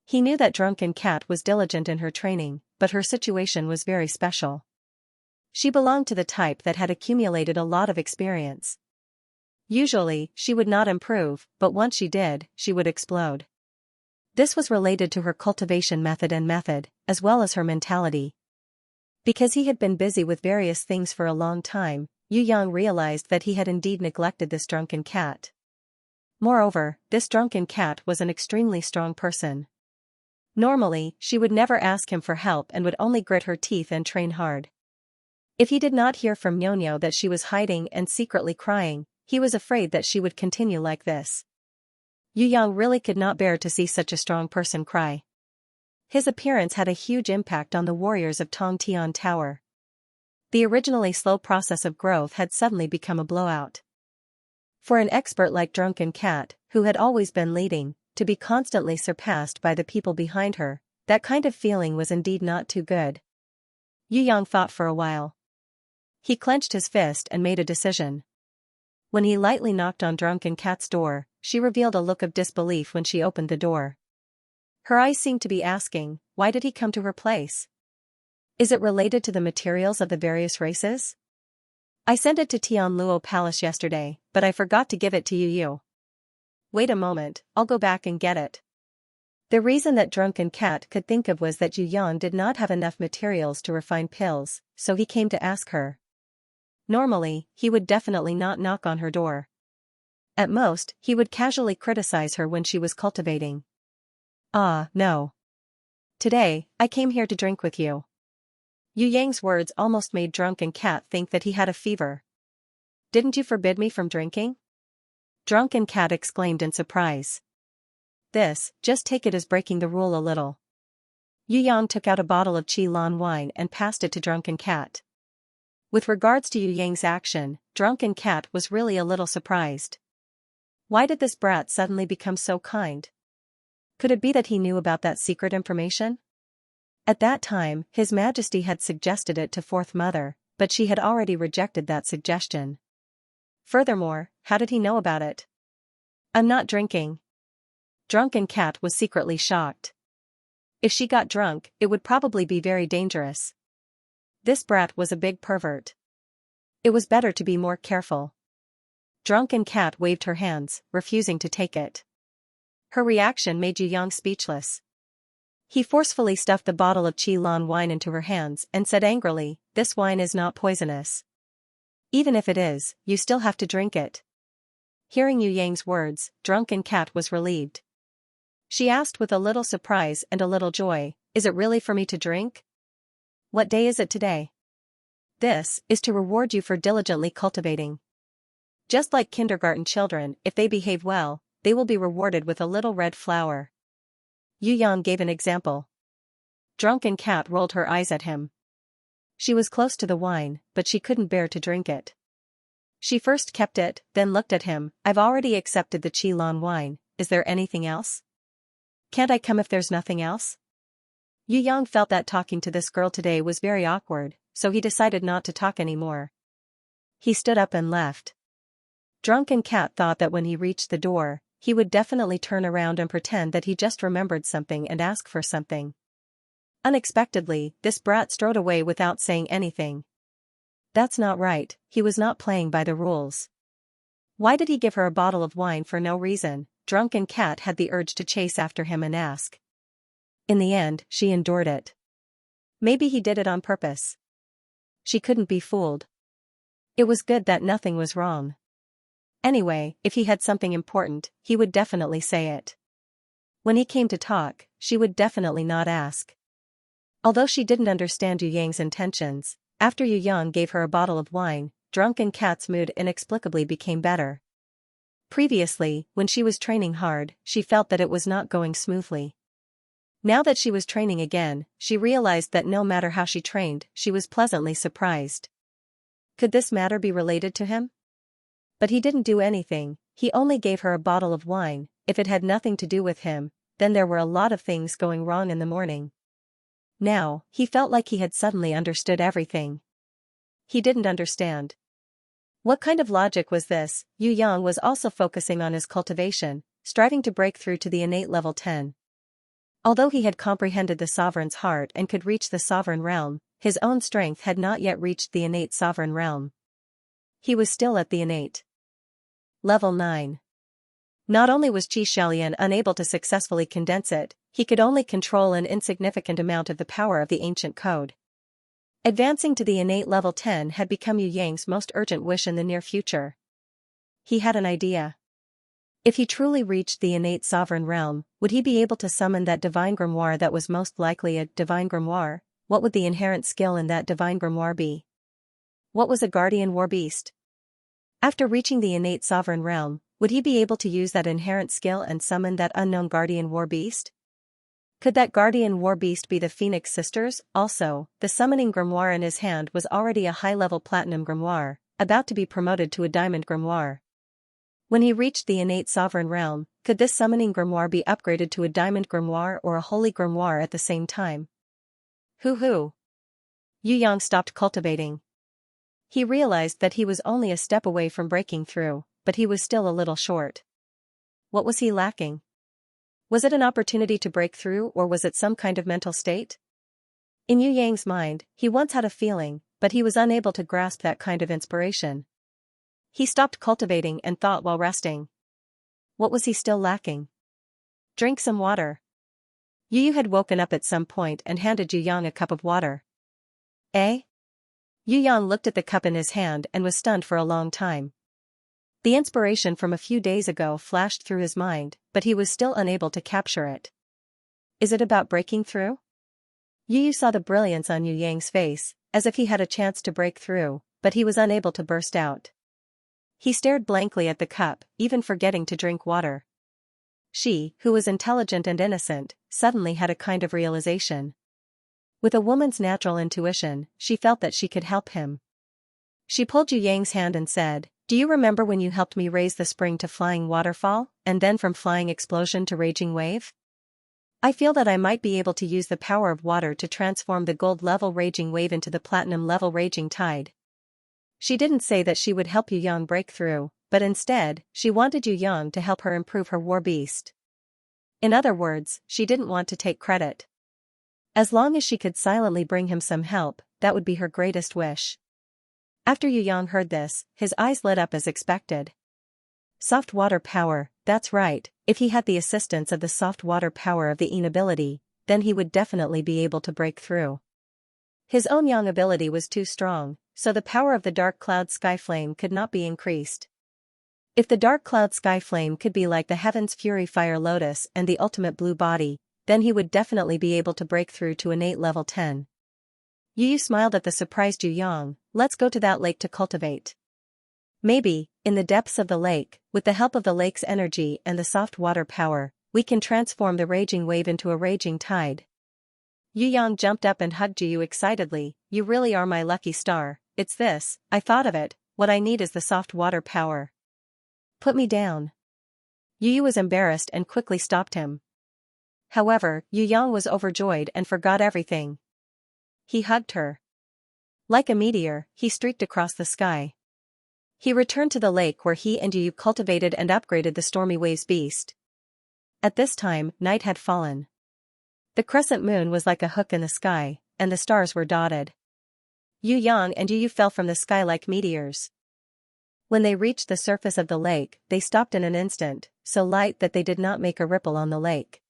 He knew that Drunken Cat was diligent in her training, but her situation was very special. She belonged to the type that had accumulated a lot of experience. Usually, she would not improve, but once she did, she would explode. This was related to her cultivation method, as well as her mentality. Because he had been busy with various things for a long time, Yu Yang realized that he had indeed neglected this Drunken Cat. Moreover, this Drunken Cat was an extremely strong person. Normally, she would never ask him for help and would only grit her teeth and train hard. If he did not hear from Nyonyo that she was hiding and secretly crying, he was afraid that she would continue like this. Yu Yang really could not bear to see such a strong person cry. His appearance had a huge impact on the warriors of Tongtian Tower. The originally slow process of growth had suddenly become a blowout. For an expert like Drunken Cat, who had always been leading, to be constantly surpassed by the people behind her, that kind of feeling was indeed not too good. Yu Yang thought for a while. He clenched his fist and made a decision. When he lightly knocked on Drunken Cat's door, she revealed a look of disbelief when she opened the door. Her eyes seemed to be asking, why did he come to her place? Is it related to the materials of the various races? I sent it to Tianluo Palace yesterday, but I forgot to give it to Yu. Wait a moment, I'll go back and get it. The reason that Drunken Cat could think of was that Yu Yang did not have enough materials to refine pills, so he came to ask her. Normally, he would definitely not knock on her door. At most, he would casually criticize her when she was cultivating. No. Today, I came here to drink with you. Yu Yang's words almost made Drunken Cat think that he had a fever. Didn't you forbid me from drinking? Drunken Cat exclaimed in surprise. Just take it as breaking the rule a little. Yu Yang took out a bottle of Qi-Lan wine and passed it to Drunken Cat. With regards to Yu Yang's action, Drunken Cat was really a little surprised. Why did this brat suddenly become so kind? Could it be that he knew about that secret information? At that time, His Majesty had suggested it to Fourth Mother, but she had already rejected that suggestion. Furthermore, how did he know about it? I'm not drinking. Drunken Cat was secretly shocked. If she got drunk, it would probably be very dangerous. This brat was a big pervert. It was better to be more careful. Drunken Cat waved her hands, refusing to take it. Her reaction made Yu Yang speechless. He forcefully stuffed the bottle of Qi-Lan wine into her hands and said angrily, "This wine is not poisonous. Even if it is, you still have to drink it." Hearing Yu Yang's words, Drunken Cat was relieved. She asked with a little surprise and a little joy, "Is it really for me to drink? What day is it today?" "This is to reward you for diligently cultivating. Just like kindergarten children, if they behave well, they will be rewarded with a little red flower." Yu Yang gave an example. Drunken Cat rolled her eyes at him. She was close to the wine, but she couldn't bear to drink it. She first kept it, then looked at him. "I've already accepted the Qi-Lan wine, is there anything else? Can't I come if there's nothing else?" Yu Yang felt that talking to this girl today was very awkward, so he decided not to talk anymore. He stood up and left. Drunken Cat thought that when he reached the door, he would definitely turn around and pretend that he just remembered something and ask for something. Unexpectedly, this brat strode away without saying anything. That's not right, he was not playing by the rules. Why did he give her a bottle of wine for no reason? Drunken Cat had the urge to chase after him and ask. In the end, she endured it. Maybe he did it on purpose. She couldn't be fooled. It was good that nothing was wrong. Anyway, if he had something important, he would definitely say it. When he came to talk, she would definitely not ask. Although she didn't understand Yu Yang's intentions, after Yu Yang gave her a bottle of wine, Drunken Cat's mood inexplicably became better. Previously, when she was training hard, she felt that it was not going smoothly. Now that she was training again, she realized that no matter how she trained, she was pleasantly surprised. Could this matter be related to him? But he didn't do anything, he only gave her a bottle of wine. If it had nothing to do with him, then there were a lot of things going wrong in the morning. Now, he felt like he had suddenly understood everything. He didn't understand. What kind of logic was this? Yu Yang was also focusing on his cultivation, striving to break through to the innate level 10. Although he had comprehended the sovereign's heart and could reach the sovereign realm, his own strength had not yet reached the innate sovereign realm. He was still at the innate level 9. Not only was Xianxia unable to successfully condense it, he could only control an insignificant amount of the power of the ancient code. Advancing to the innate level 10 had become Yu Yang's most urgent wish in the near future. He had an idea. If he truly reached the innate sovereign realm, would he be able to summon that divine grimoire that was most likely a divine grimoire? What would the inherent skill in that divine grimoire be? What was a guardian war beast? After reaching the innate sovereign realm, would he be able to use that inherent skill and summon that unknown guardian war beast? Could that guardian war beast be the Phoenix sisters? Also, the summoning grimoire in his hand was already a high-level platinum grimoire, about to be promoted to a diamond grimoire. When he reached the innate sovereign realm, could this summoning grimoire be upgraded to a diamond grimoire or a holy grimoire at the same time? Hoo-hoo! Yu Yang stopped cultivating. He realized that he was only a step away from breaking through, but he was still a little short. What was he lacking? Was it an opportunity to break through, or was it some kind of mental state? In Yu Yang's mind, he once had a feeling, but he was unable to grasp that kind of inspiration. He stopped cultivating and thought while resting. What was he still lacking? Drink some water. Yu had woken up at some point and handed Yu Yang a cup of water. Eh? Yu Yang looked at the cup in his hand and was stunned for a long time. The inspiration from a few days ago flashed through his mind, but he was still unable to capture it. Is it about breaking through? Yu saw the brilliance on Yu Yang's face, as if he had a chance to break through, but he was unable to burst out. He stared blankly at the cup, even forgetting to drink water. She, who was intelligent and innocent, suddenly had a kind of realization. With a woman's natural intuition, she felt that she could help him. She pulled Yu Yang's hand and said, "Do you remember when you helped me raise the spring to flying waterfall, and then from flying explosion to raging wave? I feel that I might be able to use the power of water to transform the gold-level raging wave into the platinum-level raging tide." She didn't say that she would help Yu Yang break through, but instead, she wanted Yu Yang to help her improve her war beast. In other words, she didn't want to take credit. As long as she could silently bring him some help, that would be her greatest wish. After Yu Yang heard this, his eyes lit up as expected. Soft water power, that's right, if he had the assistance of the soft water power of the Yin ability, then he would definitely be able to break through. His own Yang ability was too strong, so the power of the dark cloud sky flame could not be increased. If the dark cloud sky flame could be like the heaven's fury fire lotus and the ultimate blue body, then he would definitely be able to break through to innate level 10. Yu smiled at the surprised Yu Yang. Let's go to that lake to cultivate. Maybe, in the depths of the lake, with the help of the lake's energy and the soft water power, we can transform the raging wave into a raging tide. Yu Yang jumped up and hugged Yu excitedly. You really are my lucky star. It's this, I thought of it, what I need is the soft water power. Put me down. Yu was embarrassed and quickly stopped him. However, Yu Yang was overjoyed and forgot everything. He hugged her. Like a meteor, he streaked across the sky. He returned to the lake where he and Yu cultivated and upgraded the stormy waves beast. At this time, night had fallen. The crescent moon was like a hook in the sky, and the stars were dotted. Yu Yang and Yu fell from the sky like meteors. When they reached the surface of the lake, they stopped in an instant, so light that they did not make a ripple on the lake.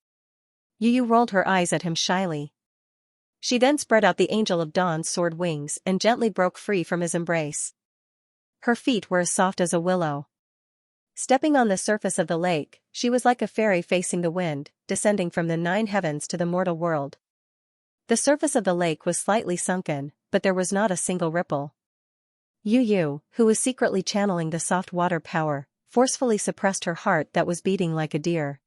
Yu rolled her eyes at him shyly. She then spread out the Angel of Dawn's sword wings and gently broke free from his embrace. Her feet were as soft as a willow. Stepping on the surface of the lake, she was like a fairy facing the wind, descending from the 9 heavens to the mortal world. The surface of the lake was slightly sunken, but there was not a single ripple. Yu, who was secretly channeling the soft water power, forcefully suppressed her heart that was beating like a deer.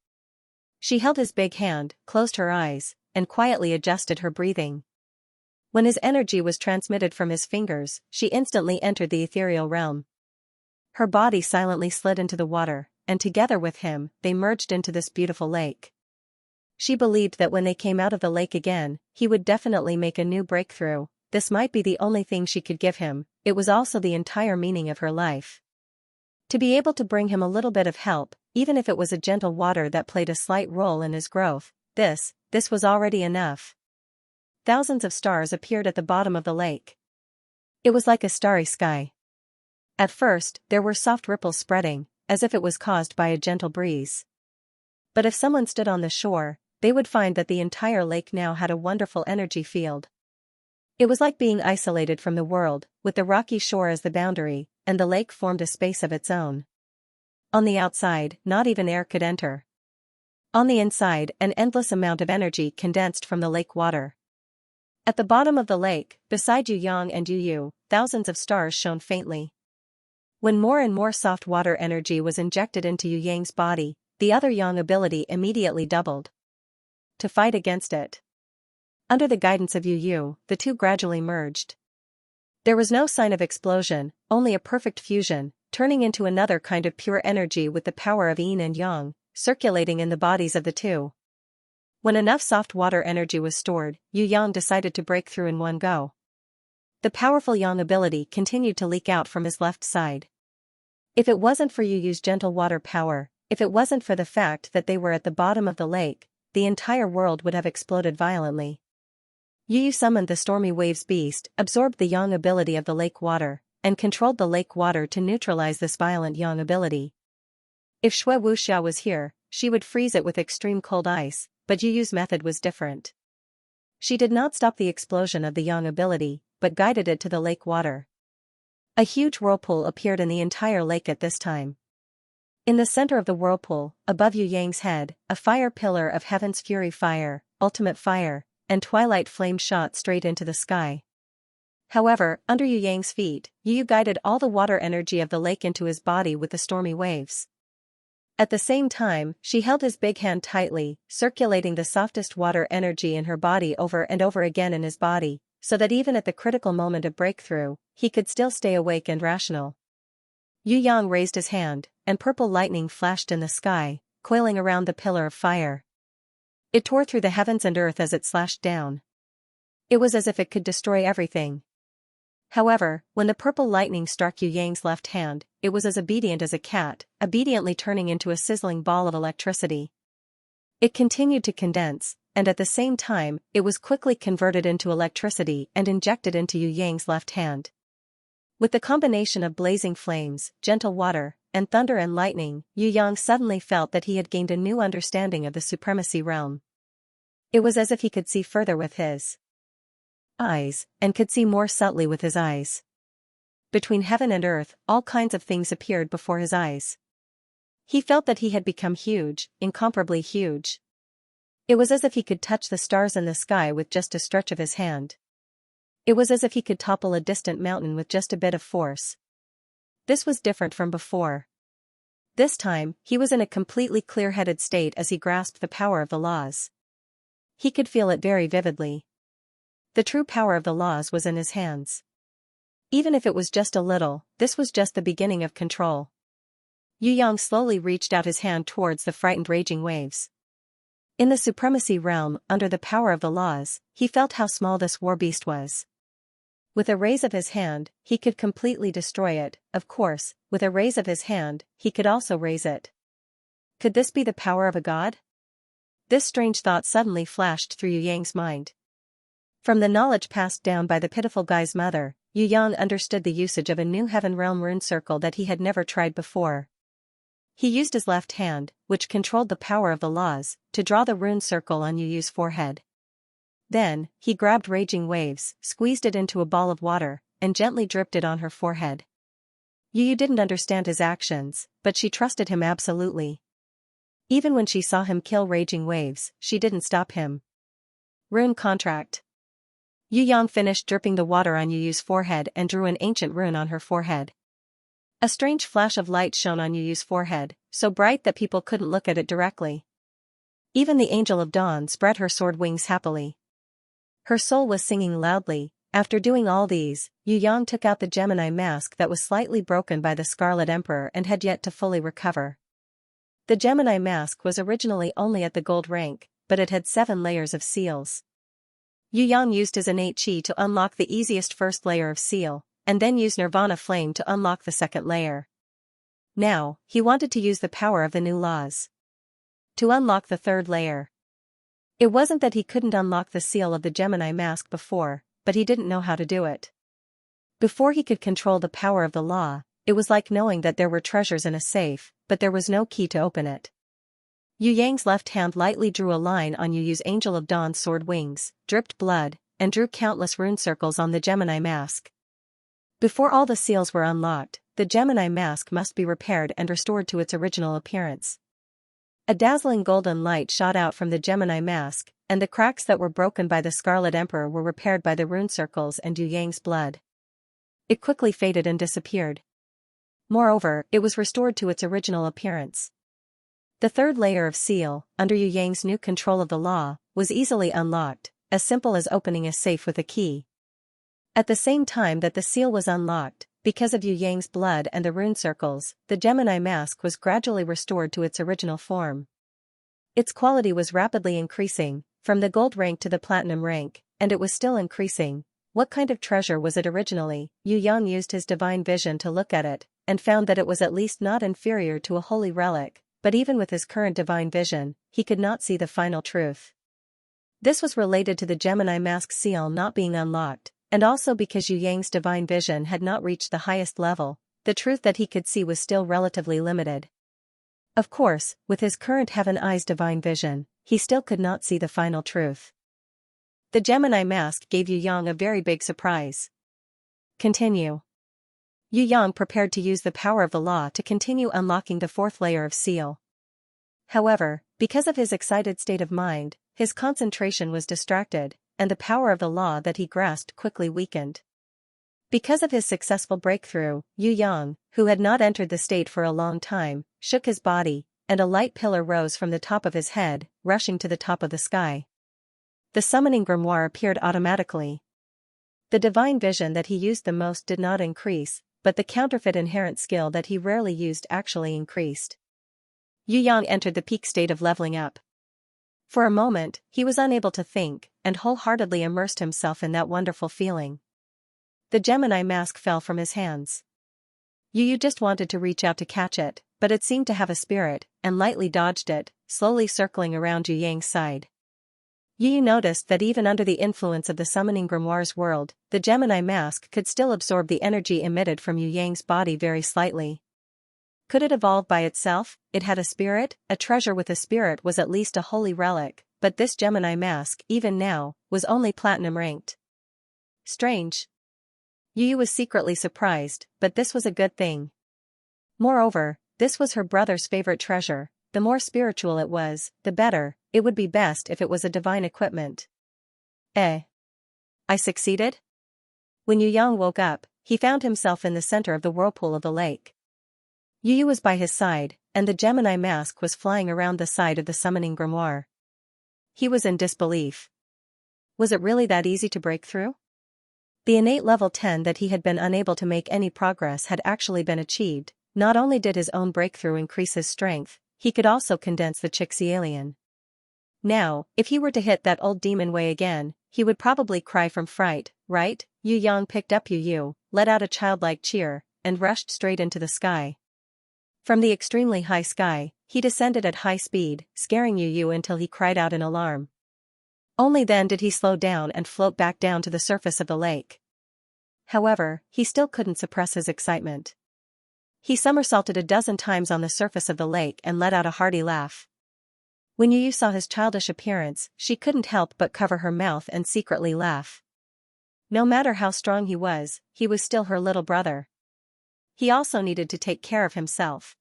She held his big hand, closed her eyes, and quietly adjusted her breathing. When his energy was transmitted from his fingers, she instantly entered the ethereal realm. Her body silently slid into the water, and together with him, they merged into this beautiful lake. She believed that when they came out of the lake again, he would definitely make a new breakthrough. This might be the only thing she could give him, it was also the entire meaning of her life. To be able to bring him a little bit of help, even if it was a gentle water that played a slight role in his growth, this was already enough. Thousands of stars appeared at the bottom of the lake. It was like a starry sky. At first, there were soft ripples spreading, as if it was caused by a gentle breeze. But if someone stood on the shore, they would find that the entire lake now had a wonderful energy field. It was like being isolated from the world, with the rocky shore as the boundary, and the lake formed a space of its own. On the outside, not even air could enter. On the inside, an endless amount of energy condensed from the lake water. At the bottom of the lake, beside Yu Yang and Yu, thousands of stars shone faintly. When more and more soft water energy was injected into Yu Yang's body, the other Yang ability immediately doubled. To fight against it. Under the guidance of Yu, the two gradually merged. There was no sign of explosion, only a perfect fusion, turning into another kind of pure energy with the power of yin and yang, circulating in the bodies of the two. When enough soft water energy was stored, Yu Yang decided to break through in one go. The powerful yang ability continued to leak out from his left side. If it wasn't for Yu's gentle water power, if it wasn't for the fact that they were at the bottom of the lake, the entire world would have exploded violently. Yu summoned the stormy waves beast, absorbed the yang ability of the lake water, and controlled the lake water to neutralize this violent yang ability. If Shui Wuxia was here, she would freeze it with extreme cold ice, but Yu's method was different. She did not stop the explosion of the yang ability, but guided it to the lake water. A huge whirlpool appeared in the entire lake at this time. In the center of the whirlpool, above Yu Yang's head, a fire pillar of heaven's fury fire, ultimate fire, and twilight flame shot straight into the sky. However, under Yu Yang's feet, Yu guided all the water energy of the lake into his body with the stormy waves. At the same time, she held his big hand tightly, circulating the softest water energy in her body over and over again in his body, so that even at the critical moment of breakthrough, he could still stay awake and rational. Yu Yang raised his hand, and purple lightning flashed in the sky, coiling around the pillar of fire. It tore through the heavens and earth as it slashed down. It was as if it could destroy everything. However, when the purple lightning struck Yu Yang's left hand, it was as obedient as a cat, obediently turning into a sizzling ball of electricity. It continued to condense, and at the same time, it was quickly converted into electricity and injected into Yu Yang's left hand. With the combination of blazing flames, gentle water, and thunder and lightning, Yu Yang suddenly felt that he had gained a new understanding of the supremacy realm. It was as if he could see further with his eyes, and could see more subtly with his eyes. Between heaven and earth, all kinds of things appeared before his eyes. He felt that he had become huge, incomparably huge. It was as if he could touch the stars in the sky with just a stretch of his hand. It was as if he could topple a distant mountain with just a bit of force. This was different from before. This time, he was in a completely clear-headed state as he grasped the power of the laws. He could feel it very vividly. The true power of the laws was in his hands. Even if it was just a little, this was just the beginning of control. Yu Yang slowly reached out his hand towards the frightened raging waves. In the supremacy realm, under the power of the laws, he felt how small this war beast was. With a raise of his hand, he could completely destroy it. Of course, with a raise of his hand, he could also raise it. Could this be the power of a god? This strange thought suddenly flashed through Yu Yang's mind. From the knowledge passed down by the pitiful guy's mother, Yu Yang understood the usage of a new Heaven Realm rune circle that he had never tried before. He used his left hand, which controlled the power of the laws, to draw the rune circle on Yu Yu's forehead. Then, he grabbed Raging Waves, squeezed it into a ball of water, and gently dripped it on her forehead. Yu Yu didn't understand his actions, but she trusted him absolutely. Even when she saw him kill Raging Waves, she didn't stop him. Rune contract. Yu Yang finished dripping the water on Yu Yu's forehead and drew an ancient rune on her forehead. A strange flash of light shone on Yu Yu's forehead, so bright that people couldn't look at it directly. Even the Angel of Dawn spread her sword wings happily. Her soul was singing loudly. After doing all these, Yu Yang took out the Gemini mask that was slightly broken by the Scarlet Emperor and had yet to fully recover. The Gemini mask was originally only at the gold rank, but it had 7 layers of seals. Yu Yang used his innate chi to unlock the easiest first layer of seal, and then used Nirvana Flame to unlock the second layer. Now, he wanted to use the power of the new laws to unlock the third layer. It wasn't that he couldn't unlock the seal of the Gemini mask before, but he didn't know how to do it. Before he could control the power of the law, it was like knowing that there were treasures in a safe, but there was no key to open it. Yu Yang's left hand lightly drew a line on Yu Yu's Angel of Dawn's sword wings, dripped blood, and drew countless rune circles on the Gemini mask. Before all the seals were unlocked, the Gemini mask must be repaired and restored to its original appearance. A dazzling golden light shot out from the Gemini mask, and the cracks that were broken by the Scarlet Emperor were repaired by the rune circles and Yu Yang's blood. It quickly faded and disappeared. Moreover, it was restored to its original appearance. The third layer of seal, under Yu Yang's new control of the law, was easily unlocked, as simple as opening a safe with a key. At the same time that the seal was unlocked, because of Yu Yang's blood and the rune circles, the Gemini mask was gradually restored to its original form. Its quality was rapidly increasing, from the gold rank to the platinum rank, and it was still increasing. What kind of treasure was it originally? Yu Yang used his divine vision to look at it, and found that it was at least not inferior to a holy relic. But even with his current divine vision, he could not see the final truth. This was related to the Gemini mask seal not being unlocked, and also because Yu Yang's divine vision had not reached the highest level, the truth that he could see was still relatively limited. Of course, with his current Heaven Eyes divine vision, he still could not see the final truth. The Gemini mask gave Yu Yang a very big surprise. Continue. Yu Yang prepared to use the power of the law to continue unlocking the fourth layer of seal. However, because of his excited state of mind, his concentration was distracted, and the power of the law that he grasped quickly weakened. Because of his successful breakthrough, Yu Yang, who had not entered the state for a long time, shook his body, and a light pillar rose from the top of his head, rushing to the top of the sky. The summoning grimoire appeared automatically. The divine vision that he used the most did not increase, but the counterfeit inherent skill that he rarely used actually increased. Yu Yang entered the peak state of leveling up. For a moment, he was unable to think, and wholeheartedly immersed himself in that wonderful feeling. The Gemini mask fell from his hands. Yu Yu just wanted to reach out to catch it, but it seemed to have a spirit, and lightly dodged it, slowly circling around Yu Yang's side. Yu Yu noticed that even under the influence of the summoning grimoire's world, the Gemini mask could still absorb the energy emitted from Yu Yang's body very slightly. Could it evolve by itself? It had a spirit. A treasure with a spirit was at least a holy relic, but this Gemini mask, even now, was only platinum ranked. Strange. Yu Yu was secretly surprised, but this was a good thing. Moreover, this was her brother's favorite treasure. The more spiritual it was, the better. It would be best if it was a divine equipment. I succeeded? When Yu Yang woke up, he found himself in the center of the whirlpool of the lake. Yu Yu was by his side, and the Gemini mask was flying around the side of the summoning grimoire. He was in disbelief. Was it really that easy to break through? The innate level 10 that he had been unable to make any progress had actually been achieved. Not only did his own breakthrough increase his strength, he could also condense the Xianxia. Now, if he were to hit that old demon way again, he would probably cry from fright, right? Yu Yang picked up Yu Yu, let out a childlike cheer, and rushed straight into the sky. From the extremely high sky, he descended at high speed, scaring Yu Yu until he cried out in alarm. Only then did he slow down and float back down to the surface of the lake. However, he still couldn't suppress his excitement. He somersaulted a dozen times on the surface of the lake and let out a hearty laugh. When Yu Yu saw his childish appearance, she couldn't help but cover her mouth and secretly laugh. No matter how strong he was still her little brother. He also needed to take care of himself.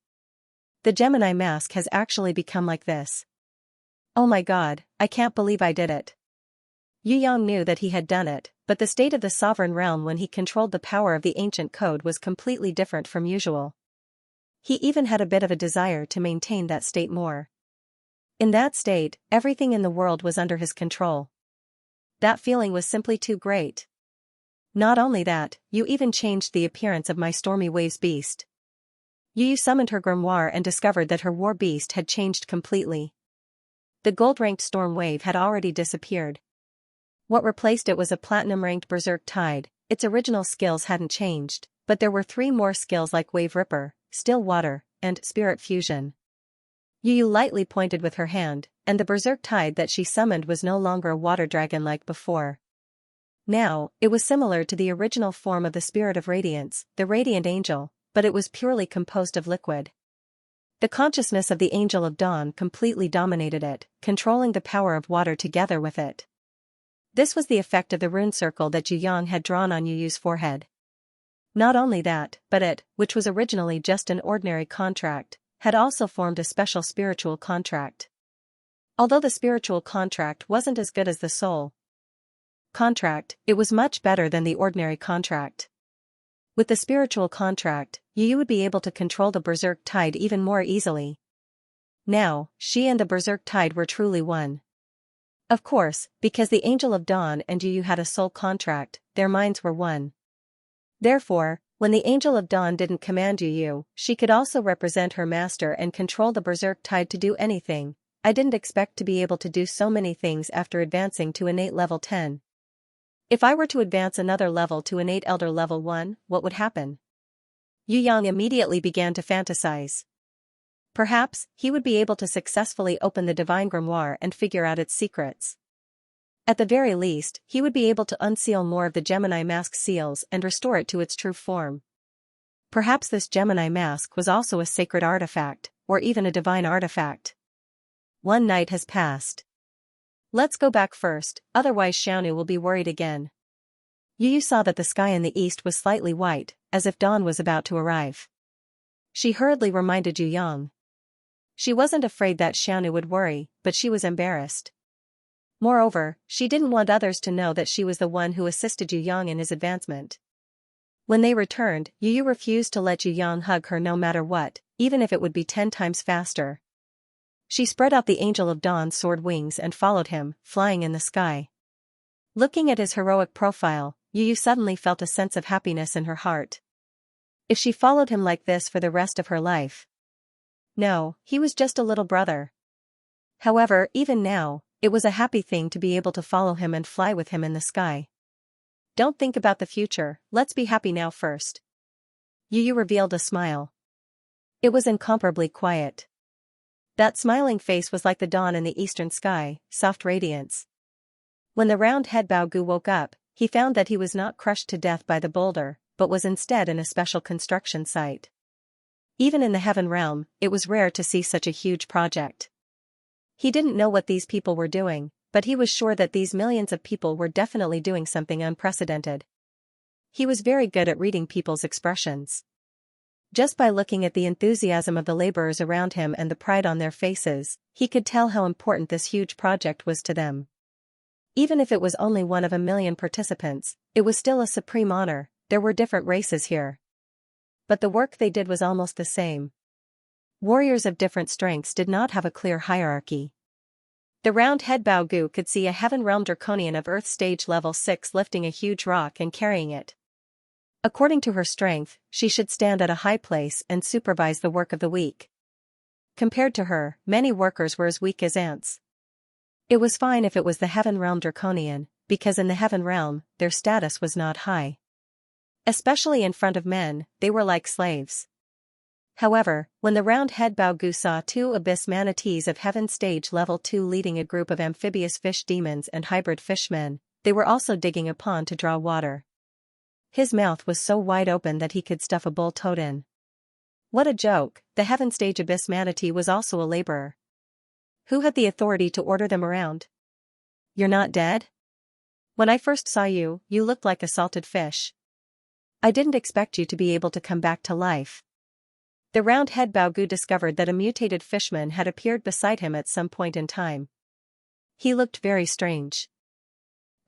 The Gemini mask has actually become like this. Oh my god, I can't believe I did it. Yu Yang knew that he had done it, but the state of the sovereign realm when he controlled the power of the ancient code was completely different from usual. He even had a bit of a desire to maintain that state more. In that state, everything in the world was under his control. That feeling was simply too great. Not only that, you even changed the appearance of my stormy waves beast. Yu Yu summoned her grimoire and discovered that her war beast had changed completely. The gold-ranked storm wave had already disappeared. What replaced it was a platinum-ranked berserk tide. Its original skills hadn't changed, but there were 3 more skills like Wave Ripper, Still Water, and Spirit Fusion. Yu Yu lightly pointed with her hand, and the berserk tide that she summoned was no longer a water dragon like before. Now, it was similar to the original form of the Spirit of Radiance, the Radiant Angel, but it was purely composed of liquid. The consciousness of the Angel of Dawn completely dominated it, controlling the power of water together with it. This was the effect of the rune circle that Yu Yang had drawn on Yu Yu's forehead. Not only that, but it, which was originally just an ordinary contract, had also formed a special spiritual contract. Although the spiritual contract wasn't as good as the soul contract, it was much better than the ordinary contract. With the spiritual contract, Yu Yu would be able to control the berserk tide even more easily. Now, she and the berserk tide were truly one. Of course, because the Angel of Dawn and Yu Yu had a soul contract, their minds were one. Therefore, when the Angel of Dawn didn't command Yu Yu, she could also represent her master and control the berserk tide to do anything. I didn't expect to be able to do so many things after advancing to innate level 10. If I were to advance another level to innate elder level 1, what would happen? Yu Yang immediately began to fantasize. Perhaps, he would be able to successfully open the divine grimoire and figure out its secrets. At the very least, he would be able to unseal more of the Gemini mask seals and restore it to its true form. Perhaps this Gemini mask was also a sacred artifact, or even a divine artifact. One night has passed. Let's go back first, otherwise Xianxia will be worried again. Yu Yu saw that the sky in the east was slightly white, as if dawn was about to arrive. She hurriedly reminded Yu Yang. She wasn't afraid that Xianxia would worry, but she was embarrassed. Moreover, she didn't want others to know that she was the one who assisted Yu Yang in his advancement. When they returned, Yu Yu refused to let Yu Yang hug her no matter what, even if it would be 10 times faster. She spread out the Angel of Dawn's sword wings and followed him, flying in the sky. Looking at his heroic profile, Yu Yu suddenly felt a sense of happiness in her heart. If she followed him like this for the rest of her life. No, he was just a little brother. However, even now, it was a happy thing to be able to follow him and fly with him in the sky. Don't think about the future, let's be happy now first. Yu Yu revealed a smile. It was incomparably quiet. That smiling face was like the dawn in the eastern sky, soft radiance. When the round-head Bao-gu woke up, he found that he was not crushed to death by the boulder, but was instead in a special construction site. Even in the heaven realm, it was rare to see such a huge project. He didn't know what these people were doing, but he was sure that these millions of people were definitely doing something unprecedented. He was very good at reading people's expressions. Just by looking at the enthusiasm of the laborers around him and the pride on their faces, he could tell how important this huge project was to them. Even if it was only one of a million participants, it was still a supreme honor. There were different races here. But the work they did was almost the same. Warriors of different strengths did not have a clear hierarchy. The round-head Bao-gu could see a Heaven Realm Draconian of Earth Stage Level 6 lifting a huge rock and carrying it. According to her strength, she should stand at a high place and supervise the work of the weak. Compared to her, many workers were as weak as ants. It was fine if it was the Heaven Realm Draconian, because in the heaven realm, their status was not high. Especially in front of men, they were like slaves. However, when the round-head Baogu saw two abyss manatees of heaven stage level 2 leading a group of amphibious fish demons and hybrid fishmen, they were also digging a pond to draw water. His mouth was so wide open that he could stuff a bull toad in. What a joke, the heaven stage abyss manatee was also a laborer. Who had the authority to order them around? You're not dead? When I first saw you, you looked like a salted fish. I didn't expect you to be able to come back to life. The round-head Baogu discovered that a mutated fishman had appeared beside him at some point in time. He looked very strange.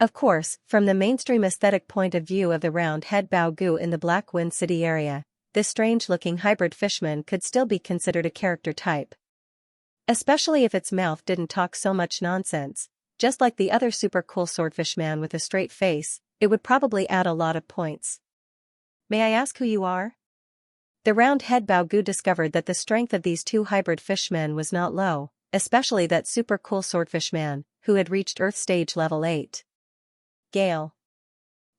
Of course, from the mainstream aesthetic point of view of the round-head Baogu in the Black Wind City area, this strange-looking hybrid fishman could still be considered a character type. Especially if its mouth didn't talk so much nonsense, just like the other super cool swordfish man with a straight face, it would probably add a lot of points. May I ask who you are? The round-head Baogu discovered that the strength of these two hybrid fishmen was not low, especially that super cool swordfish man, who had reached Earth stage level 8. Gale.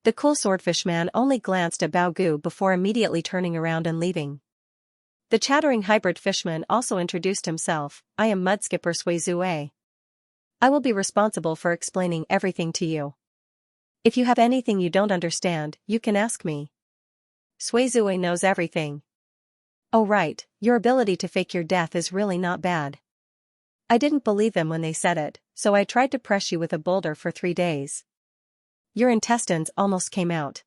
The cool swordfish man only glanced at Baogu before immediately turning around and leaving. The chattering hybrid fishman also introduced himself. I am Mudskipper Suizue. I will be responsible for explaining everything to you. If you have anything you don't understand, you can ask me. Suizue knows everything. Oh right, your ability to fake your death is really not bad. I didn't believe them when they said it, so I tried to press you with a boulder for 3 days. Your intestines almost came out.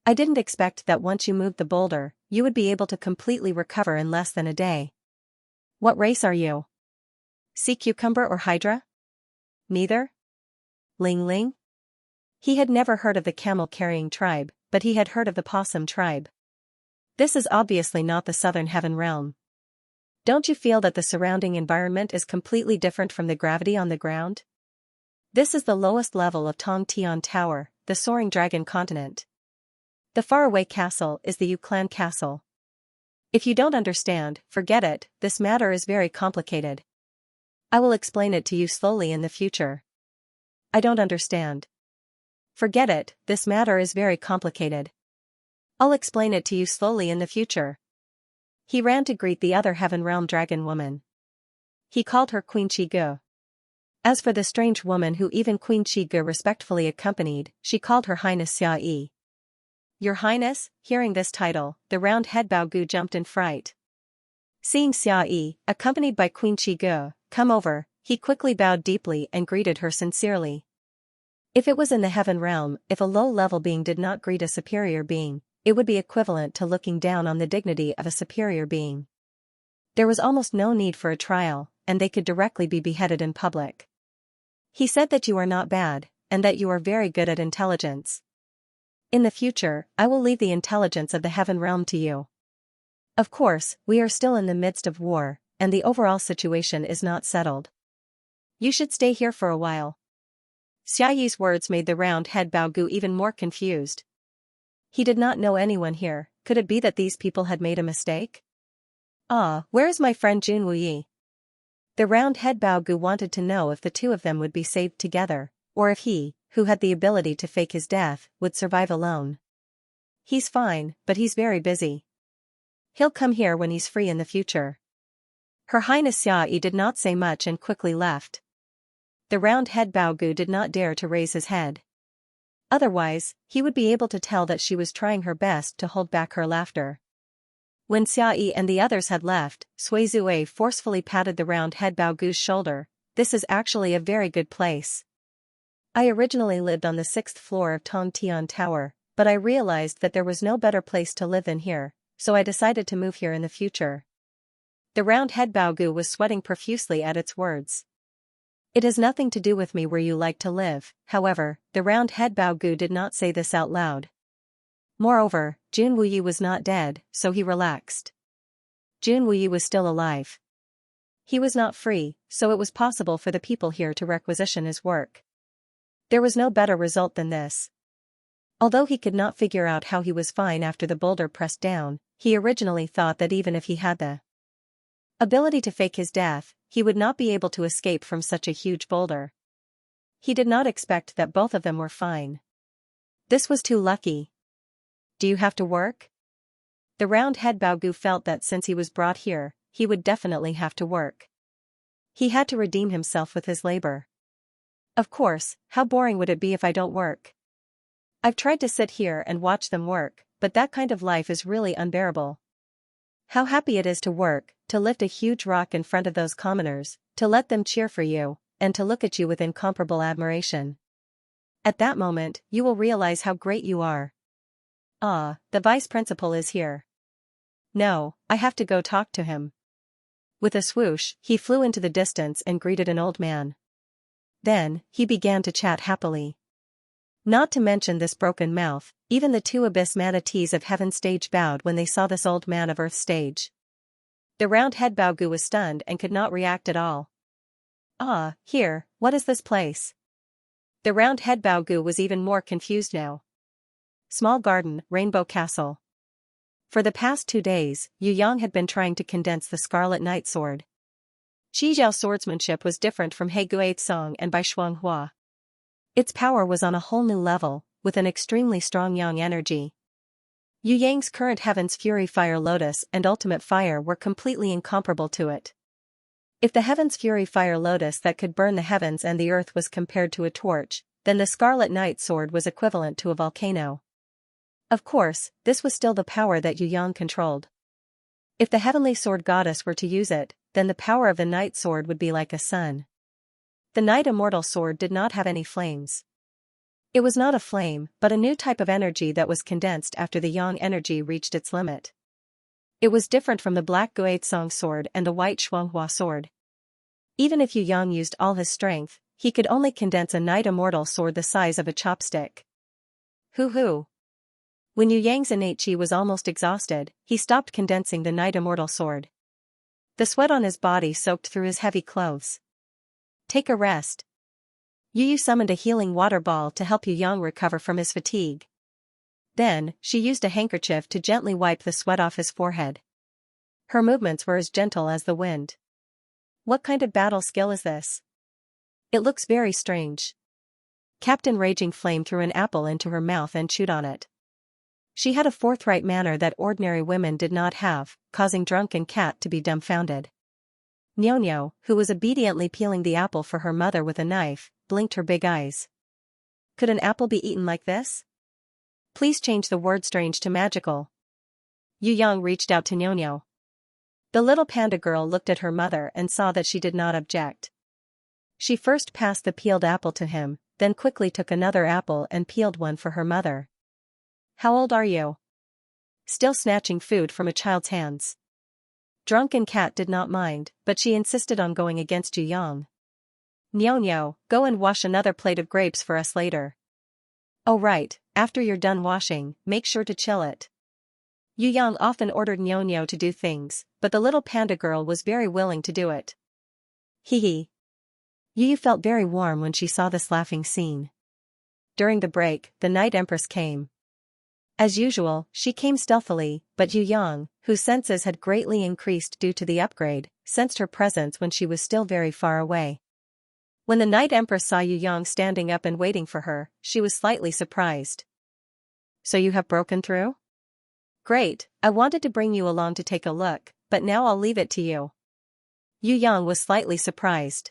I didn't expect that once you moved the boulder, you would be able to completely recover in less than a day. What race are you? Sea cucumber or hydra? Neither? Ling Ling? He had never heard of the camel-carrying tribe, but he had heard of the possum tribe. This is obviously not the southern heaven realm. Don't you feel that the surrounding environment is completely different from the gravity on the ground? This is the lowest level of Tong Tian Tower, the soaring dragon continent. The faraway castle is the Yuklan Castle. If you don't understand, forget it, this matter is very complicated. I will explain it to you slowly in the future. I don't understand. Forget it, this matter is very complicated. I'll explain it to you slowly in the future. He ran to greet the other heaven realm dragon woman. He called her Queen Chigu. As for the strange woman who even Queen Chigu respectfully accompanied, she called her Highness Xia. Your Highness, hearing this title, the round-head Baogu jumped in fright. Seeing Xia, accompanied by Queen Chigu, come over, he quickly bowed deeply and greeted her sincerely. If it was in the heaven realm, if a low-level being did not greet a superior being, it would be equivalent to looking down on the dignity of a superior being. There was almost no need for a trial, and they could directly be beheaded in public. He said that you are not bad, and that you are very good at intelligence. In the future, I will leave the intelligence of the heaven realm to you. Of course, we are still in the midst of war, and the overall situation is not settled. You should stay here for a while. Xia Yi's words made the round-head Baogu even more confused. He did not know anyone here. Could it be that these people had made a mistake? Where is my friend Jun Wuyi? The round-head Baogu wanted to know if the two of them would be saved together, or if he, who had the ability to fake his death, would survive alone. He's fine, but he's very busy. He'll come here when he's free in the future. Her Highness Xia did not say much and quickly left. The round-head Baogu did not dare to raise his head. Otherwise, he would be able to tell that she was trying her best to hold back her laughter. When Xia and the others had left, Suizue forcefully patted the round-head Baogu's shoulder. This is actually a very good place. I originally lived on the 6th floor of Tong Tian Tower, but I realized that there was no better place to live than here, so I decided to move here in the future. The round-head Baogu was sweating profusely at its words. It has nothing to do with me where you like to live. However, the round-head Baogu did not say this out loud. Moreover, Jun Wuyi was not dead, so he relaxed. Jun Wuyi was still alive. He was not free, so it was possible for the people here to requisition his work. There was no better result than this. Although he could not figure out how he was fine after the boulder pressed down, he originally thought that even if he had the ability to fake his death, he would not be able to escape from such a huge boulder. he did not expect that both of them were fine. This was too lucky. Do you have to work? The round-head Baogu felt that since he was brought here, he would definitely have to work. He had to redeem himself with his labor. Of course, how boring would it be if I don't work? I've tried to sit here and watch them work, but that kind of life is really unbearable. How happy it is to work, to lift a huge rock in front of those commoners, to let them cheer for you, and to look at you with incomparable admiration. At that moment, you will realize how great you are. Ah, the vice principal is here. No, I have to go talk to him. With a swoosh, he flew into the distance and greeted an old man. Then, he began to chat happily. Not to mention this broken mouth, even the two abyss manatees of heaven stage bowed when they saw this old man of earth stage. The round-head Baogu was stunned and could not react at all. Ah, here, what is this place? The round-head Baogu was even more confused now. Small garden, Rainbow Castle. For the past 2 days, Yu Yang had been trying to condense the Scarlet Knight sword. Qi Zhao swordsmanship was different from He Guai Song and Bai Shuanghua. Its power was on a whole new level, with an extremely strong yang energy. Yu Yang's current Heaven's Fury Fire Lotus and Ultimate Fire were completely incomparable to it. If the Heaven's Fury Fire Lotus that could burn the heavens and the earth was compared to a torch, then the Scarlet Knight sword was equivalent to a volcano. Of course, this was still the power that Yu Yang controlled. If the Heavenly Sword Goddess were to use it, then the power of the Knight Sword would be like a sun. The Knight Immortal Sword did not have any flames. It was not a flame, but a new type of energy that was condensed after the Yang energy reached its limit. It was different from the Black Guizong sword and the White Shuanghua sword. Even if Yu Yang used all his strength, he could only condense a Knight Immortal sword the size of a chopstick. Hoo-hoo. When Yu Yang's innate chi was almost exhausted, he stopped condensing the Knight Immortal sword. The sweat on his body soaked through his heavy clothes. Take a rest. Yu Yu summoned a healing water ball to help Yu Yang recover from his fatigue. Then, she used a handkerchief to gently wipe the sweat off his forehead. Her movements were as gentle as the wind. What kind of battle skill is this? It looks very strange. Captain Raging Flame threw an apple into her mouth and chewed on it. She had a forthright manner that ordinary women did not have, causing Drunken Cat to be dumbfounded. Nyo-Nyo, who was obediently peeling the apple for her mother with a knife, blinked her big eyes. Could an apple be eaten like this? Please change the word strange to magical. Yu Yang reached out to Nyo-Nyo. The little panda girl looked at her mother and saw that she did not object. She first passed the peeled apple to him, then quickly took another apple and peeled one for her mother. How old are you? Still snatching food from a child's hands. Drunken Cat did not mind, but she insisted on going against Yu Yang. Nyo-Nyo, go and wash another plate of grapes for us later. Oh right, after you're done washing, make sure to chill it. Yu Yang often ordered Nyo-Nyo to do things, but the little panda girl was very willing to do it. Hee hee. Yu Yu felt very warm when she saw this laughing scene. During the break, the Night Empress came. As usual, she came stealthily, but Yu Yang, whose senses had greatly increased due to the upgrade, sensed her presence when she was still very far away. When the Night Empress saw Yu Yang standing up and waiting for her, she was slightly surprised. So you have broken through? Great, I wanted to bring you along to take a look, but now I'll leave it to you. Yu Yang was slightly surprised.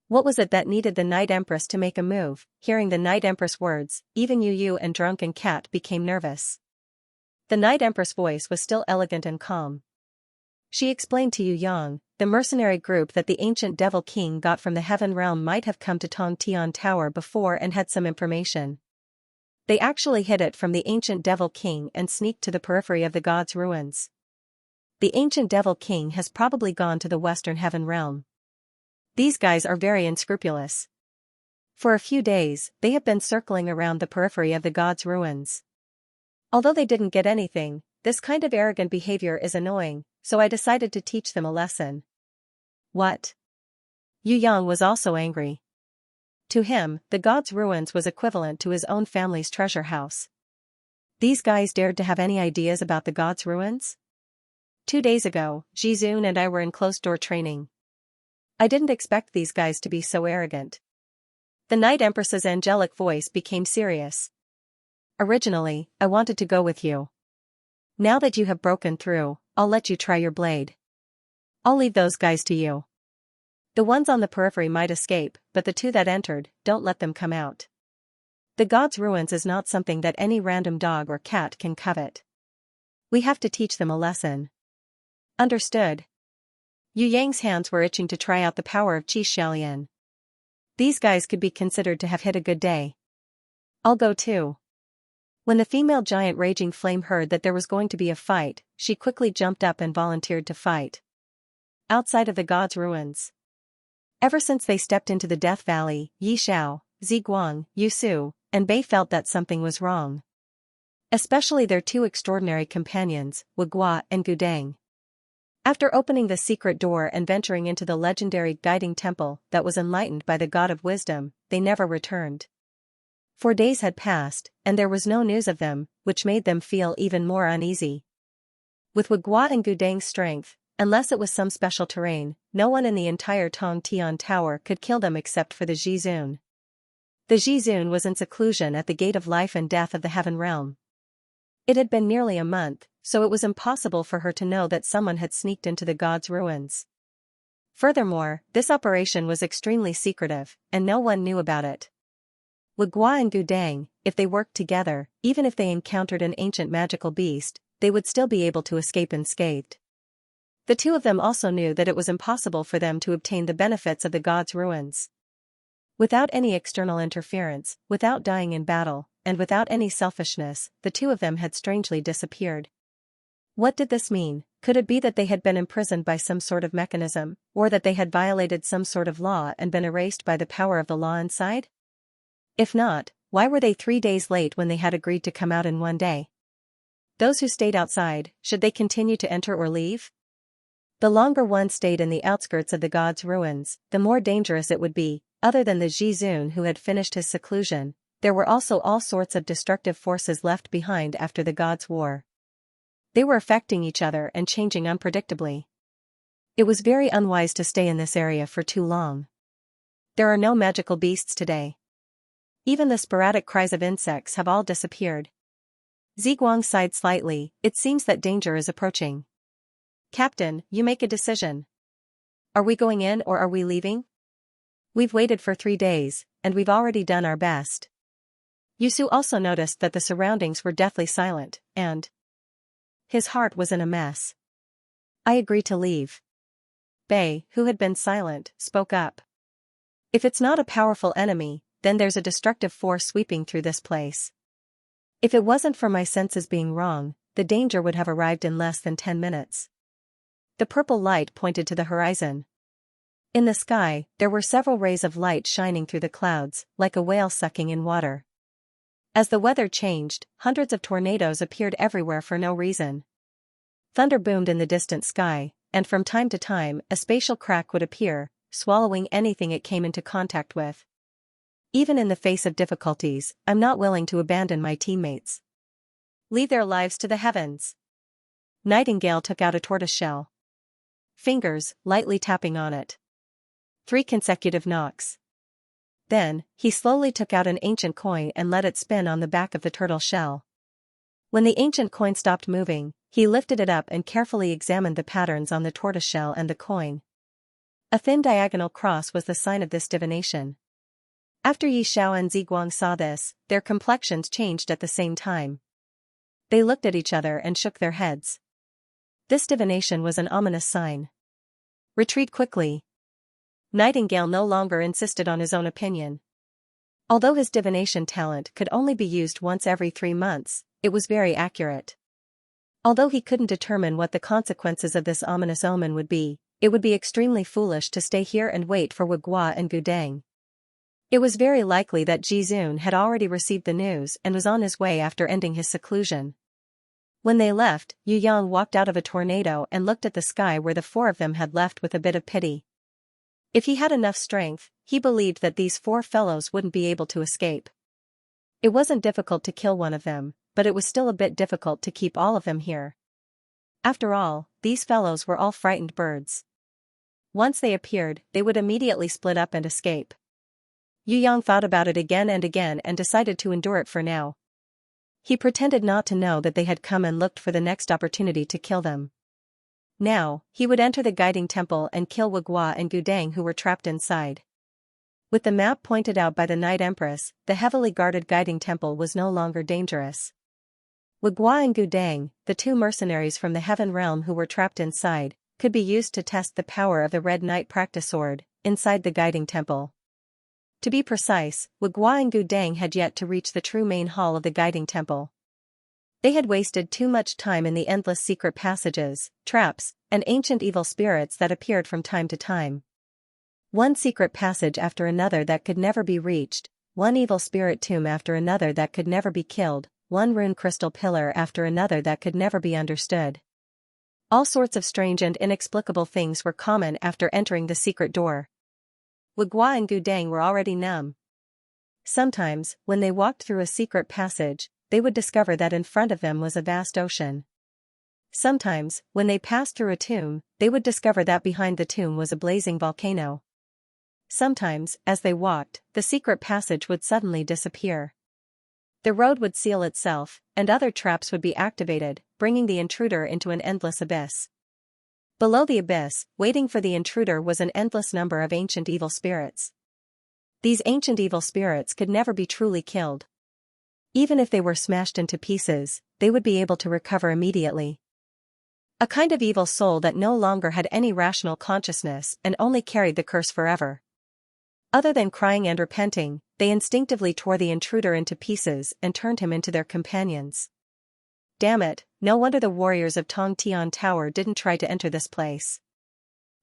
What was it that needed the Night Empress to make a move? Hearing the Night Empress words, even Yu Yu and Drunken Cat became nervous. The Night Empress' voice was still elegant and calm. She explained to Yu Yang, the mercenary group that the ancient Devil King got from the Heaven Realm might have come to Tong Tian Tower before and had some information. They actually hid it from the ancient Devil King and sneaked to the periphery of the God's ruins. The ancient Devil King has probably gone to the Western Heaven Realm. These guys are very unscrupulous. For a few days, they have been circling around the periphery of the God's ruins. Although they didn't get anything, this kind of arrogant behavior is annoying, so I decided to teach them a lesson. What? Yu Yang was also angry. To him, the God's ruins was equivalent to his own family's treasure house. These guys dared to have any ideas about the God's ruins? 2 days ago, Jizun and I were in closed-door training. I didn't expect these guys to be so arrogant. The Night Empress's angelic voice became serious. Originally, I wanted to go with you. Now that you have broken through, I'll let you try your blade. I'll leave those guys to you. The ones on the periphery might escape, but the two that entered, don't let them come out. The God's ruins is not something that any random dog or cat can covet. We have to teach them a lesson. Understood. Yu Yang's hands were itching to try out the power of Qi Xiaolian. These guys could be considered to have hit a good day. I'll go too. When the female giant Raging Flame heard that there was going to be a fight, she quickly jumped up and volunteered to fight. Outside of the God's ruins. Ever since they stepped into the Death Valley, Yi Xiao, Ziguang, Yu Su, and Bei felt that something was wrong. Especially their two extraordinary companions, Wu Guo and Gu Dang. After opening the secret door and venturing into the legendary guiding temple that was enlightened by the God of Wisdom, they never returned. 4 days had passed, and there was no news of them, which made them feel even more uneasy. With Wu Guo and Gu Dang's strength, unless it was some special terrain, no one in the entire Tong Tian Tower could kill them except for the Zhizun. The Zhizun was in seclusion at the gate of life and death of the Heaven Realm. It had been nearly a month, so it was impossible for her to know that someone had sneaked into the God's ruins. Furthermore, this operation was extremely secretive, and no one knew about it. Wu Guo and Gu Dang, if they worked together, even if they encountered an ancient magical beast, they would still be able to escape unscathed. The two of them also knew that it was impossible for them to obtain the benefits of the God's ruins. Without any external interference, without dying in battle, and without any selfishness, the two of them had strangely disappeared. What did this mean? Could it be that they had been imprisoned by some sort of mechanism, or that they had violated some sort of law and been erased by the power of the law inside? If not, why were they 3 days late when they had agreed to come out in 1 day? Those who stayed outside, should they continue to enter or leave? The longer one stayed in the outskirts of the God's ruins, the more dangerous it would be. Other than the Zhizun who had finished his seclusion, there were also all sorts of destructive forces left behind after the God's war. They were affecting each other and changing unpredictably. It was very unwise to stay in this area for too long. There are no magical beasts today. Even the sporadic cries of insects have all disappeared. Ziguang sighed slightly. It seems that danger is approaching. Captain, you make a decision. Are we going in or are we leaving? We've waited for 3 days, and we've already done our best. Yusu also noticed that the surroundings were deathly silent, and his heart was in a mess. I agree to leave. Bei, who had been silent, spoke up. If it's not a powerful enemy, then there's a destructive force sweeping through this place. If it wasn't for my senses being wrong, the danger would have arrived in less than 10 minutes. The purple light pointed to the horizon. In the sky, there were several rays of light shining through the clouds, like a whale sucking in water. As the weather changed, hundreds of tornadoes appeared everywhere for no reason. Thunder boomed in the distant sky, and from time to time, a spatial crack would appear, swallowing anything it came into contact with. Even in the face of difficulties, I'm not willing to abandon my teammates. Leave their lives to the heavens. Nightingale took out a tortoiseshell. Fingers, lightly tapping on it. 3 consecutive knocks. Then, he slowly took out an ancient coin and let it spin on the back of the turtle shell. When the ancient coin stopped moving, he lifted it up and carefully examined the patterns on the tortoiseshell and the coin. A thin diagonal cross was the sign of this divination. After Yi Xiao and Ziguang saw this, their complexions changed at the same time. They looked at each other and shook their heads. This divination was an ominous sign. Retreat quickly. Nightingale no longer insisted on his own opinion. Although his divination talent could only be used once every 3 months, it was very accurate. Although he couldn't determine what the consequences of this ominous omen would be, it would be extremely foolish to stay here and wait for Wu Guo and Gu Dang. It was very likely that Zhizun had already received the news and was on his way after ending his seclusion. When they left, Yu Yang walked out of a tornado and looked at the sky where the 4 of them had left with a bit of pity. If he had enough strength, he believed that these 4 fellows wouldn't be able to escape. It wasn't difficult to kill one of them, but it was still a bit difficult to keep all of them here. After all, these fellows were all frightened birds. Once they appeared, they would immediately split up and escape. Yu Yang thought about it again and again and decided to endure it for now. He pretended not to know that they had come and looked for the next opportunity to kill them. Now, he would enter the guiding temple and kill Wugua and Gudang who were trapped inside. With the map pointed out by the Night Empress, the heavily guarded guiding temple was no longer dangerous. Wugua and Gudang, the two mercenaries from the Heaven Realm who were trapped inside, could be used to test the power of the Red Knight practice sword, inside the guiding temple. To be precise, Wugua and Gudang had yet to reach the true main hall of the guiding temple. They had wasted too much time in the endless secret passages, traps, and ancient evil spirits that appeared from time to time. One secret passage after another that could never be reached, one evil spirit tomb after another that could never be killed, one rune crystal pillar after another that could never be understood. All sorts of strange and inexplicable things were common after entering the secret door. Wugua and Gudang were already numb. Sometimes, when they walked through a secret passage, they would discover that in front of them was a vast ocean. Sometimes, when they passed through a tomb, they would discover that behind the tomb was a blazing volcano. Sometimes, as they walked, the secret passage would suddenly disappear. The road would seal itself, and other traps would be activated, bringing the intruder into an endless abyss. Below the abyss, waiting for the intruder was an endless number of ancient evil spirits. These ancient evil spirits could never be truly killed. Even if they were smashed into pieces, they would be able to recover immediately. A kind of evil soul that no longer had any rational consciousness and only carried the curse forever. Other than crying and repenting, they instinctively tore the intruder into pieces and turned him into their companions. Damn it, no wonder the warriors of Tong Tian Tower didn't try to enter this place.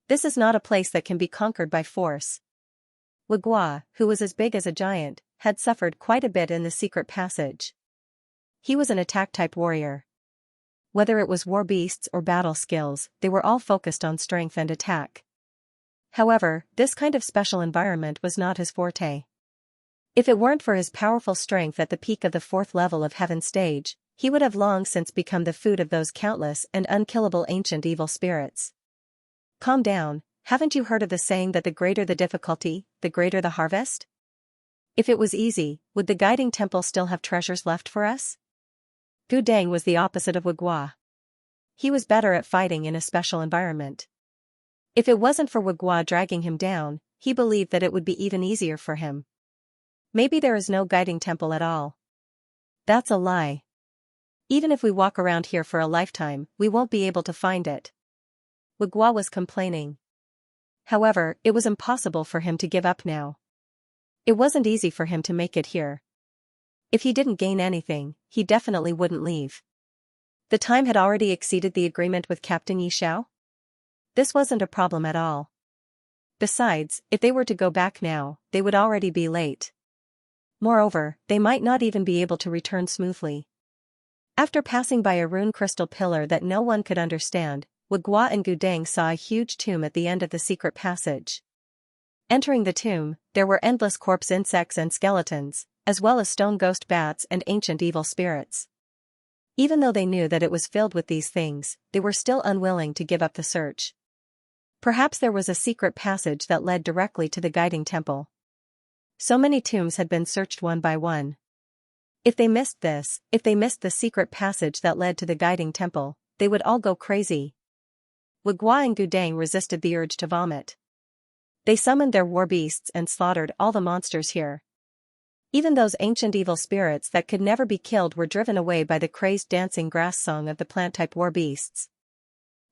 This is not a place that can be conquered by force. Wugua, who was as big as a giant, had suffered quite a bit in the secret passage. He was an attack-type warrior. Whether it was war beasts or battle skills, they were all focused on strength and attack. However, this kind of special environment was not his forte. If it weren't for his powerful strength at the peak of the 4th level of Heaven stage, he would have long since become the food of those countless and unkillable ancient evil spirits. Calm down, haven't you heard of the saying that the greater the difficulty, the greater the harvest? If it was easy, would the guiding temple still have treasures left for us? Gudang was the opposite of Wugua. He was better at fighting in a special environment. If it wasn't for Wugua dragging him down, he believed that it would be even easier for him. Maybe there is no guiding temple at all. That's a lie. Even if we walk around here for a lifetime, we won't be able to find it. Wugua was complaining. However, it was impossible for him to give up now. It wasn't easy for him to make it here. If he didn't gain anything, he definitely wouldn't leave. The time had already exceeded the agreement with Captain Yi Xiao. This wasn't a problem at all. Besides, if they were to go back now, they would already be late. Moreover, they might not even be able to return smoothly. After passing by a rune crystal pillar that no one could understand, Wugua and Gudang saw a huge tomb at the end of the secret passage. Entering the tomb, there were endless corpse insects and skeletons, as well as stone ghost bats and ancient evil spirits. Even though they knew that it was filled with these things, they were still unwilling to give up the search. Perhaps there was a secret passage that led directly to the guiding temple. So many tombs had been searched one by one. If they missed this, if they missed the secret passage that led to the guiding temple, they would all go crazy. Wugua and Gudang resisted the urge to vomit. They summoned their war beasts and slaughtered all the monsters here. Even those ancient evil spirits that could never be killed were driven away by the crazed dancing grass song of the plant-type war beasts.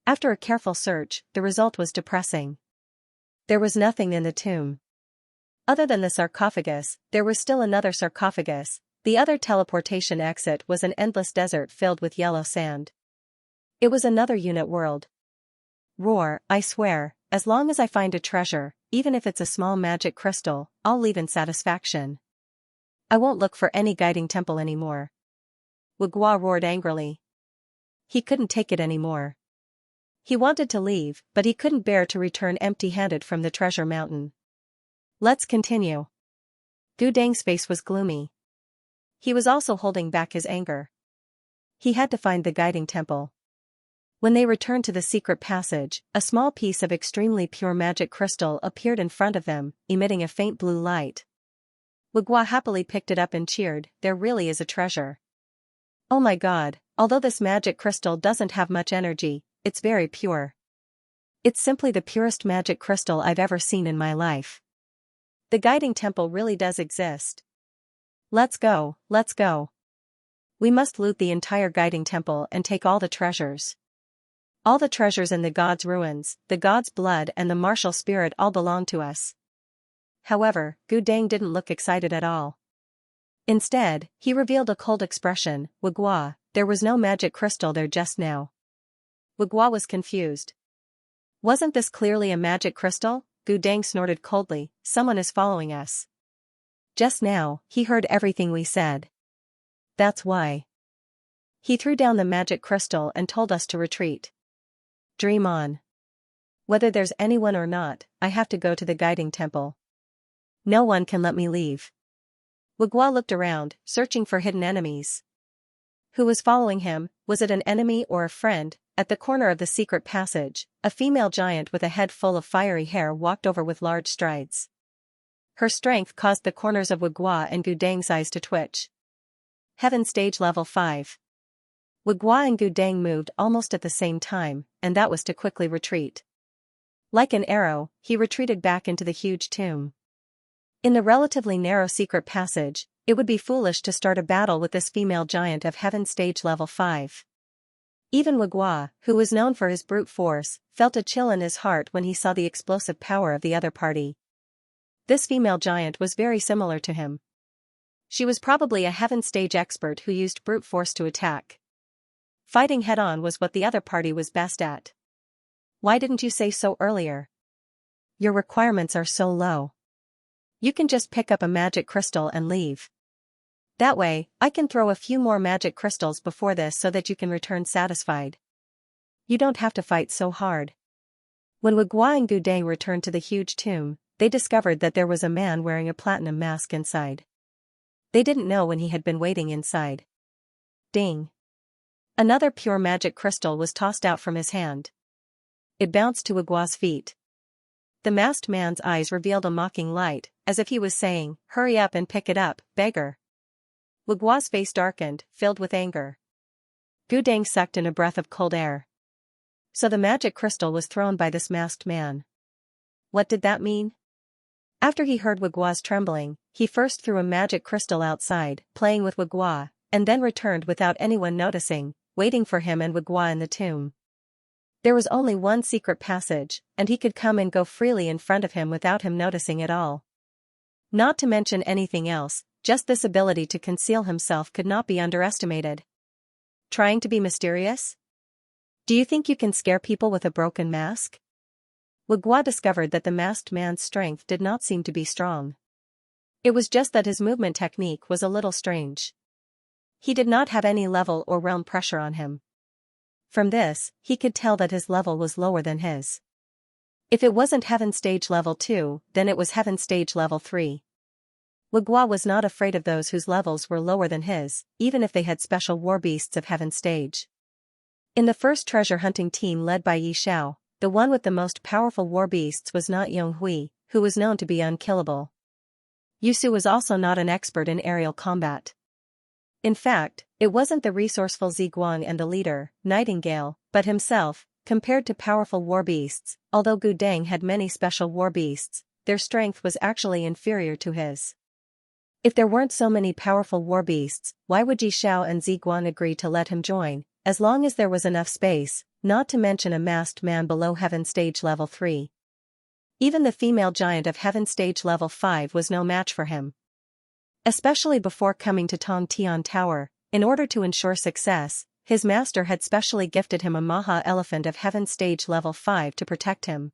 After a careful search, the result was depressing. There was nothing in the tomb. Other than the sarcophagus, there was still another sarcophagus. The other teleportation exit was an endless desert filled with yellow sand. It was another unit world. Roar, I swear, as long as I find a treasure, even if it's a small magic crystal, I'll leave in satisfaction. I won't look for any guiding temple anymore. Wugua roared angrily. He couldn't take it anymore. He wanted to leave, but he couldn't bear to return empty-handed from the treasure mountain. Let's continue. Gudang's face was gloomy. He was also holding back his anger. He had to find the guiding temple. When they returned to the secret passage, a small piece of extremely pure magic crystal appeared in front of them, emitting a faint blue light. Wugua happily picked it up and cheered, there really is a treasure. Oh my god, although this magic crystal doesn't have much energy, it's very pure. It's simply the purest magic crystal I've ever seen in my life. The guiding temple really does exist. Let's go, let's go. We must loot the entire guiding temple and take all the treasures. All the treasures in the god's ruins, the god's blood and the martial spirit all belong to us. However, Gu Dang didn't look excited at all. Instead, he revealed a cold expression. Wugua, there was no magic crystal there just now. Wugua was confused. Wasn't this clearly a magic crystal? Gu Dang snorted coldly, someone is following us. Just now, he heard everything we said. That's why. He threw down the magic crystal and told us to retreat. Dream on. Whether there's anyone or not, I have to go to the guiding temple. No one can let me leave. Wugua looked around, searching for hidden enemies. Who was following him? Was it an enemy or a friend? At the corner of the secret passage, a female giant with a head full of fiery hair walked over with large strides. Her strength caused the corners of Wugua and Gu Dang's eyes to twitch. Heaven Stage Level 5. Wugua and Gu Dang moved almost at the same time, and that was to quickly retreat. Like an arrow, he retreated back into the huge tomb. In the relatively narrow secret passage, it would be foolish to start a battle with this female giant of Heaven Stage Level 5. Even Wugua, who was known for his brute force, felt a chill in his heart when he saw the explosive power of the other party. This female giant was very similar to him. She was probably a Heaven Stage expert who used brute force to attack. Fighting head-on was what the other party was best at. Why didn't you say so earlier? Your requirements are so low. You can just pick up a magic crystal and leave. That way, I can throw a few more magic crystals before this so that you can return satisfied. You don't have to fight so hard. When Wugua and Gu Dang returned to the huge tomb, they discovered that there was a man wearing a platinum mask inside. They didn't know when he had been waiting inside. Ding. Another pure magic crystal was tossed out from his hand. It bounced to Wugua's feet. The masked man's eyes revealed a mocking light, as if he was saying, "Hurry up and pick it up, beggar." Wugua's face darkened, filled with anger. Gu Dang sucked in a breath of cold air. So the magic crystal was thrown by this masked man. What did that mean? After he heard Wugua's trembling, he first threw a magic crystal outside, playing with Wugua, and then returned without anyone noticing, waiting for him and Wugua in the tomb. There was only one secret passage, and he could come and go freely in front of him without him noticing at all. Not to mention anything else, just this ability to conceal himself could not be underestimated. Trying to be mysterious? Do you think you can scare people with a broken mask? Wugua discovered that the masked man's strength did not seem to be strong. It was just that his movement technique was a little strange. He did not have any level or realm pressure on him. From this, he could tell that his level was lower than his. If it wasn't Heaven Stage Level 2, then it was Heaven Stage Level 3. Wugua was not afraid of those whose levels were lower than his, even if they had special war beasts of Heaven Stage. In the first treasure hunting team led by Yi Xiao, the one with the most powerful war beasts was not Yonghui, who was known to be unkillable. Yusu was also not an expert in aerial combat. In fact, it wasn't the resourceful Ziguang and the leader, Nightingale, but himself. Compared to powerful war beasts, although Gu Dang had many special war beasts, their strength was actually inferior to his. If there weren't so many powerful war beasts, why would Yi Xiao and Ziguang agree to let him join, as long as there was enough space, not to mention a masked man below Heaven Stage Level 3. Even the female giant of Heaven Stage Level 5 was no match for him. Especially before coming to Tong Tian Tower, in order to ensure success, his master had specially gifted him a Maha Elephant of Heaven Stage Level 5 to protect him.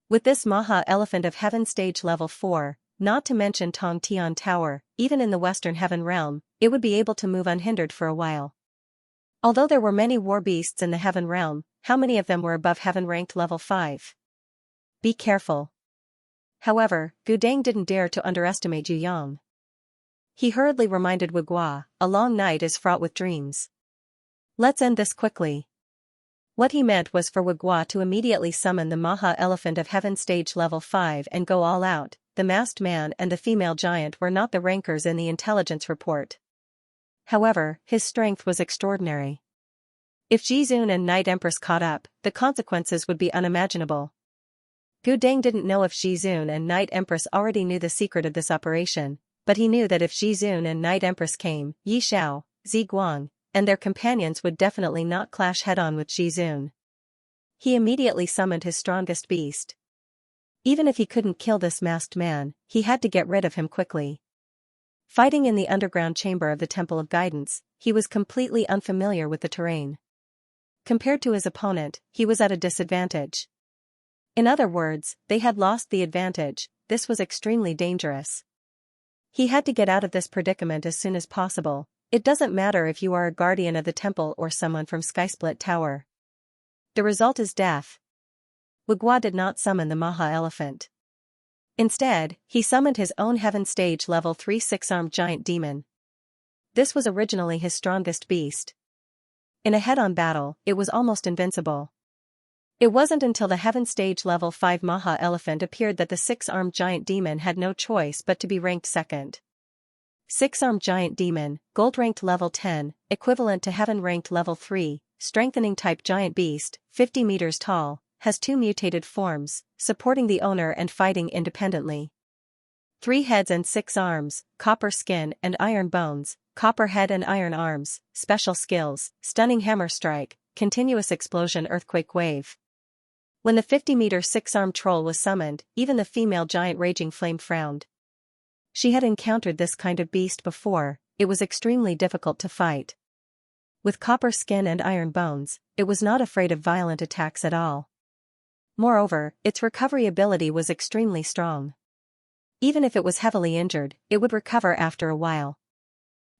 With this Maha Elephant of Heaven Stage Level 4, not to mention Tong Tian Tower, even in the Western Heaven Realm, it would be able to move unhindered for a while. Although there were many war beasts in the Heaven Realm, how many of them were above Heaven ranked Level 5? Be careful. However, Gu Dang didn't dare to underestimate Yu Yang. He hurriedly reminded Wugua, a long night is fraught with dreams. Let's end this quickly. What he meant was for Wugua to immediately summon the Maha Elephant of Heaven Stage Level 5 and go all out, the masked man and the female giant were not the rankers in the intelligence report. However, his strength was extraordinary. If Jizun and Night Empress caught up, the consequences would be unimaginable. Gu Deng didn't know if Jizun and Night Empress already knew the secret of this operation, but he knew that if Jizun and Night Empress came, Yi Xiao, Zi Guang, and their companions would definitely not clash head-on with Jizun. He immediately summoned his strongest beast. Even if he couldn't kill this masked man, he had to get rid of him quickly. Fighting in the underground chamber of the Temple of Guidance, he was completely unfamiliar with the terrain. Compared to his opponent, he was at a disadvantage. In other words, they had lost the advantage. This was extremely dangerous. He had to get out of this predicament as soon as possible. It doesn't matter if you are a guardian of the temple or someone from Skysplit Tower. The result is death. Wugua did not summon the Maha Elephant. Instead, he summoned his own Heaven Stage Level 3 six-armed giant demon. This was originally his strongest beast. In a head-on battle, it was almost invincible. It wasn't until the Heaven Stage Level 5 Maha Elephant appeared that the six-armed giant demon had no choice but to be ranked second. Six-armed giant demon, gold-ranked level 10, equivalent to heaven-ranked level 3, strengthening type giant beast, 50 meters tall, has two mutated forms, supporting the owner and fighting independently. 3 heads and 6 arms, copper skin and iron bones, copper head and iron arms, special skills, stunning hammer strike, continuous explosion earthquake wave. When the 50-meter six-armed troll was summoned, even the female giant Raging Flame frowned. She had encountered this kind of beast before. It was extremely difficult to fight. With copper skin and iron bones, it was not afraid of violent attacks at all. Moreover, its recovery ability was extremely strong. Even if it was heavily injured, it would recover after a while.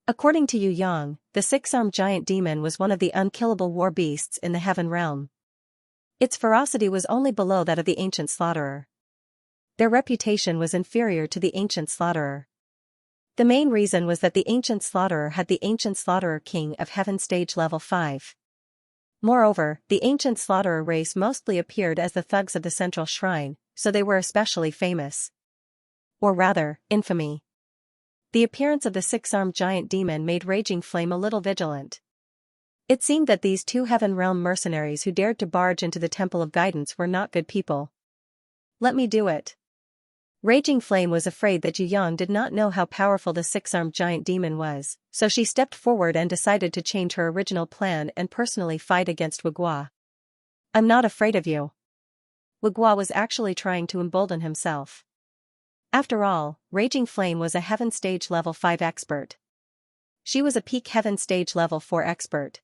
According to Yu Yang, the six-armed giant demon was one of the unkillable war beasts in the heaven realm. Its ferocity was only below that of the ancient slaughterer. Their reputation was inferior to the ancient slaughterer. The main reason was that the ancient slaughterer had the ancient slaughterer king of heaven stage level 5. Moreover, the ancient slaughterer race mostly appeared as the thugs of the central shrine, so they were especially famous. Or rather, infamy. The appearance of the six-armed giant demon made Raging Flame a little vigilant. It seemed that these two heaven realm mercenaries who dared to barge into the Temple of Guidance were not good people. Let me do it. Raging Flame was afraid that Yu Yang did not know how powerful the six-armed giant demon was, so she stepped forward and decided to change her original plan and personally fight against Wugua. I'm not afraid of you. Wugua was actually trying to embolden himself. After all, Raging Flame was a Heaven Stage Level 5 expert. She was a peak Heaven Stage Level 4 expert.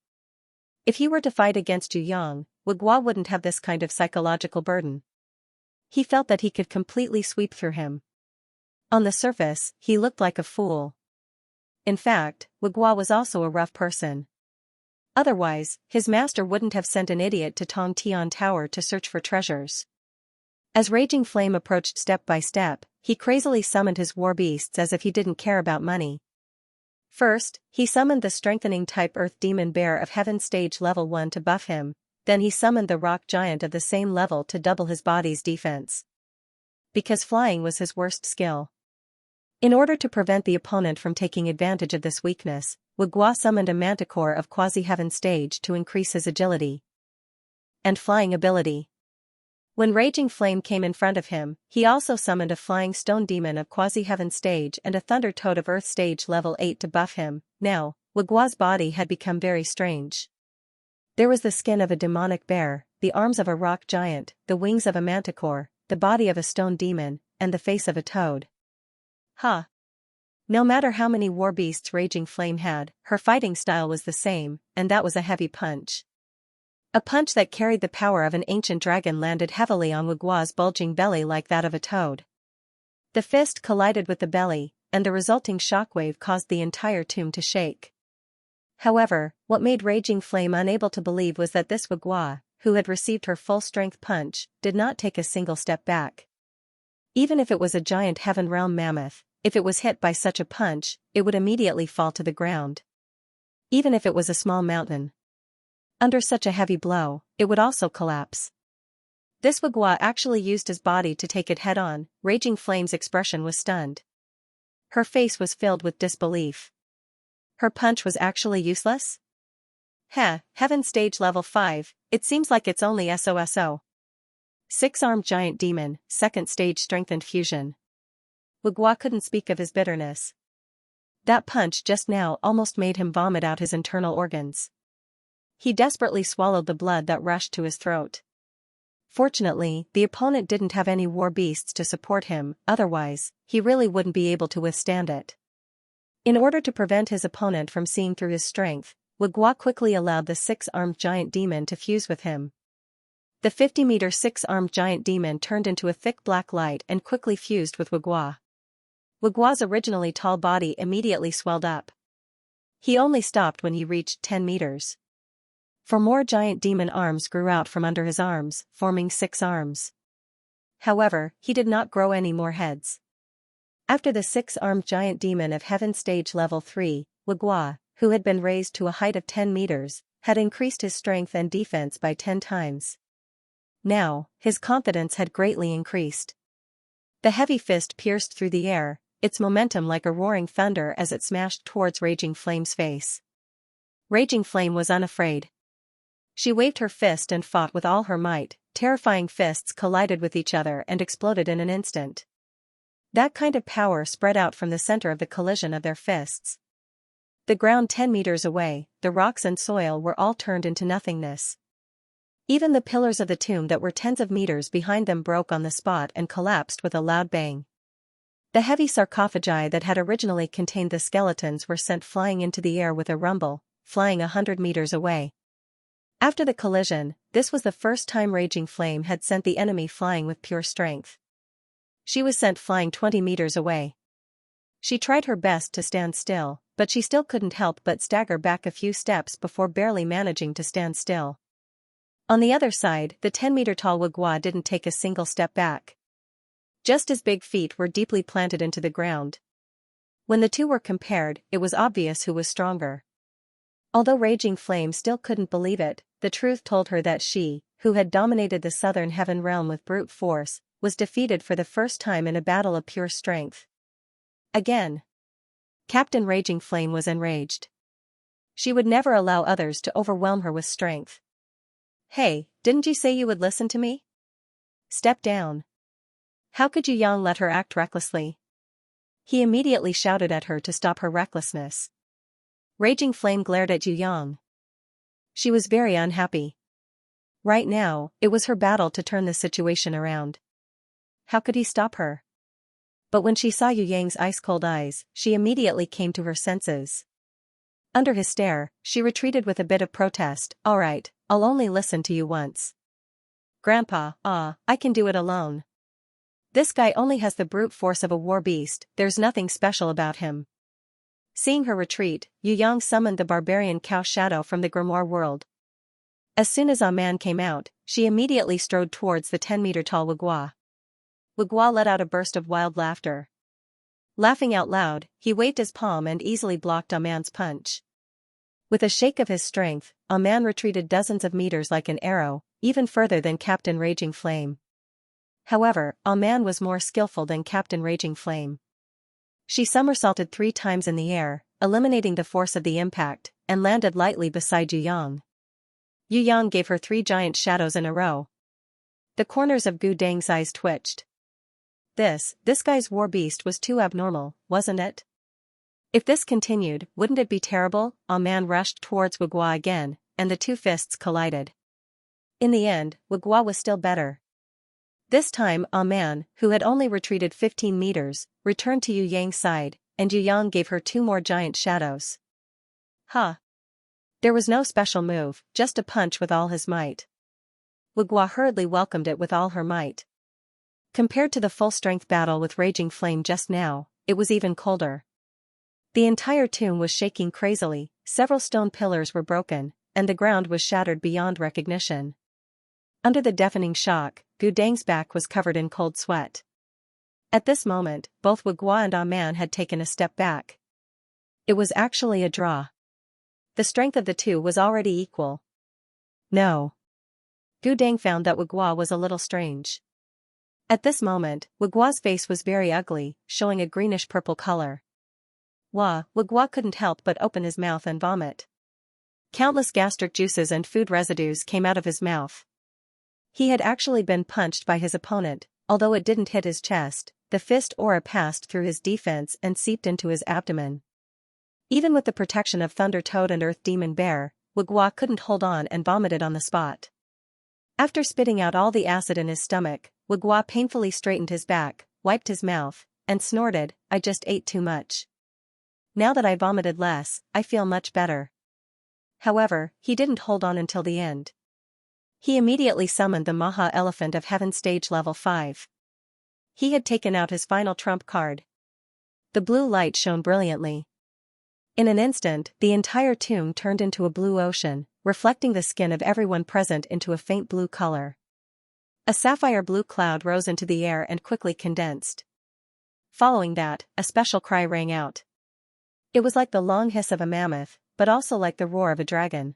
If he were to fight against Yu Yang, Wugua wouldn't have this kind of psychological burden. He felt that he could completely sweep through him. On the surface, he looked like a fool. In fact, Wugua was also a rough person. Otherwise, his master wouldn't have sent an idiot to Tong Tian Tower to search for treasures. As Raging Flame approached step by step, he crazily summoned his war beasts as if he didn't care about money. First, he summoned the strengthening type Earth Demon Bear of Heaven Stage Level 1 to buff him, then he summoned the Rock Giant of the same level to double his body's defense. Because flying was his worst skill. In order to prevent the opponent from taking advantage of this weakness, Wugua summoned a Manticore of Quasi-Heaven Stage to increase his agility and flying ability. When Raging Flame came in front of him, he also summoned a Flying Stone Demon of Quasi-Heaven Stage and a Thunder Toad of Earth Stage Level 8 to buff him. Now, Wugua's body had become very strange. There was the skin of a demonic bear, the arms of a rock giant, the wings of a manticore, the body of a stone demon, and the face of a toad. Huh. No matter how many war beasts Raging Flame had, her fighting style was the same, and that was a heavy punch. A punch that carried the power of an ancient dragon landed heavily on Wugua's bulging belly like that of a toad. The fist collided with the belly, and the resulting shockwave caused the entire tomb to shake. However, what made Raging Flame unable to believe was that this Wugua, who had received her full-strength punch, did not take a single step back. Even if it was a giant heaven realm mammoth, if it was hit by such a punch, it would immediately fall to the ground. Even if it was a small mountain. Under such a heavy blow, it would also collapse. This Wugua actually used his body to take it head-on. Raging Flame's expression was stunned. Her face was filled with disbelief. Her punch was actually useless? Heh, Heaven Stage Level 5, it seems like it's only SOSO. Six-armed giant demon, second stage strengthened fusion. Wugua couldn't speak of his bitterness. That punch just now almost made him vomit out his internal organs. He desperately swallowed the blood that rushed to his throat. Fortunately, the opponent didn't have any war beasts to support him, otherwise, he really wouldn't be able to withstand it. In order to prevent his opponent from seeing through his strength, Wugua quickly allowed the six-armed giant demon to fuse with him. The 50-meter six-armed giant demon turned into a thick black light and quickly fused with Wugua. Wugua's originally tall body immediately swelled up. He only stopped when he reached 10 meters. 4 more giant demon arms grew out from under his arms, forming 6 arms. However, he did not grow any more heads. After the 6-armed giant demon of Heaven Stage Level 3, Wugua, who had been raised to a height of 10 meters, had increased his strength and defense by 10 times. Now, his confidence had greatly increased. The heavy fist pierced through the air, its momentum like a roaring thunder as it smashed towards Raging Flame's face. Raging Flame was unafraid. She waved her fist and fought with all her might. Terrifying fists collided with each other and exploded in an instant. That kind of power spread out from the center of the collision of their fists. The ground 10 meters away, the rocks and soil were all turned into nothingness. Even the pillars of the tomb that were tens of meters behind them broke on the spot and collapsed with a loud bang. The heavy sarcophagi that had originally contained the skeletons were sent flying into the air with a rumble, flying 100 meters away. After the collision, this was the first time Raging Flame had sent the enemy flying with pure strength. She was sent flying 20 meters away. She tried her best to stand still, but she still couldn't help but stagger back a few steps before barely managing to stand still. On the other side, the 10-meter-tall Wugua didn't take a single step back. Just his big feet were deeply planted into the ground. When the two were compared, it was obvious who was stronger. Although Raging Flame still couldn't believe it, the truth told her that she, who had dominated the southern heaven realm with brute force, was defeated for the first time in a battle of pure strength. Again. Captain Raging Flame was enraged. She would never allow others to overwhelm her with strength. Hey, didn't you say you would listen to me? Step down. How could Yu Yang let her act recklessly? He immediately shouted at her to stop her recklessness. Raging Flame glared at Yu Yang. She was very unhappy. Right now, it was her battle to turn the situation around. How could he stop her? But when she saw Yu Yang's ice-cold eyes, she immediately came to her senses. Under his stare, she retreated with a bit of protest. All right, I'll only listen to you once. Grandpa, I can do it alone. This guy only has the brute force of a war beast, there's nothing special about him. Seeing her retreat, Yu Yang summoned the barbarian cow shadow from the grimoire world. As soon as a man came out, she immediately strode towards the 10-meter-tall Wugua. Wugua let out a burst of wild laughter. Laughing out loud, he waved his palm and easily blocked a man's punch. With a shake of his strength, a man retreated dozens of meters like an arrow, even further than Captain Raging Flame. However, a man was more skillful than Captain Raging Flame. She somersaulted 3 times in the air, eliminating the force of the impact, and landed lightly beside Yu Yang. Yu Yang gave her 3 giant shadows in a row. The corners of Gu Dang's eyes twitched. This guy's war beast was too abnormal, wasn't it? If this continued, wouldn't it be terrible? A man rushed towards Wugua again, and the 2 fists collided. In the end, Wugua was still better. This time, a man, who had only retreated 15 meters, returned to Yu Yang's side, and Yu Yang gave her 2 more giant shadows. Huh. There was no special move, just a punch with all his might. Wugua hurriedly welcomed it with all her might. Compared to the full-strength battle with Raging Flame just now, it was even colder. The entire tomb was shaking crazily, several stone pillars were broken, and the ground was shattered beyond recognition. Under the deafening shock, Gu Dang's back was covered in cold sweat. At this moment, both Wugua and A Man had taken a step back. It was actually a draw. The strength of the two was already equal. No. Gu Dang found that Wugua was a little strange. At this moment, Wugua's face was very ugly, showing a greenish-purple color. Wugua couldn't help but open his mouth and vomit. Countless gastric juices and food residues came out of his mouth. He had actually been punched by his opponent, although it didn't hit his chest. The fist aura passed through his defense and seeped into his abdomen. Even with the protection of Thunder Toad and Earth Demon Bear, Wugua couldn't hold on and vomited on the spot. After spitting out all the acid in his stomach, Wugua painfully straightened his back, wiped his mouth, and snorted, "I just ate too much. Now that I vomited less, I feel much better." However, he didn't hold on until the end. He immediately summoned the Maha Elephant of Heaven stage level 5. He had taken out his final trump card. The blue light shone brilliantly. In an instant, the entire tomb turned into a blue ocean, reflecting the skin of everyone present into a faint blue color. A sapphire blue cloud rose into the air and quickly condensed. Following that, a special cry rang out. It was like the long hiss of a mammoth, but also like the roar of a dragon.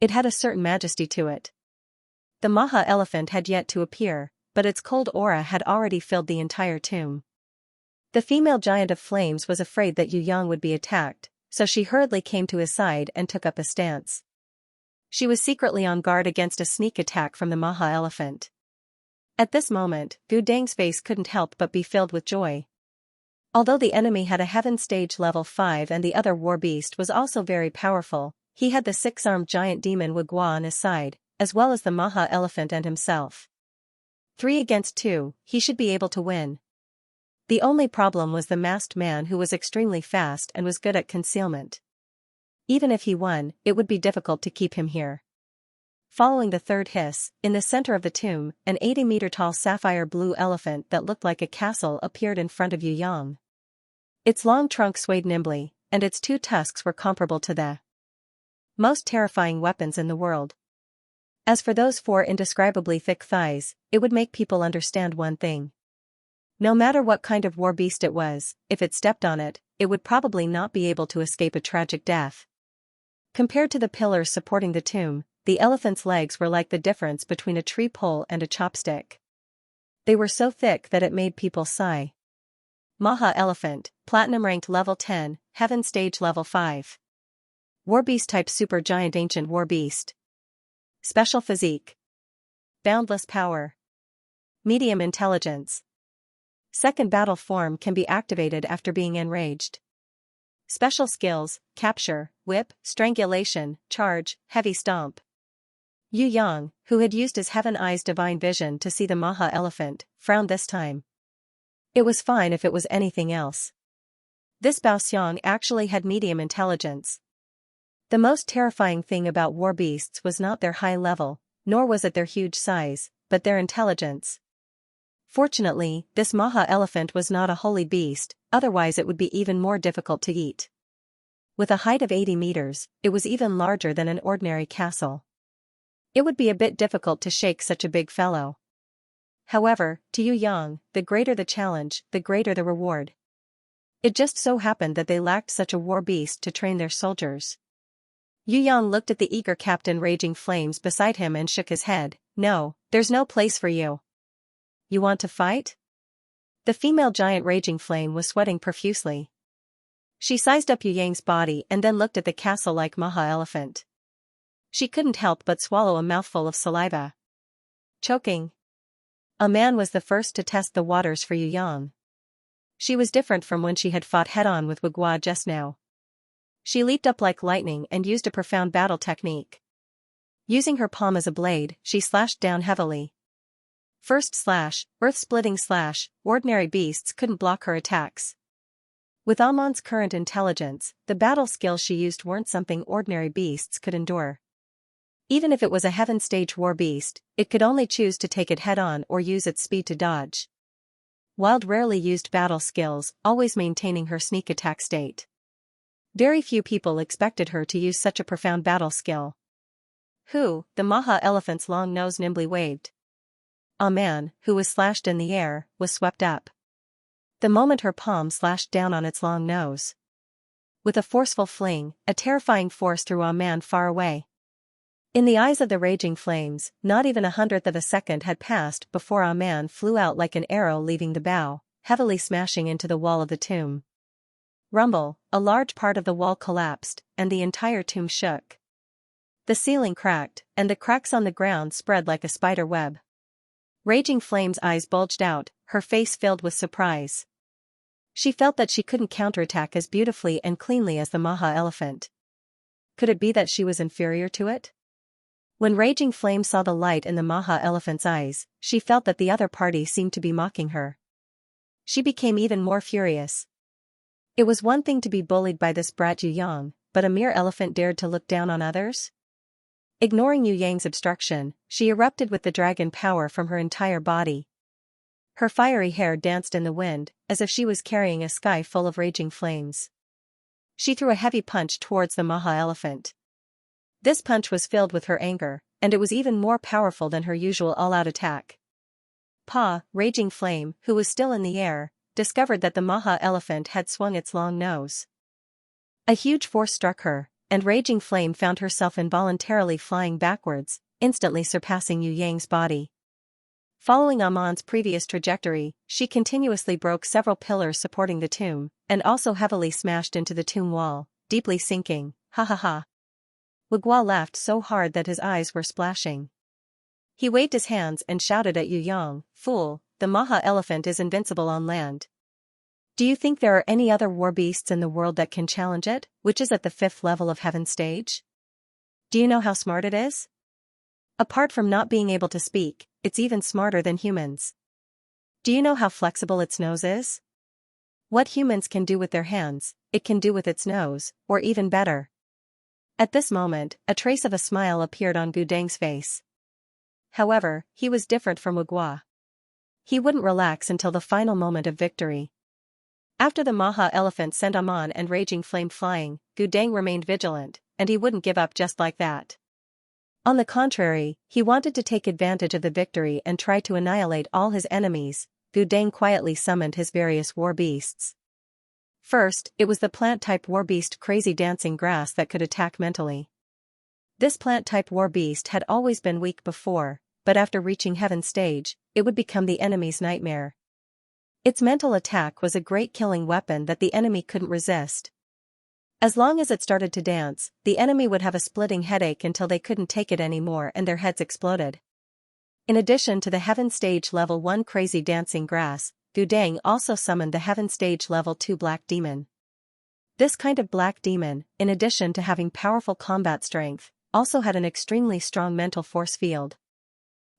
It had a certain majesty to it. The Maha Elephant had yet to appear, but its cold aura had already filled the entire tomb. The female giant of flames was afraid that Yu Yang would be attacked, so she hurriedly came to his side and took up a stance. She was secretly on guard against a sneak attack from the Maha Elephant. At this moment, Gu Dang's face couldn't help but be filled with joy. Although the enemy had a Heaven stage level 5 and the other war beast was also very powerful, he had the 6-armed giant demon Wugua on his side, as well as the Maha Elephant and himself. 3 against 2, he should be able to win. The only problem was the masked man, who was extremely fast and was good at concealment. Even if he won, it would be difficult to keep him here. Following the third hiss, in the center of the tomb, an 80-meter-tall sapphire blue elephant that looked like a castle appeared in front of Yu Yang. Its long trunk swayed nimbly, and its 2 tusks were comparable to the most terrifying weapons in the world. As for those 4 indescribably thick thighs, it would make people understand one thing. No matter what kind of war beast it was, if it stepped on it, it would probably not be able to escape a tragic death. Compared to the pillars supporting the tomb, the elephant's legs were like the difference between a tree pole and a chopstick. They were so thick that it made people sigh. Maha Elephant, Platinum ranked level 10, Heaven stage level 5. Warbeast type Super Giant Ancient Warbeast. Special Physique. Boundless Power. Medium Intelligence. Second battle form can be activated after being enraged. Special skills: Capture, Whip, Strangulation, Charge, Heavy Stomp. Yu Yang, who had used his Heaven Eyes Divine Vision to see the Maha Elephant, frowned this time. It was fine if it was anything else. This Bao Xiang actually had medium intelligence. The most terrifying thing about war beasts was not their high level, nor was it their huge size, but their intelligence. Fortunately, this Maha Elephant was not a holy beast, otherwise it would be even more difficult to eat. With a height of 80 meters, it was even larger than an ordinary castle. It would be a bit difficult to shake such a big fellow. However, to Yu Yang, the greater the challenge, the greater the reward. It just so happened that they lacked such a war beast to train their soldiers. Yu Yang looked at the eager Captain Raging Flames beside him and shook his head. "No, there's no place for you. You want to fight?" The female giant Raging Flame was sweating profusely. She sized up Yu Yang's body and then looked at the castle-like Maha Elephant. She couldn't help but swallow a mouthful of saliva. Choking. A man was the first to test the waters for Yu Yang. She was different from when she had fought head-on with Wugua just now. She leaped up like lightning and used a profound battle technique. Using her palm as a blade, she slashed down heavily. First slash, earth-splitting slash, ordinary beasts couldn't block her attacks. With Amon's current intelligence, the battle skills she used weren't something ordinary beasts could endure. Even if it was a Heaven stage war beast, it could only choose to take it head-on or use its speed to dodge. Wild rarely used battle skills, always maintaining her sneak attack state. Very few people expected her to use such a profound battle skill. The Maha Elephant's long nose nimbly waved. A man, who was slashed in the air, was swept up. The moment her palm slashed down on its long nose. With a forceful fling, a terrifying force threw a man far away. In the eyes of the raging flames, not even 1/100th of a second had passed before a man flew out like an arrow leaving the bow, heavily smashing into the wall of the tomb. Rumble, a large part of the wall collapsed, and the entire tomb shook. The ceiling cracked, and the cracks on the ground spread like a spider web. Raging Flame's eyes bulged out, her face filled with surprise. She felt that she couldn't counterattack as beautifully and cleanly as the Maha elephant. Could it be that she was inferior to it? When Raging Flame saw the light in the Maha elephant's eyes, she felt that the other party seemed to be mocking her. She became even more furious. It was one thing to be bullied by this brat Yu Yang, but a mere elephant dared to look down on others? Ignoring Yu Yang's obstruction, she erupted with the dragon power from her entire body. Her fiery hair danced in the wind, as if she was carrying a sky full of raging flames. She threw a heavy punch towards the Maha elephant. This punch was filled with her anger, and it was even more powerful than her usual all-out attack. Raging Flame, who was still in the air, discovered that the Maha elephant had swung its long nose. A huge force struck her, and Raging Flame found herself involuntarily flying backwards, instantly surpassing Yu Yang's body. Following Amon's previous trajectory, she continuously broke several pillars supporting the tomb, and also heavily smashed into the tomb wall, deeply sinking. Ha ha ha. Wugua laughed so hard that his eyes were splashing. He waved his hands and shouted at Yu Yang, "Fool, the Maha elephant is invincible on land. Do you think there are any other war beasts in the world that can challenge it, which is at the 5th level of Heaven stage? Do you know how smart it is? Apart from not being able to speak, it's even smarter than humans. Do you know how flexible its nose is? What humans can do with their hands, it can do with its nose, or even better." At this moment, a trace of a smile appeared on Gu Dang's face. However, he was different from Wugua. He wouldn't relax until the final moment of victory. After the Maha elephant sent Amon and Raging Flame flying, Gu Dang remained vigilant, and he wouldn't give up just like that. On the contrary, he wanted to take advantage of the victory and try to annihilate all his enemies. Gu Dang quietly summoned his various war beasts. First, it was the plant-type war beast Crazy Dancing Grass that could attack mentally. This plant-type war beast had always been weak before, but after reaching Heaven stage, it would become the enemy's nightmare. Its mental attack was a great killing weapon that the enemy couldn't resist. As long as it started to dance, the enemy would have a splitting headache until they couldn't take it anymore and their heads exploded. In addition to the Heaven stage level 1 Crazy Dancing Grass, Gu Dang also summoned the Heaven stage level 2 Black Demon. This kind of black demon, in addition to having powerful combat strength, also had an extremely strong mental force field.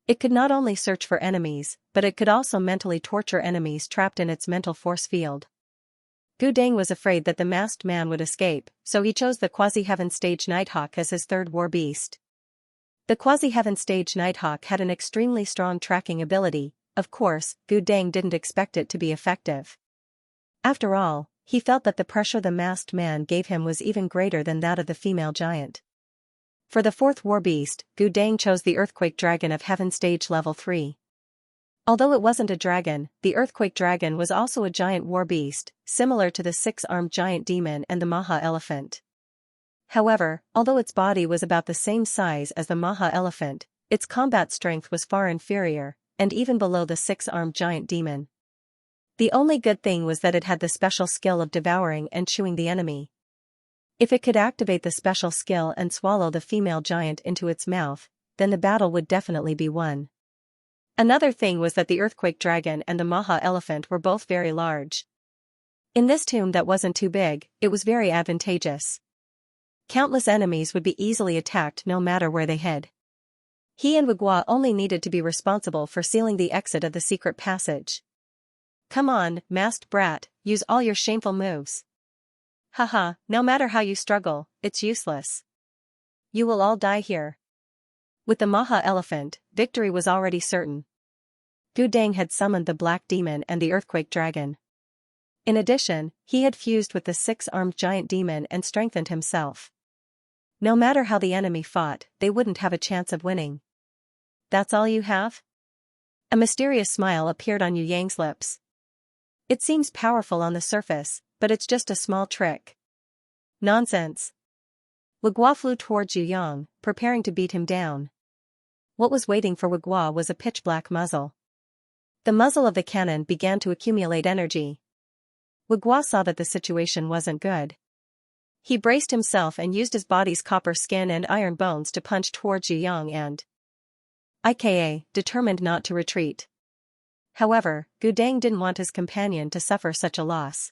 It could not only search for enemies, but it could also mentally torture enemies trapped in its mental force field. Gu Dang was afraid that the masked man would escape, so he chose the Quasi-Heaven stage Nighthawk as his third war beast. The Quasi-Heaven stage Nighthawk had an extremely strong tracking ability. Of course, Gu Dang didn't expect it to be effective. After all, he felt that the pressure the masked man gave him was even greater than that of the female giant. For the fourth war beast, Gu Dang chose the Earthquake Dragon of Heaven stage level 3. Although it wasn't a dragon, the Earthquake Dragon was also a giant war beast, similar to the 6-armed giant demon and the Maha elephant. However, although its body was about the same size as the Maha elephant, its combat strength was far inferior, and even below the 6-armed giant demon. The only good thing was that it had the special skill of devouring and chewing the enemy. If it could activate the special skill and swallow the female giant into its mouth, then the battle would definitely be won. Another thing was that the Earthquake Dragon and the Maha elephant were both very large. In this tomb that wasn't too big, it was very advantageous. Countless enemies would be easily attacked no matter where they hid. He and Wugua only needed to be responsible for sealing the exit of the secret passage. "Come on, masked brat, use all your shameful moves. Haha, no matter how you struggle, it's useless. You will all die here." With the Maha elephant, victory was already certain. Gu Dang had summoned the Black Demon and the Earthquake Dragon. In addition, he had fused with the 6-armed giant demon and strengthened himself. No matter how the enemy fought, they wouldn't have a chance of winning. "That's all you have?" A mysterious smile appeared on Yu Yang's lips. "It seems powerful on the surface, but it's just a small trick." "Nonsense. Wugua flew towards Yu Yang, preparing to beat him down. What was waiting for Wugua was a pitch-black muzzle. The muzzle of the cannon began to accumulate energy. Wugua saw that the situation wasn't good. He braced himself and used his body's copper skin and iron bones to punch towards Yu Yang and IKA, determined not to retreat. However, Gu Dang didn't want his companion to suffer such a loss.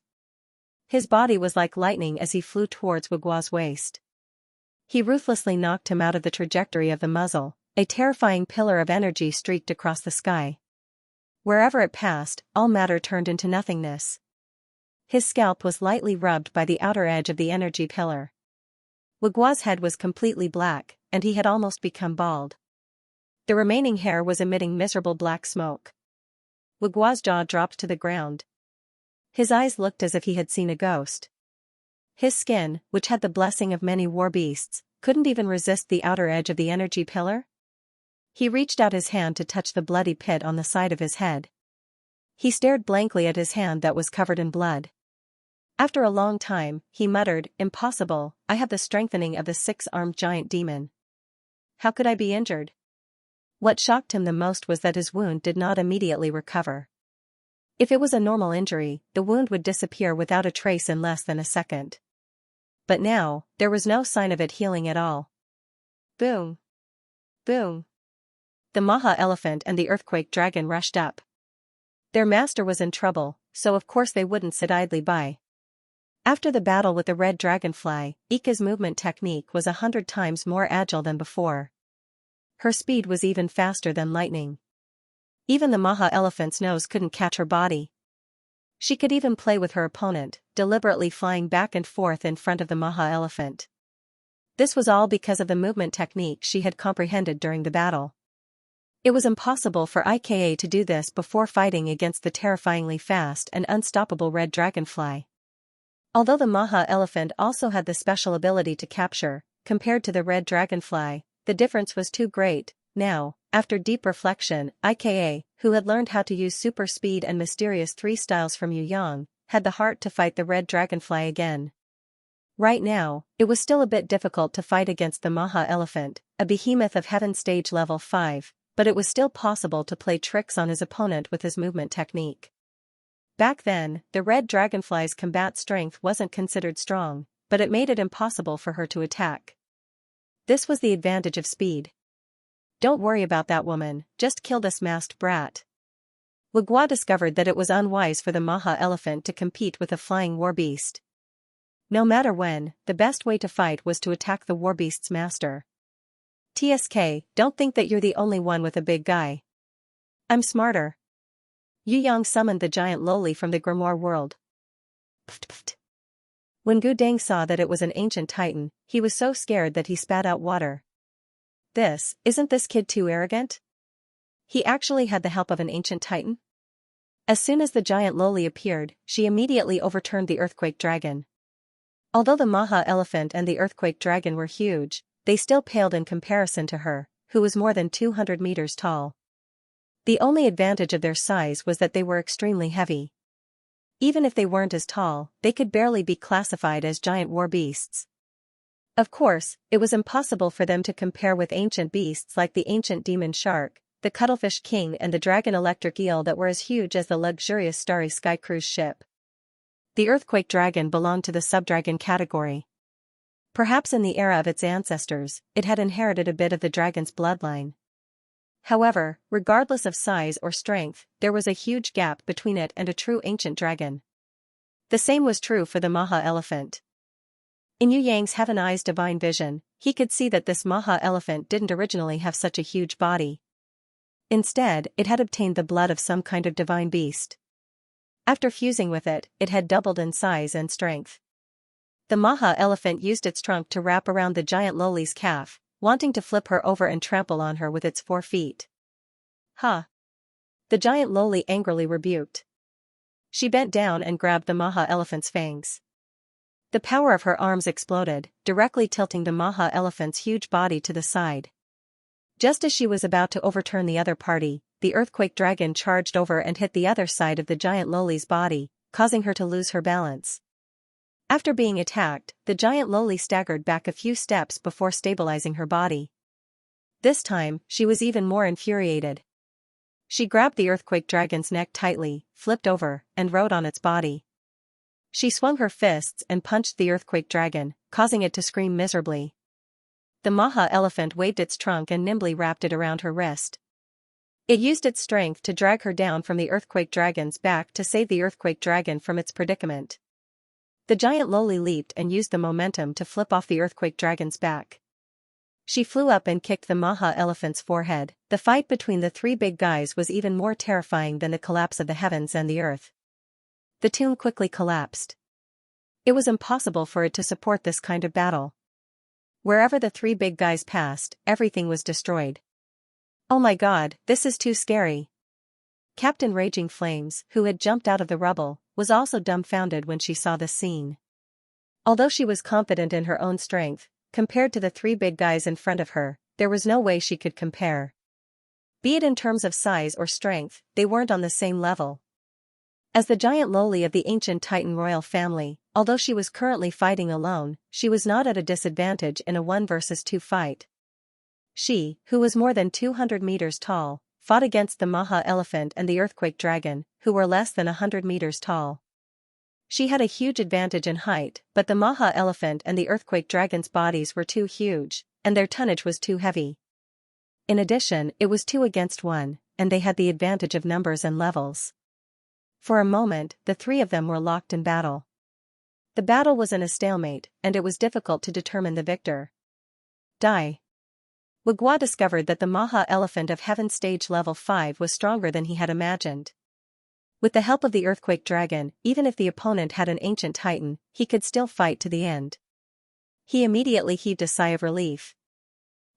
His body was like lightning as he flew towards Wugua's waist. He ruthlessly knocked him out of the trajectory of the muzzle. A terrifying pillar of energy streaked across the sky. Wherever it passed, all matter turned into nothingness. His scalp was lightly rubbed by the outer edge of the energy pillar. Wugua's head was completely black, and he had almost become bald. The remaining hair was emitting miserable black smoke. Wugua's jaw dropped to the ground. His eyes looked as if he had seen a ghost. His skin, which had the blessing of many war beasts, couldn't even resist the outer edge of the energy pillar. He reached out his hand to touch the bloody pit on the side of his head. He stared blankly at his hand that was covered in blood. After a long time, he muttered, "Impossible, I have the strengthening of the six-armed giant demon. How could I be injured?" What shocked him the most was that his wound did not immediately recover. If it was a normal injury, the wound would disappear without a trace in less than a second. But now, there was no sign of it healing at all. Boom! Boom! The Maha elephant and the earthquake dragon rushed up. Their master was in trouble, so of course they wouldn't sit idly by. After the battle with the red dragonfly, Ika's movement technique was 100 times more agile than before. Her speed was even faster than lightning. Even the Maha elephant's nose couldn't catch her body. She could even play with her opponent, deliberately flying back and forth in front of the Maha elephant. This was all because of the movement technique she had comprehended during the battle. It was impossible for IKA to do this before fighting against the terrifyingly fast and unstoppable red dragonfly. Although the Maha elephant also had the special ability to capture, compared to the red dragonfly, the difference was too great. Now, after deep reflection, IKA, who had learned how to use super speed and mysterious 3 styles from Yu Yang, had the heart to fight the red dragonfly again. Right now, it was still a bit difficult to fight against the Maha elephant, a behemoth of heaven stage level 5, but it was still possible to play tricks on his opponent with his movement technique. Back then, the red dragonfly's combat strength wasn't considered strong, but it made it impossible for her to attack. This was the advantage of speed. "Don't worry about that woman, just kill this masked brat." Wugua discovered that it was unwise for the Maha elephant to compete with a flying warbeast. No matter when, the best way to fight was to attack the warbeast's master. "TSK, don't think that you're the only one with a big guy. I'm smarter." Yu Yang summoned the giant loli from the grimoire world. Pft pft. When Gu Dang saw that it was an ancient titan, he was so scared that he spat out water. Isn't this kid too arrogant? He actually had the help of an ancient titan? As soon as the giant loli appeared, she immediately overturned the earthquake dragon. Although the Maha elephant and the earthquake dragon were huge, they still paled in comparison to her, who was more than 200 meters tall. The only advantage of their size was that they were extremely heavy. Even if they weren't as tall, they could barely be classified as giant war beasts. Of course, it was impossible for them to compare with ancient beasts like the ancient demon shark, the cuttlefish king and the dragon electric eel that were as huge as the luxurious starry sky cruise ship. The earthquake dragon belonged to the subdragon category. Perhaps in the era of its ancestors, it had inherited a bit of the dragon's bloodline. However, regardless of size or strength, there was a huge gap between it and a true ancient dragon. The same was true for the Maha elephant. In Yu Yang's heaven-eyes divine vision, he could see that this Maha elephant didn't originally have such a huge body. Instead, it had obtained the blood of some kind of divine beast. After fusing with it, it had doubled in size and strength. The Maha elephant used its trunk to wrap around the giant loli's calf, wanting to flip her over and trample on her with its 4 feet. "Huh!" the giant loli angrily rebuked. She bent down and grabbed the Maha elephant's fangs. The power of her arms exploded, directly tilting the Maha elephant's huge body to the side. Just as she was about to overturn the other party, the earthquake dragon charged over and hit the other side of the giant loli's body, causing her to lose her balance. After being attacked, the giant lowly staggered back a few steps before stabilizing her body. This time, she was even more infuriated. She grabbed the earthquake dragon's neck tightly, flipped over, and rode on its body. She swung her fists and punched the earthquake dragon, causing it to scream miserably. The Maha elephant waved its trunk and nimbly wrapped it around her wrist. It used its strength to drag her down from the earthquake dragon's back to save the earthquake dragon from its predicament. The giant lowly leaped and used the momentum to flip off the earthquake dragon's back. She flew up and kicked the Maha elephant's forehead. The fight between the three big guys was even more terrifying than the collapse of the heavens and the earth. The tomb quickly collapsed. It was impossible for it to support this kind of battle. Wherever the three big guys passed, everything was destroyed. "Oh my god, this is too scary." Captain Raging Flames, who had jumped out of the rubble, was also dumbfounded when she saw this scene. Although she was confident in her own strength, compared to the three big guys in front of her, there was no way she could compare. Be it in terms of size or strength, they weren't on the same level. As the giant lowly of the ancient Titan royal family, although she was currently fighting alone, she was not at a disadvantage in a 1 versus 2 fight. She, who was more than 200 meters tall, fought against the Maha elephant and the earthquake dragon, who were less than 100 meters tall. She had a huge advantage in height, but the Maha elephant and the earthquake dragon's bodies were too huge, and their tonnage was too heavy. In addition, it was 2 against 1, and they had the advantage of numbers and levels. For a moment, the three of them were locked in battle. The battle was in a stalemate, and it was difficult to determine the victor. Die. Wugwa discovered that the Maha elephant of Heaven stage level 5 was stronger than he had imagined. With the help of the earthquake dragon, even if the opponent had an ancient titan, he could still fight to the end. He immediately heaved a sigh of relief.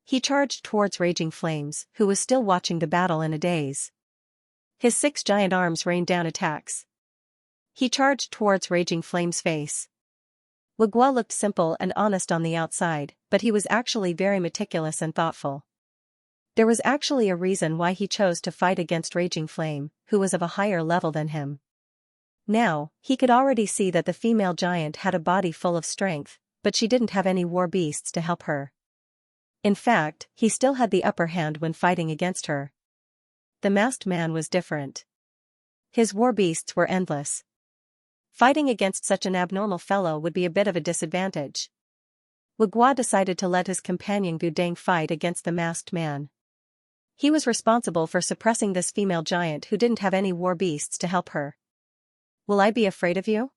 He charged towards Raging Flames, who was still watching the battle in a daze. His 6 giant arms rained down attacks. He charged towards Raging Flames' face. Wugwa looked simple and honest on the outside, but he was actually very meticulous and thoughtful. There was actually a reason why he chose to fight against Raging Flame, who was of a higher level than him. Now, he could already see that the female giant had a body full of strength, but she didn't have any war beasts to help her. In fact, he still had the upper hand when fighting against her. The masked man was different. His war beasts were endless. Fighting against such an abnormal fellow would be a bit of a disadvantage. Wugwa decided to let his companion Gudang fight against the masked man. He was responsible for suppressing this female giant who didn't have any war beasts to help her. "Will I be afraid of you?"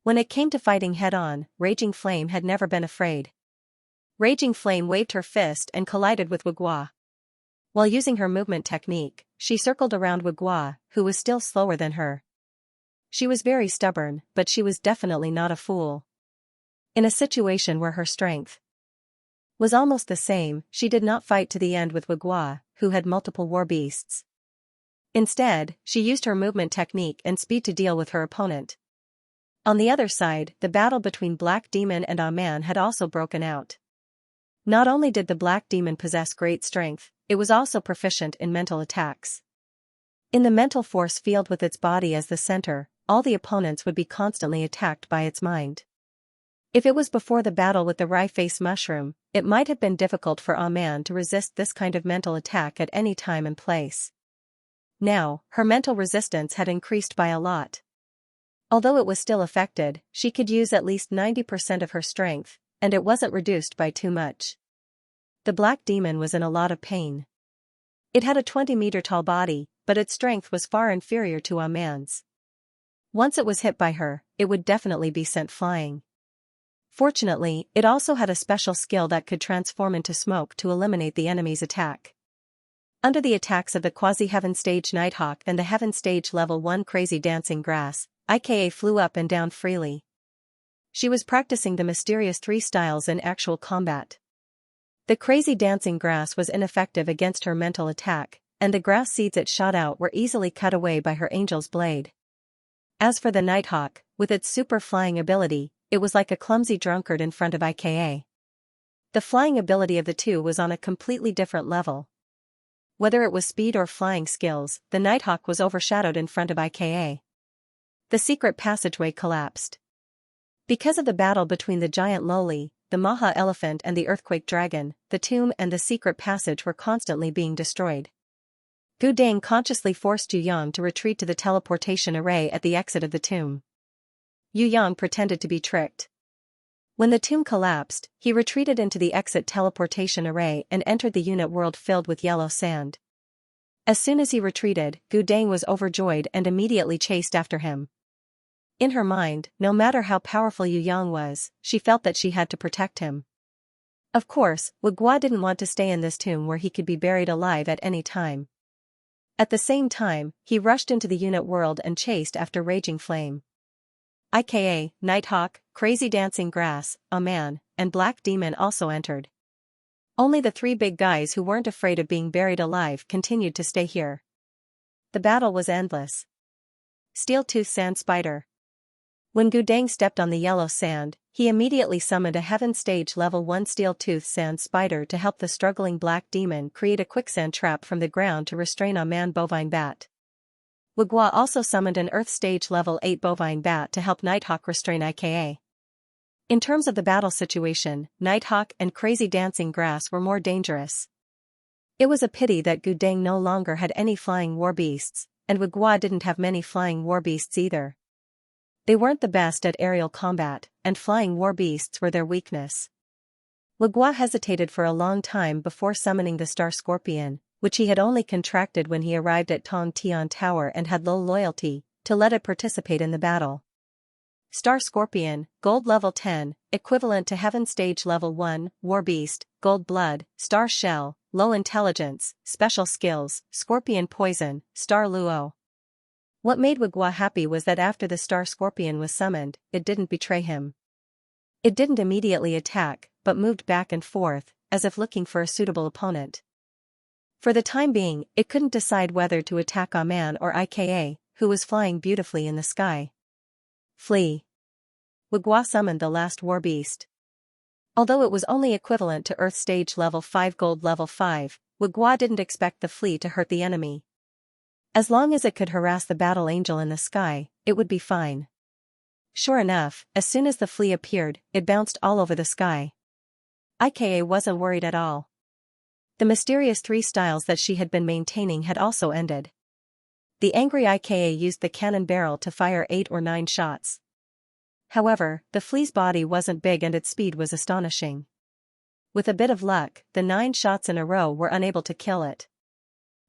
When it came to fighting head-on, Raging Flame had never been afraid. Raging Flame waved her fist and collided with Wugwa. While using her movement technique, she circled around Wugwa, who was still slower than her. She was very stubborn, but she was definitely not a fool. In a situation where her strength was almost the same, she did not fight to the end with Wugwa, who had multiple war beasts. Instead, she used her movement technique and speed to deal with her opponent. On the other side, the battle between Black Demon and Aman had also broken out. Not only did the Black Demon possess great strength, it was also proficient in mental attacks. In the mental force field with its body as the center, all the opponents would be constantly attacked by its mind. If it was before the battle with the Wry-Face Mushroom, it might have been difficult for Aman to resist this kind of mental attack at any time and place. Now, her mental resistance had increased by a lot. Although it was still affected, she could use at least 90% of her strength, and it wasn't reduced by too much. The Black Demon was in a lot of pain. It had a 20-meter-tall body, but its strength was far inferior to Aman's. Once it was hit by her, it would definitely be sent flying. Fortunately, it also had a special skill that could transform into smoke to eliminate the enemy's attack. Under the attacks of the Quasi-Heaven Stage Nighthawk and the Heaven Stage Level 1 Crazy Dancing Grass, IKA flew up and down freely. She was practicing the mysterious 3 styles in actual combat. The Crazy Dancing Grass was ineffective against her mental attack, and the grass seeds it shot out were easily cut away by her angel's blade. As for the Nighthawk, with its super flying ability, it was like a clumsy drunkard in front of IKA. The flying ability of the two was on a completely different level. Whether it was speed or flying skills, the Nighthawk was overshadowed in front of IKA. The secret passageway collapsed. Because of the battle between the giant Loli, the Maha elephant and the earthquake dragon, the tomb and the secret passage were constantly being destroyed. Gu Dang consciously forced Yu Yang to retreat to the teleportation array at the exit of the tomb. Yu Yang pretended to be tricked. When the tomb collapsed, he retreated into the exit teleportation array and entered the unit world filled with yellow sand. As soon as he retreated, Gu Dang was overjoyed and immediately chased after him. In her mind, no matter how powerful Yu Yang was, she felt that she had to protect him. Of course, Wu Guo didn't want to stay in this tomb where he could be buried alive at any time. At the same time, he rushed into the unit world and chased after Raging Flame. IKA, Nighthawk, Crazy Dancing Grass, a Man, and Black Demon also entered. Only the three big guys who weren't afraid of being buried alive continued to stay here. The battle was endless. Steel-Tooth Sand Spider. When Gu Dang stepped on the yellow sand, he immediately summoned a Heaven Stage Level 1 Steel-Tooth Sand Spider to help the struggling Black Demon create a quicksand trap from the ground to restrain a Man Bovine Bat. Wu Guo also summoned an Earth Stage Level 8 Bovine Bat to help Nighthawk restrain IKA. In terms of the battle situation, Nighthawk and Crazy Dancing Grass were more dangerous. It was a pity that Gu Dang no longer had any flying war beasts, and Wu Guo didn't have many flying war beasts either. They weren't the best at aerial combat, and flying war beasts were their weakness. Wu Guo hesitated for a long time before summoning the Star Scorpion, which he had only contracted when he arrived at Tong Tian Tower and had low loyalty, to let it participate in the battle. Star Scorpion, Gold Level 10, equivalent to Heaven Stage Level 1, War Beast, Gold Blood, Star Shell, Low Intelligence, Special Skills, Scorpion Poison, Star Luo. What made Wu Guo happy was that after the Star Scorpion was summoned, it didn't betray him. It didn't immediately attack, but moved back and forth, as if looking for a suitable opponent. For the time being, it couldn't decide whether to attack a man or IKA, who was flying beautifully in the sky. Flee. Wu Guo summoned the last war beast. Although it was only equivalent to Earth Stage Level 5 Gold Level 5, Wu Guo didn't expect the flea to hurt the enemy. As long as it could harass the battle angel in the sky, it would be fine. Sure enough, as soon as the flea appeared, it bounced all over the sky. IKA wasn't worried at all. The mysterious 3 styles that she had been maintaining had also ended. The angry IKA used the cannon barrel to fire 8 or 9 shots. However, the flea's body wasn't big and its speed was astonishing. With a bit of luck, the 9 shots in a row were unable to kill it.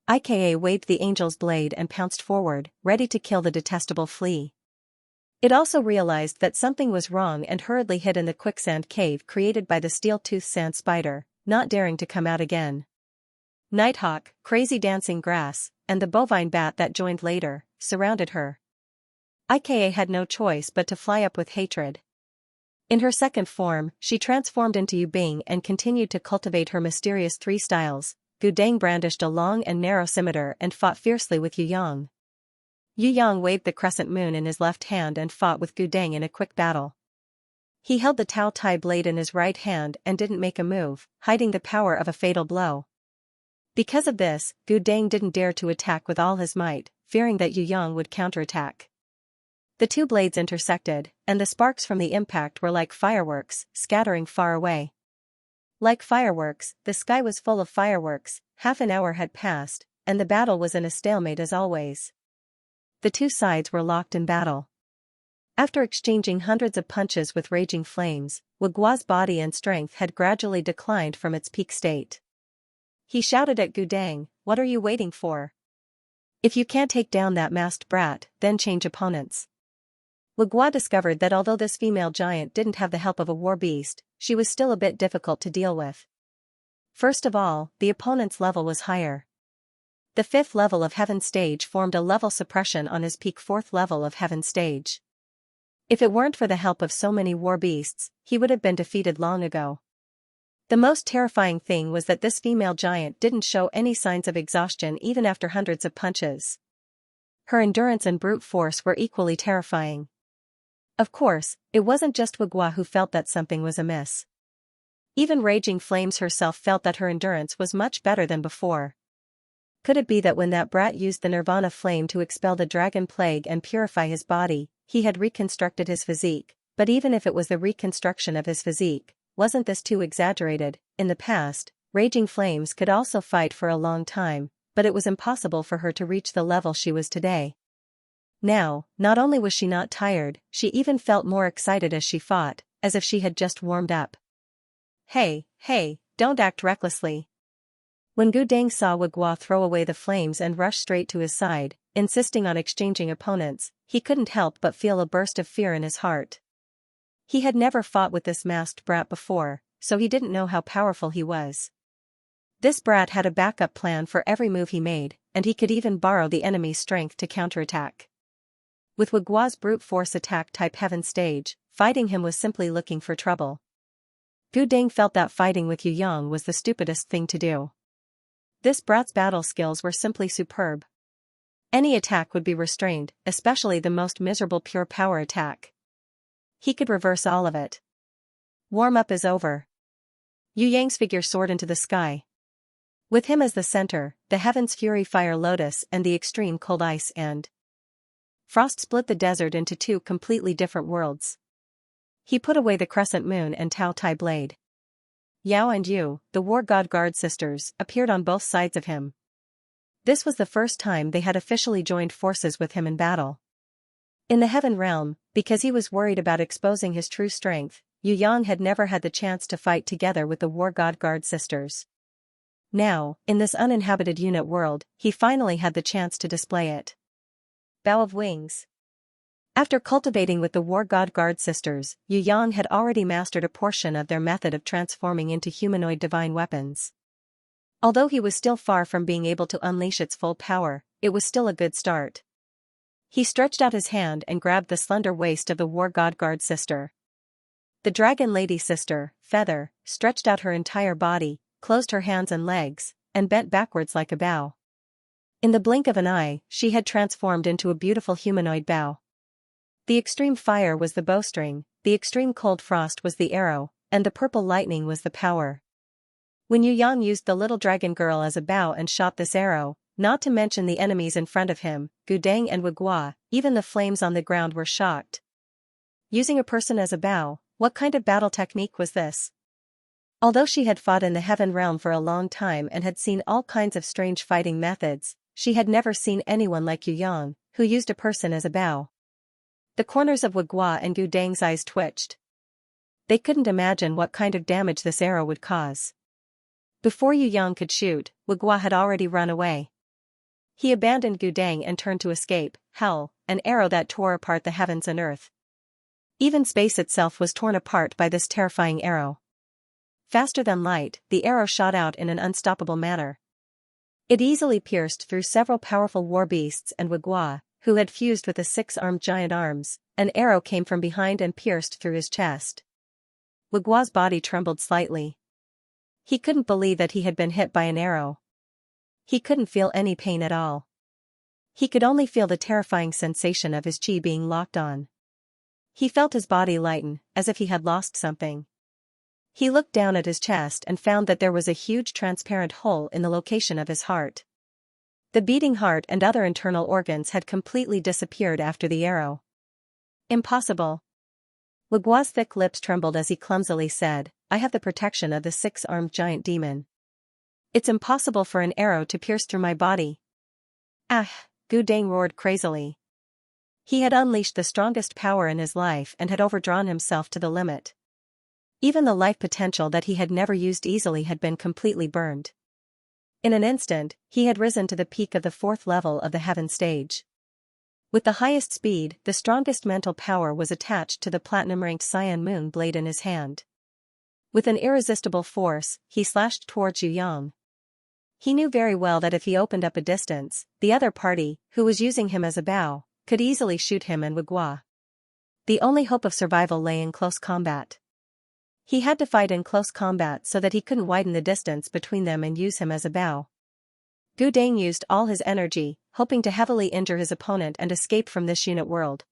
IKA waved the angel's blade and pounced forward, ready to kill the detestable flea. It also realized that something was wrong and hurriedly hid in the quicksand cave created by the steel-tooth sand spider, not daring to come out again. Nighthawk, Crazy Dancing Grass, and the bovine bat that joined later, surrounded her. IKA had no choice but to fly up with hatred. In her second form, she transformed into Yu Bing and continued to cultivate her mysterious 3 styles. Gu Dang brandished a long and narrow scimitar and fought fiercely with Yu Yang. Yu Yang waved the crescent moon in his left hand and fought with Gu Dang in a quick battle. He held the Tao Tai blade in his right hand and didn't make a move, hiding the power of a fatal blow. Because of this, Gu Dang didn't dare to attack with all his might, fearing that Yu Yang would counterattack. The 2 blades intersected, and the sparks from the impact were like fireworks, scattering far away. Like fireworks, the sky was full of fireworks. Half an hour had passed, and the battle was in a stalemate as always. The 2 sides were locked in battle. After exchanging hundreds of punches with raging flames, Wu Guo's body and strength had gradually declined from its peak state. He shouted at Gu Dang, "What are you waiting for? If you can't take down that masked brat, then change opponents." Wu Guo discovered that although this female giant didn't have the help of a war beast, she was still a bit difficult to deal with. First of all, the opponent's level was higher. The 5th level of Heaven Stage formed a level suppression on his peak 4th level of Heaven Stage. If it weren't for the help of so many war beasts, he would have been defeated long ago. The most terrifying thing was that this female giant didn't show any signs of exhaustion even after hundreds of punches. Her endurance and brute force were equally terrifying. Of course, it wasn't just Wu Guo who felt that something was amiss. Even Raging Flames herself felt that her endurance was much better than before. Could it be that when that brat used the Nirvana flame to expel the dragon plague and purify his body, he had reconstructed his physique, But even if it was the reconstruction of his physique, wasn't this too exaggerated? In the past, raging flames could also fight for a long time, but it was impossible for her to reach the level she was today. Now, not only was she not tired, she even felt more excited as she fought, as if she had just warmed up. Hey, don't act recklessly. When Gu Deng saw Wu Guo throw away the flames and rush straight to his side, insisting on exchanging opponents, he couldn't help but feel a burst of fear in his heart. He had never fought with this masked brat before, so he didn't know how powerful he was. This brat had a backup plan for every move he made, and he could even borrow the enemy's strength to counterattack. With Wu Guo's brute force attack type heaven stage, fighting him was simply looking for trouble. Gu Deng felt that fighting with Yu Yang was the stupidest thing to do. This brat's battle skills were simply superb. Any attack would be restrained, especially the most miserable pure power attack. He could reverse all of it. Warm-up is over. Yu Yang's figure soared into the sky. With him as the center, the heaven's fury fire lotus and the extreme cold ice and frost split the desert into two completely different worlds. He put away the crescent moon and Tao Tai blade. Yao and Yu, the war god guard sisters, appeared on both sides of him. This was the first time they had officially joined forces with him in battle. In the heaven realm, because he was worried about exposing his true strength, Yu Yang had never had the chance to fight together with the war god guard sisters. Now, in this uninhabited unit world, he finally had the chance to display it. Bow of Wings. After cultivating with the war god guard sisters, Yu Yang had already mastered a portion of their method of transforming into humanoid divine weapons. Although he was still far from being able to unleash its full power, it was still a good start. He stretched out his hand and grabbed the slender waist of the war god guard sister. The dragon lady sister, Feather, stretched out her entire body, closed her hands and legs, and bent backwards like a bow. In the blink of an eye, she had transformed into a beautiful humanoid bow. The extreme fire was the bowstring, the extreme cold frost was the arrow, and the purple lightning was the power. When Yu Yang used the little dragon girl as a bow and shot this arrow, not to mention the enemies in front of him, Gu Deng and Wu Guo, even the flames on the ground were shocked. Using a person as a bow, what kind of battle technique was this? Although she had fought in the heaven realm for a long time and had seen all kinds of strange fighting methods, she had never seen anyone like Yu Yang, who used a person as a bow. The corners of Wu Guo and Gu Deng's eyes twitched. They couldn't imagine what kind of damage this arrow would cause. Before Yu Yang could shoot, Wu Guo had already run away. He abandoned Gu Deng and turned to escape. Hell, an arrow that tore apart the heavens and earth. Even space itself was torn apart by this terrifying arrow. Faster than light, the arrow shot out in an unstoppable manner. It easily pierced through several powerful war beasts and Wu Guo, who had fused with the six-armed giant arms. An arrow came from behind and pierced through his chest. Wu Guo's body trembled slightly. He couldn't believe that he had been hit by an arrow. He couldn't feel any pain at all. He could only feel the terrifying sensation of his chi being locked on. He felt his body lighten, as if he had lost something. He looked down at his chest and found that there was a huge transparent hole in the location of his heart. The beating heart and other internal organs had completely disappeared after the arrow. Impossible. Wu Guo's thick lips trembled as he clumsily said, I have the protection of the six-armed giant demon. It's impossible for an arrow to pierce through my body. Ah! Gu Deng roared crazily. He had unleashed the strongest power in his life and had overdrawn himself to the limit. Even the life potential that he had never used easily had been completely burned. In an instant, he had risen to the peak of the fourth level of the heaven stage. With the highest speed, the strongest mental power was attached to the platinum-ranked cyan moon blade in his hand. With an irresistible force, he slashed towards Yu Yang. He knew very well that if he opened up a distance, the other party, who was using him as a bow, could easily shoot him and Wu Guo. The only hope of survival lay in close combat. He had to fight in close combat so that he couldn't widen the distance between them and use him as a bow. Gu Deng used all his energy, hoping to heavily injure his opponent and escape from this unit world.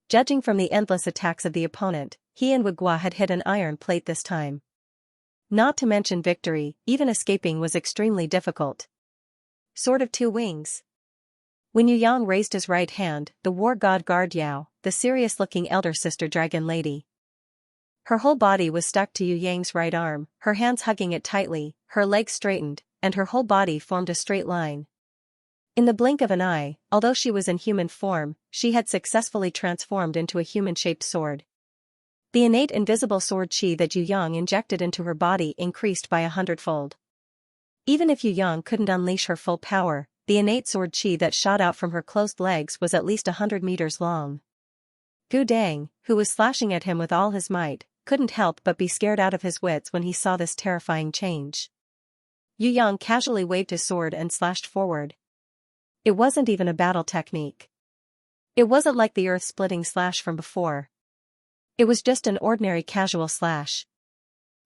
Judging from the endless attacks of the opponent, he and Wu Guo had hit an iron plate this time. Not to mention victory, even escaping was extremely difficult. Sword of Two Wings. When Yu Yang raised his right hand, the war god guard Yao, the serious-looking elder sister dragon lady. Her whole body was stuck to Yu Yang's right arm, her hands hugging it tightly, her legs straightened, and her whole body formed a straight line. In the blink of an eye, although she was in human form, she had successfully transformed into a human-shaped sword. The innate invisible sword chi that Yu Yang injected into her body increased by 100-fold. Even if Yu Yang couldn't unleash her full power, the innate sword chi that shot out from her closed legs was at least 100 meters long. Gu Dang, who was slashing at him with all his might, couldn't help but be scared out of his wits when he saw this terrifying change. Yu Yang casually waved his sword and slashed forward. It wasn't even a battle technique. It wasn't like the earth-splitting slash from before. It was just an ordinary casual slash.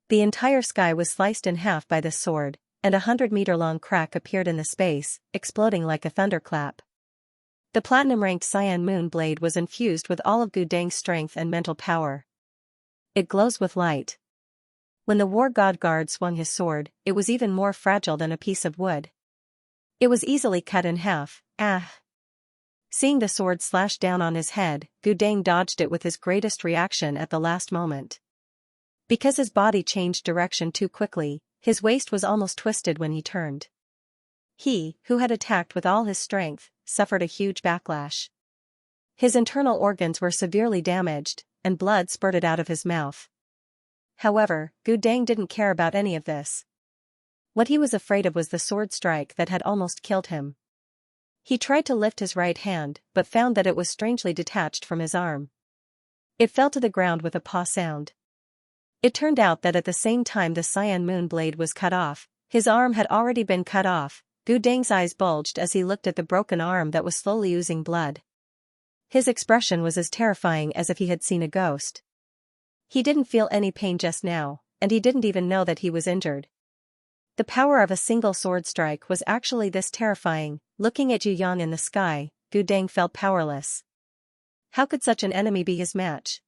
The entire sky was sliced in half by this sword, and a 100-meter-long crack appeared in the space, exploding like a thunderclap. The platinum-ranked cyan moon blade was infused with all of Gu Dang's strength and mental power. It glows with light. When the war god guard swung his sword, it was even more fragile than a piece of wood. It was easily cut in half. Seeing the sword slash down on his head, Gu Dang dodged it with his greatest reaction at the last moment. Because his body changed direction too quickly, his waist was almost twisted when he turned. He, who had attacked with all his strength, suffered a huge backlash. His internal organs were severely damaged, and blood spurted out of his mouth. However, Gu Dang didn't care about any of this. What he was afraid of was the sword strike that had almost killed him. He tried to lift his right hand, but found that it was strangely detached from his arm. It fell to the ground with a paw sound. It turned out that at the same time the cyan moon blade was cut off, his arm had already been cut off. Gu Dang's eyes bulged as he looked at the broken arm that was slowly oozing blood. His expression was as terrifying as if he had seen a ghost. He didn't feel any pain just now, and he didn't even know that he was injured. The power of a single sword strike was actually this terrifying. Looking at Yu Yang in the sky, Gu Dang felt powerless. How could such an enemy be his match?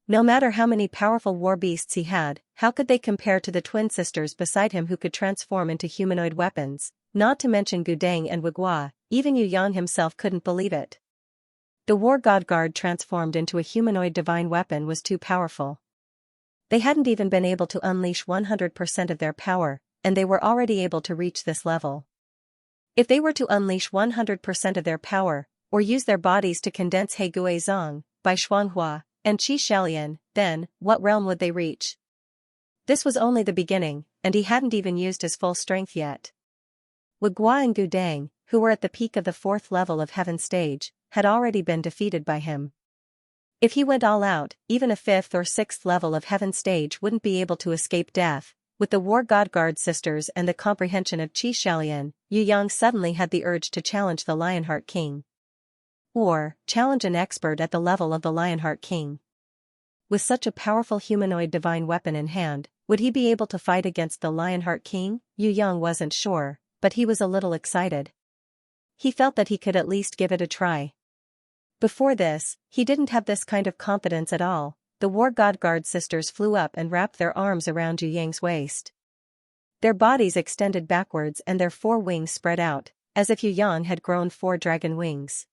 No matter how many powerful war beasts he had, how could they compare to the twin sisters beside him who could transform into humanoid weapons? Not to mention Gu Dang and Wugua, even Yu Yang himself couldn't believe it. The war god guard transformed into a humanoid divine weapon was too powerful. They hadn't even been able to unleash 100% of their power, and they were already able to reach this level. If they were to unleash 100% of their power, or use their bodies to condense He Gue Zong, Bai Xuanhua, and Qi Xiaolian, then, what realm would they reach? This was only the beginning, and he hadn't even used his full strength yet. Wugua and Gu Dang, who were at the peak of the 4th level of Heaven stage, had already been defeated by him. If he went all out, even a 5th or 6th level of Heaven stage wouldn't be able to escape death. With the War God Guard sisters and the comprehension of Qi Xiaolian, Yu Yang suddenly had the urge to challenge the Lionheart King. Or, challenge an expert at the level of the Lionheart King. With such a powerful humanoid divine weapon in hand, would he be able to fight against the Lionheart King? Yu Yang wasn't sure, but he was a little excited. He felt that he could at least give it a try. Before this, he didn't have this kind of confidence at all. The War God Guard sisters flew up and wrapped their arms around Yu Yang's waist. Their bodies extended backwards and their 4 wings spread out, as if Yu Yang had grown 4 dragon wings.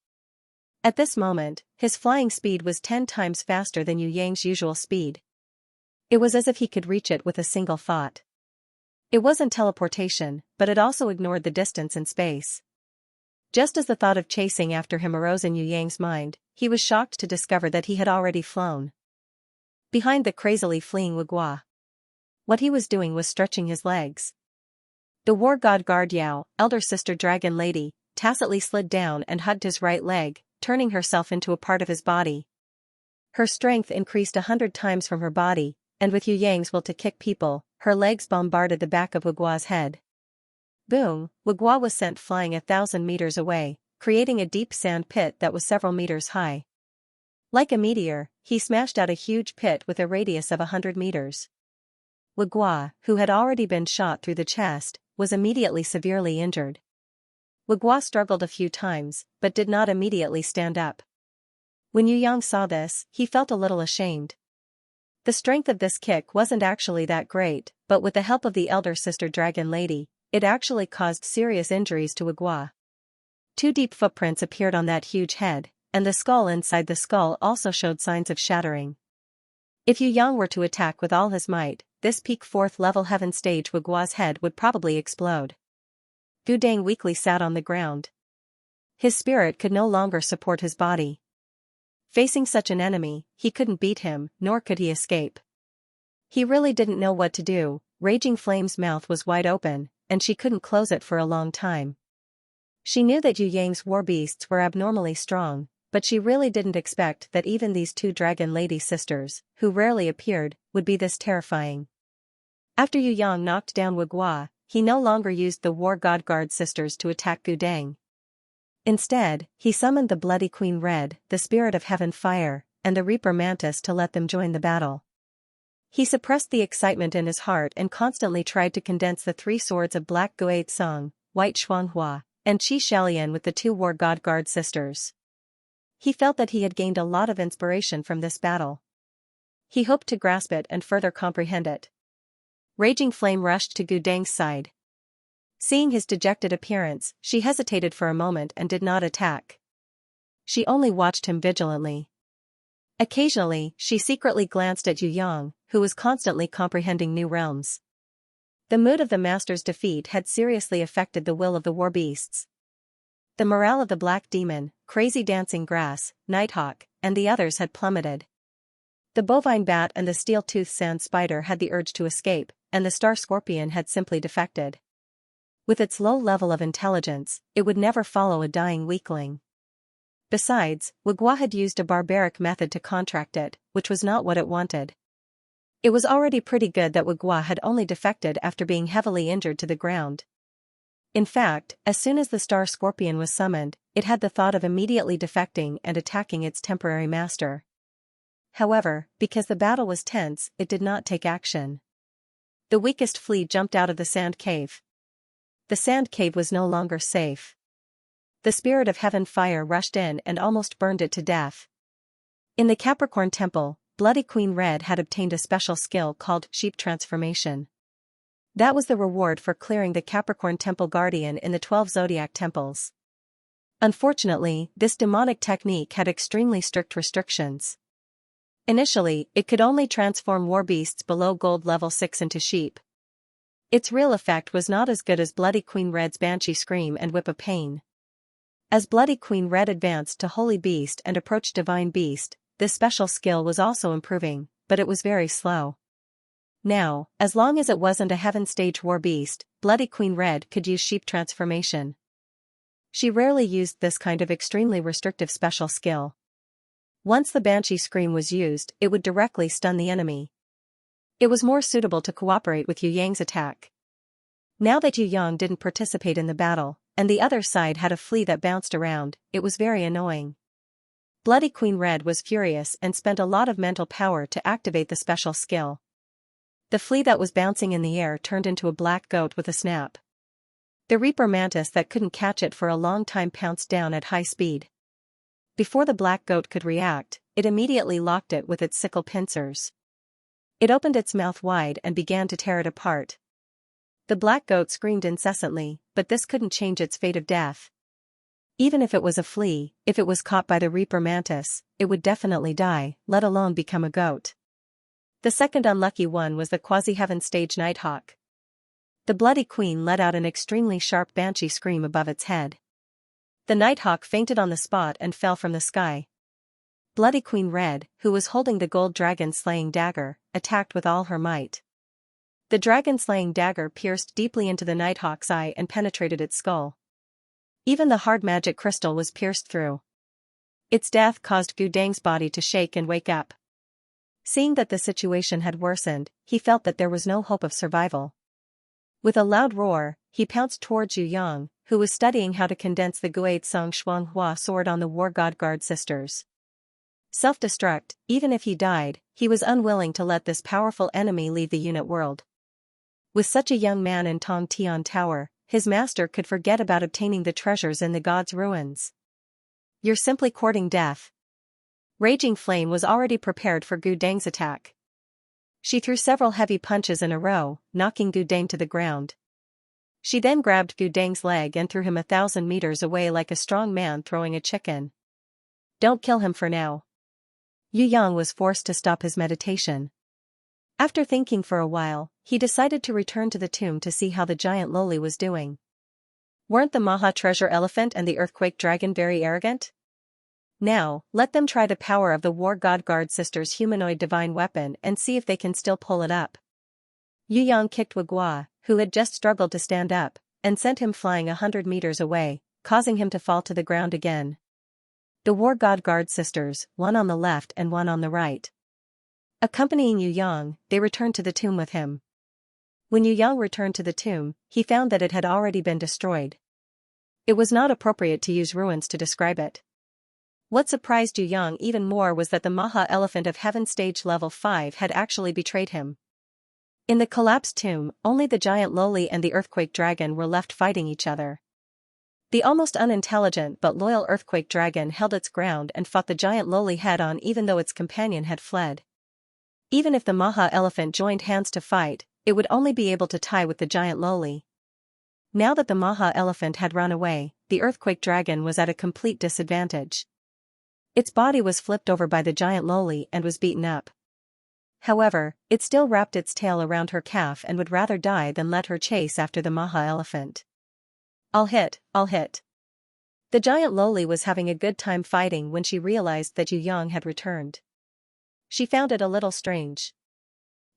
At this moment, his flying speed was 10 times faster than Yu Yang's usual speed. It was as if he could reach it with a single thought. It wasn't teleportation, but it also ignored the distance and space. Just as the thought of chasing after him arose in Yu Yang's mind, he was shocked to discover that he had already flown. Behind the crazily fleeing Wugua. What he was doing was stretching his legs. The War God Guard Yao, elder sister dragon lady, tacitly slid down and hugged his right leg, turning herself into a part of his body. Her strength increased 100 times from her body, and with Yu Yang's will to kick people, her legs bombarded the back of Wugua's head. Boom! Wugua was sent flying 1,000 meters away, creating a deep sand pit that was several meters high. Like a meteor, he smashed out a huge pit with a radius of 100 meters. Wugua, who had already been shot through the chest, was immediately severely injured. Wugua struggled a few times, but did not immediately stand up. When Yu Yang saw this, he felt a little ashamed. The strength of this kick wasn't actually that great, but with the help of the elder sister dragon lady, it actually caused serious injuries to Wugua. 2 deep footprints appeared on that huge head, and the skull inside the skull also showed signs of shattering. If Yu Yang were to attack with all his might, this peak 4th level heaven stage Wugua's head would probably explode. Gu Dang weakly sat on the ground. His spirit could no longer support his body. Facing such an enemy, he couldn't beat him, nor could he escape. He really didn't know what to do. Raging Flame's mouth was wide open, and she couldn't close it for a long time. She knew that Yu Yang's war beasts were abnormally strong, but she really didn't expect that even these two dragon lady sisters, who rarely appeared, would be this terrifying. After Yu Yang knocked down Wugua, he no longer used the War God Guard sisters to attack Gu Dang. Instead, he summoned the Bloody Queen Red, the Spirit of Heaven Fire, and the Reaper Mantis to let them join the battle. He suppressed the excitement in his heart and constantly tried to condense the 3 swords of Black Guade Song, White Xianxia, and Qi Xiaolian with the 2 War God Guard sisters. He felt that he had gained a lot of inspiration from this battle. He hoped to grasp it and further comprehend it. Raging Flame rushed to Gu Dang's side. Seeing his dejected appearance, she hesitated for a moment and did not attack. She only watched him vigilantly. Occasionally, she secretly glanced at Yu Yang, who was constantly comprehending new realms. The mood of the master's defeat had seriously affected the will of the war beasts. The morale of the Black Demon, Crazy Dancing Grass, Nighthawk, and the others had plummeted. The Bovine Bat and the Steel-Toothed Sand Spider had the urge to escape, and the Star Scorpion had simply defected. With its low level of intelligence, it would never follow a dying weakling. Besides, Wugua had used a barbaric method to contract it, which was not what it wanted. It was already pretty good that Wugua had only defected after being heavily injured to the ground. In fact, as soon as the Star Scorpion was summoned, it had the thought of immediately defecting and attacking its temporary master. However, because the battle was tense, it did not take action. The weakest flea jumped out of the sand cave. The sand cave was no longer safe. The Spirit of Heaven Fire rushed in and almost burned it to death. In the Capricorn Temple, Bloody Queen Red had obtained a special skill called Sheep Transformation. That was the reward for clearing the Capricorn Temple Guardian in the 12 Zodiac Temples. Unfortunately, this demonic technique had extremely strict restrictions. Initially, it could only transform war beasts below gold level 6 into sheep. Its real effect was not as good as Bloody Queen Red's Banshee Scream and Whip of Pain. As Bloody Queen Red advanced to Holy Beast and approached Divine Beast, this special skill was also improving, but it was very slow. Now, as long as it wasn't a Heaven Stage War Beast, Bloody Queen Red could use Sheep Transformation. She rarely used this kind of extremely restrictive special skill. Once the Banshee Scream was used, it would directly stun the enemy. It was more suitable to cooperate with Yu Yang's attack. Now that Yu Yang didn't participate in the battle, and the other side had a flea that bounced around, it was very annoying. Bloody Queen Red was furious and spent a lot of mental power to activate the special skill. The flea that was bouncing in the air turned into a black goat with a snap. The Reaper Mantis that couldn't catch it for a long time pounced down at high speed. Before the black goat could react, it immediately locked it with its sickle pincers. It opened its mouth wide and began to tear it apart. The black goat screamed incessantly, but this couldn't change its fate of death. Even if it was a flea, if it was caught by the Reaper Mantis, it would definitely die, let alone become a goat. The second unlucky one was the Quasi-Heaven Stage Nighthawk. The Bloody Queen let out an extremely sharp banshee scream above its head. The Nighthawk fainted on the spot and fell from the sky. Bloody Queen Red, who was holding the gold dragon-slaying dagger, attacked with all her might. The dragon-slaying dagger pierced deeply into the Nighthawk's eye and penetrated its skull. Even the hard magic crystal was pierced through. Its death caused Gu Dang's body to shake and wake up. Seeing that the situation had worsened, he felt that there was no hope of survival. With a loud roar, he pounced towards Yu Yang, who was studying how to condense the Guade Song Shuanghua sword on the War God Guard sisters. Self-destruct, even if he died, he was unwilling to let this powerful enemy leave the unit world. With such a young man in Tong Tian Tower, his master could forget about obtaining the treasures in the god's ruins. You're simply courting death. Raging Flame was already prepared for Gu Dang's attack. She threw several heavy punches in a row, knocking Gu Dang to the ground. She then grabbed Gu Dang's leg and threw him 1,000 meters away like a strong man throwing a chicken. Don't kill him for now. Yu Yang was forced to stop his meditation. After thinking for a while, he decided to return to the tomb to see how the giant loli was doing. Weren't the Maha treasure elephant and the earthquake dragon very arrogant? Now, let them try the power of the war god guard sister's humanoid divine weapon and see if they can still pull it up. Yu Yang kicked Wugua, who had just struggled to stand up, and sent him flying 100 meters away, causing him to fall to the ground again. The war god guard sisters, one on the left and one on the right. Accompanying Yu Yang, they returned to the tomb with him. When Yu Yang returned to the tomb, he found that it had already been destroyed. It was not appropriate to use ruins to describe it. What surprised Yu Yang even more was that the Maha Elephant of Heaven stage level 5 had actually betrayed him. In the collapsed tomb, only the giant loli and the earthquake dragon were left fighting each other. The almost unintelligent but loyal earthquake dragon held its ground and fought the giant loli head-on even though its companion had fled. Even if the Maha Elephant joined hands to fight, it would only be able to tie with the giant loli. Now that the Maha Elephant had run away, the earthquake dragon was at a complete disadvantage. Its body was flipped over by the giant loli and was beaten up. However, it still wrapped its tail around her calf and would rather die than let her chase after the Maha Elephant. I'll hit. The giant loli was having a good time fighting when she realized that Yu Yang had returned. She found it a little strange.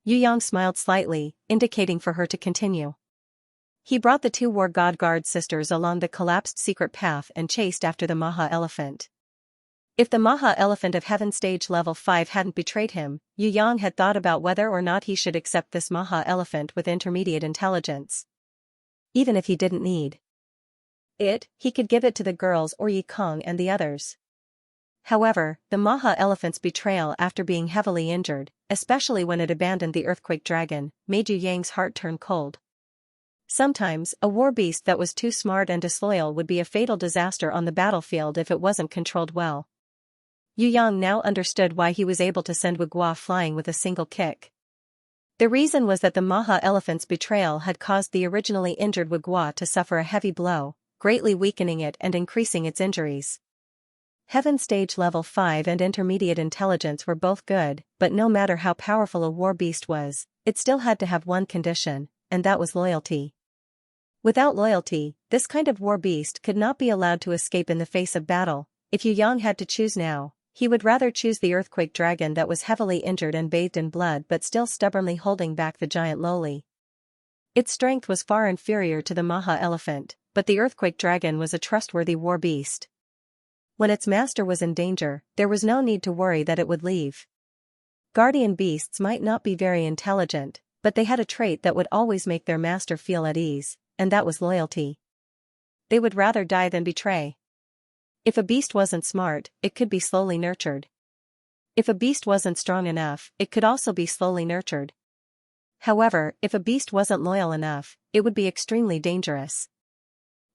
Yu Yang smiled slightly, indicating for her to continue. He brought the two war god guard sisters along the collapsed secret path and chased after the Maha Elephant. If the Maha Elephant of Heaven stage level 5 hadn't betrayed him, Yu Yang had thought about whether or not he should accept this Maha Elephant with intermediate intelligence. Even if he didn't need it, he could give it to the girls or Yi Kong and the others. However, the Maha Elephant's betrayal after being heavily injured, especially when it abandoned the earthquake dragon, made Yu Yang's heart turn cold. Sometimes, a war beast that was too smart and disloyal would be a fatal disaster on the battlefield if it wasn't controlled well. Yu Yang now understood why he was able to send Wugua flying with a single kick. The reason was that the Maha Elephant's betrayal had caused the originally injured Wugua to suffer a heavy blow, greatly weakening it and increasing its injuries. Heaven stage level 5 and intermediate intelligence were both good, but no matter how powerful a war beast was, it still had to have one condition, and that was loyalty. Without loyalty, this kind of war beast could not be allowed to escape in the face of battle. If Yu Yang had to choose now, he would rather choose the earthquake dragon that was heavily injured and bathed in blood but still stubbornly holding back the giant loli. Its strength was far inferior to the Maha Elephant, but the earthquake dragon was a trustworthy war beast. When its master was in danger, there was no need to worry that it would leave. Guardian beasts might not be very intelligent, but they had a trait that would always make their master feel at ease, and that was loyalty. They would rather die than betray. If a beast wasn't smart, it could be slowly nurtured. If a beast wasn't strong enough, it could also be slowly nurtured. However, if a beast wasn't loyal enough, it would be extremely dangerous.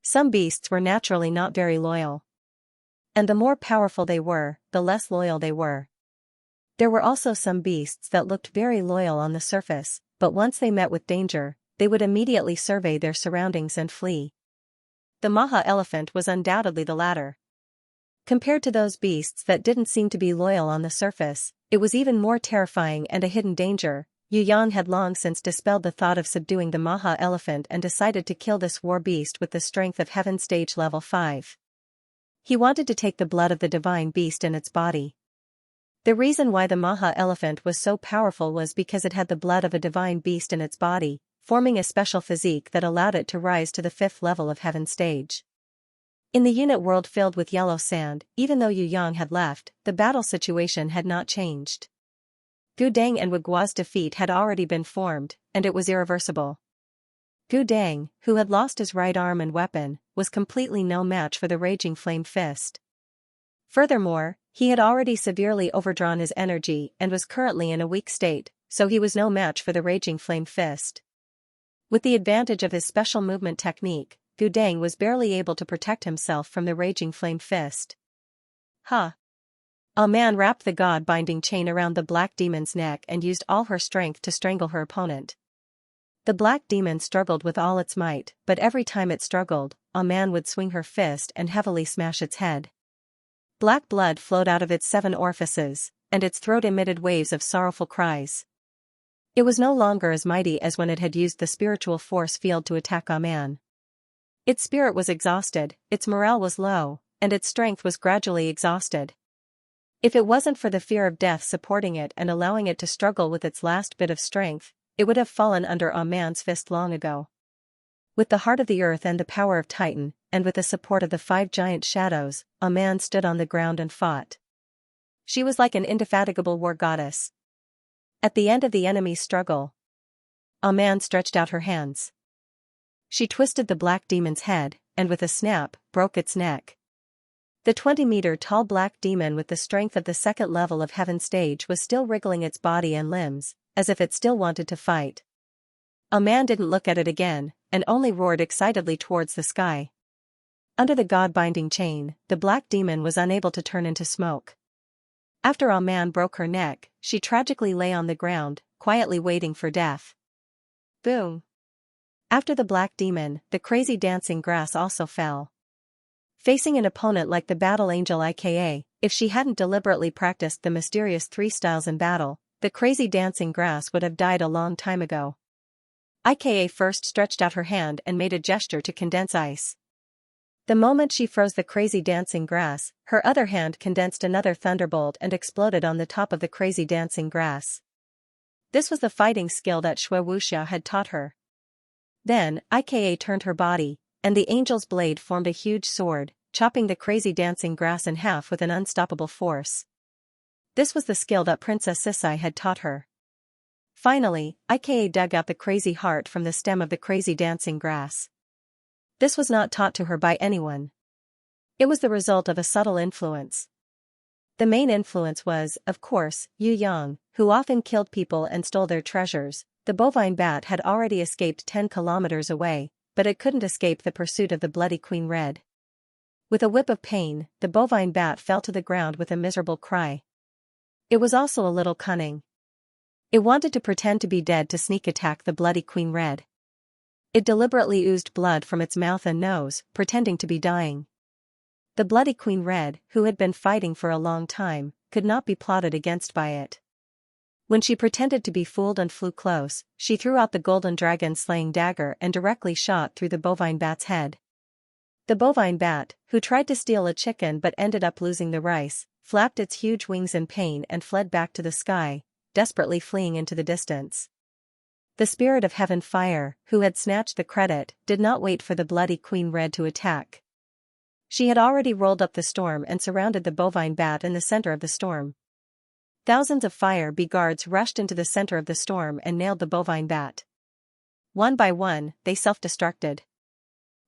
Some beasts were naturally not very loyal. And the more powerful they were, the less loyal they were. There were also some beasts that looked very loyal on the surface, but once they met with danger, they would immediately survey their surroundings and flee. The Maha Elephant was undoubtedly the latter. Compared to those beasts that didn't seem to be loyal on the surface, it was even more terrifying and a hidden danger. Yu Yang had long since dispelled the thought of subduing the Maha Elephant and decided to kill this war beast with the strength of Heaven stage level 5. He wanted to take the blood of the divine beast in its body. The reason why the Maha Elephant was so powerful was because it had the blood of a divine beast in its body, forming a special physique that allowed it to rise to the 5th level of Heaven stage. In the unit world filled with yellow sand, even though Yu Yang had left, the battle situation had not changed. Gu Dang and Wugua's defeat had already been formed, and it was irreversible. Gu Dang, who had lost his right arm and weapon, was completely no match for the Raging Flame Fist. Furthermore, he had already severely overdrawn his energy and was currently in a weak state, so he was no match for the Raging Flame Fist. With the advantage of his special movement technique, Gu Dang was barely able to protect himself from the Raging Flame Fist. A man wrapped the god-binding chain around the black demon's neck and used all her strength to strangle her opponent. The black demon struggled with all its might, but every time it struggled, a man would swing her fist and heavily smash its head. Black blood flowed out of its 7 orifices, and its throat emitted waves of sorrowful cries. It was no longer as mighty as when it had used the spiritual force field to attack Aman. Its spirit was exhausted, its morale was low, and its strength was gradually exhausted. If it wasn't for the fear of death supporting it and allowing it to struggle with its last bit of strength, it would have fallen under Aman's fist long ago. With the heart of the earth and the power of Titan, and with the support of the 5 giant shadows, Aman stood on the ground and fought. She was like an indefatigable war goddess. At the end of the enemy's struggle, Aman stretched out her hands. She twisted the black demon's head, and with a snap, broke its neck. The 20-meter-tall black demon with the strength of the 2nd level of Heaven stage was still wriggling its body and limbs, as if it still wanted to fight. Aman didn't look at it again, and only roared excitedly towards the sky. Under the god-binding chain, the black demon was unable to turn into smoke. After Aman broke her neck, she tragically lay on the ground, quietly waiting for death. Boom! After the black demon, the crazy dancing grass also fell. Facing an opponent like the battle angel IKA, if she hadn't deliberately practiced the mysterious 3 styles in battle, the crazy dancing grass would have died a long time ago. IKA first stretched out her hand and made a gesture to condense ice. The moment she froze the crazy dancing grass, her other hand condensed another thunderbolt and exploded on the top of the crazy dancing grass. This was the fighting skill that Xianxia had taught her. Then, IKA turned her body, and the angel's blade formed a huge sword, chopping the crazy dancing grass in half with an unstoppable force. This was the skill that Princess Sisai had taught her. Finally, IKA dug out the crazy heart from the stem of the crazy dancing grass. This was not taught to her by anyone. It was the result of a subtle influence. The main influence was, of course, Yu Yang, who often killed people and stole their treasures. The bovine bat had already escaped 10 kilometers away, but it couldn't escape the pursuit of the bloody Queen Red. With a whip of pain, the bovine bat fell to the ground with a miserable cry. It was also a little cunning. It wanted to pretend to be dead to sneak attack the bloody Queen Red. It deliberately oozed blood from its mouth and nose, pretending to be dying. The bloody Queen Red, who had been fighting for a long time, could not be plotted against by it. When she pretended to be fooled and flew close, she threw out the golden dragon-slaying dagger and directly shot through the bovine bat's head. The bovine bat, who tried to steal a chicken but ended up losing the rice, flapped its huge wings in pain and fled back to the sky, desperately fleeing into the distance. The spirit of heaven fire, who had snatched the credit, did not wait for the bloody Queen Red to attack. She had already rolled up the storm and surrounded the bovine bat in the center of the storm. Thousands of fire bee guards rushed into the center of the storm and nailed the bovine bat. One by one, they self-destructed.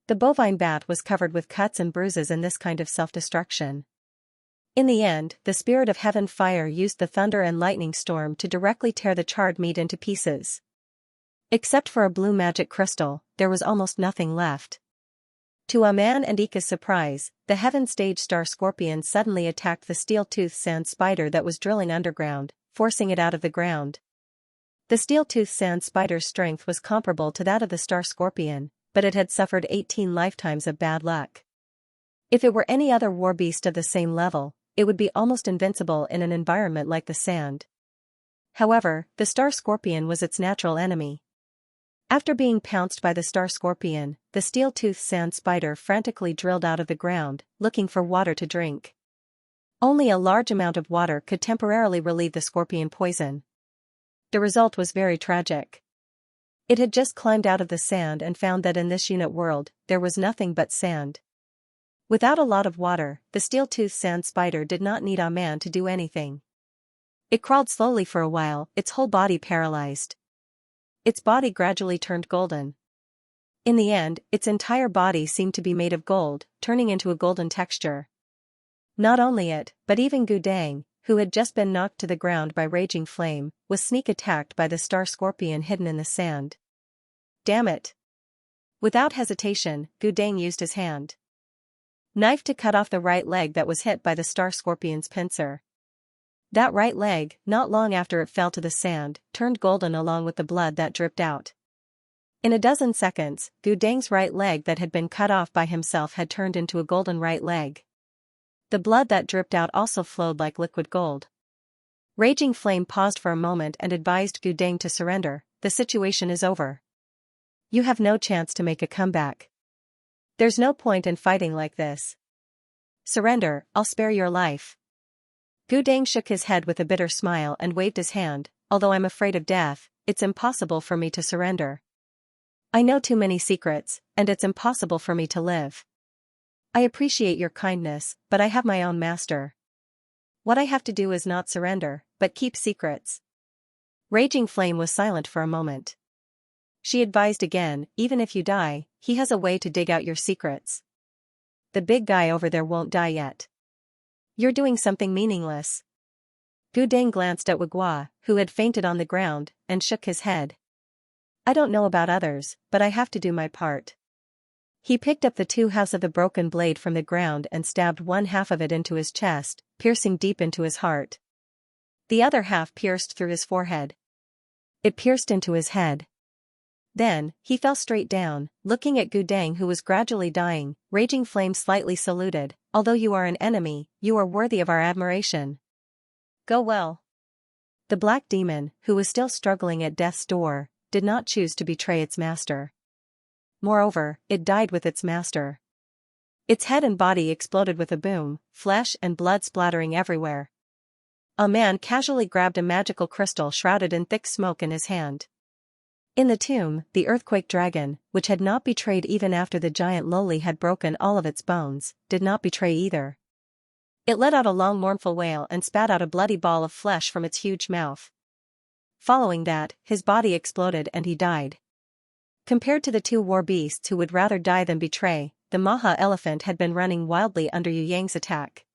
The bovine bat was covered with cuts and bruises in this kind of self-destruction. In the end, the spirit of heaven fire used the thunder and lightning storm to directly tear the charred meat into pieces. Except for a blue magic crystal, there was almost nothing left. To Aman and Ika's surprise, the Heaven Stage Star Scorpion suddenly attacked the steel-toothed sand spider that was drilling underground, forcing it out of the ground. The steel-toothed sand spider's strength was comparable to that of the Star Scorpion, but it had suffered 18 lifetimes of bad luck. If it were any other war beast of the same level, it would be almost invincible in an environment like the sand. However, the Star Scorpion was its natural enemy. After being pounced by the Star Scorpion, the steel-toothed sand spider frantically drilled out of the ground, looking for water to drink. Only a large amount of water could temporarily relieve the scorpion poison. The result was very tragic. It had just climbed out of the sand and found that in this unit world, there was nothing but sand. Without a lot of water, the steel-toothed sand spider did not need Aman to do anything. It crawled slowly for a while, its whole body paralyzed. Its body gradually turned golden. In the end, its entire body seemed to be made of gold, turning into a golden texture. Not only it, but even Gudang, who had just been knocked to the ground by raging flame, was sneak attacked by the Star Scorpion hidden in the sand. Damn it! Without hesitation, Gudang used his hand knife to cut off the right leg that was hit by the Star Scorpion's pincer. That right leg, not long after it fell to the sand, turned golden along with the blood that dripped out. In a dozen seconds, Gudang's right leg that had been cut off by himself had turned into a golden right leg. The blood that dripped out also flowed like liquid gold. Raging Flame paused for a moment and advised Gu Deng to surrender. The situation is over. You have no chance to make a comeback. There's no point in fighting like this. Surrender, I'll spare your life. Gu Deng shook his head with a bitter smile and waved his hand. Although I'm afraid of death, it's impossible for me to surrender. I know too many secrets, and it's impossible for me to live. I appreciate your kindness, but I have my own master. What I have to do is not surrender, but keep secrets. Raging Flame was silent for a moment. She advised again, even if you die, he has a way to dig out your secrets. The big guy over there won't die yet. You're doing something meaningless. Gu Deng glanced at Wagua, who had fainted on the ground, and shook his head. I don't know about others, but I have to do my part. He picked up the 2 halves of the broken blade from the ground and stabbed one half of it into his chest, piercing deep into his heart. The other half pierced through his forehead. It pierced into his head. Then, he fell straight down, looking at Gu Deng who was gradually dying. Raging Flame slightly saluted. Although you are an enemy, you are worthy of our admiration. Go well. The black demon, who was still struggling at death's door, did not choose to betray its master. Moreover, it died with its master. Its head and body exploded with a boom, flesh and blood splattering everywhere. A man casually grabbed a magical crystal shrouded in thick smoke in his hand. In the tomb, the earthquake dragon, which had not betrayed even after the giant Loli had broken all of its bones, did not betray either. It let out a long mournful wail and spat out a bloody ball of flesh from its huge mouth. Following that, his body exploded and he died. Compared to the 2 war beasts who would rather die than betray, the Maha elephant had been running wildly under Yu Yang's attack.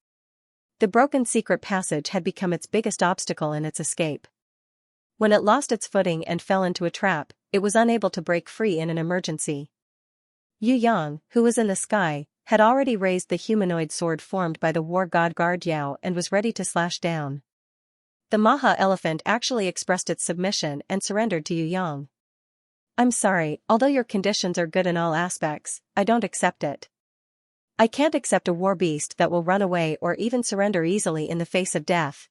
The broken secret passage had become its biggest obstacle in its escape. When it lost its footing and fell into a trap, it was unable to break free in an emergency. Yu Yang, who was in the sky, had already raised the humanoid sword formed by the war god Guard Yao and was ready to slash down. The Maha elephant actually expressed its submission and surrendered to Yu Yang. I'm sorry, although your conditions are good in all aspects, I don't accept it. I can't accept a war beast that will run away or even surrender easily in the face of death.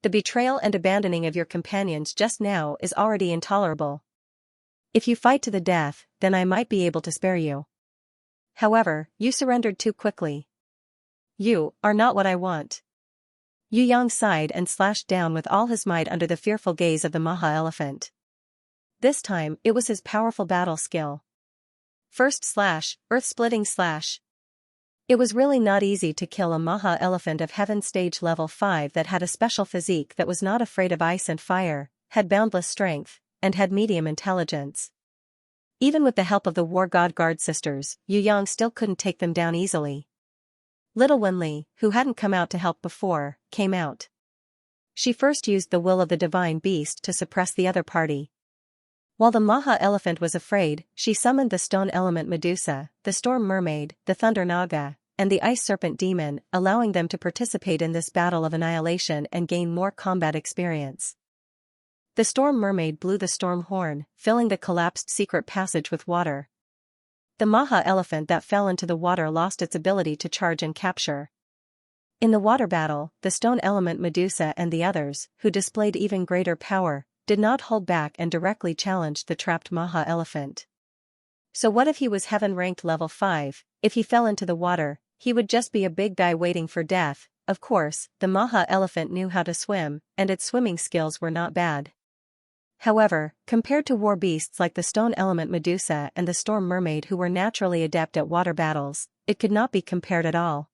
The betrayal and abandoning of your companions just now is already intolerable. If you fight to the death, then I might be able to spare you. However, you surrendered too quickly. You are not what I want. Yu Yang sighed and slashed down with all his might under the fearful gaze of the Maha elephant. This time, it was his powerful battle skill. First slash, earth-splitting slash. It was really not easy to kill a Maha elephant of Heaven stage level 5 that had a special physique that was not afraid of ice and fire, had boundless strength, and had medium intelligence. Even with the help of the war god guard sisters, Yu Yang still couldn't take them down easily. Little Wenli, who hadn't come out to help before, came out. She first used the will of the divine beast to suppress the other party. While the Maha elephant was afraid, she summoned the stone element Medusa, the storm mermaid, the thunder naga, and the ice serpent demon, allowing them to participate in this battle of annihilation and gain more combat experience. The storm mermaid blew the storm horn, filling the collapsed secret passage with water. The Maha elephant that fell into the water lost its ability to charge and capture. In the water battle, the stone element Medusa and the others, who displayed even greater power, did not hold back and directly challenged the trapped Maha elephant. So what if he was heaven-ranked level 5, if he fell into the water, he would just be a big guy waiting for death. Of course, the Maha elephant knew how to swim, and its swimming skills were not bad. However, compared to war beasts like the stone element Medusa and the storm mermaid who were naturally adept at water battles, it could not be compared at all.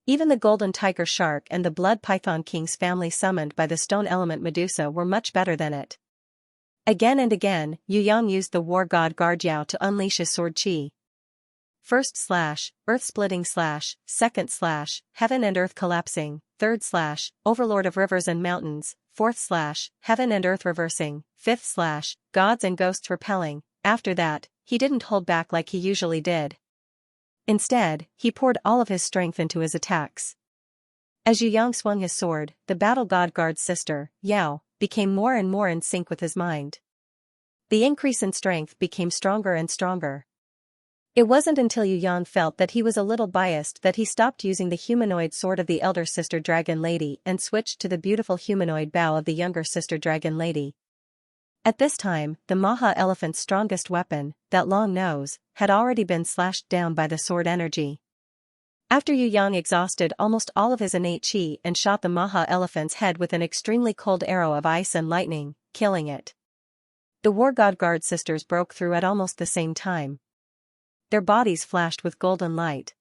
Even the golden tiger shark and the blood python king's family summoned by the stone element Medusa were much better than it. Again and again, Yu Yang used the war god Guard Yao to unleash his sword chi. First slash, earth-splitting slash, second slash, heaven and earth collapsing, third slash, overlord of rivers and mountains, fourth slash, heaven and earth reversing, fifth slash, gods and ghosts repelling. After that, he didn't hold back like he usually did. Instead, he poured all of his strength into his attacks. As Yu Yang swung his sword, the battle god guard's sister, Yao, became more and more in sync with his mind. The increase in strength became stronger and stronger. It wasn't until Yu Yang felt that he was a little biased that he stopped using the humanoid sword of the elder sister dragon lady and switched to the beautiful humanoid bow of the younger sister dragon lady. At this time, the Maha elephant's strongest weapon, that long nose, had already been slashed down by the sword energy. After Yu Yang exhausted almost all of his innate chi and shot the Maha elephant's head with an extremely cold arrow of ice and lightning, killing it. The War God Guard sisters broke through at almost the same time. Their bodies flashed with golden light.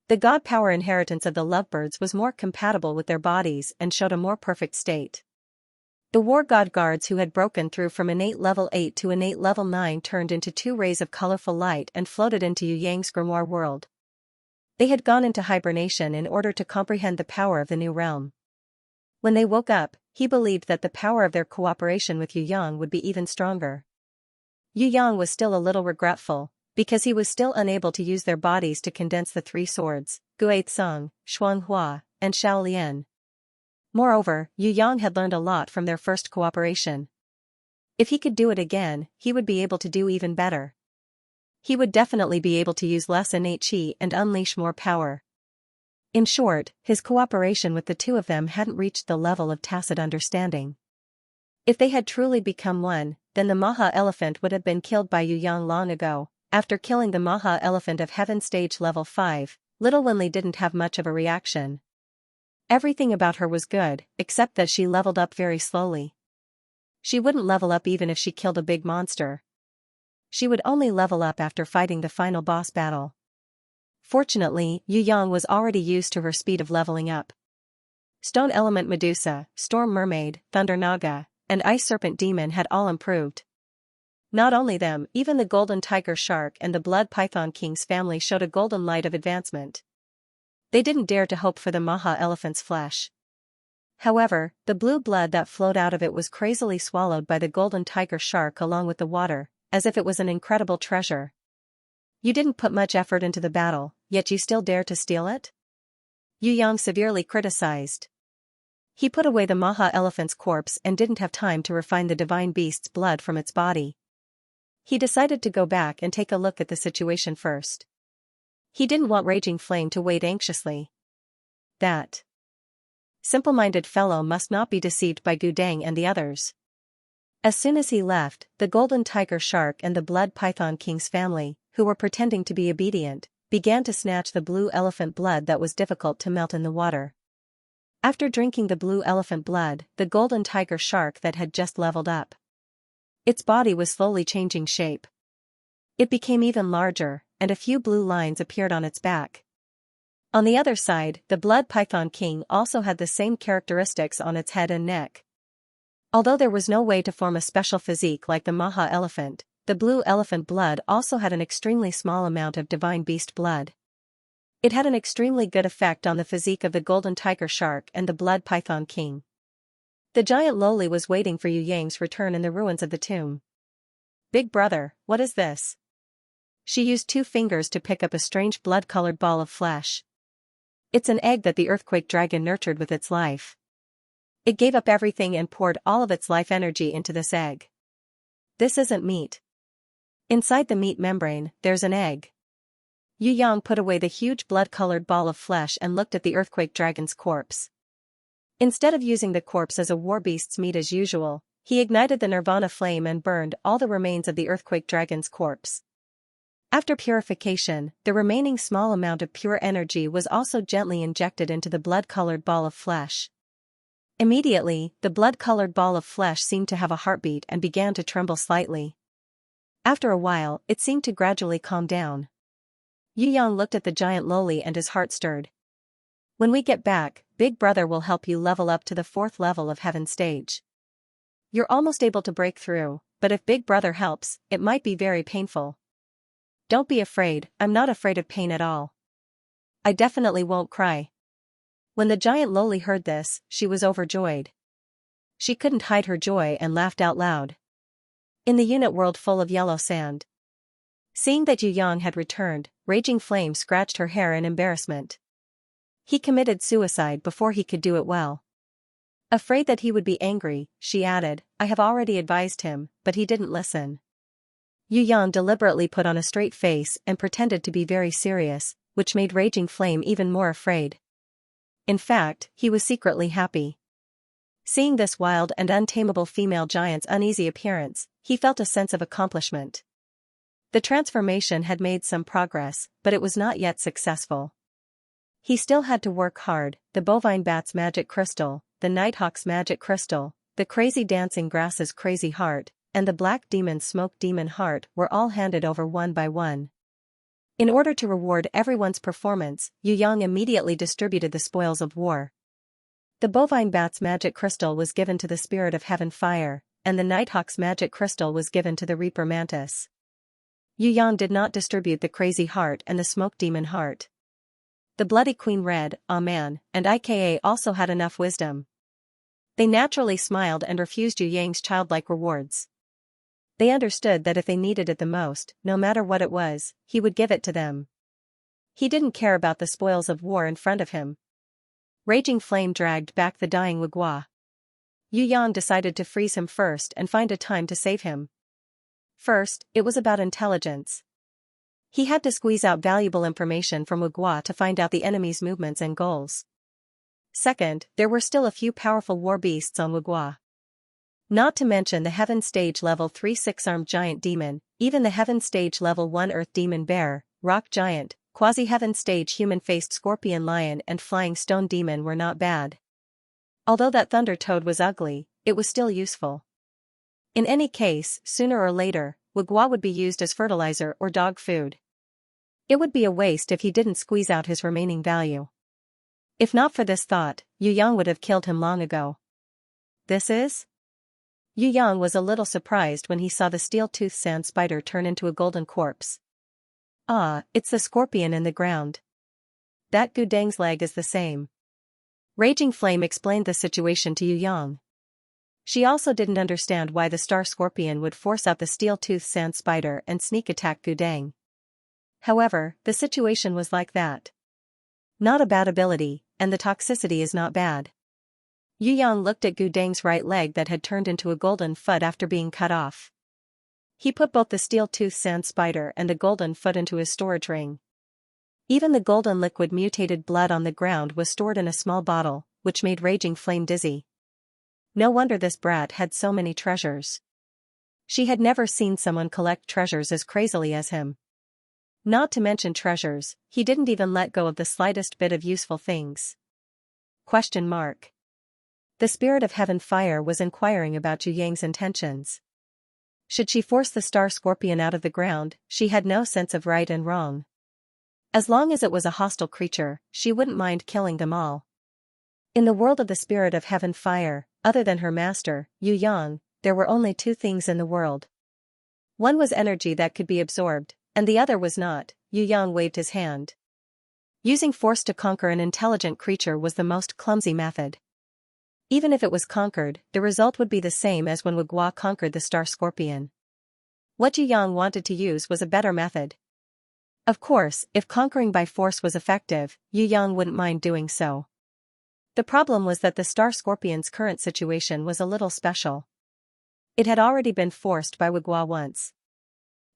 The god power inheritance of the lovebirds was more compatible with their bodies and showed a more perfect state. The War God Guards who had broken through from innate level 8 to innate level 9 turned into two rays of colorful light and floated into Yu Yang's grimoire world. They had gone into hibernation in order to comprehend the power of the new realm. When they woke up, he believed that the power of their cooperation with Yu Yang would be even stronger. Yu Yang was still a little regretful, because he was still unable to use their bodies to condense the three swords, Gui Tsung, Xuanhua, and Shaolian. Moreover, Yu Yang had learned a lot from their first cooperation. If he could do it again, he would be able to do even better. He would definitely be able to use less innate chi and unleash more power. In short, his cooperation with the two of them hadn't reached the level of tacit understanding. If they had truly become one, then the Maha elephant would have been killed by Yu Yang long ago. After killing the Maha elephant of Heaven stage level 5, little Wenli didn't have much of a reaction. Everything about her was good, except that she leveled up very slowly. She wouldn't level up even if she killed a big monster. She would only level up after fighting the final boss battle. Fortunately, Yu Yang was already used to her speed of leveling up. Stone Element Medusa, Storm Mermaid, Thunder Naga, and Ice Serpent Demon had all improved. Not only them, even the Golden Tiger Shark and the Blood Python King's family showed a golden light of advancement. They didn't dare to hope for the Maha elephant's flesh. However, the blue blood that flowed out of it was crazily swallowed by the Golden Tiger Shark along with the water, as if it was an incredible treasure. You didn't put much effort into the battle, yet you still dare to steal it? Yu Yang severely criticized. He put away the Maha elephant's corpse and didn't have time to refine the divine beast's blood from its body. He decided to go back and take a look at the situation first. He didn't want Raging Flame to wait anxiously. That simple-minded fellow must not be deceived by Gudang and the others. As soon as he left, the Golden Tiger Shark and the Blood Python King's family, who were pretending to be obedient, began to snatch the blue elephant blood that was difficult to melt in the water. After drinking the blue elephant blood, the Golden Tiger Shark that had just leveled up. Its body was slowly changing shape. It became even larger, and a few blue lines appeared on its back. On the other side, the Blood Python King also had the same characteristics on its head and neck. Although there was no way to form a special physique like the Maha elephant, the blue elephant blood also had an extremely small amount of divine beast blood. It had an extremely good effect on the physique of the Golden Tiger Shark and the Blood Python King. The giant Loli was waiting for Yu Yang's return in the ruins of the tomb. Big brother, what is this? She used 2 fingers to pick up a strange blood-colored ball of flesh. It's an egg that the earthquake dragon nurtured with its life. It gave up everything and poured all of its life energy into this egg. This isn't meat. Inside the meat membrane, there's an egg. Yu Yang put away the huge blood-colored ball of flesh and looked at the earthquake dragon's corpse. Instead of using the corpse as a war beast's meat as usual, he ignited the nirvana flame and burned all the remains of the earthquake dragon's corpse. After purification, the remaining small amount of pure energy was also gently injected into the blood-colored ball of flesh. Immediately, the blood-colored ball of flesh seemed to have a heartbeat and began to tremble slightly. After a while, it seemed to gradually calm down. Yu Yang looked at the giant Loli and his heart stirred. When we get back, Big Brother will help you level up to the 4th level of Heaven stage. You're almost able to break through, but if Big Brother helps, it might be very painful. Don't be afraid, I'm not afraid of pain at all. I definitely won't cry. When the giant Loli heard this, she was overjoyed. She couldn't hide her joy and laughed out loud. In the unit world full of yellow sand. Seeing that Yu Yang had returned, Raging Flame scratched her hair in embarrassment. He committed suicide before he could do it well. Afraid that he would be angry, she added, I have already advised him, but he didn't listen. Yu Yang deliberately put on a straight face and pretended to be very serious, which made Raging Flame even more afraid. In fact, he was secretly happy. Seeing this wild and untamable female giant's uneasy appearance, he felt a sense of accomplishment. The transformation had made some progress, but it was not yet successful. He still had to work hard. The bovine bat's magic crystal, the nighthawk's magic crystal, the crazy dancing grass's crazy heart, and the black demon's smoke demon heart were all handed over one by one. In order to reward everyone's performance, Yu Yang immediately distributed the spoils of war. The bovine bat's magic crystal was given to the spirit of heaven fire, and the nighthawk's magic crystal was given to the reaper mantis. Yu Yang did not distribute the crazy heart and the smoke demon heart. The bloody queen red, man, and IKA also had enough wisdom. They naturally smiled and refused Yu Yang's childlike rewards. They understood that if they needed it the most, no matter what it was, he would give it to them. He didn't care about the spoils of war in front of him. Raging Flame dragged back the dying Wugua. Yu Yang decided to freeze him first and find a time to save him. First, it was about intelligence. He had to squeeze out valuable information from Wugua to find out the enemy's movements and goals. Second, there were still a few powerful war beasts on Wugua. Not to mention the Heaven Stage Level 3 6-armed giant demon, even the Heaven Stage Level 1 Earth Demon Bear, Rock Giant, Quasi-Heaven Stage Human-Faced Scorpion Lion and Flying Stone Demon were not bad. Although that Thunder Toad was ugly, it was still useful. In any case, sooner or later, Wugua would be used as fertilizer or dog food. It would be a waste if he didn't squeeze out his remaining value. If not for this thought, Yu Yang would have killed him long ago. This is? Yu Yang was a little surprised when he saw the steel-toothed sand spider turn into a golden corpse. Ah, it's the scorpion in the ground. That Gudang's leg is the same. Raging Flame explained the situation to Yu Yang. She also didn't understand why the star scorpion would force out the steel-toothed sand spider and sneak attack Gudang. However, the situation was like that. Not a bad ability, and the toxicity is not bad. Yu Yang looked at Gudang's right leg that had turned into a golden foot after being cut off. He put both the steel-toothed sand spider and the golden foot into his storage ring. Even the golden liquid mutated blood on the ground was stored in a small bottle, which made Raging Flame dizzy. No wonder this brat had so many treasures. She had never seen someone collect treasures as crazily as him. Not to mention treasures, he didn't even let go of the slightest bit of useful things. Question mark. The spirit of heaven fire was inquiring about Yu Yang's intentions. Should she force the star scorpion out of the ground, she had no sense of right and wrong. As long as it was a hostile creature, she wouldn't mind killing them all. In the world of the spirit of heaven fire, other than her master, Yu Yang, there were only two things in the world. One was energy that could be absorbed, and the other was not. Yu Yang waved his hand. Using force to conquer an intelligent creature was the most clumsy method. Even if it was conquered, the result would be the same as when Wugua conquered the star scorpion. What Yu Yang wanted to use was a better method. Of course, if conquering by force was effective, Yu Yang wouldn't mind doing so. The problem was that the star scorpion's current situation was a little special. It had already been forced by Wugua once.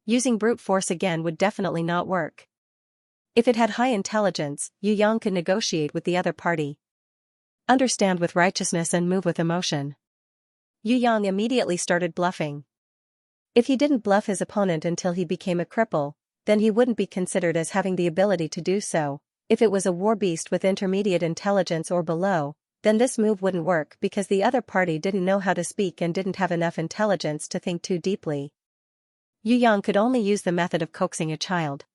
Using brute force again would definitely not work. If it had high intelligence, Yu Yang could negotiate with the other party. Understand with righteousness and move with emotion. Yu Yang immediately started bluffing. If he didn't bluff his opponent until he became a cripple, then he wouldn't be considered as having the ability to do so. If it was a war beast with intermediate intelligence or below, then this move wouldn't work because the other party didn't know how to speak and didn't have enough intelligence to think too deeply. Yu Yang could only use the method of coaxing a child.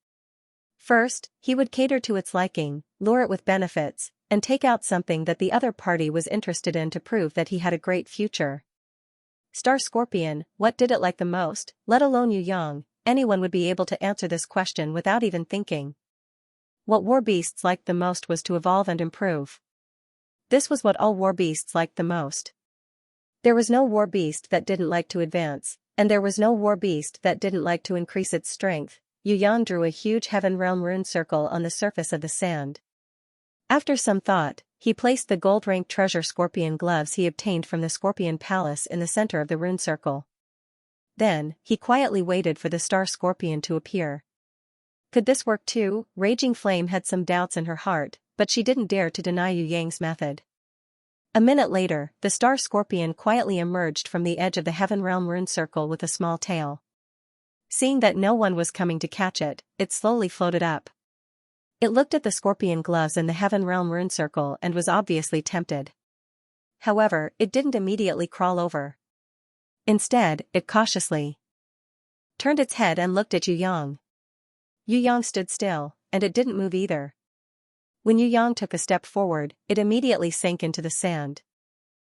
First, he would cater to its liking, lure it with benefits, and take out something that the other party was interested in to prove that he had a great future. Star Scorpion, what did it like the most? Let alone Yu Yang, anyone would be able to answer this question without even thinking. What war beasts liked the most was to evolve and improve. This was what all war beasts liked the most. There was no war beast that didn't like to advance, and there was no war beast that didn't like to increase its strength. Yu Yang drew a huge Heaven Realm rune circle on the surface of the sand. After some thought, he placed the gold-ranked treasure scorpion gloves he obtained from the Scorpion Palace in the center of the rune circle. Then, he quietly waited for the star scorpion to appear. Could this work too? Raging Flame had some doubts in her heart, but she didn't dare to deny Yu Yang's method. A minute later, the star scorpion quietly emerged from the edge of the Heaven Realm rune circle with a small tail. Seeing that no one was coming to catch it, it slowly floated up. It looked at the scorpion gloves in the Heaven Realm rune circle and was obviously tempted. However, it didn't immediately crawl over. Instead, it cautiously turned its head and looked at Yu Yang. Yu Yang stood still, and it didn't move either. When Yu Yang took a step forward, it immediately sank into the sand.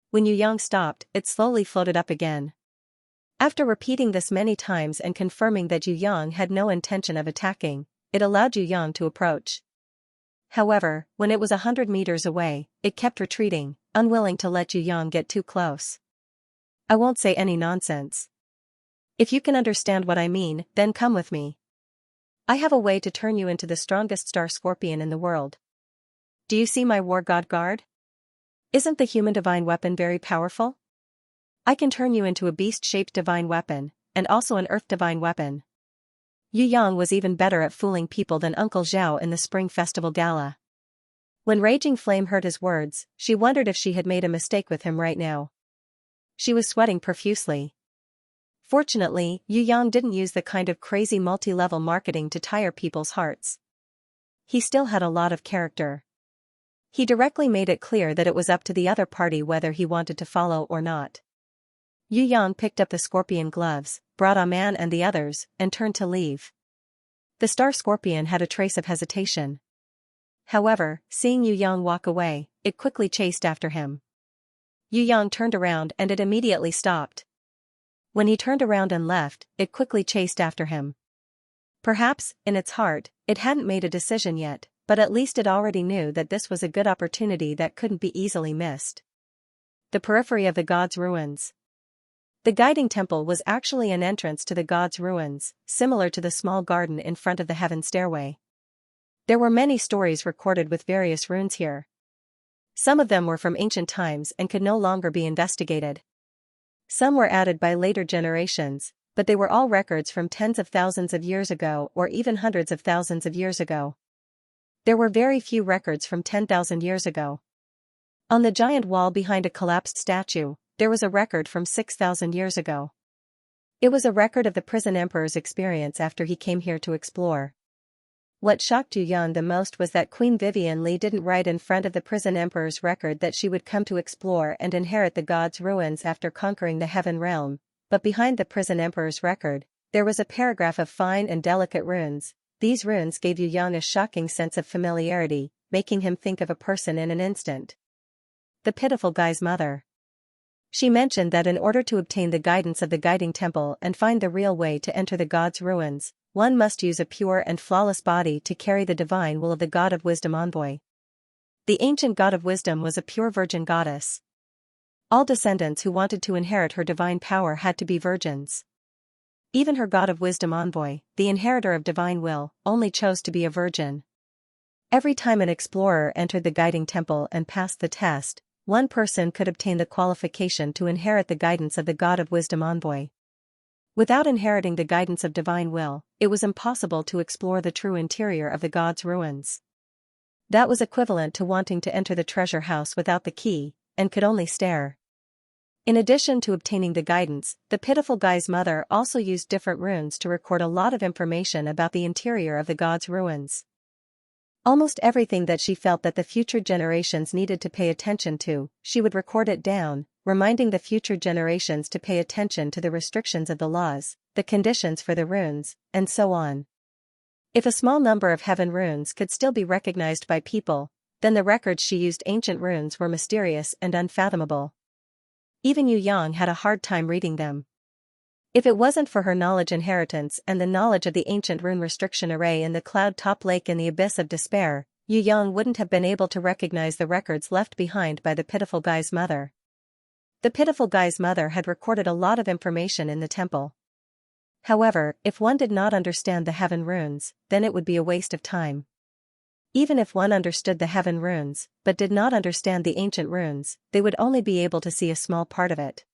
When Yu Yang stopped, it slowly floated up again. After repeating this many times and confirming that Yu Yang had no intention of attacking, it allowed Yu Yang to approach. However, when it was 100 meters away, it kept retreating, unwilling to let Yu Yang get too close. I won't say any nonsense. If you can understand what I mean, then come with me. I have a way to turn you into the strongest star scorpion in the world. Do you see my war god guard? Isn't the human divine weapon very powerful? I can turn you into a beast-shaped divine weapon, and also an earth divine weapon. Yu Yang was even better at fooling people than Uncle Zhao in the Spring Festival Gala. When Raging Flame heard his words, she wondered if she had made a mistake with him right now. She was sweating profusely. Fortunately, Yu Yang didn't use the kind of crazy multi-level marketing to tire people's hearts. He still had a lot of character. He directly made it clear that it was up to the other party whether he wanted to follow or not. Yu Yang picked up the scorpion gloves, brought a man and the others, and turned to leave. The star scorpion had a trace of hesitation. However, seeing Yu Yang walk away, it quickly chased after him. Yu Yang turned around and it immediately stopped. When he turned around and left, it quickly chased after him. Perhaps, in its heart, it hadn't made a decision yet, but at least it already knew that this was a good opportunity that couldn't be easily missed. The periphery of the gods' ruins. The guiding temple was actually an entrance to the gods' ruins, similar to the small garden in front of the heaven stairway. There were many stories recorded with various runes here. Some of them were from ancient times and could no longer be investigated. Some were added by later generations, but they were all records from tens of thousands of years ago or even hundreds of thousands of years ago. There were very few records from 10,000 years ago. On the giant wall behind a collapsed statue, there was a record from 6,000 years ago. It was a record of the prison emperor's experience after he came here to explore. What shocked Yu Yang the most was that Queen Vivian Li didn't write in front of the prison emperor's record that she would come to explore and inherit the gods' ruins after conquering the heaven realm, but behind the prison emperor's record, there was a paragraph of fine and delicate runes. These runes gave Yu Yang a shocking sense of familiarity, making him think of a person in an instant. The pitiful guy's mother. She mentioned that in order to obtain the guidance of the guiding temple and find the real way to enter the gods' ruins, one must use a pure and flawless body to carry the divine will of the God of Wisdom envoy. The ancient God of Wisdom was a pure virgin goddess. All descendants who wanted to inherit her divine power had to be virgins. Even her God of Wisdom envoy, the inheritor of divine will, only chose to be a virgin. Every time an explorer entered the guiding temple and passed the test, one person could obtain the qualification to inherit the guidance of the God of Wisdom envoy. Without inheriting the guidance of divine will, it was impossible to explore the true interior of the gods' ruins. That was equivalent to wanting to enter the treasure house without the key, and could only stare. In addition to obtaining the guidance, the pitiful guy's mother also used different runes to record a lot of information about the interior of the gods' ruins. Almost everything that she felt that the future generations needed to pay attention to, she would record it down, reminding the future generations to pay attention to the restrictions of the laws, the conditions for the runes, and so on. If a small number of heaven runes could still be recognized by people, then the records she used ancient runes were mysterious and unfathomable. Even Yu Yang had a hard time reading them. If it wasn't for her knowledge inheritance and the knowledge of the ancient rune restriction array in the cloud-top lake in the abyss of despair, Yu Yang wouldn't have been able to recognize the records left behind by the pitiful guy's mother. The pitiful guy's mother had recorded a lot of information in the temple. However, if one did not understand the heaven runes, then it would be a waste of time. Even if one understood the heaven runes, but did not understand the ancient runes, they would only be able to see a small part of it.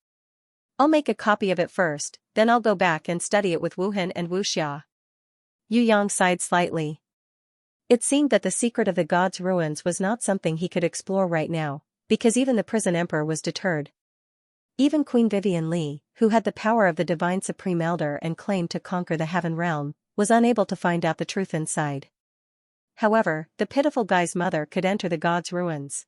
I'll make a copy of it first, then I'll go back and study it with Wuhan and Wuxia. Yu Yang sighed slightly. It seemed that the secret of the god's ruins was not something he could explore right now, because even the prison emperor was deterred. Even Queen Vivian Li, who had the power of the divine supreme elder and claimed to conquer the heaven realm, was unable to find out the truth inside. However, the pitiful guy's mother could enter the god's ruins.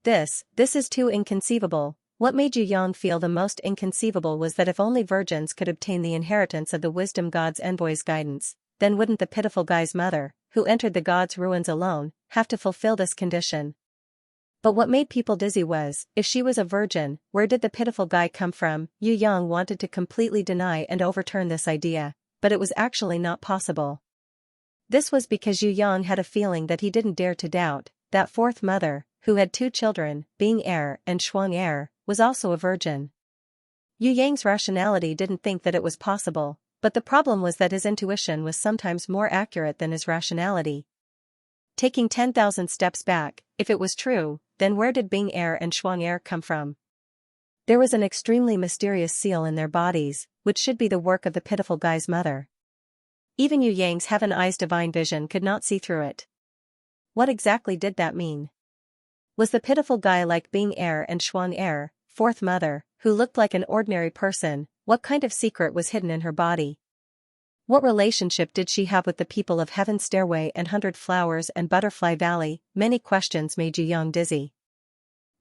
This is too inconceivable. What made Yu Yang feel the most inconceivable was that if only virgins could obtain the inheritance of the wisdom god's envoy's guidance, then wouldn't the pitiful guy's mother, who entered the god's ruins alone, have to fulfill this condition? But what made people dizzy was, if she was a virgin, where did the pitiful guy come from? Yu Yang wanted to completely deny and overturn this idea, but it was actually not possible. This was because Yu Yang had a feeling that he didn't dare to doubt, that fourth mother, who had 2 children, Bing heir and Shuang heir, was also a virgin. Yu Yang's rationality didn't think that it was possible, but the problem was that his intuition was sometimes more accurate than his rationality. Taking 10,000 steps back, if it was true, then where did Bing heir and Shuang heir come from? There was an extremely mysterious seal in their bodies, which should be the work of the pitiful guy's mother. Even Yu Yang's heaven-eyes divine vision could not see through it. What exactly did that mean? Was the pitiful guy like Bing heir and Shuang heir, fourth mother, who looked like an ordinary person? What kind of secret was hidden in her body? What relationship did she have with the people of Heaven's Stairway and 100 Flowers and Butterfly Valley? Many questions made Yu Yang dizzy.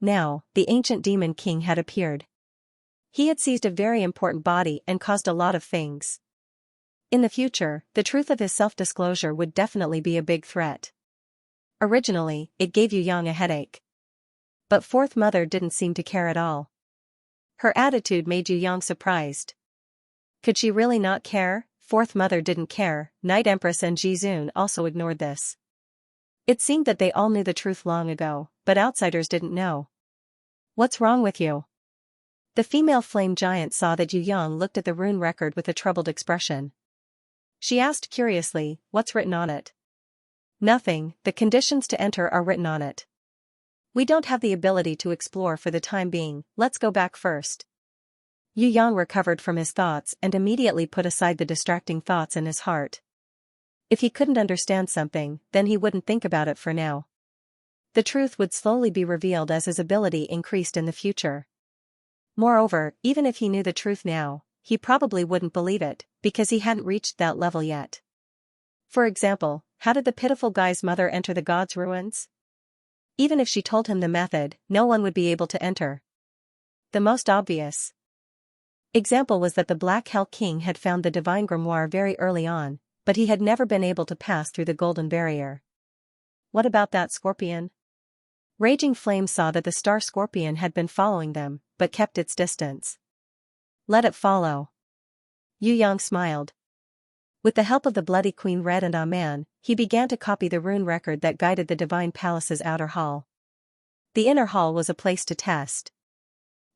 Now, the ancient demon king had appeared. He had seized a very important body and caused a lot of things. In the future, the truth of his self-disclosure would definitely be a big threat. Originally, it gave Yu Yang a headache. But fourth mother didn't seem to care at all. Her attitude made Yu Yang surprised. Could she really not care? Fourth mother didn't care. Night Empress and Jizun also ignored this. It seemed that they all knew the truth long ago, but outsiders didn't know. What's wrong with you? The female flame giant saw that Yu Yang looked at the rune record with a troubled expression. She asked curiously, what's written on it? Nothing, the conditions to enter are written on it. We don't have the ability to explore for the time being, let's go back first. Yu Yang recovered from his thoughts and immediately put aside the distracting thoughts in his heart. If he couldn't understand something, then he wouldn't think about it for now. The truth would slowly be revealed as his ability increased in the future. Moreover, even if he knew the truth now, he probably wouldn't believe it, because he hadn't reached that level yet. For example, how did the pitiful guy's mother enter the god's ruins? Even if she told him the method, no one would be able to enter. The most obvious example was that the Black Hell King had found the divine grimoire very early on, but he had never been able to pass through the golden barrier. What about that scorpion? Raging Flame saw that the star scorpion had been following them, but kept its distance. Let it follow. Yu Yang smiled. With the help of the Bloody Queen Red and Aman, he began to copy the rune record that guided the Divine Palace's outer hall. The inner hall was a place to test.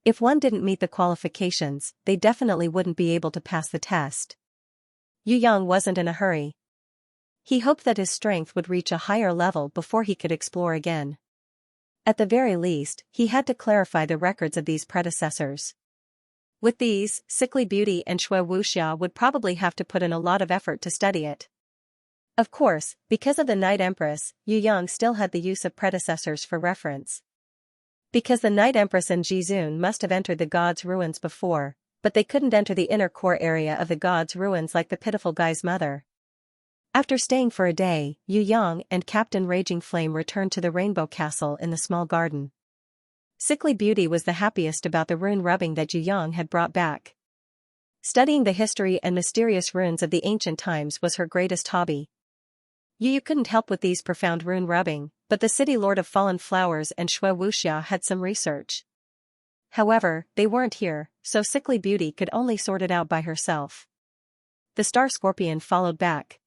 If one didn't meet the qualifications, they definitely wouldn't be able to pass the test. Yu Yang wasn't in a hurry. He hoped that his strength would reach a higher level before he could explore again. At the very least, he had to clarify the records of these predecessors. With these, Sickly Beauty and Shui Wuxia would probably have to put in a lot of effort to study it. Of course, because of the Night Empress, Yu Yang still had the use of predecessors for reference. Because the Night Empress and Jizun must have entered the god's ruins before, but they couldn't enter the inner core area of the god's ruins like the pitiful guy's mother. After staying for a day, Yu Yang and Captain Raging Flame returned to the Rainbow Castle in the small garden. Sickly Beauty was the happiest about the rune rubbing that Yu Yang had brought back. Studying the history and mysterious runes of the ancient times was her greatest hobby. Yu couldn't help with these profound rune rubbing, but the City Lord of Fallen Flowers and Shui Wuxia had some research. However, they weren't here, so Sickly Beauty could only sort it out by herself. The Star Scorpion followed back.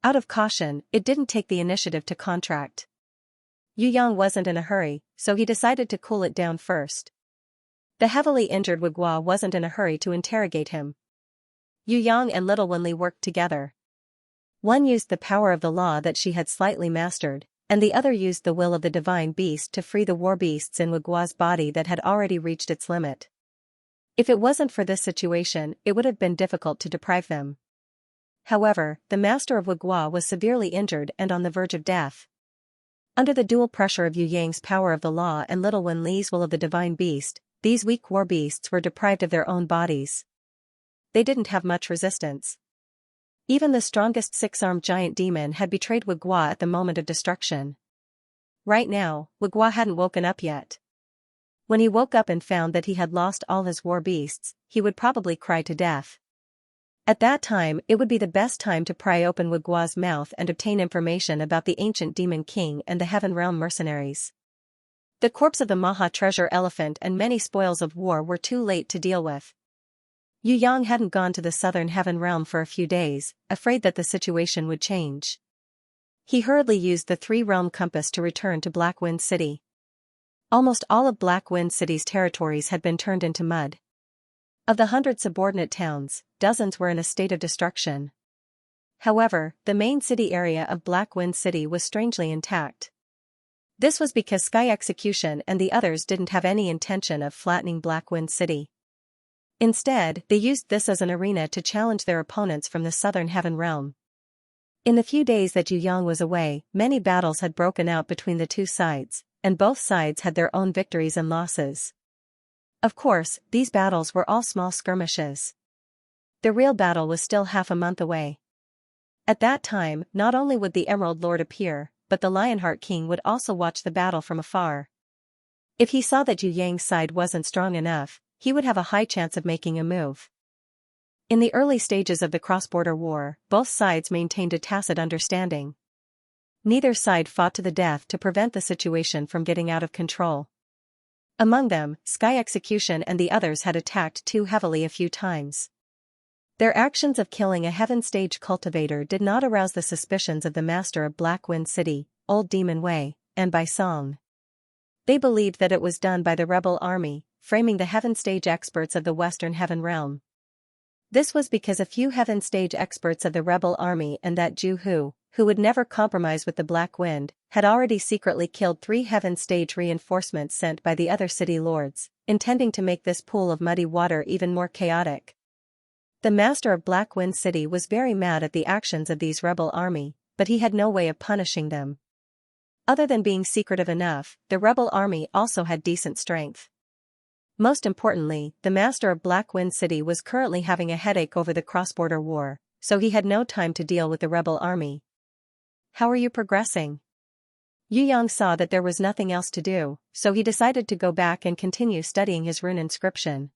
Out of caution, it didn't take the initiative to contract. Yu Yang wasn't in a hurry, so he decided to cool it down first. The heavily injured Wugua wasn't in a hurry to interrogate him. Yu Yang and Little Wenli worked together. One used the power of the law that she had slightly mastered, and the other used the will of the divine beast to free the war beasts in Wugua's body that had already reached its limit. If it wasn't for this situation, it would have been difficult to deprive them. However, the master of Wugua was severely injured and on the verge of death. Under the dual pressure of Yu Yang's power of the law and Little Wen Li's will of the divine beast, these weak war beasts were deprived of their own bodies. They didn't have much resistance. Even the strongest six-armed giant demon had betrayed Wugua at the moment of destruction. Right now, Wugua hadn't woken up yet. When he woke up and found that he had lost all his war beasts, he would probably cry to death. At that time it would be the best time to pry open Wugua's mouth and obtain information about the ancient demon king and the Heaven Realm mercenaries. The corpse of the Maha treasure elephant and many spoils of war were too late to deal with. Yu Yang hadn't gone to the southern Heaven Realm for a few days, afraid that the situation would change. He hurriedly used the three-realm compass to return to Black Wind City. Almost all of Black Wind City's territories had been turned into mud. Of the 100 subordinate towns, dozens were in a state of destruction. However, the main city area of Black Wind City was strangely intact. This was because Sky Execution and the others didn't have any intention of flattening Black Wind City. Instead, they used this as an arena to challenge their opponents from the southern Heaven Realm. In the few days that Yu Yang was away, many battles had broken out between the two sides, and both sides had their own victories and losses. Of course, these battles were all small skirmishes. The real battle was still half a month away. At that time, not only would the Emerald Lord appear, but the Lionheart King would also watch the battle from afar. If he saw that Yu Yang's side wasn't strong enough, he would have a high chance of making a move. In the early stages of the cross-border war, both sides maintained a tacit understanding. Neither side fought to the death to prevent the situation from getting out of control. Among them, Sky Execution and the others had attacked too heavily a few times. Their actions of killing a Heaven Stage cultivator did not arouse the suspicions of the master of Black Wind City, Old Demon Wei, and Bai Song. They believed that it was done by the rebel army, framing the Heaven Stage experts of the Western Heaven Realm. This was because a few Heaven Stage experts of the rebel army and that Ju Hu, who would never compromise with the Black Wind, had already secretly killed 3 Heaven Stage reinforcements sent by the other city lords, intending to make this pool of muddy water even more chaotic. The master of Black Wind City was very mad at the actions of these rebel army, but he had no way of punishing them. Other than being secretive enough, the rebel army also had decent strength. Most importantly, the master of Black Wind City was currently having a headache over the cross-border war, so he had no time to deal with the rebel army. How are you progressing? Yu Yang saw that there was nothing else to do, so he decided to go back and continue studying his rune inscription.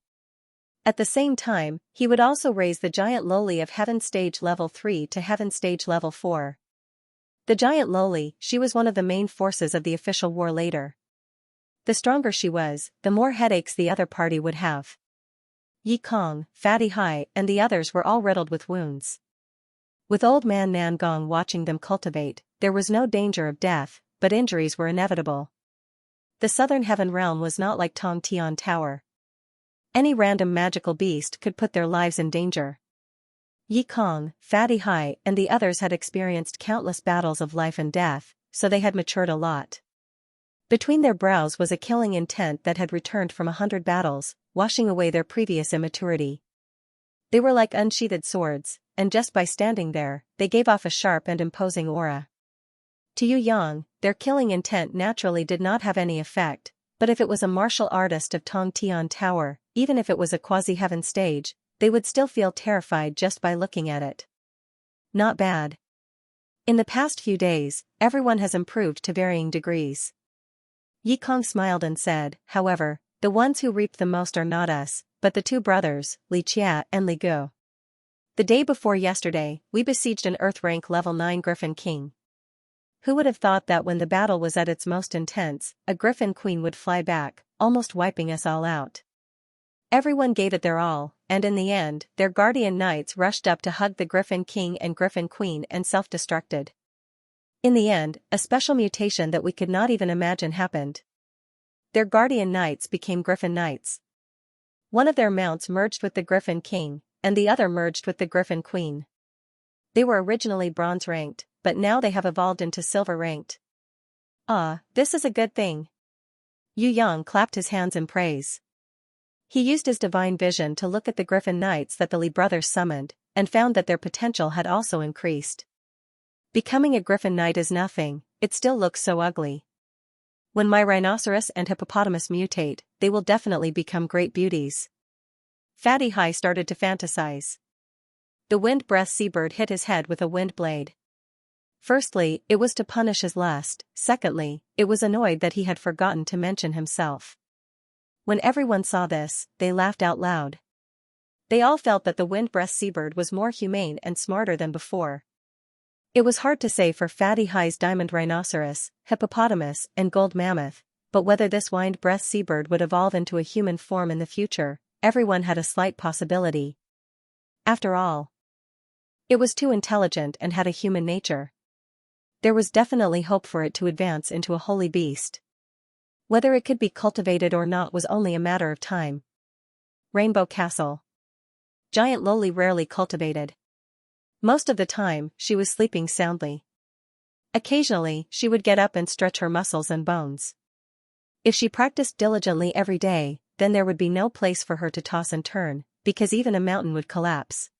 At the same time, he would also raise the giant loli of Heaven Stage Level 3 to Heaven Stage Level 4. The giant loli, she was one of the main forces of the official war later. The stronger she was, the more headaches the other party would have. Yi Kong, Fatty Hai, and the others were all riddled with wounds. With old man Nan Gong watching them cultivate, there was no danger of death, but injuries were inevitable. The southern Heaven Realm was not like Tong Tian Tower. Any random magical beast could put their lives in danger. Yi Kong, Fatty Hai, and the others had experienced countless battles of life and death, so they had matured a lot. Between their brows was a killing intent that had returned from 100 battles, washing away their previous immaturity. They were like unsheathed swords, and just by standing there, they gave off a sharp and imposing aura. To Yu Yang, their killing intent naturally did not have any effect, but if it was a martial artist of Tong Tian Tower, even if it was a quasi-heaven stage, they would still feel terrified just by looking at it. Not bad. In the past few days, everyone has improved to varying degrees. Yi Kong smiled and said, however, the ones who reaped the most are not us, but the 2 brothers, Li Chia and Li Gu. The day before yesterday, we besieged an Earth rank level 9 Griffin King. Who would have thought that when the battle was at its most intense, a Griffin Queen would fly back, almost wiping us all out. Everyone gave it their all, and in the end, their guardian knights rushed up to hug the Griffin King and Griffin Queen and self-destructed. In the end, a special mutation that we could not even imagine happened. Their guardian knights became Griffin Knights. One of their mounts merged with the Griffin King, and the other merged with the Griffin Queen. They were originally bronze ranked, but now they have evolved into silver ranked. Ah, this is a good thing. Yu Yang clapped his hands in praise. He used his divine vision to look at the Griffin Knights that the Li brothers summoned, and found that their potential had also increased. Becoming a Griffin Knight is nothing, it still looks so ugly. When my rhinoceros and hippopotamus mutate, they will definitely become great beauties. Fatty Hai started to fantasize. The wind-breath seabird hit his head with a wind blade. Firstly, it was to punish his lust. Secondly, it was annoyed that he had forgotten to mention himself. When everyone saw this, they laughed out loud. They all felt that the wind-breath seabird was more humane and smarter than before. It was hard to say for Fatty Hai's diamond rhinoceros, hippopotamus, and gold mammoth, but whether this wind-breath seabird would evolve into a human form in the future, everyone had a slight possibility. After all, it was too intelligent and had a human nature. There was definitely hope for it to advance into a holy beast. Whether it could be cultivated or not was only a matter of time. Rainbow Castle. Giant Loli rarely cultivated. Most of the time, she was sleeping soundly. Occasionally, she would get up and stretch her muscles and bones. If she practiced diligently every day, then there would be no place for her to toss and turn, because even a mountain would collapse.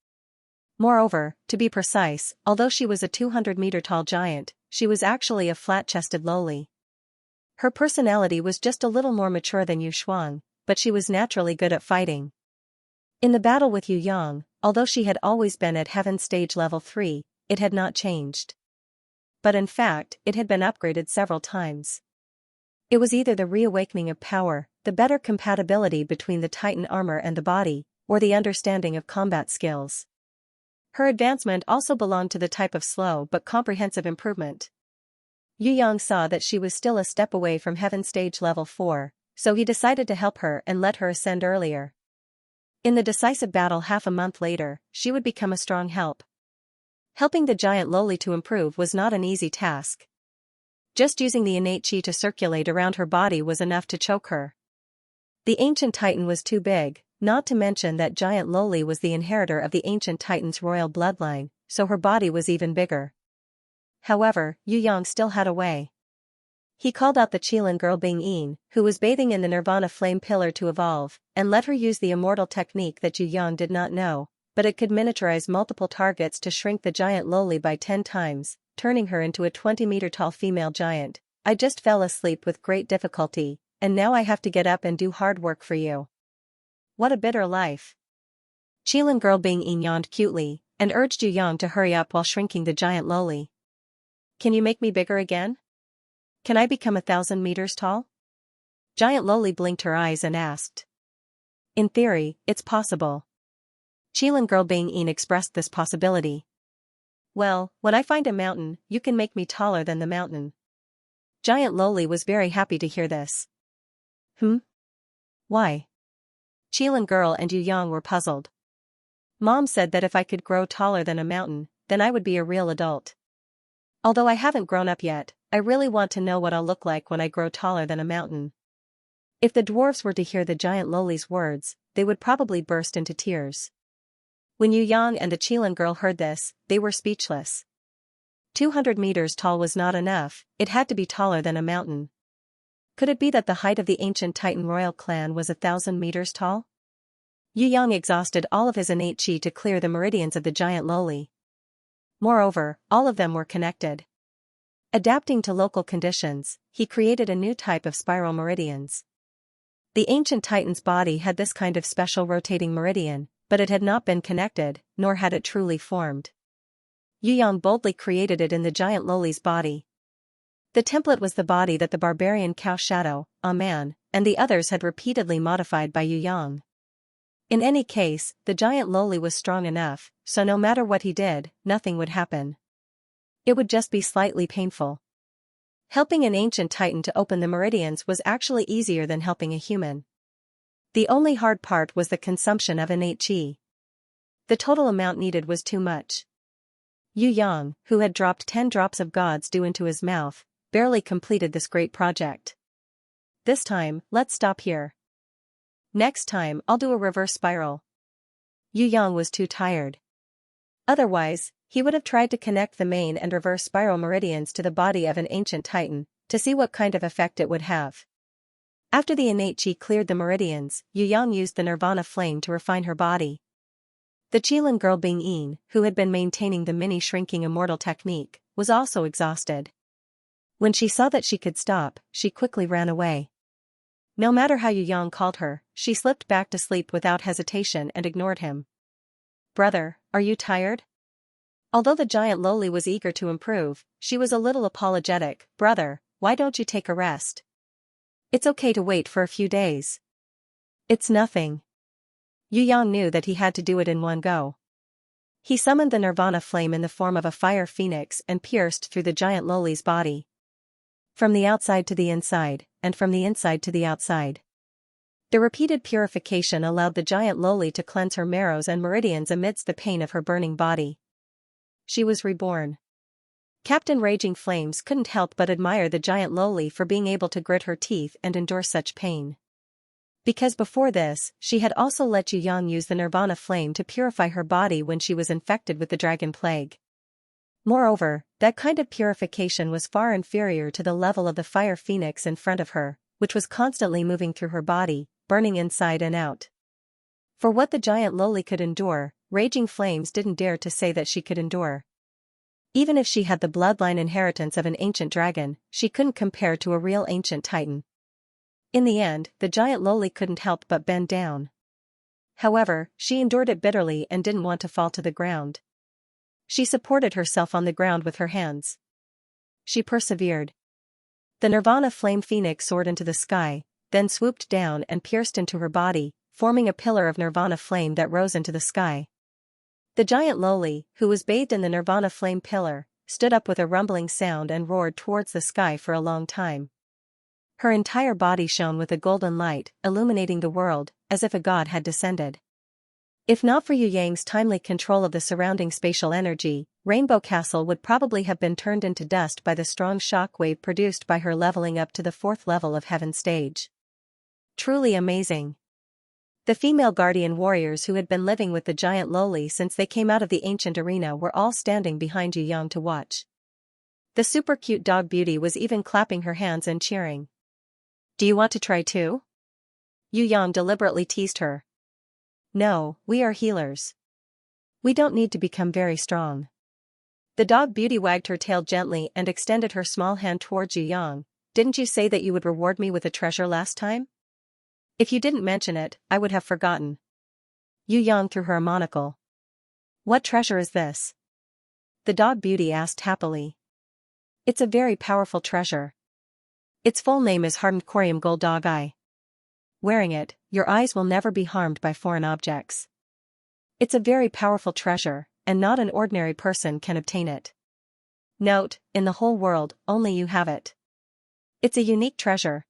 Moreover, to be precise, although she was a 200-meter-tall giant, she was actually a flat-chested Loli. Her personality was just a little more mature than Yu Shuang, but she was naturally good at fighting. In the battle with Yu Yang, although she had always been at Heaven Stage Level 3, it had not changed. But in fact, it had been upgraded several times. It was either the reawakening of power, the better compatibility between the Titan armor and the body, or the understanding of combat skills. Her advancement also belonged to the type of slow but comprehensive improvement. Yu Yang saw that she was still a step away from Heaven Stage Level 4, so he decided to help her and let her ascend earlier. In the decisive battle half a month later, she would become a strong help. Helping the giant Loli to improve was not an easy task. Just using the innate chi to circulate around her body was enough to choke her. The ancient titan was too big, not to mention that giant Loli was the inheritor of the ancient titan's royal bloodline, so her body was even bigger. However, Yu Yang still had a way. He called out the Qilin girl Bing Yin, who was bathing in the Nirvana flame pillar to evolve, and let her use the immortal technique that Yu Yang did not know, but it could miniaturize multiple targets to shrink the giant Loli by 10 times, turning her into a 20-meter-tall female giant. I just fell asleep with great difficulty, and now I have to get up and do hard work for you. What a bitter life. Qilin girl Bing Yin yawned cutely, and urged Yu Yang to hurry up while shrinking the giant Loli. Can you make me bigger again? Can I become 1,000 meters tall? Giant Loli blinked her eyes and asked. In theory, it's possible. Qilin girl Bing Yin expressed this possibility. Well, when I find a mountain, you can make me taller than the mountain. Giant Loli was very happy to hear this. Why? Qilin girl and Yu Yang were puzzled. Mom said that if I could grow taller than a mountain, then I would be a real adult. Although I haven't grown up yet, I really want to know what I'll look like when I grow taller than a mountain. If the dwarves were to hear the giant Loli's words, they would probably burst into tears. When Yu Yang and the Qilin girl heard this, they were speechless. 200 meters tall was not enough, it had to be taller than a mountain. Could it be that the height of the ancient Titan royal clan was 1,000 meters tall? Yu Yang exhausted all of his innate chi to clear the meridians of the giant Loli. Moreover, all of them were connected. Adapting to local conditions, he created a new type of spiral meridians. The ancient Titan's body had this kind of special rotating meridian, but it had not been connected, nor had it truly formed. Yu Yang boldly created it in the giant Loli's body. The template was the body that the barbarian Cow Shadow, a man, and the others had repeatedly modified by Yu Yang. In any case, the giant Loli was strong enough, so no matter what he did, nothing would happen. It would just be slightly painful. Helping an ancient Titan to open the meridians was actually easier than helping a human. The only hard part was the consumption of innate chi. The total amount needed was too much. Yu Yang, who had dropped 10 drops of God's dew into his mouth, barely completed this great project. This time, let's stop here. Next time, I'll do a reverse spiral. Yu Yang was too tired. Otherwise, he would have tried to connect the main and reverse spiral meridians to the body of an ancient Titan, to see what kind of effect it would have. After the innate chi cleared the meridians, Yu Yang used the nirvana flame to refine her body. The Qilin girl Bing Yin, who had been maintaining the mini-shrinking immortal technique, was also exhausted. When she saw that she could stop, she quickly ran away. No matter how Yu Yang called her, she slipped back to sleep without hesitation and ignored him. "Brother, are you tired?" Although the giant loli was eager to improve, she was a little apologetic. "Brother, why don't you take a rest? It's okay to wait for a few days." "It's nothing." Yu Yang knew that he had to do it in one go. He summoned the nirvana flame in the form of a fire phoenix and pierced through the giant loli's body. From the outside to the inside, and from the inside to the outside. The repeated purification allowed the giant loli to cleanse her marrows and meridians amidst the pain of her burning body. She was reborn. Captain Raging Flames couldn't help but admire the giant loli for being able to grit her teeth and endure such pain. Because before this, she had also let Yu Yang use the nirvana flame to purify her body when she was infected with the dragon plague. Moreover, that kind of purification was far inferior to the level of the fire phoenix in front of her, which was constantly moving through her body, burning inside and out. For what the giant loli could endure, Raging Flames didn't dare to say that she could endure. Even if she had the bloodline inheritance of an ancient dragon, she couldn't compare to a real ancient titan. In the end, the giant loli couldn't help but bend down. However, she endured it bitterly and didn't want to fall to the ground. She supported herself on the ground with her hands. She persevered. The nirvana flame phoenix soared into the sky, then swooped down and pierced into her body, forming a pillar of nirvana flame that rose into the sky. The giant loli, who was bathed in the nirvana flame pillar, stood up with a rumbling sound and roared towards the sky for a long time. Her entire body shone with a golden light, illuminating the world, as if a god had descended. If not for Yu Yang's timely control of the surrounding spatial energy, Rainbow Castle would probably have been turned into dust by the strong shock wave produced by her leveling up to the 4th level of Heaven stage. Truly amazing. The female guardian warriors who had been living with the giant loli since they came out of the ancient arena were all standing behind Yu Yang to watch. The super cute dog Beauty was even clapping her hands and cheering. "Do you want to try too?" Yu Yang deliberately teased her. "No, we are healers. We don't need to become very strong." The dog Beauty wagged her tail gently and extended her small hand towards Yu Yang. "Didn't you say that you would reward me with a treasure last time? If you didn't mention it, I would have forgotten." Yu Yang threw her a monocle. "What treasure is this?" the dog Beauty asked happily. "It's a very powerful treasure. Its full name is Hardened Corium Gold Dog Eye. Wearing it, your eyes will never be harmed by foreign objects. It's a very powerful treasure, and not an ordinary person can obtain it. Note, in the whole world, only you have it. It's a unique treasure."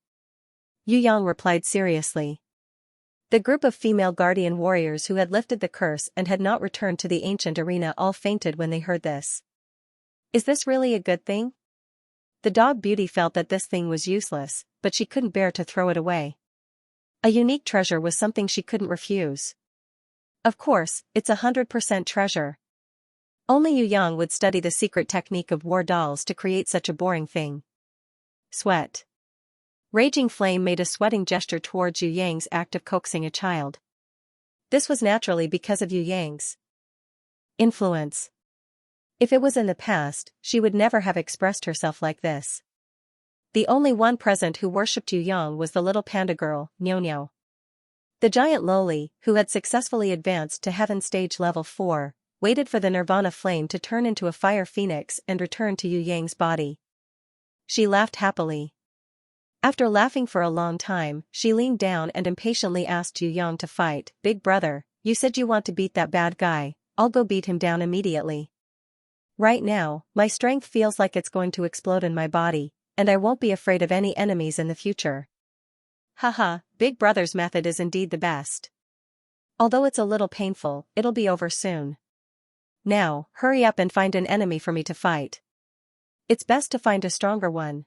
Yu Yang replied seriously. The group of female guardian warriors who had lifted the curse and had not returned to the ancient arena all fainted when they heard this. Is this really a good thing? The dog Beauty felt that this thing was useless, but she couldn't bear to throw it away. A unique treasure was something she couldn't refuse. Of course, it's 100% treasure. Only Yu Yang would study the secret technique of war dolls to create such a boring thing. Sweat. Raging Flame made a sweating gesture towards Yu Yang's act of coaxing a child. This was naturally because of Yu Yang's influence. If it was in the past, she would never have expressed herself like this. The only one present who worshipped Yu Yang was the little panda girl, Nyo. The giant loli, who had successfully advanced to Heaven stage level 4, waited for the nirvana flame to turn into a fire phoenix and return to Yu Yang's body. She laughed happily. After laughing for a long time, she leaned down and impatiently asked Yu Yang to fight. "Big brother, you said you want to beat that bad guy. I'll go beat him down immediately. Right now, my strength feels like it's going to explode in my body, and I won't be afraid of any enemies in the future." Haha, Big Brother's method is indeed the best. Although it's a little painful, it'll be over soon. Now, hurry up and find an enemy for me to fight. It's best to find a stronger one.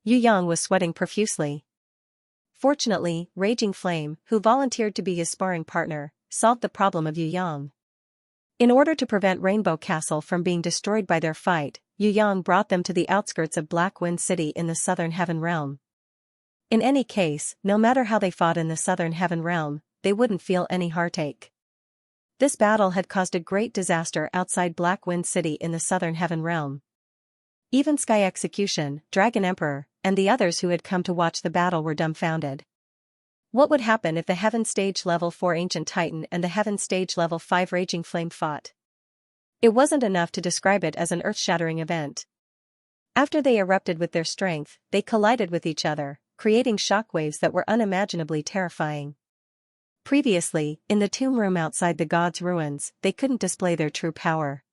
Yu Yang was sweating profusely. Fortunately, Raging Flame, who volunteered to be his sparring partner, solved the problem of Yu Yang. In order to prevent Rainbow Castle from being destroyed by their fight, Yu Yang brought them to the outskirts of Black Wind City in the southern Heaven realm. In any case, no matter how they fought in the southern heaven realm, they wouldn't feel any heartache. This battle had caused a great disaster outside Black Wind City in the southern heaven realm. Even Sky Execution, Dragon Emperor, and the others who had come to watch the battle were dumbfounded. What would happen if the Heaven Stage Level 4 Ancient Titan and the Heaven Stage Level 5 Raging Flame fought? It wasn't enough to describe it as an earth-shattering event. After they erupted with their strength, they collided with each other, creating shockwaves that were unimaginably terrifying. Previously, in the tomb room outside the gods' ruins, they couldn't display their true power.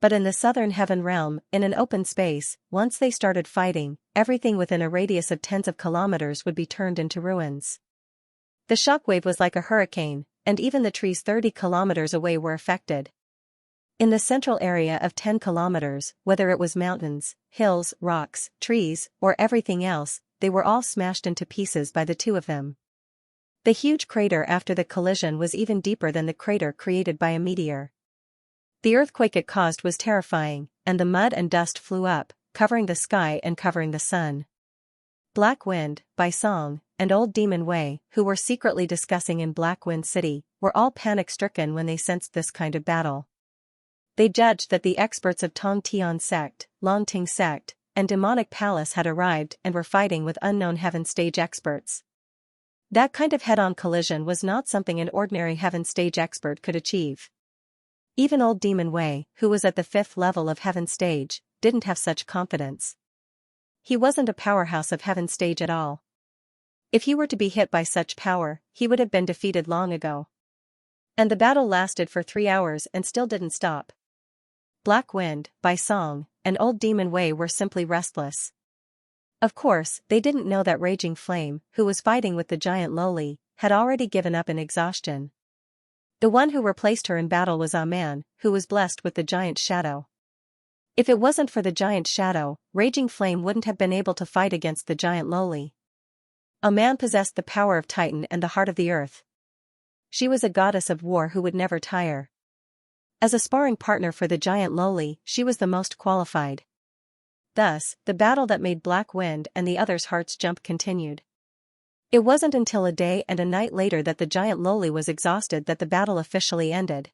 But in the southern heaven realm, in an open space, once they started fighting, everything within a radius of tens of kilometers would be turned into ruins. The shockwave was like a hurricane, and even the trees 30 kilometers away were affected. In the central area of 10 kilometers, whether it was mountains, hills, rocks, trees, or everything else, they were all smashed into pieces by the two of them. The huge crater after the collision was even deeper than the crater created by a meteor. The earthquake it caused was terrifying, and the mud and dust flew up, covering the sky and covering the sun. Black Wind, Bai Song, and Old Demon Wei, who were secretly discussing in Black Wind City, were all panic-stricken when they sensed this kind of battle. They judged that the experts of Tong Tian Sect, Long Ting Sect, and Demonic Palace had arrived and were fighting with unknown heaven stage experts. That kind of head-on collision was not something an ordinary heaven stage expert could achieve. Even Old Demon Wei, who was at the 5th level of heaven stage, didn't have such confidence. He wasn't a powerhouse of heaven stage at all. If he were to be hit by such power, he would have been defeated long ago. And the battle lasted for 3 hours and still didn't stop. Black Wind, Bai Song, and Old Demon Wei were simply restless. Of course, they didn't know that Raging Flame, who was fighting with the giant Loli, had already given up in exhaustion. The one who replaced her in battle was a man, who was blessed with the giant shadow. If it wasn't for the giant shadow, Raging Flame wouldn't have been able to fight against the giant Loli. A man possessed the power of Titan and the heart of the earth. She was a goddess of war who would never tire. As a sparring partner for the giant Loli, she was the most qualified. Thus, the battle that made Black Wind and the others' hearts jump continued. It wasn't until a day and a night later that the giant Loli was exhausted that the battle officially ended.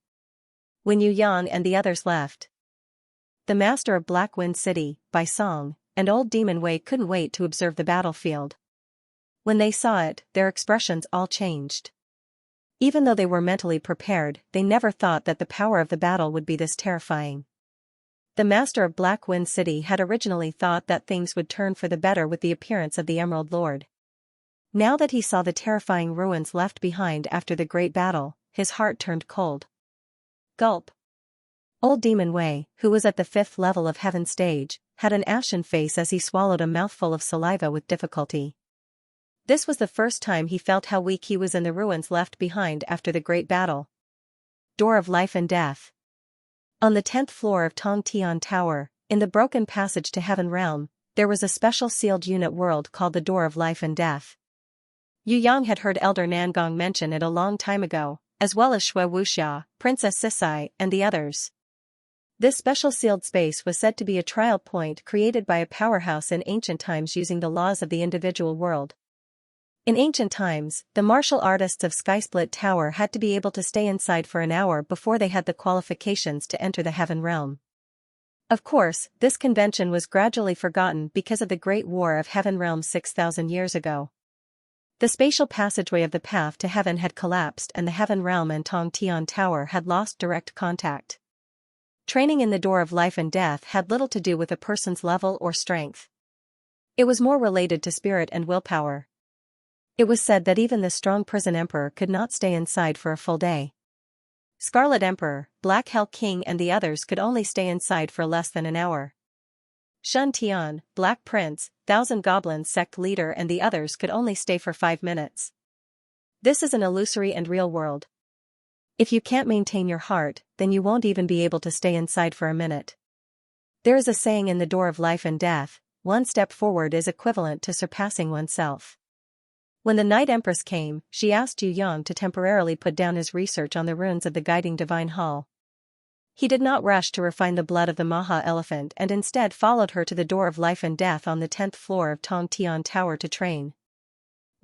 When Yu Yang and the others left, the master of Black Wind City, Bai Song, and Old Demon Wei couldn't wait to observe the battlefield. When they saw it, their expressions all changed. Even though they were mentally prepared, they never thought that the power of the battle would be this terrifying. The master of Black Wind City had originally thought that things would turn for the better with the appearance of the Emerald Lord. Now that he saw the terrifying ruins left behind after the great battle, his heart turned cold. Gulp. Old Demon Wei, who was at the 5th level of heaven stage, had an ashen face as he swallowed a mouthful of saliva with difficulty. This was the first time he felt how weak he was in the ruins left behind after the great battle. Door of Life and Death. On the 10th floor of Tong Tian Tower, in the broken passage to Heaven Realm, there was a special sealed unit world called the Door of Life and Death. Yu Yang had heard Elder Nangong mention it a long time ago, as well as Shui Wuxia, Princess Sisai, and the others. This special sealed space was said to be a trial point created by a powerhouse in ancient times using the laws of the individual world. In ancient times, the martial artists of Skysplit Tower had to be able to stay inside for an hour before they had the qualifications to enter the Heaven Realm. Of course, this convention was gradually forgotten because of the Great War of Heaven Realm 6,000 years ago. The spatial passageway of the path to heaven had collapsed and the Heaven Realm and Tong Tian Tower had lost direct contact. Training in the Door of Life and Death had little to do with a person's level or strength. It was more related to spirit and willpower. It was said that even the strong prison emperor could not stay inside for a full day. Scarlet Emperor, Black Hell King and the others could only stay inside for less than an hour. Shun Tian, Black Prince, Thousand Goblins Sect Leader and the others could only stay for 5 minutes. This is an illusory and real world. If you can't maintain your heart, then you won't even be able to stay inside for a minute. There is a saying in the Door of Life and Death, one step forward is equivalent to surpassing oneself. When the Night Empress came, she asked Yu Yang to temporarily put down his research on the runes of the Guiding Divine Hall. He did not rush to refine the blood of the Maha Elephant and instead followed her to the Door of Life and Death on the 10th floor of Tong Tian Tower to train.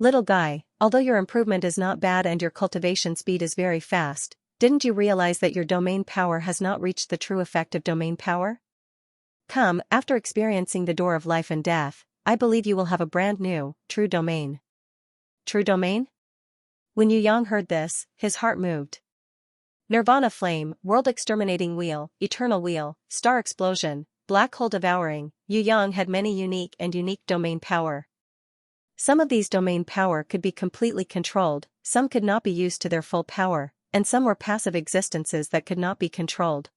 Little guy, although your improvement is not bad and your cultivation speed is very fast, didn't you realize that your domain power has not reached the true effect of domain power? Come, after experiencing the door of life and death, I believe you will have a brand new, true domain. True domain? When Yu Yang heard this, his heart moved. Nirvana flame, world exterminating wheel, eternal wheel, star explosion, black hole devouring, Yu Yang had many unique domain power. Some of these domain power could be completely controlled, some could not be used to their full power, and some were passive existences that could not be controlled.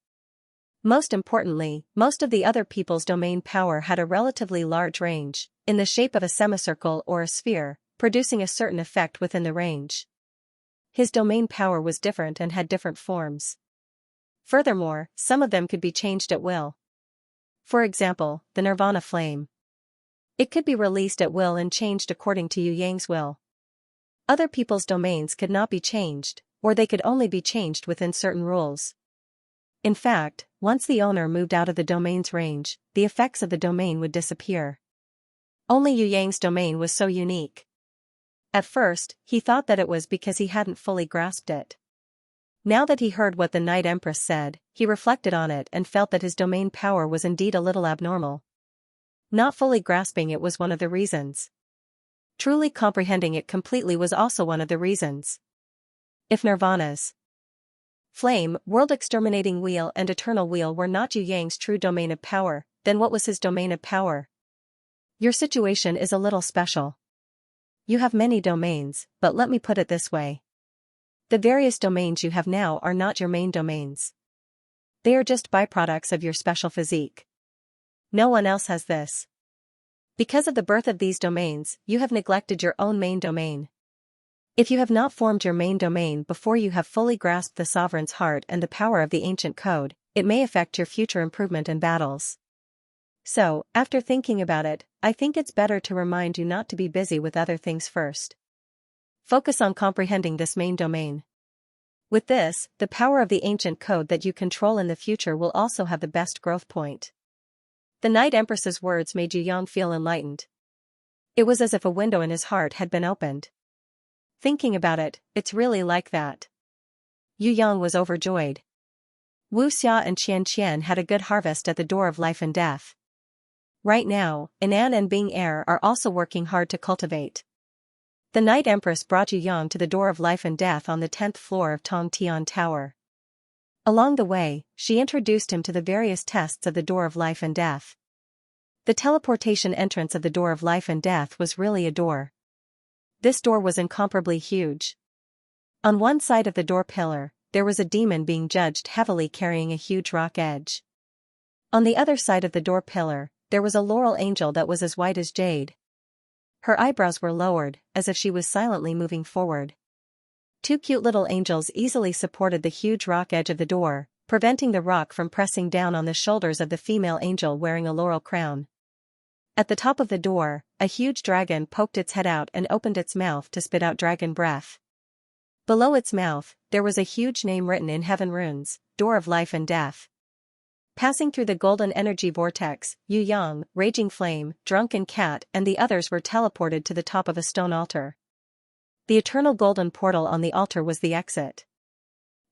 Most importantly, most of the other people's domain power had a relatively large range, in the shape of a semicircle or a sphere, producing a certain effect within the range. His domain power was different and had different forms. Furthermore, some of them could be changed at will. For example, the Nirvana flame. It could be released at will and changed according to Yu Yang's will. Other people's domains could not be changed, or they could only be changed within certain rules. In fact, once the owner moved out of the domain's range, the effects of the domain would disappear. Only Yu Yang's domain was so unique. At first, he thought that it was because he hadn't fully grasped it. Now that he heard what the Night Empress said, he reflected on it and felt that his domain power was indeed a little abnormal. Not fully grasping it was one of the reasons. Truly comprehending it completely was also one of the reasons. If Nirvana's flame, world exterminating wheel and eternal wheel were not Yu Yang's true domain of power, then what was his domain of power? Your situation is a little special. You have many domains, but let me put it this way. The various domains you have now are not your main domains. They are just byproducts of your special physique. No one else has this. Because of the birth of these domains, you have neglected your own main domain. If you have not formed your main domain before you have fully grasped the sovereign's heart and the power of the ancient code, it may affect your future improvement in battles. So, after thinking about it, I think it's better to remind you not to be busy with other things first. Focus on comprehending this main domain. With this, the power of the ancient code that you control in the future will also have the best growth point. The Night Empress's words made Yu Yang feel enlightened. It was as if a window in his heart had been opened. Thinking about it, it's really like that. Yu Yang was overjoyed. Wu Xia and Xianxia had a good harvest at the door of life and death. Right now, Anan and Bing Er are also working hard to cultivate. The Night Empress brought Yu Yang to the door of life and death on the 10th floor of Tong Tian Tower. Along the way, she introduced him to the various tests of the door of life and death. The teleportation entrance of the door of life and death was really a door. This door was incomparably huge. On one side of the door pillar, there was a demon being judged heavily carrying a huge rock edge. On the other side of the door pillar, there was a laurel angel that was as white as jade. Her eyebrows were lowered, as if she was silently moving forward. Two cute little angels easily supported the huge rock edge of the door, preventing the rock from pressing down on the shoulders of the female angel wearing a laurel crown. At the top of the door, a huge dragon poked its head out and opened its mouth to spit out dragon breath. Below its mouth, there was a huge name written in heaven runes, Door of Life and Death. Passing through the golden energy vortex, Yu Yang, Raging Flame, Drunken Cat and the others were teleported to the top of a stone altar. The eternal golden portal on the altar was the exit.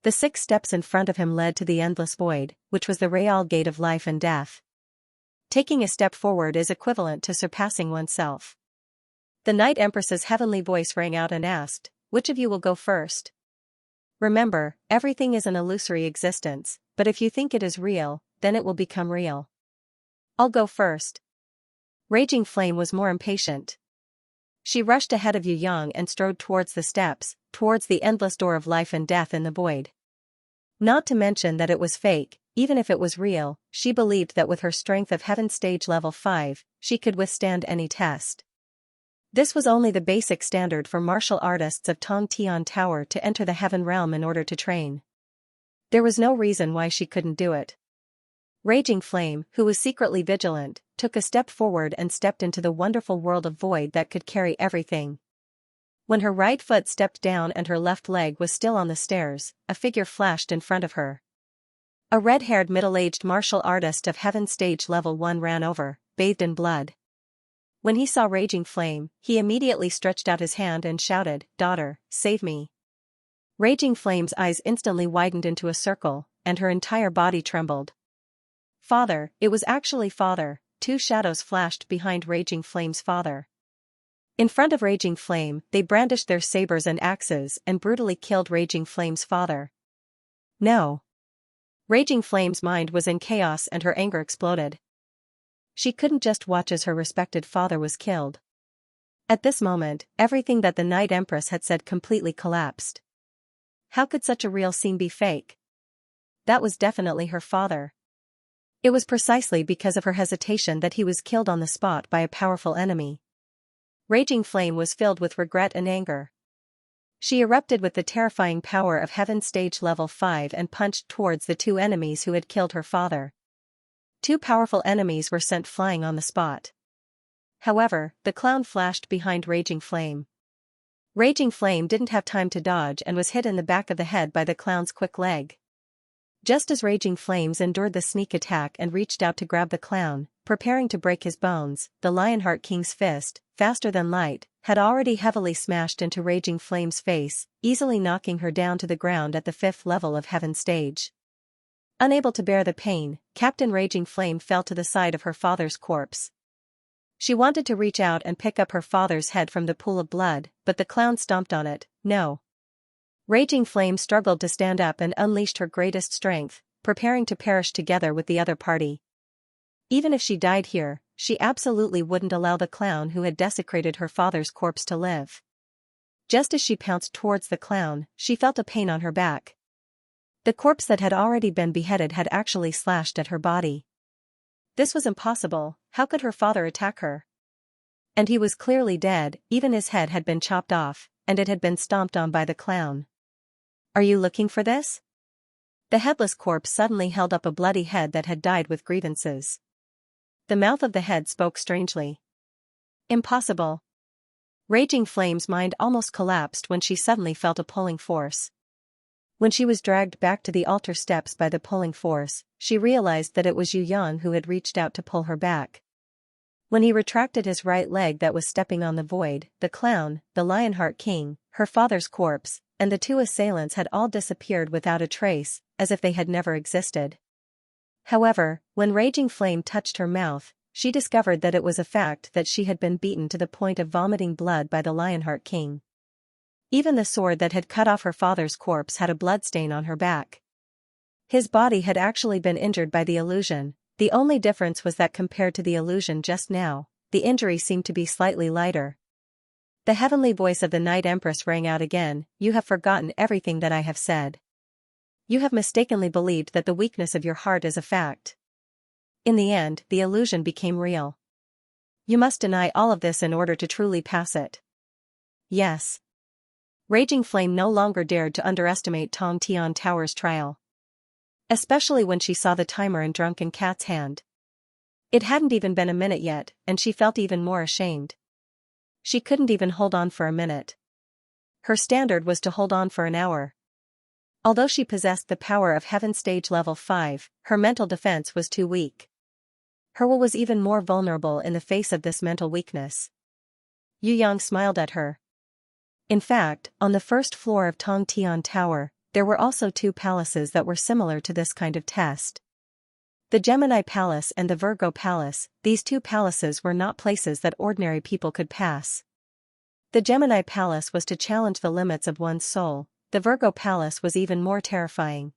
The 6 steps in front of him led to the endless void, which was the real gate of life and death. Taking a step forward is equivalent to surpassing oneself. The Night Empress's heavenly voice rang out and asked, "Which of you will go first?" Remember, everything is an illusory existence, but if you think it is real, then it will become real. I'll go first. Raging Flame was more impatient. She rushed ahead of Yu Yang and strode towards the steps, towards the endless door of life and death in the void. Not to mention that it was fake, even if it was real, she believed that with her strength of heaven stage level 5, she could withstand any test. This was only the basic standard for martial artists of Tong Tian Tower to enter the heaven realm in order to train. There was no reason why she couldn't do it. Raging Flame, who was secretly vigilant, took a step forward and stepped into the wonderful world of void that could carry everything. When her right foot stepped down and her left leg was still on the stairs, a figure flashed in front of her. A red-haired middle-aged martial artist of heaven stage level 1 ran over, bathed in blood. When he saw Raging Flame, he immediately stretched out his hand and shouted, "Daughter, save me." Raging Flame's eyes instantly widened into a circle, and her entire body trembled. "Father," it was actually father. Two shadows flashed behind Raging Flame's father. In front of Raging Flame, they brandished their sabers and axes and brutally killed Raging Flame's father. No. Raging Flame's mind was in chaos and her anger exploded. She couldn't just watch as her respected father was killed. At this moment, everything that the Night Empress had said completely collapsed. How could such a real scene be fake? That was definitely her father. It was precisely because of her hesitation that he was killed on the spot by a powerful enemy. Raging Flame was filled with regret and anger. She erupted with the terrifying power of Heaven Stage Level 5 and punched towards the two enemies who had killed her father. Two powerful enemies were sent flying on the spot. However, the clown flashed behind Raging Flame. Raging Flame didn't have time to dodge and was hit in the back of the head by the clown's quick leg. Just as Raging Flames endured the sneak attack and reached out to grab the clown, preparing to break his bones, the Lionheart King's fist, faster than light, had already heavily smashed into Raging Flame's face, easily knocking her down to the ground at the 5th level of Heaven Stage. Unable to bear the pain, Captain Raging Flame fell to the side of her father's corpse. She wanted to reach out and pick up her father's head from the pool of blood, but the clown stomped on it. No. Raging Flame struggled to stand up and unleashed her greatest strength, preparing to perish together with the other party. Even if she died here, she absolutely wouldn't allow the clown who had desecrated her father's corpse to live. Just as she pounced towards the clown, she felt a pain on her back. The corpse that had already been beheaded had actually slashed at her body. This was impossible. How could her father attack her? And he was clearly dead, even his head had been chopped off, and it had been stomped on by the clown. "Are you looking for this?" The headless corpse suddenly held up a bloody head that had died with grievances. The mouth of the head spoke strangely. Impossible. Raging Flame's mind almost collapsed when she suddenly felt a pulling force. When she was dragged back to the altar steps by the pulling force, she realized that it was Yu Yang who had reached out to pull her back. When he retracted his right leg that was stepping on the void, the clown, the Lionheart King, her father's corpse, and the two assailants had all disappeared without a trace, as if they had never existed. However, when Raging Flame touched her mouth, she discovered that it was a fact that she had been beaten to the point of vomiting blood by the Lionheart King. Even the sword that had cut off her father's corpse had a bloodstain on her back. His body had actually been injured by the illusion. The only difference was that compared to the illusion just now, the injury seemed to be slightly lighter. The heavenly voice of the Night Empress rang out again, "You have forgotten everything that I have said. You have mistakenly believed that the weakness of your heart is a fact. In the end, the illusion became real. You must deny all of this in order to truly pass it." Yes. Raging Flame no longer dared to underestimate Tong Tian Tower's trial. Especially when she saw the timer in Drunken Cat's hand. It hadn't even been a minute yet, and she felt even more ashamed. She couldn't even hold on for a minute. Her standard was to hold on for an hour. Although she possessed the power of Heaven Stage Level 5, her mental defense was too weak. Her will was even more vulnerable in the face of this mental weakness. Yu Yang smiled at her. In fact, on the first floor of Tong Tian Tower, there were also two palaces that were similar to this kind of test. The Gemini Palace and the Virgo Palace. These two palaces were not places that ordinary people could pass. The Gemini Palace was to challenge the limits of one's soul. The Virgo Palace was even more terrifying.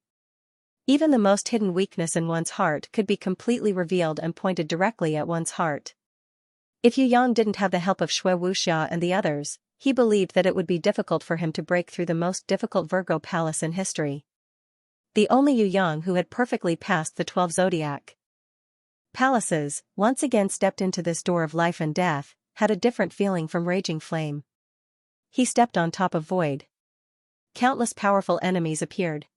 Even the most hidden weakness in one's heart could be completely revealed and pointed directly at one's heart. If Yu Yang didn't have the help of Shui Wuxia and the others, he believed that it would be difficult for him to break through the most difficult Virgo Palace in history. The only Yu Yang who had perfectly passed the 12 zodiac palaces, once again stepped into this door of life and death, had a different feeling from Raging Flame. He stepped on top of void. Countless powerful enemies appeared.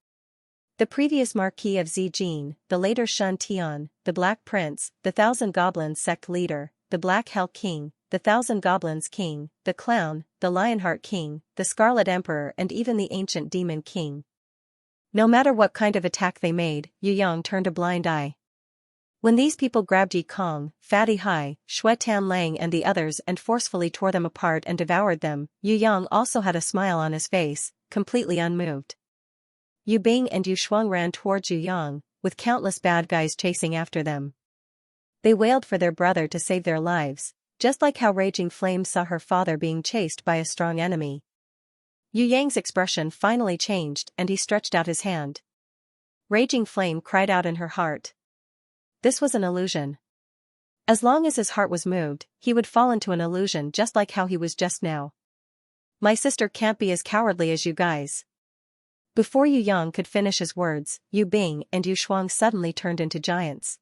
The previous Marquis of Zijin, the later Shun Tian, the Black Prince, the Thousand Goblins sect leader, the Black Hell King, the Thousand Goblins King, the Clown, the Lionheart King, the Scarlet Emperor and even the Ancient Demon King. No matter what kind of attack they made, Yu Yang turned a blind eye. When these people grabbed Yi Kong, Fatty Hai, Shui Tan Lang and the others and forcefully tore them apart and devoured them, Yu Yang also had a smile on his face, completely unmoved. Yu Bing and Yu Shuang ran towards Yu Yang, with countless bad guys chasing after them. They wailed for their brother to save their lives, just like how Raging Flame saw her father being chased by a strong enemy. Yu Yang's expression finally changed and he stretched out his hand. Raging Flame cried out in her heart. This was an illusion. As long as his heart was moved, he would fall into an illusion just like how he was just now. My sister can't be as cowardly as you guys. Before Yu Yang could finish his words, Yu Bing and Yu Shuang suddenly turned into giants.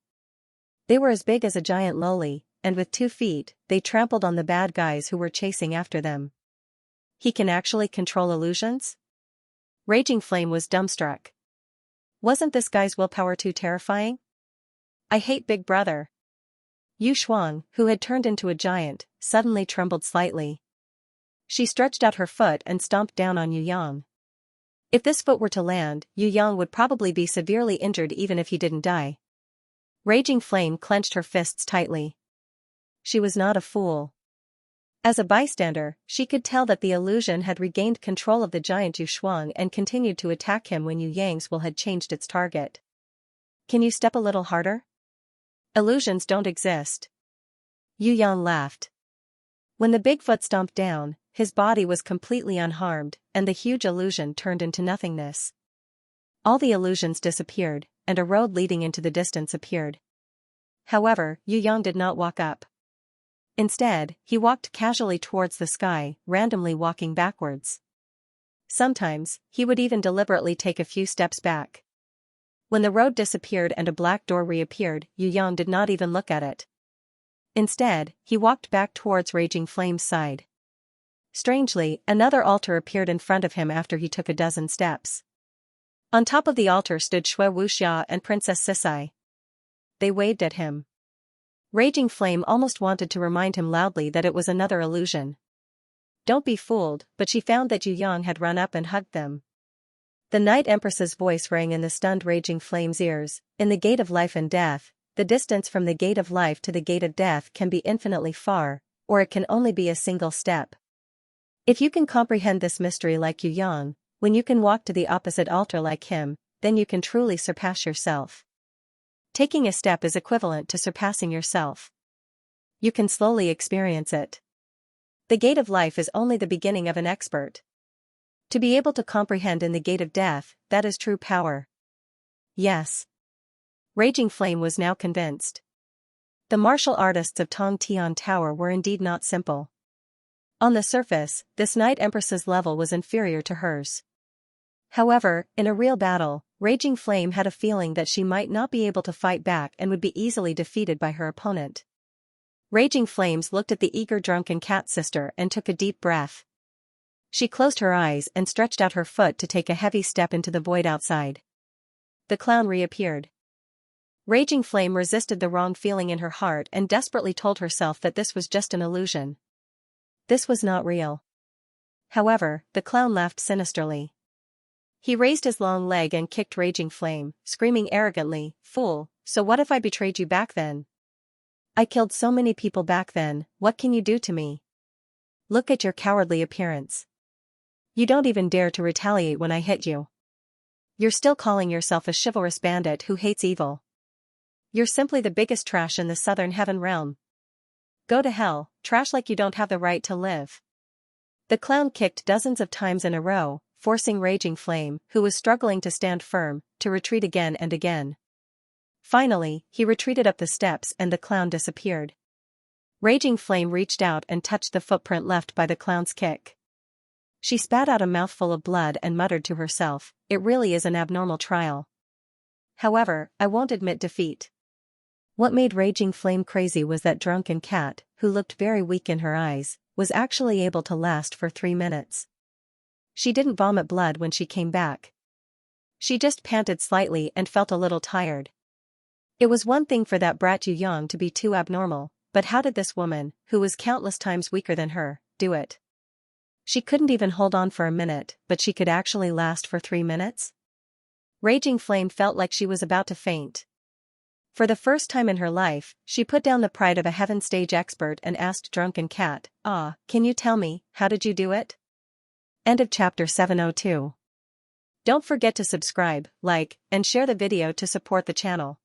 They were as big as a giant loli, and with 2 feet, they trampled on the bad guys who were chasing after them. He can actually control illusions? Raging Flame was dumbstruck. Wasn't this guy's willpower too terrifying? I hate Big Brother. Yu Shuang, who had turned into a giant, suddenly trembled slightly. She stretched out her foot and stomped down on Yu Yang. If this foot were to land, Yu Yang would probably be severely injured even if he didn't die. Raging Flame clenched her fists tightly. She was not a fool. As a bystander, she could tell that the illusion had regained control of the giant Yu Shuang and continued to attack him when Yu Yang's will had changed its target. Can you step a little harder? Illusions don't exist. Yu Yang laughed. When the Bigfoot stomped down, his body was completely unharmed, and the huge illusion turned into nothingness. All the illusions disappeared, and a road leading into the distance appeared. However, Yu Yang did not walk up. Instead, he walked casually towards the sky, randomly walking backwards. Sometimes, he would even deliberately take a few steps back. When the road disappeared and a black door reappeared, Yu Yang did not even look at it. Instead, he walked back towards Raging Flame's side. Strangely, another altar appeared in front of him after he took a dozen steps. On top of the altar stood Shui Wuxia and Princess Sisai. They waved at him. Raging Flame almost wanted to remind him loudly that it was another illusion. Don't be fooled, but she found that Yu Yang had run up and hugged them. The Night Empress's voice rang in the stunned Raging Flame's ears. In the gate of life and death, the distance from the gate of life to the gate of death can be infinitely far, or it can only be a single step. If you can comprehend this mystery like Yu Yang, when you can walk to the opposite altar like him, then you can truly surpass yourself. Taking a step is equivalent to surpassing yourself. You can slowly experience it. The gate of life is only the beginning of an expert. To be able to comprehend in the gate of death, that is true power. Yes. Raging Flame was now convinced. The martial artists of Tong Tian Tower were indeed not simple. On the surface, this Night Empress's level was inferior to hers. However, in a real battle, Raging Flame had a feeling that she might not be able to fight back and would be easily defeated by her opponent. Raging Flames looked at the eager drunken cat sister and took a deep breath. She closed her eyes and stretched out her foot to take a heavy step into the void outside. The clown reappeared. Raging Flame resisted the wrong feeling in her heart and desperately told herself that this was just an illusion. This was not real. However, the clown laughed sinisterly. He raised his long leg and kicked Raging Flame, screaming arrogantly, "Fool, so what if I betrayed you back then? I killed so many people back then, what can you do to me? Look at your cowardly appearance. You don't even dare to retaliate when I hit you. You're still calling yourself a chivalrous bandit who hates evil. You're simply the biggest trash in the Southern Heaven realm. Go to hell, trash like you don't have the right to live." The clown kicked dozens of times in a row, forcing Raging Flame, who was struggling to stand firm, to retreat again and again. Finally, he retreated up the steps and the clown disappeared. Raging Flame reached out and touched the footprint left by the clown's kick. She spat out a mouthful of blood and muttered to herself, "It really is an abnormal trial. However, I won't admit defeat." What made Raging Flame crazy was that drunken cat, who looked very weak in her eyes, was actually able to last for 3 minutes. She didn't vomit blood when she came back. She just panted slightly and felt a little tired. It was one thing for that brat Yu Yang to be too abnormal, but how did this woman, who was countless times weaker than her, do it? She couldn't even hold on for a minute, but she could actually last for 3 minutes? Raging Flame felt like she was about to faint. For the first time in her life, she put down the pride of a heaven stage expert and asked Drunken Cat, can you tell me, how did you do it? End of chapter 702. Don't forget to subscribe, like, and share the video to support the channel.